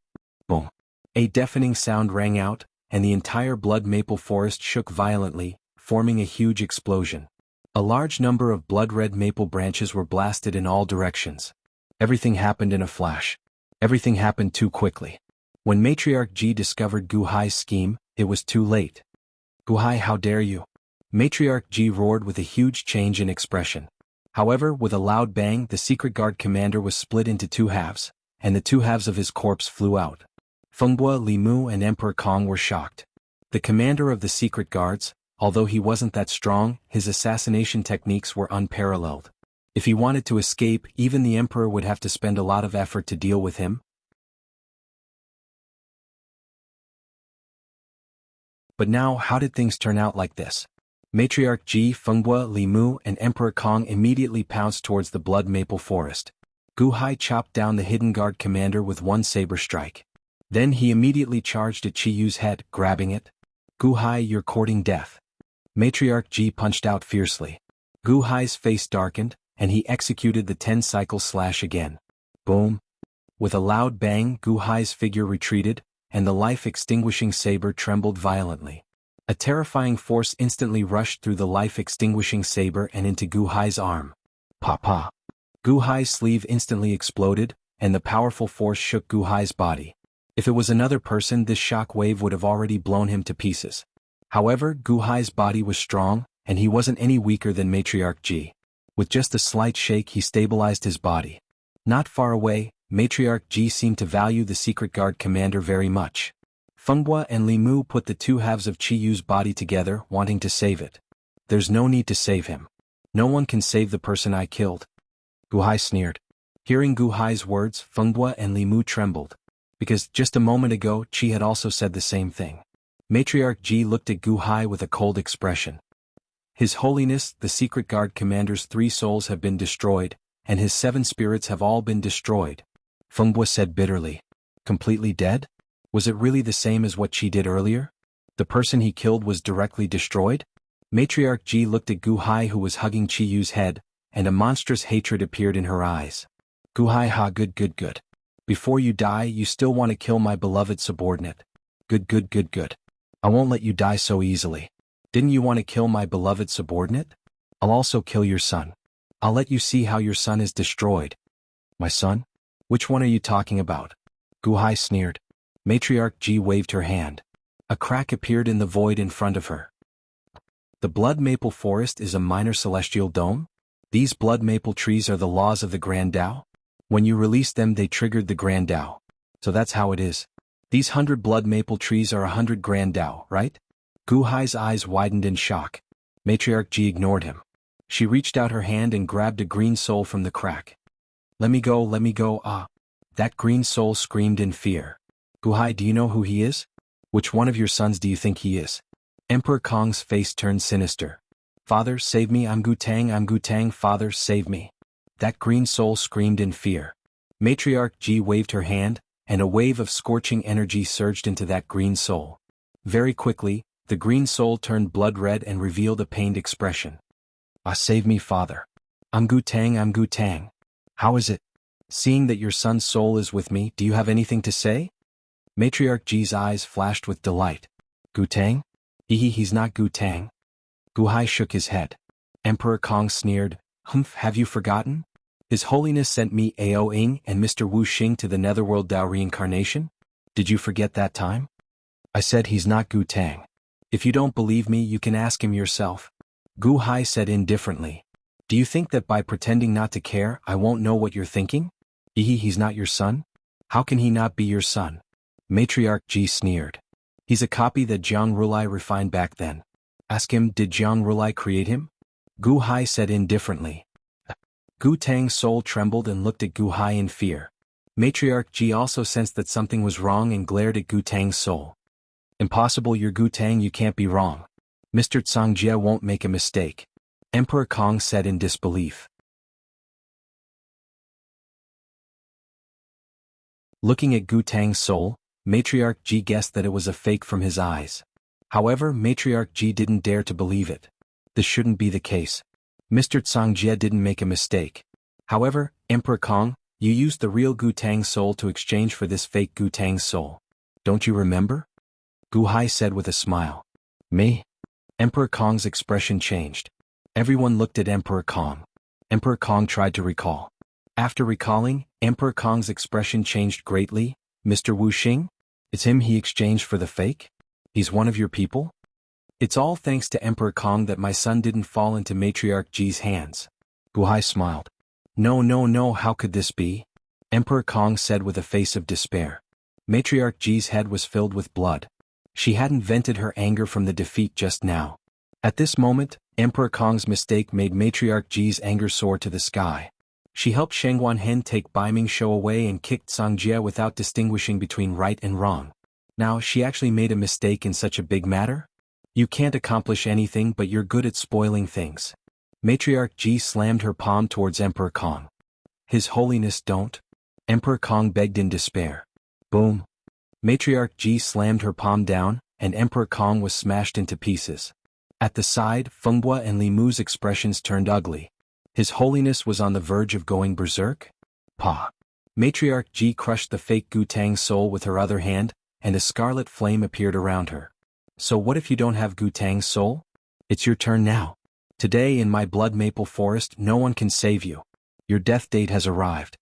Boom. A deafening sound rang out, and the entire blood maple forest shook violently, forming a huge explosion. A large number of blood-red maple branches were blasted in all directions. Everything happened in a flash. Everything happened too quickly. When Matriarch Ji discovered Gu Hai's scheme, it was too late. Gu Hai, how dare you? Matriarch Ji roared with a huge change in expression. However, with a loud bang, the secret guard commander was split into two halves, and the two halves of his corpse flew out. Fengbue, Li Mu and Emperor Kong were shocked. The commander of the secret guards, although he wasn't that strong, his assassination techniques were unparalleled. If he wanted to escape, even the emperor would have to spend a lot of effort to deal with him. But now, how did things turn out like this? Matriarch Ji, Fengbue, Li Mu and Emperor Kong immediately pounced towards the blood maple forest. Gu Hai chopped down the hidden guard commander with one saber strike. Then he immediately charged at Qi Yu's head, grabbing it. Gu Hai, you're courting death. Matriarch Ji punched out fiercely. Gu Hai's face darkened, and he executed the 10-cycle slash again. Boom! With a loud bang, Gu Hai's figure retreated, and the life-extinguishing saber trembled violently. A terrifying force instantly rushed through the life-extinguishing saber and into Gu Hai's arm. Pa-pa! Gu Hai's sleeve instantly exploded, and the powerful force shook Gu Hai's body. If it was another person, this shock wave would have already blown him to pieces. However, Gu Hai's body was strong, and he wasn't any weaker than Matriarch Ji. With just a slight shake he stabilized his body. Not far away, Matriarch Ji seemed to value the secret guard commander very much. Fengbue and Li Mu put the two halves of Qi Yu's body together, wanting to save it. There's no need to save him. No one can save the person I killed. Gu Hai sneered. Hearing Gu Hai's words, Fengbue and Li Mu trembled. Because just a moment ago Qi had also said the same thing. Matriarch Ji looked at Gu Hai with a cold expression. His Holiness, the secret guard commander's 3 souls have been destroyed, and his 7 spirits have all been destroyed. Fengbue said bitterly. Completely dead? Was it really the same as what Qi did earlier? The person he killed was directly destroyed? Matriarch Ji looked at Gu Hai, who was hugging Qi Yu's head, and a monstrous hatred appeared in her eyes. Gu Hai, ha, good. Before you die, you still want to kill my beloved subordinate. Good. I won't let you die so easily. Didn't you want to kill my beloved subordinate? I'll also kill your son. I'll let you see how your son is destroyed. My son? Which one are you talking about? Gu Hai sneered. Matriarch Ji waved her hand. A crack appeared in the void in front of her. The blood maple forest is a minor celestial dome? These blood maple trees are the laws of the Grand Tao? When you released them they triggered the Grand Tao. So that's how it is. These 100 blood maple trees are 100 Grand Tao, right? Gu Hai's eyes widened in shock. Matriarch Ji ignored him. She reached out her hand and grabbed a green soul from the crack. Let me go, ah. That green soul screamed in fear. Gu Hai, do you know who he is? Which one of your sons do you think he is? Emperor Kong's face turned sinister. Father, save me, I'm Gu Tang, father, save me. That green soul screamed in fear. Matriarch Ji waved her hand, and a wave of scorching energy surged into that green soul. Very quickly, the green soul turned blood red and revealed a pained expression. Ah, save me, father. I'm Gu Tang. How is it? Seeing that your son's soul is with me, do you have anything to say? Matriarch Ji's eyes flashed with delight. Gu Tang? He's not Gu Tang. Gu Hai shook his head. Emperor Kong sneered, Humph, have you forgotten? His Holiness sent me Ao Ing and Mr. Wu Xing to the Netherworld Dao reincarnation? Did you forget that time? I said he's not Gu Tang. If you don't believe me, you can ask him yourself. Gu Hai said indifferently. Do you think that by pretending not to care, I won't know what you're thinking? He's not your son? How can he not be your son? Matriarch Ji sneered. He's a copy that Jiang Rulai refined back then. Ask him, did Jiang Rulai create him? Gu Hai said indifferently. Gu Tang's soul trembled and looked at Gu Hai in fear. Matriarch Ji also sensed that something was wrong and glared at Gu Tang's soul. Impossible, you're Gu Tang, you can't be wrong. Mr. Cangjie won't make a mistake. Emperor Kong said in disbelief. Looking at Gu Tang's soul, Matriarch Ji guessed that it was a fake from his eyes. However, Matriarch Ji didn't dare to believe it. This shouldn't be the case. Mr. Cangjie didn't make a mistake. However, Emperor Kong, you used the real Gu Tang's soul to exchange for this fake Gu Tang's soul. Don't you remember? Gu Hai said with a smile. Me? Emperor Kong's expression changed. Everyone looked at Emperor Kong. Emperor Kong tried to recall. After recalling, Emperor Kong's expression changed greatly. Mr. Wu Xing? It's him he exchanged for the fake? He's one of your people? It's all thanks to Emperor Kong that my son didn't fall into Matriarch Ji's hands. Gu Hai smiled. No, how could this be? Emperor Kong said with a face of despair. Matriarch Ji's head was filled with blood. She hadn't vented her anger from the defeat just now. At this moment, Emperor Kong's mistake made Matriarch Ji's anger soar to the sky. She helped Shengguan Hen take Bai Ming Shou away and kicked Cangjie without distinguishing between right and wrong. Now she actually made a mistake in such a big matter? You can't accomplish anything, but you're good at spoiling things. Matriarch Ji slammed her palm towards Emperor Kong. His Holiness, don't. Emperor Kong begged in despair. Boom. Matriarch Ji slammed her palm down, and Emperor Kong was smashed into pieces. At the side, Fenghua and Li Mu's expressions turned ugly. His Holiness was on the verge of going berserk? Pa. Matriarch Ji crushed the fake Gu Tang's soul with her other hand, and a scarlet flame appeared around her. So what if you don't have Gu Tang's soul? It's your turn now. Today in my blood maple forest no one can save you. Your death date has arrived.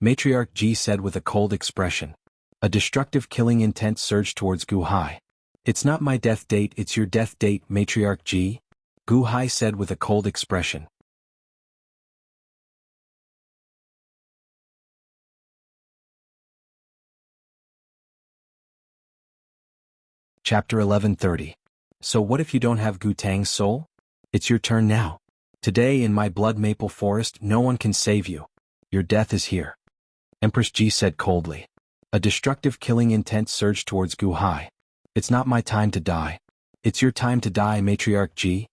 Matriarch Ji said with a cold expression. A destructive killing intent surged towards Gu Hai. It's not my death date, it's your death date, Matriarch Ji. Gu Hai said with a cold expression. Chapter 1130. So what if you don't have Gu Tang's soul? It's your turn now. Today in my blood maple forest no one can save you. Your death is here. Empress Ji said coldly. A destructive killing intent surged towards Gu Hai. It's not my time to die. It's your time to die, Matriarch Ji.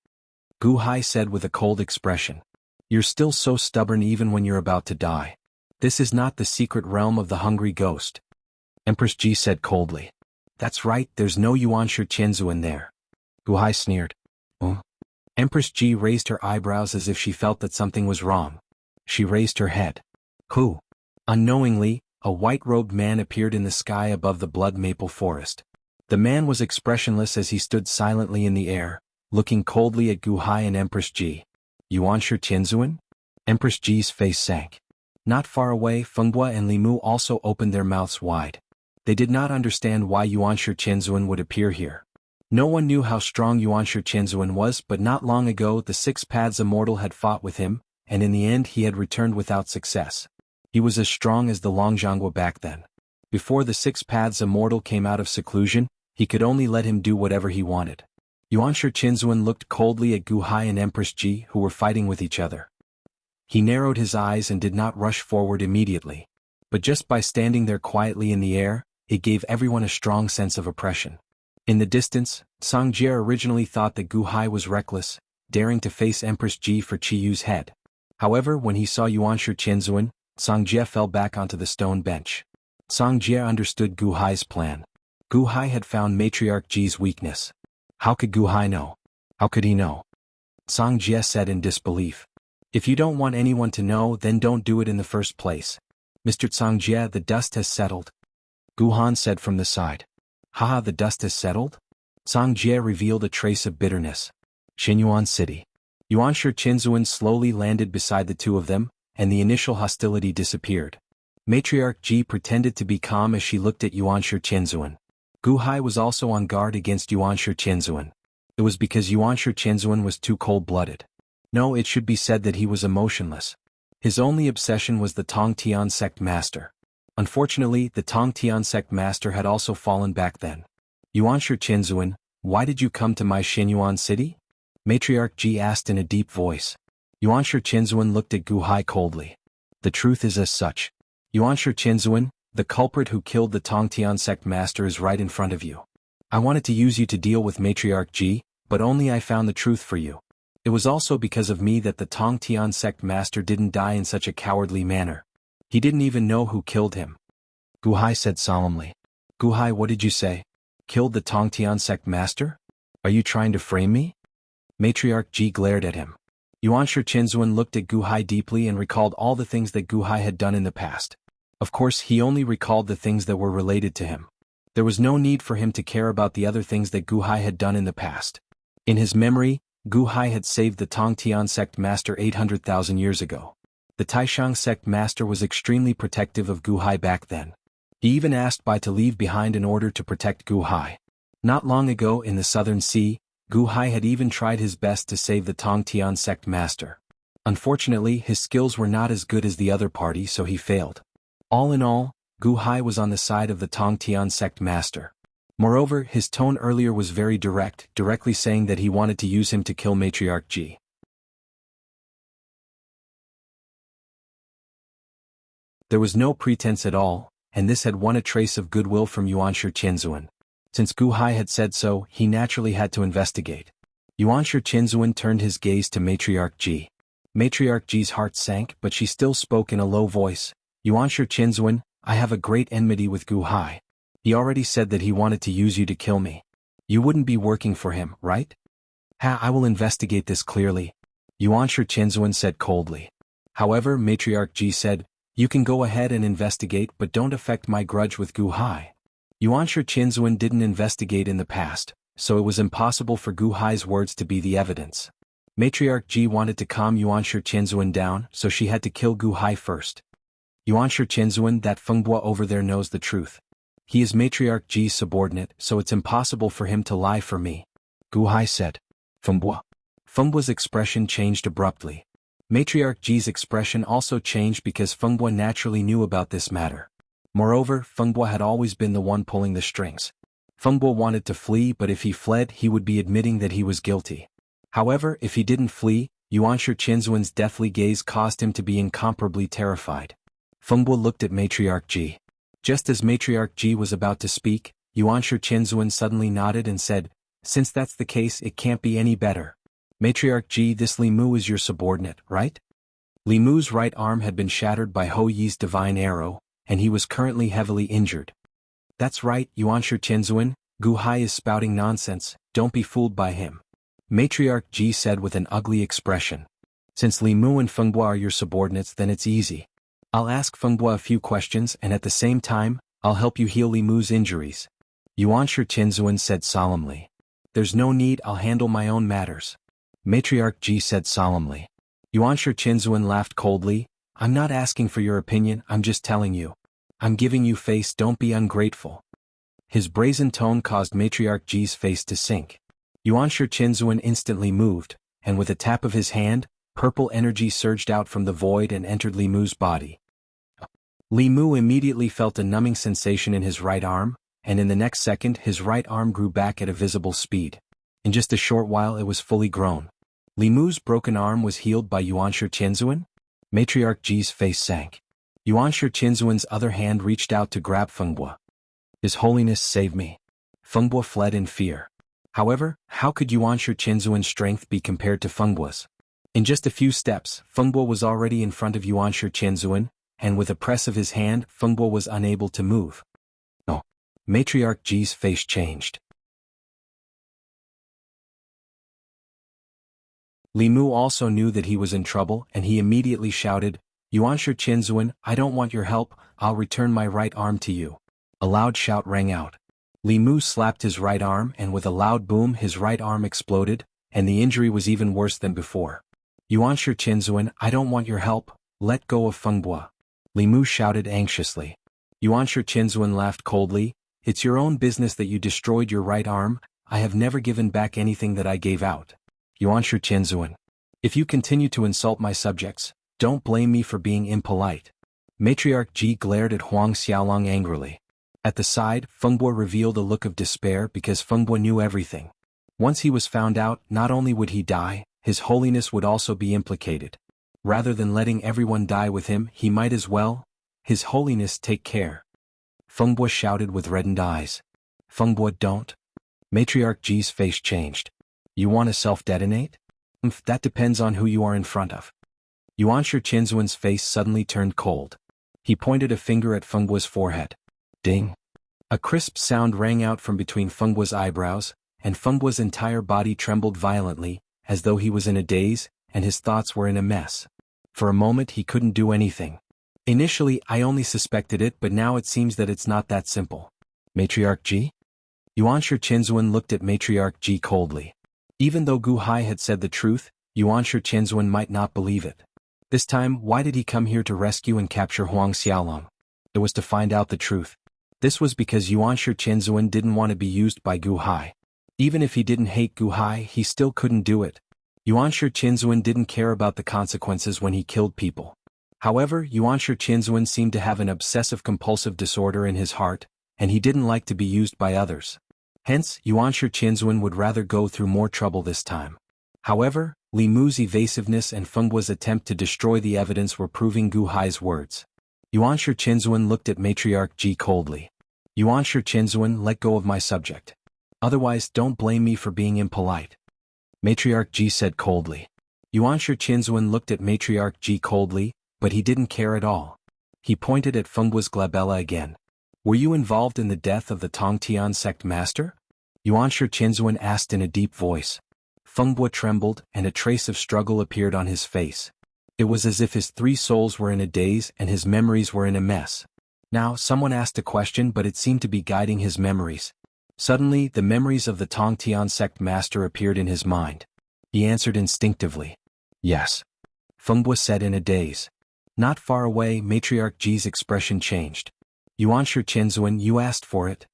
Gu Hai said with a cold expression. You're still so stubborn even when you're about to die. This is not the secret realm of the hungry ghost. Empress Ji said coldly. That's right, there's no Yuanshi Qianzu in there. Gu Hai sneered. Empress Ji raised her eyebrows as if she felt that something was wrong. She raised her head. Who? Unknowingly, a white-robed man appeared in the sky above the blood maple forest. The man was expressionless as he stood silently in the air, looking coldly at Gu Hai and Empress Ji. Yuanshi Qianzuan? Empress Ji's face sank. Not far away, Fenghua and Li Mu also opened their mouths wide. They did not understand why Yuanshi Qianzuan would appear here. No one knew how strong Yuanshi Qianzuan was, but not long ago the Six Paths Immortal had fought with him, and in the end he had returned without success. He was as strong as the Longjangwa back then. Before the Six Paths Immortal came out of seclusion, he could only let him do whatever he wanted. Yuanshi Qianzuan looked coldly at Gu Hai and Empress Ji, who were fighting with each other. He narrowed his eyes and did not rush forward immediately. But just by standing there quietly in the air, it gave everyone a strong sense of oppression. In the distance, Cangjie originally thought that Gu Hai was reckless, daring to face Empress Ji for Qiyu's head. However, when he saw Yuanshi Qianzuan, Cangjie fell back onto the stone bench. Cangjie understood Gu Hai's plan. Gu Hai had found Matriarch Ji's weakness. How could Gu Hai know? How could he know? Cangjie said in disbelief. If you don't want anyone to know, then don't do it in the first place. Mr. Cangjie, the dust has settled. Gu Han said from the side. Haha, the dust has settled? Cangjie revealed a trace of bitterness. Xinyuan City. Yuanshi Qianzuan slowly landed beside the two of them, and the initial hostility disappeared. Matriarch Ji pretended to be calm as she looked at Yuanshi Qianzuan. Gu Hai was also on guard against Yuanshi Qianzuan. It was because Yuanshi Qianzuan was too cold-blooded. No, it should be said that he was emotionless. His only obsession was the Tong Tian sect master. Unfortunately, the Tong Tian sect master had also fallen back then. Yuanshi Qianzuan, why did you come to my Xinyuan city? Matriarch Ji asked in a deep voice. Yuanshi Qianzuan looked at Gu Hai coldly. The truth is as such. Yuanshi Qianzuan, the culprit who killed the Tong Tian sect master is right in front of you. I wanted to use you to deal with Matriarch Ji, but only I found the truth for you. It was also because of me that the Tong Tian sect master didn't die in such a cowardly manner. He didn't even know who killed him. Gu Hai said solemnly. Gu Hai, what did you say? Killed the Tong Tian sect master? Are you trying to frame me? Matriarch Ji glared at him. Yuanshi Qianzuan looked at Gu Hai deeply and recalled all the things that Gu Hai had done in the past. Of course, he only recalled the things that were related to him. There was no need for him to care about the other things that Gu Hai had done in the past. In his memory, Gu Hai had saved the Tong Tian sect master 800,000 years ago. The Taishang sect master was extremely protective of Gu Hai back then. He even asked Bai to leave behind in order to protect Gu Hai. Not long ago in the Southern Sea, Gu Hai had even tried his best to save the Tong Tian sect master. Unfortunately, his skills were not as good as the other party, so he failed. All in all, Gu Hai was on the side of the Tong Tian sect master. Moreover, his tone earlier was very direct, directly saying that he wanted to use him to kill Matriarch Ji. There was no pretense at all, and this had won a trace of goodwill from Yuanshi Qianzuan. Since Gu Hai had said so, he naturally had to investigate. Yuanshi Qianzuan turned his gaze to Matriarch Ji. Matriarch Ji's heart sank, but she still spoke in a low voice. Yuanshi Qianzuan, I have a great enmity with Gu Hai. He already said that he wanted to use you to kill me. You wouldn't be working for him, right? I will investigate this clearly. Yuanshi Qianzuan said coldly. However, Matriarch Ji said, you can go ahead and investigate, but don't affect my grudge with Gu Hai. Yuanshi Qianzuan didn't investigate in the past, so it was impossible for Gu Hai's words to be the evidence. Matriarch Ji wanted to calm Yuanshi Qianzuan down, so she had to kill Gu Hai first. Yuanshi Qianzuan, that Fengbua over there knows the truth. He is Matriarch Ji's subordinate, so it's impossible for him to lie for me. Gu Hai said. Fengbua. Fengbua's expression changed abruptly. Matriarch Ji's expression also changed because Fengbua naturally knew about this matter. Moreover, Fengbua had always been the one pulling the strings. Fengbua wanted to flee, but if he fled, he would be admitting that he was guilty. However, if he didn't flee, Yuanshi Qianzuan's deathly gaze caused him to be incomparably terrified. Fengbua looked at Matriarch Ji. Just as Matriarch Ji was about to speak, Yuanshi Qianzuan suddenly nodded and said, since that's the case, it can't be any better. Matriarch Ji, this Li Mu is your subordinate, right? Li Mu's right arm had been shattered by Hou Yi's divine arrow, and he was currently heavily injured. That's right, Yuanshi Qianzuan, Gu Hai is spouting nonsense, don't be fooled by him. Matriarch Ji said with an ugly expression. Since Li Mu and Fengbua are your subordinates, then it's easy. I'll ask Fengbua a few questions and at the same time, I'll help you heal Li Mu's injuries. Yuanshi Qianzuan said solemnly. There's no need, I'll handle my own matters. Matriarch Ji said solemnly. Yuanshi Qianzuan laughed coldly. I'm not asking for your opinion, I'm just telling you. I'm giving you face, don't be ungrateful. His brazen tone caused Matriarch Ji's face to sink. Yuanshi Qianzuan instantly moved, and with a tap of his hand, purple energy surged out from the void and entered Li Mu's body. Li Mu immediately felt a numbing sensation in his right arm, and in the next second his right arm grew back at a visible speed. In just a short while it was fully grown. Li Mu's broken arm was healed by Yuanshi Qianzuan? Matriarch Ji's face sank. Yuanshi Qianzuan's other hand reached out to grab Fengbua. His Holiness, save me. Fengbua fled in fear. However, how could Yuanshi Qianzuan's strength be compared to Fengbua's? In just a few steps, Fengbua was already in front of Yuanshi Qianzuan, and with a press of his hand, Fengbua was unable to move. Oh! Matriarch Ji's face changed. Li Mu also knew that he was in trouble, and he immediately shouted, Yuanshi Qianzuan, I don't want your help, I'll return my right arm to you. A loud shout rang out. Li Mu slapped his right arm, and with a loud boom his right arm exploded, and the injury was even worse than before. Yuanshi Qianzuan, I don't want your help, Let go of Fengbo. Li Mu shouted anxiously. Yuanshi Qinzuan laughed coldly. It's your own business that you destroyed your right arm. I have never given back anything that I gave out. Yuanshi Qinzuan. If you continue to insult my subjects, don't blame me for being impolite. Matriarch Ji glared at Huang Xiaolong angrily. At the side, Fengbo revealed a look of despair because Fengbo knew everything. Once he was found out, not only would he die, his holiness would also be implicated. Rather than letting everyone die with him, he might as well. His holiness, take care. Fengbo shouted with reddened eyes. Fengbo, don't. Matriarch Ji's face changed. You want to self-detonate? That depends on who you are in front of. Yuanshi Qinzuan's face suddenly turned cold. He pointed a finger at Fengbo's forehead. Ding. A crisp sound rang out from between Fengbo's eyebrows, and Fengbo's entire body trembled violently, as though he was in a daze, and his thoughts were in a mess. For a moment he couldn't do anything. Initially I only suspected it, but now it seems that it's not that simple. Matriarch Ji? Yuanshi Qinzuan looked at Matriarch Ji coldly. Even though Gu Hai had said the truth, Yuanshi Qinzuan might not believe it. This time, why did he come here to rescue and capture Huang Xiaolong? It was to find out the truth. This was because Yuanshi Qinzuan didn't want to be used by Gu Hai. Even if he didn't hate Gu Hai, he still couldn't do it. Yuanshi Qinzuan didn't care about the consequences when he killed people. However, Yuanshi Qinzuan seemed to have an obsessive-compulsive disorder in his heart, and he didn't like to be used by others. Hence, Yuanshi Qinzuan would rather go through more trouble this time. However, Li Mu's evasiveness and Fengbo's attempt to destroy the evidence were proving Gu Hai's words. Yuanshi Qinzuan looked at Matriarch Ji coldly. Yuanshi Qinzuan, let go of my subject. Otherwise, don't blame me for being impolite. Matriarch Ji said coldly. Yuanshi Qinzuan looked at Matriarch Ji coldly, but he didn't care at all. He pointed at Fengbo's glabella again. Were you involved in the death of the Tongtian sect master? Yuanshi Qinzuan asked in a deep voice. Fengbo trembled, and a trace of struggle appeared on his face. It was as if his three souls were in a daze and his memories were in a mess. Now, someone asked a question, but it seemed to be guiding his memories. Suddenly, the memories of the Tongtian sect master appeared in his mind. He answered instinctively. Yes. Fengbo said in a daze. Not far away, Matriarch Ji's expression changed. Yuanshi Qinzuan, you asked for it.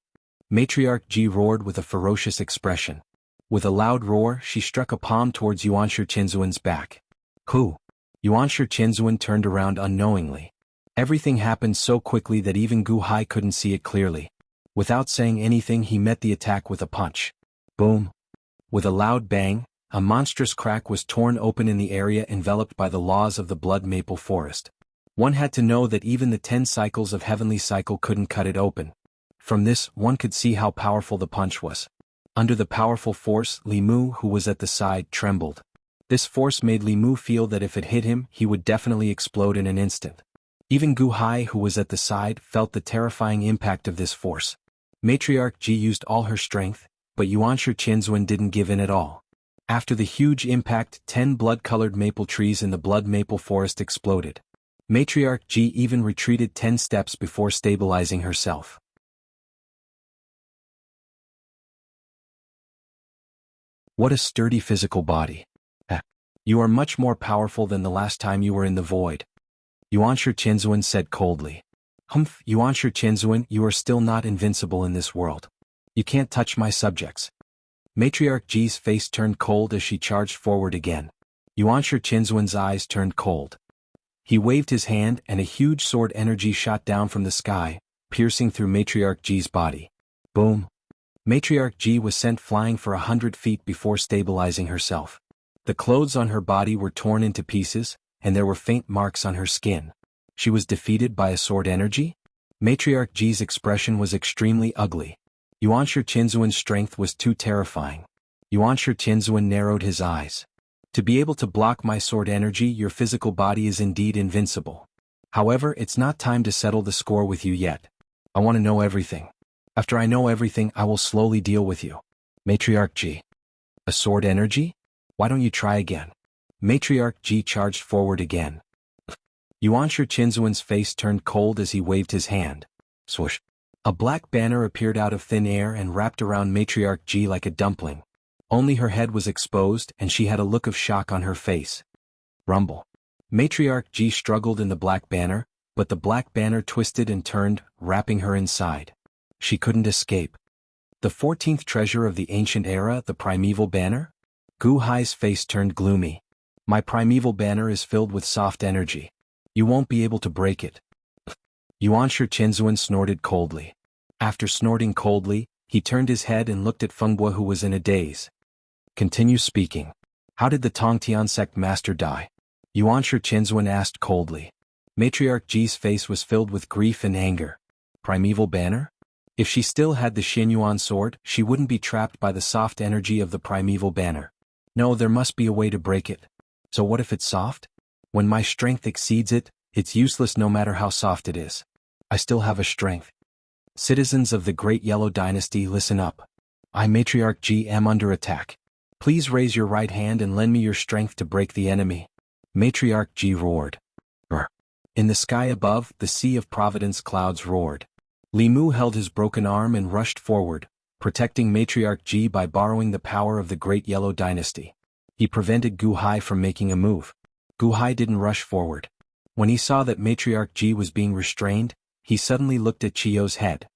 Matriarch Ji roared with a ferocious expression. With a loud roar, she struck a palm towards Yuanshi Qinzuan's back. Who? Yuanshi Qinzuan turned around unknowingly. Everything happened so quickly that even Gu Hai couldn't see it clearly. Without saying anything, he met the attack with a punch. Boom! With a loud bang, a monstrous crack was torn open in the area enveloped by the laws of the blood maple forest. One had to know that even the 10 cycles of heavenly cycle couldn't cut it open. From this, one could see how powerful the punch was. Under the powerful force, Li Mu, who was at the side, trembled. This force made Li Mu feel that if it hit him, he would definitely explode in an instant. Even Gu Hai, who was at the side, felt the terrifying impact of this force. Matriarch Ji used all her strength, but Yuanshi Qinzuan didn't give in at all. After the huge impact, 10 blood-colored maple trees in the blood maple forest exploded. Matriarch Ji even retreated 10 steps before stabilizing herself. What a sturdy physical body. You are much more powerful than the last time you were in the void. Yuanshi Qinzuan said coldly. Humph, Yuanshi Qinzuan, you are still not invincible in this world. You can't touch my subjects. Matriarch Ji's face turned cold as she charged forward again. Yuanshi Qinzuan's eyes turned cold. He waved his hand and a huge sword energy shot down from the sky, piercing through Matriarch Ji's body. Boom! Matriarch Ji was sent flying for 100 feet before stabilizing herself. The clothes on her body were torn into pieces, and there were faint marks on her skin. She was defeated by a sword energy? Matriarch Ji's expression was extremely ugly. Yuanshi Qinzuan's strength was too terrifying. Yuanshi Qinzuan narrowed his eyes. To be able to block my sword energy, your physical body is indeed invincible. However, it's not time to settle the score with you yet. I want to know everything. After I know everything, I will slowly deal with you. Matriarch Ji. A sword energy? Why don't you try again? Matriarch Ji charged forward again. Yuanshi Qinzuan's face turned cold as he waved his hand. Swoosh. A black banner appeared out of thin air and wrapped around Matriarch Ji like a dumpling. Only her head was exposed and she had a look of shock on her face. Rumble. Matriarch Ji struggled in the black banner, but the black banner twisted and turned, wrapping her inside. She couldn't escape. The 14th treasure of the ancient era, the primeval banner? Gu Hai's face turned gloomy. My primeval banner is filled with soft energy. You won't be able to break it. Yuanshi Qinzuan snorted coldly. After snorting coldly, he turned his head and looked at Fengbue, who was in a daze. Continue speaking. How did the Tongtian sect master die? Yuanshi Qinzuan asked coldly. Matriarch Ji's face was filled with grief and anger. Primeval banner? If she still had the Xinyuan sword, she wouldn't be trapped by the soft energy of the primeval banner. No, there must be a way to break it. So what if it's soft? When my strength exceeds it, it's useless no matter how soft it is. I still have a strength. Citizens of the Great Yellow Dynasty, listen up. I, Matriarch Ji, am under attack. Please raise your right hand and lend me your strength to break the enemy. Matriarch Ji roared. In the sky above, the Sea of Providence clouds roared. Li Mu held his broken arm and rushed forward, protecting Matriarch Ji by borrowing the power of the Great Yellow Dynasty. He prevented Gu Hai from making a move. Gu Hai didn't rush forward. When he saw that Matriarch Ji was being restrained, he suddenly looked at Chiyo's head.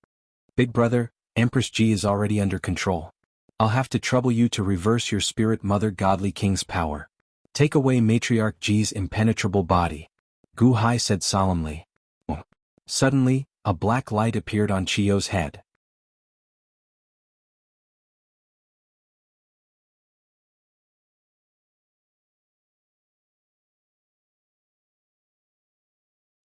Big brother, Empress Ji is already under control. I'll have to trouble you to reverse your spirit mother godly king's power. Take away Matriarch Ji's impenetrable body. Gu Hai said solemnly. Suddenly, a black light appeared on Chiyo's head.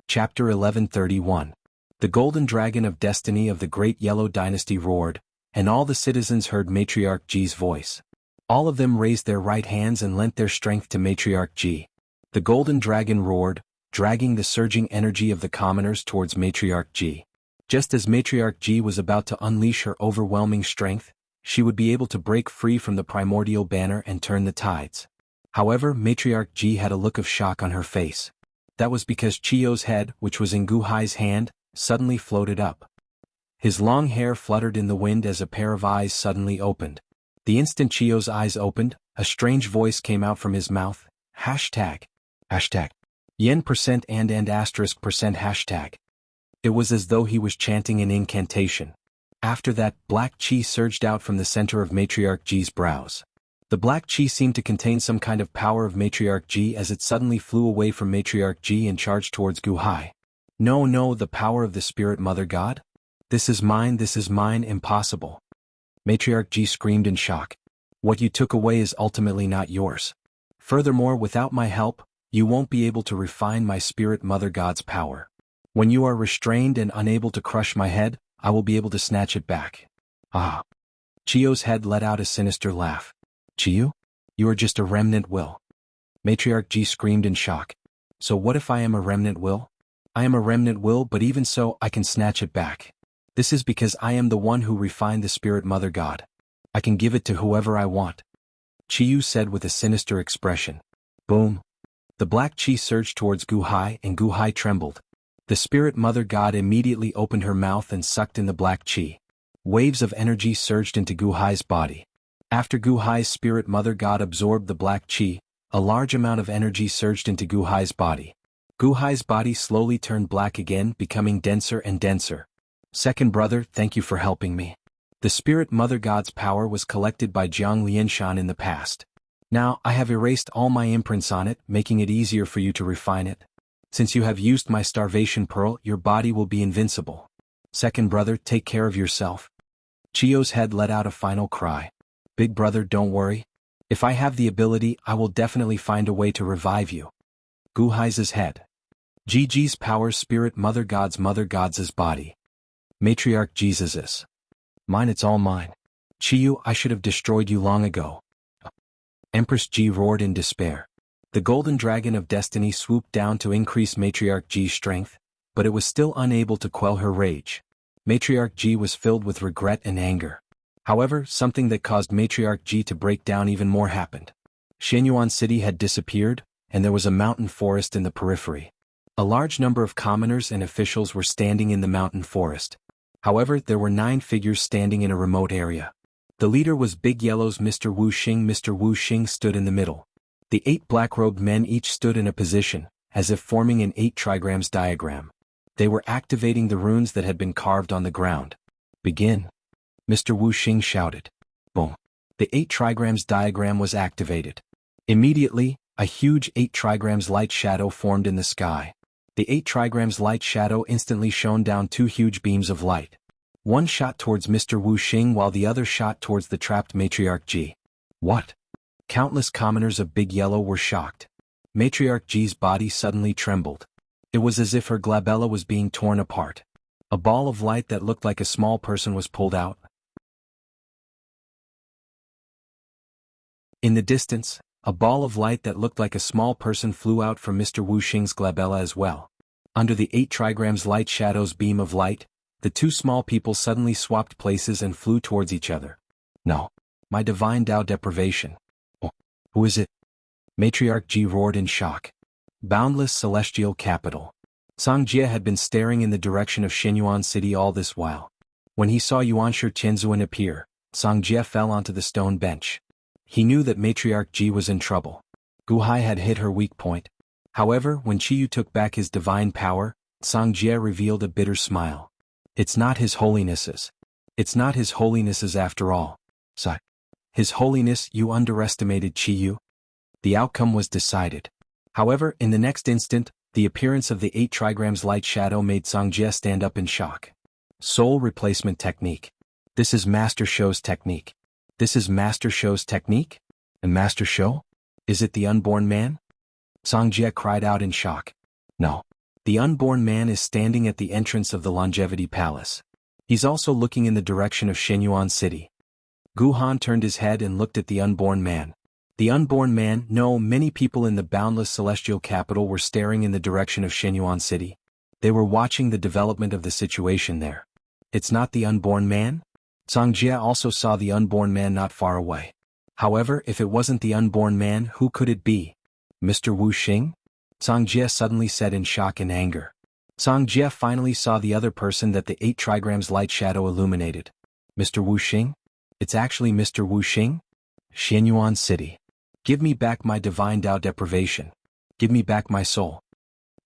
Chapter 1131. The Golden Dragon of Destiny of the Great Yellow Dynasty roared, and all the citizens heard Matriarch Ji's voice. All of them raised their right hands and lent their strength to Matriarch Ji. The Golden Dragon roared, dragging the surging energy of the commoners towards Matriarch Ji. Just as Matriarch Ji was about to unleash her overwhelming strength, she would be able to break free from the primordial banner and turn the tides. However, Matriarch Ji had a look of shock on her face. That was because Chiyo's head, which was in Gu Hai's hand, suddenly floated up. His long hair fluttered in the wind as a pair of eyes suddenly opened. The instant Chiyo's eyes opened, a strange voice came out from his mouth. Hashtag. Yen % and asterisk % hashtag. It was as though he was chanting an incantation. After that, black chi surged out from the center of Matriarch Ji's brows. The black chi seemed to contain some kind of power of Matriarch Ji as it suddenly flew away from Matriarch Ji and charged towards Gu Hai. No, the power of the Spirit Mother God? This is mine, impossible. Matriarch Ji screamed in shock. What you took away is ultimately not yours. Furthermore, without my help, you won't be able to refine my Spirit Mother God's power. When you are restrained and unable to crush my head, I will be able to snatch it back. Ah. Chiyo's head let out a sinister laugh. Chiyo? You are just a remnant will. Matriarch Ji screamed in shock. So what if I am a remnant will? I am a remnant will, but even so, I can snatch it back. This is because I am the one who refined the Spirit Mother God. I can give it to whoever I want. Chiyo said with a sinister expression. Boom. The black chi surged towards Gu Hai and Gu Hai trembled. The Spirit Mother God immediately opened her mouth and sucked in the black chi. Waves of energy surged into Gu Hai's body. After Gu Hai's Spirit Mother God absorbed the black chi, a large amount of energy surged into Gu Hai's body. Gu Hai's body slowly turned black again, becoming denser and denser. Second brother, thank you for helping me. The Spirit Mother God's power was collected by Jiang Lianshan in the past. Now, I have erased all my imprints on it, making it easier for you to refine it. Since you have used my starvation pearl, your body will be invincible. Second brother, take care of yourself. Chiyo's head let out a final cry. Big brother, don't worry. If I have the ability, I will definitely find a way to revive you. Gu Hai's head. Ji's power Spirit Mother God's body. Matriarch Jesus. Mine, it's all mine. Chiyo, I should have destroyed you long ago. Empress Ji roared in despair. The Golden Dragon of Destiny swooped down to increase Matriarch Ji's strength, but it was still unable to quell her rage. Matriarch Ji was filled with regret and anger. However, something that caused Matriarch Ji to break down even more happened. Xinyuan City had disappeared, and there was a mountain forest in the periphery. A large number of commoners and officials were standing in the mountain forest. However, there were 9 figures standing in a remote area. The leader was Big Yellow's Mr. Wu Xing. Mr. Wu Xing stood in the middle. The 8 black-robed men each stood in a position, as if forming an 8 trigrams diagram. They were activating the runes that had been carved on the ground. Begin. Mr. Wu Xing shouted. Boom. The 8 trigrams diagram was activated. Immediately, a huge 8 trigrams light shadow formed in the sky. The 8 trigrams light shadow instantly shone down 2 huge beams of light. One shot towards Mr. Wu Xing while the other shot towards the trapped Matriarch Ji. What? Countless commoners of Big Yellow were shocked. Matriarch Ji's body suddenly trembled. It was as if her glabella was being torn apart. A ball of light that looked like a small person was pulled out. In the distance, a ball of light that looked like a small person flew out from Mr. Wu Xing's glabella as well. Under the 8 trigrams light shadow's beam of light, the 2 small people suddenly swapped places and flew towards each other. No. My divine Tao deprivation. Oh, who is it? Matriarch Ji roared in shock. Boundless celestial capital. Song Jie had been staring in the direction of Xinyuan City all this while. When he saw Yuanshi Qianzuan appear, Song Jie fell onto the stone bench. He knew that Matriarch Ji was in trouble. Gu Hai had hit her weak point. However, when Qiyu took back his divine power, Song Jie revealed a bitter smile. It's not His Holiness's. It's not His Holiness's after all. Sigh. His Holiness, you underestimated Qiyu? The outcome was decided. However, in the next instant, the appearance of the 8 trigrams light shadow made Song Jie stand up in shock. Soul replacement technique. This is Master Shou's technique. This is Master Shou's technique? And Master Shou? Is it the unborn man? Song Jie cried out in shock. No. The unborn man is standing at the entrance of the Longevity Palace. He's also looking in the direction of Xinyuan City. Gu Han turned his head and looked at the unborn man. The unborn man, no, many people in the boundless celestial capital were staring in the direction of Xinyuan City. They were watching the development of the situation there. It's not the unborn man? Song Jie also saw the unborn man not far away. However, if it wasn't the unborn man, who could it be? Mr. Wu Xing? Song Jie suddenly said in shock and anger. Song Jie finally saw the other person that the 8 trigrams light shadow illuminated. Mr. Wu Xing? It's actually Mr. Wu Xing? Xinyuan City. Give me back my divine Tao deprivation. Give me back my soul.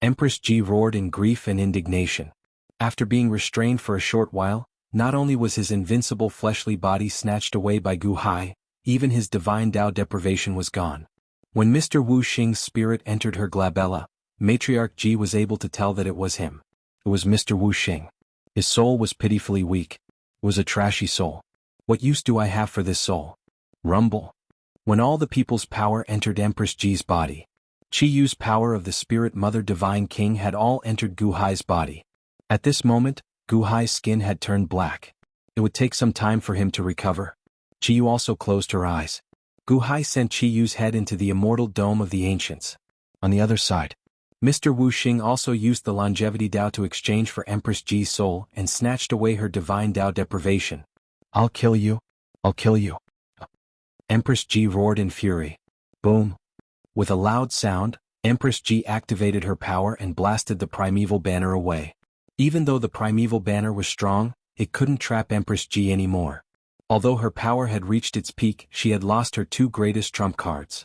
Empress Ji roared in grief and indignation. After being restrained for a short while, not only was his invincible fleshly body snatched away by Gu Hai, even his divine Tao deprivation was gone. When Mr. Wu Xing's spirit entered her glabella, Matriarch Ji was able to tell that it was him. It was Mr. Wu Xing. His soul was pitifully weak. It was a trashy soul. What use do I have for this soul? Rumble. When all the people's power entered Empress Ji's body, Qiyu's power of the Spirit Mother Divine King had all entered Gu Hai's body. At this moment, Gu Hai's skin had turned black. It would take some time for him to recover. Qiyu also closed her eyes. Gu Hai sent Qiyu's head into the immortal dome of the ancients. On the other side, Mr. Wu Xing also used the longevity Tao to exchange for Empress Ji's soul and snatched away her divine Tao deprivation. I'll kill you. I'll kill you. Empress Ji roared in fury. Boom. With a loud sound, Empress Ji activated her power and blasted the primeval banner away. Even though the primeval banner was strong, it couldn't trap Empress Ji anymore. Although her power had reached its peak, she had lost her 2 greatest trump cards.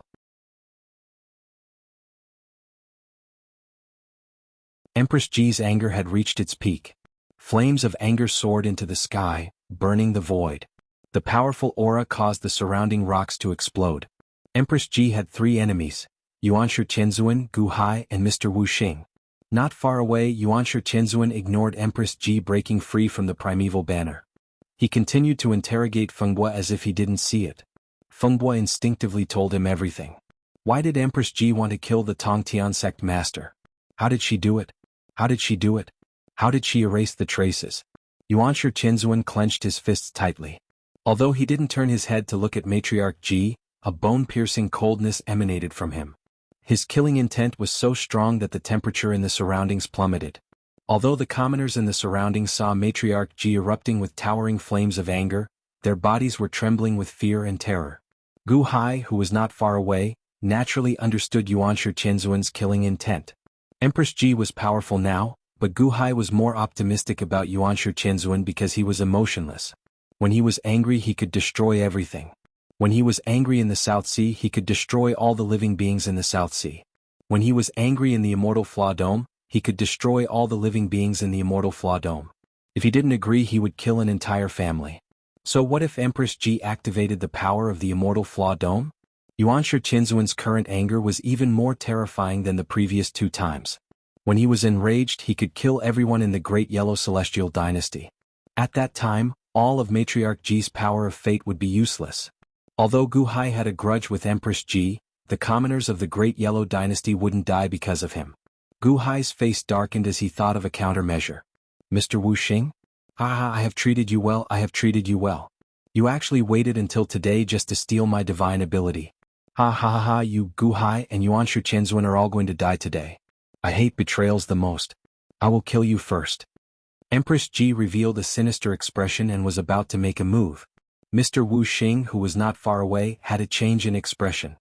Empress Ji's anger had reached its peak. Flames of anger soared into the sky, burning the void. The powerful aura caused the surrounding rocks to explode. Empress Ji had 3 enemies, Yuanshi Qianzuan, Gu Hai, and Mr. Wu Xing. Not far away, Yuanshi Qianzuan ignored Empress Ji breaking free from the primeval banner. He continued to interrogate Fengbo as if he didn't see it. Fengbo instinctively told him everything. Why did Empress Ji want to kill the Tongtian sect master? How did she do it? How did she do it? How did she erase the traces? Yuanshi Qianzuan clenched his fists tightly. Although he didn't turn his head to look at Matriarch Ji, a bone-piercing coldness emanated from him. His killing intent was so strong that the temperature in the surroundings plummeted. Although the commoners in the surroundings saw Matriarch Ji erupting with towering flames of anger, their bodies were trembling with fear and terror. Gu Hai, who was not far away, naturally understood Yuanshi Qianzuan's killing intent. Empress Ji was powerful now, but Gu Hai was more optimistic about Yuanshi Qianzuan because he was emotionless. When he was angry, he could destroy everything. When he was angry in the South Sea, he could destroy all the living beings in the South Sea. When he was angry in the Immortal Flaw Dome, he could destroy all the living beings in the Immortal Flaw Dome. If he didn't agree, he would kill an entire family. So what if Empress Ji activated the power of the Immortal Flaw Dome? Yuanshi Qinzuan's current anger was even more terrifying than the previous 2 times. When he was enraged, he could kill everyone in the Great Yellow Celestial Dynasty. At that time, all of Matriarch Ji's power of fate would be useless. Although Gu Hai had a grudge with Empress Ji, the commoners of the Great Yellow Dynasty wouldn't die because of him. Gu Hai's face darkened as he thought of a countermeasure. Mr. Wu Xing? Haha, I have treated you well, I have treated you well. You actually waited until today just to steal my divine ability. Ha ha ha ha, you, Gu Hai and Yuanshi Qinzuan are all going to die today. I hate betrayals the most. I will kill you first. Empress Ji revealed a sinister expression and was about to make a move. Mr. Wu Xing, who was not far away, had a change in expression.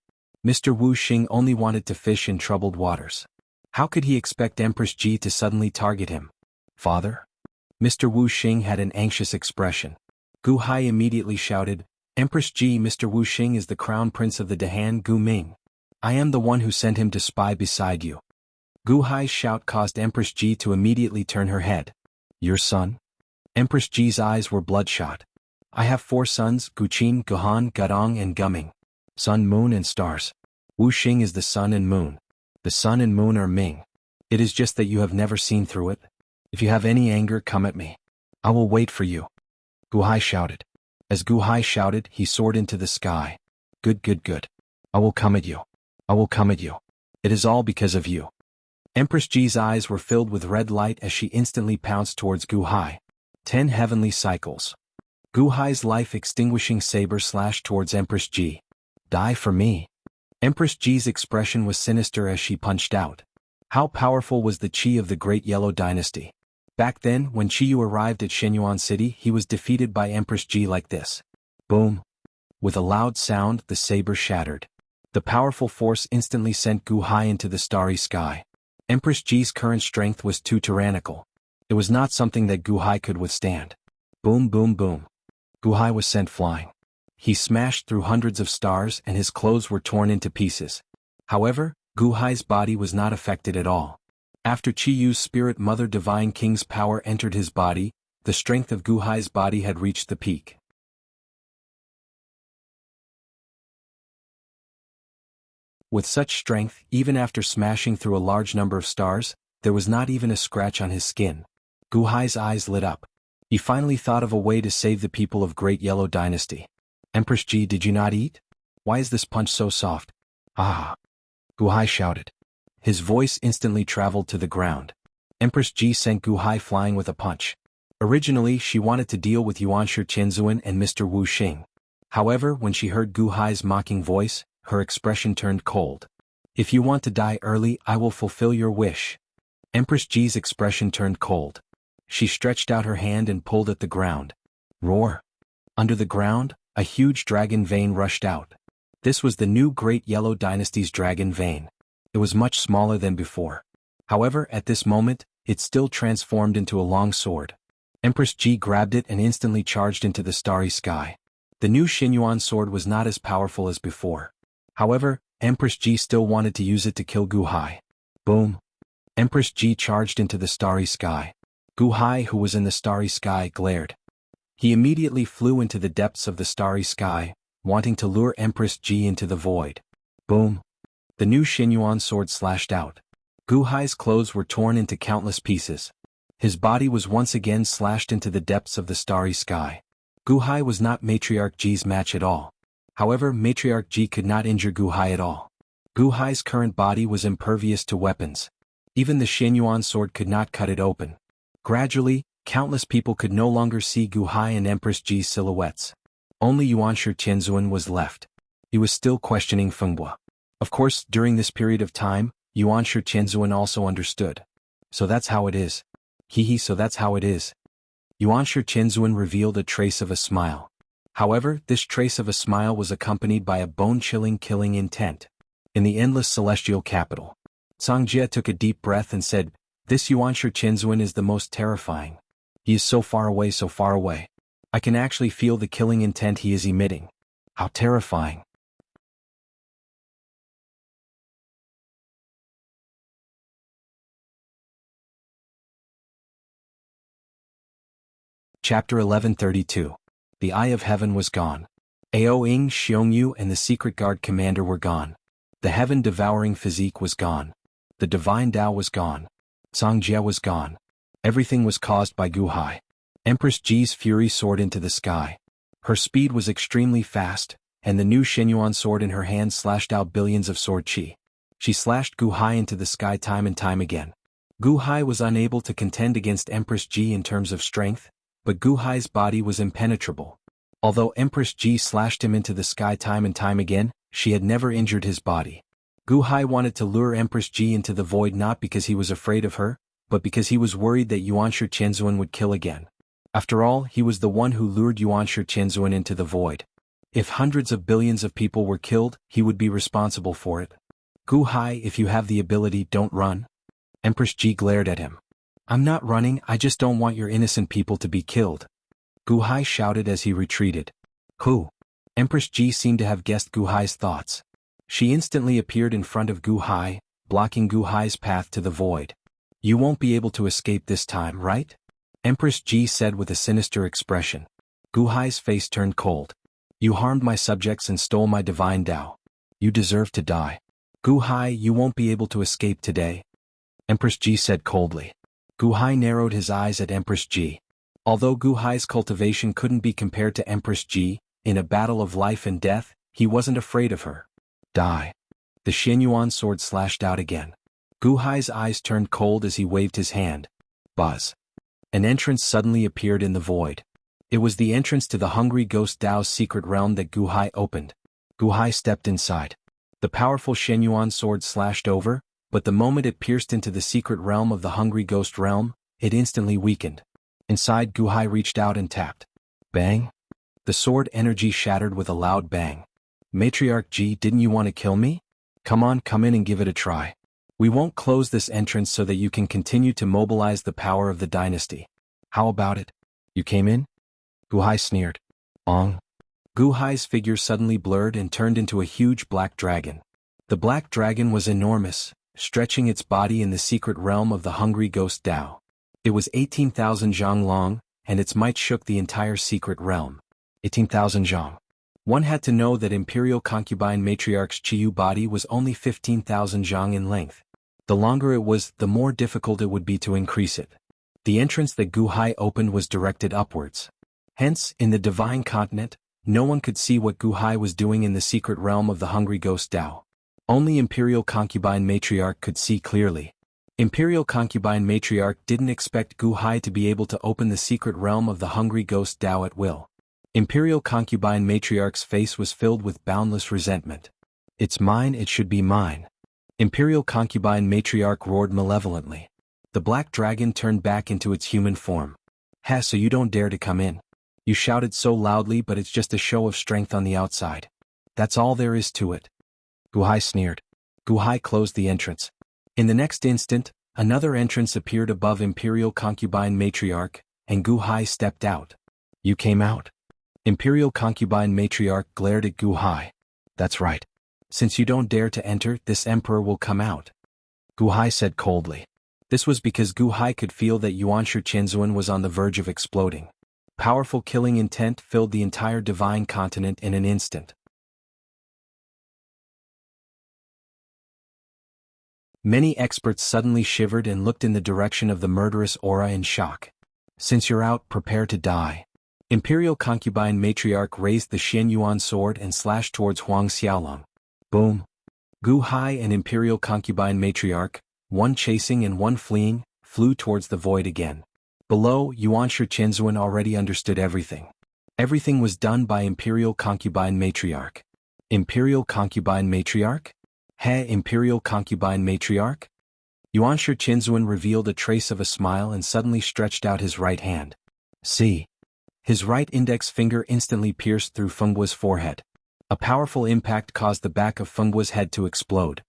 Mr. Wu Xing only wanted to fish in troubled waters. How could he expect Empress Ji to suddenly target him? Father? Mr. Wu Xing had an anxious expression. Gu Hai immediately shouted, Empress Ji, Mr. Wu Xing is the crown prince of the Dahan Gu Ming. I am the one who sent him to spy beside you. Gu Hai's shout caused Empress Ji to immediately turn her head. Your son? Empress Ji's eyes were bloodshot. I have 4 sons, Guqin, Guhan, Gudong and Guming. Sun, moon and stars. Wu Xing is the sun and moon. The sun and moon are Ming. It is just that you have never seen through it. If you have any anger, come at me. I will wait for you. Gu Hai shouted. As Gu Hai shouted, he soared into the sky. Good, good, good. I will come at you. I will come at you. It is all because of you. Empress Ji's eyes were filled with red light as she instantly pounced towards Gu Hai. 10 heavenly cycles. Gu Hai's life-extinguishing saber slashed towards Empress Ji. Die for me. Empress Ji's expression was sinister as she punched out. How powerful was the Qi of the Great Yellow Dynasty? Back then, when Qiyu arrived at Shenyuan City, he was defeated by Empress Ji like this. Boom. With a loud sound, the saber shattered. The powerful force instantly sent Gu Hai into the starry sky. Empress Ji's current strength was too tyrannical. It was not something that Gu Hai could withstand. Boom, boom, boom. Gu Hai was sent flying. He smashed through hundreds of stars and his clothes were torn into pieces. However, Gu Hai's body was not affected at all. After Qiyu's spirit mother divine king's power entered his body, the strength of Gu Hai's body had reached the peak. With such strength, even after smashing through a large number of stars, there was not even a scratch on his skin. Gu Hai's eyes lit up. He finally thought of a way to save the people of Great Yellow Dynasty. Empress Ji, did you not eat? Why is this punch so soft? Ah! Gu Hai shouted. His voice instantly traveled to the ground. Empress Ji sent Gu Hai flying with a punch. Originally, she wanted to deal with Yuanshi Qinzuan and Mr. Wu Xing. However, when she heard Gu Hai's mocking voice, her expression turned cold. If you want to die early, I will fulfill your wish. Empress Ji's expression turned cold. She stretched out her hand and pulled at the ground. Roar! Under the ground, a huge dragon vein rushed out. This was the new Great Yellow Dynasty's dragon vein. It was much smaller than before. However, at this moment, it still transformed into a long sword. Empress Ji grabbed it and instantly charged into the starry sky. The new Xinyuan sword was not as powerful as before. However, Empress Ji still wanted to use it to kill Gu Hai. Boom! Empress Ji charged into the starry sky. Gu Hai, who was in the starry sky, glared. He immediately flew into the depths of the starry sky, wanting to lure Empress Ji into the void. Boom! The new Xinyuan sword slashed out. Gu Hai's clothes were torn into countless pieces. His body was once again slashed into the depths of the starry sky. Gu Hai was not Matriarch Ji's match at all. However, Matriarch Ji could not injure Gu Hai at all. Gu Hai's current body was impervious to weapons. Even the Xinyuan sword could not cut it open. Gradually, countless people could no longer see Gu Hai and Empress Ji's silhouettes. Only Yuanshi Qinzuan was left. He was still questioning Fenghua. Of course, during this period of time, Yuanshi Qinzuan also understood. So that's how it is. So that's how it is. Yuanshi Qinzuan revealed a trace of a smile. However, this trace of a smile was accompanied by a bone-chilling killing intent. In the endless celestial capital, Songjie took a deep breath and said, This Yuanshi Qinzuan is the most terrifying. He is so far away, so far away. I can actually feel the killing intent he is emitting. How terrifying. Chapter 1132. The Eye of Heaven was gone. Ao Ing, Xiongyu and the Secret Guard commander were gone. The heaven-devouring physique was gone. The divine Tao was gone. Songjia was gone. Everything was caused by Gu Hai. Empress Ji's fury soared into the sky. Her speed was extremely fast, and the new Shenyuan sword in her hand slashed out billions of sword qi. She slashed Gu Hai into the sky time and time again. Gu Hai was unable to contend against Empress Ji in terms of strength, but Gu Hai's body was impenetrable. Although Empress Ji slashed him into the sky time and time again, she had never injured his body. Gu Hai wanted to lure Empress Ji into the void not because he was afraid of her, but because he was worried that Yuanshi Qianzuan would kill again. After all, he was the one who lured Yuanshi Qianzuan into the void. If hundreds of billions of people were killed, he would be responsible for it. Gu Hai, if you have the ability, don't run. Empress Ji glared at him. I'm not running, I just don't want your innocent people to be killed. Gu Hai shouted as he retreated. Who? Empress Ji seemed to have guessed Gu Hai's thoughts. She instantly appeared in front of Gu Hai, blocking Gu Hai's path to the void. You won't be able to escape this time, right? Empress Ji said with a sinister expression. Gu Hai's face turned cold. You harmed my subjects and stole my divine Tao. You deserve to die. Gu Hai, you won't be able to escape today. Empress Ji said coldly. Gu Hai narrowed his eyes at Empress Ji. Although Gu Hai's cultivation couldn't be compared to Empress Ji, in a battle of life and death, he wasn't afraid of her. Die. The Shenyuan sword slashed out again. Gu Hai's eyes turned cold as he waved his hand. Buzz. An entrance suddenly appeared in the void. It was the entrance to the Hungry Ghost Dao's secret realm that Gu Hai opened. Gu Hai stepped inside. The powerful Shenyuan sword slashed over, but the moment it pierced into the secret realm of the Hungry Ghost realm, it instantly weakened. Inside, Gu Hai reached out and tapped. Bang! The sword energy shattered with a loud bang. Matriarch Ji, didn't you want to kill me? Come on, come in and give it a try. We won't close this entrance so that you can continue to mobilize the power of the dynasty. How about it? You came in? Gu Hai sneered. Ong. Gu Hai's figure suddenly blurred and turned into a huge black dragon. The black dragon was enormous, stretching its body in the secret realm of the Hungry Ghost Dao. It was 18,000 zhang long, and its might shook the entire secret realm. 18,000 zhang. One had to know that Imperial Concubine Matriarch's Chiyu body was only 15,000 zhang in length. The longer it was, the more difficult it would be to increase it. The entrance that Gu Hai opened was directed upwards. Hence, in the Divine Continent, no one could see what Gu Hai was doing in the secret realm of the Hungry Ghost Dao. Only Imperial Concubine Matriarch could see clearly. Imperial Concubine Matriarch didn't expect Gu Hai to be able to open the secret realm of the Hungry Ghost Dao at will. Imperial Concubine Matriarch's face was filled with boundless resentment. It's mine, it should be mine. Imperial Concubine Matriarch roared malevolently. The black dragon turned back into its human form. Ha, so you don't dare to come in. You shouted so loudly, but it's just a show of strength on the outside. That's all there is to it. Gu Hai sneered. Gu Hai closed the entrance. In the next instant, another entrance appeared above Imperial Concubine Matriarch, and Gu Hai stepped out. You came out? Imperial Concubine Matriarch glared at Gu Hai. That's right. Since you don't dare to enter, this emperor will come out. Gu Hai said coldly. This was because Gu Hai could feel that Yuanshi Qianzuan was on the verge of exploding. Powerful killing intent filled the entire divine continent in an instant. Many experts suddenly shivered and looked in the direction of the murderous aura in shock. Since you're out, prepare to die. Imperial Concubine Matriarch raised the Shenyuan sword and slashed towards Huang Xiaolong. Boom! Gu Hai and Imperial Concubine Matriarch, one chasing and one fleeing, flew towards the void again. Below, Yuanshi Qianzuan already understood everything. Everything was done by Imperial Concubine Matriarch. Imperial Concubine Matriarch? He, Imperial Concubine Matriarch? Yuanshi Qianzuan revealed a trace of a smile and suddenly stretched out his right hand. See. His right index finger instantly pierced through Fengguo's forehead. A powerful impact caused the back of Fengguo's head to explode.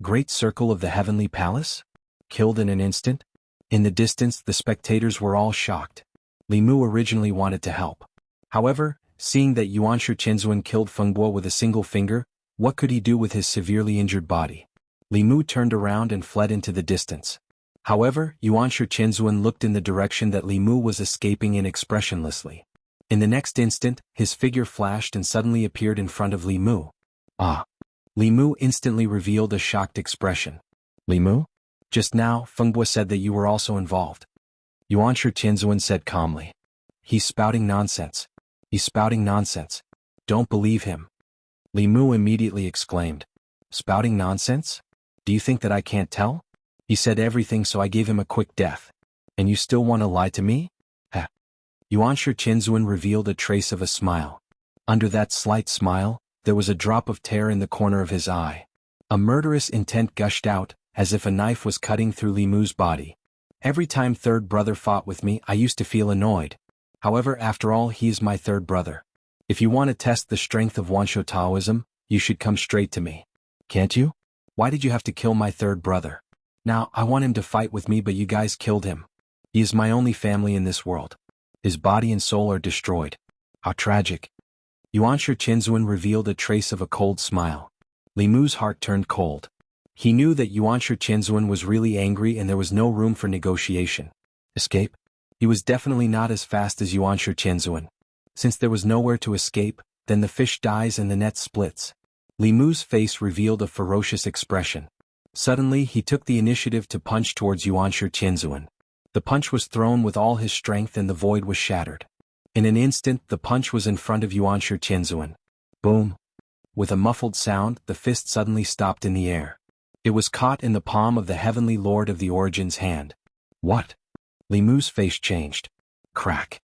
Great Circle of the Heavenly Palace? Killed in an instant? In the distance, the spectators were all shocked. Li Mu originally wanted to help. However, seeing that Yuanshi Qianzuan killed Fengguo with a single finger, what could he do with his severely injured body? Li Mu turned around and fled into the distance. However, Yuanshi Qinzuan looked in the direction that Li Mu was escaping in expressionlessly. In the next instant, his figure flashed and suddenly appeared in front of Li Mu. Ah! Li Mu instantly revealed a shocked expression. Li Mu? Just now, Fengbua said that you were also involved. Yuanshi Qinzuan said calmly. He's spouting nonsense. He's spouting nonsense. Don't believe him. Li Mu immediately exclaimed. Spouting nonsense? Do you think that I can't tell? He said everything, so I gave him a quick death. And you still want to lie to me? Ha! Yuanshi Qinzuan revealed a trace of a smile. Under that slight smile, there was a drop of terror in the corner of his eye. A murderous intent gushed out, as if a knife was cutting through Li Mu's body. Every time third brother fought with me, I used to feel annoyed. However, after all, he is my third brother. If you want to test the strength of Wansho Taoism, you should come straight to me. Can't you? Why did you have to kill my third brother? Now, I want him to fight with me, but you guys killed him. He is my only family in this world. His body and soul are destroyed. How tragic. Yuanshi Qinzuan revealed a trace of a cold smile. Li Mu's heart turned cold. He knew that Yuanshi Qinzuan was really angry and there was no room for negotiation. Escape? He was definitely not as fast as Yuanshi Qinzuan. Since there was nowhere to escape, then the fish dies and the net splits. Li Mu's face revealed a ferocious expression. Suddenly, he took the initiative to punch towards Yuanshi Qinzuan. The punch was thrown with all his strength and the void was shattered. In an instant, the punch was in front of Yuanshi Qinzuan. Boom! With a muffled sound, the fist suddenly stopped in the air. It was caught in the palm of the Heavenly Lord of the Origin's hand. What? Li Mu's face changed. Crack!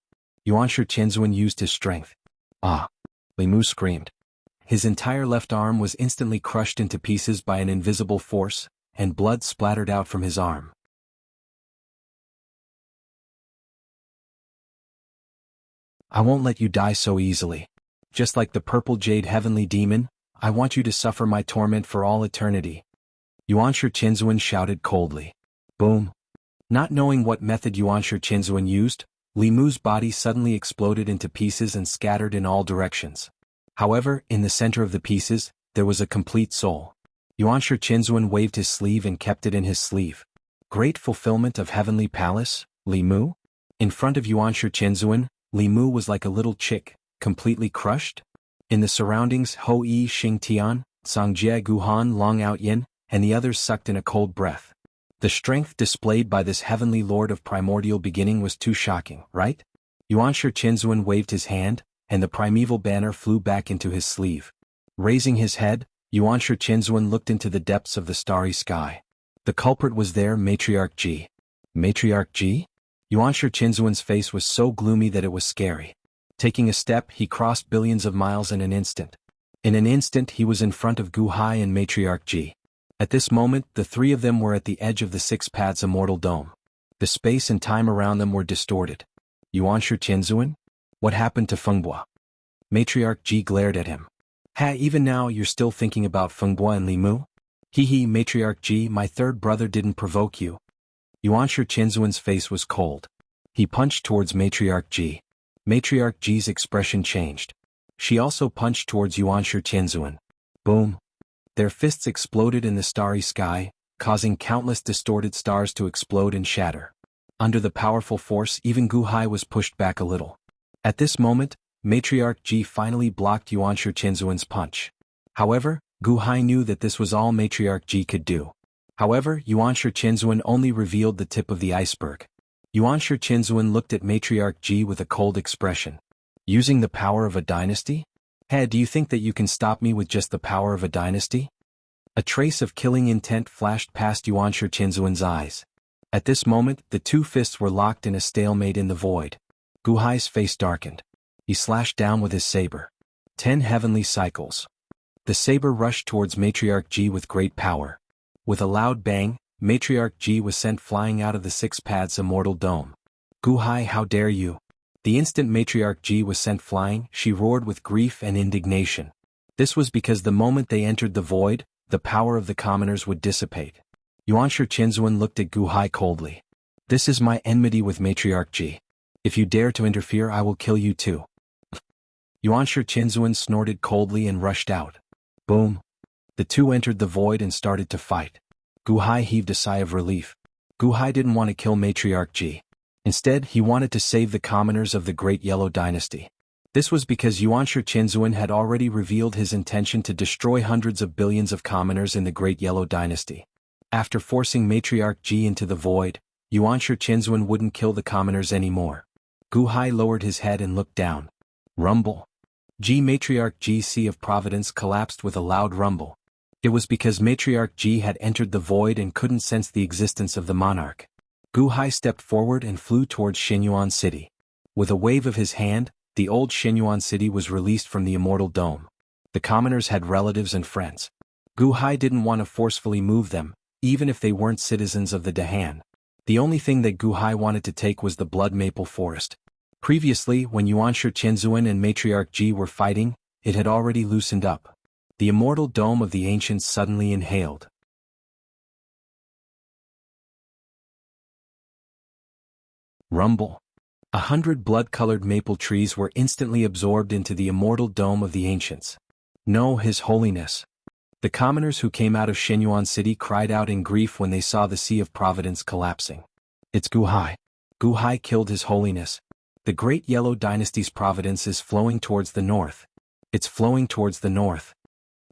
Yuanshi Qinzuan used his strength. Ah! Li Mu screamed. His entire left arm was instantly crushed into pieces by an invisible force, and blood splattered out from his arm. I won't let you die so easily. Just like the purple jade heavenly demon, I want you to suffer my torment for all eternity. Yuanshi Qinzuan shouted coldly. Boom! Not knowing what method Yuanshi Qinzuan used, Li Mu's body suddenly exploded into pieces and scattered in all directions. However, in the center of the pieces, there was a complete soul. Yuanshi Qinzuan waved his sleeve and kept it in his sleeve. Great fulfillment of heavenly palace, Li Mu? In front of Yuanshi Qinzuan, Li Mu was like a little chick, completely crushed. In the surroundings, Ho Yi Xingtian, Songjie Guhan Long Out Yin, and the others sucked in a cold breath. The strength displayed by this heavenly lord of primordial beginning was too shocking, right? Yuanshi Qinzuan waved his hand, and the primeval banner flew back into his sleeve. Raising his head, Yuanshi Qinzuan looked into the depths of the starry sky. The culprit was there, Matriarch Ji. Matriarch Ji? Yuanshi Qinzuan's face was so gloomy that it was scary. Taking a step, he crossed billions of miles in an instant. In an instant, he was in front of Gu Hai and Matriarch Ji. At this moment, the three of them were at the edge of the Six Paths Immortal Dome. The space and time around them were distorted. Yuanshi Qinzuan? What happened to Fengbua? Matriarch Ji glared at him. Ha, even now you're still thinking about Fengbua and Li Mu? Hee, Matriarch Ji, my third brother didn't provoke you. Yuanshi Qinzuan's face was cold. He punched towards Matriarch Ji. Matriarch Ji's expression changed. She also punched towards Yuanshi Qinzuan. Boom! Their fists exploded in the starry sky, causing countless distorted stars to explode and shatter. Under the powerful force, even Gu Hai was pushed back a little. At this moment, Matriarch Ji finally blocked Yuanshi Qinzuan's punch. However, Gu Hai knew that this was all Matriarch Ji could do. However, Yuanshi Qinzuan only revealed the tip of the iceberg. Yuanshi Qinzuan looked at Matriarch Ji with a cold expression. Using the power of a dynasty? Hey, do you think that you can stop me with just the power of a dynasty? A trace of killing intent flashed past Yuanshi Qinzuan's eyes. At this moment, the two fists were locked in a stalemate in the void. Gu Hai's face darkened. He slashed down with his saber. 10 heavenly cycles. The saber rushed towards Matriarch Ji with great power. With a loud bang, Matriarch Ji was sent flying out of the Six Paths Immortal Dome. Gu Hai, how dare you! The instant Matriarch Ji was sent flying, she roared with grief and indignation. This was because the moment they entered the void, the power of the commoners would dissipate. Yuanshi Qinzuan looked at Gu Hai coldly. This is my enmity with Matriarch Ji. If you dare to interfere, I will kill you too. Yuanshi Qinzuan snorted coldly and rushed out. Boom! The two entered the void and started to fight. Gu Hai heaved a sigh of relief. Gu Hai didn't want to kill Matriarch Ji. Instead, he wanted to save the commoners of the Great Yellow Dynasty. This was because Yuanshi Qinzuan had already revealed his intention to destroy hundreds of billions of commoners in the Great Yellow Dynasty. After forcing Matriarch Ji into the void, Yuanshi Qinzuan wouldn't kill the commoners anymore. Gu Hai lowered his head and looked down. Rumble. Matriarch Ji's Sea of Providence collapsed with a loud rumble. It was because Matriarch Ji had entered the void and couldn't sense the existence of the monarch. Gu Hai stepped forward and flew towards Xinyuan City. With a wave of his hand, the old Xinyuan City was released from the Immortal Dome. The commoners had relatives and friends. Gu Hai didn't want to forcefully move them, even if they weren't citizens of the Dahan. The only thing that Gu Hai wanted to take was the Blood Maple Forest. Previously, when Yuanshi Qinzuan and Matriarch Ji were fighting, it had already loosened up. The Immortal Dome of the Ancients suddenly inhaled. Rumble. 100 blood-colored maple trees were instantly absorbed into the Immortal Dome of the Ancients. No, His Holiness. The commoners who came out of Xinyuan City cried out in grief when they saw the Sea of Providence collapsing. It's Gu Hai. Gu Hai killed His Holiness. The Great Yellow Dynasty's providence is flowing towards the north. It's flowing towards the north.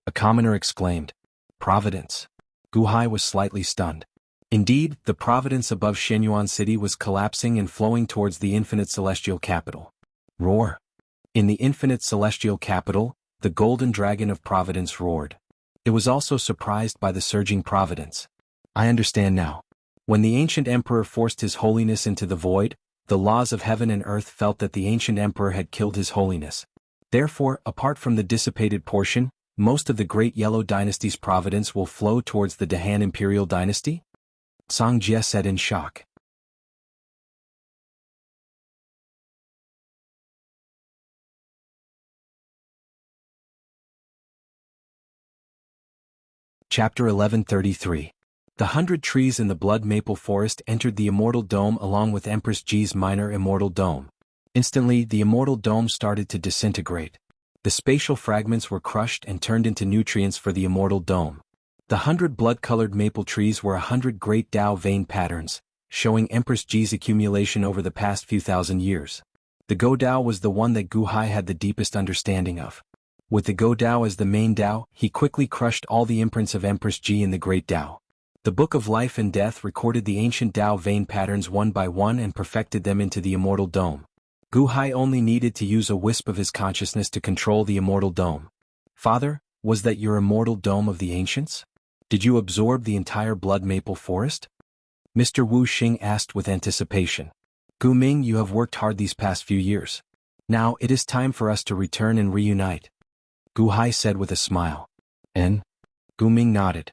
A commoner exclaimed. Providence. Gu Hai was slightly stunned. Indeed, the providence above Xinyuan City was collapsing and flowing towards the infinite celestial capital. Roar. In the infinite celestial capital, the golden dragon of providence roared. It was also surprised by the surging providence. I understand now. When the ancient emperor forced His Holiness into the void, the laws of heaven and earth felt that the ancient emperor had killed His Holiness. Therefore, apart from the dissipated portion, most of the Great Yellow Dynasty's providence will flow towards the Dahan Imperial Dynasty? Song Jie said in shock. Chapter 1133. The 100 trees in the Blood Maple Forest entered the Immortal Dome along with Empress Ji's minor Immortal Dome. Instantly, the Immortal Dome started to disintegrate. The spatial fragments were crushed and turned into nutrients for the Immortal Dome. The 100 blood-colored maple trees were 100 great Tao vein patterns, showing Empress Ji's accumulation over the past few thousand years. The Go Dao was the one that Gu Hai had the deepest understanding of. With the Go Dao as the main Dao, he quickly crushed all the imprints of Empress Ji in the Great Dao. The Book of Life and Death recorded the ancient Dao vein patterns one by one and perfected them into the Immortal Dome. Gu Hai only needed to use a wisp of his consciousness to control the Immortal Dome. Father, was that your Immortal Dome of the Ancients? Did you absorb the entire Blood Maple Forest? Mr. Wu Xing asked with anticipation. Gu Ming, you have worked hard these past few years. Now it is time for us to return and reunite. Gu Hai said with a smile. And? Gu Ming nodded.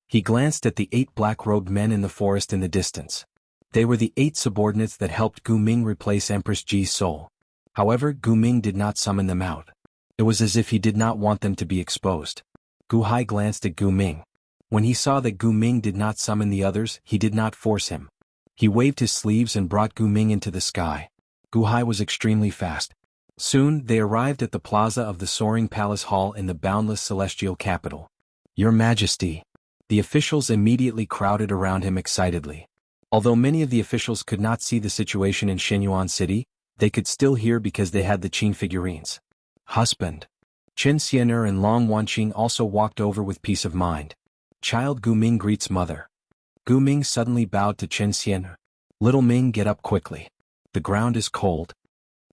He glanced at the 8 black-robed men in the forest in the distance. They were the 8 subordinates that helped Gu Ming replace Empress Ji's soul. However, Gu Ming did not summon them out. It was as if he did not want them to be exposed. Gu Hai glanced at Gu Ming. When he saw that Gu Ming did not summon the others, he did not force him. He waved his sleeves and brought Gu Ming into the sky. Gu Hai was extremely fast. Soon, they arrived at the plaza of the Soaring Palace Hall in the boundless celestial capital. Your Majesty. The officials immediately crowded around him excitedly. Although many of the officials could not see the situation in Xinyuan City, they could still hear because they had the Qin figurines. Husband. Chen Xian'er and Long Wanqing also walked over with peace of mind. Child Gu Ming greets mother. Gu Ming suddenly bowed to Chen Xian'er. Little Ming, get up quickly. The ground is cold.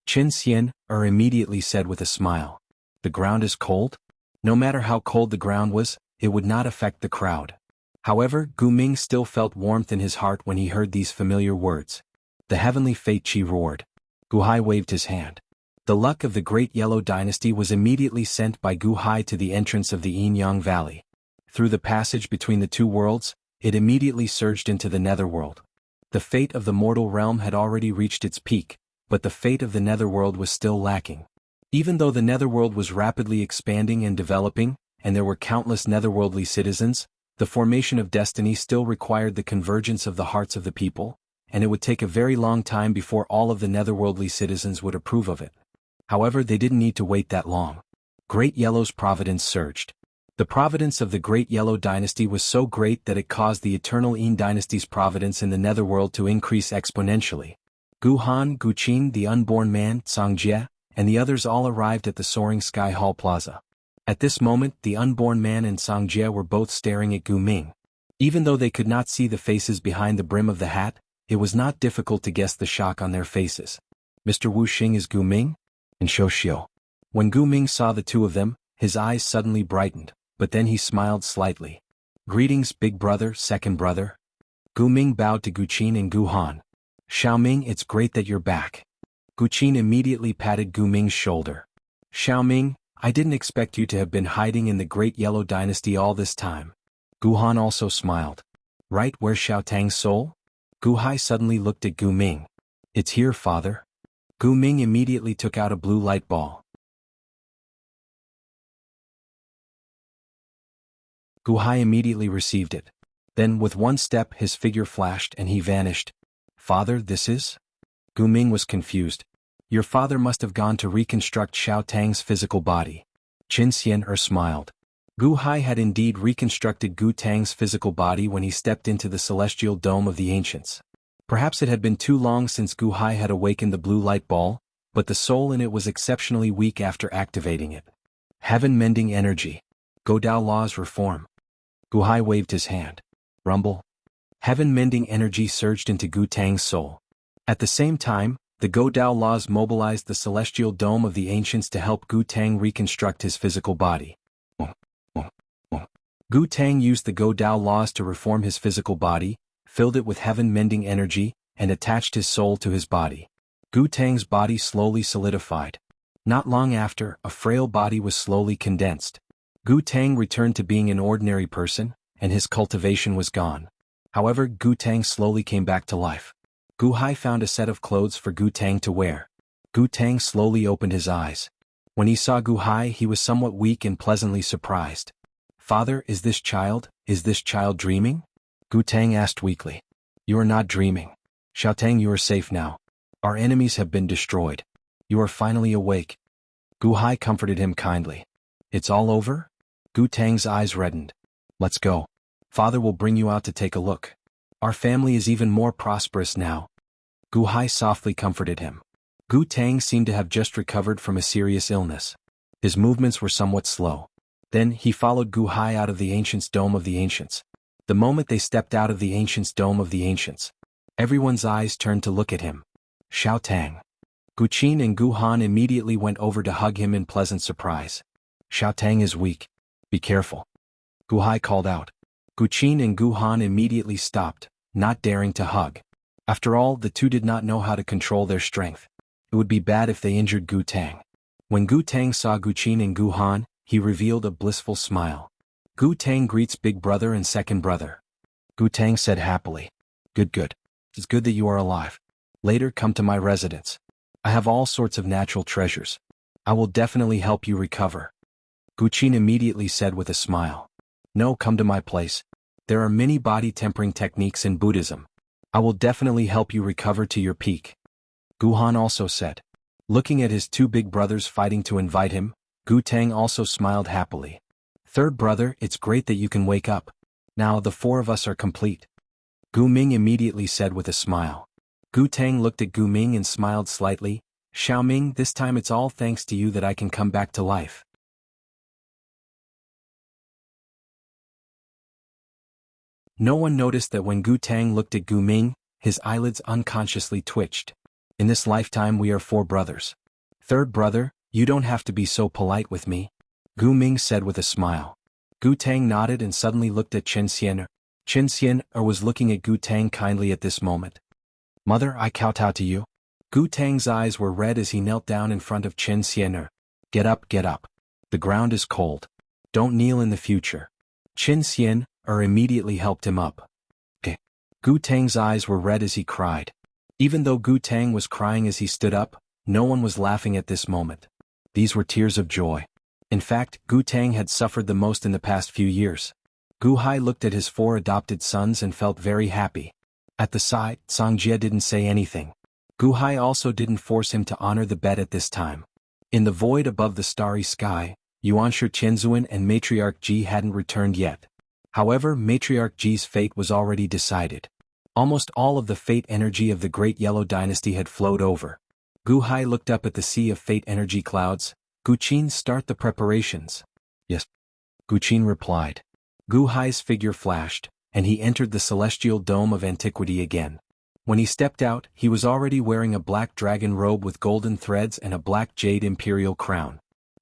Chen Xian'er immediately said with a smile. The ground is cold? No matter how cold the ground was, it would not affect the crowd. However, Gu Ming still felt warmth in his heart when he heard these familiar words. The heavenly fate, Qi roared. Gu Hai waved his hand. The luck of the Great Yellow Dynasty was immediately sent by Gu Hai to the entrance of the Yin-Yang Valley. Through the passage between the two worlds, it immediately surged into the netherworld. The fate of the mortal realm had already reached its peak, but the fate of the netherworld was still lacking. Even though the netherworld was rapidly expanding and developing, and there were countless netherworldly citizens, the formation of destiny still required the convergence of the hearts of the people, and it would take a very long time before all of the netherworldly citizens would approve of it. However, they didn't need to wait that long. Great Yellow's providence surged. The providence of the Great Yellow Dynasty was so great that it caused the Eternal Yin Dynasty's providence in the netherworld to increase exponentially. Gu Han, Gu Qin, the unborn man, Zhang Jie, and the others all arrived at the Soaring Sky Hall Plaza. At this moment, the unborn man and Zhang Jie were both staring at Gu Ming. Even though they could not see the faces behind the brim of the hat, it was not difficult to guess the shock on their faces. Mr. Wu Xing is Gu Ming? And Shou Xiu. When Gu Ming saw the two of them, his eyes suddenly brightened, but then he smiled slightly. Greetings, big brother, second brother. Gu Ming bowed to Gu Qin and Gu Han. Xiaoming, it's great that you're back. Gu Qin immediately patted Gu Ming's shoulder. Xiaoming, I didn't expect you to have been hiding in the Great Yellow Dynasty all this time. Gu Han also smiled. Right, where's Xiao Tang's soul? Gu Hai suddenly looked at Gu Ming. It's here, father. Gu Ming immediately took out a blue light ball. Gu Hai immediately received it. Then, with one step, his figure flashed and he vanished. Father, this is? Gu Ming was confused. Your father must have gone to reconstruct Xiao Tang's physical body. Qin Xian smiled. Gu Hai had indeed reconstructed Gu Tang's physical body when he stepped into the celestial dome of the ancients. Perhaps it had been too long since Gu Hai had awakened the blue light ball, but the soul in it was exceptionally weak after activating it. Heaven-mending energy. Godao laws reform. Gu Hai waved his hand. Rumble. Heaven-mending energy surged into Gu Tang's soul. At the same time, the Godao laws mobilized the celestial dome of the ancients to help Gu Tang reconstruct his physical body. Gu Tang used the Godao laws to reform his physical body, filled it with heaven-mending energy, and attached his soul to his body. Gu Tang's body slowly solidified. Not long after, a frail body was slowly condensed. Gu Tang returned to being an ordinary person, and his cultivation was gone. However, Gu Tang slowly came back to life. Gu Hai found a set of clothes for Gu Tang to wear. Gu Tang slowly opened his eyes. When he saw Gu Hai, he was somewhat weak and pleasantly surprised. Father, is this child dreaming? Gu Tang asked weakly. You are not dreaming. Xiao Tang, you are safe now. Our enemies have been destroyed. You are finally awake. Gu Hai comforted him kindly. It's all over? Gu Tang's eyes reddened. Let's go. Father will bring you out to take a look. Our family is even more prosperous now. Gu Hai softly comforted him. Gu Tang seemed to have just recovered from a serious illness. His movements were somewhat slow. Then he followed Gu Hai out of the Ancients' Dome of the Ancients. The moment they stepped out of the Ancients' Dome of the Ancients, everyone's eyes turned to look at him. Xiao Tang. Gu Qin and Gu Han immediately went over to hug him in pleasant surprise. Xiao Tang is weak. Be careful. Gu Hai called out. Gu Qin and Gu Han immediately stopped, not daring to hug. After all, the two did not know how to control their strength. It would be bad if they injured Gu Tang. When Gu Tang saw Gu Qin and Gu Han, he revealed a blissful smile. Gu Tang greets big brother and second brother. Gu Tang said happily. Good. It's good that you are alive. Later, come to my residence. I have all sorts of natural treasures. I will definitely help you recover. Gu Qin immediately said with a smile. No, come to my place. There are many body tempering techniques in Buddhism. I will definitely help you recover to your peak. Gu Han also said. Looking at his two big brothers fighting to invite him, Gu Tang also smiled happily. Third brother, it's great that you can wake up. Now the four of us are complete. Gu Ming immediately said with a smile. Gu Tang looked at Gu Ming and smiled slightly. Xiao Ming, this time it's all thanks to you that I can come back to life. No one noticed that when Gu Tang looked at Gu Ming, his eyelids unconsciously twitched. In this lifetime we are four brothers. Third brother, you don't have to be so polite with me. Gu Ming said with a smile. Gu Tang nodded and suddenly looked at Qin Xian. Qin Xian was looking at Gu Tang kindly at this moment. Mother, I kowtow to you. Gu Tang's eyes were red as he knelt down in front of Qin Xian. Get up. The ground is cold. Don't kneel in the future. Qin Xian immediately helped him up. Gu Tang's eyes were red as he cried. Even though Gu Tang was crying as he stood up, no one was laughing at this moment. These were tears of joy. In fact, Gu Tang had suffered the most in the past few years. Gu Hai looked at his four adopted sons and felt very happy. At the side, Zhang Jie didn't say anything. Gu Hai also didn't force him to honor the bet at this time. In the void above the starry sky, Yuanshi Qianzuan and Matriarch Ji hadn't returned yet. However, Matriarch Ji's fate was already decided. Almost all of the fate energy of the Great Yellow Dynasty had flowed over. Gu Hai looked up at the sea of fate energy clouds. Gu Qin, start the preparations. Yes. Gu Qin replied. Gu Hai's figure flashed, and he entered the celestial dome of antiquity again. When he stepped out, he was already wearing a black dragon robe with golden threads and a black jade imperial crown.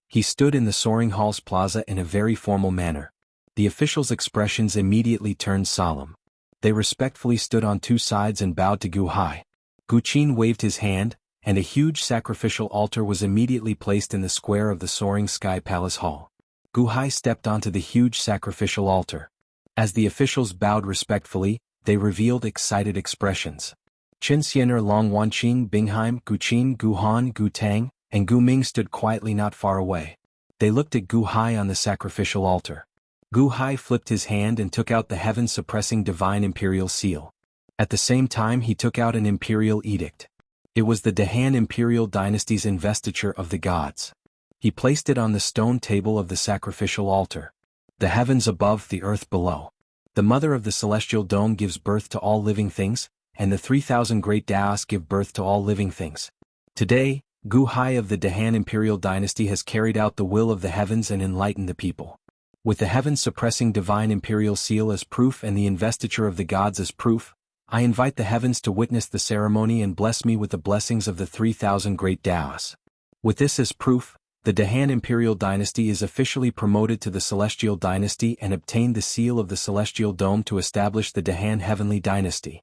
He stood in the soaring hall's plaza in a very formal manner. The officials' expressions immediately turned solemn. They respectfully stood on two sides and bowed to Gu Hai. Gu Qin waved his hand, and a huge sacrificial altar was immediately placed in the square of the soaring sky palace hall. Gu Hai stepped onto the huge sacrificial altar. As the officials bowed respectfully, they revealed excited expressions. Chen Xiener, Long Wanqing, Bingheim, Gu Qin, Gu Han, Gu Tang, and Gu Ming stood quietly not far away. They looked at Gu Hai on the sacrificial altar. Gu Hai flipped his hand and took out the heaven-suppressing divine imperial seal. At the same time he took out an imperial edict. It was the Dahan imperial dynasty's investiture of the gods. He placed it on the stone table of the sacrificial altar. The heavens above, the earth below. The mother of the celestial dome gives birth to all living things, and the 3,000 great Daos give birth to all living things. Today, Gu Hai of the Dahan imperial dynasty has carried out the will of the heavens and enlightened the people. With the heaven-suppressing divine imperial seal as proof and the investiture of the gods as proof, I invite the heavens to witness the ceremony and bless me with the blessings of the 3,000 great Daos. With this as proof, the Dahan imperial dynasty is officially promoted to the celestial dynasty and obtained the seal of the celestial dome to establish the Dahan heavenly dynasty.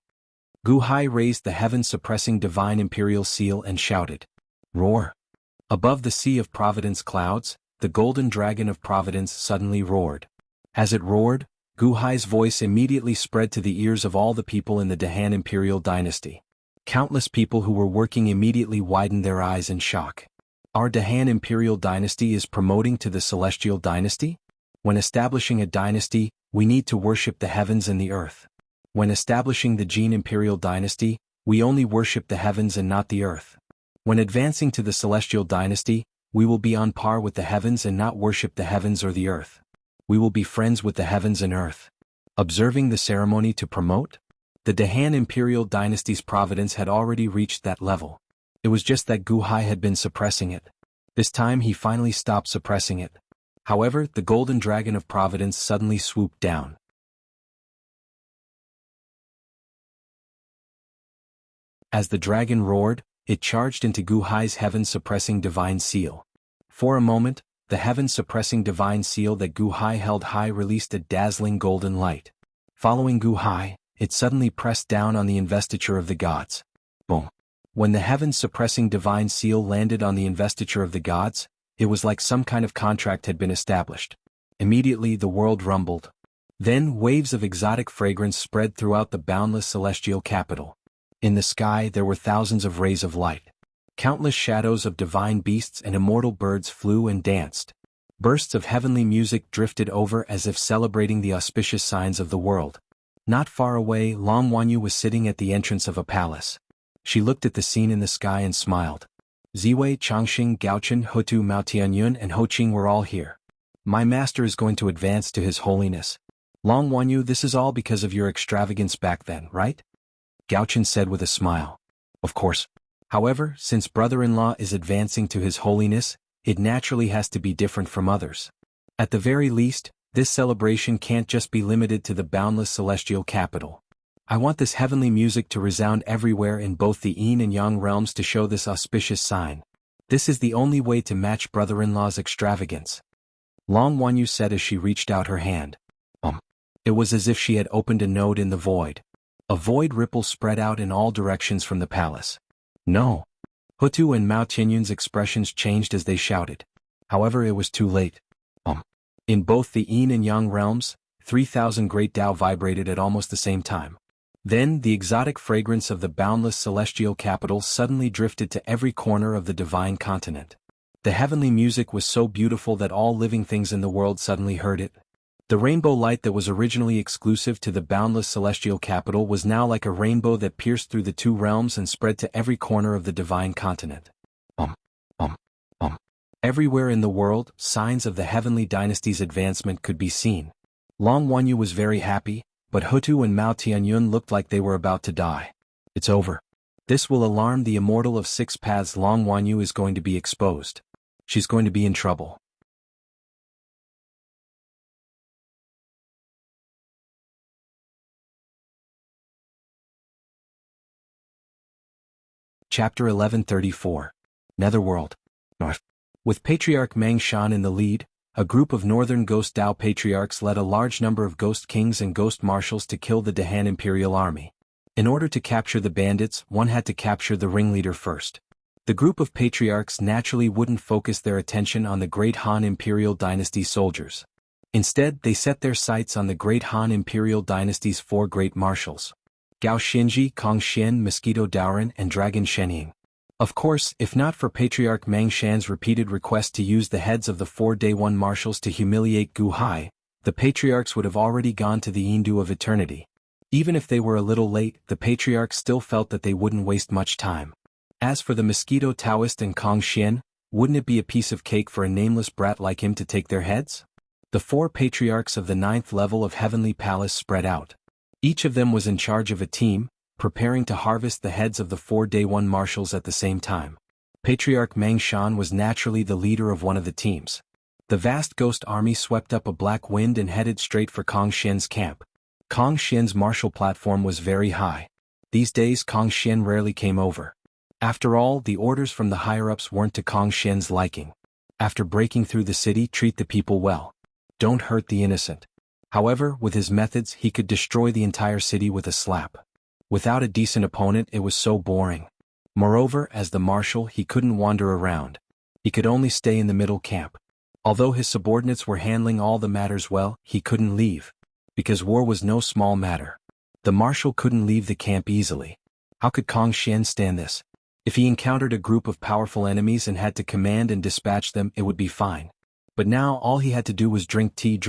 Gu Hai raised the heaven-suppressing divine imperial seal and shouted, "Roar!" Above the sea of providence clouds, the golden dragon of providence suddenly roared. As it roared, Gu Hai's voice immediately spread to the ears of all the people in the Dahan imperial dynasty. Countless people who were working immediately widened their eyes in shock. Our Dahan imperial dynasty is promoting to the celestial dynasty? When establishing a dynasty, we need to worship the heavens and the earth. When establishing the Jin imperial dynasty, we only worship the heavens and not the earth. When advancing to the celestial dynasty, we will be on par with the heavens and not worship the heavens or the earth. We will be friends with the heavens and earth. Observing the ceremony to promote? The Dahan imperial dynasty's providence had already reached that level. It was just that Gu Hai had been suppressing it. This time he finally stopped suppressing it. However, the golden dragon of providence suddenly swooped down. As the dragon roared, it charged into Gu Hai's heaven-suppressing divine seal. For a moment, the heaven-suppressing divine seal that Gu Hai held high released a dazzling golden light. Following Gu Hai, it suddenly pressed down on the investiture of the gods. Boom! When the heaven-suppressing divine seal landed on the investiture of the gods, it was like some kind of contract had been established. Immediately the world rumbled. Then waves of exotic fragrance spread throughout the boundless celestial capital. In the sky there were thousands of rays of light. Countless shadows of divine beasts and immortal birds flew and danced. Bursts of heavenly music drifted over as if celebrating the auspicious signs of the world. Not far away, Long Wanyu was sitting at the entrance of a palace. She looked at the scene in the sky and smiled. Ziwei, Changxing, Gaochen, Hutu, Mao Tianyun and Ho Qing were all here. My master is going to advance to his holiness. Long Wanyu, this is all because of your extravagance back then, right? Gaochen said with a smile. Of course. However, since brother-in-law is advancing to his holiness, it naturally has to be different from others. At the very least, this celebration can't just be limited to the boundless celestial capital. I want this heavenly music to resound everywhere in both the Yin and Yang realms to show this auspicious sign. This is the only way to match brother-in-law's extravagance. Long Wanyu said as she reached out her hand. It was as if she had opened a node in the void. A void ripple spread out in all directions from the palace. No. Hutu and Mao Tianyun's expressions changed as they shouted. However, it was too late. In both the Yin and Yang realms, 3,000 great Tao vibrated at almost the same time. Then, the exotic fragrance of the boundless celestial capital suddenly drifted to every corner of the divine continent. The heavenly music was so beautiful that all living things in the world suddenly heard it. The rainbow light that was originally exclusive to the boundless celestial capital was now like a rainbow that pierced through the two realms and spread to every corner of the divine continent. Everywhere in the world, signs of the Heavenly Dynasty's advancement could be seen. Long Wanyu was very happy, but Hutu and Mao Tianyun looked like they were about to die. It's over. This will alarm the immortal of 6 paths. Long Wanyu is going to be exposed. She's going to be in trouble. Chapter 1134. Netherworld. North. With Patriarch Mang Shan in the lead, a group of northern Ghost Dao patriarchs led a large number of Ghost Kings and Ghost Marshals to kill the Dahan Imperial Army. In order to capture the bandits, one had to capture the ringleader first. The group of patriarchs naturally wouldn't focus their attention on the Great Han Imperial Dynasty soldiers. Instead, they set their sights on the Great Han Imperial Dynasty's 4 great marshals: Gao Xinji, Kong Xian, Mosquito Daoren, and Dragon Shenying. Of course, if not for Patriarch Mang Shan's repeated request to use the heads of the 4 Day 1 marshals to humiliate Gu Hai, the patriarchs would have already gone to the Yindu of Eternity. Even if they were a little late, the patriarchs still felt that they wouldn't waste much time. As for the Mosquito Taoist and Kong Xian, wouldn't it be a piece of cake for a nameless brat like him to take their heads? The 4 patriarchs of the 9th level of Heavenly Palace spread out. Each of them was in charge of a team, preparing to harvest the heads of the 4 Day 1 marshals at the same time. Patriarch Mang Shan was naturally the leader of one of the teams. The vast ghost army swept up a black wind and headed straight for Kong Xian's camp. Kong Xian's martial platform was very high. These days Kong Xian rarely came over. After all, the orders from the higher-ups weren't to Kong Xian's liking. After breaking through the city, treat the people well. Don't hurt the innocent. However, with his methods he could destroy the entire city with a slap. Without a decent opponent it was so boring. Moreover, as the marshal he couldn't wander around. He could only stay in the middle camp. Although his subordinates were handling all the matters well, he couldn't leave. Because war was no small matter. The marshal couldn't leave the camp easily. How could Kong Xian stand this? If he encountered a group of powerful enemies and had to command and dispatch them, it would be fine. But now all he had to do was drink tea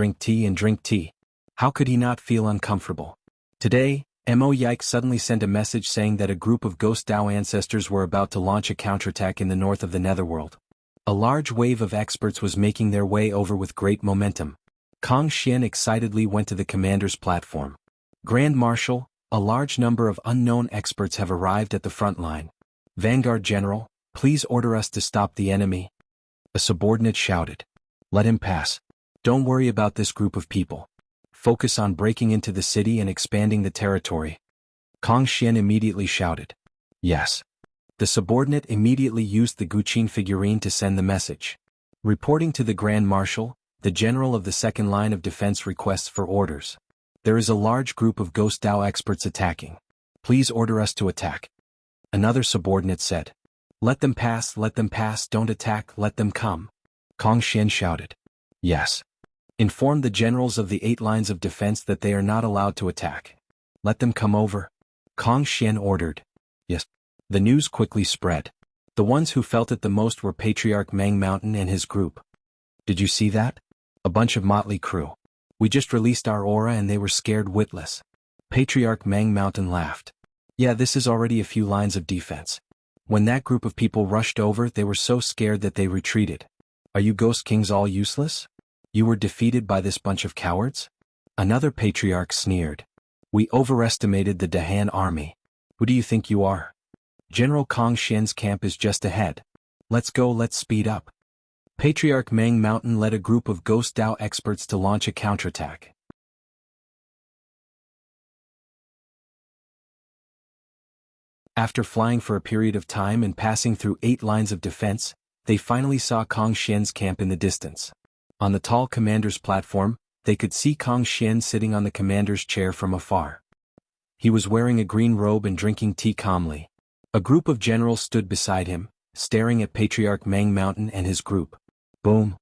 and drink tea. How could he not feel uncomfortable? Today, Mo Yike suddenly sent a message saying that a group of Ghost Dao ancestors were about to launch a counterattack in the north of the Netherworld. A large wave of experts was making their way over with great momentum. Kong Xian excitedly went to the commander's platform. Grand Marshal, a large number of unknown experts have arrived at the front line. Vanguard General, please order us to stop the enemy. A subordinate shouted. Let him pass. Don't worry about this group of people. Focus on breaking into the city and expanding the territory. Kong Xian immediately shouted. Yes. The subordinate immediately used the Guqin figurine to send the message. Reporting to the Grand Marshal, the general of the second line of defense requests for orders. There is a large group of Ghost Dao experts attacking. Please order us to attack. Another subordinate said. Let them pass, don't attack, let them come. Kong Xian shouted. Yes. Inform the generals of the 8 lines of defense that they are not allowed to attack. Let them come over. Kong Xian ordered. Yes. The news quickly spread. The ones who felt it the most were Patriarch Mang Mountain and his group. Did you see that? A bunch of motley crew. We just released our aura and they were scared witless. Patriarch Mang Mountain laughed. Yeah, this is already a few lines of defense. When that group of people rushed over, they were so scared that they retreated. Are you Ghost Kings all useless? You were defeated by this bunch of cowards? Another patriarch sneered. We overestimated the Dahan army. Who do you think you are? General Kong Xian's camp is just ahead. Let's go, let's speed up. Patriarch Mang Mountain led a group of Ghost Dao experts to launch a counterattack. After flying for a period of time and passing through 8 lines of defense, they finally saw Kong Xian's camp in the distance. On the tall commander's platform, they could see Kong Xian sitting on the commander's chair from afar. He was wearing a green robe and drinking tea calmly. A group of generals stood beside him, staring at Patriarch Mang Mountain and his group. Boom!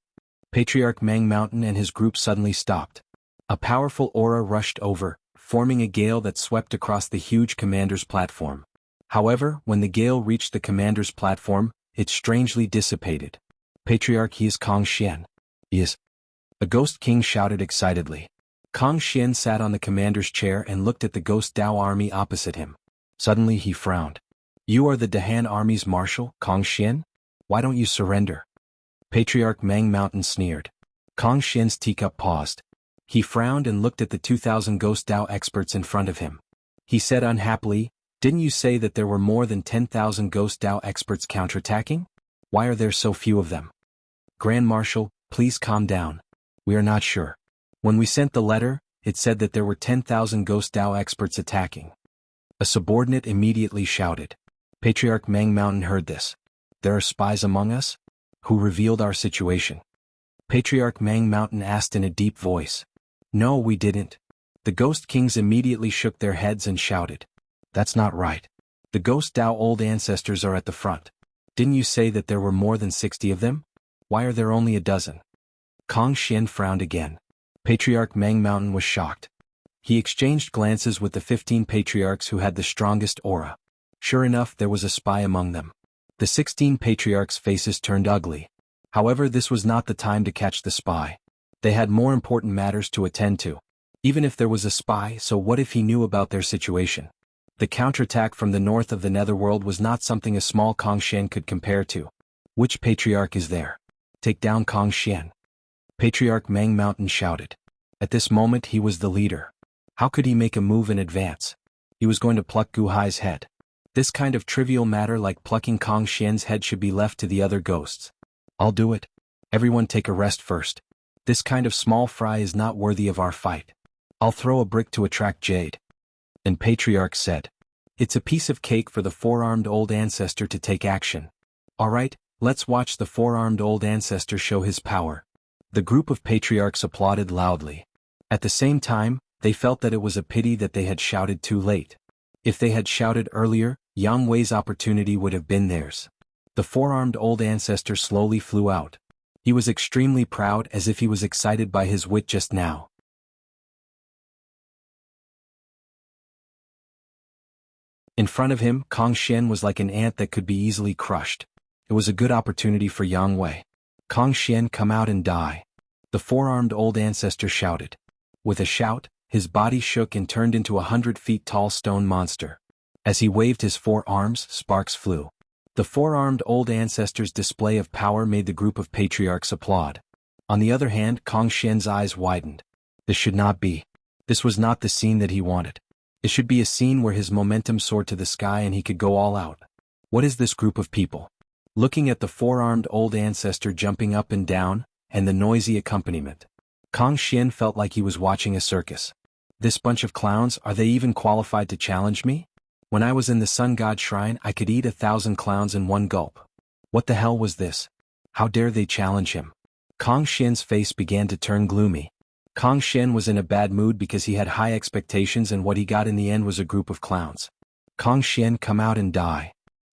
Patriarch Mang Mountain and his group suddenly stopped. A powerful aura rushed over, forming a gale that swept across the huge commander's platform. However, when the gale reached the commander's platform, it strangely dissipated. Patriarch, he is Kong Xian. He is. A Ghost King shouted excitedly. Kong Xian sat on the commander's chair and looked at the Ghost Dao army opposite him. Suddenly he frowned. You are the Dahan army's marshal, Kong Xian? Why don't you surrender? Patriarch Mang Mountain sneered. Kong Xian's teacup paused. He frowned and looked at the 2,000 Ghost Dao experts in front of him. He said unhappily, "Didn't you say that there were more than 10,000 Ghost Dao experts counterattacking? Why are there so few of them?" "Grand Marshal, please calm down. We are not sure. When we sent the letter, it said that there were 10,000 Ghost Dao experts attacking." A subordinate immediately shouted. Patriarch Mang Mountain heard this. "There are spies among us? Who revealed our situation?" Patriarch Mang Mountain asked in a deep voice. "No, we didn't." The Ghost Kings immediately shook their heads and shouted. "That's not right. The Ghost Dao old ancestors are at the front. Didn't you say that there were more than 60 of them? Why are there only a dozen?" Kong Xian frowned again. Patriarch Mang Mountain was shocked. He exchanged glances with the 15 patriarchs who had the strongest aura. Sure enough, there was a spy among them. The 16 patriarchs' faces turned ugly. However, this was not the time to catch the spy. They had more important matters to attend to. Even if there was a spy, so what if he knew about their situation? The counterattack from the north of the netherworld was not something a small Kong Xian could compare to. "Which patriarch is there? Take down Kong Xian." Patriarch Mang Mountain shouted. At this moment he was the leader. How could he make a move in advance? He was going to pluck Gu Hai's head. This kind of trivial matter like plucking Kong Xian's head should be left to the other ghosts. "I'll do it. Everyone take a rest first. This kind of small fry is not worthy of our fight. I'll throw a brick to attract Jade." And Patriarch said, "It's a piece of cake for the four-armed old ancestor to take action. All right, let's watch the four-armed old ancestor show his power." The group of patriarchs applauded loudly. At the same time, they felt that it was a pity that they had shouted too late. If they had shouted earlier, Yang Wei's opportunity would have been theirs. The four-armed old ancestor slowly flew out. He was extremely proud, as if he was excited by his wit just now. In front of him, Kong Xian was like an ant that could be easily crushed. It was a good opportunity for Yang Wei. "Kong Xian, come out and die." The four-armed old ancestor shouted. With a shout, his body shook and turned into a 100-feet-tall stone monster. As he waved his four arms, sparks flew. The four-armed old ancestor's display of power made the group of patriarchs applaud. On the other hand, Kong Xian's eyes widened. This should not be. This was not the scene that he wanted. It should be a scene where his momentum soared to the sky and he could go all out. What is this group of people? Looking at the four-armed old ancestor jumping up and down, and the noisy accompaniment, Kong Xian felt like he was watching a circus. This bunch of clowns, are they even qualified to challenge me? When I was in the Sun God Shrine, I could eat 1,000 clowns in one gulp. What the hell was this? How dare they challenge him? Kong Xian's face began to turn gloomy. Kong Xian was in a bad mood because he had high expectations and what he got in the end was a group of clowns. "Kong Xian, come out and die."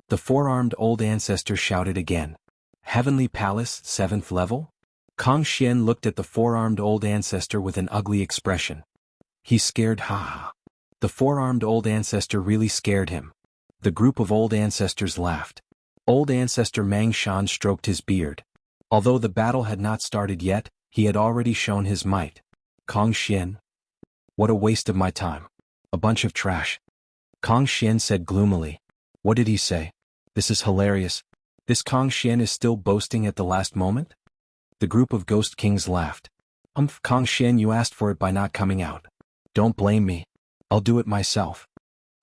The four-armed old ancestor shouted again. "Heavenly Palace, 7th level?" Kong Xian looked at the four-armed old ancestor with an ugly expression. He's scared, ha. The four-armed old ancestor really scared him. The group of old ancestors laughed. Old ancestor Mang Shan stroked his beard. Although the battle had not started yet, he had already shown his might. "Kong Xian? What a waste of my time. A bunch of trash." Kong Xian said gloomily. What did he say? This is hilarious. This Kong Xian is still boasting at the last moment? The group of Ghost Kings laughed. Kong Xian, you asked for it by not coming out. Don't blame me. I'll do it myself.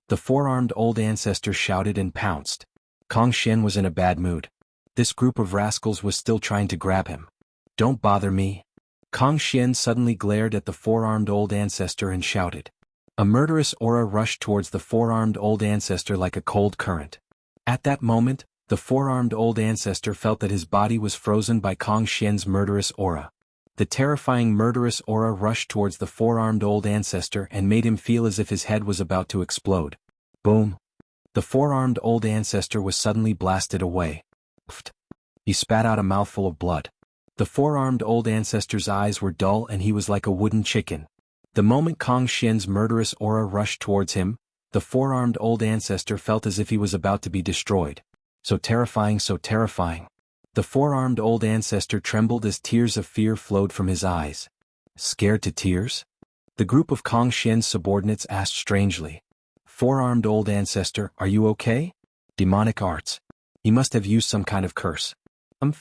The four-armed old ancestor shouted and pounced. Kong Xian was in a bad mood. This group of rascals was still trying to grab him. Don't bother me. Kong Xian suddenly glared at the four-armed old ancestor and shouted. A murderous aura rushed towards the four-armed old ancestor like a cold current. At that moment, the four-armed old ancestor felt that his body was frozen by Kong Xian's murderous aura. The terrifying murderous aura rushed towards the four-armed old ancestor and made him feel as if his head was about to explode. Boom! The four-armed old ancestor was suddenly blasted away. Pfft! He spat out a mouthful of blood. The four-armed old ancestor's eyes were dull and he was like a wooden chicken. The moment Kong Xian's murderous aura rushed towards him, the four-armed old ancestor felt as if he was about to be destroyed. So terrifying, so terrifying. The four-armed old ancestor trembled as tears of fear flowed from his eyes. Scared to tears? The group of Kong Xian's subordinates asked strangely. Four-armed old ancestor, are you okay? Demonic arts. He must have used some kind of curse.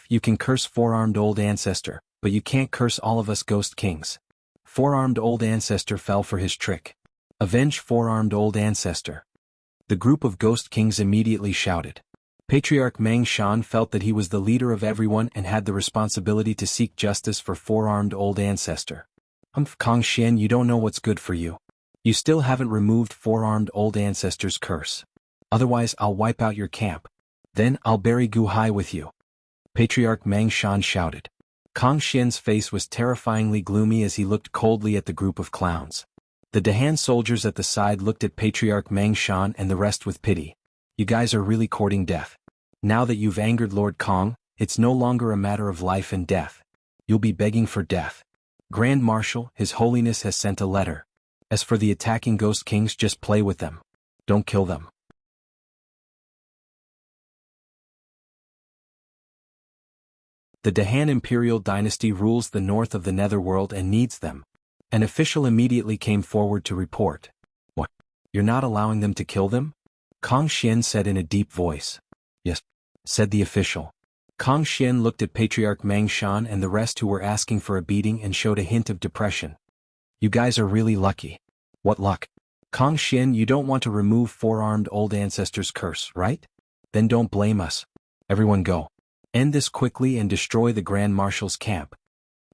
You can curse four-armed old ancestor, but you can't curse all of us ghost kings. Four-armed old ancestor fell for his trick. Avenge four-armed old ancestor. The group of ghost kings immediately shouted. Patriarch Meng Shan felt that he was the leader of everyone and had the responsibility to seek justice for four-armed old ancestor. Kong Xian, you don't know what's good for you. You still haven't removed four-armed old ancestor's curse. Otherwise I'll wipe out your camp. Then I'll bury Gu Hai with you. Patriarch Meng Shan shouted. Kong Xian's face was terrifyingly gloomy as he looked coldly at the group of clowns. The Dahan soldiers at the side looked at Patriarch Meng Shan and the rest with pity. You guys are really courting death. Now that you've angered Lord Kong, it's no longer a matter of life and death. You'll be begging for death. Grand Marshal, His Holiness has sent a letter. As for the attacking ghost kings, just play with them. Don't kill them. The Dahan imperial dynasty rules the north of the netherworld and needs them. An official immediately came forward to report. What? You're not allowing them to kill them? Kong Xian said in a deep voice. Yes, said the official. Kong Xian looked at Patriarch Meng Shan and the rest who were asking for a beating and showed a hint of depression. You guys are really lucky. What luck? Kong Xian, you don't want to remove four-armed old ancestor's curse, right? Then don't blame us. Everyone go. End this quickly and destroy the Grand Marshal's camp.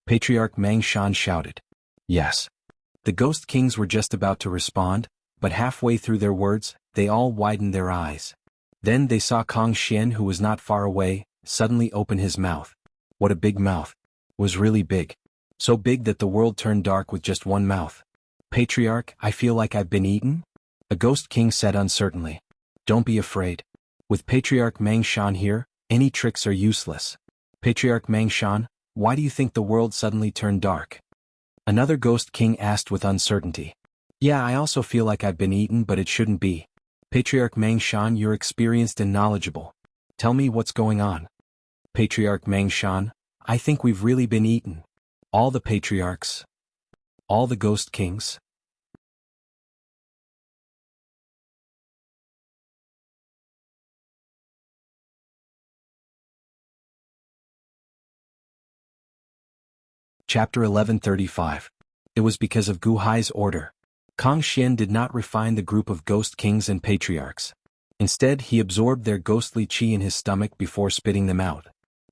Patriarch Meng Shan shouted. Yes. The ghost kings were just about to respond, but halfway through their words, they all widened their eyes. Then they saw Kong Xian, who was not far away, suddenly open his mouth. What a big mouth. It was really big. So big that the world turned dark with just one mouth. Patriarch, I feel like I've been eaten? A ghost king said uncertainly. Don't be afraid. With Patriarch Meng Shan here, any tricks are useless. Patriarch Meng Shan, why do you think the world suddenly turned dark? Another ghost king asked with uncertainty. Yeah, I also feel like I've been eaten, but it shouldn't be. Patriarch Meng Shan, you're experienced and knowledgeable. Tell me what's going on. Patriarch Meng Shan, I think we've really been eaten. All the patriarchs. All the ghost kings. Chapter 1135. It was because of Gu Hai's order. Kong Xian did not refine the group of ghost kings and patriarchs. Instead, he absorbed their ghostly qi in his stomach before spitting them out.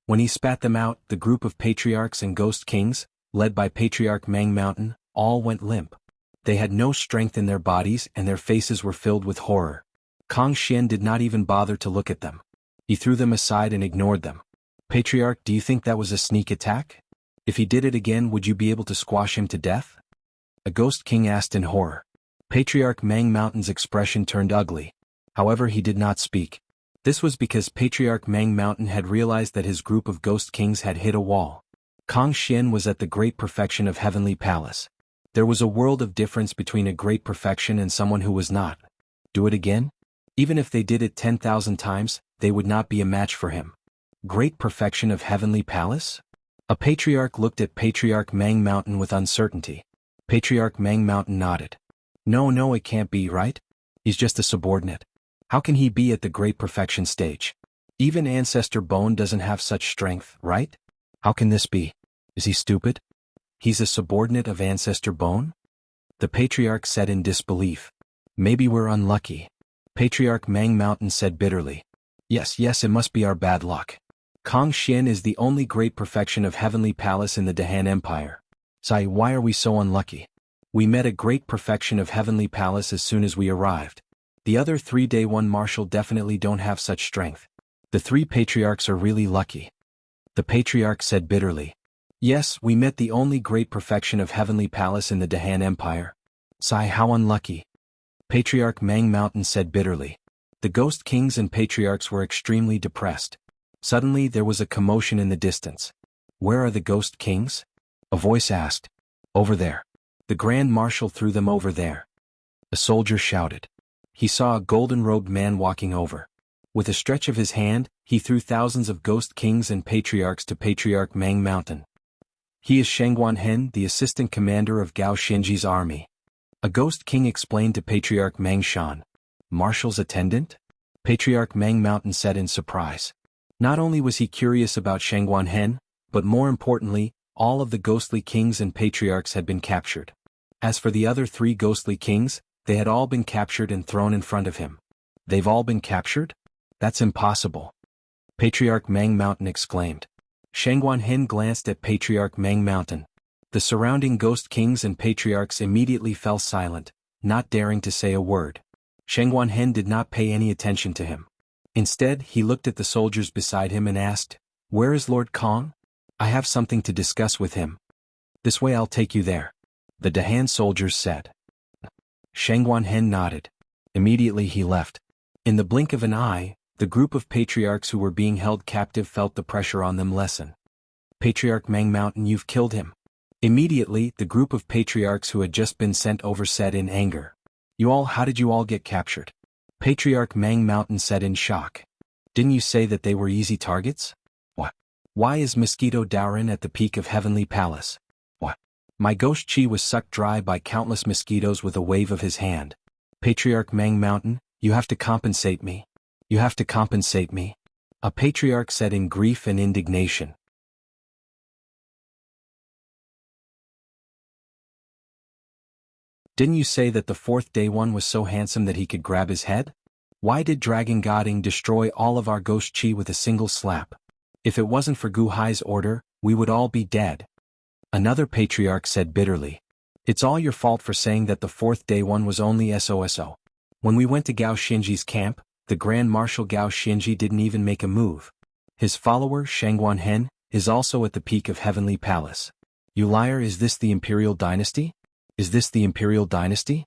When he spat them out, the group of patriarchs and ghost kings, led by Patriarch Mang Mountain, all went limp. They had no strength in their bodies and their faces were filled with horror. Kong Xian did not even bother to look at them. He threw them aside and ignored them. Patriarch, do you think that was a sneak attack? If he did it again, would you be able to squash him to death? A ghost king asked in horror. Patriarch Mang Mountain's expression turned ugly. However, he did not speak. This was because Patriarch Mang Mountain had realized that his group of ghost kings had hit a wall. Kong Xian was at the great perfection of Heavenly Palace. There was a world of difference between a great perfection and someone who was not. Do it again? Even if they did it 10,000 times, they would not be a match for him. Great perfection of Heavenly Palace? A patriarch looked at Patriarch Mang Mountain with uncertainty. Patriarch Mang Mountain nodded. No, it can't be, right? He's just a subordinate. How can he be at the great perfection stage? Even Ancestor Bone doesn't have such strength, right? How can this be? Is he stupid? He's a subordinate of Ancestor Bone? The patriarch said in disbelief. Maybe we're unlucky. Patriarch Mang Mountain said bitterly. Yes, it must be our bad luck. Kong Xian is the only great perfection of Heavenly Palace in the Dahan Empire. Sai, why are we so unlucky? We met a great perfection of Heavenly Palace as soon as we arrived. The other 3 Day 1 Marshal definitely don't have such strength. The 3 patriarchs are really lucky. The patriarch said bitterly. Yes, we met the only great perfection of Heavenly Palace in the Dahan Empire. Sai, how unlucky. Patriarch Mang Mountain said bitterly. The ghost kings and patriarchs were extremely depressed. Suddenly there was a commotion in the distance. Where are the ghost kings? A voice asked. Over there. The Grand Marshal threw them over there. A soldier shouted. He saw a golden-robed man walking over. With a stretch of his hand, he threw thousands of ghost kings and patriarchs to Patriarch Mang Mountain. He is Shengguan Hen, the assistant commander of Gao Xinji's army. A ghost king explained to Patriarch Mang Shan. Marshal's attendant? Patriarch Mang Mountain said in surprise. Not only was he curious about Shangguanhen, but more importantly, all of the ghostly kings and patriarchs had been captured. As for the other 3 ghostly kings, they had all been captured and thrown in front of him. They've all been captured? That's impossible. Patriarch Mang Mountain exclaimed. Shangguanhen glanced at Patriarch Mang Mountain. The surrounding ghost kings and patriarchs immediately fell silent, not daring to say a word. Shangguanhen did not pay any attention to him. Instead, he looked at the soldiers beside him and asked, "Where is Lord Kong? I have something to discuss with him." "This way, I'll take you there," the Dahan soldiers said. Shangguanhen nodded. Immediately he left. In the blink of an eye, the group of patriarchs who were being held captive felt the pressure on them lessen. "Patriarch Mang Mountain, you've killed him." Immediately, the group of patriarchs who had just been sent over said in anger. How did you all get captured?" Patriarch Mang Mountain said in shock. "Didn't you say that they were easy targets? What? Why is Mosquito Daorin at the peak of Heavenly Palace? What? My ghost chi was sucked dry by countless mosquitoes with a wave of his hand. Patriarch Mang Mountain, you have to compensate me. You have to compensate me," a patriarch said in grief and indignation. "Didn't you say that the 4th day one was so handsome that he could grab his head? Why did Dragon Godding destroy all of our ghost chi with a single slap? If it wasn't for Gu Hai's order, we would all be dead." Another patriarch said bitterly. "It's all your fault for saying that the 4th day one was only SOSO. When we went to Gao Xinji's camp, the Grand Marshal Gao Xinji didn't even make a move. His follower, Shangguanhen, is also at the peak of Heavenly Palace. You liar, is this the Imperial Dynasty? Is this the Imperial Dynasty?"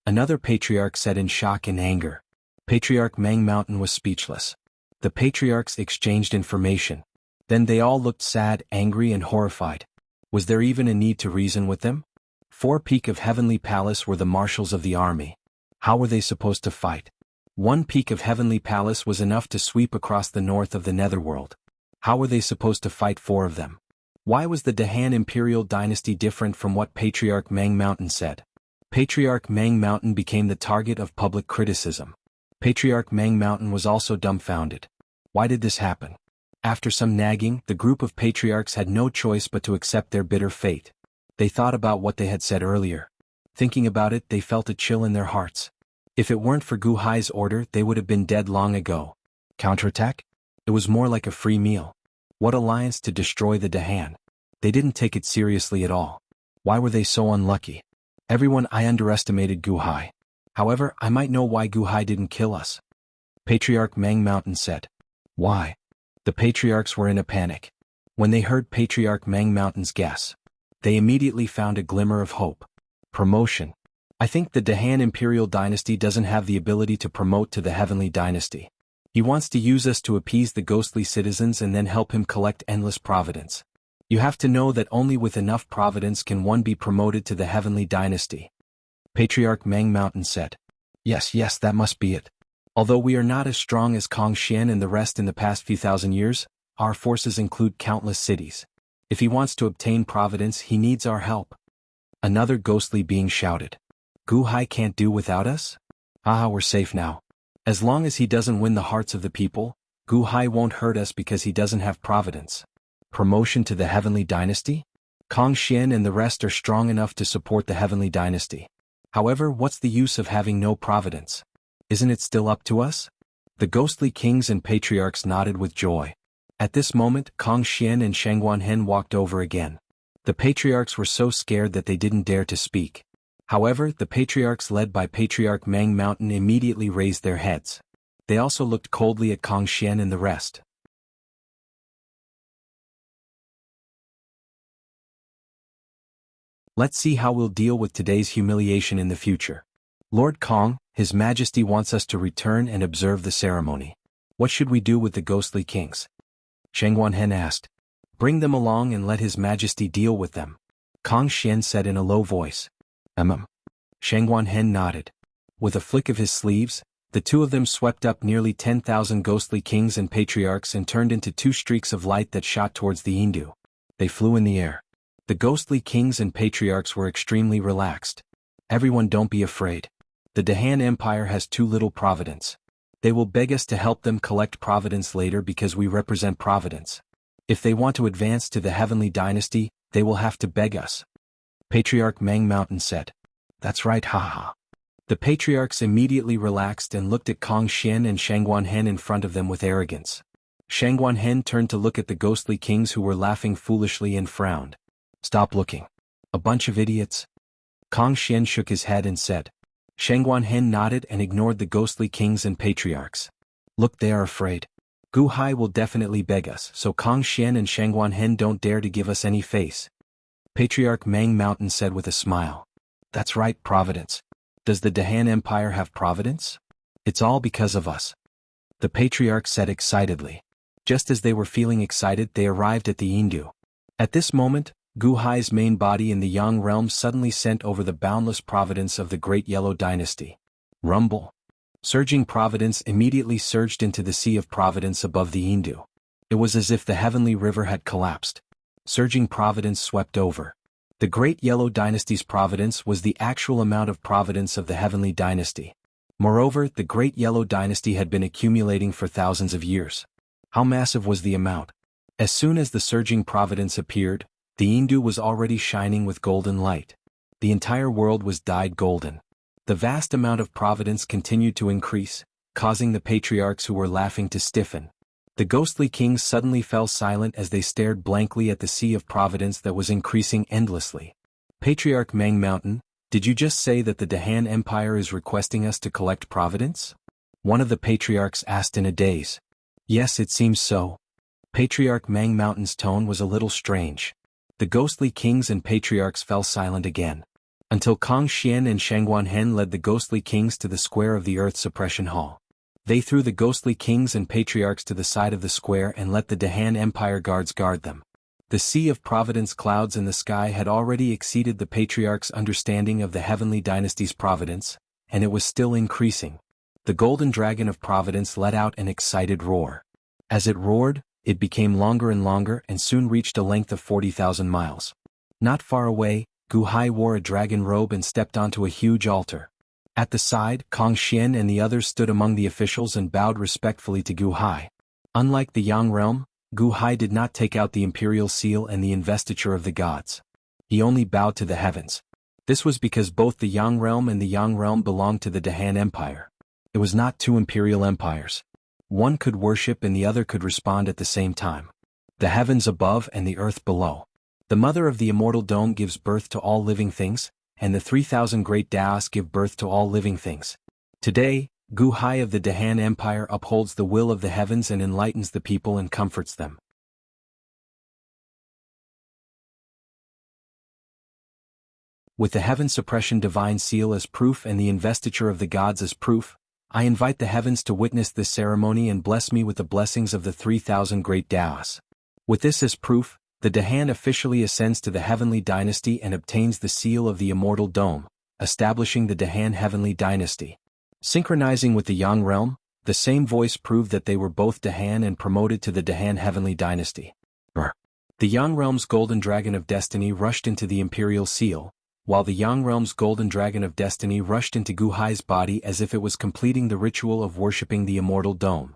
Another patriarch said in shock and anger. Patriarch Mang Mountain was speechless. The patriarchs exchanged information. Then they all looked sad, angry and horrified. Was there even a need to reason with them? 4 peak of Heavenly Palace were the marshals of the army. How were they supposed to fight? 1 peak of Heavenly Palace was enough to sweep across the north of the Netherworld. How were they supposed to fight 4 of them? Why was the Dahan Imperial Dynasty different from what Patriarch Mang Mountain said? Patriarch Mang Mountain became the target of public criticism. Patriarch Mang Mountain was also dumbfounded. Why did this happen? After some nagging, the group of patriarchs had no choice but to accept their bitter fate. They thought about what they had said earlier. Thinking about it, they felt a chill in their hearts. If it weren't for Gu Hai's order, they would have been dead long ago. Counterattack? It was more like a free meal. What alliance to destroy the Dahan? They didn't take it seriously at all. Why were they so unlucky? I underestimated Gu Hai. However, I might know why Gu Hai didn't kill us. Patriarch Mang Mountain said. Why? The patriarchs were in a panic. When they heard Patriarch Mang Mountain's guess, they immediately found a glimmer of hope. Promotion. I think the Dahan Imperial Dynasty doesn't have the ability to promote to the Heavenly Dynasty. He wants to use us to appease the ghostly citizens and then help him collect endless providence. You have to know that only with enough providence can one be promoted to the Heavenly Dynasty. Patriarch Mang Mountain said. Yes, that must be it. Although we are not as strong as Kong Xian and the rest in the past few thousand years, our forces include countless cities. If he wants to obtain providence, he needs our help. Another ghostly being shouted. Gu Hai can't do without us? We're safe now. As long as he doesn't win the hearts of the people, Gu Hai won't hurt us because he doesn't have providence. Promotion to the Heavenly Dynasty? Kong Xian and the rest are strong enough to support the Heavenly Dynasty. However, what's the use of having no providence? Isn't it still up to us? The ghostly kings and patriarchs nodded with joy. At this moment, Kong Xian and Shangguanhen walked over again. The patriarchs were so scared that they didn't dare to speak. However, the patriarchs led by Patriarch Mang Mountain immediately raised their heads. They also looked coldly at Kong Xian and the rest. Let's see how we'll deal with today's humiliation in the future. Lord Kong, His Majesty wants us to return and observe the ceremony. What should we do with the ghostly kings? Shangguanhen asked. Bring them along and let His Majesty deal with them. Kong Xian said in a low voice. Shangguanhen nodded. With a flick of his sleeves, the two of them swept up nearly 10,000 ghostly kings and patriarchs and turned into 2 streaks of light that shot towards the Indu. They flew in the air. The ghostly kings and patriarchs were extremely relaxed. Everyone, don't be afraid. The Dahan Empire has too little providence. They will beg us to help them collect providence later because we represent providence. If they want to advance to the heavenly dynasty, they will have to beg us. Patriarch Mang Mountain said. That's right, haha. The patriarchs immediately relaxed and looked at Kong Xian and Shangguan Hen in front of them with arrogance. Shangguan Hen turned to look at the ghostly kings who were laughing foolishly and frowned. Stop looking. A bunch of idiots. Kong Xian shook his head and said. Shangguan Hen nodded and ignored the ghostly kings and patriarchs. Look, they are afraid. Gu Hai will definitely beg us, so Kong Xian and Shangguan Hen don't dare to give us any face. Patriarch Mang Mountain said with a smile. That's right, providence. Does the Dahan Empire have providence? It's all because of us. The patriarch said excitedly. Just as they were feeling excited, they arrived at the Indu. At this moment, Gu Hai's main body in the Yang realm suddenly sent over the boundless providence of the Great Yellow Dynasty. Rumble. Surging providence immediately surged into the sea of providence above the Indu. It was as if the heavenly river had collapsed. Surging providence swept over. The Great Yellow Dynasty's providence was the actual amount of providence of the heavenly dynasty. Moreover, the Great Yellow Dynasty had been accumulating for thousands of years. How massive was the amount? As soon as the surging providence appeared, the Indu was already shining with golden light. The entire world was dyed golden. The vast amount of providence continued to increase, causing the patriarchs who were laughing to stiffen. The ghostly kings suddenly fell silent as they stared blankly at the sea of providence that was increasing endlessly. Patriarch Mang Mountain, did you just say that the Dahan Empire is requesting us to collect providence? One of the patriarchs asked in a daze. Yes, it seems so. Patriarch Mang Mountain's tone was a little strange. The ghostly kings and patriarchs fell silent again. Until Kong Xian and Shangguan Hen led the ghostly kings to the square of the Earth Suppression Hall. They threw the ghostly kings and patriarchs to the side of the square and let the Dahan Empire guards guard them. The sea of providence clouds in the sky had already exceeded the patriarch's understanding of the heavenly dynasty's providence, and it was still increasing. The golden dragon of providence let out an excited roar. As it roared, it became longer and soon reached a length of 40,000 miles. Not far away, Gu Hai wore a dragon robe and stepped onto a huge altar. At the side, Kong Xian and the others stood among the officials and bowed respectfully to Gu Hai. Unlike the Yang realm, Gu Hai did not take out the imperial seal and the investiture of the gods. He only bowed to the heavens. This was because both the Yang realm and the Yang realm belonged to the Dahan Empire. It was not two imperial empires. One could worship and the other could respond at the same time. The heavens above and the earth below. The mother of the immortal dome gives birth to all living things, and the 3,000 great Daos give birth to all living things. Today, Gu Hai of the Dahan Empire upholds the will of the heavens and enlightens the people and comforts them. With the heaven suppression divine seal as proof and the investiture of the gods as proof, I invite the heavens to witness this ceremony and bless me with the blessings of the 3,000 great Daos. With this as proof, the Dahan officially ascends to the heavenly dynasty and obtains the seal of the immortal dome, establishing the Dahan heavenly dynasty. Synchronizing with the Yang realm, the same voice proved that they were both Dahan and promoted to the Dahan heavenly dynasty. The Yang realm's golden dragon of destiny rushed into the imperial seal, while the Yang realm's golden dragon of destiny rushed into Gu Hai's body as if it was completing the ritual of worshipping the immortal dome.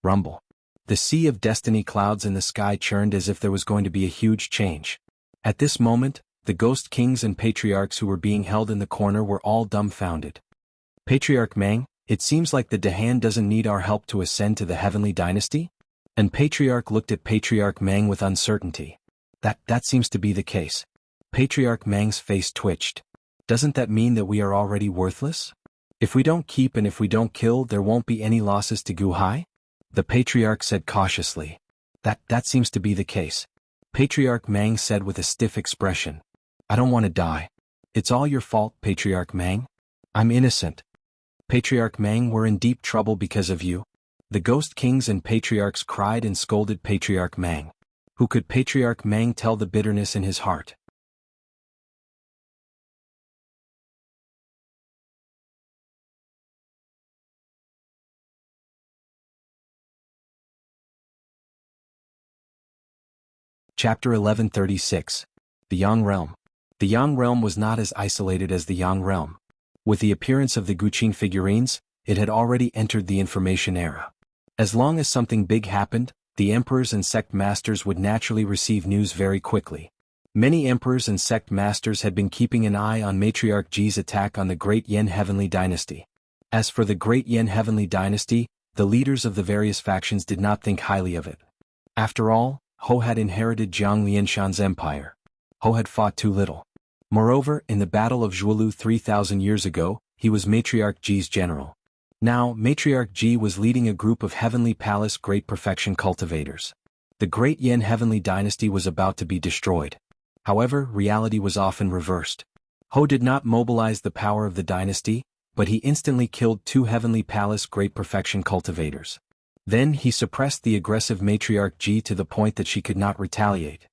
Rumble. The sea of destiny clouds in the sky churned as if there was going to be a huge change. At this moment, the ghost kings and patriarchs who were being held in the corner were all dumbfounded. Patriarch Mang, it seems like the Dahan doesn't need our help to ascend to the heavenly dynasty? And Patriarch looked at Patriarch Mang with uncertainty. That seems to be the case. Patriarch Mang's face twitched. Doesn't that mean that we are already worthless? If we don't keep and if we don't kill, there won't be any losses to Gu Hai? The Patriarch said cautiously. That seems to be the case. Patriarch Mang said with a stiff expression. I don't want to die. It's all your fault, Patriarch Mang. I'm innocent. Patriarch Mang, we're in deep trouble because of you. The ghost kings and patriarchs cried and scolded Patriarch Mang. Who could Patriarch Mang tell the bitterness in his heart? Chapter 1136. The Yang Realm. The Yang Realm was not as isolated as the Yang Realm. With the appearance of the Guqin figurines, it had already entered the information era. As long as something big happened, the emperors and sect masters would naturally receive news very quickly. Many emperors and sect masters had been keeping an eye on Matriarch Ji's attack on the Great Yan Heavenly Dynasty. As for the Great Yan Heavenly Dynasty, the leaders of the various factions did not think highly of it. After all, Ho had inherited Jiang Lianshan's empire. Ho had fought too little. Moreover, in the Battle of Zhuolu 3,000 years ago, he was Matriarch Ji's general. Now, Matriarch Ji was leading a group of Heavenly Palace Great Perfection cultivators. The Great Yan Heavenly Dynasty was about to be destroyed. However, reality was often reversed. Ho did not mobilize the power of the dynasty, but he instantly killed 2 Heavenly Palace Great Perfection cultivators. Then he suppressed the aggressive Matriarch Ji to the point that she could not retaliate.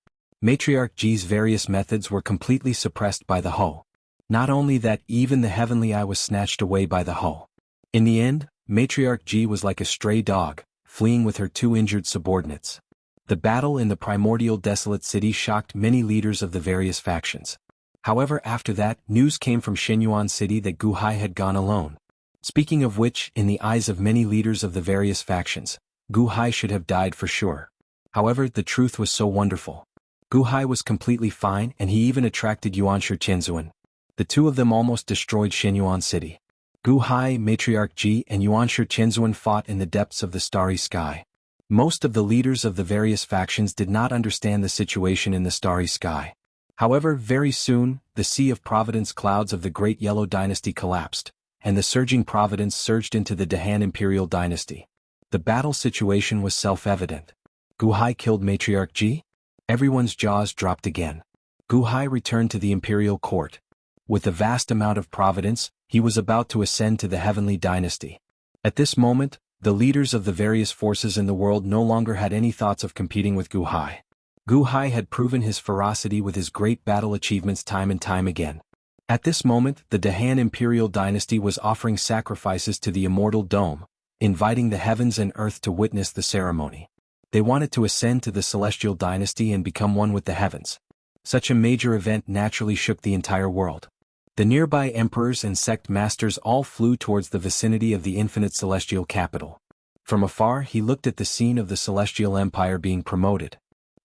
Matriarch Ji's various methods were completely suppressed by the Ho. Not only that, even the Heavenly Eye was snatched away by the Ho. In the end, Matriarch Ji was like a stray dog, fleeing with her 2 injured subordinates. The battle in the primordial desolate city shocked many leaders of the various factions. However, after that, news came from Shenyuan City that Gu Hai had gone alone. Speaking of which, in the eyes of many leaders of the various factions, Gu Hai should have died for sure. However, the truth was so wonderful. Gu Hai was completely fine, and he even attracted Yuanshi Qianzuan. The 2 of them almost destroyed Shenyuan City. Gu Hai, Matriarch Ji, and Yuanshi Qianzuan fought in the depths of the starry sky. Most of the leaders of the various factions did not understand the situation in the starry sky. However, very soon, the Sea of Providence clouds of the Great Yellow Dynasty collapsed, and the surging Providence surged into the Dahan Imperial Dynasty. The battle situation was self-evident. Gu Hai killed Matriarch Ji? Everyone's jaws dropped again. Gu Hai returned to the Imperial Court. With a vast amount of Providence, he was about to ascend to the Heavenly Dynasty. At this moment, the leaders of the various forces in the world no longer had any thoughts of competing with Gu Hai. Gu Hai had proven his ferocity with his great battle achievements time and time again. At this moment, the Dahan Imperial Dynasty was offering sacrifices to the Immortal Dome, inviting the heavens and earth to witness the ceremony. They wanted to ascend to the Celestial Dynasty and become one with the heavens. Such a major event naturally shook the entire world. The nearby emperors and sect masters all flew towards the vicinity of the infinite celestial capital. From afar he looked at the scene of the Celestial Empire being promoted.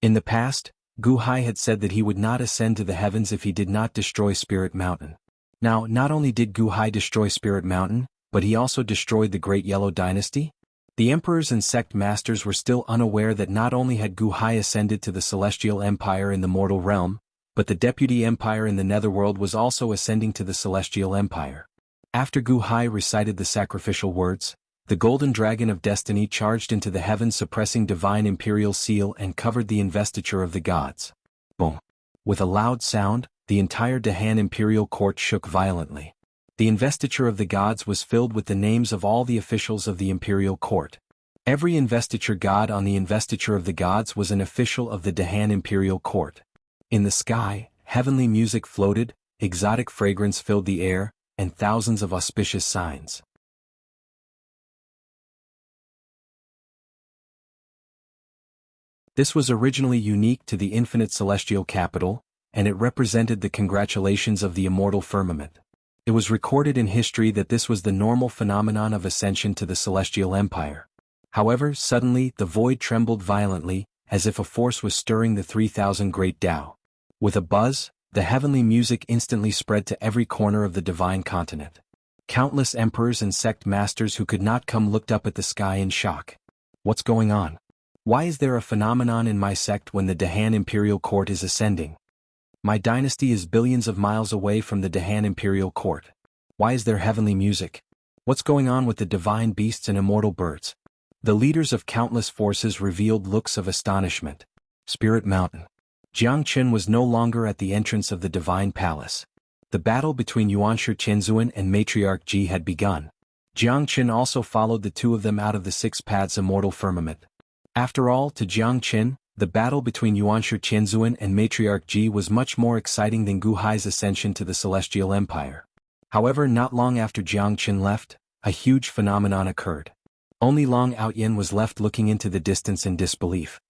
In the past, Gu Hai had said that he would not ascend to the heavens if he did not destroy Spirit Mountain. Now, not only did Gu Hai destroy Spirit Mountain, but he also destroyed the Great Yellow Dynasty? The emperors and sect masters were still unaware that not only had Gu Hai ascended to the Celestial Empire in the mortal realm, but the Deputy Empire in the Netherworld was also ascending to the Celestial Empire. After Gu Hai recited the sacrificial words, the Golden Dragon of Destiny charged into the heavens, suppressing Divine Imperial Seal and covered the investiture of the gods. Boom! With a loud sound, the entire Dahan Imperial Court shook violently. The investiture of the gods was filled with the names of all the officials of the Imperial Court. Every investiture god on the investiture of the gods was an official of the Dahan Imperial Court. In the sky, heavenly music floated, exotic fragrance filled the air, and thousands of auspicious signs. This was originally unique to the infinite celestial capital, and it represented the congratulations of the immortal firmament. It was recorded in history that this was the normal phenomenon of ascension to the celestial empire. However, suddenly the void trembled violently, as if a force was stirring the 3,000 great Tao. With a buzz, the heavenly music instantly spread to every corner of the divine continent. Countless emperors and sect masters who could not come looked up at the sky in shock. What's going on? Why is there a phenomenon in my sect when the Dahan Imperial Court is ascending? My dynasty is billions of miles away from the Dahan Imperial Court. Why is there heavenly music? What's going on with the divine beasts and immortal birds? The leaders of countless forces revealed looks of astonishment. Spirit Mountain. Jiangchen was no longer at the entrance of the divine palace. The battle between Yuanshi Qianzuan and Matriarch Ji had begun. Jiangchen also followed the 2 of them out of the 6 paths immortal firmament. After all, to Jiangchen, the battle between Yuanshi Qianzuan and Matriarch Ji was much more exciting than Gu Hai's ascension to the Celestial Empire. However, not long after Jiangchen left, a huge phenomenon occurred. Only Long Outyen was left looking into the distance in disbelief.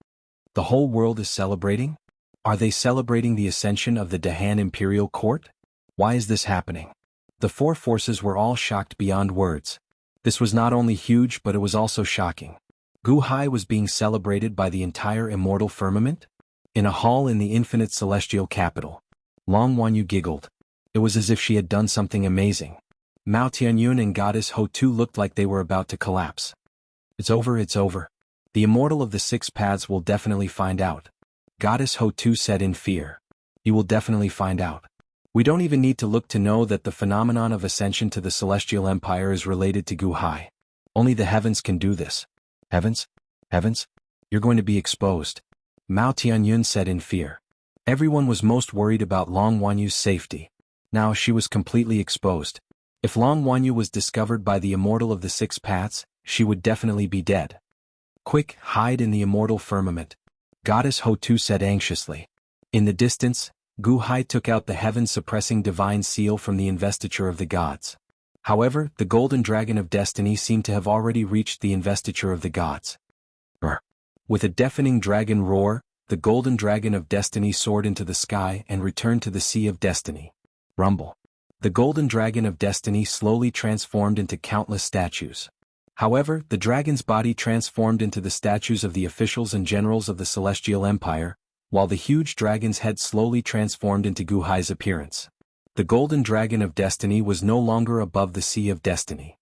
The whole world is celebrating? Are they celebrating the ascension of the Dahan Imperial Court? Why is this happening? The 4 forces were all shocked beyond words. This was not only huge but it was also shocking. Gu Hai was being celebrated by the entire immortal firmament? In a hall in the infinite celestial capital. Long Wanyu giggled. It was as if she had done something amazing. Mao Tianyun and Goddess Ho Tu looked like they were about to collapse. It's over, it's over. The immortal of the 6 paths will definitely find out. Goddess Ho Tu said in fear. You will definitely find out. We don't even need to look to know that the phenomenon of ascension to the celestial empire is related to Gu Hai. Only the heavens can do this. Heavens? Heavens? You're going to be exposed. Mao Tianyun said in fear. Everyone was most worried about Long Wanyu's safety. Now she was completely exposed. If Long Wanyu was discovered by the immortal of the 6 paths, she would definitely be dead. Quick, hide in the immortal firmament. Goddess Ho Tu said anxiously. In the distance, Gu Hai took out the heaven-suppressing divine seal from the investiture of the gods. However, the golden dragon of destiny seemed to have already reached the investiture of the gods. With a deafening dragon roar, the golden dragon of destiny soared into the sky and returned to the sea of destiny. Rumble. The golden dragon of destiny slowly transformed into countless statues. However, the dragon's body transformed into the statues of the officials and generals of the celestial empire, while the huge dragon's head slowly transformed into Gu Hai's appearance. The golden dragon of destiny was no longer above the sea of destiny.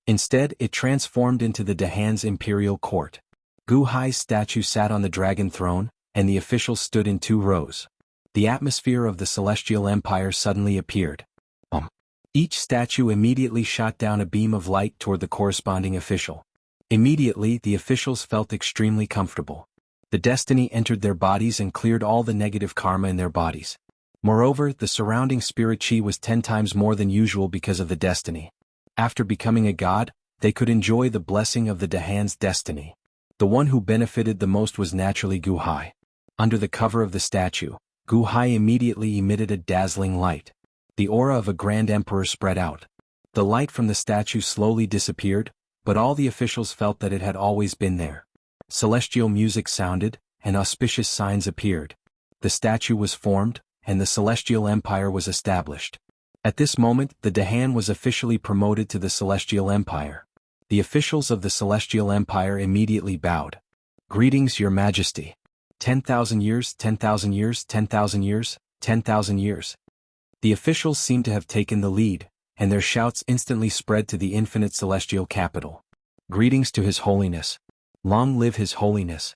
Instead, it transformed into the Dahan's imperial court. Gu Hai's statue sat on the dragon throne, and the officials stood in 2 rows. The atmosphere of the celestial empire suddenly appeared. Each statue immediately shot down a beam of light toward the corresponding official. Immediately, the officials felt extremely comfortable. The destiny entered their bodies and cleared all the negative karma in their bodies. Moreover, the surrounding spirit chi was 10 times more than usual because of the destiny. After becoming a god, they could enjoy the blessing of the Dahan's destiny. The one who benefited the most was naturally Gu Hai. Under the cover of the statue, Gu Hai immediately emitted a dazzling light. The aura of a grand emperor spread out. The light from the statue slowly disappeared, but all the officials felt that it had always been there. Celestial music sounded, and auspicious signs appeared. The statue was formed, and the celestial empire was established. At this moment, the Dahan was officially promoted to the celestial empire. The officials of the celestial empire immediately bowed. Greetings, Your Majesty. 10,000 years, 10,000 years, 10,000 years, 10,000 years. The officials seemed to have taken the lead, and their shouts instantly spread to the infinite celestial capital. Greetings to His Holiness. Long live His Holiness.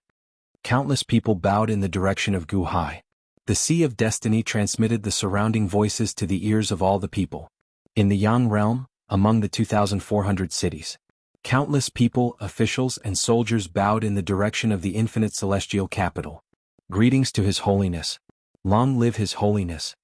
Countless people bowed in the direction of Gu Hai. The Sea of Destiny transmitted the surrounding voices to the ears of all the people. In the Yang realm, among the 2,400 cities, countless people, officials, and soldiers bowed in the direction of the infinite celestial capital. Greetings to His Holiness. Long live His Holiness.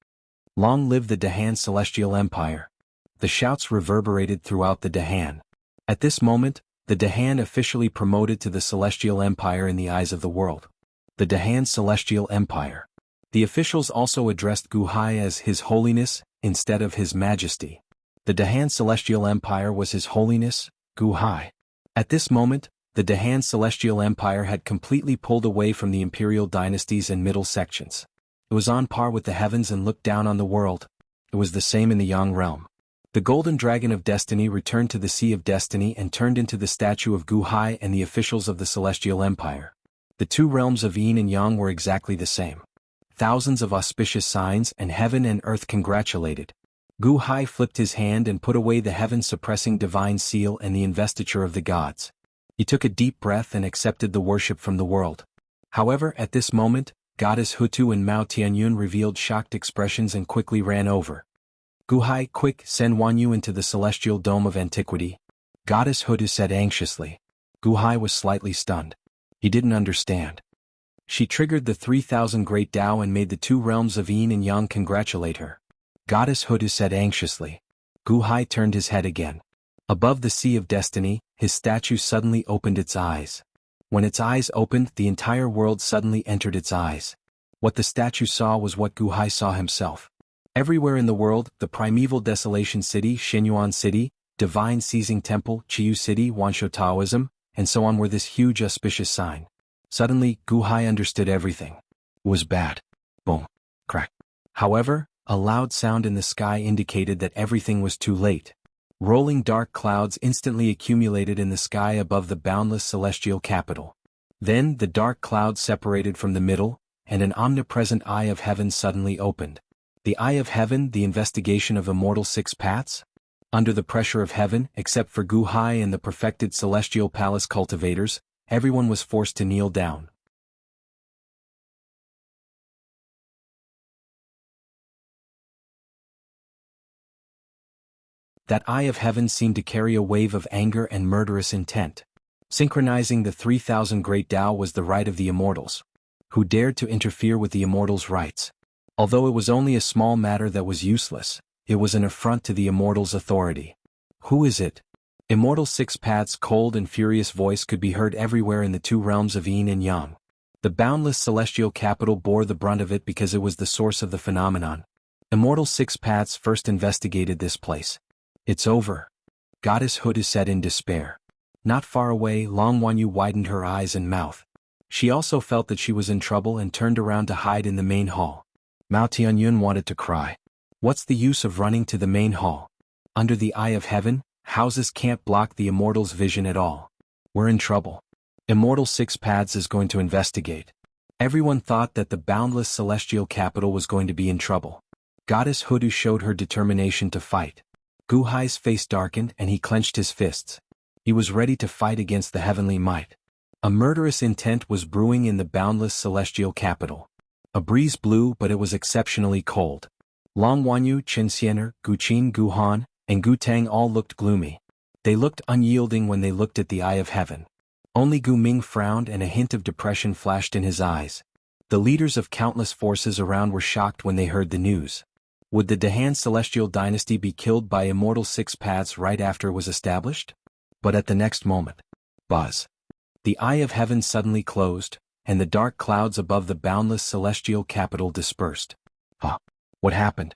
Long live the Dahan Celestial Empire. The shouts reverberated throughout the Dahan. At this moment, the Dahan officially promoted to the Celestial Empire in the eyes of the world. The Dahan Celestial Empire. The officials also addressed Gu Hai as His Holiness, instead of His Majesty. The Dahan Celestial Empire was His Holiness, Gu Hai. At this moment, the Dahan Celestial Empire had completely pulled away from the imperial dynasties and middle sections. It was on par with the heavens and looked down on the world. It was the same in the Yang realm. The golden dragon of destiny returned to the Sea of Destiny and turned into the statue of Gu Hai and the officials of the Celestial Empire. The 2 realms of Yin and Yang were exactly the same. Thousands of auspicious signs and heaven and earth congratulated. Gu Hai flipped his hand and put away the heaven-suppressing divine seal and the investiture of the gods. He took a deep breath and accepted the worship from the world. However, at this moment, Goddess Hutu and Mao Tianyun revealed shocked expressions and quickly ran over. Gu Hai, quick, send Wanyu into the celestial dome of antiquity. Goddess Hutu said anxiously. Gu Hai was slightly stunned. He didn't understand. She triggered the 3,000 Great Tao and made the 2 realms of Yin and Yang congratulate her. Goddess Hutu said anxiously. Gu Hai turned his head again. Above the Sea of Destiny, his statue suddenly opened its eyes. When its eyes opened, the entire world suddenly entered its eyes. What the statue saw was what Gu Hai saw himself. Everywhere in the world, the primeval desolation city, Xinyuan city, divine seizing temple, Chiyu city, Wansho Taoism, and so on were this huge auspicious sign. Suddenly, Gu Hai understood everything. It was bad. Boom. Crack. However, A loud sound in the sky indicated that everything was too late. Rolling dark clouds instantly accumulated in the sky above the boundless celestial capital. Then the dark clouds separated from the middle, and an omnipresent eye of heaven suddenly opened. The eye of heaven, the investigation of immortal six paths? Under the pressure of heaven, except for Gu Hai and the perfected celestial palace cultivators, everyone was forced to kneel down. That eye of heaven seemed to carry a wave of anger and murderous intent. Synchronizing the 3,000 great Tao was the right of the Immortals. Who dared to interfere with the Immortals' rights? Although it was only a small matter that was useless, it was an affront to the Immortals' authority. Who is it? Immortal Six Paths' cold and furious voice could be heard everywhere in the two realms of Yin and Yang. The boundless celestial capital bore the brunt of it because it was the source of the phenomenon. Immortal Six Paths first investigated this place. It's over. Goddess Hutu said in despair. Not far away, Long Wanyu widened her eyes and mouth. She also felt that she was in trouble and turned around to hide in the main hall. Mao Tianyun wanted to cry. What's the use of running to the main hall? Under the eye of heaven, houses can't block the Immortals' vision at all. We're in trouble. Immortal Six Paths is going to investigate. Everyone thought that the boundless celestial capital was going to be in trouble. Goddess Hutu showed her determination to fight. Gu Hai's face darkened and he clenched his fists. He was ready to fight against the heavenly might. A murderous intent was brewing in the boundless celestial capital. A breeze blew, but it was exceptionally cold. Long Wanyu, Chen Xiener, Gu Qin, Gu Han, and Gu Tang all looked gloomy. They looked unyielding when they looked at the eye of heaven. Only Gu Ming frowned and a hint of depression flashed in his eyes. The leaders of countless forces around were shocked when they heard the news. Would the Dahan celestial dynasty be killed by Immortal Six Paths right after it was established? But at the next moment, buzz. The eye of heaven suddenly closed, and the dark clouds above the boundless celestial capital dispersed. Huh? What happened?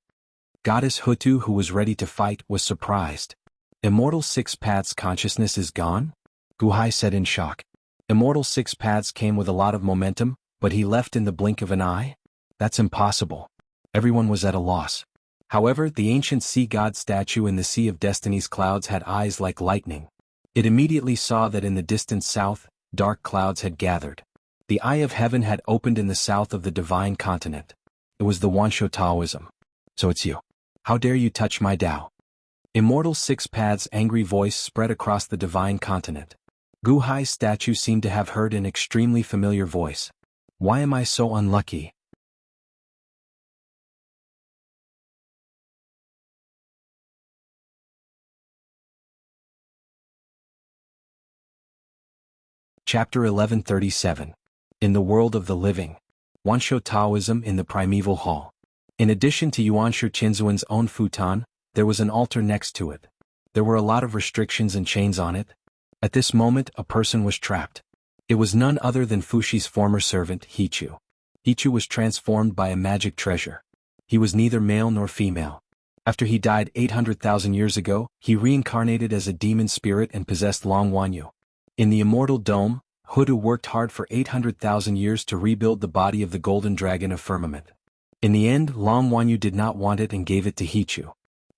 Goddess Hutu, who was ready to fight, was surprised. Immortal Six Paths' consciousness is gone? Gu Hai said in shock. Immortal Six Paths came with a lot of momentum, but he left in the blink of an eye? That's impossible. Everyone was at a loss. However, the ancient sea god statue in the Sea of Destiny's clouds had eyes like lightning. It immediately saw that in the distant south, dark clouds had gathered. The eye of heaven had opened in the south of the divine continent. It was the Wansho Taoism. So it's you. How dare you touch my Tao? Immortal Six Paths' angry voice spread across the divine continent. Gu Hai's statue seemed to have heard an extremely familiar voice. Why am I so unlucky? Chapter 1137. In the World of the Living. Wansho Taoism in the Primeval Hall. In addition to Yuanshu Qinzuan's own futon, there was an altar next to it. There were a lot of restrictions and chains on it. At this moment, a person was trapped. It was none other than Fushi's former servant, Hichu. Hichu was transformed by a magic treasure. He was neither male nor female. After he died 800,000 years ago, he reincarnated as a demon spirit and possessed Long Wanyu. In the Immortal Dome, Hutu worked hard for 800,000 years to rebuild the body of the Golden Dragon of Firmament. In the end, Long Wanyu did not want it and gave it to Hichu.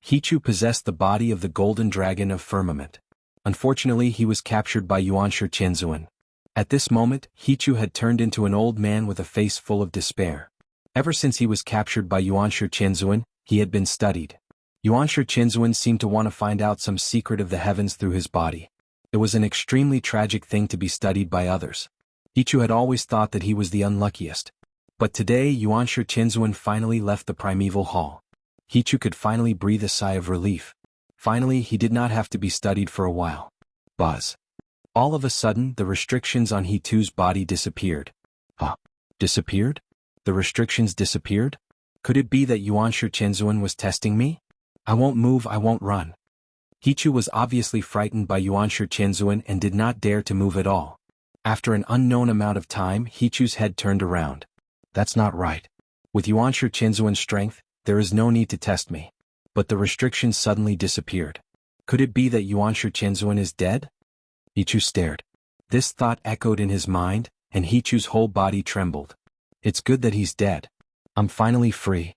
Hichu possessed the body of the Golden Dragon of Firmament. Unfortunately, he was captured by Yuanshu Qinzuan. At this moment, Hichu had turned into an old man with a face full of despair. Ever since he was captured by Yuanshu Qinzuan, he had been studied. Yuanshu Qinzuan seemed to want to find out some secret of the heavens through his body. It was an extremely tragic thing to be studied by others. Hichu had always thought that he was the unluckiest. But today Yuanshu Qinzuan finally left the primeval hall. Hichu could finally breathe a sigh of relief. Finally, he did not have to be studied for a while. Buzz. All of a sudden, the restrictions on Hichu's body disappeared. Huh? Disappeared? The restrictions disappeared? Could it be that Yuanshu Qinzuan was testing me? I won't move, I won't run. Hichu was obviously frightened by Yuanshu Qinzuan and did not dare to move at all. After an unknown amount of time, Hichu's head turned around. That's not right. With Yuanshu Qinzuan's strength, there is no need to test me. But the restrictions suddenly disappeared. Could it be that Yuanshu Qinzuan is dead? Hichu stared. This thought echoed in his mind, and Hichu's whole body trembled. It's good that he's dead. I'm finally free.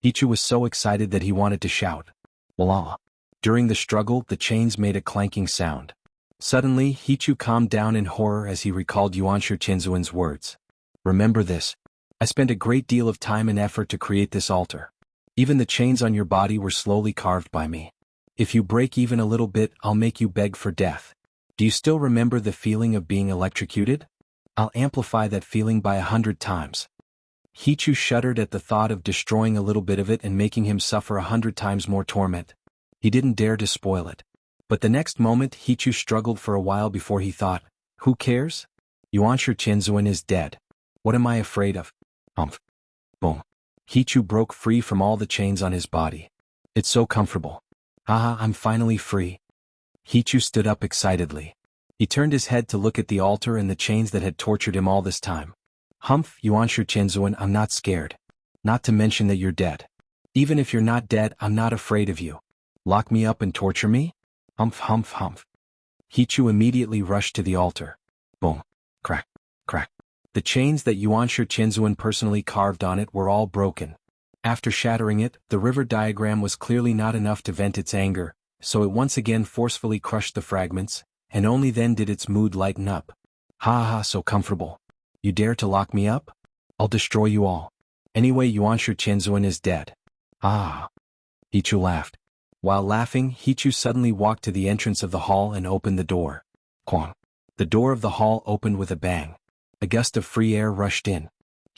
Hichu was so excited that he wanted to shout. Voila! During the struggle, the chains made a clanking sound. Suddenly, Hichu calmed down in horror as he recalled Yuanshi Qinzuan's words. Remember this. I spent a great deal of time and effort to create this altar. Even the chains on your body were slowly carved by me. If you break even a little bit, I'll make you beg for death. Do you still remember the feeling of being electrocuted? I'll amplify that feeling by 100 times. Hichu shuddered at the thought of destroying a little bit of it and making him suffer 100 times more torment. He didn't dare to spoil it. But the next moment Hichu struggled for a while before he thought, who cares? Yuanshi Qinzuan is dead. What am I afraid of? Humph. Boom. Hichu broke free from all the chains on his body. It's so comfortable. Haha, I'm finally free. Hichu stood up excitedly. He turned his head to look at the altar and the chains that had tortured him all this time. Humph, Yuanshi Qinzuan, I'm not scared. Not to mention that you're dead. Even if you're not dead, I'm not afraid of you. Lock me up and torture me? Humph, humph, humph. Hichu immediately rushed to the altar. Boom. Crack. Crack. The chains that Yuanshi Qinzuan personally carved on it were all broken. After shattering it, the river diagram was clearly not enough to vent its anger, so it once again forcefully crushed the fragments, and only then did its mood lighten up. Ha ha, so comfortable. You dare to lock me up? I'll destroy you all. Anyway, Yuanshi Qinzuan is dead. Ah. Hichu laughed. While laughing, Hichu suddenly walked to the entrance of the hall and opened the door. Quang. The door of the hall opened with a bang. A gust of free air rushed in.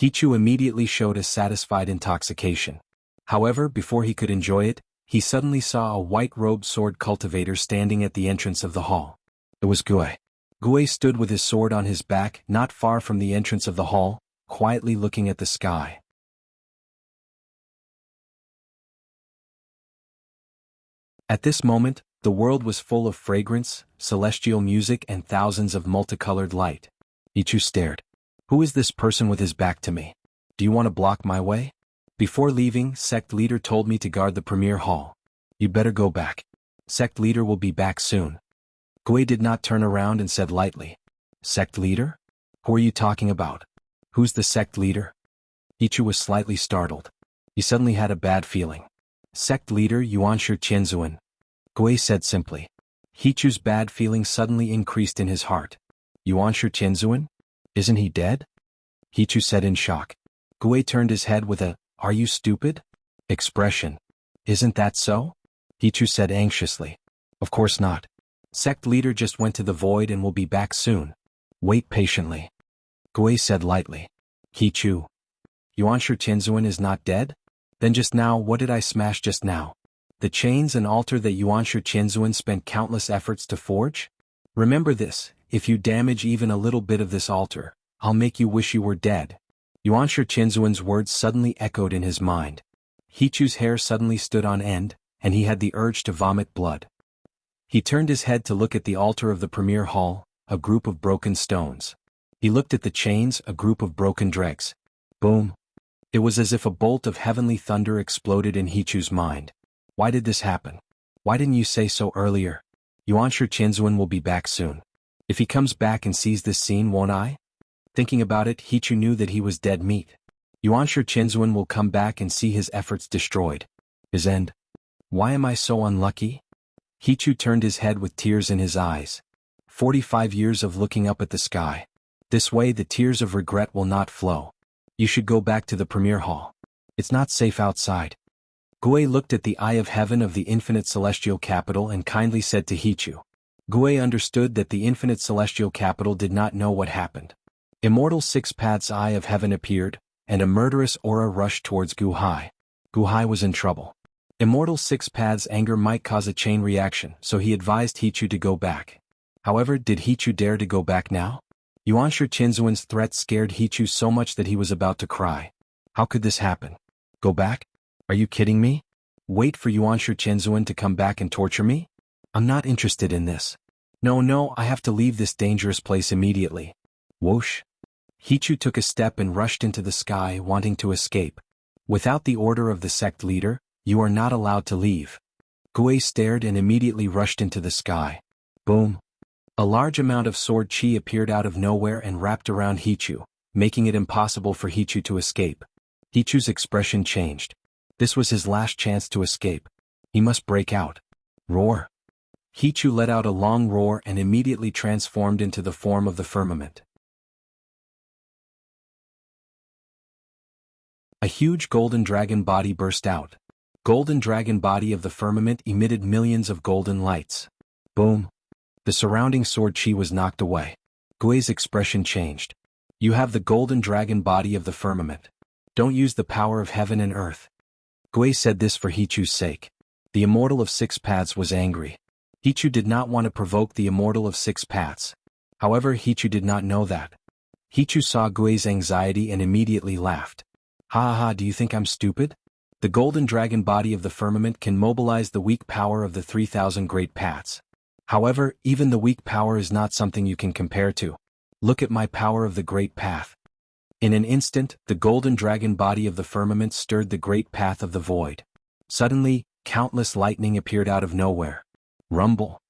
Hichu immediately showed a satisfied intoxication. However, before he could enjoy it, he suddenly saw a white-robed sword cultivator standing at the entrance of the hall. It was Gue. Gue stood with his sword on his back, not far from the entrance of the hall, quietly looking at the sky. At this moment, the world was full of fragrance, celestial music and thousands of multicolored light. Hichu stared. Who is this person with his back to me? Do you want to block my way? Before leaving, sect leader told me to guard the premier hall. You'd better go back. Sect leader will be back soon. Gue did not turn around and said lightly. Sect leader? Who are you talking about? Who's the sect leader? Hichu was slightly startled. He suddenly had a bad feeling. Sect leader Yuanshi Qinzuan. Gue said simply. Hichu's bad feeling suddenly increased in his heart. Yuanshi Qinzuan? Isn't he dead? Hichu said in shock. Gue turned his head with a, are you stupid? Expression. Isn't that so? Hichu said anxiously. Of course not. Sect leader just went to the void and will be back soon. Wait patiently. Gue said lightly. Hichu. Yuanshi Qinzuan is not dead? Then just now, what did I smash just now? The chains and altar that Yuanshi Qinzuan spent countless efforts to forge? Remember this, if you damage even a little bit of this altar, I'll make you wish you were dead. Yuanshi Qinzuan's words suddenly echoed in his mind. Hichu's hair suddenly stood on end, and he had the urge to vomit blood. He turned his head to look at the altar of the premier hall, a group of broken stones. He looked at the chains, a group of broken dregs. Boom. It was as if a bolt of heavenly thunder exploded in Hichu's mind. Why did this happen? Why didn't you say so earlier? Yuanshi Qinzuan will be back soon. If he comes back and sees this scene, won't I? Thinking about it, Hichu knew that he was dead meat. Yuanshi Qinzuan will come back and see his efforts destroyed. His end. Why am I so unlucky? Hichu turned his head with tears in his eyes. 45 years of looking up at the sky. This way the tears of regret will not flow. You should go back to the premier hall. It's not safe outside. Gue looked at the eye of heaven of the infinite celestial capital and kindly said to Hichu. Gue understood that the infinite celestial capital did not know what happened. Immortal Six Path's eye of heaven appeared, and a murderous aura rushed towards Guhai. Guhai was in trouble. Immortal Six Path's anger might cause a chain reaction, so he advised Hichu to go back. However, did Hichu dare to go back now? Yuanshi Qinzuan's threat scared Hichu so much that he was about to cry. How could this happen? Go back? Are you kidding me? Wait for Yuanshi Qinzuan to come back and torture me? I'm not interested in this. No, I have to leave this dangerous place immediately. Whoosh. Hichu took a step and rushed into the sky, wanting to escape. Without the order of the sect leader, you are not allowed to leave. Gue stared and immediately rushed into the sky. Boom. A large amount of sword chi appeared out of nowhere and wrapped around Hichu, making it impossible for Hichu to escape. Hichu's expression changed. This was his last chance to escape. He must break out. Roar. Hichu let out a long roar and immediately transformed into the form of the firmament. A huge golden dragon body burst out. Golden dragon body of the firmament emitted millions of golden lights. Boom. The surrounding sword chi was knocked away. Gui's expression changed. You have the golden dragon body of the firmament. Don't use the power of heaven and earth. Gui said this for Hichu's sake. The Immortal of Six Paths was angry. Hichu did not want to provoke the Immortal of Six Paths. However, Hichu did not know that. Hichu saw Gui's anxiety and immediately laughed. Ha ha ha, do you think I'm stupid? The golden dragon body of the firmament can mobilize the weak power of the 3,000 great paths. However, even the weak power is not something you can compare to. Look at my power of the great path. In an instant, the golden dragon body of the firmament stirred the great path of the void. Suddenly, countless lightning appeared out of nowhere. Rumble.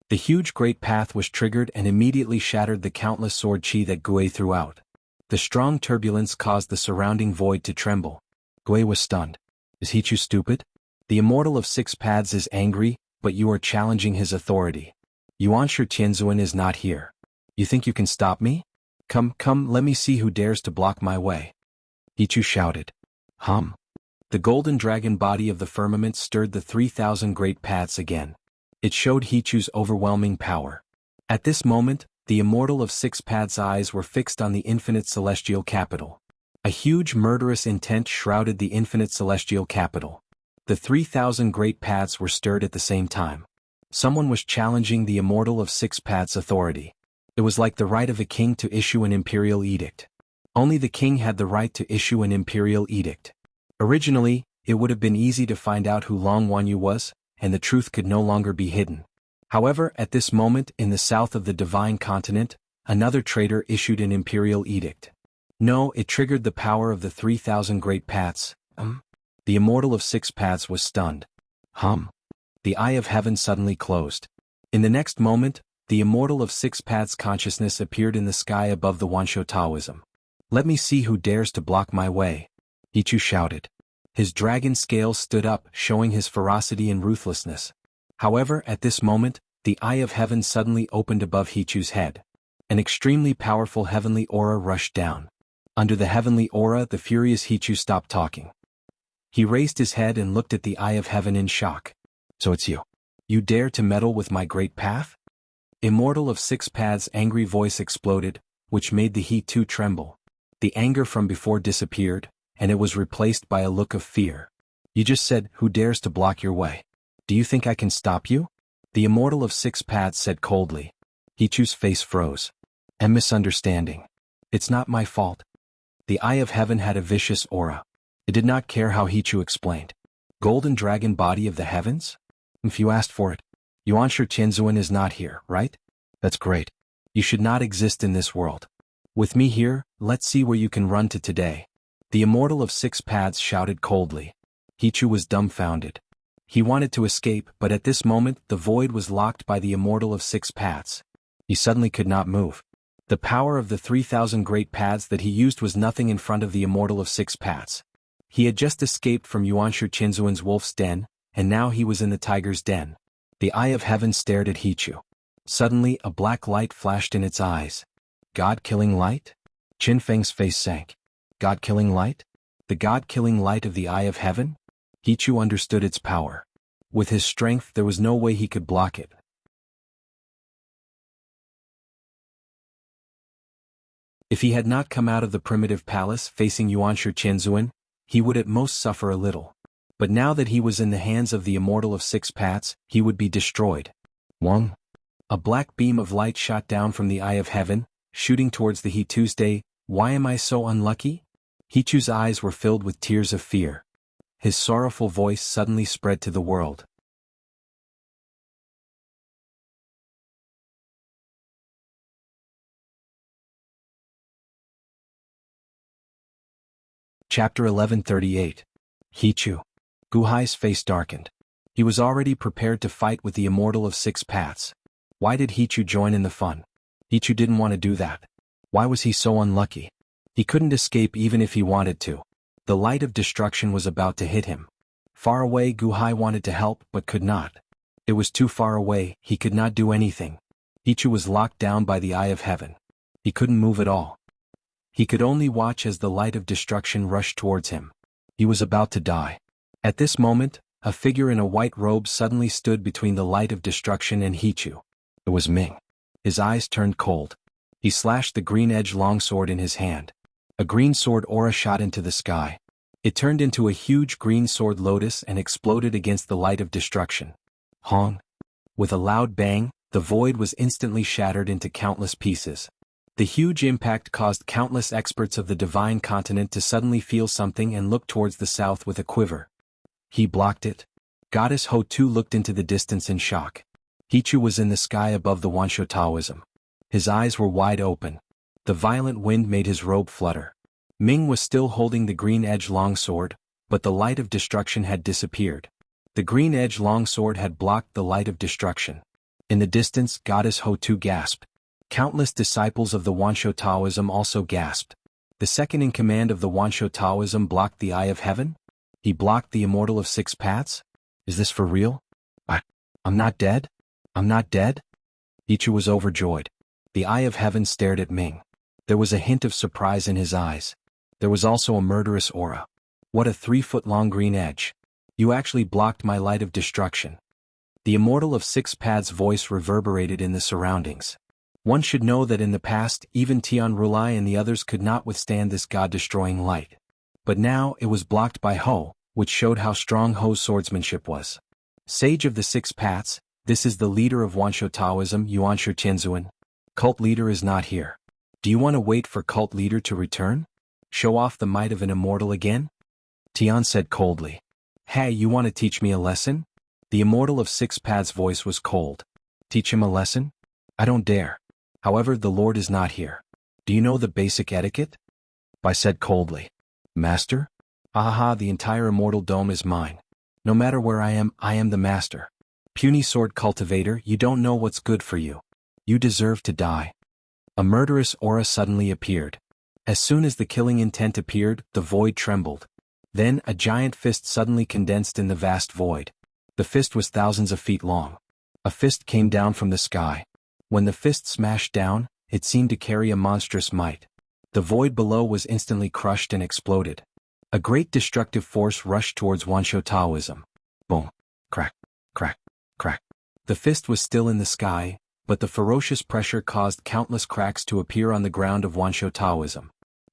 The huge great path was triggered and immediately shattered the countless sword chi that Gui threw out. The strong turbulence caused the surrounding void to tremble. Gui was stunned. Is Hichu stupid? The Immortal of Six Paths is angry, but you are challenging his authority. Yuanshi Tianzuan is not here. You think you can stop me? Come, let me see who dares to block my way. Hichu shouted. Hum. The golden dragon body of the firmament stirred the 3,000 great paths again. It showed Hichu's overwhelming power. At this moment, the Immortal of Six Paths' eyes were fixed on the infinite celestial capital. A huge murderous intent shrouded the infinite celestial capital. The 3,000 great paths were stirred at the same time. Someone was challenging the Immortal of Six Paths' authority. It was like the right of a king to issue an imperial edict. Only the king had the right to issue an imperial edict. Originally, it would have been easy to find out who Long Wanyu was, and the truth could no longer be hidden. However, at this moment in the south of the divine continent, another traitor issued an imperial edict. No, it triggered the power of the 3,000 great paths. The Immortal of Six Paths was stunned. The eye of heaven suddenly closed. In the next moment, the Immortal of Six Paths consciousness appeared in the sky above the Wansho Taoism. Let me see who dares to block my way. Hichu shouted. His dragon scales stood up, showing his ferocity and ruthlessness. However, at this moment, the eye of heaven suddenly opened above Hichu's head. An extremely powerful heavenly aura rushed down. Under the heavenly aura, the furious Hichu stopped talking. He raised his head and looked at the eye of heaven in shock. So it's you. You dare to meddle with my great path? Immortal of Six Paths' angry voice exploded, which made the Hichu tremble. The anger from before disappeared, and it was replaced by a look of fear. You just said, who dares to block your way? Do you think I can stop you? The Immortal of Six Paths said coldly. Hichu's face froze. A misunderstanding. It's not my fault. The eye of heaven had a vicious aura. It did not care how Hichu explained. Golden dragon body of the heavens? If you asked for it. Yuanshi Tianzuan is not here, right? That's great. You should not exist in this world. With me here, let's see where you can run to today. The Immortal of Six Paths shouted coldly. Hichu was dumbfounded. He wanted to escape, but at this moment the void was locked by the Immortal of Six Paths. He suddenly could not move. The power of the 3,000 great paths that he used was nothing in front of the Immortal of Six Paths. He had just escaped from Yuanshi Tianzuan's wolf's den, and now he was in the tiger's den. The eye of heaven stared at Hichu. Suddenly, a black light flashed in its eyes. God-killing light? Qin Feng's face sank. God-killing light? The God-killing light of the eye of heaven? Hichu understood its power. With his strength, there was no way he could block it. If he had not come out of the primitive palace facing Yuanshi Tianzuan, he would at most suffer a little. But now that he was in the hands of the Immortal of Six Paths, he would be destroyed. Wang. A black beam of light shot down from the eye of heaven, shooting towards the He Tuesday. Why am I so unlucky? Hichu's eyes were filled with tears of fear. His sorrowful voice suddenly spread to the world. Chapter 1138. Hichu. Guhai's face darkened. He was already prepared to fight with the Immortal of Six Paths. Why did Hichu join in the fun? Hichu didn't want to do that. Why was he so unlucky? He couldn't escape even if he wanted to. The light of destruction was about to hit him. Far away, Guhai wanted to help but could not. It was too far away, he could not do anything. Hichu was locked down by the eye of heaven. He couldn't move at all. He could only watch as the light of destruction rushed towards him. He was about to die. At this moment, a figure in a white robe suddenly stood between the light of destruction and Hichu. It was Ming. His eyes turned cold. He slashed the green-edged longsword in his hand. A green sword aura shot into the sky. It turned into a huge green sword lotus and exploded against the light of destruction. Hong! With a loud bang, the void was instantly shattered into countless pieces. The huge impact caused countless experts of the divine continent to suddenly feel something and look towards the south with a quiver. He blocked it. Goddess Ho-Tu looked into the distance in shock. Hichu was in the sky above the Wansho Taoism. His eyes were wide open. The violent wind made his robe flutter. Ming was still holding the green-edged longsword, but the light of destruction had disappeared. The green-edged longsword had blocked the light of destruction. In the distance, Goddess Ho-Tu gasped. Countless disciples of the Wansho Taoism also gasped. The second in command of the Wansho Taoism blocked the eye of heaven? He blocked the immortal of 6 paths? Is this for real? I'm not dead? I'm not dead? Hichu was overjoyed. The eye of heaven stared at Ming. There was a hint of surprise in his eyes. There was also a murderous aura. What a 3-foot-long green edge. You actually blocked my light of destruction. The immortal of 6 paths voice reverberated in the surroundings. One should know that in the past, even Tian Rulai and the others could not withstand this god-destroying light. But now it was blocked by Ho, which showed how strong Ho's swordsmanship was. Sage of the 6 paths, this is the leader of Wansho Taoism, Yuanshu Tianzuan. Cult leader is not here. Do you want to wait for cult leader to return? Show off the might of an immortal again? Tian said coldly. Hey, you want to teach me a lesson? The immortal of 6 paths voice was cold. Teach him a lesson? I don't dare. However, the Lord is not here. Do you know the basic etiquette? Bai said coldly. Master? Ahaha, the entire immortal dome is mine. No matter where I am the master. Puny sword cultivator, you don't know what's good for you. You deserve to die. A murderous aura suddenly appeared. As soon as the killing intent appeared, the void trembled. Then a giant fist suddenly condensed in the vast void. The fist was thousands of feet long. A fist came down from the sky. When the fist smashed down, it seemed to carry a monstrous might. The void below was instantly crushed and exploded. A great destructive force rushed towards Wansho Taoism. Boom. Crack. Crack. Crack. The fist was still in the sky, but the ferocious pressure caused countless cracks to appear on the ground of Wansho Taoism.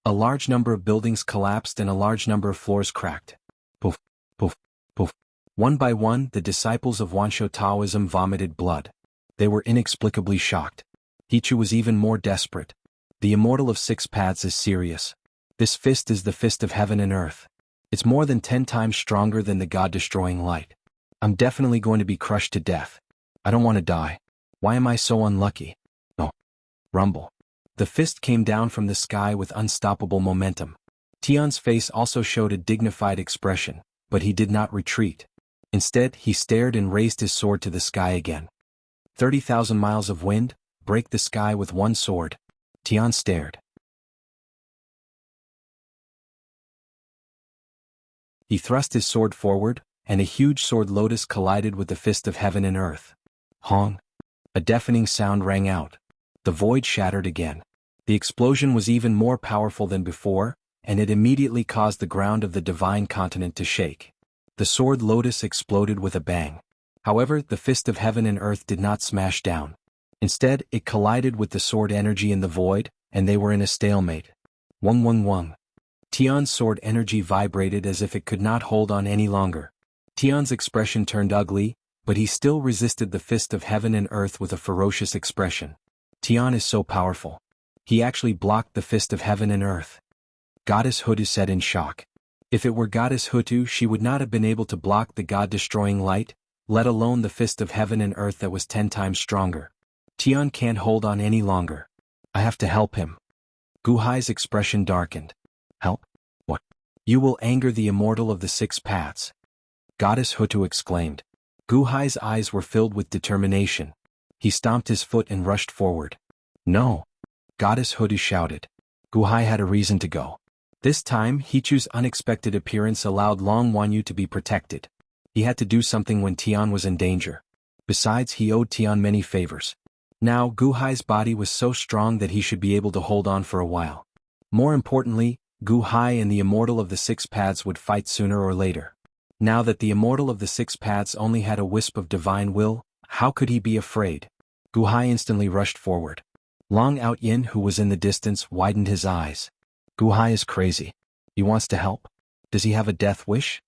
A large number of buildings collapsed and a large number of floors cracked. Poof, poof, poof. One by one, the disciples of Wansho Taoism vomited blood. They were inexplicably shocked. Hichu was even more desperate. The immortal of 6 paths is serious. This fist is the fist of heaven and earth. It's more than 10 times stronger than the god-destroying light. I'm definitely going to be crushed to death. I don't want to die. Why am I so unlucky? Oh. Rumble. The fist came down from the sky with unstoppable momentum. Tian's face also showed a dignified expression, but he did not retreat. Instead, he stared and raised his sword to the sky again. 30,000 miles of wind, break the sky with one sword. Tian stared. He thrust his sword forward, and a huge sword lotus collided with the fist of heaven and earth. Hong! A deafening sound rang out. The void shattered again. The explosion was even more powerful than before, and it immediately caused the ground of the divine continent to shake. The sword lotus exploded with a bang. However, the fist of heaven and earth did not smash down. Instead, it collided with the sword energy in the void, and they were in a stalemate. Wung wung wung. Tian's sword energy vibrated as if it could not hold on any longer. Tian's expression turned ugly, but he still resisted the fist of heaven and earth with a ferocious expression. Tian is so powerful. He actually blocked the fist of heaven and earth. Goddess Ho-Tu said in shock. If it were Goddess Ho-Tu, she would not have been able to block the god-destroying light, let alone the fist of heaven and earth that was 10 times stronger. Tian can't hold on any longer. I have to help him. Guhai's expression darkened. Help? What? You will anger the immortal of the 6 paths. Goddess Ho-Tu exclaimed. Guhai's eyes were filled with determination. He stomped his foot and rushed forward. No. Goddess Ho-Tu shouted. Guhai had a reason to go. This time, Hichu's unexpected appearance allowed Long Wanyu to be protected. He had to do something when Tian was in danger. Besides, he owed Tian many favors. Now, Gu Hai's body was so strong that he should be able to hold on for a while. More importantly, Gu Hai and the Immortal of the Six Paths would fight sooner or later. Now that the Immortal of the Six Paths only had a wisp of divine will, how could he be afraid? Gu Hai instantly rushed forward. Long Out Yin, who was in the distance, widened his eyes. Gu Hai is crazy. He wants to help. Does he have a death wish?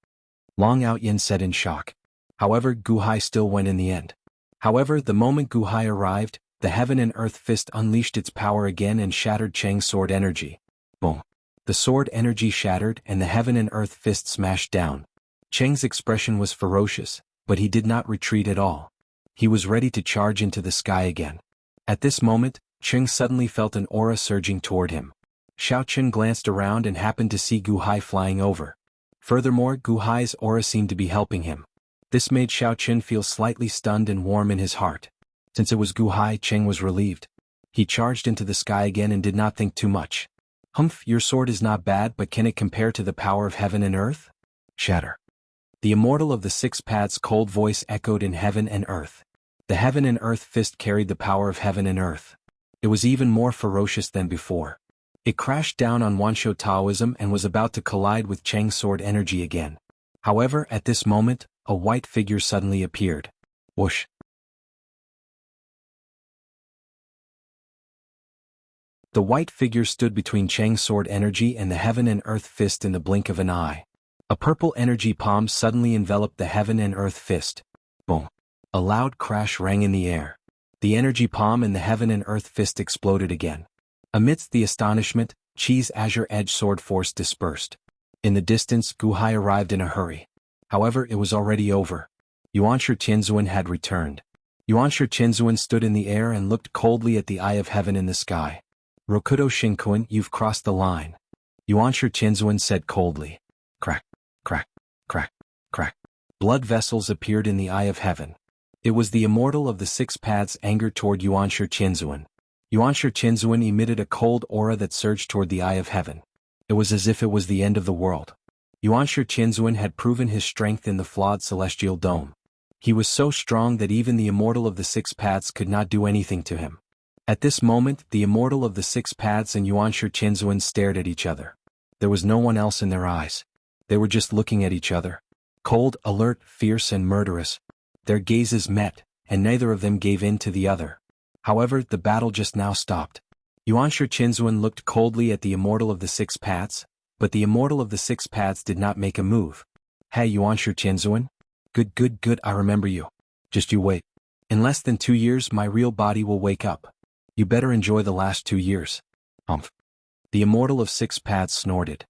Long Out Yin said in shock. However, Gu Hai still went in the end. However, the moment Gu Hai arrived, the Heaven and Earth Fist unleashed its power again and shattered Cheng's sword energy. Boom. The sword energy shattered and the Heaven and Earth Fist smashed down. Cheng's expression was ferocious, but he did not retreat at all. He was ready to charge into the sky again. At this moment, Cheng suddenly felt an aura surging toward him. Xiao Chen glanced around and happened to see Gu Hai flying over. Furthermore, Gu Hai's aura seemed to be helping him. This made Xiao Chen feel slightly stunned and warm in his heart. Since it was Gu Hai, Cheng was relieved. He charged into the sky again and did not think too much. Humph, your sword is not bad, but can it compare to the power of heaven and earth? Shatter. The Immortal of the Six Paths' cold voice echoed in heaven and earth. The Heaven and Earth Fist carried the power of heaven and earth. It was even more ferocious than before. It crashed down on Wanshou Taoism and was about to collide with Cheng's sword energy again. However, at this moment, a white figure suddenly appeared. Whoosh. The white figure stood between Cheng's sword energy and the Heaven and Earth Fist in the blink of an eye. A purple energy palm suddenly enveloped the Heaven and Earth Fist. Boom. A loud crash rang in the air. The energy palm and the Heaven and Earth Fist exploded again. Amidst the astonishment, Qi's azure edge sword force dispersed. In the distance, Gu Hai arrived in a hurry. However, it was already over. Yuanshi Tianzuan had returned. Yuanshi Tianzuan stood in the air and looked coldly at the eye of heaven in the sky. Rokudo Shinkuan, you've crossed the line. Yuanshi Tianzuan said coldly. Crack, crack, crack, crack. Blood vessels appeared in the eye of heaven. It was the Immortal of the Six Paths' anger toward Yuanshi Tianzuan. Yuanshi Tianzuan emitted a cold aura that surged toward the eye of heaven. It was as if it was the end of the world. Yuanshi Tianzuan had proven his strength in the flawed celestial dome. He was so strong that even the Immortal of the Six Paths could not do anything to him. At this moment, the Immortal of the Six Paths and Yuanshi Tianzuan stared at each other. There was no one else in their eyes. They were just looking at each other. Cold, alert, fierce and murderous. Their gazes met, and neither of them gave in to the other. However, the battle just now stopped. Yuanshi Tianzuan looked coldly at the Immortal of the Six Paths, but the Immortal of the Six Paths did not make a move. Hey Yuanshi Tianzuan? Good, I remember you. Just you wait. In less than 2 years my real body will wake up. You better enjoy the last 2 years. Humph. The Immortal of Six Paths snorted.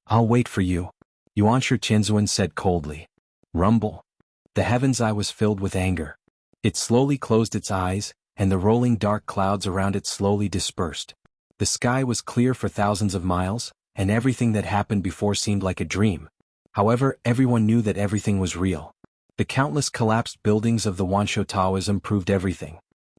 I'll wait for you. Yuanshi Tianzuan said coldly. Rumble. The heaven's eye was filled with anger. It slowly closed its eyes, and the rolling dark clouds around it slowly dispersed. The sky was clear for thousands of miles, and everything that happened before seemed like a dream. However, everyone knew that everything was real. The countless collapsed buildings of the Wanshou Taoism proved everything.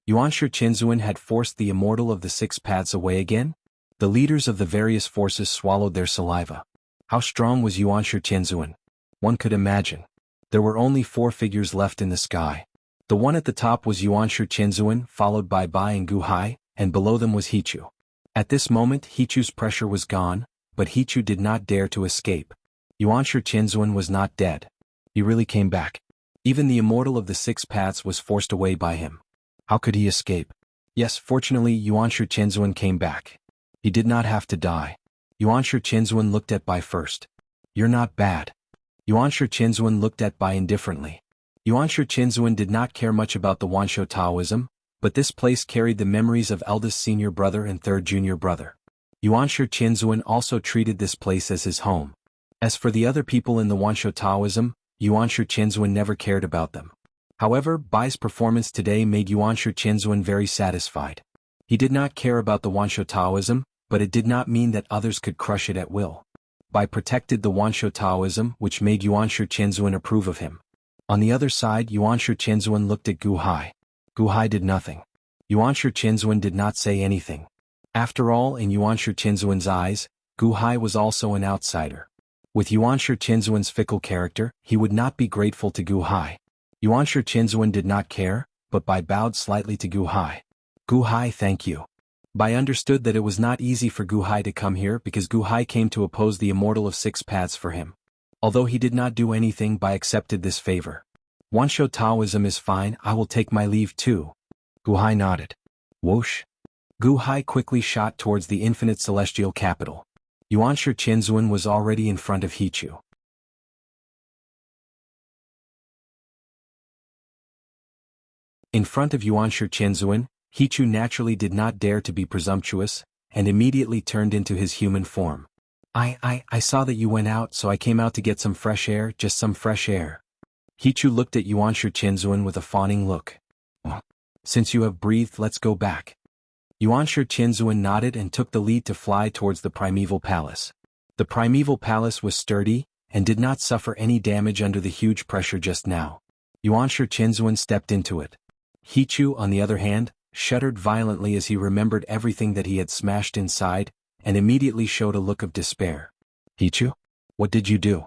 Yuanshi Tianzuan had forced the Immortal of the Six Paths away again? The leaders of the various forces swallowed their saliva. How strong was Yuanshi Tianzuan? One could imagine. There were only 4 figures left in the sky. The one at the top was Yuanshi Tianzuan, followed by Bai and Gu Hai, and below them was Hichu. At this moment Hichu's pressure was gone, but Hichu did not dare to escape. Yuanshi Tianzuan was not dead. He really came back. Even the Immortal of the Six Paths was forced away by him. How could he escape? Yes, fortunately Yuanshi Tianzuan came back. He did not have to die. Yuanshi Tianzuan looked at Bai first. You're not bad. Yuanshi Tianzuan looked at Bai indifferently. Yuanshi Tianzuan did not care much about the Wanshou Taoism, but this place carried the memories of eldest senior brother and third junior brother. Yuanshi Tianzuan also treated this place as his home. As for the other people in the Wanshou Taoism, Yuanshi Tianzuan never cared about them. However, Bai's performance today made Yuanshi Tianzuan very satisfied. He did not care about the Wanshou Taoism, but it did not mean that others could crush it at will. Bai protected the Wanshou Taoism, which made Yuanshi Tianzuan approve of him. On the other side, Yuanshi Tianzuan looked at Gu Hai. Gu Hai did nothing. Yuanshi Tianzuan did not say anything. After all, in Yuanshi Tianzuan's eyes, Gu Hai was also an outsider. With Yuanshi Qinzuan's fickle character, he would not be grateful to Gu Hai. Yuanshi Qinzuan did not care, but Bai bowed slightly to Gu Hai. Gu Hai, thank you. Bai understood that it was not easy for Gu Hai to come here because Gu Hai came to oppose the Immortal of Six Paths for him. Although he did not do anything, Bai accepted this favor. Wansho Taoism is fine, I will take my leave too. Gu Hai nodded. Whoosh. Gu Hai quickly shot towards the infinite celestial capital. Yuanshi Qinzuan was already in front of Hichu. In front of Yuanshi Qinzuan, Hichu naturally did not dare to be presumptuous, and immediately turned into his human form. I saw that you went out, so I came out to get some fresh air, just some fresh air. Hichu looked at Yuanshi Qinzuan with a fawning look. Since you have breathed, let's go back. Yuanshi Qinzuan nodded and took the lead to fly towards the primeval palace. The primeval palace was sturdy, and did not suffer any damage under the huge pressure just now. Yuanshi Qinzuan stepped into it. Hichu, on the other hand, shuddered violently as he remembered everything that he had smashed inside, and immediately showed a look of despair. Hichu? What did you do?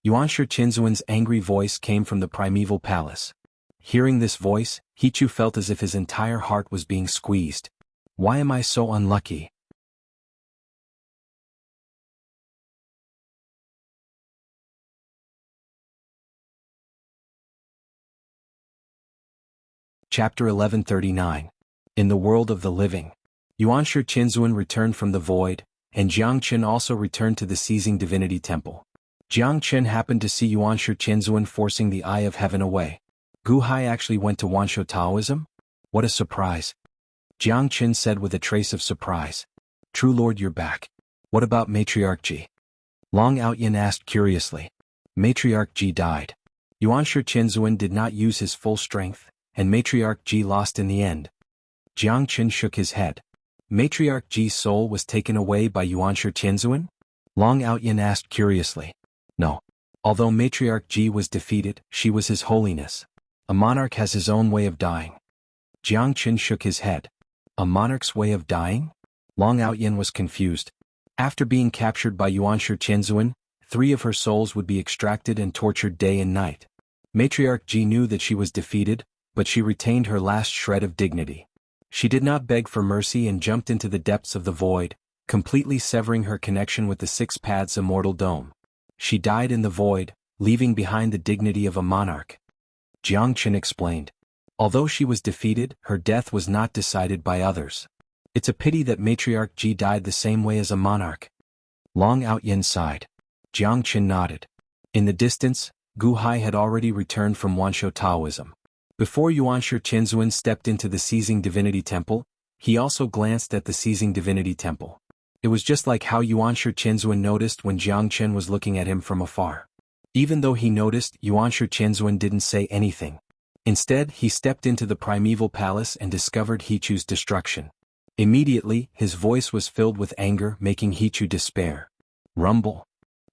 Yuanshi Qinzuan's angry voice came from the primeval palace. Hearing this voice, Hichu felt as if his entire heart was being squeezed. Why am I so unlucky? Chapter 1139. In the world of the living. Yuanshi Qinzuan returned from the void, and Jiangchen also returned to the seizing divinity temple. Jiangchen happened to see Yuanshi Qinzuan forcing the Eye of Heaven away. Gu Hai actually went to Wansho Taoism? What a surprise. Jiangchen said with a trace of surprise. True Lord, you're back. What about Matriarch Ji? Long Outyin asked curiously. Matriarch Ji died. Yuanshi Qinzuan did not use his full strength, and Matriarch Ji lost in the end. Jiangchen shook his head. Matriarch Ji's soul was taken away by Yuanshi Qinzuan? Long Outyin asked curiously. No. Although Matriarch Ji was defeated, she was His Holiness. A monarch has his own way of dying. Jiangchen shook his head. A monarch's way of dying? Long Outyin was confused. After being captured by Yuanshi Qinzuan, 3 of her souls would be extracted and tortured day and night. Matriarch Ji knew that she was defeated, but she retained her last shred of dignity. She did not beg for mercy and jumped into the depths of the void, completely severing her connection with the Six Paths Immortal Dome. She died in the void, leaving behind the dignity of a monarch. Jiangchen explained. Although she was defeated, her death was not decided by others. It's a pity that Matriarch Ji died the same way as a monarch. Long Outyin sighed. Jiangchen nodded. In the distance, Gu Hai had already returned from Wansho Taoism. Before Yuanshi Qinzuan stepped into the Seizing Divinity Temple, he also glanced at the Seizing Divinity Temple. It was just like how Yuanshi Qinzuan noticed when Jiangchen was looking at him from afar. Even though he noticed, Yuanshi Qinzuan didn't say anything. Instead, he stepped into the primeval palace and discovered Hichu's destruction. Immediately, his voice was filled with anger, making Hichu despair. Rumble.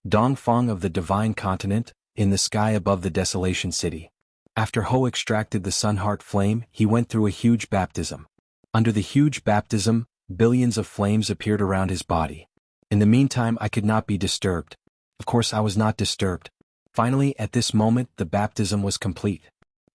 Dongfang of the Divine Continent, in the sky above the Desolation City. After Ho extracted the Sun Heart flame, he went through a huge baptism. Under the huge baptism, billions of flames appeared around his body. In the meantime, I could not be disturbed. Of course, I was not disturbed. Finally, at this moment, the baptism was complete.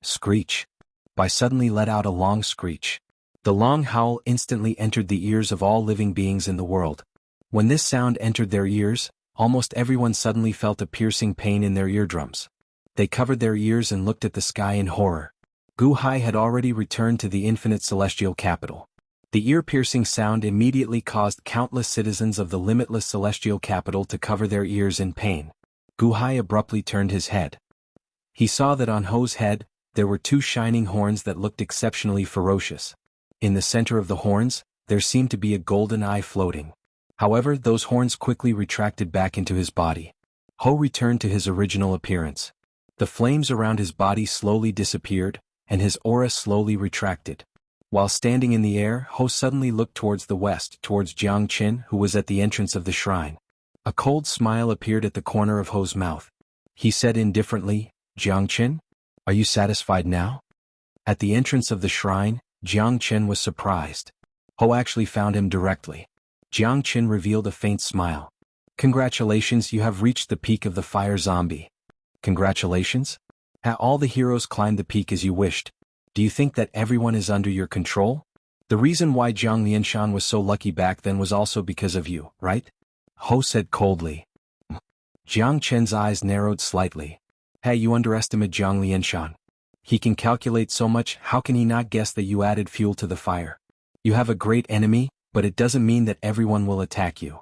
Screech. Bai suddenly let out a long screech. The long howl instantly entered the ears of all living beings in the world. When this sound entered their ears, almost everyone suddenly felt a piercing pain in their eardrums. They covered their ears and looked at the sky in horror. Gu Hai had already returned to the infinite celestial capital. The ear-piercing sound immediately caused countless citizens of the limitless celestial capital to cover their ears in pain. Gu Hai abruptly turned his head. He saw that on Ho's head, there were 2 shining horns that looked exceptionally ferocious. In the center of the horns, there seemed to be a golden eye floating. However, those horns quickly retracted back into his body. Ho returned to his original appearance. The flames around his body slowly disappeared, and his aura slowly retracted. While standing in the air, Ho suddenly looked towards the west, towards Jiangchen, who was at the entrance of the shrine. A cold smile appeared at the corner of Ho's mouth. He said indifferently, Jiangchen? Are you satisfied now? At the entrance of the shrine, Jiangchen was surprised. Ho actually found him directly. Jiangchen revealed a faint smile. Congratulations, you have reached the peak of the fire zombie. Congratulations? All the heroes climbed the peak as you wished. Do you think that everyone is under your control? The reason why Jiang Lianshan was so lucky back then was also because of you, right? Ho said coldly. Jiang Chen's eyes narrowed slightly. Hey, you underestimate Jiang Lianshan. He can calculate so much, how can he not guess that you added fuel to the fire? You have a great enemy, but it doesn't mean that everyone will attack you.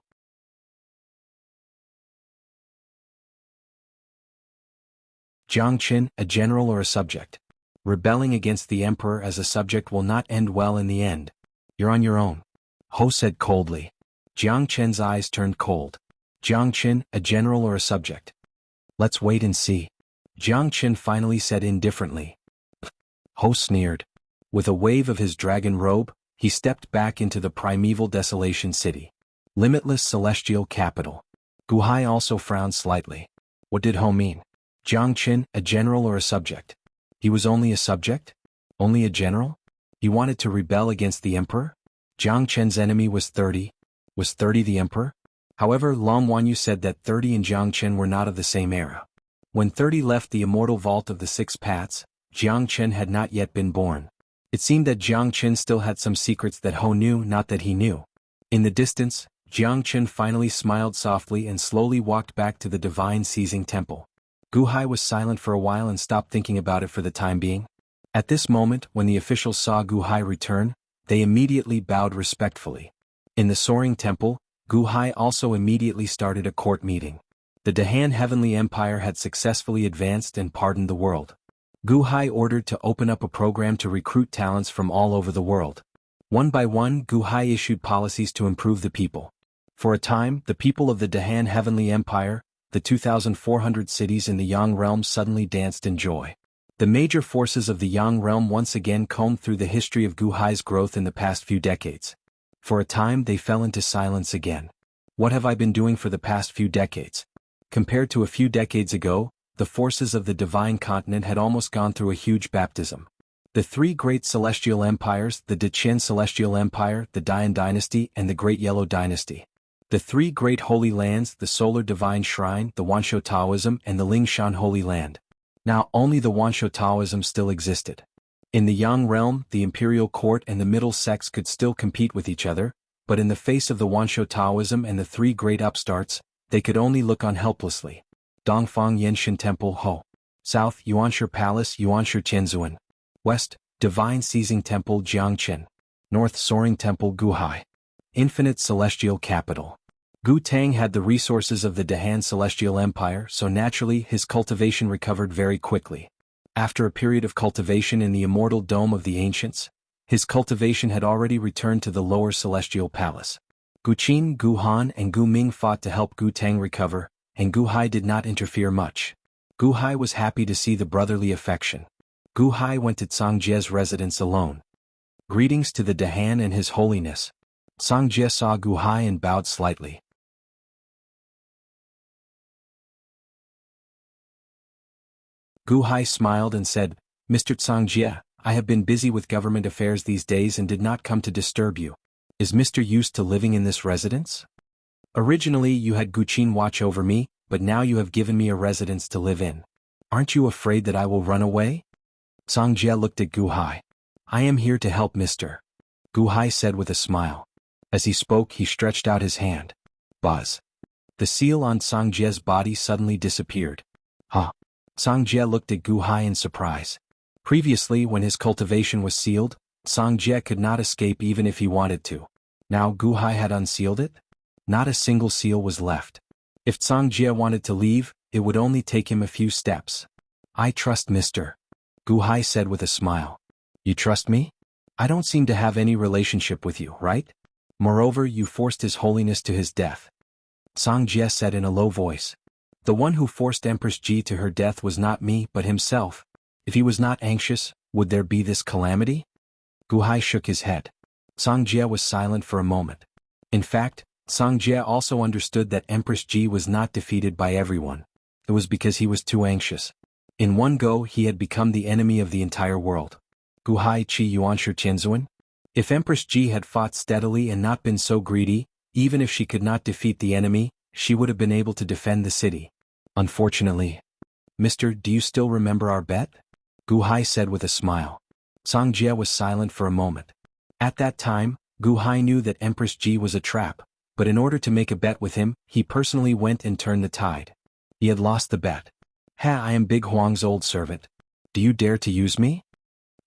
Jiang Qin, a general or a subject. Rebelling against the emperor as a subject will not end well in the end. You're on your own. Ho said coldly. Jiang Chen's eyes turned cold. Jiang Qin, a general or a subject? Let's wait and see. Jiang Qin finally said indifferently. Ho sneered. With a wave of his dragon robe, he stepped back into the primeval desolation city. Limitless celestial capital. Gu Hai also frowned slightly. What did Ho mean? Jiang Qin, a general or a subject? He was only a subject? Only a general? He wanted to rebel against the emperor? Jiang Chen's enemy was 30. Was 30 the emperor? However, Lam Wanyu said that 30 and Jiang Chen were not of the same era. When 30 left the immortal vault of the six paths, Jiang Chen had not yet been born. It seemed that Jiang Chen still had some secrets that Ho knew, not that he knew. In the distance, Jiang Chen finally smiled softly and slowly walked back to the divine seizing temple. Gu Hai was silent for a while and stopped thinking about it for the time being. At this moment, when the officials saw Gu Hai return, they immediately bowed respectfully. In the soaring temple, Gu Hai also immediately started a court meeting. The Dahan Heavenly Empire had successfully advanced and pardoned the world. Gu Hai ordered to open up a program to recruit talents from all over the world. One by one, Gu Hai issued policies to improve the people. For a time, the people of the Dahan Heavenly Empire, the 2,400 cities in the Yang realm suddenly danced in joy. The major forces of the Yang realm once again combed through the history of Gu Hai's growth in the past few decades. For a time they fell into silence again. What have I been doing for the past few decades? Compared to a few decades ago, the forces of the divine continent had almost gone through a huge baptism. The three great celestial empires, the Deqian Celestial Empire, the Dian Dynasty, and the Great Yellow Dynasty. The three great holy lands, the Solar Divine Shrine, the Wanshou Taoism, and the Lingshan Holy Land. Now only the Wanshou Taoism still existed. In the Yang realm, the imperial court and the middle sects could still compete with each other, but in the face of the Wanshou Taoism and the three great upstarts, they could only look on helplessly. Dongfang Yenshin Temple Ho. South, Yuanshu Palace Yuanshu Tianzuan. West, Divine Seizing Temple Jiangchen. North, Soaring Temple Gu Hai. Infinite Celestial Capital. Gu Tang had the resources of the Dahan Celestial Empire, so naturally his cultivation recovered very quickly. After a period of cultivation in the immortal dome of the ancients, his cultivation had already returned to the lower celestial palace. Gu Qin, Gu Han, and Gu Ming fought to help Gu Tang recover, and Gu Hai did not interfere much. Gu Hai was happy to see the brotherly affection. Gu Hai went to Zhang Jie's residence alone. Greetings to the Dahan and His Holiness. Zhang Jie saw Gu Hai and bowed slightly. Gu Hai smiled and said, Mr. Zhang Jie, I have been busy with government affairs these days and did not come to disturb you. Is Mr. used to living in this residence? Originally you had Gu Qin watch over me, but now you have given me a residence to live in. Aren't you afraid that I will run away? Zhang Jie looked at Gu Hai. I am here to help Mr. Gu Hai said with a smile. As he spoke he stretched out his hand. Buzz. The seal on Zhang Jie's body suddenly disappeared. Huh. Zhang Jie looked at Gu Hai in surprise. Previously when his cultivation was sealed, Zhang Jie could not escape even if he wanted to. Now Gu Hai had unsealed it? Not a single seal was left. If Zhang Jie wanted to leave, it would only take him a few steps. I trust Mr. Gu Hai said with a smile. You trust me? I don't seem to have any relationship with you, right? Moreover, you forced His Holiness to his death. Zhang Jie said in a low voice. The one who forced Empress Ji to her death was not me but himself. If he was not anxious, would there be this calamity? Gu Hai shook his head. Zhang Jie was silent for a moment. In fact, Zhang Jie also understood that Empress Ji was not defeated by everyone. It was because he was too anxious. In one go he had become the enemy of the entire world. Gu Hai Qi Yuanshu Tianzuan? If Empress Ji had fought steadily and not been so greedy, even if she could not defeat the enemy, she would have been able to defend the city. Unfortunately. Mister, do you still remember our bet? Gu Hai said with a smile. Song Jie was silent for a moment. At that time, Gu Hai knew that Empress Ji was a trap, but in order to make a bet with him, he personally went and turned the tide. He had lost the bet. Ha, I am Big Huang's old servant. Do you dare to use me?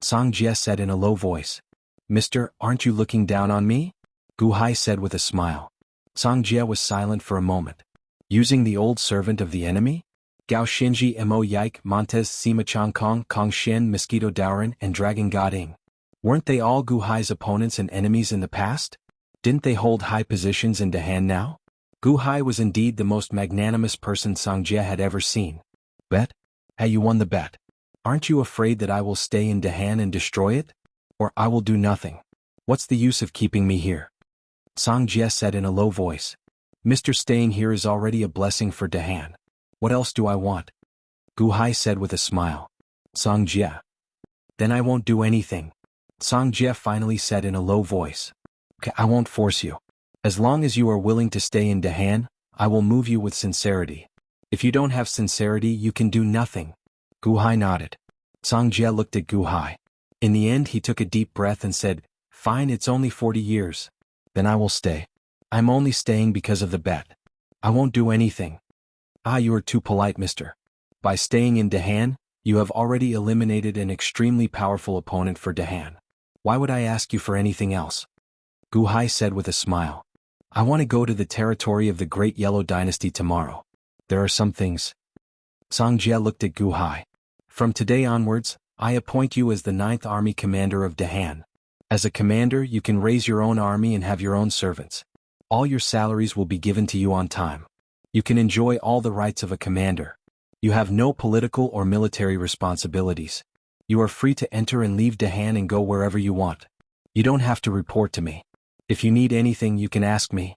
Song Jie said in a low voice. Mister, aren't you looking down on me? Gu Hai said with a smile. Song Jie was silent for a moment. Using the old servant of the enemy? Gao Xinji Mo Yike Montez Sima Chong Kong Kong Shen Mosquito Daoren and Dragon God Ing. Weren't they all Gu Hai's opponents and enemies in the past? Didn't they hold high positions in Dahan now? Gu Hai was indeed the most magnanimous person Song Jie had ever seen. Bet? Hey, you won the bet. Aren't you afraid that I will stay in Dahan and destroy it? Or I will do nothing. What's the use of keeping me here? Song Jie said in a low voice. Mister, staying here is already a blessing for Dahan. What else do I want? Gu Hai said with a smile. Song Jie. Then I won't do anything. Song Jie finally said in a low voice. Okay, I won't force you. As long as you are willing to stay in Dahan, I will move you with sincerity. If you don't have sincerity, you can do nothing. Gu Hai nodded. Song Jie looked at Gu Hai. In the end, he took a deep breath and said, Fine, it's only 40 years. Then I will stay. I'm only staying because of the bet. I won't do anything. Ah, you are too polite, mister. By staying in Dahan, you have already eliminated an extremely powerful opponent for Dahan. Why would I ask you for anything else? Gu Hai said with a smile. I want to go to the territory of the Great Yellow Dynasty tomorrow. There are some things. Song Jie looked at Gu Hai. From today onwards, I appoint you as the 9th Army Commander of Dahan. As a commander, you can raise your own army and have your own servants. All your salaries will be given to you on time. You can enjoy all the rights of a commander. You have no political or military responsibilities. You are free to enter and leave Dahan and go wherever you want. You don't have to report to me. If you need anything, you can ask me.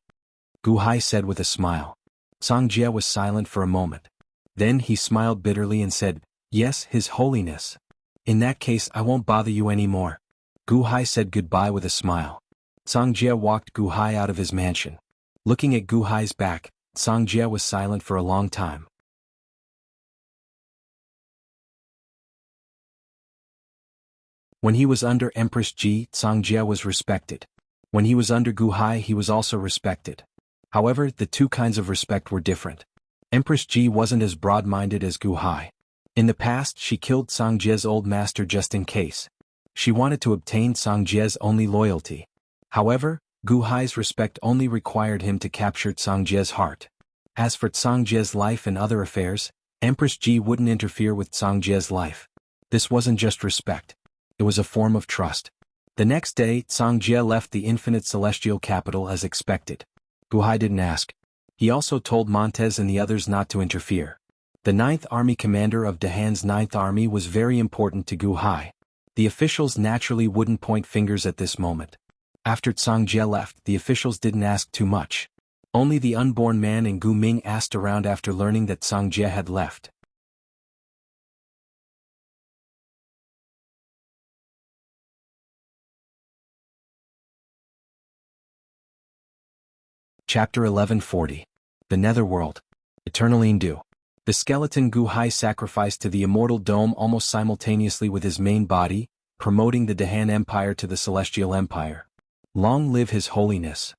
Gu Hai said with a smile. Song Jie was silent for a moment. Then he smiled bitterly and said, Yes, His Holiness. In that case, I won't bother you anymore. Gu Hai said goodbye with a smile. Song Jie walked Gu Hai out of his mansion. Looking at Gu Hai's back, Song Jie was silent for a long time. When he was under Empress Ji, Song Jie was respected. When he was under Gu Hai, he was also respected. However, the two kinds of respect were different. Empress Ji wasn't as broad-minded as Gu Hai. In the past, she killed Song Jie's old master just in case. She wanted to obtain Song Jie's only loyalty. However, Gu Hai's respect only required him to capture Song Jie's heart. As for Song Jie's life and other affairs, Empress Ji wouldn't interfere with Song Jie's life. This wasn't just respect. It was a form of trust. The next day, Song Jie left the infinite celestial capital as expected. Gu Hai didn't ask. He also told Montez and the others not to interfere. The 9th Army commander of Dahan's 9th Army was very important to Gu Hai. The officials naturally wouldn't point fingers at this moment. After Song Jie left, the officials didn't ask too much. Only the unborn man and Gu Ming asked around after learning that Song Jie had left. Chapter 1140. The Netherworld. Eternal Indu. The skeleton Gu Hai sacrificed to the immortal dome almost simultaneously with his main body, promoting the Dahan Empire to the Celestial Empire. Long live His Holiness.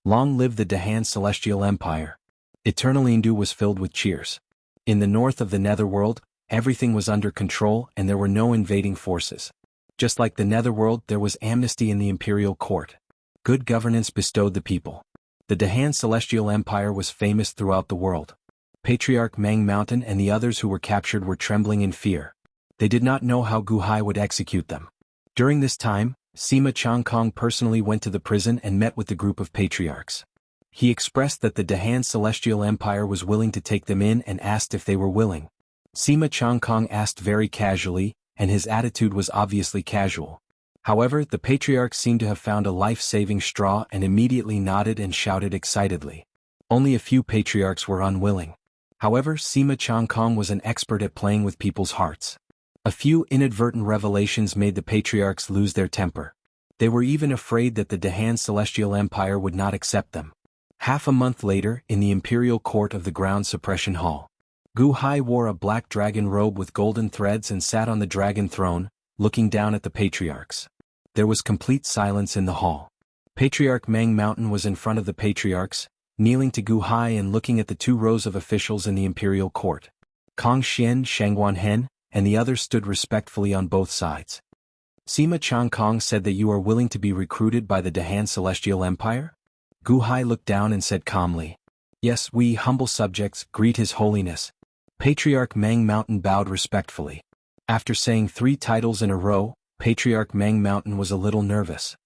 Long live the Dahan Celestial Empire. Eternal Indu was filled with cheers. In the north of the Netherworld, everything was under control and there were no invading forces. Just like the Netherworld, there was amnesty in the imperial court. Good governance bestowed the people. The Dahan Celestial Empire was famous throughout the world. Patriarch Mang Mountain and the others who were captured were trembling in fear. They did not know how Gu Hai would execute them. During this time, Sima Chong Kong personally went to the prison and met with the group of patriarchs. He expressed that the Dahan Celestial Empire was willing to take them in and asked if they were willing. Sima Chong Kong asked very casually, and his attitude was obviously casual. However, the patriarchs seemed to have found a life-saving straw and immediately nodded and shouted excitedly. Only a few patriarchs were unwilling. However, Sima Chong Kong was an expert at playing with people's hearts. A few inadvertent revelations made the patriarchs lose their temper. They were even afraid that the Dahan Celestial Empire would not accept them. Half a month later, in the Imperial Court of the Ground Suppression Hall, Gu Hai wore a black dragon robe with golden threads and sat on the dragon throne, looking down at the patriarchs. There was complete silence in the hall. Patriarch Meng Mountain was in front of the patriarchs, kneeling to Gu Hai and looking at the 2 rows of officials in the Imperial Court. Kong Xian, Shangguan Hen, and the others stood respectfully on both sides. Sima Chang Kong said that you are willing to be recruited by the Dahan Celestial Empire? Gu Hai looked down and said calmly, "Yes, we humble subjects greet His Holiness." Patriarch Meng Mountain bowed respectfully. After saying 3 titles in a row, Patriarch Meng Mountain was a little nervous.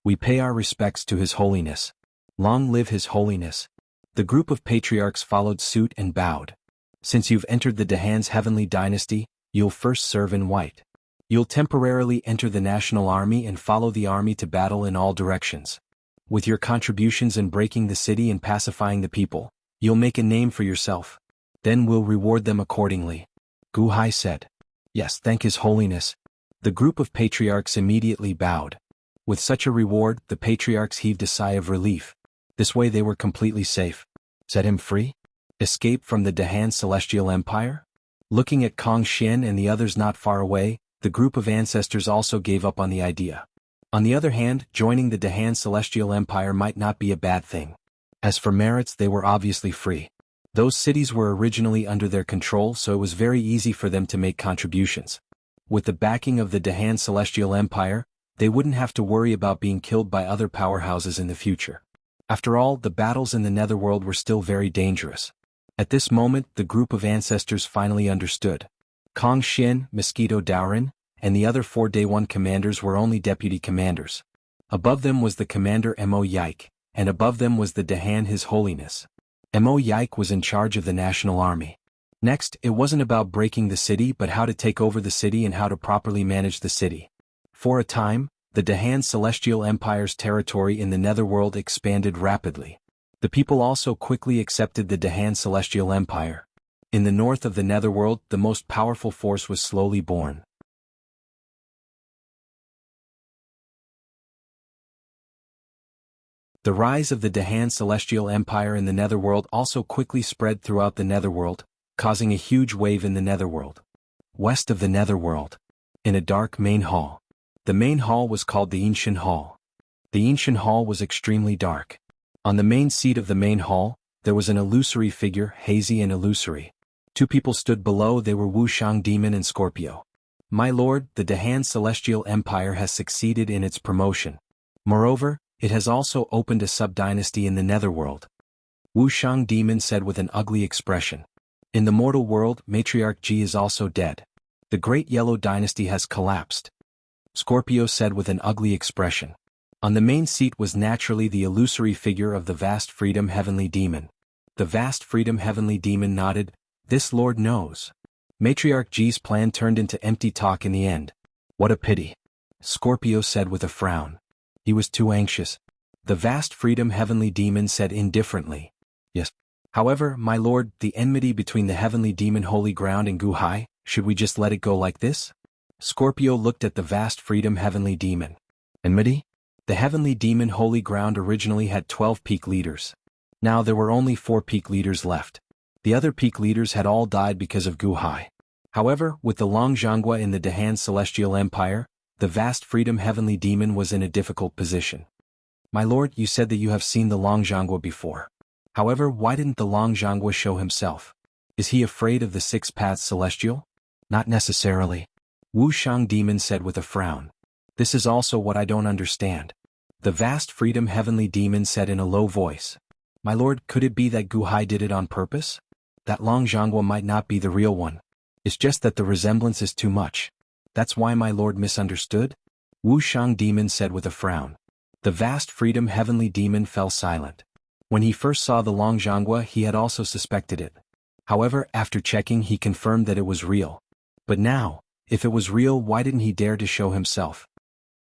"We pay our respects to His Holiness. Long live His Holiness." The group of patriarchs followed suit and bowed. "Since you've entered the Dahan's heavenly dynasty, you'll first serve in white. You'll temporarily enter the national army and follow the army to battle in all directions. With your contributions in breaking the city and pacifying the people, you'll make a name for yourself. Then we'll reward them accordingly." Gu Hai said. "Yes, thank His Holiness." The group of patriarchs immediately bowed. With such a reward, the patriarchs heaved a sigh of relief. This way they were completely safe. Set him free? Escape from the Dahan Celestial Empire? Looking at Kong Xian and the others not far away, the group of ancestors also gave up on the idea. On the other hand, joining the Dahan Celestial Empire might not be a bad thing. As for merits, they were obviously free. Those cities were originally under their control, so it was very easy for them to make contributions. With the backing of the Dahan Celestial Empire, they wouldn't have to worry about being killed by other powerhouses in the future. After all, the battles in the Netherworld were still very dangerous. At this moment, the group of ancestors finally understood. Kong Xian, Mosquito Daorin, and the other 4 Day 1 commanders were only deputy commanders. Above them was the commander Mo Yike, and above them was the Dahan His Holiness. Mo Yike was in charge of the national army. Next, it wasn't about breaking the city but how to take over the city and how to properly manage the city. For a time, the Dahan Celestial Empire's territory in the Netherworld expanded rapidly. The people also quickly accepted the Dahan Celestial Empire. In the north of the Netherworld, the most powerful force was slowly born. The rise of the Dahan Celestial Empire in the Netherworld also quickly spread throughout the Netherworld, causing a huge wave in the Netherworld. West of the Netherworld, in a dark main hall. The main hall was called the Ancient Hall. The Ancient Hall was extremely dark. On the main seat of the main hall, there was an illusory figure, hazy and illusory. 2 people stood below, they were Wuxiang Demon and Scorpio. "My lord, the Dahan Celestial Empire has succeeded in its promotion. Moreover, it has also opened a sub-dynasty in the Netherworld." Wuxiang Demon said with an ugly expression. "In the mortal world, Matriarch Ji is also dead. The Great Yellow Dynasty has collapsed." Scorpio said with an ugly expression. On the main seat was naturally the illusory figure of the Vast Freedom Heavenly Demon. The Vast Freedom Heavenly Demon nodded. "This lord knows." Matriarch Ji's plan turned into empty talk in the end. "What a pity," Scorpio said with a frown. He was too anxious. The Vast Freedom Heavenly Demon said indifferently. "Yes. However, my lord, the enmity between the Heavenly Demon Holy Ground and Gu Hai, should we just let it go like this?" Scorpio looked at the Vast Freedom Heavenly Demon. "Enmity?" The Heavenly Demon Holy Ground originally had 12 peak leaders. Now there were only 4 peak leaders left. The other peak leaders had all died because of Gu Hai. However, with the Longjangwa in the Dahan Celestial Empire, the Vast Freedom Heavenly Demon was in a difficult position. "My lord, you said that you have seen the Longjangwa before. However, why didn't the Longjangwa show himself? Is he afraid of the 6 Paths Celestial?" "Not necessarily," Wuxiang Demon said with a frown. "This is also what I don't understand." The Vast Freedom Heavenly Demon said in a low voice. "My lord, could it be that Gu Hai did it on purpose? That Longjangwa might not be the real one. It's just that the resemblance is too much. That's why my lord misunderstood?" Wuxiang Demon said with a frown. The Vast Freedom Heavenly Demon fell silent. When he first saw the Longjangwa, he had also suspected it. However, after checking, he confirmed that it was real. But now, if it was real, why didn't he dare to show himself?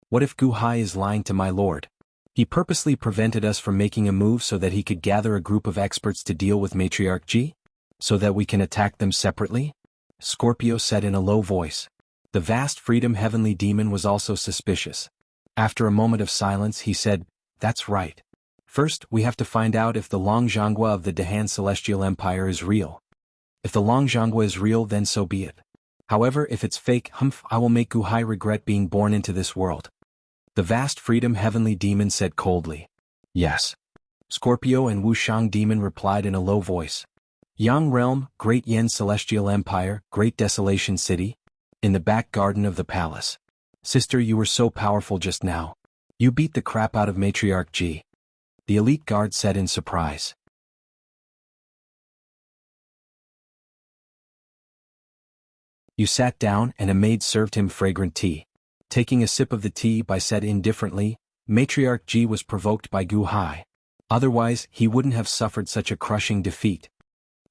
What if Gu Hai is lying to my lord? He purposely prevented us from making a move so that he could gather a group of experts to deal with Matriarch Ji? So that we can attack them separately? Scorpio said in a low voice. The Vast Freedom Heavenly Demon was also suspicious. After a moment of silence, he said, "That's right. First, we have to find out if the Longzhonghua of the Dahan Celestial Empire is real. If the Longzhonghua is real, then so be it. However, if it's fake, I will make Guhai regret being born into this world. The vast freedom heavenly demon said coldly. Yes. Scorpio and Wuxiang demon replied in a low voice. Yang realm, great Yen celestial empire, great desolation city. In the back garden of the palace. Sister, you were so powerful just now. You beat the crap out of Matriarch Ji. The elite guard said in surprise. You sat down and a maid served him fragrant tea. Taking a sip of the tea, Bai said indifferently, Matriarch Ji was provoked by Guhai. Otherwise, he wouldn't have suffered such a crushing defeat.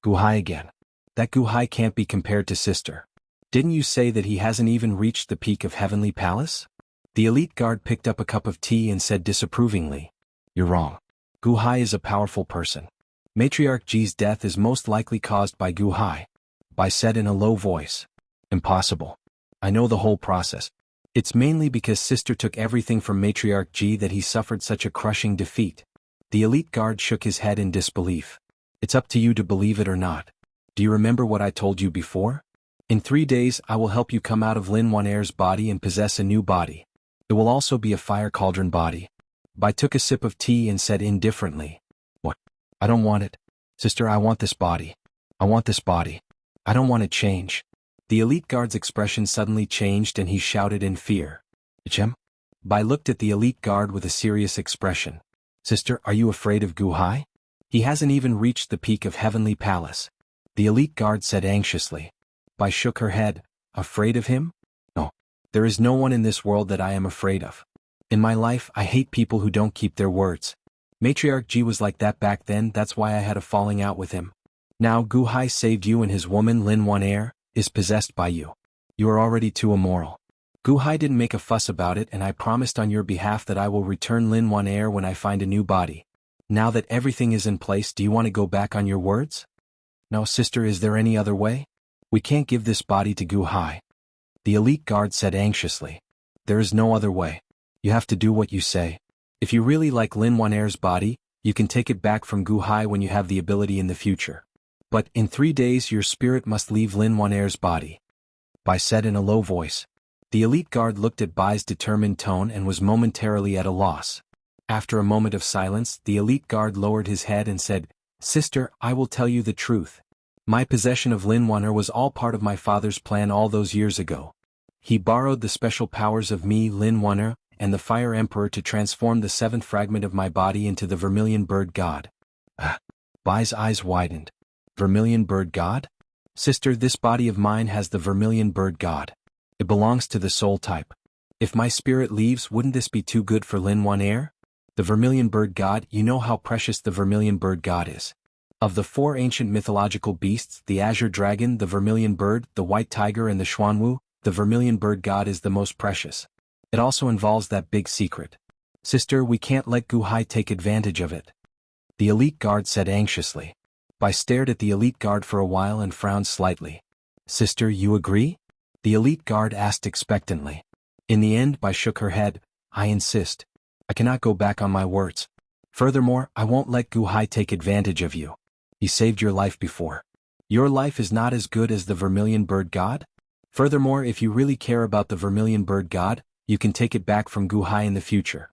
Guhai again. That Guhai can't be compared to sister. Didn't you say that he hasn't even reached the peak of Heavenly Palace? The elite guard picked up a cup of tea and said disapprovingly. You're wrong. Guhai is a powerful person. Matriarch Ji's death is most likely caused by Guhai. Bai said in a low voice. Impossible. I know the whole process. It's mainly because sister took everything from Matriarch Ji that he suffered such a crushing defeat. The elite guard shook his head in disbelief. It's up to you to believe it or not. Do you remember what I told you before? In 3 days I will help you come out of Lin Wan'er's body and possess a new body. It will also be a fire cauldron body. Bai took a sip of tea and said indifferently. What? I don't want it. Sister, I want this body. I want this body. I don't want to change. The elite guard's expression suddenly changed and he shouted in fear. Ichem? Bai looked at the elite guard with a serious expression. Sister, are you afraid of Guhai? He hasn't even reached the peak of Heavenly Palace. The elite guard said anxiously. Bai shook her head. Afraid of him? No. There is no one in this world that I am afraid of. In my life, I hate people who don't keep their words. Matriarch Ji was like that back then, that's why I had a falling out with him. Now Guhai saved you and his woman Lin Wan'er is possessed by you. You are already too immoral. Guhai didn't make a fuss about it and I promised on your behalf that I will return Lin Wan'er when I find a new body. Now that everything is in place, do you want to go back on your words? No, sister, is there any other way? We can't give this body to Guhai. The elite guard said anxiously. There is no other way. You have to do what you say. If you really like Lin Wan'er's body, you can take it back from Guhai when you have the ability in the future. But in 3 days your spirit must leave Lin Wan'er's body. Bai said in a low voice. The elite guard looked at Bai's determined tone and was momentarily at a loss. After a moment of silence, the elite guard lowered his head and said, Sister, I will tell you the truth. My possession of Lin Wan'er was all part of my father's plan all those years ago. He borrowed the special powers of me, Lin Wan'er, and the Fire Emperor to transform the 7th fragment of my body into the Vermilion Bird God. Bai's eyes widened. Vermilion Bird God? Sister, this body of mine has the Vermilion Bird God. It belongs to the soul type. If my spirit leaves, wouldn't this be too good for Lin Wan'er? The Vermilion Bird God, you know how precious the Vermilion Bird God is. Of the 4 ancient mythological beasts, the Azure Dragon, the Vermilion Bird, the White Tiger and the Xuanwu, the Vermilion Bird God is the most precious. It also involves that big secret. Sister, we can't let Guhai take advantage of it. The elite guard said anxiously. Bai stared at the elite guard for a while and frowned slightly. Sister, you agree? The elite guard asked expectantly. In the end, Bai shook her head. I insist. I cannot go back on my words. Furthermore, I won't let Guhai take advantage of you. He saved your life before. Your life is not as good as the Vermilion Bird God? Furthermore, if you really care about the Vermilion Bird God, you can take it back from Guhai in the future.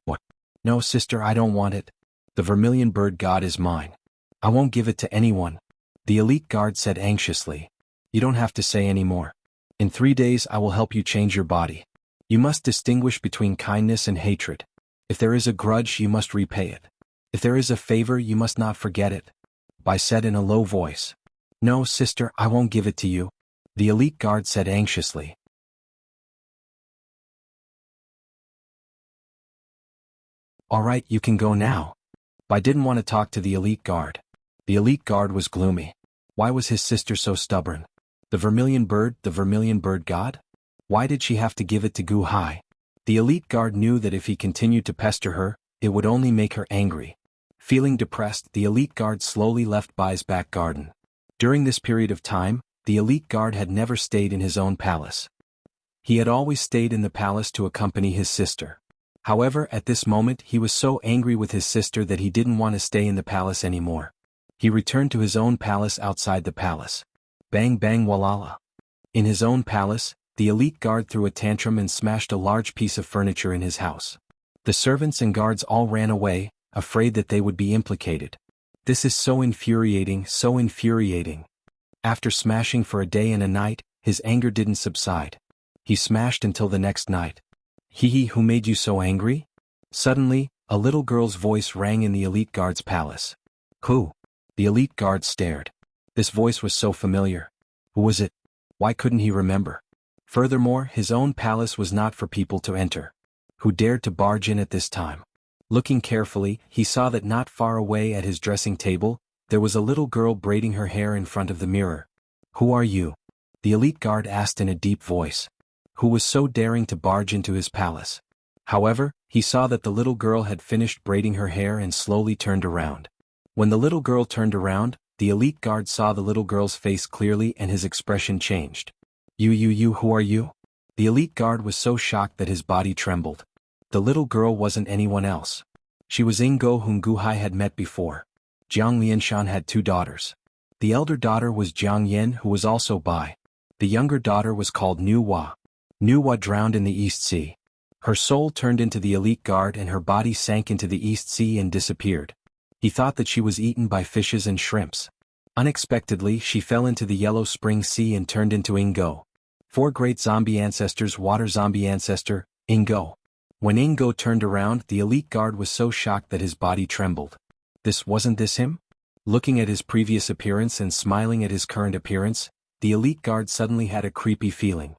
What? No, sister, I don't want it. The Vermilion Bird God is mine. I won't give it to anyone. The elite guard said anxiously. You don't have to say any more. In 3 days I will help you change your body. You must distinguish between kindness and hatred. If there is a grudge, you must repay it. If there is a favor, you must not forget it. Bai said in a low voice. No, sister, I won't give it to you. The elite guard said anxiously. All right, you can go now. Bai didn't want to talk to the elite guard. The elite guard was gloomy. Why was his sister so stubborn? The Vermilion Bird God? Why did she have to give it to Guhai? The elite guard knew that if he continued to pester her, it would only make her angry. Feeling depressed, the elite guard slowly left Bai's back garden. During this period of time, the elite guard had never stayed in his own palace. He had always stayed in the palace to accompany his sister. However, at this moment he was so angry with his sister that he didn't want to stay in the palace anymore. He returned to his own palace outside the palace. Bang bang walala. In his own palace, the elite guard threw a tantrum and smashed a large piece of furniture in his house. The servants and guards all ran away, afraid that they would be implicated. This is so infuriating, so infuriating. After smashing for a day and a night, his anger didn't subside. He smashed until the next night. Hee, who made you so angry? Suddenly, a little girl's voice rang in the elite guard's palace. Who? The elite guard stared. This voice was so familiar. Who was it? Why couldn't he remember? Furthermore, his own palace was not for people to enter. Who dared to barge in at this time? Looking carefully, he saw that not far away at his dressing table, there was a little girl braiding her hair in front of the mirror. Who are you? The elite guard asked in a deep voice. Who was so daring to barge into his palace? However, he saw that the little girl had finished braiding her hair and slowly turned around. When the little girl turned around, the elite guard saw the little girl's face clearly and his expression changed. You, who are you? The elite guard was so shocked that his body trembled. The little girl wasn't anyone else. She was Ingo, whom Guhai had met before. Jiang Lianshan had 2 daughters. The elder daughter was Jiang Yen, who was also Bai. The younger daughter was called Nuwa. Nuwa drowned in the East Sea. Her soul turned into the elite guard and her body sank into the East Sea and disappeared. He thought that she was eaten by fishes and shrimps. Unexpectedly, she fell into the Yellow Spring Sea and turned into Ingo. 4 great zombie ancestors, water zombie ancestor, Ingo. When Ingo turned around, the elite guard was so shocked that his body trembled. Wasn't this him? Looking at his previous appearance and smiling at his current appearance, the elite guard suddenly had a creepy feeling.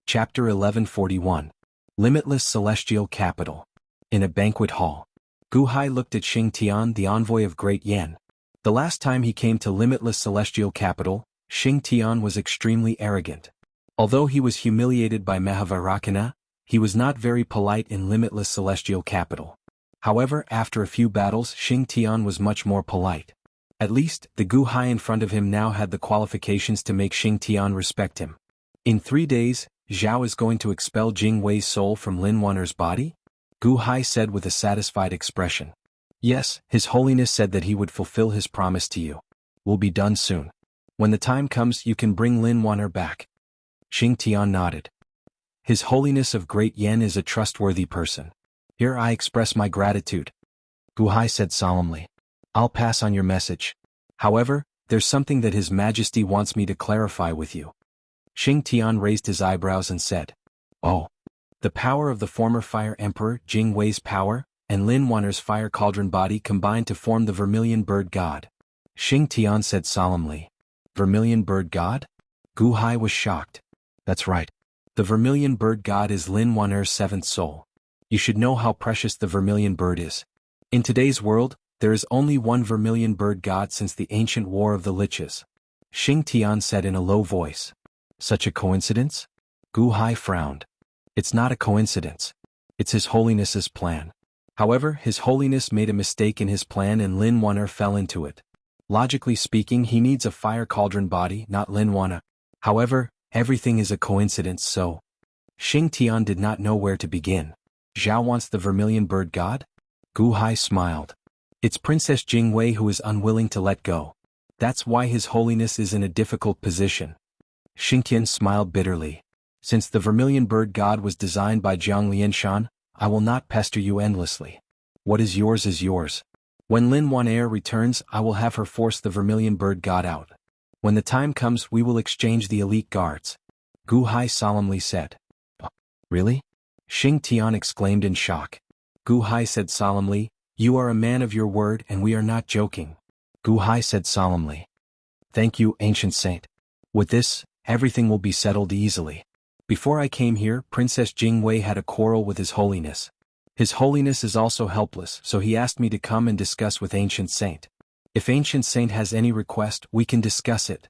Chapter 1141. Limitless Celestial Capital. In a banquet hall. Guhai looked at Xing Tian, the envoy of Great Yan. The last time he came to Limitless Celestial Capital, Xing Tian was extremely arrogant. Although he was humiliated by Mahavarakana, he was not very polite in Limitless Celestial Capital. However, after a few battles, Xing Tian was much more polite. At least, the Guhai in front of him now had the qualifications to make Xing Tian respect him. In 3 days, Zhao is going to expel Jing Wei's soul from Lin Wan'er's body? Guhai said with a satisfied expression. Yes, His Holiness said that he would fulfill his promise to you. Will be done soon. When the time comes, you can bring Lin Wan'er back. Xing Tian nodded. His Holiness of Great Yan is a trustworthy person. Here I express my gratitude. Guhai said solemnly. I'll pass on your message. However, there's something that His Majesty wants me to clarify with you. Xing Tian raised his eyebrows and said. Oh. The power of the former Fire Emperor Jing Wei's power, and Lin Wan'er's fire cauldron body combined to form the Vermilion Bird God. Xing Tian said solemnly. Vermilion Bird God? Guhai was shocked. That's right. The Vermilion Bird God is Lin Wan'er's 7th soul. You should know how precious the Vermilion Bird is. In today's world, there is only one Vermilion Bird God since the ancient War of the Liches. Xing Tian said in a low voice. Such a coincidence? Guhai frowned. It's not a coincidence. It's His Holiness's plan. However, His Holiness made a mistake in his plan and Lin Wan'er fell into it. Logically speaking, he needs a fire cauldron body, not Lin Wan'er. However, everything is a coincidence, so. Xing Tian did not know where to begin. Zhao wants the Vermilion Bird God? Guhai smiled. It's Princess Jing Wei who is unwilling to let go. That's why His Holiness is in a difficult position. Xing Tian smiled bitterly. Since the Vermilion Bird God was designed by Jiang Lianshan, I will not pester you endlessly. What is yours is yours. When Lin Wan'er returns, I will have her force the Vermilion Bird God out. When the time comes, we will exchange the elite guards. Guhai solemnly said. Really? Xing Tian exclaimed in shock. Guhai said solemnly, You are a man of your word and we are not joking. Guhai said solemnly. Thank you, ancient saint. With this, everything will be settled easily. Before I came here, Princess Jing Wei had a quarrel with His Holiness. His Holiness is also helpless, so he asked me to come and discuss with Ancient Saint. If Ancient Saint has any request, we can discuss it.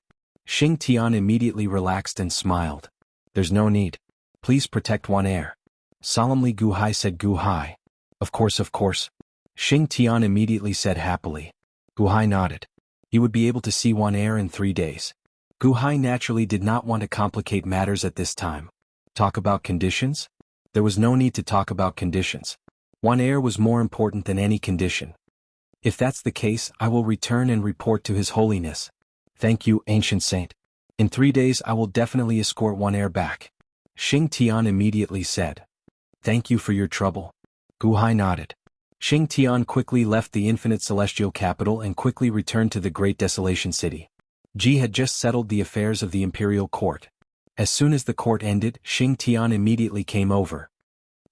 Xing Tian immediately relaxed and smiled. There's no need. Please protect Wan'er. Solemnly Guhai said. Guhai. Of course. Xing Tian immediately said happily. Guhai nodded. He would be able to see Wan Er in 3 days. Gu Hai naturally did not want to complicate matters at this time. Talk about conditions? There was no need to talk about conditions. Wan Er was more important than any condition. If that's the case, I will return and report to His Holiness. Thank you, ancient saint. In 3 days I will definitely escort Wan Er back. Xing Tian immediately said. Thank you for your trouble. Gu Hai nodded. Xing Tian quickly left the infinite celestial capital and quickly returned to the great desolation city. Ji had just settled the affairs of the imperial court. As soon as the court ended, Xing Tian immediately came over.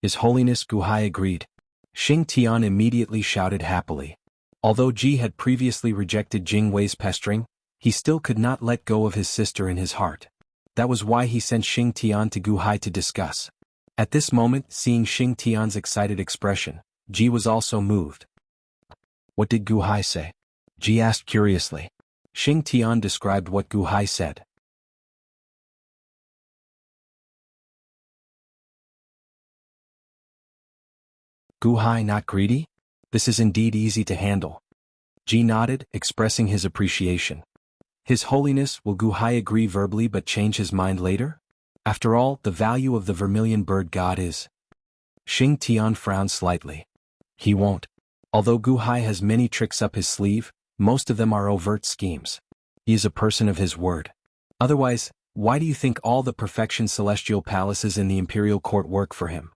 His Holiness Gu Hai agreed. Xing Tian immediately shouted happily. Although Ji had previously rejected Jing Wei's pestering, he still could not let go of his sister in his heart. That was why he sent Xing Tian to Gu Hai to discuss. At this moment, seeing Xing Tian's excited expression, Ji was also moved. What did Gu Hai say? Ji asked curiously. Xing Tian described what Gu Hai said. Gu Hai not greedy? This is indeed easy to handle. Ji nodded, expressing his appreciation. His Holiness, will Gu Hai agree verbally but change his mind later? After all, the value of the vermilion bird god is... Xing Tian frowned slightly. He won't. Although Gu Hai has many tricks up his sleeve, most of them are overt schemes. He is a person of his word. Otherwise, why do you think all the perfection celestial palaces in the imperial court work for him?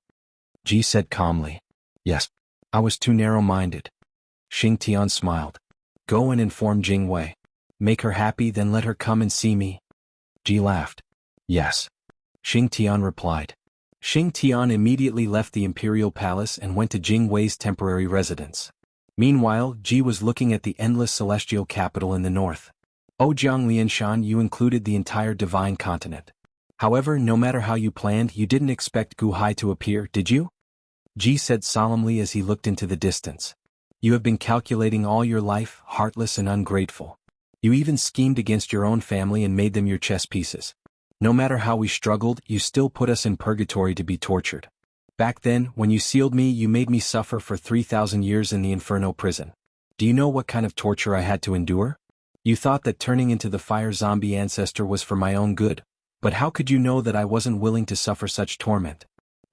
Ji said calmly. Yes. I was too narrow-minded. Xing Tian smiled. Go and inform Jing Wei. Make her happy, then let her come and see me. Ji laughed. Yes. Xing Tian replied. Xing Tian immediately left the imperial palace and went to Jing Wei's temporary residence. Meanwhile, Ji was looking at the endless celestial capital in the north. O Jiang Lianshan, you included the entire divine continent. However, no matter how you planned, you didn't expect Gu Hai to appear, did you? Ji said solemnly as he looked into the distance. You have been calculating all your life, heartless and ungrateful. You even schemed against your own family and made them your chess pieces. No matter how we struggled, you still put us in purgatory to be tortured. Back then, when you sealed me, you made me suffer for 3,000 years in the Inferno prison. Do you know what kind of torture I had to endure? You thought that turning into the fire zombie ancestor was for my own good, but how could you know that I wasn't willing to suffer such torment?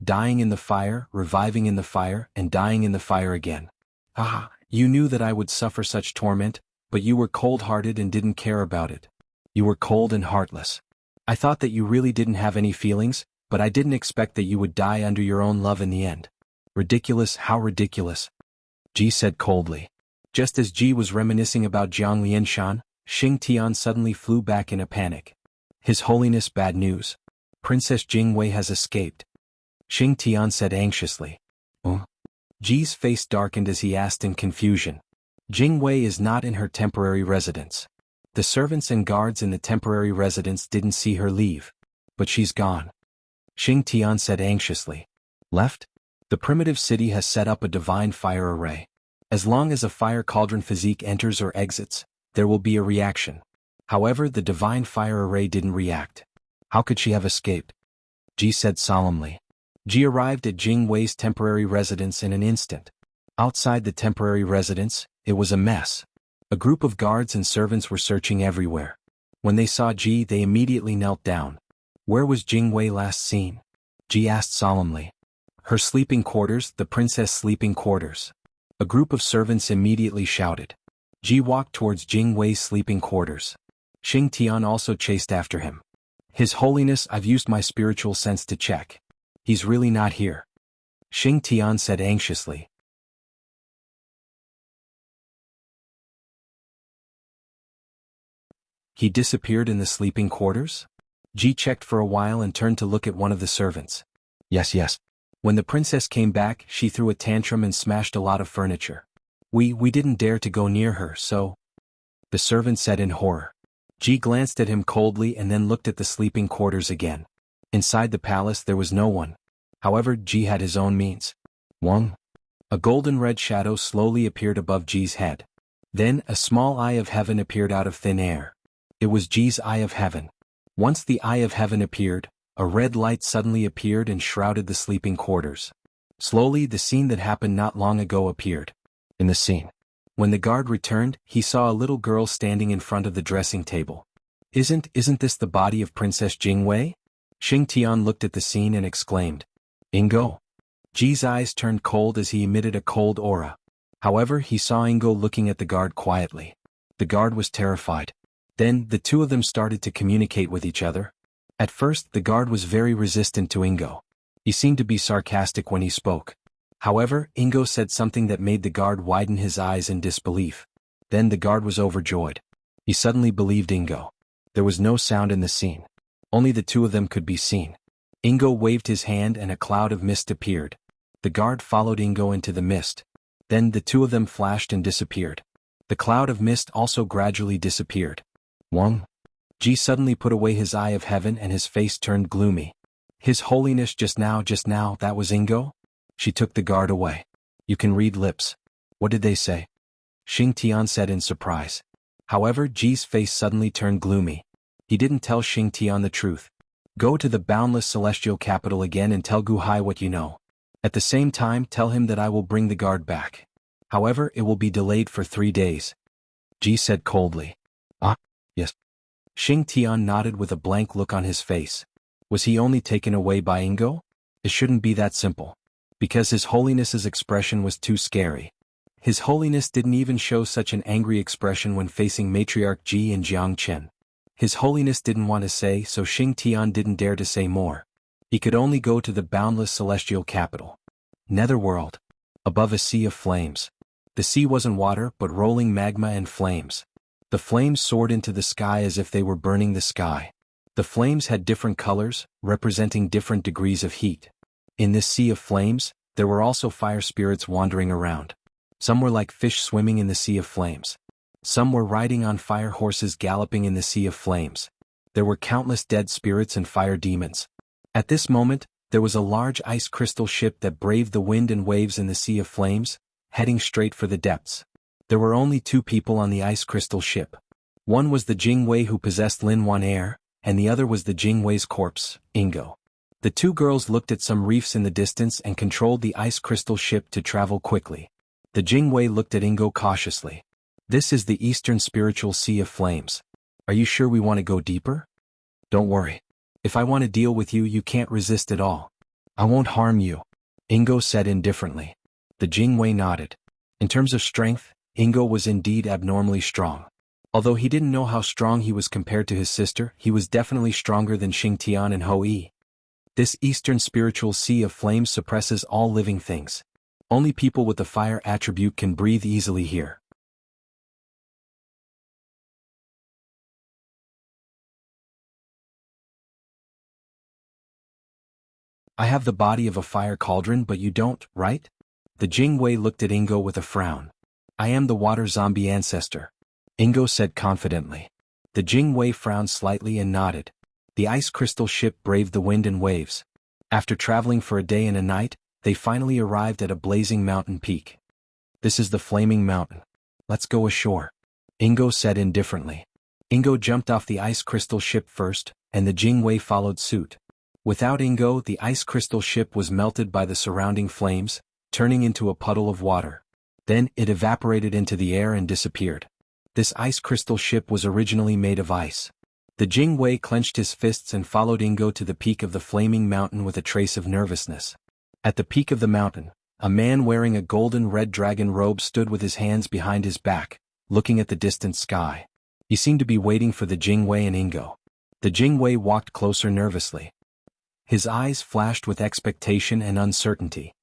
Dying in the fire, reviving in the fire, and dying in the fire again. Ah, you knew that I would suffer such torment, but you were cold-hearted and didn't care about it. You were cold and heartless. I thought that you really didn't have any feelings, but I didn't expect that you would die under your own love in the end. Ridiculous, how ridiculous. Ji said coldly. Just as Ji was reminiscing about Jiang Lianshan, Xing Tian suddenly flew back in a panic. His Holiness, bad news. Princess Jing Wei has escaped. Xing Tian said anxiously. Ji's face darkened as he asked in confusion. Jing Wei is not in her temporary residence. The servants and guards in the temporary residence didn't see her leave. But she's gone. Xing Tian said anxiously. Left? The primitive city has set up a divine fire array. As long as a fire cauldron physique enters or exits, there will be a reaction. However, the divine fire array didn't react. How could she have escaped? Ji said solemnly. Ji arrived at Jing Wei's temporary residence in an instant. Outside the temporary residence, it was a mess. A group of guards and servants were searching everywhere. When they saw Ji, they immediately knelt down. Where was Jing Wei last seen? Ji asked solemnly. Her sleeping quarters, the princess' sleeping quarters. A group of servants immediately shouted. Ji walked towards Jing Wei's sleeping quarters. Xing Tian also chased after him. His Holiness, I've used my spiritual sense to check. He's really not here. Xing Tian said anxiously. He disappeared in the sleeping quarters? Ji checked for a while and turned to look at one of the servants. Yes. When the princess came back, she threw a tantrum and smashed a lot of furniture. We didn't dare to go near her, so... The servant said in horror. Ji glanced at him coldly and then looked at the sleeping quarters again. Inside the palace there was no one. However, Ji had his own means. Wang? A golden red shadow slowly appeared above Ji's head. Then, a small eye of heaven appeared out of thin air. It was Ji's eye of heaven. Once the eye of heaven appeared, a red light suddenly appeared and shrouded the sleeping quarters. Slowly, the scene that happened not long ago appeared. In the scene, When the guard returned, he saw a little girl standing in front of the dressing table. Isn't this the body of Princess Jingwei? Xing Tian looked at the scene and exclaimed. Ingo? Ji's eyes turned cold as he emitted a cold aura. However, he saw Ingo looking at the guard quietly. The guard was terrified. Then, the two of them started to communicate with each other. At first, the guard was very resistant to Ingo. He seemed to be sarcastic when he spoke. However, Ingo said something that made the guard widen his eyes in disbelief. Then the guard was overjoyed. He suddenly believed Ingo. There was no sound in the scene. Only the two of them could be seen. Ingo waved his hand and a cloud of mist appeared. The guard followed Ingo into the mist. Then the two of them flashed and disappeared. The cloud of mist also gradually disappeared. Wang? Ji suddenly put away his eye of heaven and his face turned gloomy. His Holiness just now, that was Ingo? She took the guard away. You can read lips. What did they say? Xing Tian said in surprise. However, Ji's face suddenly turned gloomy. He didn't tell Xing Tian the truth. Go to the boundless celestial capital again and tell Guhai what you know. At the same time, tell him that I will bring the guard back. However, it will be delayed for 3 days. Ji said coldly. Ah, yes. Xing Tian nodded with a blank look on his face. Was he only taken away by Ingo? It shouldn't be that simple. Because His Holiness's expression was too scary. His Holiness didn't even show such an angry expression when facing Matriarch Ji and Jiang Chen. His Holiness didn't want to say, so Xing Tian didn't dare to say more. He could only go to the boundless celestial capital. Netherworld. Above a sea of flames. The sea wasn't water but rolling magma and flames. The flames soared into the sky as if they were burning the sky. The flames had different colors, representing different degrees of heat. In this sea of flames, there were also fire spirits wandering around. Some were like fish swimming in the sea of flames. Some were riding on fire horses galloping in the sea of flames. There were countless dead spirits and fire demons. At this moment, there was a large ice crystal ship that braved the wind and waves in the sea of flames, heading straight for the depths. There were only 2 people on the ice crystal ship. One was the Jingwei who possessed Lin Wan Air, and the other was the Jingwei's corpse, Ingo. The 2 girls looked at some reefs in the distance and controlled the ice crystal ship to travel quickly. The Jingwei looked at Ingo cautiously. This is the Eastern Spiritual Sea of Flames. Are you sure we want to go deeper? Don't worry. If I want to deal with you, you can't resist at all. I won't harm you. Ingo said indifferently. The Jingwei nodded. In terms of strength, Ingo was indeed abnormally strong. Although he didn't know how strong he was compared to his sister, he was definitely stronger than Xing Tian and Ho Yi. This Eastern Spiritual Sea of Flames suppresses all living things. Only people with the fire attribute can breathe easily here. I have the body of a fire cauldron but you don't, right? The Jingwei looked at Ingo with a frown. I am the water zombie ancestor. Ingo said confidently. The Jingwei frowned slightly and nodded. The ice crystal ship braved the wind and waves. After traveling for a day and a night, they finally arrived at a blazing mountain peak. This is the flaming mountain. Let's go ashore. Ingo said indifferently. Ingo jumped off the ice crystal ship first, and the Jingwei followed suit. Without Ingo, the ice crystal ship was melted by the surrounding flames, turning into a puddle of water. Then it evaporated into the air and disappeared. This ice crystal ship was originally made of ice. The Jingwei clenched his fists and followed Ingo to the peak of the flaming mountain with a trace of nervousness. At the peak of the mountain, a man wearing a golden red dragon robe stood with his hands behind his back, looking at the distant sky. He seemed to be waiting for the Jingwei and Ingo. The Jingwei walked closer nervously. His eyes flashed with expectation and uncertainty.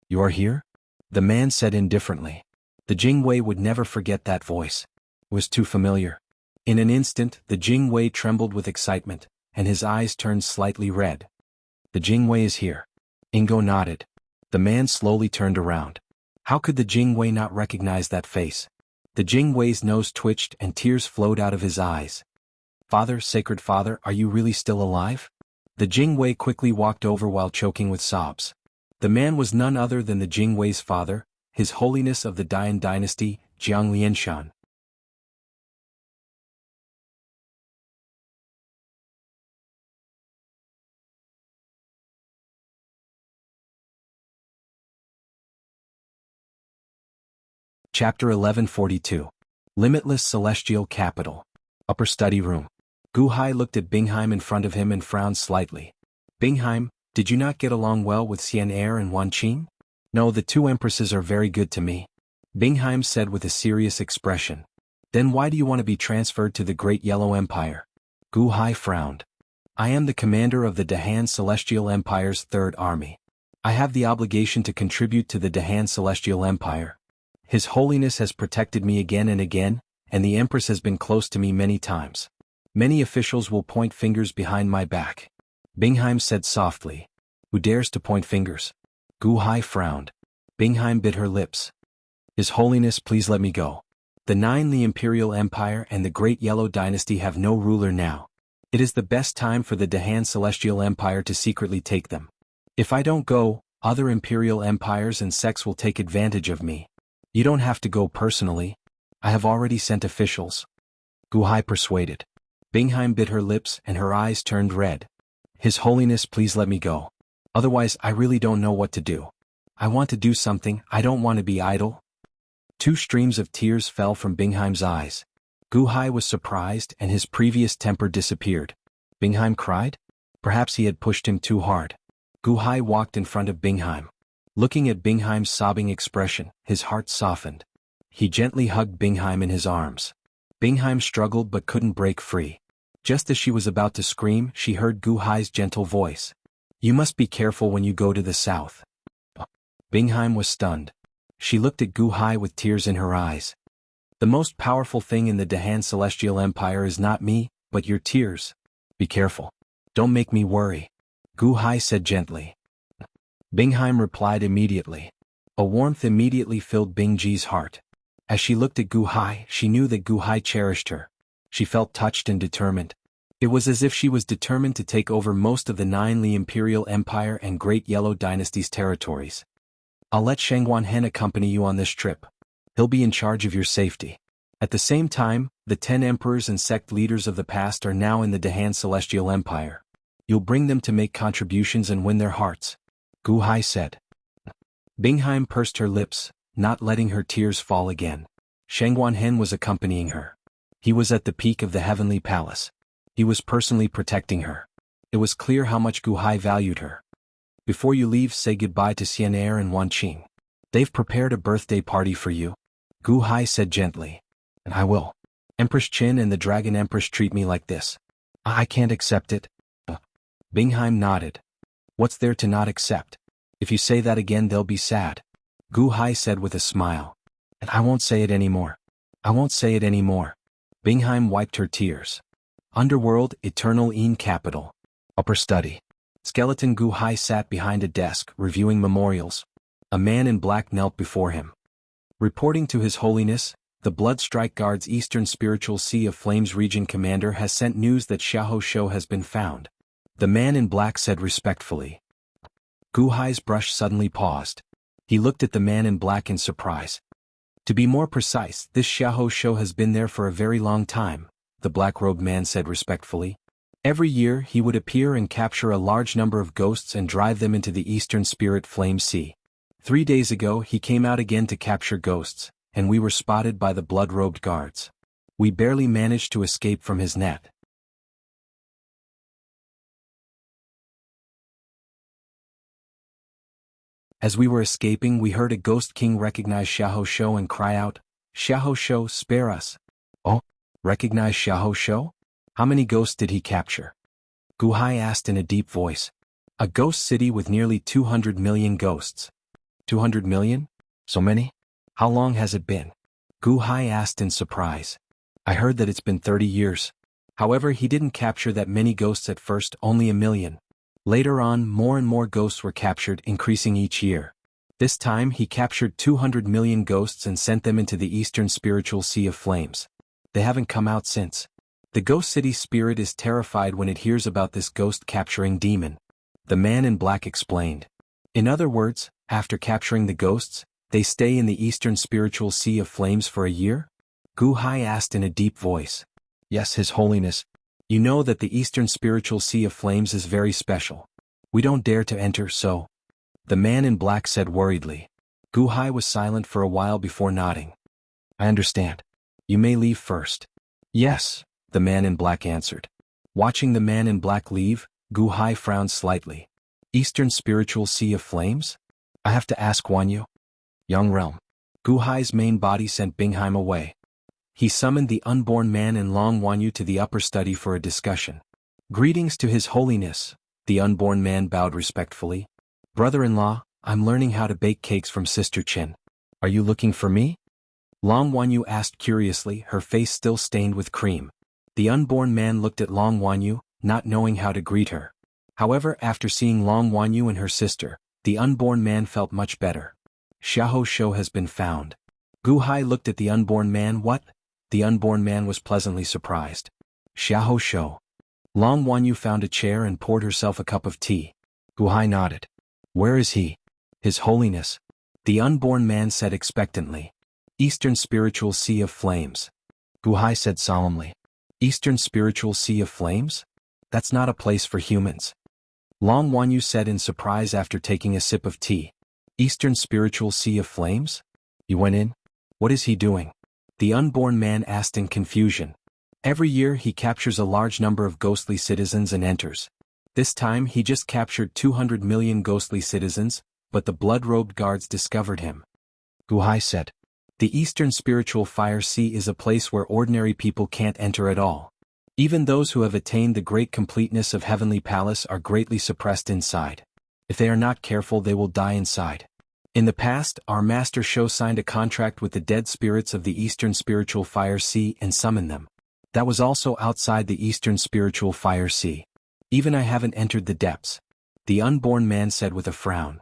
You are here? The man said indifferently. The Jingwei would never forget that voice. It was too familiar. In an instant, the Jingwei trembled with excitement, and his eyes turned slightly red. The Jingwei is here. Ingo nodded. The man slowly turned around. How could the Jingwei not recognize that face? The Jingwei's nose twitched and tears flowed out of his eyes. Father, sacred father, are you really still alive? The Jingwei quickly walked over while choking with sobs. The man was none other than the Jingwei's father, His Holiness of the Dian dynasty, Jiang Lianshan. Chapter 1142. Limitless Celestial Capital. Upper Study Room. Gu Hai looked at Bingheim in front of him and frowned slightly. Bingheim, did you not get along well with Xian Er and Wan Qing? No, the two empresses are very good to me. Bingheim said with a serious expression. Then why do you want to be transferred to the Great Yellow Empire? Gu Hai frowned. I am the commander of the Dahan Celestial Empire's Third Army. I have the obligation to contribute to the Dahan Celestial Empire. His Holiness has protected me again and again, and the Empress has been close to me many times. Many officials will point fingers behind my back. Bingheim said softly. Who dares to point fingers? Gu Hai frowned. Bingheim bit her lips. His Holiness, please let me go. The Imperial Empire and the Great Yellow Dynasty have no ruler now. It is the best time for the Dahan Celestial Empire to secretly take them. If I don't go, other imperial empires and sects will take advantage of me. You don't have to go personally. I have already sent officials. Gu Hai persuaded. Bingheim bit her lips and her eyes turned red. His Holiness, please let me go. Otherwise I really don't know what to do. I want to do something, I don't want to be idle. Two streams of tears fell from Bingheim's eyes. Gu Hai was surprised and his previous temper disappeared. Bingheim cried? Perhaps he had pushed him too hard. Gu Hai walked in front of Bingheim. Looking at Bingheim's sobbing expression, his heart softened. He gently hugged Bingheim in his arms. Bingheim struggled but couldn't break free. Just as she was about to scream, she heard Gu Hai's gentle voice. You must be careful when you go to the south. Bingheim was stunned. She looked at Gu Hai with tears in her eyes. The most powerful thing in the Dahan Celestial Empire is not me, but your tears. Be careful. Don't make me worry. Gu Hai said gently. Bingheim replied immediately. A warmth immediately filled Bingji's heart. As she looked at Gu Hai, she knew that Gu Hai cherished her. She felt touched and determined. It was as if she was determined to take over most of the Imperial Empire and Great Yellow Dynasty's territories. I'll let Shangguan Hen accompany you on this trip. He'll be in charge of your safety. At the same time, the 10 emperors and sect leaders of the past are now in the Dahan Celestial Empire. You'll bring them to make contributions and win their hearts. Gu Hai said. Bingheim pursed her lips, not letting her tears fall again. Shangguan Hen was accompanying her. He was at the peak of the heavenly palace. He was personally protecting her. It was clear how much Gu Hai valued her. Before you leave, say goodbye to Xian Er and Wan Qing. They've prepared a birthday party for you. Gu Hai said gently. And I will. Empress Qin and the Dragon Empress treat me like this. I can't accept it. Bingheim nodded. What's there to not accept? If you say that again they'll be sad. Gu Hai said with a smile. And I won't say it anymore. I won't say it anymore. Bingheim wiped her tears. Underworld, Eternal Een Capital. Upper Study. Skeleton Gu Hai sat behind a desk, reviewing memorials. A man in black knelt before him. Reporting to His Holiness, the Bloodstrike Guard's Eastern Spiritual Sea of Flames Region Commander has sent news that Xiahou Shou has been found. The man in black said respectfully. Gu Hai's brush suddenly paused. He looked at the man in black in surprise. To be more precise, this Xiahou Shou has been there for a very long time, the black-robed man said respectfully. Every year he would appear and capture a large number of ghosts and drive them into the Eastern Spirit Flame Sea. 3 days ago he came out again to capture ghosts, and we were spotted by the blood-robed guards. We barely managed to escape from his net. As we were escaping, we heard a ghost king recognize Xiahou Shou and cry out, Xiahou Shou, spare us. Oh, recognize Xiahou Shou? How many ghosts did he capture? Gu Hai asked in a deep voice. A ghost city with nearly 200 million ghosts. 200 million? So many? How long has it been? Gu Hai asked in surprise. I heard that it's been 30 years. However, he didn't capture that many ghosts at first, only 1 million. Later on, more and more ghosts were captured, increasing each year. This time he captured 200 million ghosts and sent them into the Eastern Spiritual Sea of Flames. They haven't come out since. The ghost city spirit is terrified when it hears about this ghost-capturing demon. The man in black explained. In other words, after capturing the ghosts, they stay in the Eastern Spiritual Sea of Flames for a year? Gu Hai asked in a deep voice. Yes, His Holiness. You know that the Eastern Spiritual Sea of Flames is very special. We don't dare to enter, so. The man in black said worriedly. Gu Hai was silent for a while before nodding. I understand. You may leave first. Yes, the man in black answered. Watching the man in black leave, Gu Hai frowned slightly. Eastern Spiritual Sea of Flames? I have to ask Wanyu. Young Realm. Gu Hai's main body sent Bingheim away. He summoned the unborn man and Long Wanyu to the upper study for a discussion. Greetings to His Holiness, the unborn man bowed respectfully. Brother-in-law, I'm learning how to bake cakes from Sister Chin. Are you looking for me? Long Wanyu asked curiously, her face still stained with cream. The unborn man looked at Long Wanyu, not knowing how to greet her. However, after seeing Long Wanyu and her sister, the unborn man felt much better. Xiahou Shou has been found. Gu Hai looked at the unborn man. What? The unborn man was pleasantly surprised. Xiahou Shou. Long Wanyu found a chair and poured herself a cup of tea. Gu Hai nodded. Where is he? His Holiness. The unborn man said expectantly. Eastern Spiritual Sea of Flames. Gu Hai said solemnly. Eastern Spiritual Sea of Flames? That's not a place for humans. Long Wanyu said in surprise after taking a sip of tea. Eastern Spiritual Sea of Flames? You went in? What is he doing? The unborn man asked in confusion. Every year he captures a large number of ghostly citizens and enters. This time he just captured 200 million ghostly citizens, but the blood-robed guards discovered him. Gu Hai said. The Eastern Spiritual Fire Sea is a place where ordinary people can't enter at all. Even those who have attained the great completeness of Heavenly Palace are greatly suppressed inside. If they are not careful, they will die inside. In the past, our Master Shou signed a contract with the dead spirits of the Eastern Spiritual Fire Sea and summoned them. That was also outside the Eastern Spiritual Fire Sea. Even I haven't entered the depths. The unborn man said with a frown.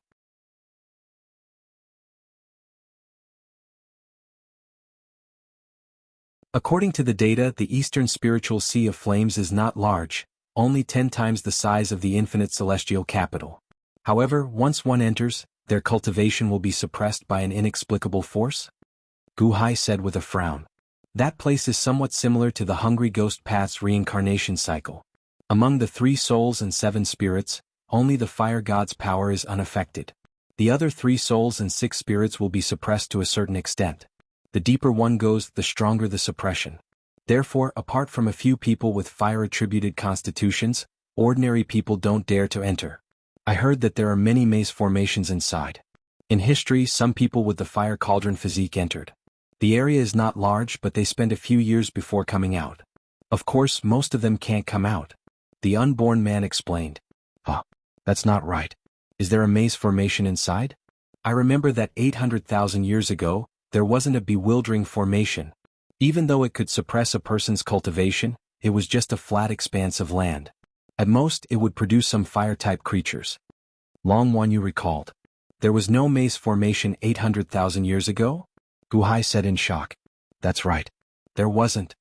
According to the data, the Eastern Spiritual Sea of Flames is not large, only 10 times the size of the infinite celestial capital. However, once one enters, their cultivation will be suppressed by an inexplicable force? Gu Hai said with a frown. That place is somewhat similar to the Hungry Ghost Path's reincarnation cycle. Among the 3 souls and 7 spirits, only the fire god's power is unaffected. The other 3 souls and 6 spirits will be suppressed to a certain extent. The deeper one goes, the stronger the suppression. Therefore, apart from a few people with fire-attributed constitutions, ordinary people don't dare to enter. I heard that there are many maze formations inside. In history, some people with the fire cauldron physique entered. The area is not large, but they spend a few years before coming out. Of course, most of them can't come out. The unborn man explained. That's not right. Is there a maze formation inside? I remember that 800,000 years ago, there wasn't a bewildering formation. Even though it could suppress a person's cultivation, it was just a flat expanse of land. At most, it would produce some fire-type creatures. Long Wanyu recalled. There was no maze formation 800,000 years ago? Gu Hai said in shock. That's right. There wasn't.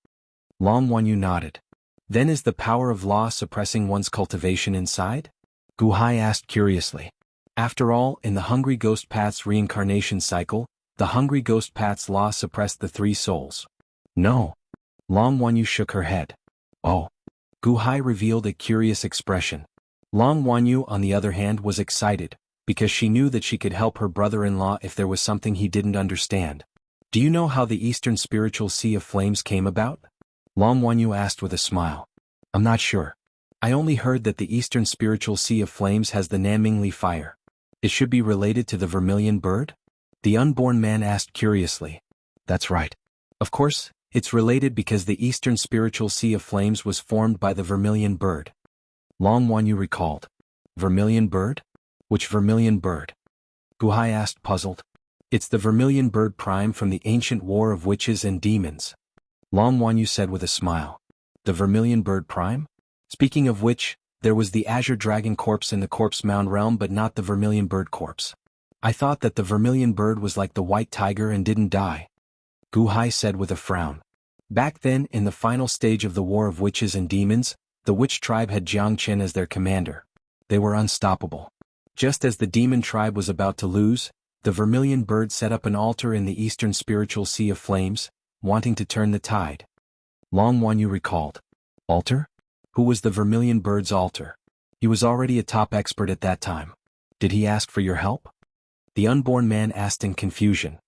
Long Wanyu nodded. Then is the power of law suppressing one's cultivation inside? Gu Hai asked curiously. After all, in the Hungry Ghost Path's reincarnation cycle, the Hungry Ghost Path's law suppressed the 3 souls. No. Long Wanyu shook her head. Oh. Gu Hai revealed a curious expression. Long Wanyu, on the other hand, was excited, because she knew that she could help her brother-in-law if there was something he didn't understand. Do you know how the Eastern Spiritual Sea of Flames came about? Long Wanyu asked with a smile. I'm not sure. I only heard that the Eastern Spiritual Sea of Flames has the Nanmingli fire. It should be related to the vermilion bird? The unborn man asked curiously. That's right. Of course, it's related because the Eastern Spiritual Sea of Flames was formed by the vermilion bird. Long Wanyu recalled. Vermilion bird? Which vermilion bird? Gu Hai asked puzzled. It's the vermilion bird prime from the ancient war of witches and demons. Long Wanyu said with a smile. The vermilion bird prime? Speaking of which, there was the azure dragon corpse in the corpse mound realm but not the vermilion bird corpse. I thought that the vermilion bird was like the white tiger and didn't die. Gu Hai said with a frown. Back then, in the final stage of the war of witches and demons, the witch tribe had Jiang Chen as their commander. They were unstoppable. Just as the demon tribe was about to lose, the vermilion bird set up an altar in the Eastern Spiritual Sea of Flames, wanting to turn the tide. Long Wanyu recalled. Altar? Who was the vermilion bird's altar? He was already a top expert at that time. Did he ask for your help? The unborn man asked in confusion.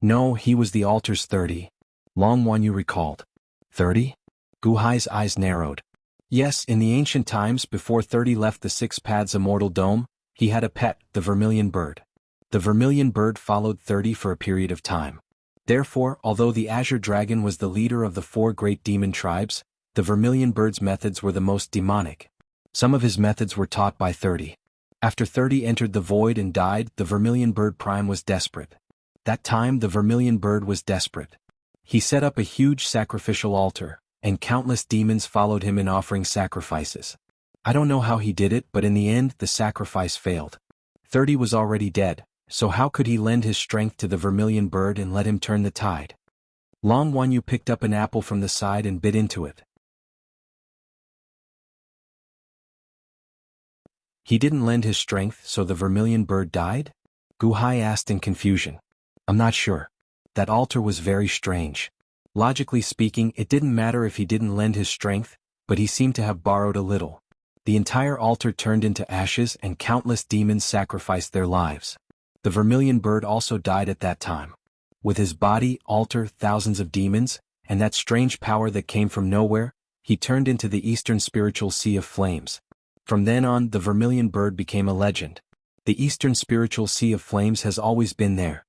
No, he was the altar's 30. Long Wanyu recalled. 30? Gu Hai's eyes narrowed. Yes, in the ancient times before 30 left the Six Paths Immortal Dome, he had a pet, the Vermilion Bird. The Vermilion Bird followed 30 for a period of time. Therefore, although the Azure Dragon was the leader of the 4 great demon tribes, the Vermilion Bird's methods were the most demonic. Some of his methods were taught by 30. After 30 entered the void and died, the Vermilion Bird Prime was desperate. That time the Vermilion Bird was desperate. He set up a huge sacrificial altar, and countless demons followed him in offering sacrifices. I don't know how he did it, but in the end the sacrifice failed. 30 was already dead, so how could he lend his strength to the Vermilion Bird and let him turn the tide? Long Wanyu picked up an apple from the side and bit into it. He didn't lend his strength, so the Vermilion Bird died? Gu Hai asked in confusion. I'm not sure. That altar was very strange. Logically speaking, it didn't matter if he didn't lend his strength, but he seemed to have borrowed a little. The entire altar turned into ashes and countless demons sacrificed their lives. The Vermilion Bird also died at that time. With his body, altar, thousands of demons, and that strange power that came from nowhere, he turned into the Eastern Spiritual Sea of Flames. From then on, the Vermilion Bird became a legend. The Eastern Spiritual Sea of Flames has always been there.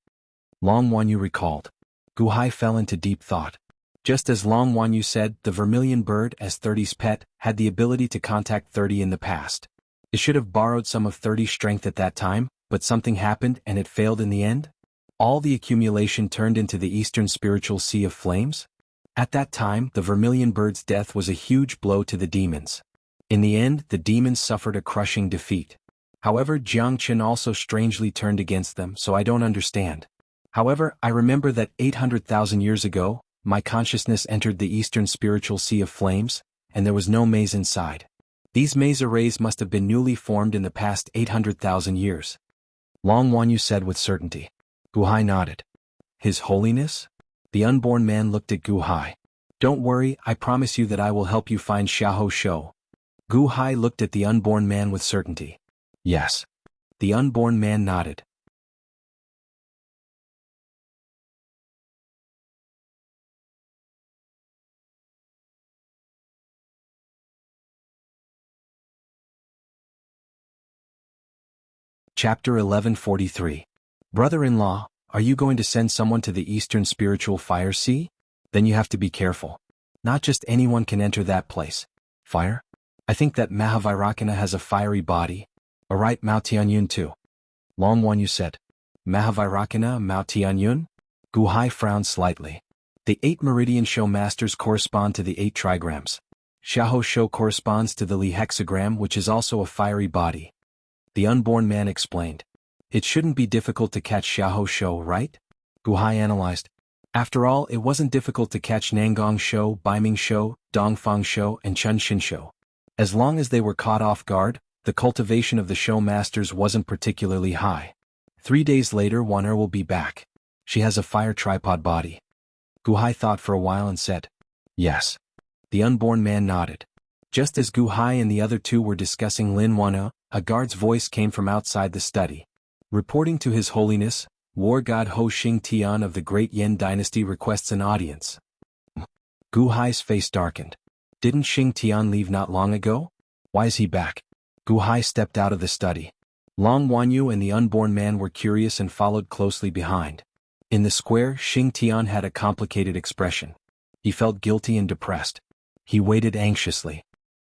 Long Wanyu recalled. Gu Hai fell into deep thought. Just as Long Wanyu said, the Vermilion Bird, as 30's pet, had the ability to contact 30 in the past. It should have borrowed some of 30's strength at that time, but something happened and it failed in the end? All the accumulation turned into the Eastern Spiritual Sea of Flames? At that time, the Vermilion Bird's death was a huge blow to the demons. In the end, the demons suffered a crushing defeat. However, Jiangchen also strangely turned against them, so I don't understand. However, I remember that 800,000 years ago, my consciousness entered the Eastern Spiritual Sea of Flames, and there was no maze inside. These maze arrays must have been newly formed in the past 800,000 years. Long Wanyu said with certainty. Gu Hai nodded. His Holiness? The unborn man looked at Gu Hai. Don't worry, I promise you that I will help you find Xiahou Shou. Gu Hai looked at the unborn man with certainty. Yes. The unborn man nodded. Chapter 1143. Brother-in-law, are you going to send someone to the Eastern Spiritual Fire Sea? Then you have to be careful. Not just anyone can enter that place. Fire? I think that Mahavairakana has a fiery body. Alright, Mao Tianyun too. Long Wanyu said. Mahavairakana, Mao Tianyun? Gu Hai frowned slightly. The 8 meridian show masters correspond to the 8 trigrams. Xiahou Shou corresponds to the Li hexagram, which is also a fiery body. The unborn man explained. It shouldn't be difficult to catch Xiahou Shou, right? Gu Hai analyzed. After all, it wasn't difficult to catch Nangong Shou, Baiming Shou, Dongfang Shou, and Chunxin Shou. As long as they were caught off guard, the cultivation of the show masters wasn't particularly high. 3 days later, Waner will be back. She has a fire tripod body. Gu Hai thought for a while and said, Yes. The unborn man nodded. Just as Gu Hai and the other two were discussing Lin Wana, a guard's voice came from outside the study. Reporting to His Holiness, War God Ho Xing Tian of the Great Yen Dynasty requests an audience. Gu Hai's face darkened. Didn't Xing Tian leave not long ago? Why is he back? Gu Hai stepped out of the study. Long Wanyu and the unborn man were curious and followed closely behind. In the square, Xing Tian had a complicated expression. He felt guilty and depressed. He waited anxiously.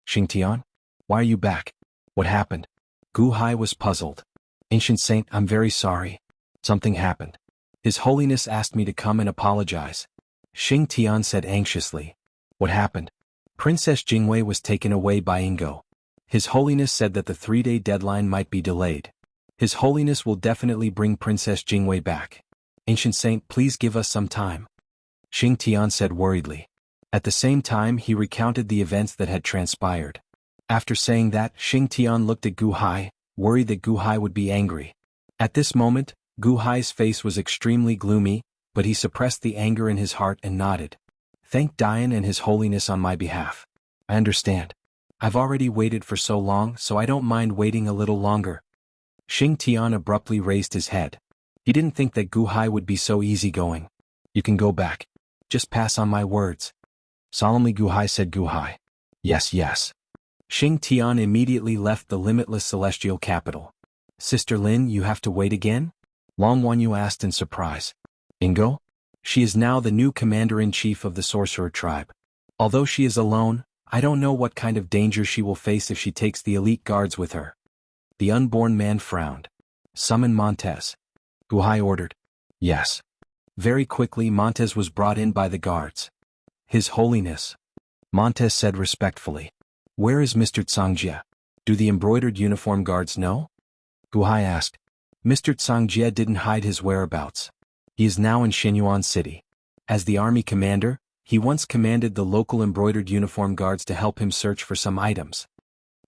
Xing Tian? Why are you back? What happened? Gu Hai was puzzled. Ancient Saint, I'm very sorry. Something happened. His Holiness asked me to come and apologize. Xing Tian said anxiously. What happened? Princess Jingwei was taken away by Ingo. His Holiness said that the 3-day deadline might be delayed. His Holiness will definitely bring Princess Jingwei back. Ancient Saint, please give us some time. Xing Tian said worriedly. At the same time, he recounted the events that had transpired. After saying that, Xing Tian looked at Gu Hai, worried that Gu Hai would be angry. At this moment, Gu Hai's face was extremely gloomy, but he suppressed the anger in his heart and nodded. Thank Dian and His Holiness on my behalf. I understand. I've already waited for so long, so I don't mind waiting a little longer. Xing Tian abruptly raised his head. He didn't think that Gu Hai would be so easygoing. You can go back. Just pass on my words. Solemnly Guhai said Guhai. Yes, yes. Xing Tian immediately left the limitless celestial capital. Sister Lin, you have to wait again? Long Wanyu asked in surprise. Ingo? She is now the new commander-in-chief of the sorcerer tribe. Although she is alone, I don't know what kind of danger she will face if she takes the elite guards with her. The unborn man frowned. Summon Montez. Guhai ordered. Yes. Very quickly Montez was brought in by the guards. His Holiness. Montez said respectfully. Where is Mr. Tsangjie? Do the embroidered uniform guards know? Guhai asked. Mr. Tsangjie didn't hide his whereabouts. He is now in Xinyuan City. As the army commander, he once commanded the local embroidered uniform guards to help him search for some items.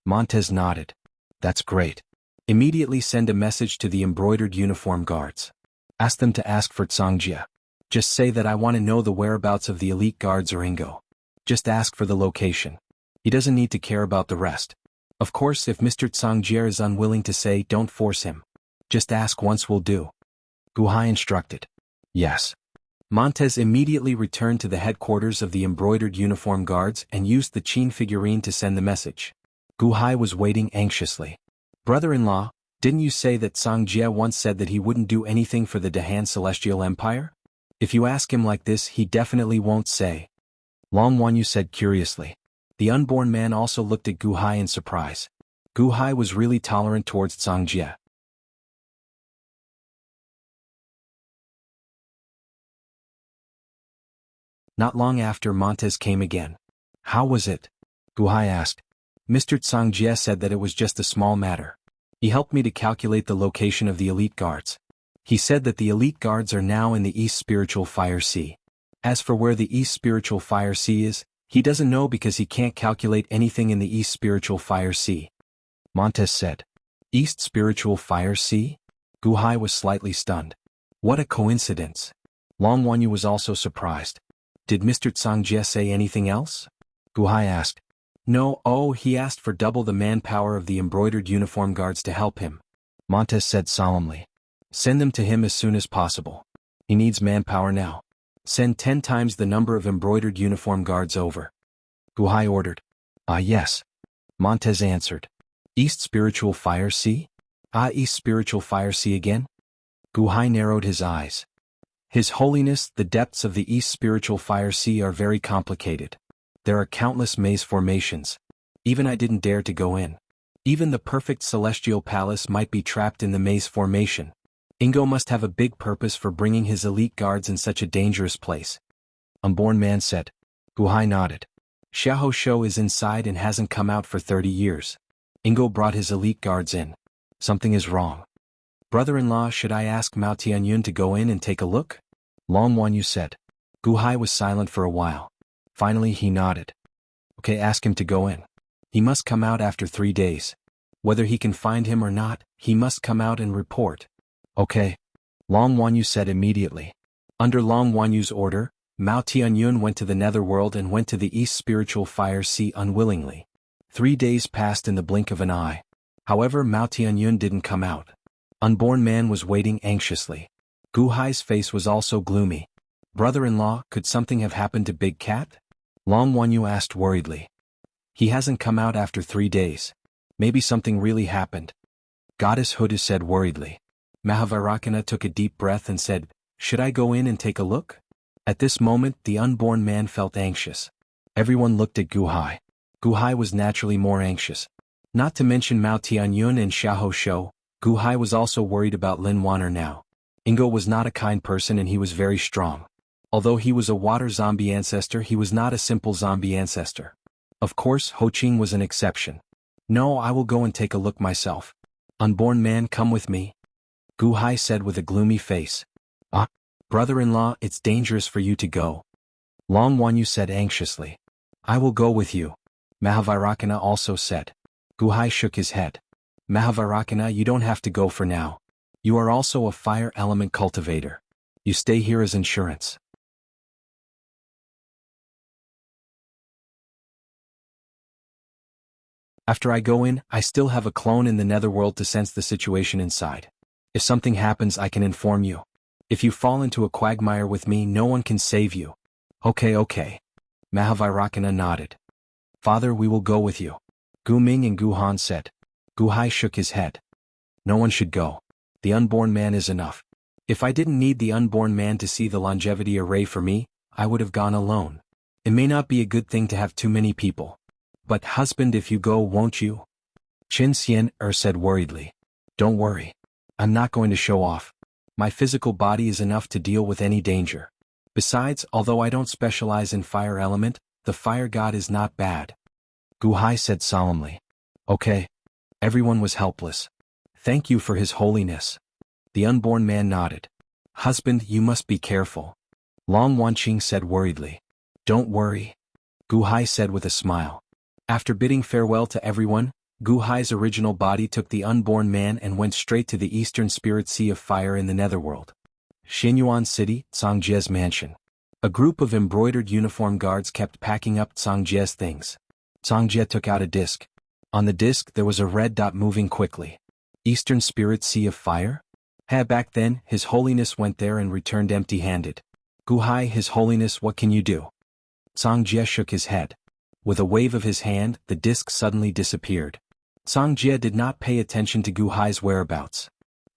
Montez nodded. That's great. Immediately send a message to the embroidered uniform guards. Ask them to ask for Tsangjie. Just say that I want to know the whereabouts of the elite guards or Ingo. Just ask for the location. He doesn't need to care about the rest. Of course, if Mr. Tsangjie is unwilling to say, don't force him. Just ask once will do. Guhai instructed. Yes. Montez immediately returned to the headquarters of the embroidered uniform guards and used the Qin figurine to send the message. Guhai was waiting anxiously. Brother-in-law, didn't you say that Tsangjie once said that he wouldn't do anything for the Dahan Celestial Empire? If you ask him like this, he definitely won't say. Long Wanyu said curiously. The unborn man also looked at Guhai in surprise. Guhai was really tolerant towards Tsangjie. Not long after, Montez came again. How was it? Guhai asked. Mr. Tsangjie said that it was just a small matter. He helped me to calculate the location of the elite guards. He said that the elite guards are now in the East Spiritual Fire Sea. As for where the East Spiritual Fire Sea is, he doesn't know because he can't calculate anything in the East Spiritual Fire Sea. Montez said. East Spiritual Fire Sea? Guhai was slightly stunned. What a coincidence. Long Wanyu was also surprised. Did Mr. Tsangjie say anything else? Guhai asked. No, he asked for double the manpower of the embroidered uniform guards to help him. Montez said solemnly. Send them to him as soon as possible. He needs manpower now. Send 10 times the number of embroidered uniform guards over. Guhai ordered. Yes. Montez answered. East Spiritual Fire Sea? East Spiritual Fire Sea again? Guhai narrowed his eyes. His Holiness, the depths of the East Spiritual Fire Sea are very complicated. There are countless maze formations. Even I didn't dare to go in. Even the perfect celestial palace might be trapped in the maze formation. Ingo must have a big purpose for bringing his elite guards in such a dangerous place. Unborn man said. Guhai nodded. Xiahou Shou is inside and hasn't come out for 30 years. Ingo brought his elite guards in. Something is wrong. Brother-in-law, should I ask Mao Tianyun to go in and take a look? Long Wanyu said. Guhai was silent for a while. Finally he nodded. Okay, ask him to go in. He must come out after 3 days. Whether he can find him or not, he must come out and report. Okay. Long Wanyu said immediately. Under Long Wanyu's order, Mao Tianyun went to the netherworld and went to the East Spiritual Fire Sea unwillingly. 3 days passed in the blink of an eye. However, Mao Tianyun didn't come out. Unborn man was waiting anxiously. Guhai's face was also gloomy. Brother-in-law, could something have happened to Big Cat? Long Wanyu asked worriedly. He hasn't come out after 3 days. Maybe something really happened. Goddess Huda said worriedly. Mahavarakana took a deep breath and said, should I go in and take a look? At this moment, the unborn man felt anxious. Everyone looked at Guhai. Guhai was naturally more anxious. Not to mention Mao Tianyun and Xiahou Shou, Guhai was also worried about Lin Wan'er now. Ingo was not a kind person and he was very strong. Although he was a water zombie ancestor, he was not a simple zombie ancestor. Of course, Ho Ching was an exception. No, I will go and take a look myself. Unborn man, come with me. Guhai said with a gloomy face. Brother-in-law, it's dangerous for you to go. Long Wanyu said anxiously. I will go with you. Mahavarakana also said. Guhai shook his head. Mahavarakana, you don't have to go for now. You are also a fire element cultivator. You stay here as insurance. After I go in, I still have a clone in the netherworld to sense the situation inside. If something happens, I can inform you. If you fall into a quagmire with me, no one can save you. Okay. Mahavairakana nodded. Father, we will go with you. Gu Ming and Gu Han said. Gu Hai shook his head. No one should go. The unborn man is enough. If I didn't need the unborn man to see the longevity array for me, I would have gone alone. It may not be a good thing to have too many people. But husband, if you go, won't you? Qin Xian said worriedly. Don't worry. I'm not going to show off. My physical body is enough to deal with any danger. Besides, although I don't specialize in fire element, the fire god is not bad. Gu Hai said solemnly. Okay. Everyone was helpless. Thank you for his holiness. The unborn man nodded. Husband, you must be careful. Long Wanqing said worriedly. Don't worry. Gu Hai said with a smile. After bidding farewell to everyone, Gu Hai's original body took the unborn man and went straight to the Eastern Spirit Sea of Fire in the Netherworld. Xinyuan City, Cangjie's mansion. A group of embroidered uniform guards kept packing up Cangjie's things. Cangjie took out a disc. On the disc there was a red dot moving quickly. Eastern Spirit Sea of Fire? Back then, His Holiness went there and returned empty-handed. Gu Hai, His Holiness, what can you do? Cangjie shook his head. With a wave of his hand, the disc suddenly disappeared. Cangjie did not pay attention to Gu Hai's whereabouts.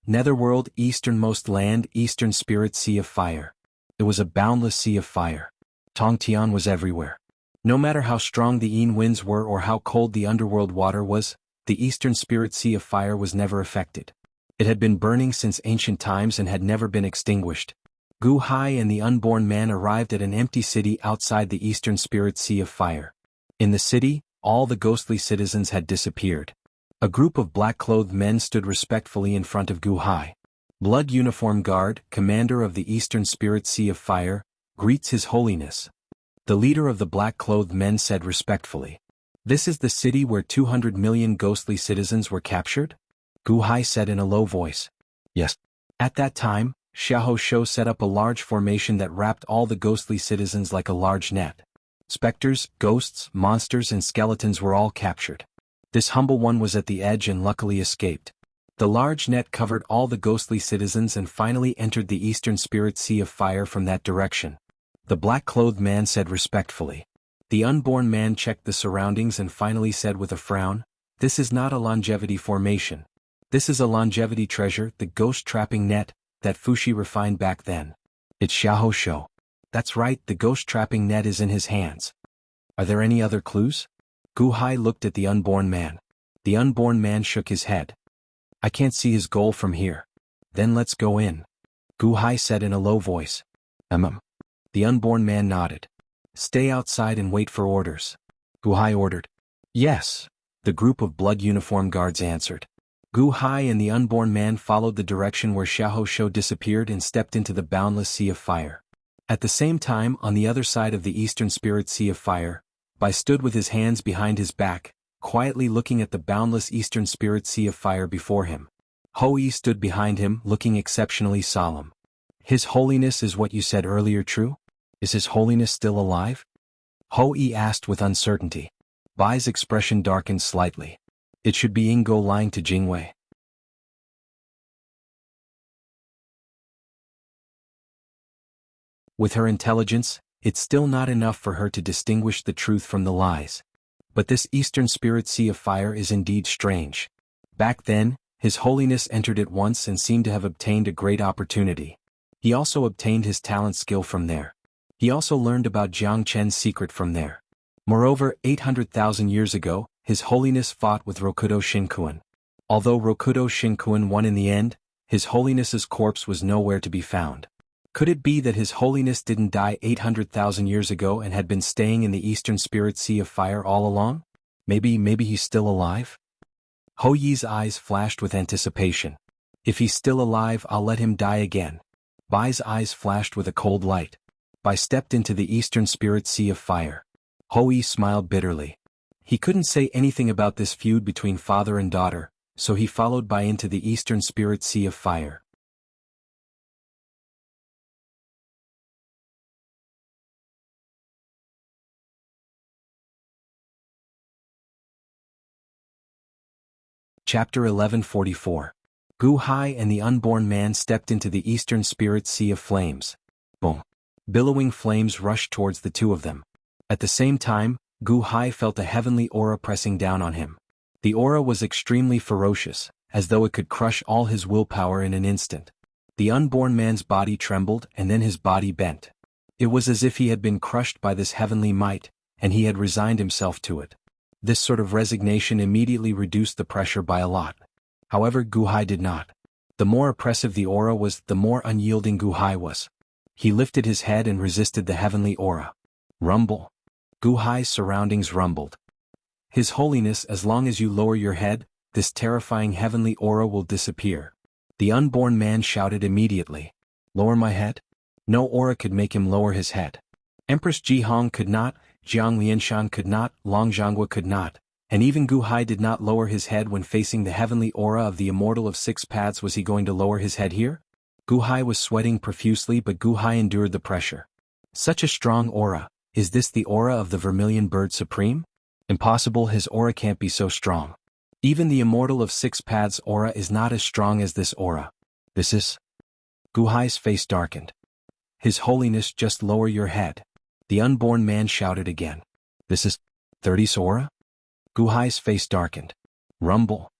Netherworld, easternmost land, Eastern Spirit Sea of Fire. It was a boundless sea of fire. Tongtian was everywhere. No matter how strong the Yin winds were or how cold the underworld water was, the Eastern Spirit Sea of Fire was never affected. It had been burning since ancient times and had never been extinguished. Gu Hai and the unborn man arrived at an empty city outside the Eastern Spirit Sea of Fire. In the city, all the ghostly citizens had disappeared. A group of black-clothed men stood respectfully in front of Gu Hai. Blood Uniform Guard, commander of the Eastern Spirit Sea of Fire, greets His Holiness. The leader of the black-clothed men said respectfully. This is the city where 200 million ghostly citizens were captured? Gu Hai said in a low voice. Yes. At that time, Xiahou Shou set up a large formation that wrapped all the ghostly citizens like a large net. Specters, ghosts, monsters and skeletons were all captured. This humble one was at the edge and luckily escaped. The large net covered all the ghostly citizens and finally entered the Eastern Spirit Sea of Fire from that direction. The black-clothed man said respectfully. The unborn man checked the surroundings and finally said with a frown, This is not a longevity formation. This is a longevity treasure, the ghost-trapping net, that Fuxi refined back then. It's Xiahou Shou. That's right, the ghost-trapping net is in his hands. Are there any other clues? Gu Hai looked at the unborn man. The unborn man shook his head. I can't see his goal from here. Then let's go in. Gu Hai said in a low voice. The unborn man nodded. Stay outside and wait for orders. Gu Hai ordered. Yes. The group of blood uniform guards answered. Gu Hai and the unborn man followed the direction where Xiahou Shou disappeared and stepped into the boundless sea of fire. At the same time, on the other side of the Eastern Spirit Sea of Fire, Bai stood with his hands behind his back, quietly looking at the boundless Eastern Spirit Sea of Fire before him. Hou Yi stood behind him, looking exceptionally solemn. His Holiness, is what you said earlier true? Is His Holiness still alive? Hou Yi asked with uncertainty. Bai's expression darkened slightly. It should be Ingo lying to Jingwei. With her intelligence, it's still not enough for her to distinguish the truth from the lies. But this Eastern Spirit Sea of Fire is indeed strange. Back then, His Holiness entered it once and seemed to have obtained a great opportunity. He also obtained his talent skill from there. He also learned about Jiang Chen's secret from there. Moreover, 800,000 years ago, His Holiness fought with Rokudo Shinkuan. Although Rokudo Shinkuan won in the end, His Holiness's corpse was nowhere to be found. Could it be that His Holiness didn't die 800,000 years ago and had been staying in the Eastern Spirit Sea of Fire all along? Maybe he's still alive? Hou Yi's eyes flashed with anticipation. If he's still alive, I'll let him die again. Bai's eyes flashed with a cold light. Bai stepped into the Eastern Spirit Sea of Fire. Hou Yi smiled bitterly. He couldn't say anything about this feud between father and daughter, so he followed Bai into the Eastern Spirit Sea of Fire. Chapter 1144. Gu Hai and the unborn man stepped into the Eastern Spirit Sea of Flames. Boom. Billowing flames rushed towards the two of them. At the same time, Gu Hai felt a heavenly aura pressing down on him. The aura was extremely ferocious, as though it could crush all his willpower in an instant. The unborn man's body trembled and then his body bent. It was as if he had been crushed by this heavenly might, and he had resigned himself to it. This sort of resignation immediately reduced the pressure by a lot. However, Gu Hai did not. The more oppressive the aura was, the more unyielding Gu Hai was. He lifted his head and resisted the heavenly aura. Rumble. Gu Hai's surroundings rumbled. His Holiness, as long as you lower your head, this terrifying heavenly aura will disappear. The unborn man shouted immediately. Lower my head? No aura could make him lower his head. Empress Jihong could not, Jiang Lianshan could not, Long Zhanghua could not, and even Gu Hai did not lower his head when facing the heavenly aura of the Immortal of Six Paths. Was he going to lower his head here? Gu Hai was sweating profusely, but Gu Hai endured the pressure. Such a strong aura. Is this the aura of the Vermilion Bird Supreme? Impossible, his aura can't be so strong. Even the Immortal of Six Paths' aura is not as strong as this aura. This is... Gu Hai's face darkened. His Holiness, just lower your head. The unborn man shouted again. This is... 30's aura? Gu Hai's face darkened. Rumble.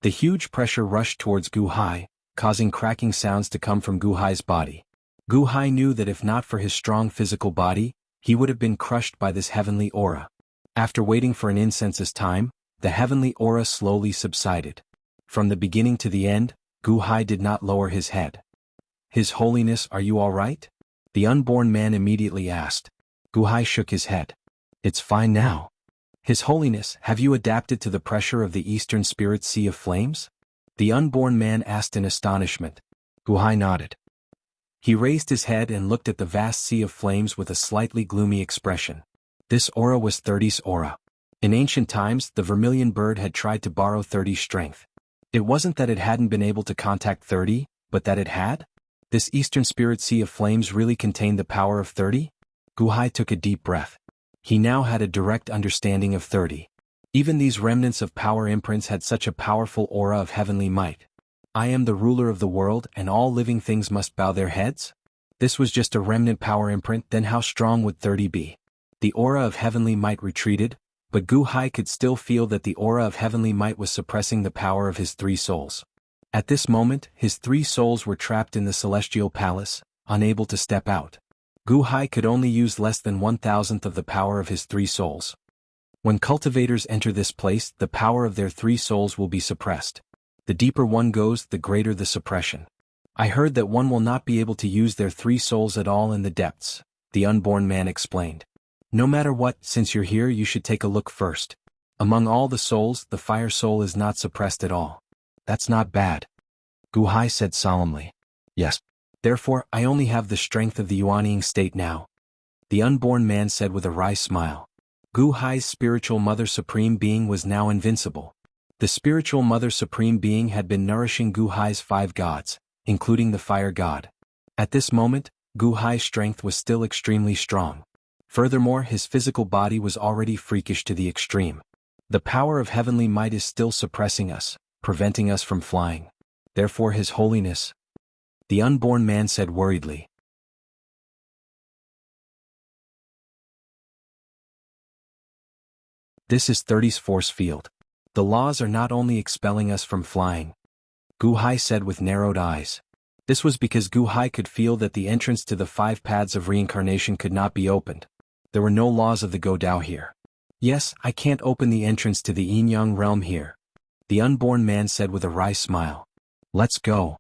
The huge pressure rushed towards Gu Hai, causing cracking sounds to come from Gu Hai's body. Gu Hai knew that if not for his strong physical body, he would have been crushed by this heavenly aura. After waiting for an incense's time, the heavenly aura slowly subsided. From the beginning to the end, Gu Hai did not lower his head. His Holiness, are you all right? The unborn man immediately asked. Gu Hai shook his head. It's fine now. His Holiness, have you adapted to the pressure of the Eastern Spirit Sea of Flames? The unborn man asked in astonishment. Gu Hai nodded. He raised his head and looked at the vast sea of flames with a slightly gloomy expression. This aura was 30's aura. In ancient times, the Vermilion Bird had tried to borrow 30's strength. It wasn't that it hadn't been able to contact 30, but that it had? This Eastern Spirit Sea of Flames really contained the power of 30? Gu Hai took a deep breath. He now had a direct understanding of 30. Even these remnants of power imprints had such a powerful aura of heavenly might. I am the ruler of the world and all living things must bow their heads? This was just a remnant power imprint, then how strong would 30 be? The aura of heavenly might retreated, but Gu Hai could still feel that the aura of heavenly might was suppressing the power of his three souls. At this moment, his three souls were trapped in the celestial palace, unable to step out. Gu Hai could only use less than 1,000th of the power of his three souls. When cultivators enter this place, the power of their three souls will be suppressed. The deeper one goes, the greater the suppression. I heard that one will not be able to use their three souls at all in the depths, the unborn man explained. No matter what, since you're here you should take a look first. Among all the souls, the fire soul is not suppressed at all. That's not bad. Gu Hai said solemnly. Yes. Therefore, I only have the strength of the Yuanying state now. The unborn man said with a wry smile. Gu Hai's spiritual Mother Supreme Being was now invincible. The spiritual Mother Supreme Being had been nourishing Gu Hai's 5 gods, including the fire god. At this moment, Gu Hai's strength was still extremely strong. Furthermore, his physical body was already freakish to the extreme. The power of heavenly might is still suppressing us, preventing us from flying. Therefore, His Holiness, the unborn man said worriedly. This is 30's force field. The laws are not only expelling us from flying. Gu Hai said with narrowed eyes. This was because Gu Hai could feel that the entrance to the 5 paths of reincarnation could not be opened. There were no laws of the Godao here. Yes, I can't open the entrance to the Yin-Yang realm here. The unborn man said with a wry smile. Let's go.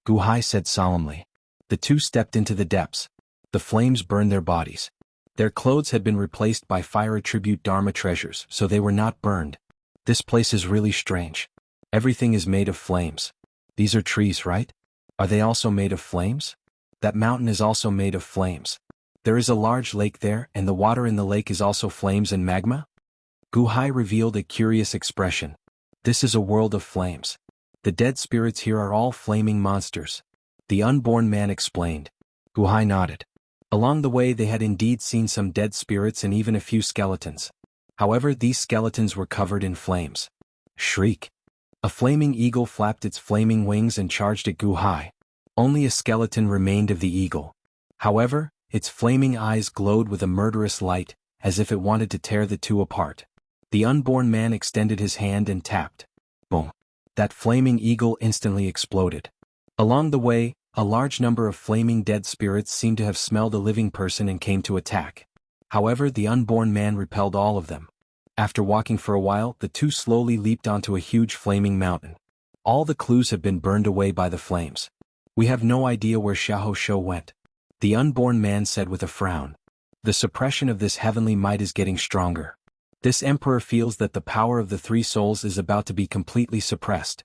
Gu Hai said solemnly. The two stepped into the depths. The flames burned their bodies. Their clothes had been replaced by fire attribute Dharma treasures, so they were not burned. This place is really strange. Everything is made of flames. These are trees, right? Are they also made of flames? That mountain is also made of flames. There is a large lake there, and the water in the lake is also flames and magma? Gu Hai revealed a curious expression. This is a world of flames. The dead spirits here are all flaming monsters. The unborn man explained. Gu Hai nodded. Along the way they had indeed seen some dead spirits and even a few skeletons. However, these skeletons were covered in flames. Shriek. A flaming eagle flapped its flaming wings and charged at Gu Hai. Only a skeleton remained of the eagle. However, Its flaming eyes glowed with a murderous light, as if it wanted to tear the two apart. The unborn man extended his hand and tapped. Boom! That flaming eagle instantly exploded. Along the way, a large number of flaming dead spirits seemed to have smelled a living person and came to attack. However, the unborn man repelled all of them. After walking for a while, the two slowly leaped onto a huge flaming mountain. All the clues have been burned away by the flames. We have no idea where Xiahou Shou went. The unborn man said with a frown. The suppression of this heavenly might is getting stronger. This emperor feels that the power of the three souls is about to be completely suppressed.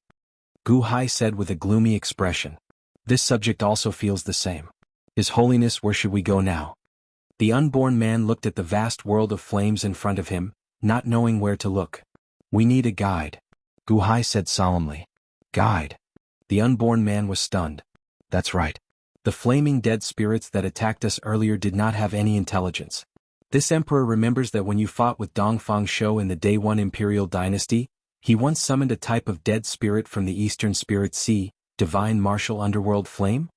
Gu Hai said with a gloomy expression. This subject also feels the same. His Holiness, where should we go now? The unborn man looked at the vast world of flames in front of him, not knowing where to look. We need a guide. Gu Hai said solemnly. Guide? The unborn man was stunned. That's right. The flaming dead spirits that attacked us earlier did not have any intelligence. This emperor remembers that when you fought with Dongfang Shou in the Day 1 Imperial Dynasty, he once summoned a type of dead spirit from the Eastern Spirit Sea, Divine Martial Underworld Flame?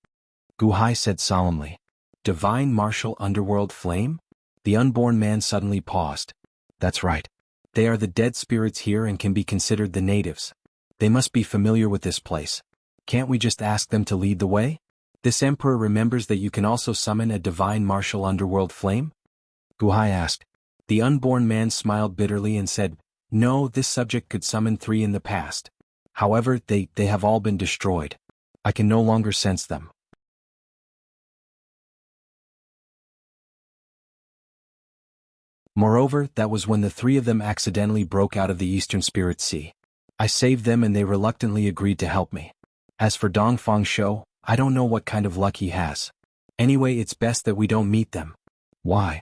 Gu Hai said solemnly. Divine Martial Underworld Flame? The unborn man suddenly paused. That's right. They are the dead spirits here and can be considered the natives. They must be familiar with this place. Can't we just ask them to lead the way? This emperor remembers that you can also summon a divine martial underworld flame? Gu Hai asked. The unborn man smiled bitterly and said, No, this subject could summon 3 in the past. However, they have all been destroyed. I can no longer sense them. Moreover, that was when the 3 of them accidentally broke out of the Eastern Spirit Sea. I saved them and they reluctantly agreed to help me. As for Dongfang Shou, I don't know what kind of luck he has. Anyway, it's best that we don't meet them. Why?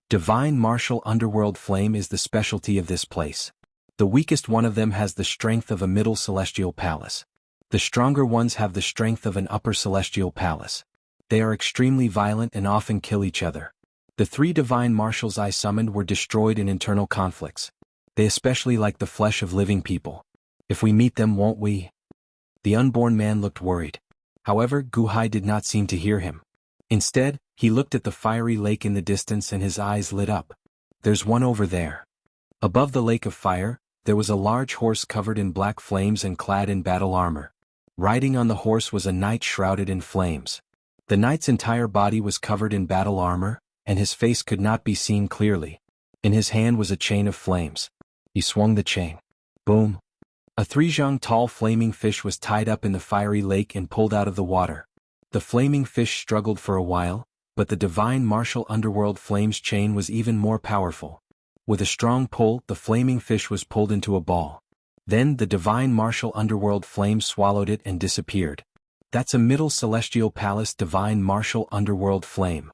Divine Martial Underworld Flame is the specialty of this place. The weakest one of them has the strength of a middle celestial palace. The stronger ones have the strength of an upper celestial palace. They are extremely violent and often kill each other. The 3 divine martials I summoned were destroyed in internal conflicts. They especially like the flesh of living people. If we meet them, won't we? The unborn man looked worried. However, Gu Hai did not seem to hear him. Instead, he looked at the fiery lake in the distance and his eyes lit up. There's one over there. Above the lake of fire, there was a large horse covered in black flames and clad in battle armor. Riding on the horse was a knight shrouded in flames. The knight's entire body was covered in battle armor, and his face could not be seen clearly. In his hand was a chain of flames. He swung the chain. Boom! A 3-zhang tall flaming fish was tied up in the fiery lake and pulled out of the water. The flaming fish struggled for a while, but the divine martial underworld flames chain was even more powerful. With a strong pull, the flaming fish was pulled into a ball. Then the divine martial underworld flame swallowed it and disappeared. That's a middle celestial palace divine martial underworld flame.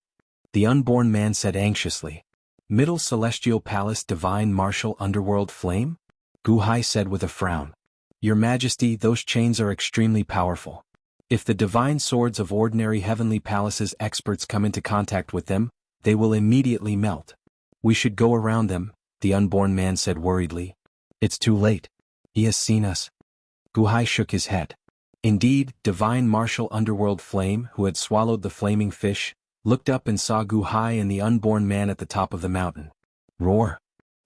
The unborn man said anxiously. Middle celestial palace divine martial underworld flame? Gu Hai said with a frown. Your Majesty, those chains are extremely powerful. If the divine swords of ordinary heavenly palaces experts come into contact with them, they will immediately melt. We should go around them, the unborn man said worriedly. It's too late. He has seen us. Gu Hai shook his head. Indeed, divine martial underworld flame, who had swallowed the flaming fish, looked up and saw Gu Hai and the unborn man at the top of the mountain. Roar!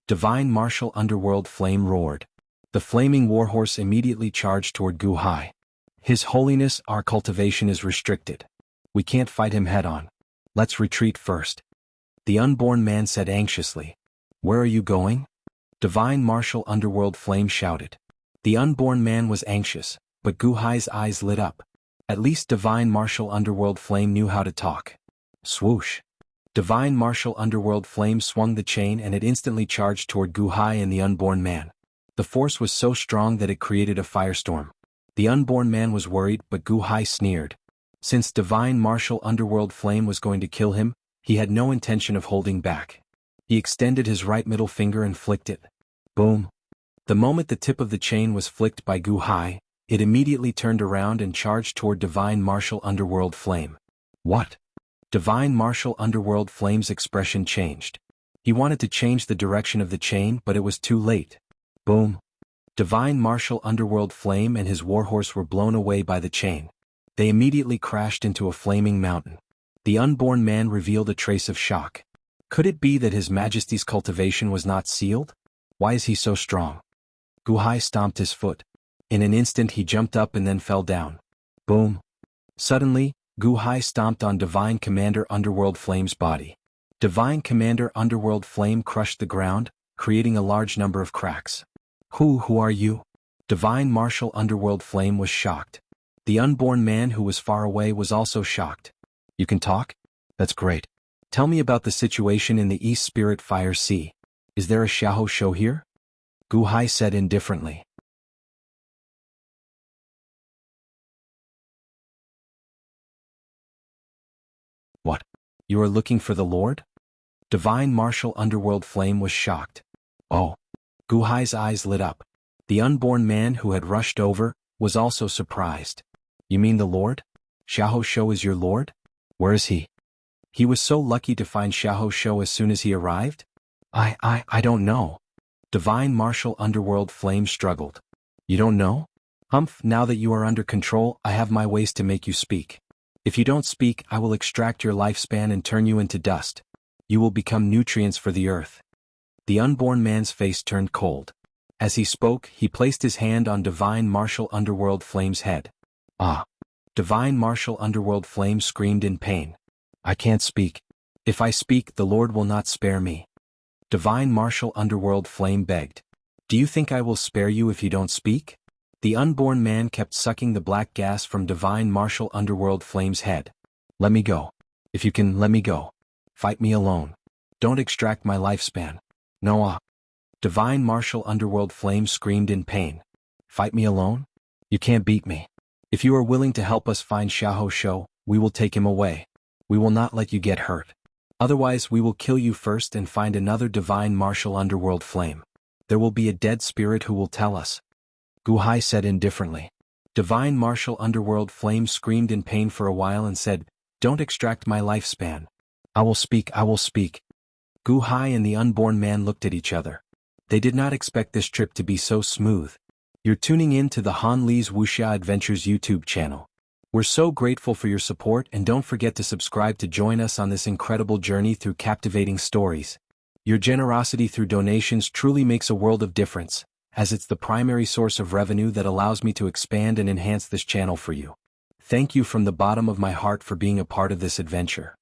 Divine martial underworld flame roared. The flaming warhorse immediately charged toward Gu Hai. His Holiness, our cultivation is restricted. We can't fight him head-on. Let's retreat first. The unborn man said anxiously. Where are you going? Divine martial underworld flame shouted. The unborn man was anxious, but Gu Hai's eyes lit up. At least divine martial underworld flame knew how to talk. Swoosh! Divine martial underworld flame swung the chain and it instantly charged toward Gu Hai and the unborn man. The force was so strong that it created a firestorm. The unborn man was worried, but Gu Hai sneered. Since divine martial underworld flame was going to kill him, he had no intention of holding back. He extended his right middle finger and flicked it. Boom! The moment the tip of the chain was flicked by Gu Hai, it immediately turned around and charged toward divine martial underworld flame. What? Divine martial underworld flame's expression changed. He wanted to change the direction of the chain, but it was too late. Boom! Divine martial underworld flame and his warhorse were blown away by the chain. They immediately crashed into a flaming mountain. The unborn man revealed a trace of shock. Could it be that His Majesty's cultivation was not sealed? Why is he so strong? Gu Hai stomped his foot. In an instant he jumped up and then fell down. Boom. Suddenly, Gu Hai stomped on Divine Commander Underworld Flame's body. Divine Commander Underworld Flame crushed the ground, creating a large number of cracks. Who are you? Divine Martial Underworld Flame was shocked. The unborn man who was far away was also shocked. You can talk? That's great. Tell me about the situation in the East Spirit Fire Sea. Is there a Xiahou show here? Gu Hai said indifferently. What? You are looking for the Lord? Divine Martial Underworld Flame was shocked. Oh. Gu Hai's eyes lit up. The unborn man who had rushed over was also surprised. You mean the Lord? Xiahou Shou is your Lord? Where is he? He was so lucky to find Xiahou Shou as soon as he arrived? I don't know. Divine Martial Underworld Flame struggled. You don't know? Humph, now that you are under control, I have my ways to make you speak. If you don't speak, I will extract your lifespan and turn you into dust. You will become nutrients for the earth. The unborn man's face turned cold. As he spoke, he placed his hand on Divine Martial Underworld Flame's head. Ah! Divine Martial Underworld Flame screamed in pain. I can't speak. If I speak, the Lord will not spare me. Divine Martial Underworld Flame begged. Do you think I will spare you if you don't speak? The unborn man kept sucking the black gas from Divine Martial Underworld Flame's head. Let me go. If you can, let me go. Fight me alone. Don't extract my lifespan. No. Divine Martial Underworld Flame screamed in pain. Fight me alone? You can't beat me. If you are willing to help us find Xiahou Shou, we will take him away. We will not let you get hurt. Otherwise we will kill you first and find another Divine Martial Underworld Flame. There will be a dead spirit who will tell us. Gu Hai said indifferently. Divine Martial Underworld Flame screamed in pain for a while and said, Don't extract my lifespan. I will speak. Gu Hai and the unborn man looked at each other. They did not expect this trip to be so smooth. You're tuning in to the Han Li's Wuxia Adventures YouTube channel. We're so grateful for your support, and don't forget to subscribe to join us on this incredible journey through captivating stories. Your generosity through donations truly makes a world of difference, as it's the primary source of revenue that allows me to expand and enhance this channel for you. Thank you from the bottom of my heart for being a part of this adventure.